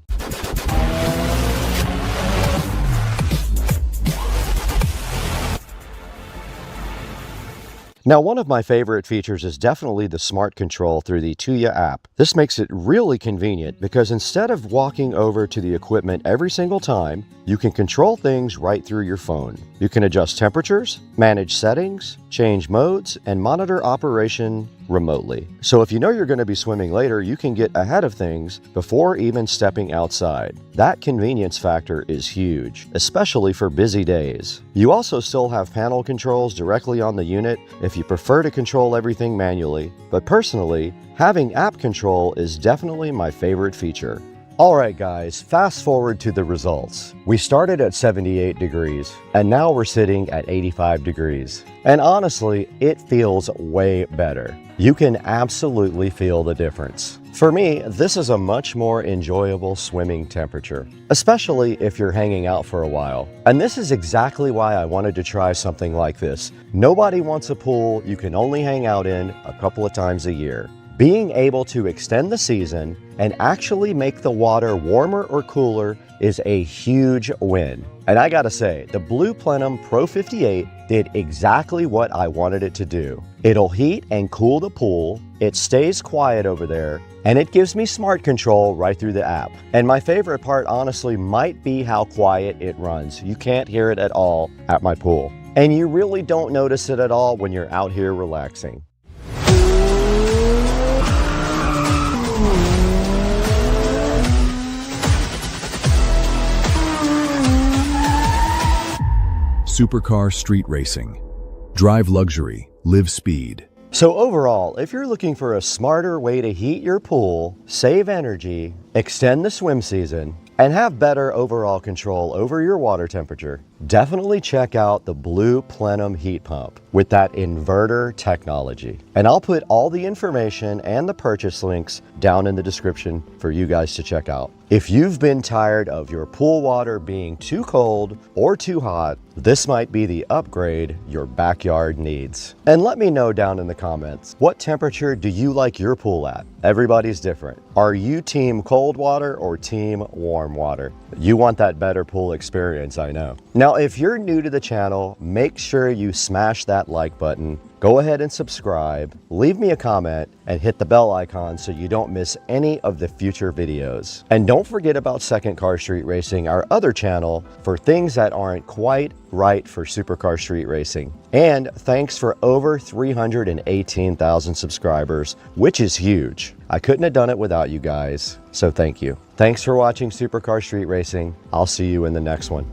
Now, one of my favorite features is definitely the smart control through the Toolless app. This makes it really convenient because instead of walking over to the equipment every single time, you can control things right through your phone. You can adjust temperatures, manage settings, change modes, and monitor operation remotely. So if you know you're going to be swimming later, you can get ahead of things before even stepping outside. That convenience factor is huge, especially for busy days. You also still have panel controls directly on the unit if you prefer to control everything manually, but personally, having app control is definitely my favorite feature. Alright guys, fast forward to the results. We started at 78 degrees, and now we're sitting at 85 degrees. And honestly, it feels way better. You can absolutely feel the difference. For me, this is a much more enjoyable swimming temperature, especially if you're hanging out for a while. And this is exactly why I wanted to try something like this. Nobody wants a pool you can only hang out in a couple of times a year. Being able to extend the season and actually make the water warmer or cooler is a huge win. And I gotta say, the Blue Plenum Pro 58 did exactly what I wanted it to do. It'll heat and cool the pool, it stays quiet over there, and it gives me smart control right through the app. And my favorite part honestly might be how quiet it runs. You can't hear it at all at my pool. And you really don't notice it at all when you're out here relaxing. Supercar Street Racing. Drive luxury, live speed. So overall, if you're looking for a smarter way to heat your pool, save energy, extend the swim season, and have better overall control over your water temperature, definitely check out the Blue Plenum heat pump with that inverter technology. And I'll put all the information and the purchase links down in the description for you guys to check out. If you've been tired of your pool water being too cold or too hot, this might be the upgrade your backyard needs. And let me know down in the comments, what temperature do you like your pool at? Everybody's different. Are you team cold water or team warm water? You want that better pool experience, I know. Now, if you're new to the channel, make sure you smash that like button. Go ahead and subscribe, leave me a comment, and hit the bell icon so you don't miss any of the future videos. And don't forget about Second Car Street Racing, our other channel, for things that aren't quite right for Supercar Street Racing. And thanks for over 318,000 subscribers, which is huge. I couldn't have done it without you guys, so thank you. Thanks for watching Supercar Street Racing. I'll see you in the next one.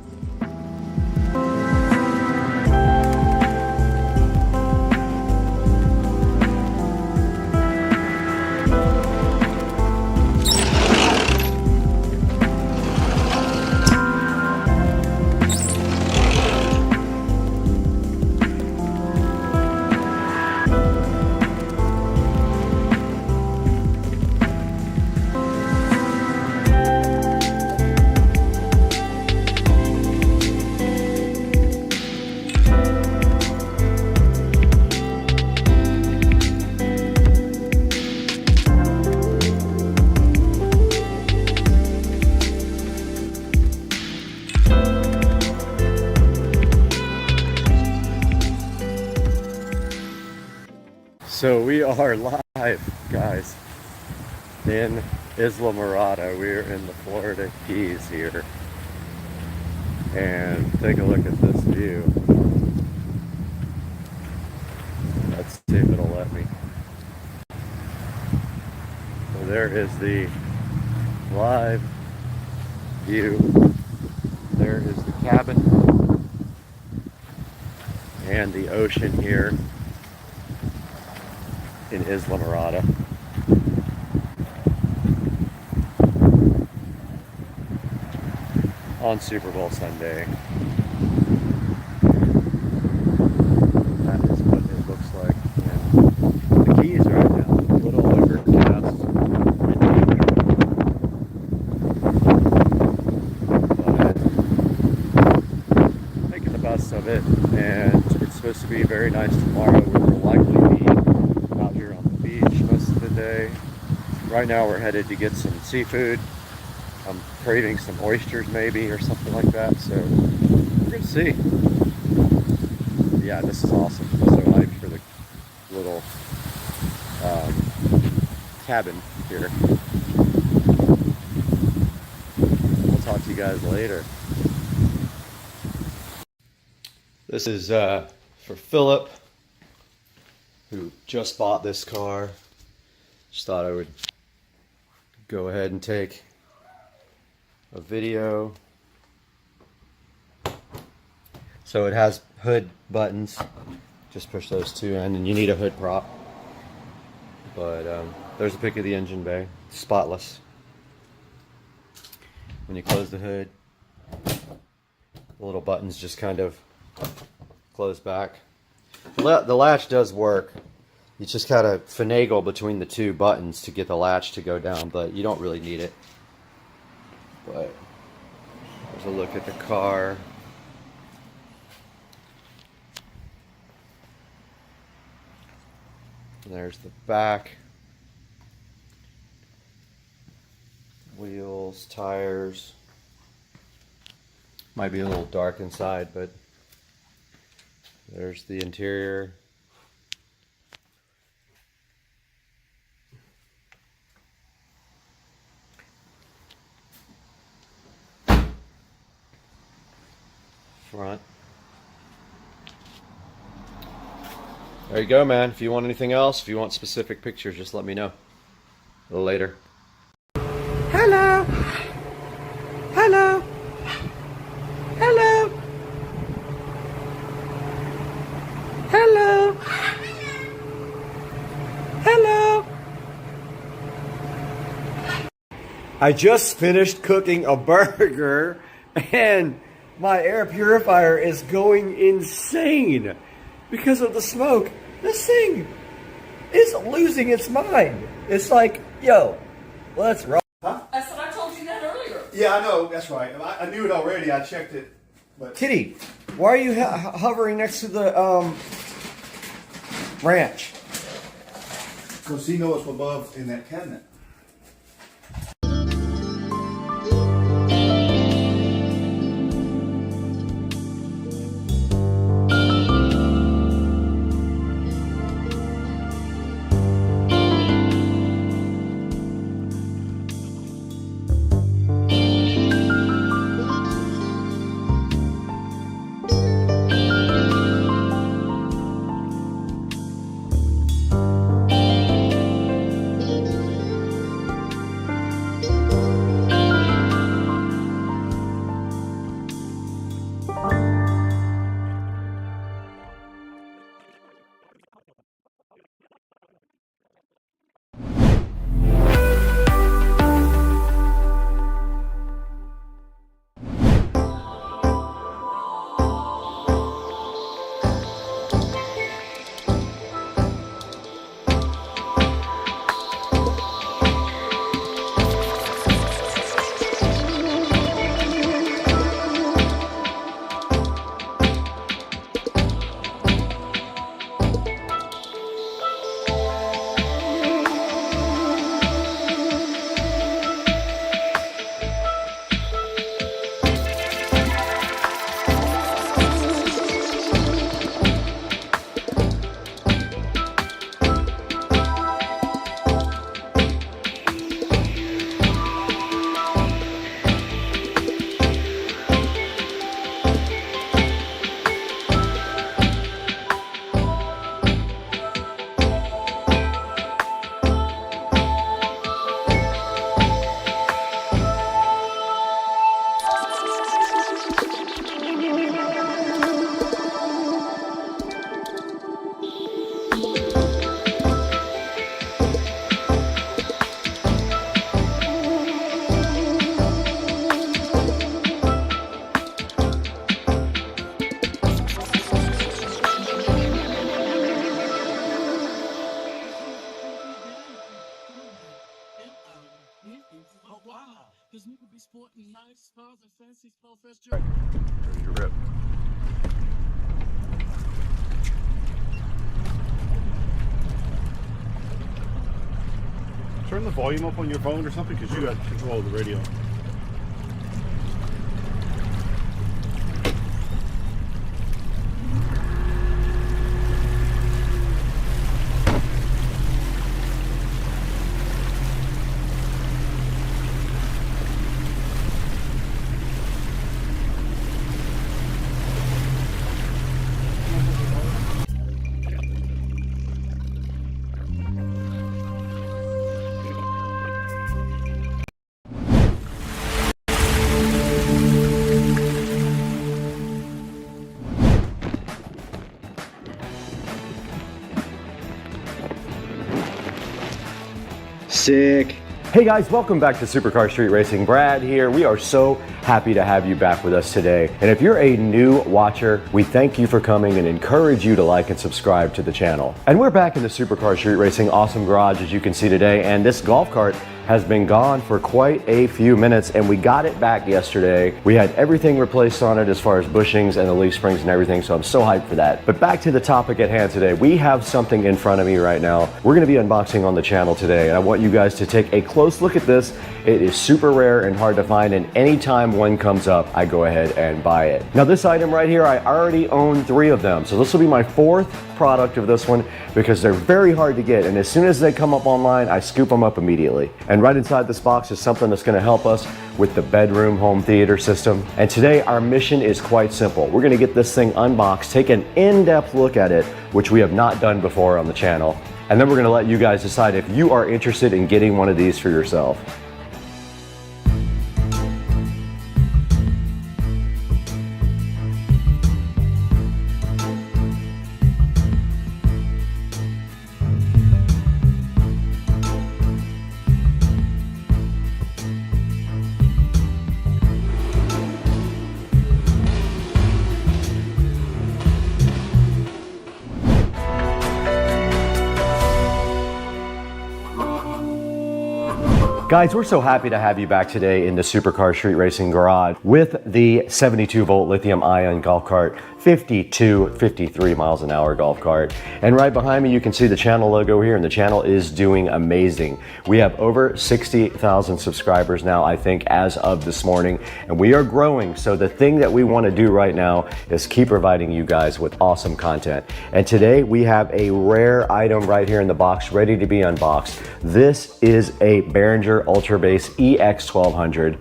So we are live, guys, in Isla Mirada. We're in the Florida Keys here. and take a look at this view. Let's see if it'll let me. So there is the live view. There is the cabin and the ocean here in Islamorada. On Super Bowl Sunday. That is what it looks like. And the Keys right now, a little overcast. But making the best of it, and it's supposed to be very nice tomorrow. We will likely be out here on the beach most of the day. Right now we're headed to get some seafood. I'm craving some oysters maybe or something like that, so we're gonna see. Yeah, this is awesome. I'm so hyped for the little cabin here. We'll talk to you guys later. This is for Philip, who just bought this car. Just thought I would go ahead and take a video. So it has hood buttons. Just push those two in, and you need a hood prop. But there's a pic of the engine bay, spotless. When you close the hood, the little buttons just kind of close back. The latch does work. You just gotta finagle between the two buttons to get the latch to go down, but you don't really need it. But there's a look at the car. And there's the back. Wheels, tires. Might be a little dark inside, but there's the interior. Front. There you go, man. If you want anything else, if you want specific pictures, just let me know. A little later. Hello. Hello. Hello. Hello. Hello. I just finished cooking a burger and my air purifier is going insane because of the smoke. This thing is losing its mind. It's like, yo, let's roll. Huh? That's what I told you that earlier. Yeah, I know. That's right. I knew it already. I checked it. But Kitty, why are you hovering next to the ranch? because he knows what's above in that cabinet. the volume up on your phone or something? Because you got control of the radio. Sick. Hey guys, welcome back to Supercar Street Racing. Brad here. We are so happy to have you back with us today. And if you're a new watcher, we thank you for coming and encourage you to like and subscribe to the channel. And we're back in the Supercar Street Racing awesome garage, as you can see today. And this golf cart has been gone for quite a few minutes, and we got it back yesterday. We had everything replaced on it as far as bushings and the leaf springs and everything, so I'm so hyped for that. But back to the topic at hand today. We have something in front of me right now. We're gonna be unboxing on the channel today, and I want you guys to take a close look at this. It is super rare and hard to find, and anytime one comes up, I go ahead and buy it. Now this item right here, I already own 3 of them, so this will be my 4th product of this one because they're very hard to get, and as soon as they come up online, I scoop them up immediately. And right inside this box is something that's going to help us with the bedroom home theater system. And today our mission is quite simple. We're going to get this thing unboxed, take an in-depth look at it, which we have not done before on the channel, and then we're going to let you guys decide if you are interested in getting one of these for yourself. Guys, we're so happy to have you back today in the Supercar Street Racing Garage with the 72 volt lithium ion golf cart, 53 miles an hour golf cart. And right behind me, you can see the channel logo here, and the channel is doing amazing. We have over 60,000 subscribers now, I think, as of this morning, and we are growing. So the thing that we want to do right now is keep providing you guys with awesome content. And today we have a rare item right here in the box, ready to be unboxed. This is a Behringer Ultra Base EX1200.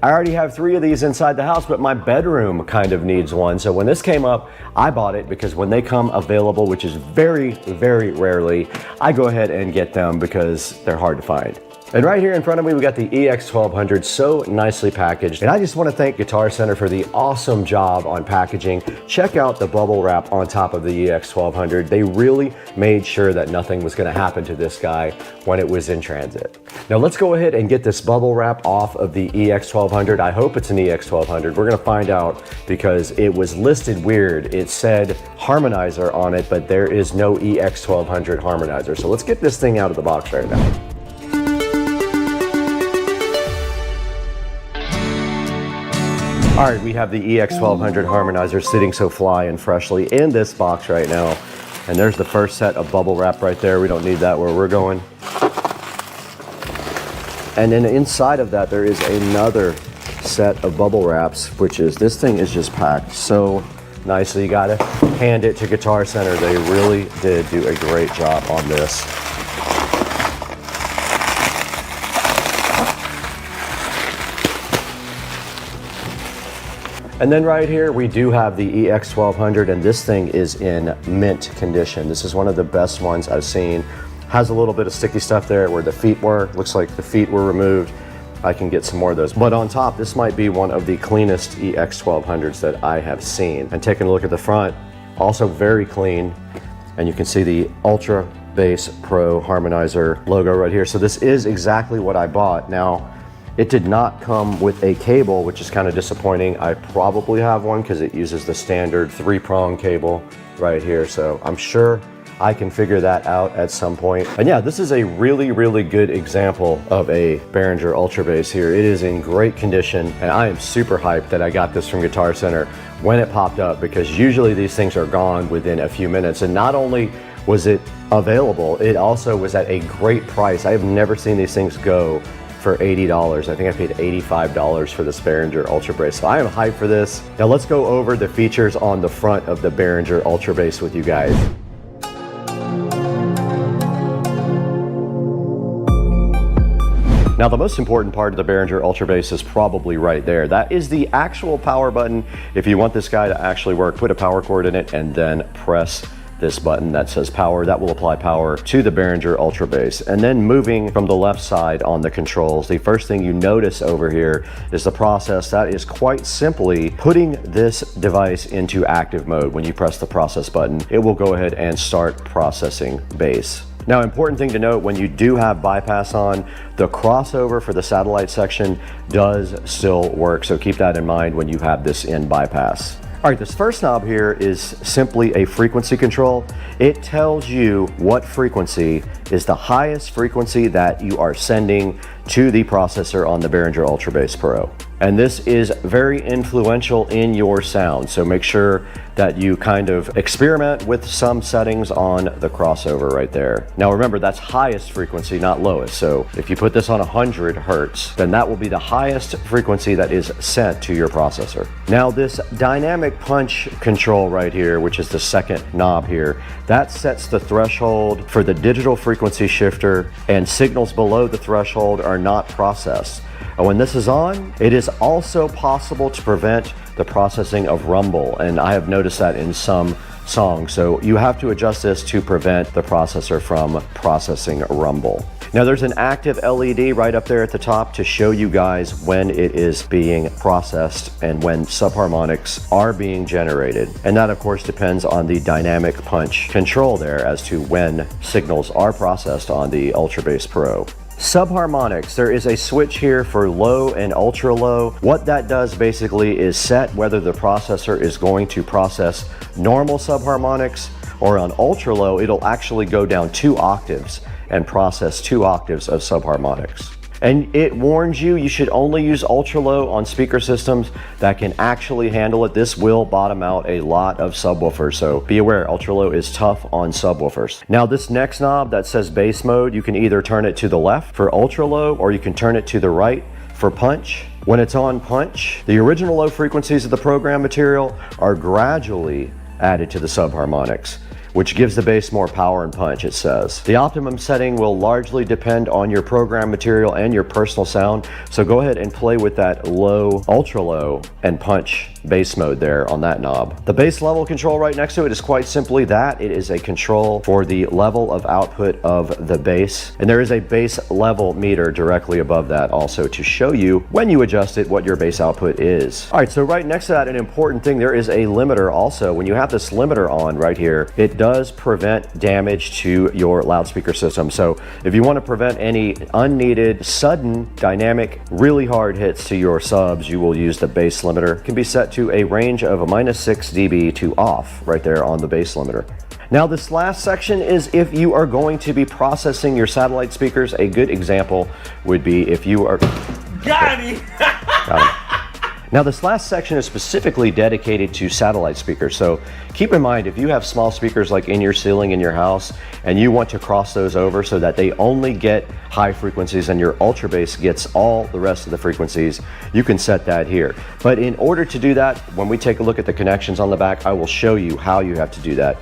I already have 3 of these inside the house, but my bedroom kind of needs one. So when this came up, I bought it because when they come available, which is very, very rarely, I go ahead and get them because they're hard to find. And right here in front of me, we got the EX1200, so nicely packaged. And I just want to thank Guitar Center for the awesome job on packaging. Check out the bubble wrap on top of the EX1200. They really made sure that nothing was going to happen to this guy when it was in transit. Now let's go ahead and get this bubble wrap off of the EX1200. I hope it's an EX1200. We're going to find out because it was listed weird. It said harmonizer on it, but there is no EX1200 harmonizer. So let's get this thing out of the box right now. All right, we have the EX1200 harmonizer sitting so fly and freshly in this box right now. And there's the first set of bubble wrap right there. We don't need that where we're going. And then inside of that, there is another set of bubble wraps, which is, this thing is just packed so nicely. You gotta hand it to Guitar Center. They really did do a great job on this. And then right here, we do have the EX1200, and this thing is in mint condition. This is one of the best ones I've seen. Has a little bit of sticky stuff there where the feet were. Looks like the feet were removed. I can get some more of those. But on top, this might be one of the cleanest EX1200s that I have seen. And taking a look at the front, also very clean. And you can see the Ultra Bass Pro Harmonizer logo right here. So this is exactly what I bought. Now, it did not come with a cable, which is kind of disappointing. I probably have one because it uses the standard 3-prong cable right here. So I'm sure I can figure that out at some point. And yeah, this is a really, really good example of a Behringer Ultra Bass here. It is in great condition, and I am super hyped that I got this from Guitar Center when it popped up, because usually these things are gone within a few minutes. And not only was it available, it also was at a great price. I have never seen these things go for $80. I think I paid $85 for this Behringer Ultra Bass. So I am hyped for this. Now let's go over the features on the front of the Behringer Ultra Bass with you guys. Now the most important part of the Behringer Ultra Bass is probably right there. That is the actual power button. If you want this guy to actually work, put a power cord in it and then press this button that says power. That will apply power to the Behringer Ultra Bass. And then moving from the left side on the controls, the first thing you notice over here is the process. That is quite simply putting this device into active mode. When you press the process button, it will go ahead and start processing bass. Now, important thing to note, when you do have bypass on, the crossover for the satellite section does still work. So keep that in mind when you have this in bypass. All right, this first knob here is simply a frequency control. It tells you what frequency is the highest frequency that you are sending to the processor on the Behringer Ultra Bass Pro. And this is very influential in your sound. So make sure that you kind of experiment with some settings on the crossover right there. Now remember, that's highest frequency, not lowest. So if you put this on 100 Hertz, then that will be the highest frequency that is sent to your processor. Now this dynamic punch control right here, which is the second knob here, that sets the threshold for the digital frequency shifter, and signals below the threshold are not processed. And when this is on, it is also possible to prevent the processing of rumble, and I have noticed that in some songs. So you have to adjust this to prevent the processor from processing rumble. Now there's an active LED right up there at the top to show you guys when it is being processed and when subharmonics are being generated. And that of course depends on the dynamic punch control there as to when signals are processed on the Ultra Bass Pro. Subharmonics, there is a switch here for low and ultra low. What that does basically is set whether the processor is going to process normal subharmonics, or on ultra low, it'll actually go down 2 octaves and process 2 octaves of subharmonics. And it warns you, you should only use ultra low on speaker systems that can actually handle it. This will bottom out a lot of subwoofers, so be aware, ultra low is tough on subwoofers. Now this next knob that says bass mode, you can either turn it to the left for ultra low, or you can turn it to the right for punch. When it's on punch, the original low frequencies of the program material are gradually added to the subharmonics, which gives the bass more power and punch, it says. The optimum setting will largely depend on your program material and your personal sound, so go ahead and play with that low, ultra low, and punch bass mode there on that knob. The bass level control right next to it is quite simply that. It is a control for the level of output of the bass, and there is a bass level meter directly above that also to show you when you adjust it what your bass output is. All right, so right next to that, an important thing, there is a limiter also. When you have this limiter on right here, it does prevent damage to your loudspeaker system. So if you want to prevent any unneeded, sudden, dynamic, really hard hits to your subs, you will use the bass limiter. It can be set to a range of a -6 dB to off right there on the bass limiter. Now this last section is if you are going to be processing your satellite speakers. A good example would be if you are... Got him! Now this last section is specifically dedicated to satellite speakers, so keep in mind if you have small speakers like in your ceiling in your house and you want to cross those over so that they only get high frequencies and your Ultra Bass gets all the rest of the frequencies, you can set that here. But in order to do that, when we take a look at the connections on the back, I will show you how you have to do that.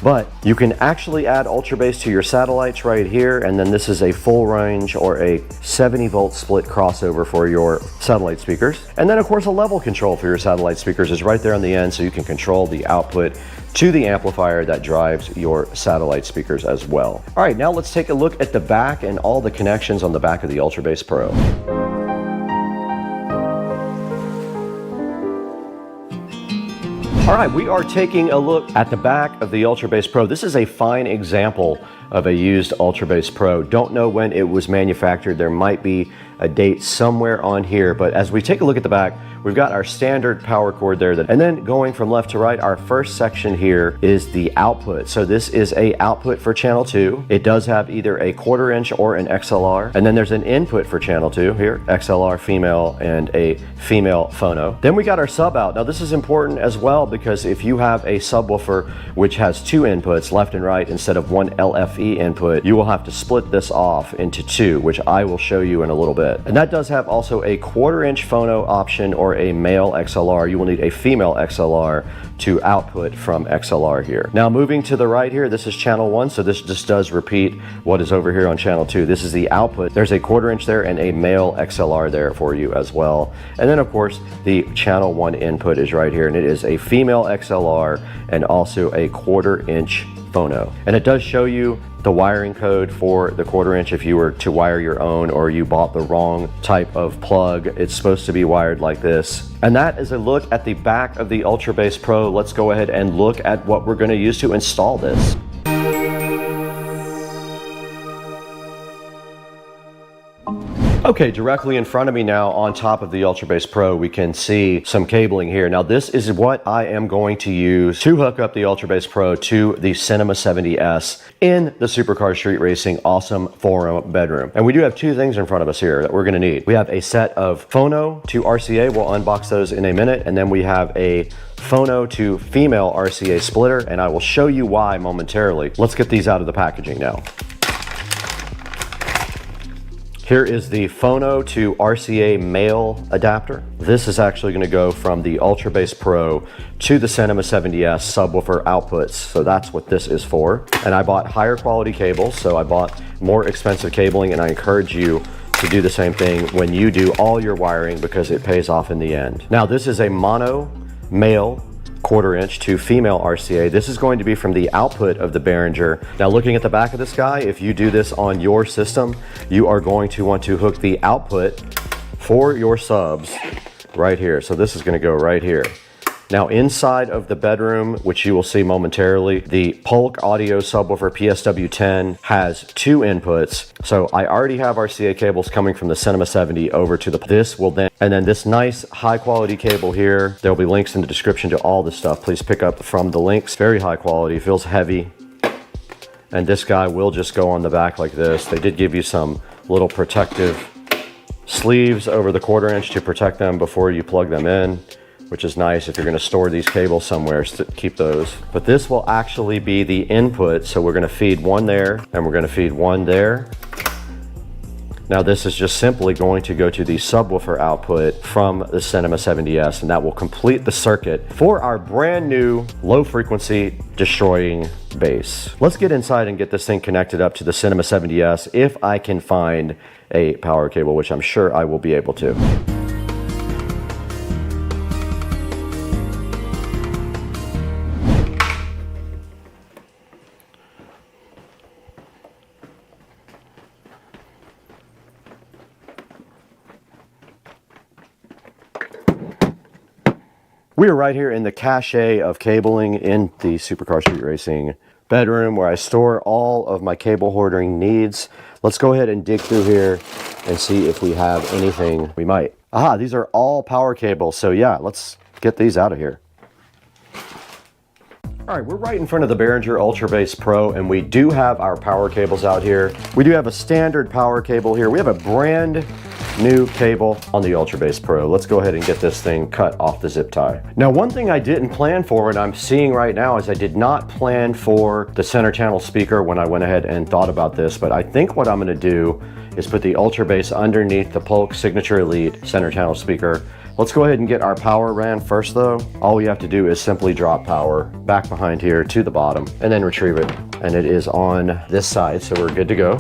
But you can actually add Ultra Bass to your satellites right here, and then this is a full range or a 70 volt split crossover for your satellite speakers. And then of course a level control for your satellite speakers is right there on the end, so you can control the output to the amplifier that drives your satellite speakers as well. All right, now let's take a look at the back and all the connections on the back of the Ultra Bass Pro. All right, we are taking a look at the back of the Ultra Bass Pro. This is a fine example of a used Ultra Bass Pro. Don't know when it was manufactured. There might be a date somewhere on here, but as we take a look at the back, we've got our standard power cord there. And then going from left to right, our first section here is the output. So this is a output for channel 2. It does have either a 1/4 inch or an XLR. And then there's an input for channel 2 here, XLR female and a female phono. Then we got our sub out. Now this is important as well because if you have a subwoofer which has 2 inputs, left and right, instead of 1 LFE input, you will have to split this off into 2, which I will show you in a little bit. And that does have also a 1/4 inch phono option or a male XLR. You will need a female XLR to output from XLR here. Now moving to the right here, this is channel 1, so this just does repeat what is over here on channel 2. This is the output. There's a 1/4 inch there and a male XLR there for you as well. And then of course the channel 1 input is right here, and it is a female XLR and also a 1/4 inch phono. And it does show you the wiring code for the 1/4 inch if you were to wire your own or you bought the wrong type of plug. It's supposed to be wired like this. And that is a look at the back of the Ultra Bass Pro. Let's go ahead and look at what we're going to use to install this. Okay, directly in front of me now on top of the Ultra Bass Pro, we can see some cabling here. Now this is what I am going to use to hook up the Ultra Bass Pro to the Cinema 70S in the Supercar Street Racing Awesome Forum bedroom. And we do have 2 things in front of us here that we're gonna need. We have a set of phono to RCA, we'll unbox those in a minute, and then we have a phono to female RCA splitter, and I will show you why momentarily. Let's get these out of the packaging now. Here is the phono to RCA male adapter. This is actually going to go from the Ultra Bass Pro to the Cinema 70S subwoofer outputs. So that's what this is for. And I bought higher quality cables, so I bought more expensive cabling, and I encourage you to do the same thing when you do all your wiring because it pays off in the end. Now this is a mono male 1/4 inch to female RCA. This is going to be from the output of the Behringer. Now looking at the back of this guy, if you do this on your system, you are going to want to hook the output for your subs right here. So this is going to go right here. Now inside of the bedroom, which you will see momentarily, the Polk Audio Subwoofer PSW10 has 2 inputs. So I already have RCA cables coming from the Cinema 70 over to this will then, and then this nice high quality cable here. There will be links in the description to all this stuff. Please pick up from the links. Very high quality, feels heavy. And this guy will just go on the back like this. They did give you some little protective sleeves over the 1/4 inch to protect them before you plug them in, which is nice if you're going to store these cables somewhere to keep those. But this will actually be the input, so we're going to feed one there and we're going to feed one there. Now this is just simply going to go to the subwoofer output from the Cinema 70S, and that will complete the circuit for our brand new low frequency destroying bass. Let's get inside and get this thing connected up to the Cinema 70S if I can find a power cable, which I'm sure I will be able to. We are right here in the cache of cabling in the Supercar Street Racing bedroom where I store all of my cable hoarding needs. Let's go ahead and dig through here and see if we have anything we might. Aha, these are all power cables. So yeah, let's get these out of here. All right, we're right in front of the Behringer Ultra Bass Pro, and we do have our power cables out here. We do have a standard power cable here. We have a brand new cable on the Ultra Bass Pro. Let's go ahead and get this thing cut off the zip tie. Now, one thing I didn't plan for, and I'm seeing right now, is I did not plan for the center channel speaker when I went ahead and thought about this, but I think what I'm gonna do is put the Ultra Bass underneath the Polk Signature Elite center channel speaker. Let's go ahead and get our power ran first though. All we have to do is simply drop power back behind here to the bottom and then retrieve it. And it is on this side, so we're good to go.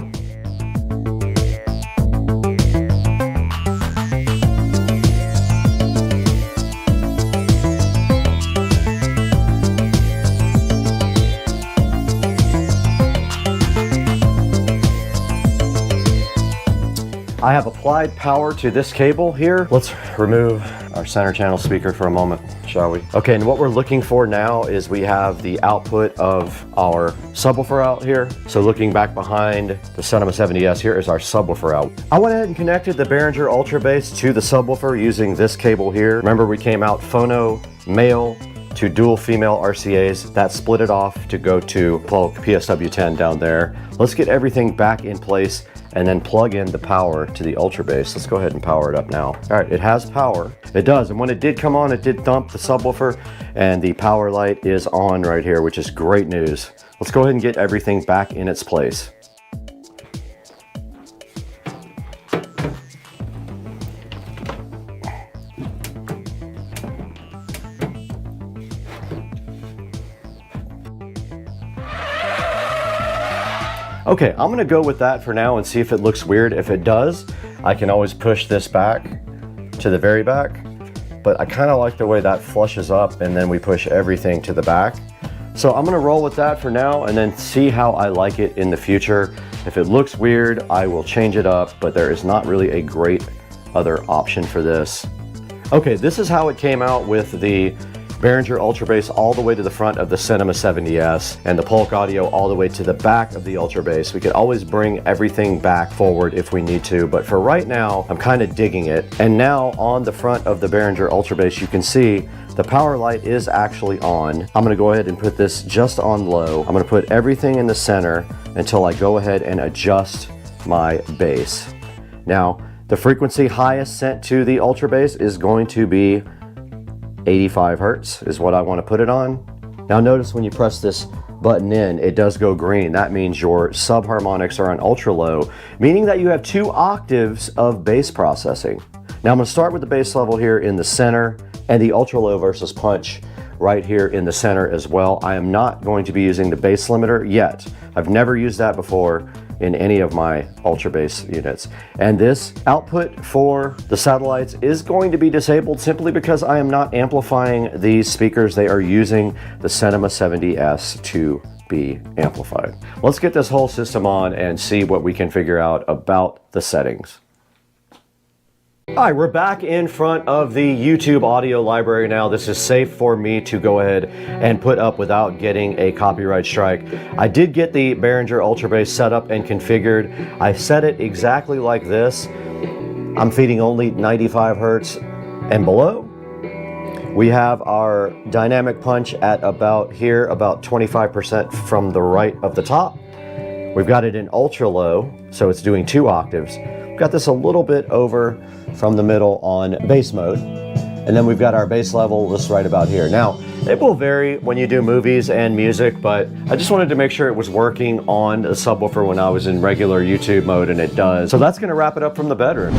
I have applied power to this cable here. Let's remove our center channel speaker for a moment, shall we? Okay, and what we're looking for now is we have the output of our subwoofer out here. So looking back behind the SODIMM 70S, here is our subwoofer out. I went ahead and connected the Behringer Ultra Bass to the subwoofer using this cable here. Remember, we came out phono male to dual female RCAs. That split it off to go to PSW10 down there. Let's get everything back in place and then plug in the power to the Ultra Bass. Let's go ahead and power it up now. All right, it has power. It does, and when it did come on, it did thump the subwoofer, and the power light is on right here, which is great news. Let's go ahead and get everything back in its place. Okay, I'm gonna go with that for now and see if it looks weird. If it does, I can always push this back to the very back, but I kind of like the way that flushes up and then we push everything to the back. So I'm gonna roll with that for now and then see how I like it in the future. If it looks weird, I will change it up, but there is not really a great other option for this. Okay, this is how it came out with the Behringer Ultra Bass all the way to the front of the Cinema 70S and the Polk Audio all the way to the back of the Ultra Bass. We could always bring everything back forward if we need to, but for right now, I'm kind of digging it. And now on the front of the Behringer Ultra Bass, you can see the power light is actually on. I'm gonna go ahead and put this just on low. I'm gonna put everything in the center until I go ahead and adjust my bass. Now, the frequency highest sent to the Ultra Bass is going to be 85 Hertz is what I want to put it on. Now notice when you press this button in, it does go green. That means your subharmonics are on ultra low, meaning that you have 2 octaves of bass processing. Now I'm going to start with the bass level here in the center and the ultra low versus punch right here in the center as well. I am not going to be using the bass limiter yet. I've never used that before in any of my Ultra Bass units. And this output for the satellites is going to be disabled simply because I am not amplifying these speakers. They are using the Cinema 70S to be amplified. Let's get this whole system on and see what we can figure out about the settings. All right, we're back in front of the YouTube audio library now. This is safe for me to go ahead and put up without getting a copyright strike. I did get the Behringer Ultra Bass set up and configured. I set it exactly like this. I'm feeding only 95 Hertz and below. We have our dynamic punch at about here, about 25% from the right of the top. We've got it in ultra low, so it's doing 2 octaves. We've got this a little bit over from the middle on bass mode. And then we've got our bass level just right about here. Now, it will vary when you do movies and music, but I just wanted to make sure it was working on a subwoofer when I was in regular YouTube mode, and it does. So that's gonna wrap it up from the bedroom.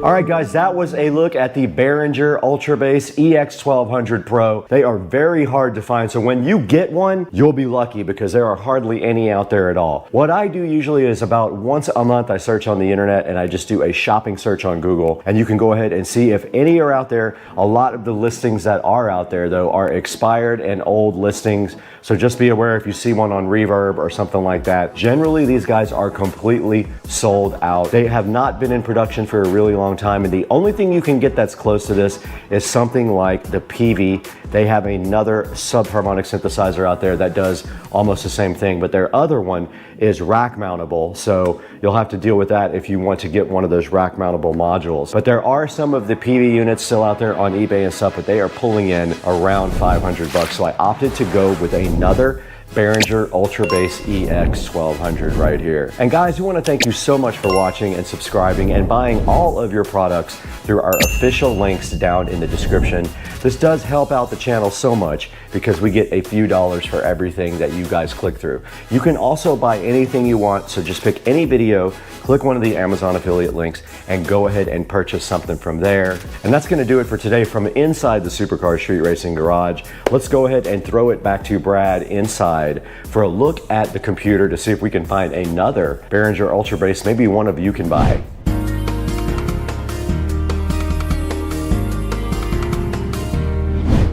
All right, guys, that was a look at the Behringer Ultra Bass EX1200 Pro. They are very hard to find, so when you get one, you'll be lucky because there are hardly any out there at all. What I do usually is about once a month I search on the internet and I just do a shopping search on Google, and you can go ahead and see if any are out there. A lot of the listings that are out there, though, are expired and old listings, so just be aware if you see one on Reverb or something like that. Generally, these guys are completely sold out. They have not been in production for a really long time, and the only thing you can get that's close to this is something like the PV. They have another subharmonic synthesizer out there that does almost the same thing, but their other one is rack mountable, so you'll have to deal with that if you want to get one of those rack mountable modules. But there are some of the PV units still out there on eBay and stuff, but they are pulling in around 500 bucks, so I opted to go with another Behringer Ultra Bass EX1200 right here. And guys, we want to thank you so much for watching and subscribing and buying all of your products through our official links down in the description. This does help out the channel so much because we get a few dollars for everything that you guys click through. You can also buy anything you want, so just pick any video, click one of the Amazon affiliate links, and go ahead and purchase something from there. And that's going to do it for today from inside the Supercar Street Racing Garage. Let's go ahead and throw it back to Brad inside for a look at the computer to see if we can find another Behringer Ultra Bass maybe one of you can buy.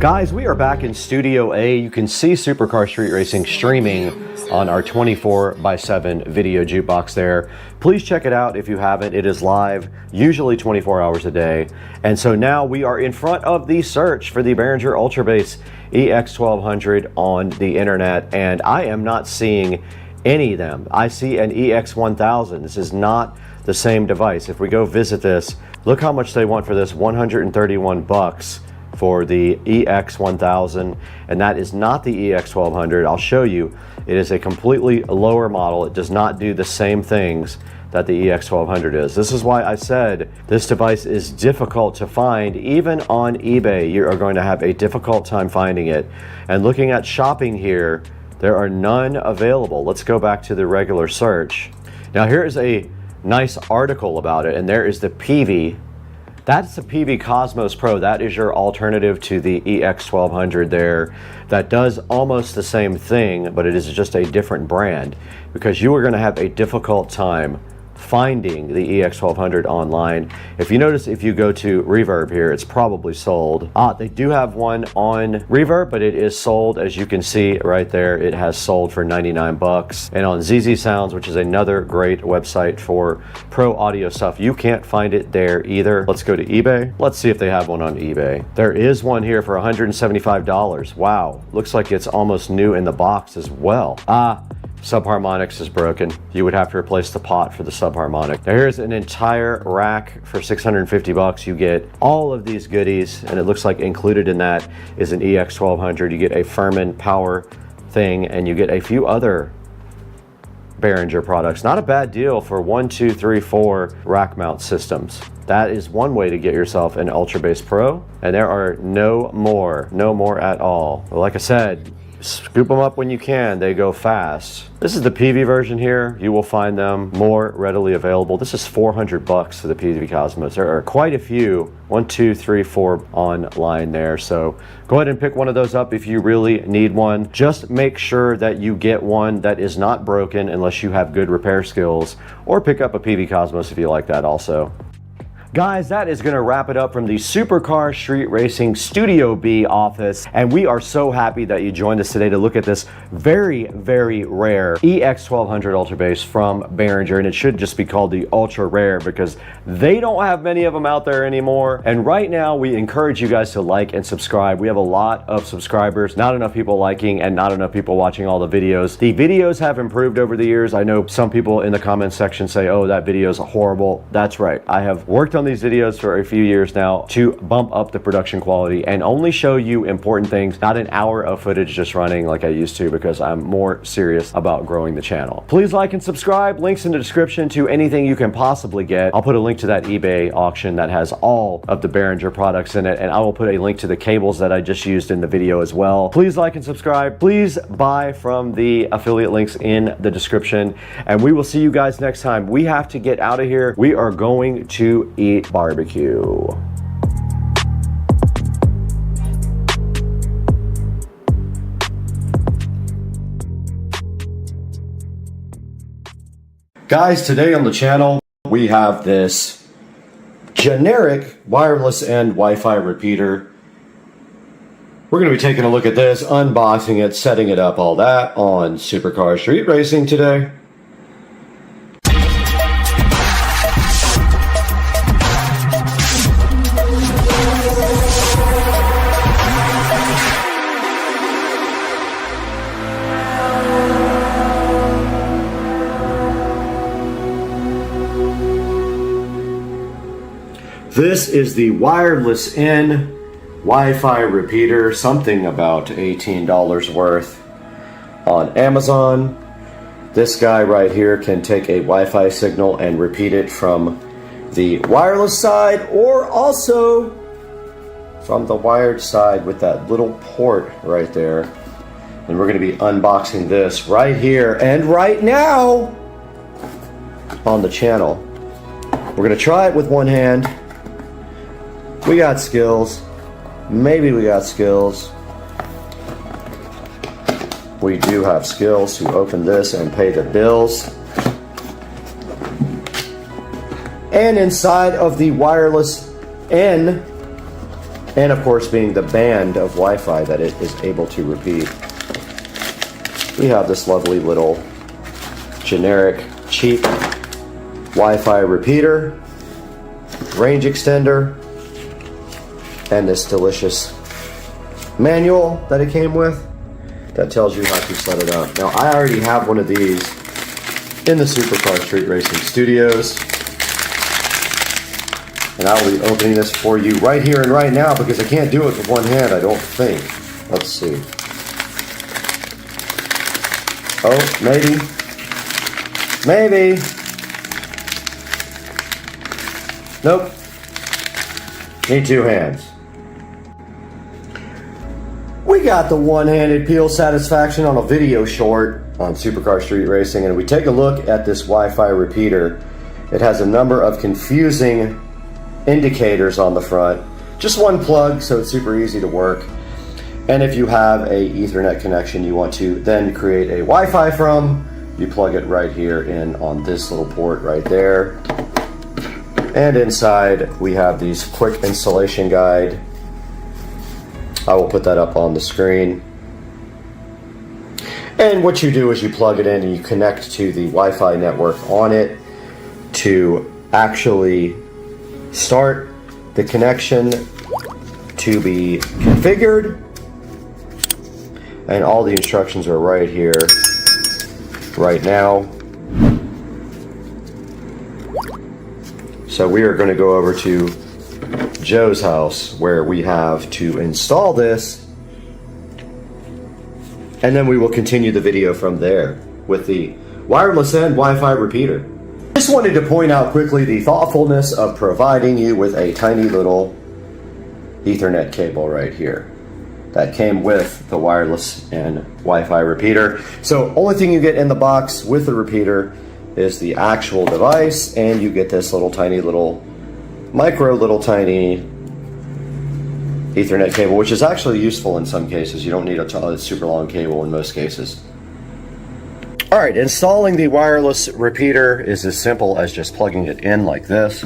Guys, we are back in Studio A. You can see Supercar Street Racing streaming on our 24/7 video jukebox there. Please check it out if you haven't. It is live, usually 24 hours a day. And so now we are in front of the search for the Behringer Ultrabass EX1200 on the internet, and I am not seeing any of them. I see an EX1000. This is not the same device. If we go visit this, look how much they want for this, 131 bucks for the EX1000, and that is not the EX1200. I'll show you. It is a completely lower model. It does not do the same things that the EX1200 is. This is why I said this device is difficult to find. Even on eBay, you are going to have a difficult time finding it. And looking at shopping here, there are none available. Let's go back to the regular search. Now here is a nice article about it, and there is the PV. That's the PV Cosmos Pro. That is your alternative to the EX1200 there. That does almost the same thing, but it is just a different brand, because you are going to have a difficult time finding the EX1200 online. If you notice, if you go to Reverb here, it's probably sold. They do have one on Reverb, but it is sold. As you can see right there, it has sold for 99 bucks. And on ZZ Sounds, which is another great website for pro audio stuff, you can't find it there either. Let's go to eBay. Let's see if they have one on eBay. There is one here for $175. Wow, looks like it's almost new in the box as well. Subharmonics is broken. You would have to replace the pot for the subharmonic. Now here's an entire rack for 650 bucks. You get all of these goodies, and it looks like included in that is an EX1200. You get a Furman power thing, and you get a few other Behringer products. Not a bad deal for 1, 2, 3, 4 rack mount systems. That is one way to get yourself an Ultrabass Pro, and there are no more at all. But like I said, scoop them up when you can. They go fast. This is the PV version here. You will find them more readily available. This is 400 bucks for the PV Cosmos. There are quite a few, 1, 2, 3, 4 online there. So go ahead and pick one of those up if you really need one. Just make sure that you get one that is not broken unless you have good repair skills, or pick up a PV Cosmos if you like that also. Guys, that is going to wrap it up from the Supercar Street Racing Studio B office, and we are so happy that you joined us today to look at this very, very rare EX1200 Ultrabass from Behringer, and it should just be called the Ultra Rare because they don't have many of them out there anymore. And right now, we encourage you guys to like and subscribe. We have a lot of subscribers, not enough people liking, and not enough people watching all the videos. The videos have improved over the years. I know some people in the comments section say, oh, that video is horrible. That's right. I have worked on these videos for a few years now to bump up the production quality and only show you important things, not an hour of footage just running like I used to, because I'm more serious about growing the channel. Please like and subscribe. Links in the description to anything you can possibly get. I'll put a link to that eBay auction that has all of the Behringer products in it, and I will put a link to the cables that I just used in the video as well. Please like and subscribe. Please buy from the affiliate links in the description, and we will see you guys next time. We have to get out of here. We are going to eat barbecue. Guys, today on the channel we have this generic wireless and Wi-Fi repeater. We're going to be taking a look at this, unboxing it, setting it up, all that on Supercar Street Racing today. This is the wireless in Wi-Fi repeater, something about $18 worth on Amazon. This guy right here can take a Wi-Fi signal and repeat it from the wireless side, or also from the wired side with that little port right there. And we're going to be unboxing this right here and right now on the channel. We're going to try it with one hand. We got skills. Maybe we got skills. We do have skills to open this and pay the bills. And inside of the wireless N, and of course being the band of Wi-Fi that it is able to repeat. we have this lovely little generic cheap Wi-Fi repeater, range extender, and this delicious manual that it came with that tells you how to set it up. Now, I already have one of these in the Supercar Street Racing Studios, and I will be opening this for you right here and right now because I can't do it with one hand, I don't think. Let's see. Oh, maybe. Maybe. Nope. Need two hands. We got the one-handed peel satisfaction on a video short on Supercar Street Racing, and we take a look at this Wi-Fi repeater. It has a number of confusing indicators on the front. Just one plug, so it's super easy to work. And if you have a Ethernet connection you want to then create a Wi-Fi from, you plug it right here in on this little port right there. And inside we have these quick installation guide. I will put that up on the screen. And what you do is you plug it in and you connect to the Wi-Fi network on it to actually start the connection to be configured. And all the instructions are right here, right now. So we are going to go over to Joe's house where we have to install this, and then we will continue the video from there with the wireless and Wi-Fi repeater. Just wanted to point out quickly the thoughtfulness of providing you with a tiny little Ethernet cable right here that came with the wireless and Wi-Fi repeater. So only thing you get in the box with the repeater is the actual device, and you get this little tiny little little tiny Ethernet cable, which is actually useful in some cases. You don't need a super long cable in most cases. Alright, installing the wireless repeater is as simple as just plugging it in like this.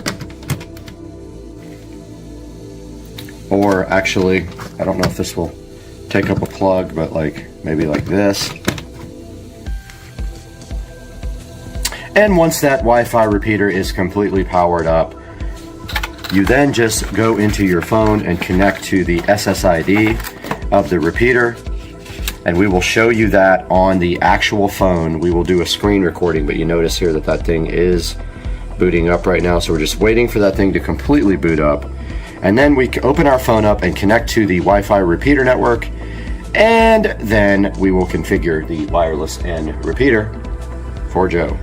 Or actually, I don't know if this will take up a plug, but like maybe like this. And once that Wi-Fi repeater is completely powered up, you then just go into your phone and connect to the SSID of the repeater, and we will show you that on the actual phone. We will do a screen recording, but you notice here that that thing is booting up right now, so we're just waiting for that thing to completely boot up. And then we open our phone up and connect to the Wi-Fi repeater network, and then we will configure the wireless and repeater for Joe.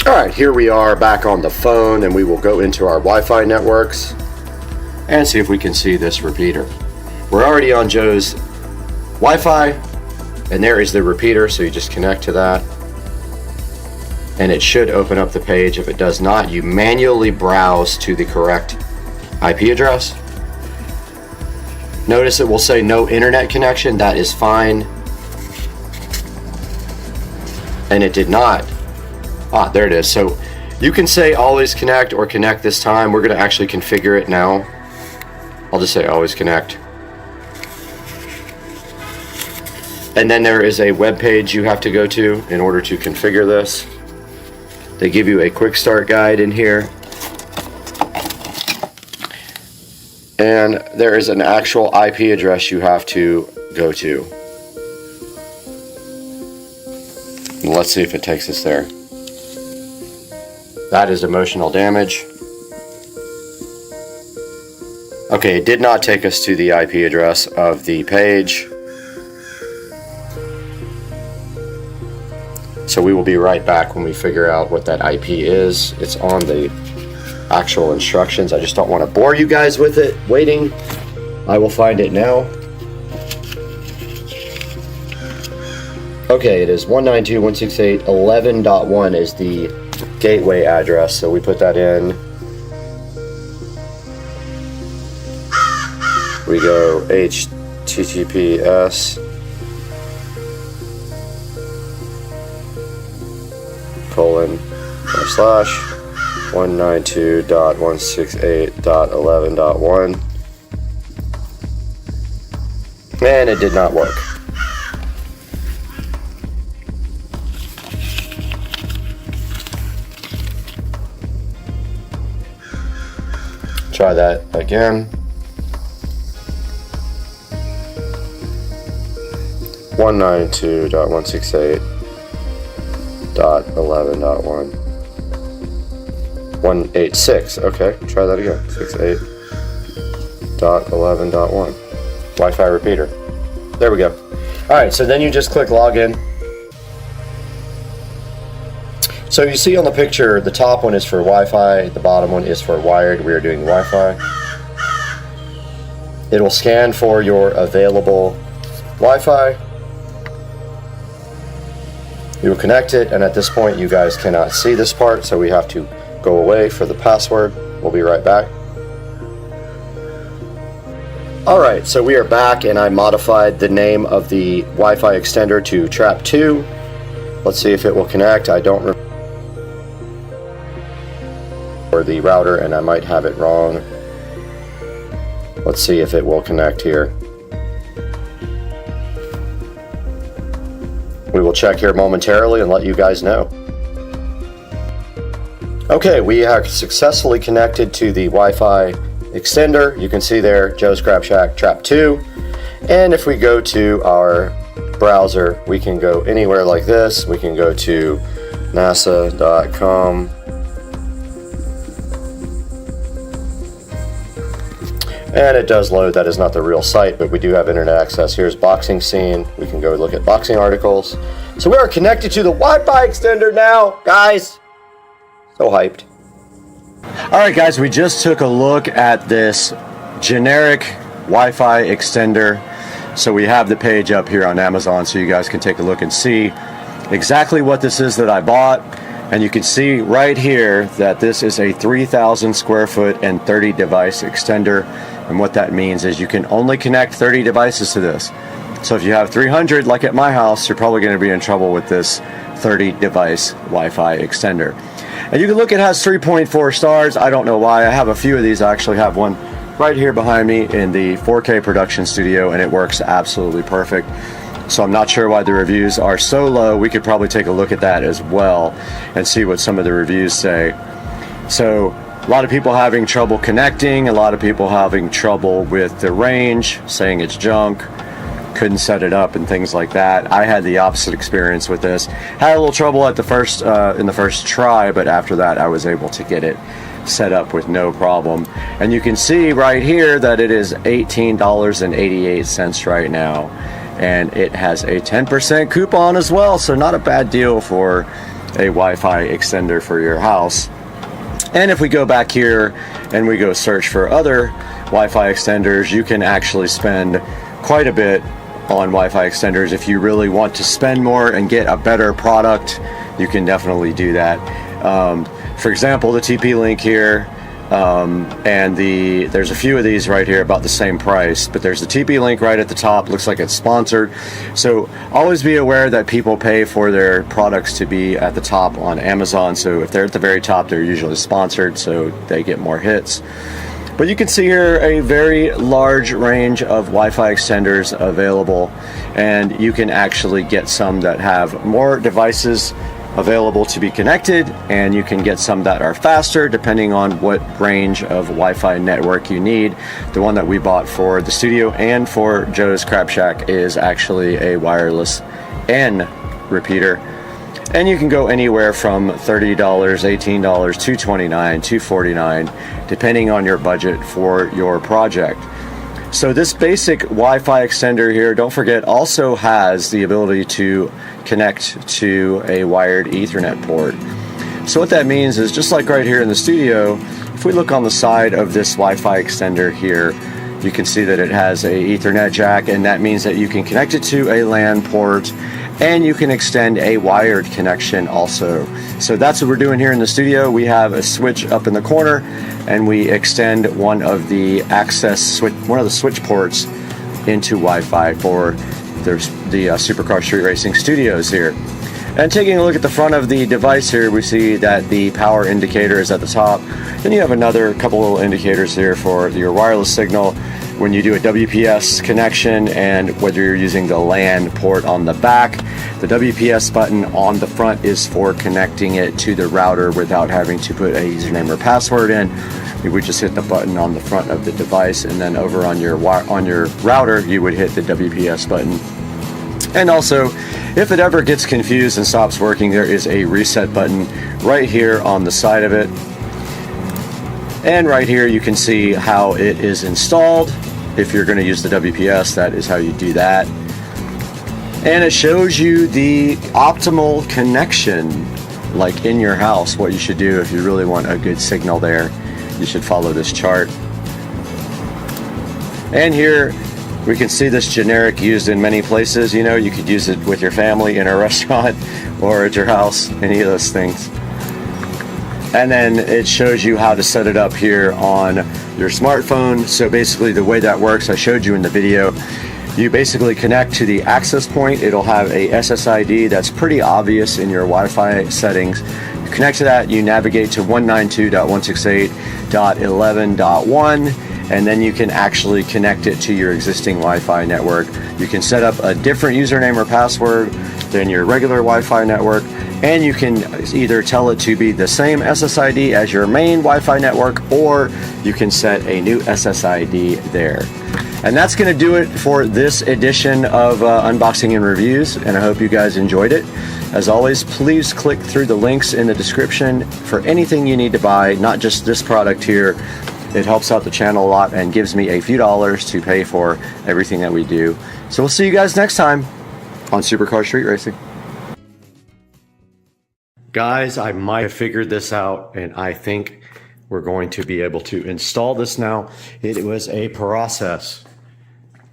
Alright, here we are back on the phone, and we will go into our Wi-Fi networks and see if we can see this repeater. We're already on Joe's Wi-Fi, and there is the repeater, so you just connect to that. And it should open up the page. If it does not, you manually browse to the correct IP address. Notice it will say no internet connection. That is fine. And it did not. Ah, there it is. So you can say always connect or connect this time. We're going to actually configure it now. I'll just say always connect. And then there is a web page you have to go to in order to configure this. They give you a quick start guide in here. And there is an actual IP address you have to go to. And let's see if it takes us there. That is emotional damage. Okay, it did not take us to the IP address of the page. So we will be right back when we figure out what that IP is. It's on the actual instructions. I just don't want to bore you guys with it waiting. I will find it now. Okay, it is 192.168.11.1 is the gateway address, so we put that in. We go HTTPS :/192.168.11.1, and it did not work. Try that again. 192.168.11.1. 186. Okay, try that again. 68.11.1. Wi-Fi repeater. There we go. Alright, so then you just click login. So you see on the picture, the top one is for Wi-Fi, the bottom one is for wired. We are doing Wi-Fi. It'll scan for your available Wi-Fi. You will connect it, and at this point you guys cannot see this part, so we have to go away for the password. We'll be right back. Alright, so we are back, and I modified the name of the Wi-Fi extender to Trap 2. Let's see if it will connect. I don't remember the router, and I might have it wrong. Let's see if it will connect here. We will check here momentarily and let you guys know. Okay, we have successfully connected to the Wi-Fi extender. You can see there, Joe's Crab Shack Trap 2. And if we go to our browser, we can go anywhere like this. We can go to nasa.com. And it does load. That is not the real site, but we do have internet access. Here's boxing scene. We can go look at boxing articles. So we are connected to the Wi-Fi extender now, guys. So hyped. Alright guys, we just took a look at this generic Wi-Fi extender. So we have the page up here on Amazon so you guys can take a look and see exactly what this is that I bought. And you can see right here that this is a 3,000 square foot and 30 device extender. And what that means is you can only connect 30 devices to this. So if you have 300 like at my house, you're probably going to be in trouble with this 30 device Wi-Fi extender. And you can look, it has 3.4 stars. I don't know why. I have a few of these. I actually have one right here behind me in the 4K production studio, and it works absolutely perfect. So I'm not sure why the reviews are so low. We could probably take a look at that as well and see what some of the reviews say. So a lot of people having trouble connecting, a lot of people having trouble with the range, saying it's junk, couldn't set it up and things like that. I had the opposite experience with this. Had a little trouble at the first in the first try, but after that I was able to get it set up with no problem. And you can see right here that it is $18.88 right now. And it has a 10% coupon as well, so not a bad deal for a Wi-Fi extender for your house. And if we go back here and we go search for other Wi-Fi extenders, you can actually spend quite a bit on Wi-Fi extenders. If you really want to spend more and get a better product, you can definitely do that. For example, the TP-Link here, and there's a few of these right here about the same price, but there's the TP-Link right at the top. Looks like it's sponsored. So always be aware that people pay for their products to be at the top on Amazon. So if they're at the very top, they're usually sponsored, so they get more hits. But you can see here a very large range of Wi-Fi extenders available, and you can actually get some that have more devices available to be connected, and you can get some that are faster depending on what range of Wi-Fi network you need. The one that we bought for the studio and for Joe's Crab Shack is actually a wireless N repeater, and you can go anywhere from $30, $18, $229, $249 depending on your budget for your project. So this basic Wi-Fi extender here, don't forget, also has the ability to connect to a wired Ethernet port. So what that means is, just like right here in the studio, if we look on the side of this Wi-Fi extender here, you can see that it has a Ethernet jack, and that means that you can connect it to a LAN port, and you can extend a wired connection also. So that's what we're doing here in the studio. We have a switch up in the corner, and we extend one of the switch ports into Wi-Fi for the Supercar Street Racing Studios here. And taking a look at the front of the device here, we see that the power indicator is at the top. Then you have another couple little indicators here for your wireless signal when you do a WPS connection, and whether you're using the LAN port on the back. The WPS button on the front is for connecting it to the router without having to put a username or password in. you would just hit the button on the front of the device, and then over on your router, you would hit the WPS button. And also, if it ever gets confused and stops working, there is a reset button right here on the side of it. And right here you can see how it is installed. If you're going to use the WPS, that is how you do that. And it shows you the optimal connection, like in your house, what you should do if you really want a good signal there. You should follow this chart. And here we can see this generic used in many places. You know, you could use it with your family in a restaurant or at your house, any of those things. And then it shows you how to set it up here on your smartphone. So basically the way that works, I showed you in the video, you basically connect to the access point. It'll have a SSID that's pretty obvious in your Wi-Fi settings. You connect to that, you navigate to 192.168.11.1, and then you can actually connect it to your existing Wi-Fi network. You can set up a different username or password than your regular Wi-Fi network, and you can either tell it to be the same SSID as your main Wi-Fi network, or you can set a new SSID there. And that's going to do it for this edition of Unboxing and Reviews, and I hope you guys enjoyed it. As always, please click through the links in the description for anything you need to buy, not just this product here. It helps out the channel a lot and gives me a few dollars to pay for everything that we do. So we'll see you guys next time on Supercar Street Racing. Guys, I might have figured this out, and I think we're going to be able to install this now. It was a process,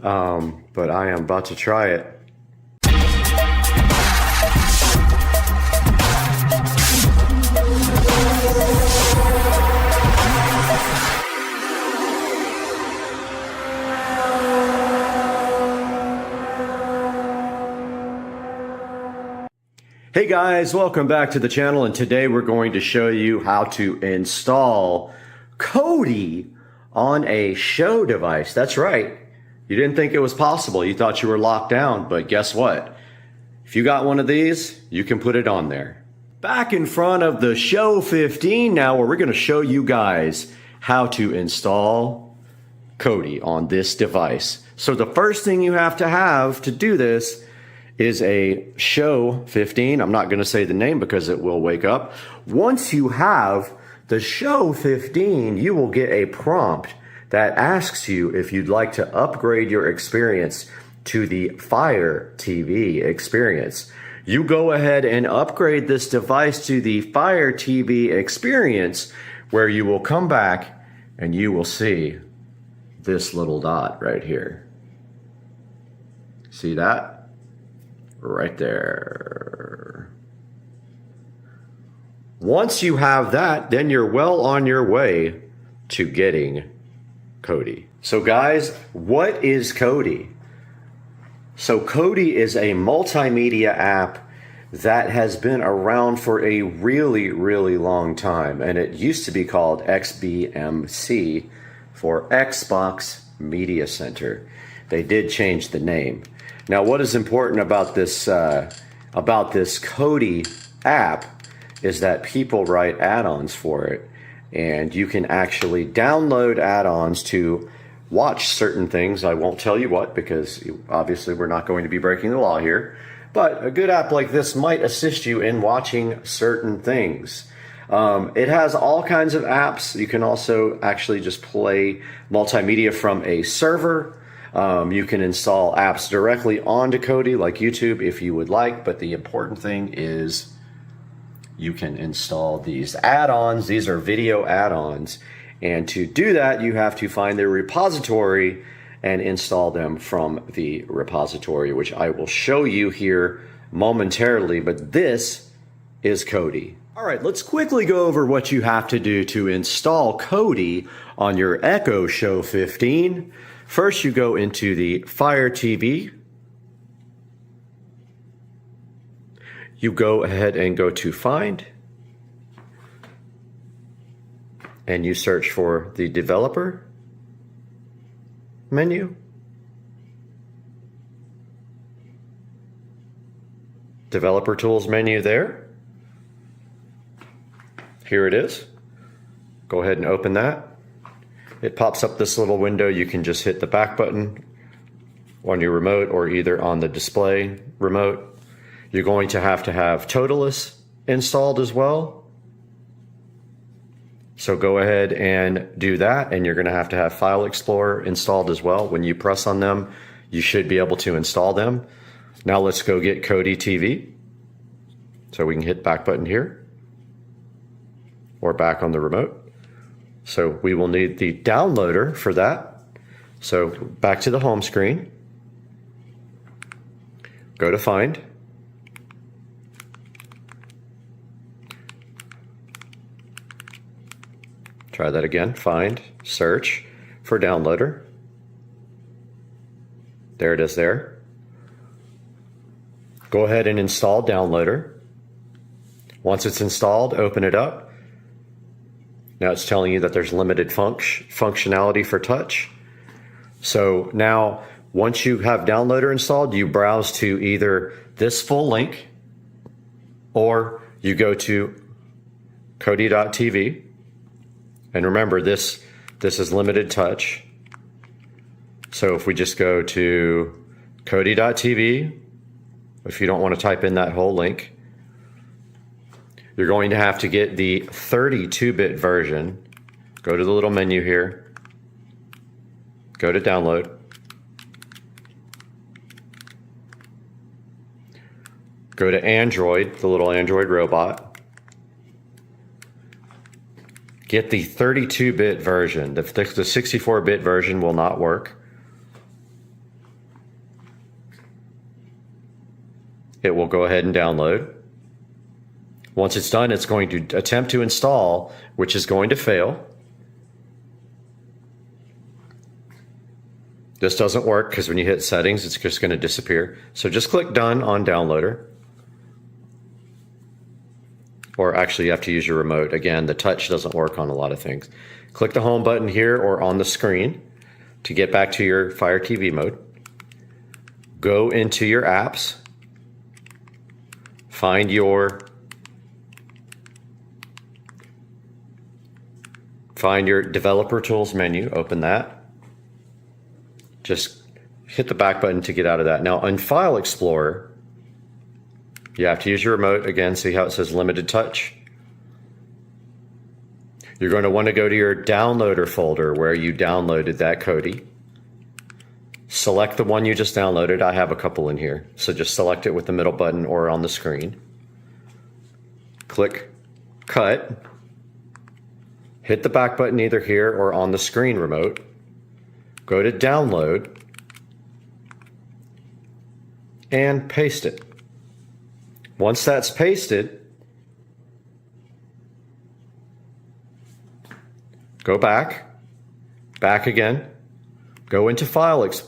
but I am about to try it. Hey guys, welcome back to the channel, and today we're going to show you how to install Kodi on a show device. That's right. You didn't think it was possible. You thought you were locked down, but guess what? If you got one of these, you can put it on there. Back in front of the Show 15 now, where we're going to show you guys how to install Kodi on this device. So the first thing you have to do this is a Show 15. I'm not going to say the name because it will wake up. Once you have the Show 15, you will get a prompt that asks you if you'd like to upgrade your experience to the Fire TV experience. You go ahead and upgrade this device to the Fire TV experience, where you will come back and you will see this little dot right here. See that? Right there. Once you have that, then you're well on your way to getting Kodi. So guys, what is Kodi? So Kodi is a multimedia app that has been around for a really, really long time, and it used to be called XBMC for Xbox Media Center. They did change the name. Now, what is important about this Kodi app is that people write add-ons for it, and you can actually download add-ons to watch certain things. I won't tell you what, because obviously we're not going to be breaking the law here, but a good app like this might assist you in watching certain things. It has all kinds of apps. You can also actually just play multimedia from a server. You can install apps directly onto Kodi, like YouTube, if you would like, but the important thing is you can install these add-ons. These are video add-ons, and to do that, you have to find their repository and install them from the repository, which I will show you here momentarily, but this is Kodi. All right, let's quickly go over what you have to do to install Kodi on your Echo Show 15. First, you go into the Fire TV. You go ahead and go to Find. And you search for the Developer menu. Developer Tools menu there. Here it is. Go ahead and open that. it pops up this little window. You can just hit the back button on your remote or either on the display remote. You're going to have Toolless installed as well. So go ahead and do that, and you're going to have File Explorer installed as well. When you press on them, you should be able to install them. Now let's go get Kodi TV. So we can hit back button here or back on the remote. So we will need the downloader for that. So back to the home screen. Go to Find. Try that again. Find, search for downloader. There it is there. Go ahead and install downloader. Once it's installed, open it up. Now it's telling you that there's limited functionality for touch. So now, once you have downloader installed, you browse to either this full link or you go to Kodi.tv. And remember, this is limited touch. So if we just go to Kodi.tv, if you don't want to type in that whole link, you're going to have to get the 32-bit version. Go to the little menu here. Go to download. Go to Android, the little Android robot. Get the 32-bit version. The 64-bit version will not work. It will go ahead and download. Once it's done, it's going to attempt to install, which is going to fail. This doesn't work because when you hit settings, it's just going to disappear. So just click done on downloader. Or actually you have to use your remote. Again, the touch doesn't work on a lot of things. Click the home button here or on the screen to get back to your Fire TV mode. Go into your apps. Find your developer tools menu, open that. Just hit the back button to get out of that. Now on File Explorer, you have to use your remote again. See how it says limited touch? You're going to want to go to your downloader folder where you downloaded that Kodi. Select the one you just downloaded. I have a couple in here. So just select it with the middle button or on the screen. Click cut. Hit the back button either here or on the screen remote. Go to download and paste it. Once that's pasted, go back again, go into Toolless,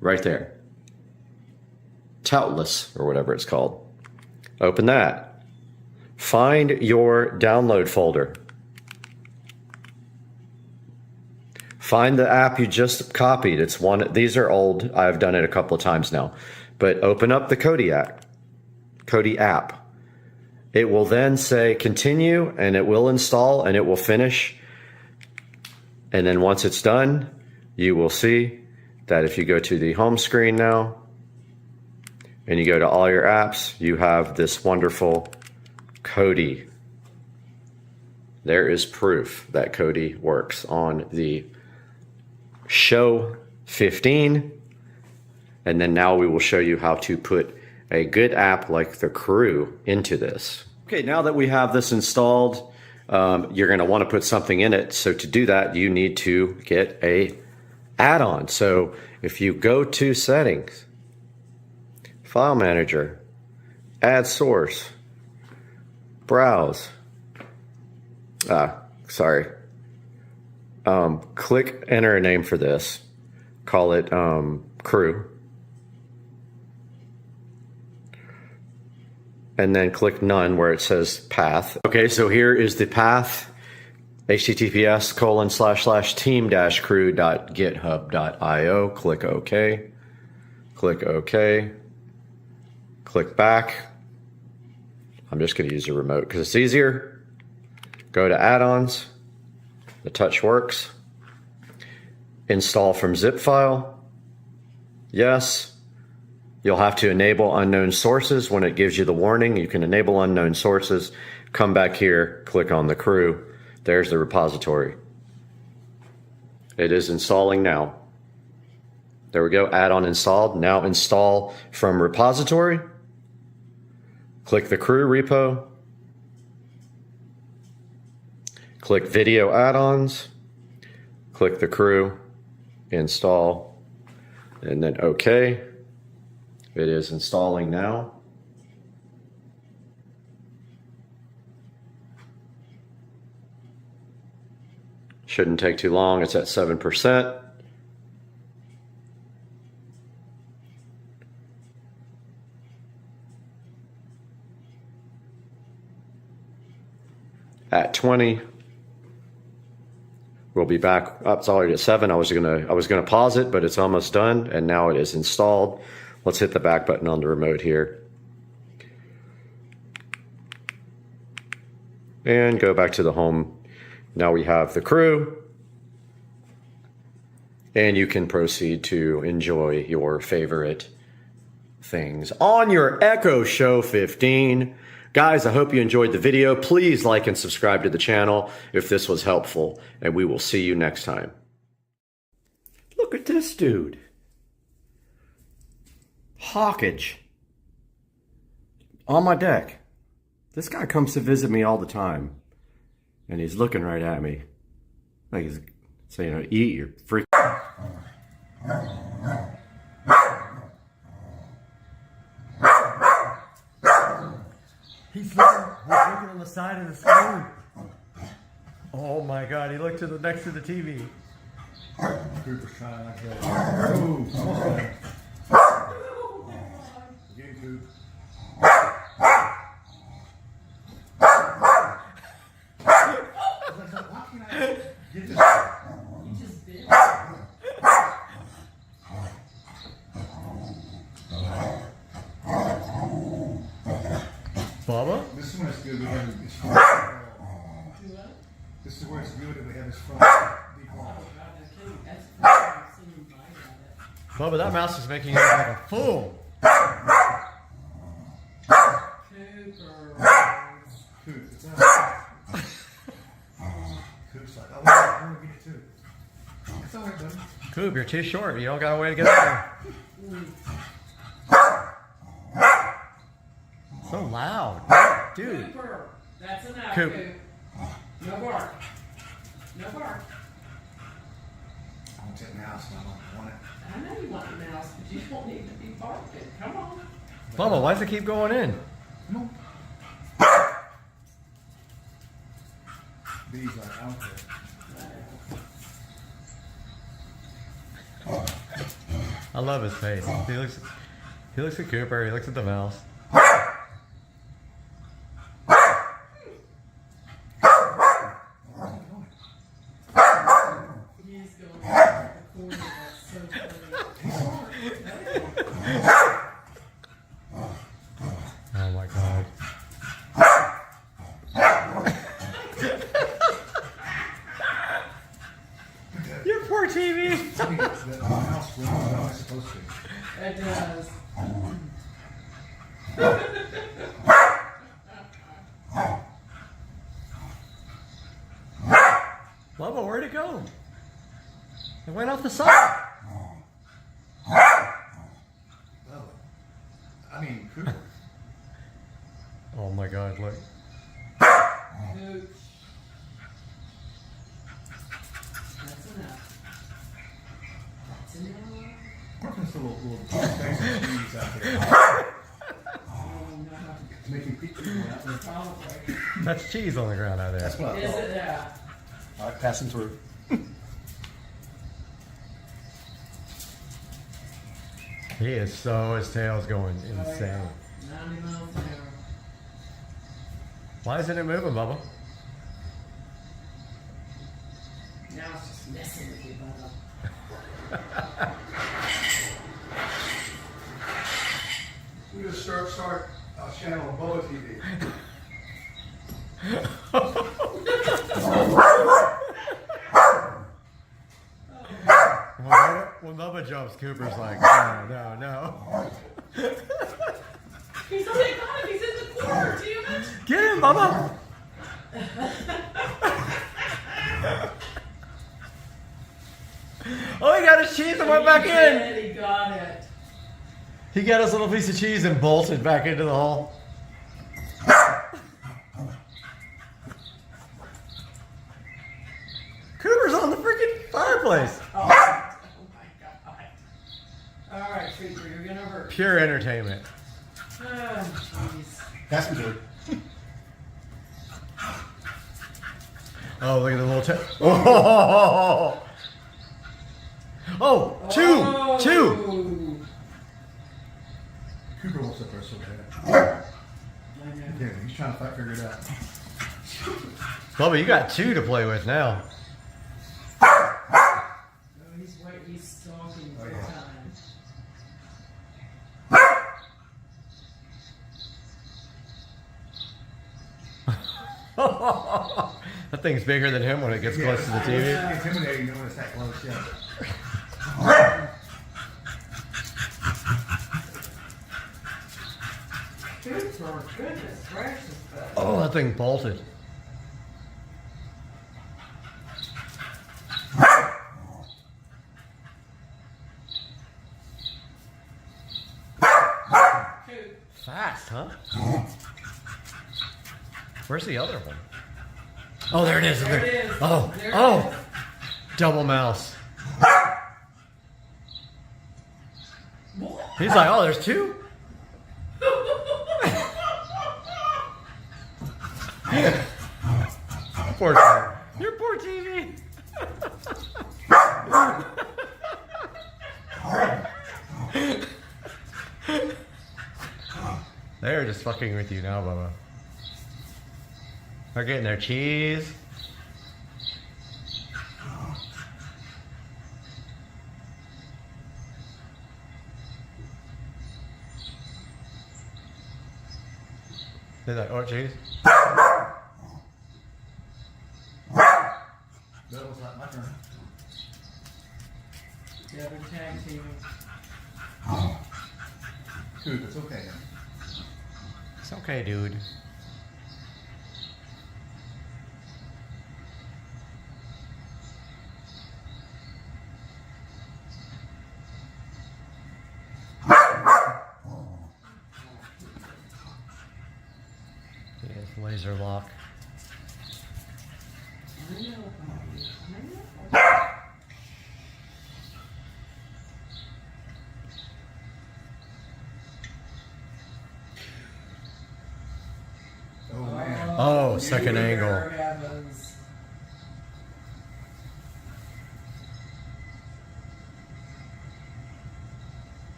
right there. Toolless, or whatever it's called. Open that. Find your download folder. Find the app you just copied. These are old. I've done it a couple of times now. But open up the Kodi app. It will then say continue, and it will install, and it will finish. And then once it's done, you will see that if you go to the home screen now, and you go to all your apps, you have this wonderful Kodi. There is proof that Kodi works on the Show 15. And then now we will show you how to put a good app like the Crew into this. Okay, now that we have this installed, you're going to want to put something in it. So to do that, you need to get a add-on. So if you go to Settings, File Manager, Add Source, Browse, click enter a name for this, call it Crew. And then click none where it says path. Okay, so here is the path, https://team-crew.github.io. Click OK. Click OK. Click back. I'm just going to use the remote because it's easier. Go to add-ons, the touch works. Install from zip file, yes. You'll have to enable unknown sources when it gives you the warning. You can enable unknown sources, come back here, click on the crew. There's the repository. It is installing now. There we go, add-on installed. Now install from repository. Click the crew repo. Click video add-ons. Click the crew, install, and then OK. It is installing now. Shouldn't take too long, it's at 7%. At 20. We'll be back up. It's already at 7. I was gonna pause it, but it's almost done, and now it is installed. Let's hit the back button on the remote here. And go back to the home. Now we have the crew. And you can proceed to enjoy your favorite things on your Echo Show 15. Guys, I hope you enjoyed the video. Please like and subscribe to the channel if this was helpful, and we will see you next time. Look at this dude. Hawkage. On my deck. This guy comes to visit me all the time, and he's looking right at me. Like he's saying, eat your freak. He's looking on the side of the screen. Oh my God, he looked to the next to the TV. Cooper's trying like that. Ooh, almost got him. Again, Coop. Why can't I get this? You just did. Bubba? This is when it's good we have this front. This is where it's good that we have this front. Bubba, that mouse is making you look like a fool. Coop, it's not. Coop's like, I want to get it too. It's all right, buddy. Coop, you're too short. You don't got a way to get up there. So loud. Dude. Cooper, that's enough, Coop. Coop. No bark. No bark. I want that mouse and I don't want it. I know you want a mouse, but you don't need to be barking. Come on. Bubba, why does it keep going in? Come on. B's like, I don't care. I love his face. He looks at Cooper, he looks at the mouse. Oh my God. Your poor TV. The mouse runs how it's supposed to. It does. Bubba, where'd it go? It went off the side. I mean, Cooper. Oh my God, look. Coop. That's enough. That's enough. Working this little bags of cheese out there. Making pizza out there. Probably. That's cheese on the ground out there. That's what I Is thought. it? Yeah. All right, passing through. He is so, his tail's going insane. 90 miles an hour. Why isn't it moving, Bubba? Now it's just messing with you, Bubba. We just start a channel on Bubba TV. jumps, Cooper's like, no, no. He's only got him. He's in the corner. Damn it. Get him, Mama. Oh, he got his cheese and went back in. He got it. He got his little piece of cheese and bolted back into the hole. Cooper's on the freaking fireplace. Oh my God. All right, Creeper, you're gonna hurt. Pure entertainment. Oh, jeez. That's good. Oh, look at the little oh. Oh, two. Cooper wants up there so bad. Yeah, he's trying to figure it out. Bubba, you got 2 to play with now. Oh, he's stalking for time. That thing's bigger than him when it gets close to the TV. It's intimidating when it's that close, yeah. Cooper, goodness gracious. Oh, that thing bolted. Fast, huh? Where's the other one? Oh, there it is. There it is. Oh, There it oh. Double mouse. He's like, oh, there's 2? Poor TV. Your poor TV. They're just fucking with you now, Bubba. They're getting their cheese. They're like, oh, cheese. That was like my turn. Yeah, they're tag teaming. Dude, it's okay. It's okay, dude. Yes, laser lock. Oh, second angle.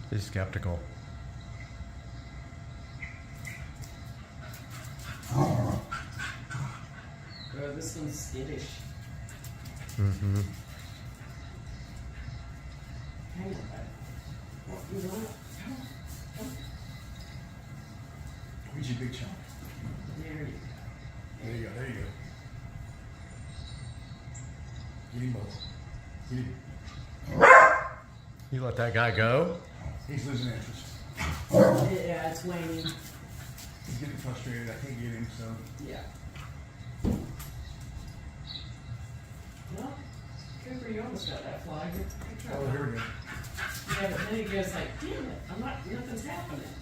He's skeptical. Oh, this one's skittish. Mm-hmm. Hang on, you want it? Where's your big chunk? There you go. There you go, there you go. Get him both. Get him. You let that guy go? He's losing interest. Yeah, it's waning. He's getting frustrated. I can't get him, so. Yeah. Well, Cooper, you almost got that flag. Good try. Oh, here we go. Yeah, but then he goes like, damn it, nothing's happening.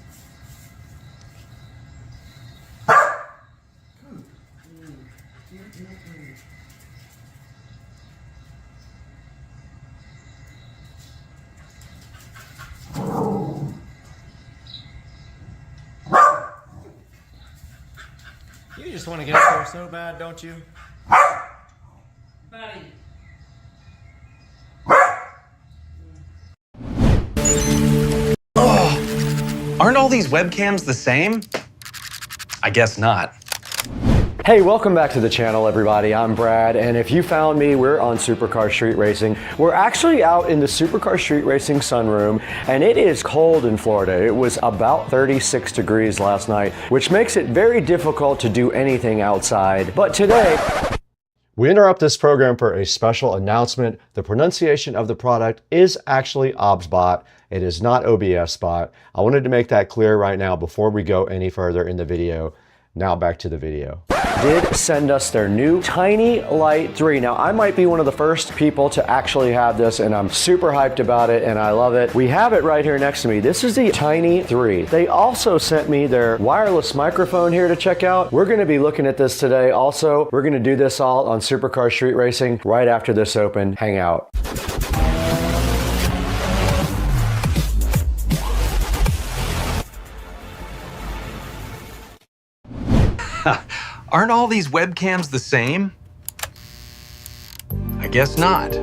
You just want to get up there so bad, don't you? Buddy. Aren't all these webcams the same? I guess not. Hey, welcome back to the channel, everybody. I'm Brad, and if you found me, we're on Supercar Street Racing. We're actually out in the Supercar Street Racing sunroom, and it is cold in Florida. It was about 36 degrees last night, which makes it very difficult to do anything outside. But today, We interrupt this program for a special announcement. The pronunciation of the product is actually OBSBot. It is not OBSBot. I wanted to make that clear right now before we go any further in the video. Now back to the video. Did send us their new Tiny Light 3. Now I might be one of the first people to actually have this, and I'm super hyped about it and I love it. We have it right here next to me. This is the Tiny 3. They also sent me their wireless microphone here to check out. We're gonna be looking at this today. Also, we're gonna do this all on Supercar Street Racing right after this open hangout. Aren't all these webcams the same? I guess not.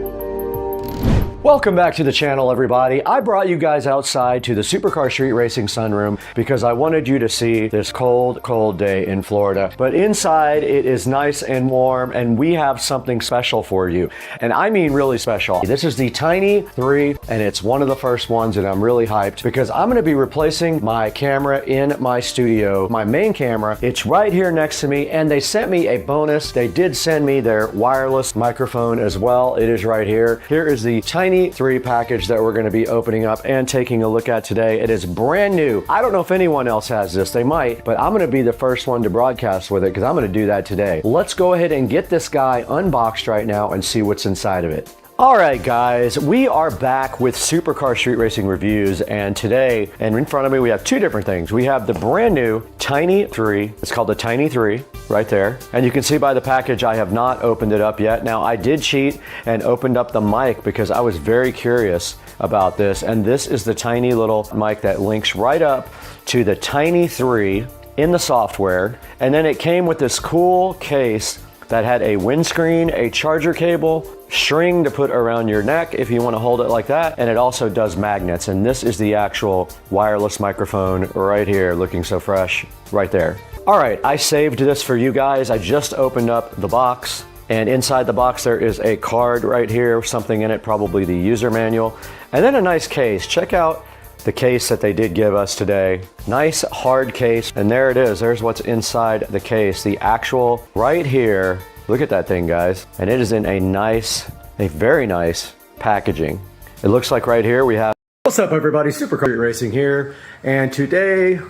Welcome back to the channel, everybody. I brought you guys outside to the Supercar Street Racing sunroom because I wanted you to see this cold, cold day in Florida. But inside, it is nice and warm, and we have something special for you. And I mean really special. This is the Tiny 3, and it's one of the first ones, and I'm really hyped because I'm gonna be replacing my camera in my studio, my main camera. It's right here next to me, and they sent me a bonus. They did send me their wireless microphone as well. It is right here. Here is the Tiny 3 package that we're going to be opening up and taking a look at today. It is brand new. I don't know if anyone else has this. They might, but I'm going to be the first one to broadcast with it because I'm going to do that today. Let's go ahead and get this guy unboxed right now and see what's inside of it. All right, guys, we are back with Supercar Street Racing reviews, and today, and in front of me, we have two different things. We have the brand new Tiny 3. It's called the Tiny 3 right there. And you can see by the package, I have not opened it up yet. Now, I did cheat and opened up the mic because I was very curious about this. And this is the tiny little mic that links right up to the Tiny 3 in the software. And then it came with this cool case that had a windscreen, a charger cable, string to put around your neck if you want to hold it like that, and it also does magnets. And this is the actual wireless microphone right here, looking so fresh right there. All right, I saved this for you guys. I just opened up the box, and inside the box there is a card right here, something in it, probably the user manual, and then a nice case. Check out the case that they did give us today. Nice hard case, and there it is. There's what's inside the case. The actual right here. Look at that thing, guys. And it is in a very nice packaging. It looks like right here we have... What's up, everybody? Supercar Street Racing here. And today,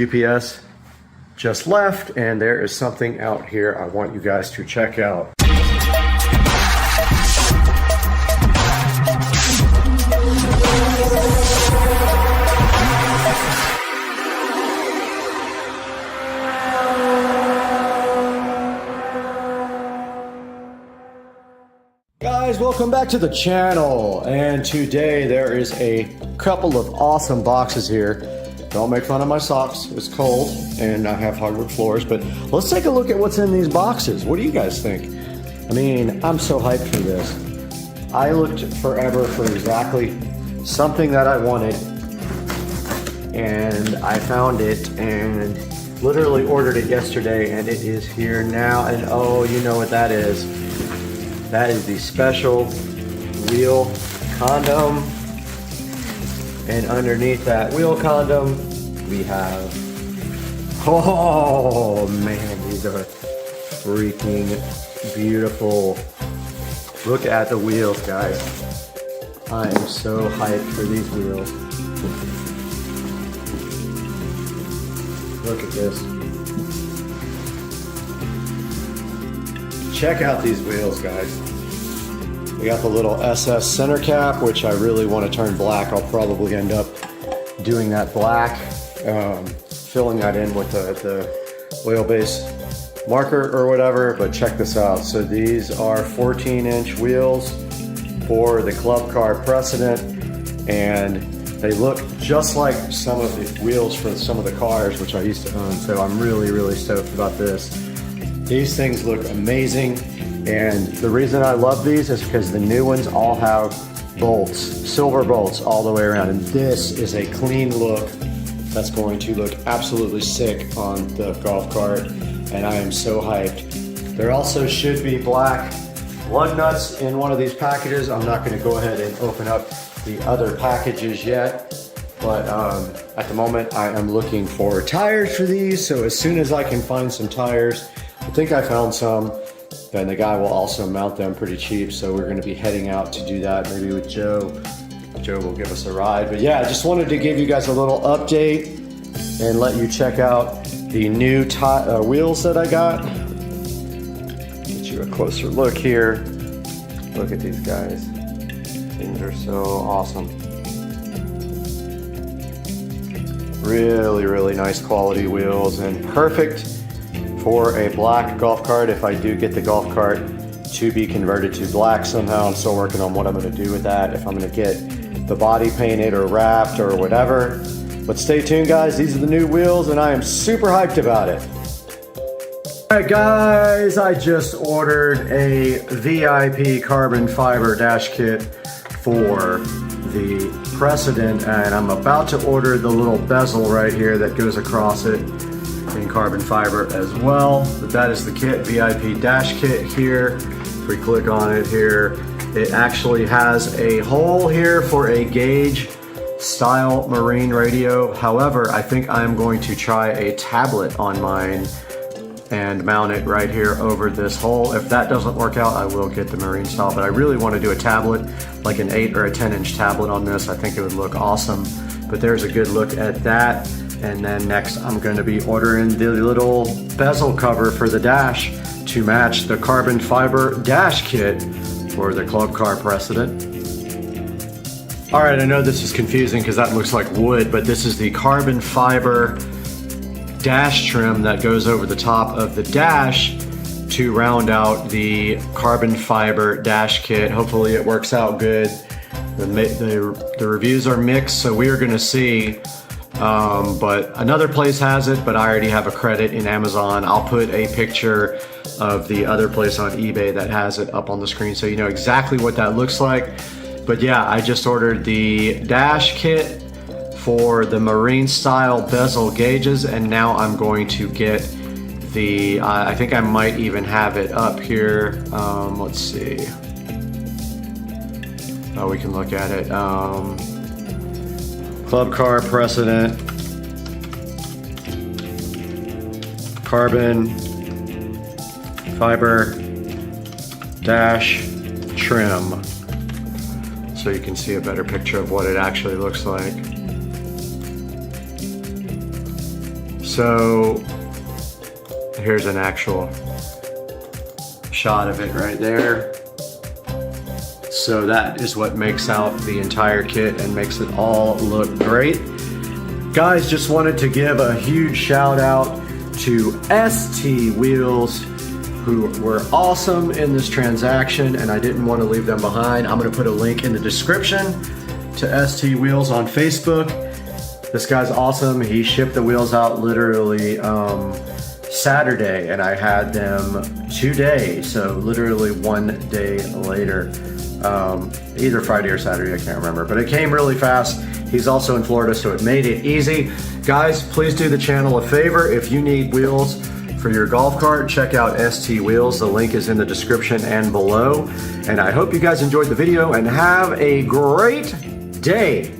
UPS just left, and there is something out here I want you guys to check out. Guys, welcome back to the channel, and today there is a couple of awesome boxes here. Don't make fun of my socks, it's cold and I have hardwood floors, but let's take a look at what's in these boxes. What do you guys think? I mean, I'm so hyped for this. I looked forever for exactly something that I wanted, and I found it and literally ordered it yesterday, and it is here now. And oh, you know what that is. That is the special wheel condom. And underneath that wheel condom, we have, oh man, these are freaking beautiful. Look at the wheels, guys. I am so hyped for these wheels. Look at this. Check out these wheels, guys. We got the little SS center cap, which I really want to turn black. I'll probably end up doing that black, filling that in with the oil base marker or whatever, but check this out. So these are 14-inch wheels for the Club Car Precedent, and they look just like some of the wheels for some of the cars, which I used to own, so I'm really, really stoked about this. These things look amazing, and the reason I love these is because the new ones all have bolts, silver bolts all the way around, and this is a clean look that's going to look absolutely sick on the golf cart, and I am so hyped. There also should be black lug nuts in one of these packages. I'm not going to go ahead and open up the other packages yet, but at the moment I am looking for tires for these, so as soon as I can find some tires, I think I found some. then the guy will also mount them pretty cheap. So we're going to be heading out to do that, maybe with Joe. Joe will give us a ride. But yeah, I just wanted to give you guys a little update and let you check out the new wheels that I got. Get you a closer look here. Look at these guys. Things are so awesome. Really, really nice quality wheels and perfect for a black golf cart if I do get the golf cart to be converted to black somehow. I'm still working on what I'm going to do with that, if I'm going to get the body painted or wrapped or whatever. But stay tuned, guys. These are the new wheels and I am super hyped about it. All right, guys, I just ordered a VIP carbon fiber dash kit for the Precedent, and I'm about to order the little bezel right here that goes across it in carbon fiber as well. But that is the kit, VIP dash kit here. If we click on it here, it actually has a hole here for a gauge style marine radio. However, I think I'm going to try a tablet on mine and mount it right here over this hole. If that doesn't work out, I will get the marine style, but I really want to do a tablet, like an 8 or a 10-inch tablet on this. I think it would look awesome. But there's a good look at that. And then next I'm going to be ordering the little bezel cover for the dash to match the carbon fiber dash kit for the Club Car Precedent. All right, I know this is confusing because that looks like wood, but this is the carbon fiber dash trim that goes over the top of the dash to round out the carbon fiber dash kit. Hopefully it works out good. The reviews are mixed, so we are going to see. But another place has it, but I already have a credit in Amazon. I'll put a picture of the other place on eBay that has it up on the screen so you know exactly what that looks like. But yeah, I just ordered the dash kit for the marine style bezel gauges, and now I'm going to get the, I think I might even have it up here. Let's see. Oh, we can look at it. Club Car Precedent, carbon fiber dash trim. So you can see a better picture of what it actually looks like. So here's an actual shot of it right there. So that is what makes out the entire kit and makes it all look great. Guys, just wanted to give a huge shout out to ST Wheels, who were awesome in this transaction, and I didn't want to leave them behind. I'm going to put a link in the description to ST Wheels on Facebook. This guy's awesome. He shipped the wheels out literally Saturday, and I had them today, so literally 1 day later. Either Friday or Saturday, I can't remember, but it came really fast. He's also in Florida, so it made it easy. Guys, please do the channel a favor. If you need wheels for your golf cart, check out ST Wheels. The link is in the description and below. And I hope you guys enjoyed the video and have a great day.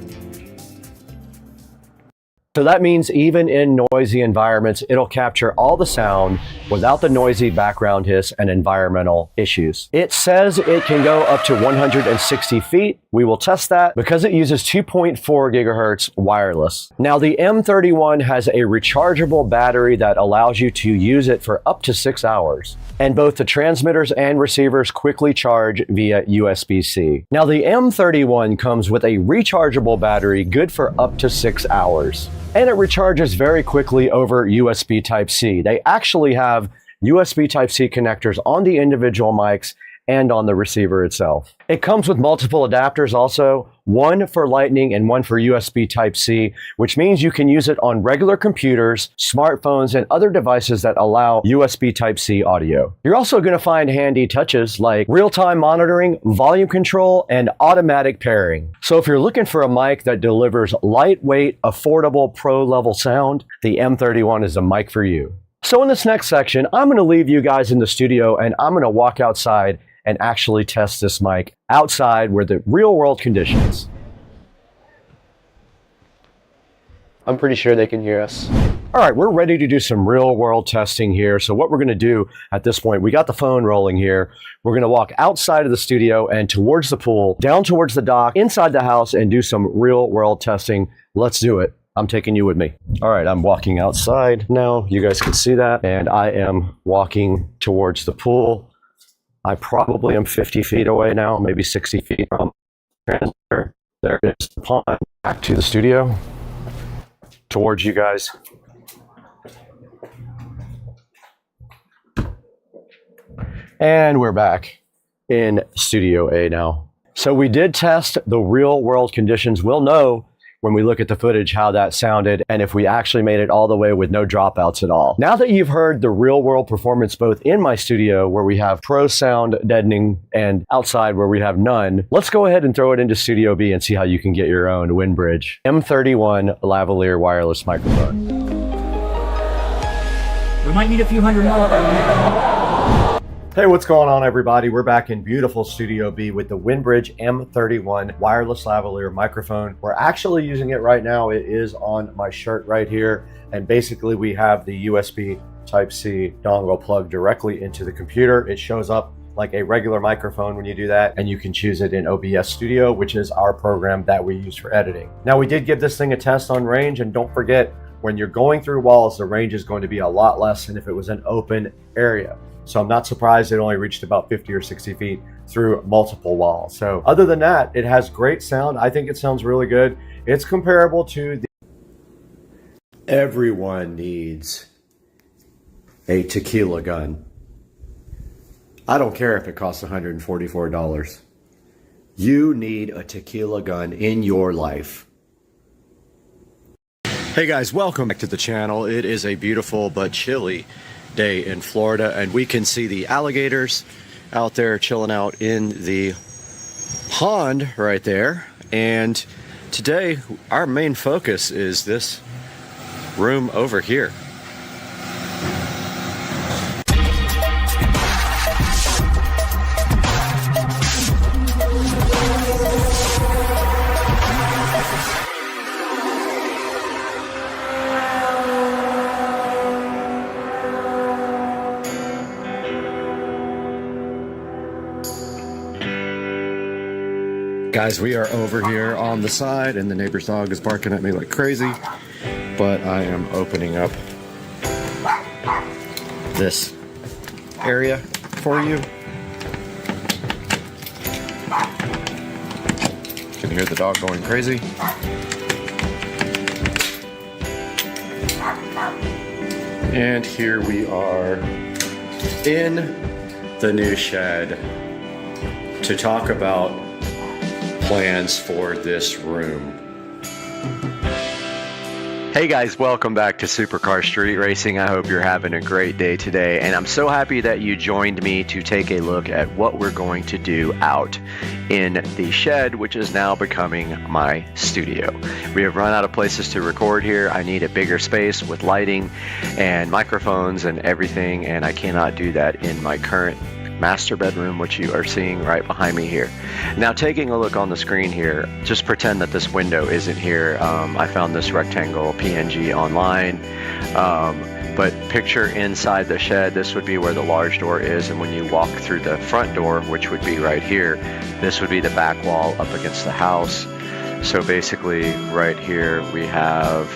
So that means even in noisy environments, it'll capture all the sound without the noisy background hiss and environmental issues. It says it can go up to 160 feet. We will test that because it uses 2.4 gigahertz wireless. Now the M31 has a rechargeable battery that allows you to use it for up to 6 hours. And both the transmitters and receivers quickly charge via USB-C. Now the M31 comes with a rechargeable battery good for up to 6 hours. And it recharges very quickly over USB Type-C. They actually have USB Type-C connectors on the individual mics and on the receiver itself. It comes with multiple adapters also, one for Lightning and one for USB Type-C, which means you can use it on regular computers, smartphones, and other devices that allow USB Type-C audio. You're also going to find handy touches like real-time monitoring, volume control, and automatic pairing. So if you're looking for a mic that delivers lightweight, affordable, pro-level sound, the M31 is a mic for you. So in this next section, I'm going to leave you guys in the studio and I'm going to walk outside and actually test this mic outside where the real world conditions. I'm pretty sure they can hear us. All right, we're ready to do some real world testing here. So what we're going to do at this point, we got the phone rolling here. We're going to walk outside of the studio and towards the pool, down towards the dock, inside the house, and do some real world testing. Let's do it. I'm taking you with me. All right, I'm walking outside now. You guys can see that. And I am walking towards the pool. I probably am 50 feet away now, maybe 60 feet from the transmitter. There is the pond. Back to the studio, towards you guys. And we're back in Studio A now. So we did test the real world conditions. We'll know when we look at the footage how that sounded and if we actually made it all the way with no dropouts at all. Now that you've heard the real world performance both in my studio where we have pro sound deadening and outside where we have none, let's go ahead and throw it into Studio B and see how you can get your own WinBridge M31 lavalier wireless microphone. We might need a few hundred more. Hey, what's going on, everybody? We're back in beautiful Studio B with the WinBridge M31 wireless lavalier microphone. We're actually using it right now. It is on my shirt right here. And basically we have the USB Type-C dongle plugged directly into the computer. It shows up like a regular microphone when you do that, and you can choose it in OBS Studio, which is our program that we use for editing. Now, we did give this thing a test on range, and don't forget, when you're going through walls, the range is going to be a lot less than if it was an open area. So I'm not surprised it only reached about 50 or 60 feet through multiple walls. So other than that, it has great sound. I think it sounds really good. It's comparable to the... Everyone needs a tequila gun. I don't care if it costs $144. You need a tequila gun in your life. Hey guys, welcome back to the channel. It is a beautiful but chilly day in Florida, and we can see the alligators out there chilling out in the pond right there. And today our main focus is this room over here. Guys, we are over here on the side and the neighbor's dog is barking at me like crazy, but I am opening up this area for you. You can hear the dog going crazy. And here we are in the new shed to talk about plans for this room. Hey guys, welcome back to Supercar Street Racing. I hope you're having a great day today, and I'm so happy that you joined me to take a look at what we're going to do out in the shed, which is now becoming my studio. We have run out of places to record here. I need a bigger space with lighting and microphones and everything, and I cannot do that in my current master bedroom, which you are seeing right behind me here. Now, taking a look on the screen here, just pretend that this window isn't here. I found this rectangle PNG online, but picture inside the shed, this would be where the large door is, and when you walk through the front door, which would be right here, this would be the back wall up against the house. So basically right here we have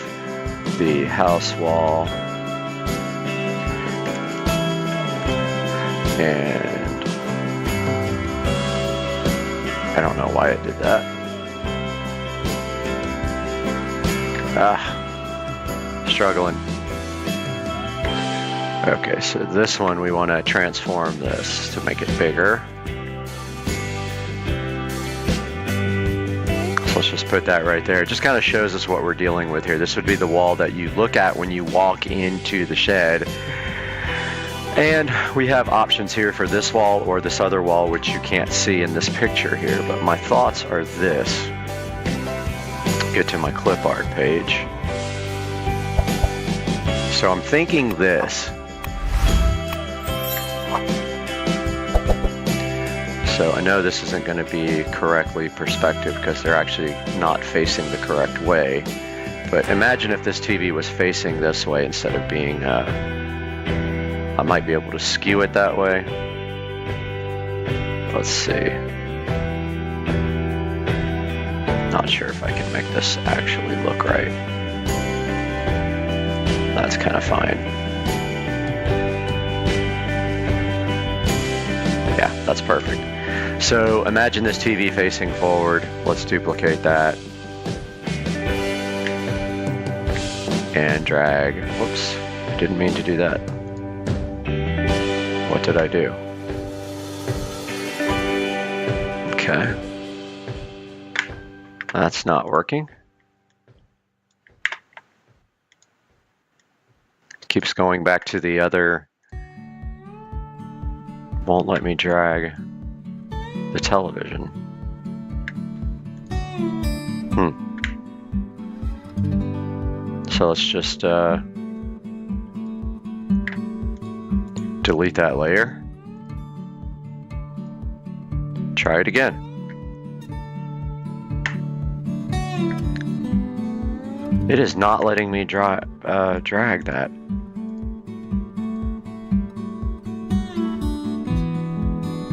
the house wall, and I don't know why it did that. Struggling. Okay, so this one we want to transform this to make it bigger. So let's just put that right there. It just kind of shows us what we're dealing with here. This would be the wall that you look at when you walk into the shed. And we have options here for this wall or this other wall, which you can't see in this picture here, but my thoughts are this. Get to my clip art page. So I'm thinking this. So I know this isn't going to be correctly perspective because they're actually not facing the correct way. But imagine if this TV was facing this way instead of being, I might be able to skew it that way. Let's see. Not sure if I can make this actually look right. That's kind of fine. Yeah, that's perfect. So imagine this TV facing forward. Let's duplicate that. And drag. Whoops, didn't mean to do that. What did I do? Okay. That's not working. Keeps going back to the other. Won't let me drag the television. So let's just delete that layer. Try it again. It is not letting me drag that.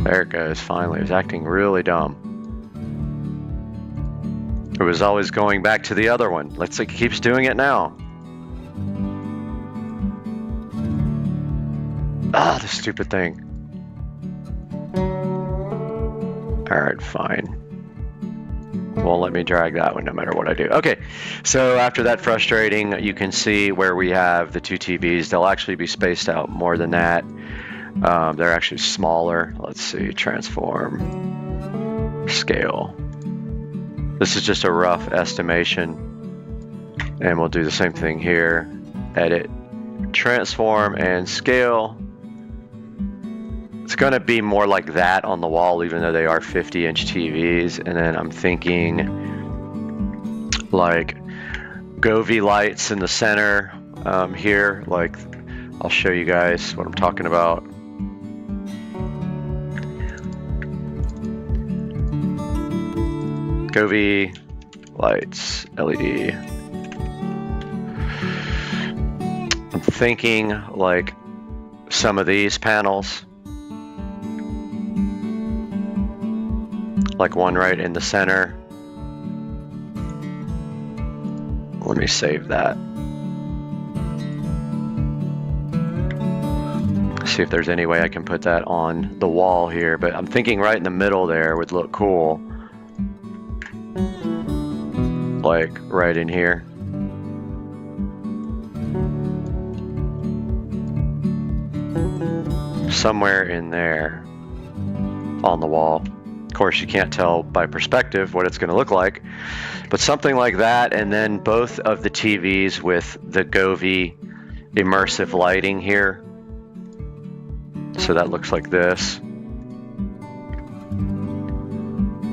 There it goes, finally. It was acting really dumb. It was always going back to the other one. Let's see, it keeps doing it now. Ah, the stupid thing. Alright, fine. Won't let me drag that one no matter what I do. Okay, so after that frustrating, you can see where we have the two TVs. They'll actually be spaced out more than that. They're actually smaller. Let's see, transform, scale. This is just a rough estimation. And we'll do the same thing here. Edit, transform, and scale. It's going to be more like that on the wall, even though they are 50-inch TVs. And then I'm thinking like Govee lights in the center here. Like, I'll show you guys what I'm talking about. Govee lights, LED. I'm thinking like some of these panels, like one right in the center. Let me save that. See if there's any way I can put that on the wall here, but I'm thinking right in the middle there would look cool. Like right in here. Somewhere in there on the wall. Of course, you can't tell by perspective what it's going to look like, but something like that, and then both of the TVs with the Govee immersive lighting here. So that looks like this.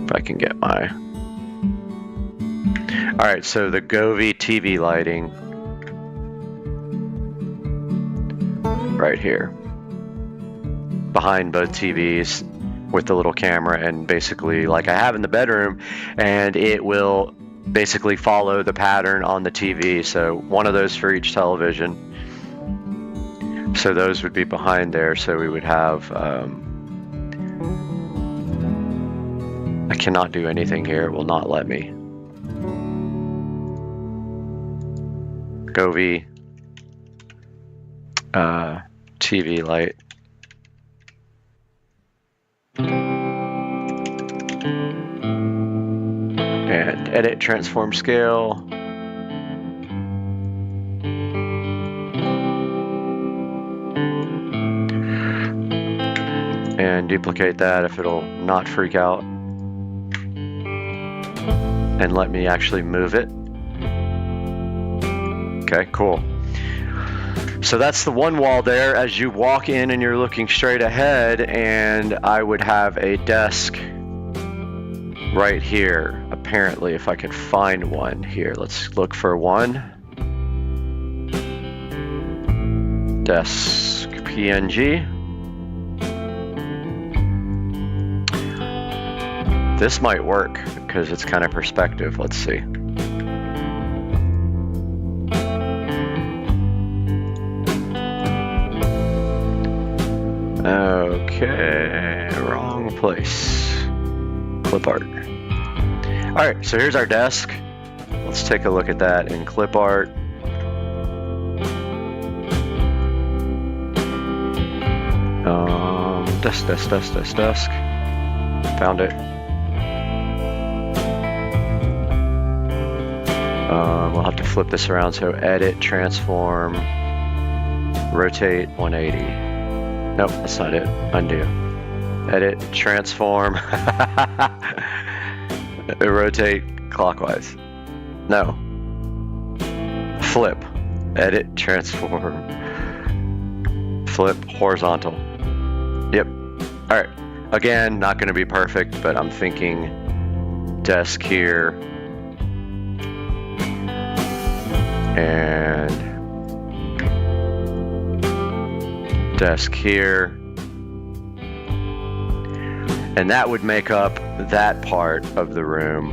If I can get my... Alright, so the Govee TV lighting right here behind both TVs with the little camera, and basically like I have in the bedroom, and it will basically follow the pattern on the TV. So one of those for each television. So those would be behind there. So we would have I cannot do anything here. It will not let me. Govee TV light. And edit, transform, scale. And duplicate that if it'll not freak out. And let me actually move it. Okay, cool. So that's the one wall there as you walk in and you're looking straight ahead, and I would have a desk right here, apparently, if I could find one here. Let's look for one. Desk PNG. This might work because it's kind of perspective. Let's see. Okay, wrong place. Clip art. Alright, so here's our desk. Let's take a look at that in clip art. Desk. Found it. We'll have to flip this around. So edit, transform, rotate 180. Nope, that's not it. Undo. Edit, transform, rotate clockwise. No. Flip. Edit, transform, flip horizontal. Yep. All right. Again, not going to be perfect, but I'm thinking desk here and desk here. And that would make up that part of the room.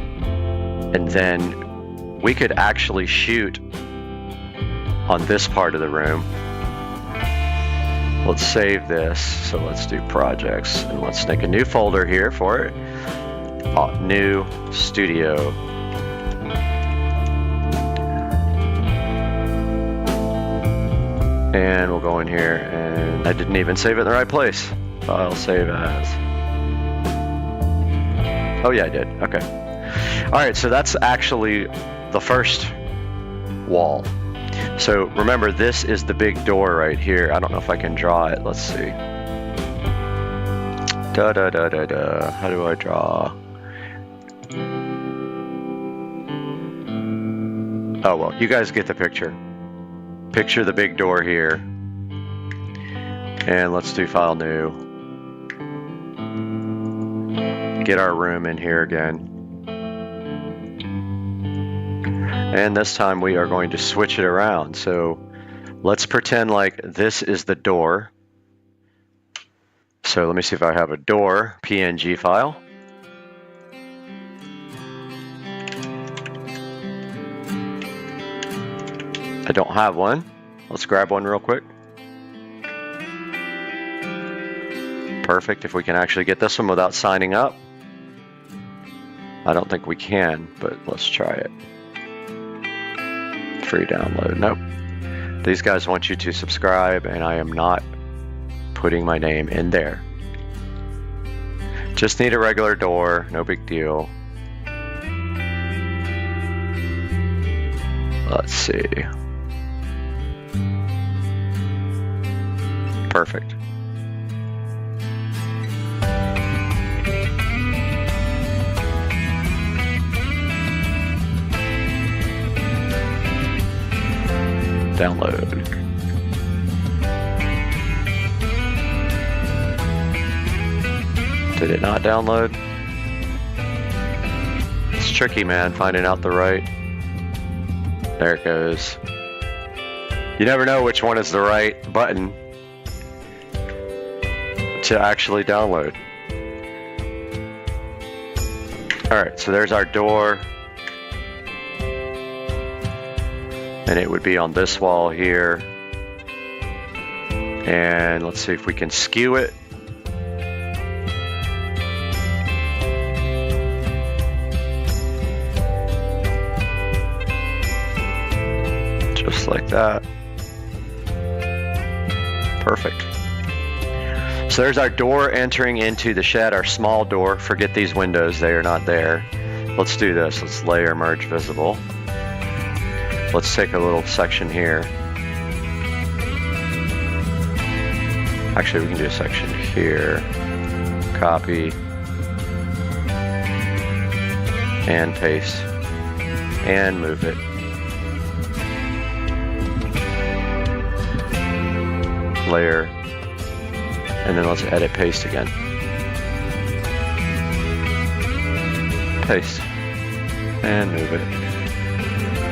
And then we could actually shoot on this part of the room. Let's save this. So let's do projects and let's make a new folder here for it. New studio. And we'll go in here, and I didn't even save it in the right place. File, save as. Oh yeah, I did. Okay. All right, so that's actually the first wall. So remember, this is the big door right here. I don't know if I can draw it. Let's see. How do I draw? Oh, well, you guys get the picture. Picture the big door here. And let's do file new. Get our room in here again. And this time we are going to switch it around. So let's pretend like this is the door. So let me see if I have a door PNG file. I don't have one. Let's grab one real quick. Perfect. If we can actually get this one without signing up. I don't think we can, but let's try it. Free download. Nope. These guys want you to subscribe, and I am not putting my name in there. Just need a regular door. No big deal. Let's see. Perfect. Download. Did it not download? It's tricky, man, finding out the right. There it goes. You never know which one is the right button to actually download. Alright, so there's our door. And it would be on this wall here. And let's see if we can skew it. Just like that. Perfect. So there's our door entering into the shed, our small door. Forget these windows, they are not there. Let's do this. Let's layer merge visible. Let's take a little section here. Actually, we can do a section here. Copy. And paste. And move it. Layer. And then let's edit paste again. Paste. And move it.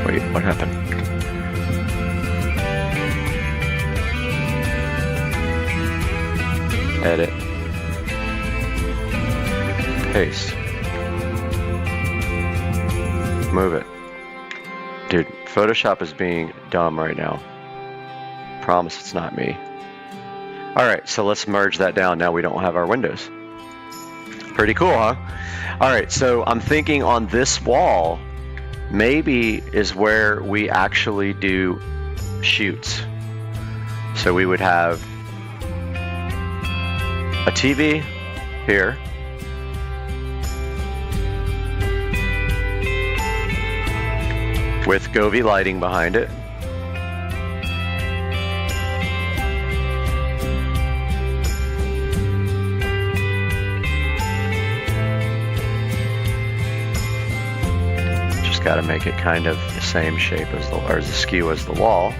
Wait, what happened? Edit. Paste. Move it. Dude, Photoshop is being dumb right now. Promise it's not me. All right, so let's merge that down. Now we don't have our windows. Pretty cool, huh? All right, so I'm thinking on this wall, maybe is where we actually do shoots. So we would have a TV here. With Govee lighting behind it. Just got to make it kind of the same shape as or as askew as the wall.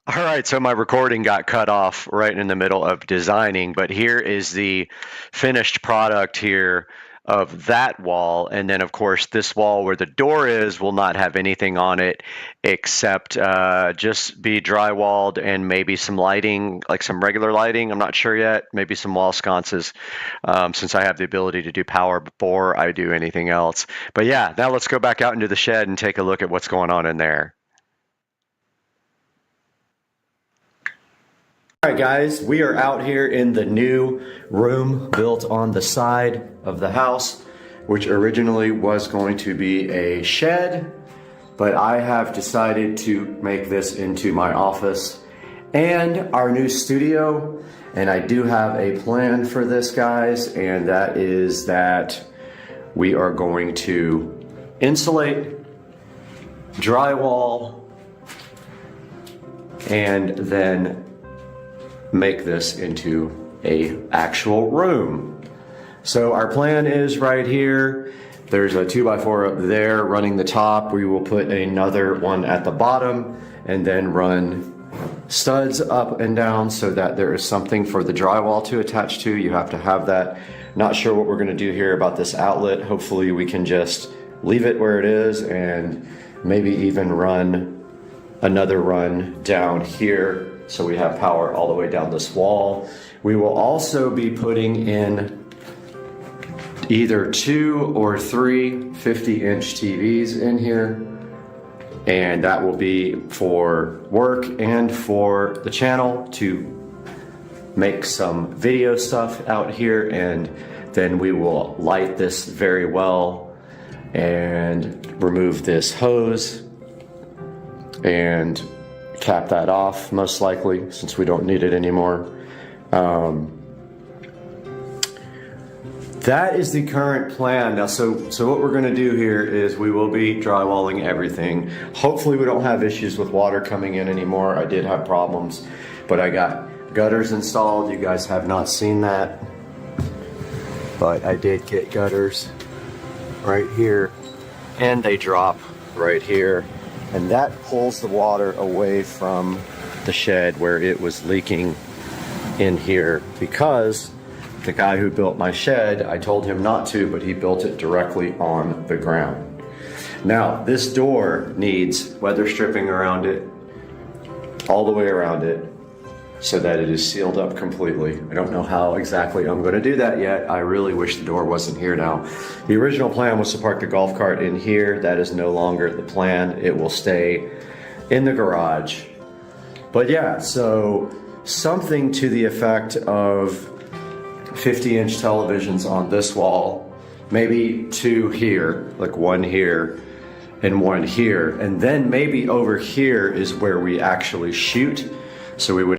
All right, so my recording got cut off right in the middle of designing, but here is the finished product here of that wall. And then of course this wall where the door is will not have anything on it except just be drywalled and maybe some lighting, like some regular lighting. I'm not sure yet. Maybe some wall sconces since I have the ability to do power before I do anything else. But yeah, now let's go back out into the shed and take a look at what's going on in there. All right, guys, we are out here in the new room built on the side of the house, which originally was going to be a shed, but I have decided to make this into my office and our new studio. And I do have a plan for this, guys, and that is that we are going to insulate, drywall, and then make this into a actual room. So our plan is right here. There's a 2x4 up there running the top. We will put another one at the bottom and then run studs up and down so that there is something for the drywall to attach to. You have to have that. Not sure what we're going to do here about this outlet. Hopefully we can just leave it where it is and maybe even run another run down here so we have power all the way down this wall. We will also be putting in either 2 or 3 50-inch TVs in here, and that will be for work and for the channel to make some video stuff out here. And then we will light this very well and remove this hose and cap that off, most likely, since we don't need it anymore. That is the current plan. Now, so what we're gonna do here is we will be drywalling everything. Hopefully we don't have issues with water coming in anymore. I did have problems, but I got gutters installed. You guys have not seen that, but I did get gutters right here, and they drop right here. And that pulls the water away from the shed where it was leaking in here, because the guy who built my shed, I told him not to, but he built it directly on the ground. Now, this door needs weather stripping around it, all the way around it, so that it is sealed up completely. I don't know how exactly I'm going to do that yet. I really wish the door wasn't here now. The original plan was to park the golf cart in here. That is no longer the plan. It will stay in the garage. But yeah, so something to the effect of 50-inch televisions on this wall, maybe 2 here, like 1 here and 1 here. And then maybe over here is where we actually shoot. So we would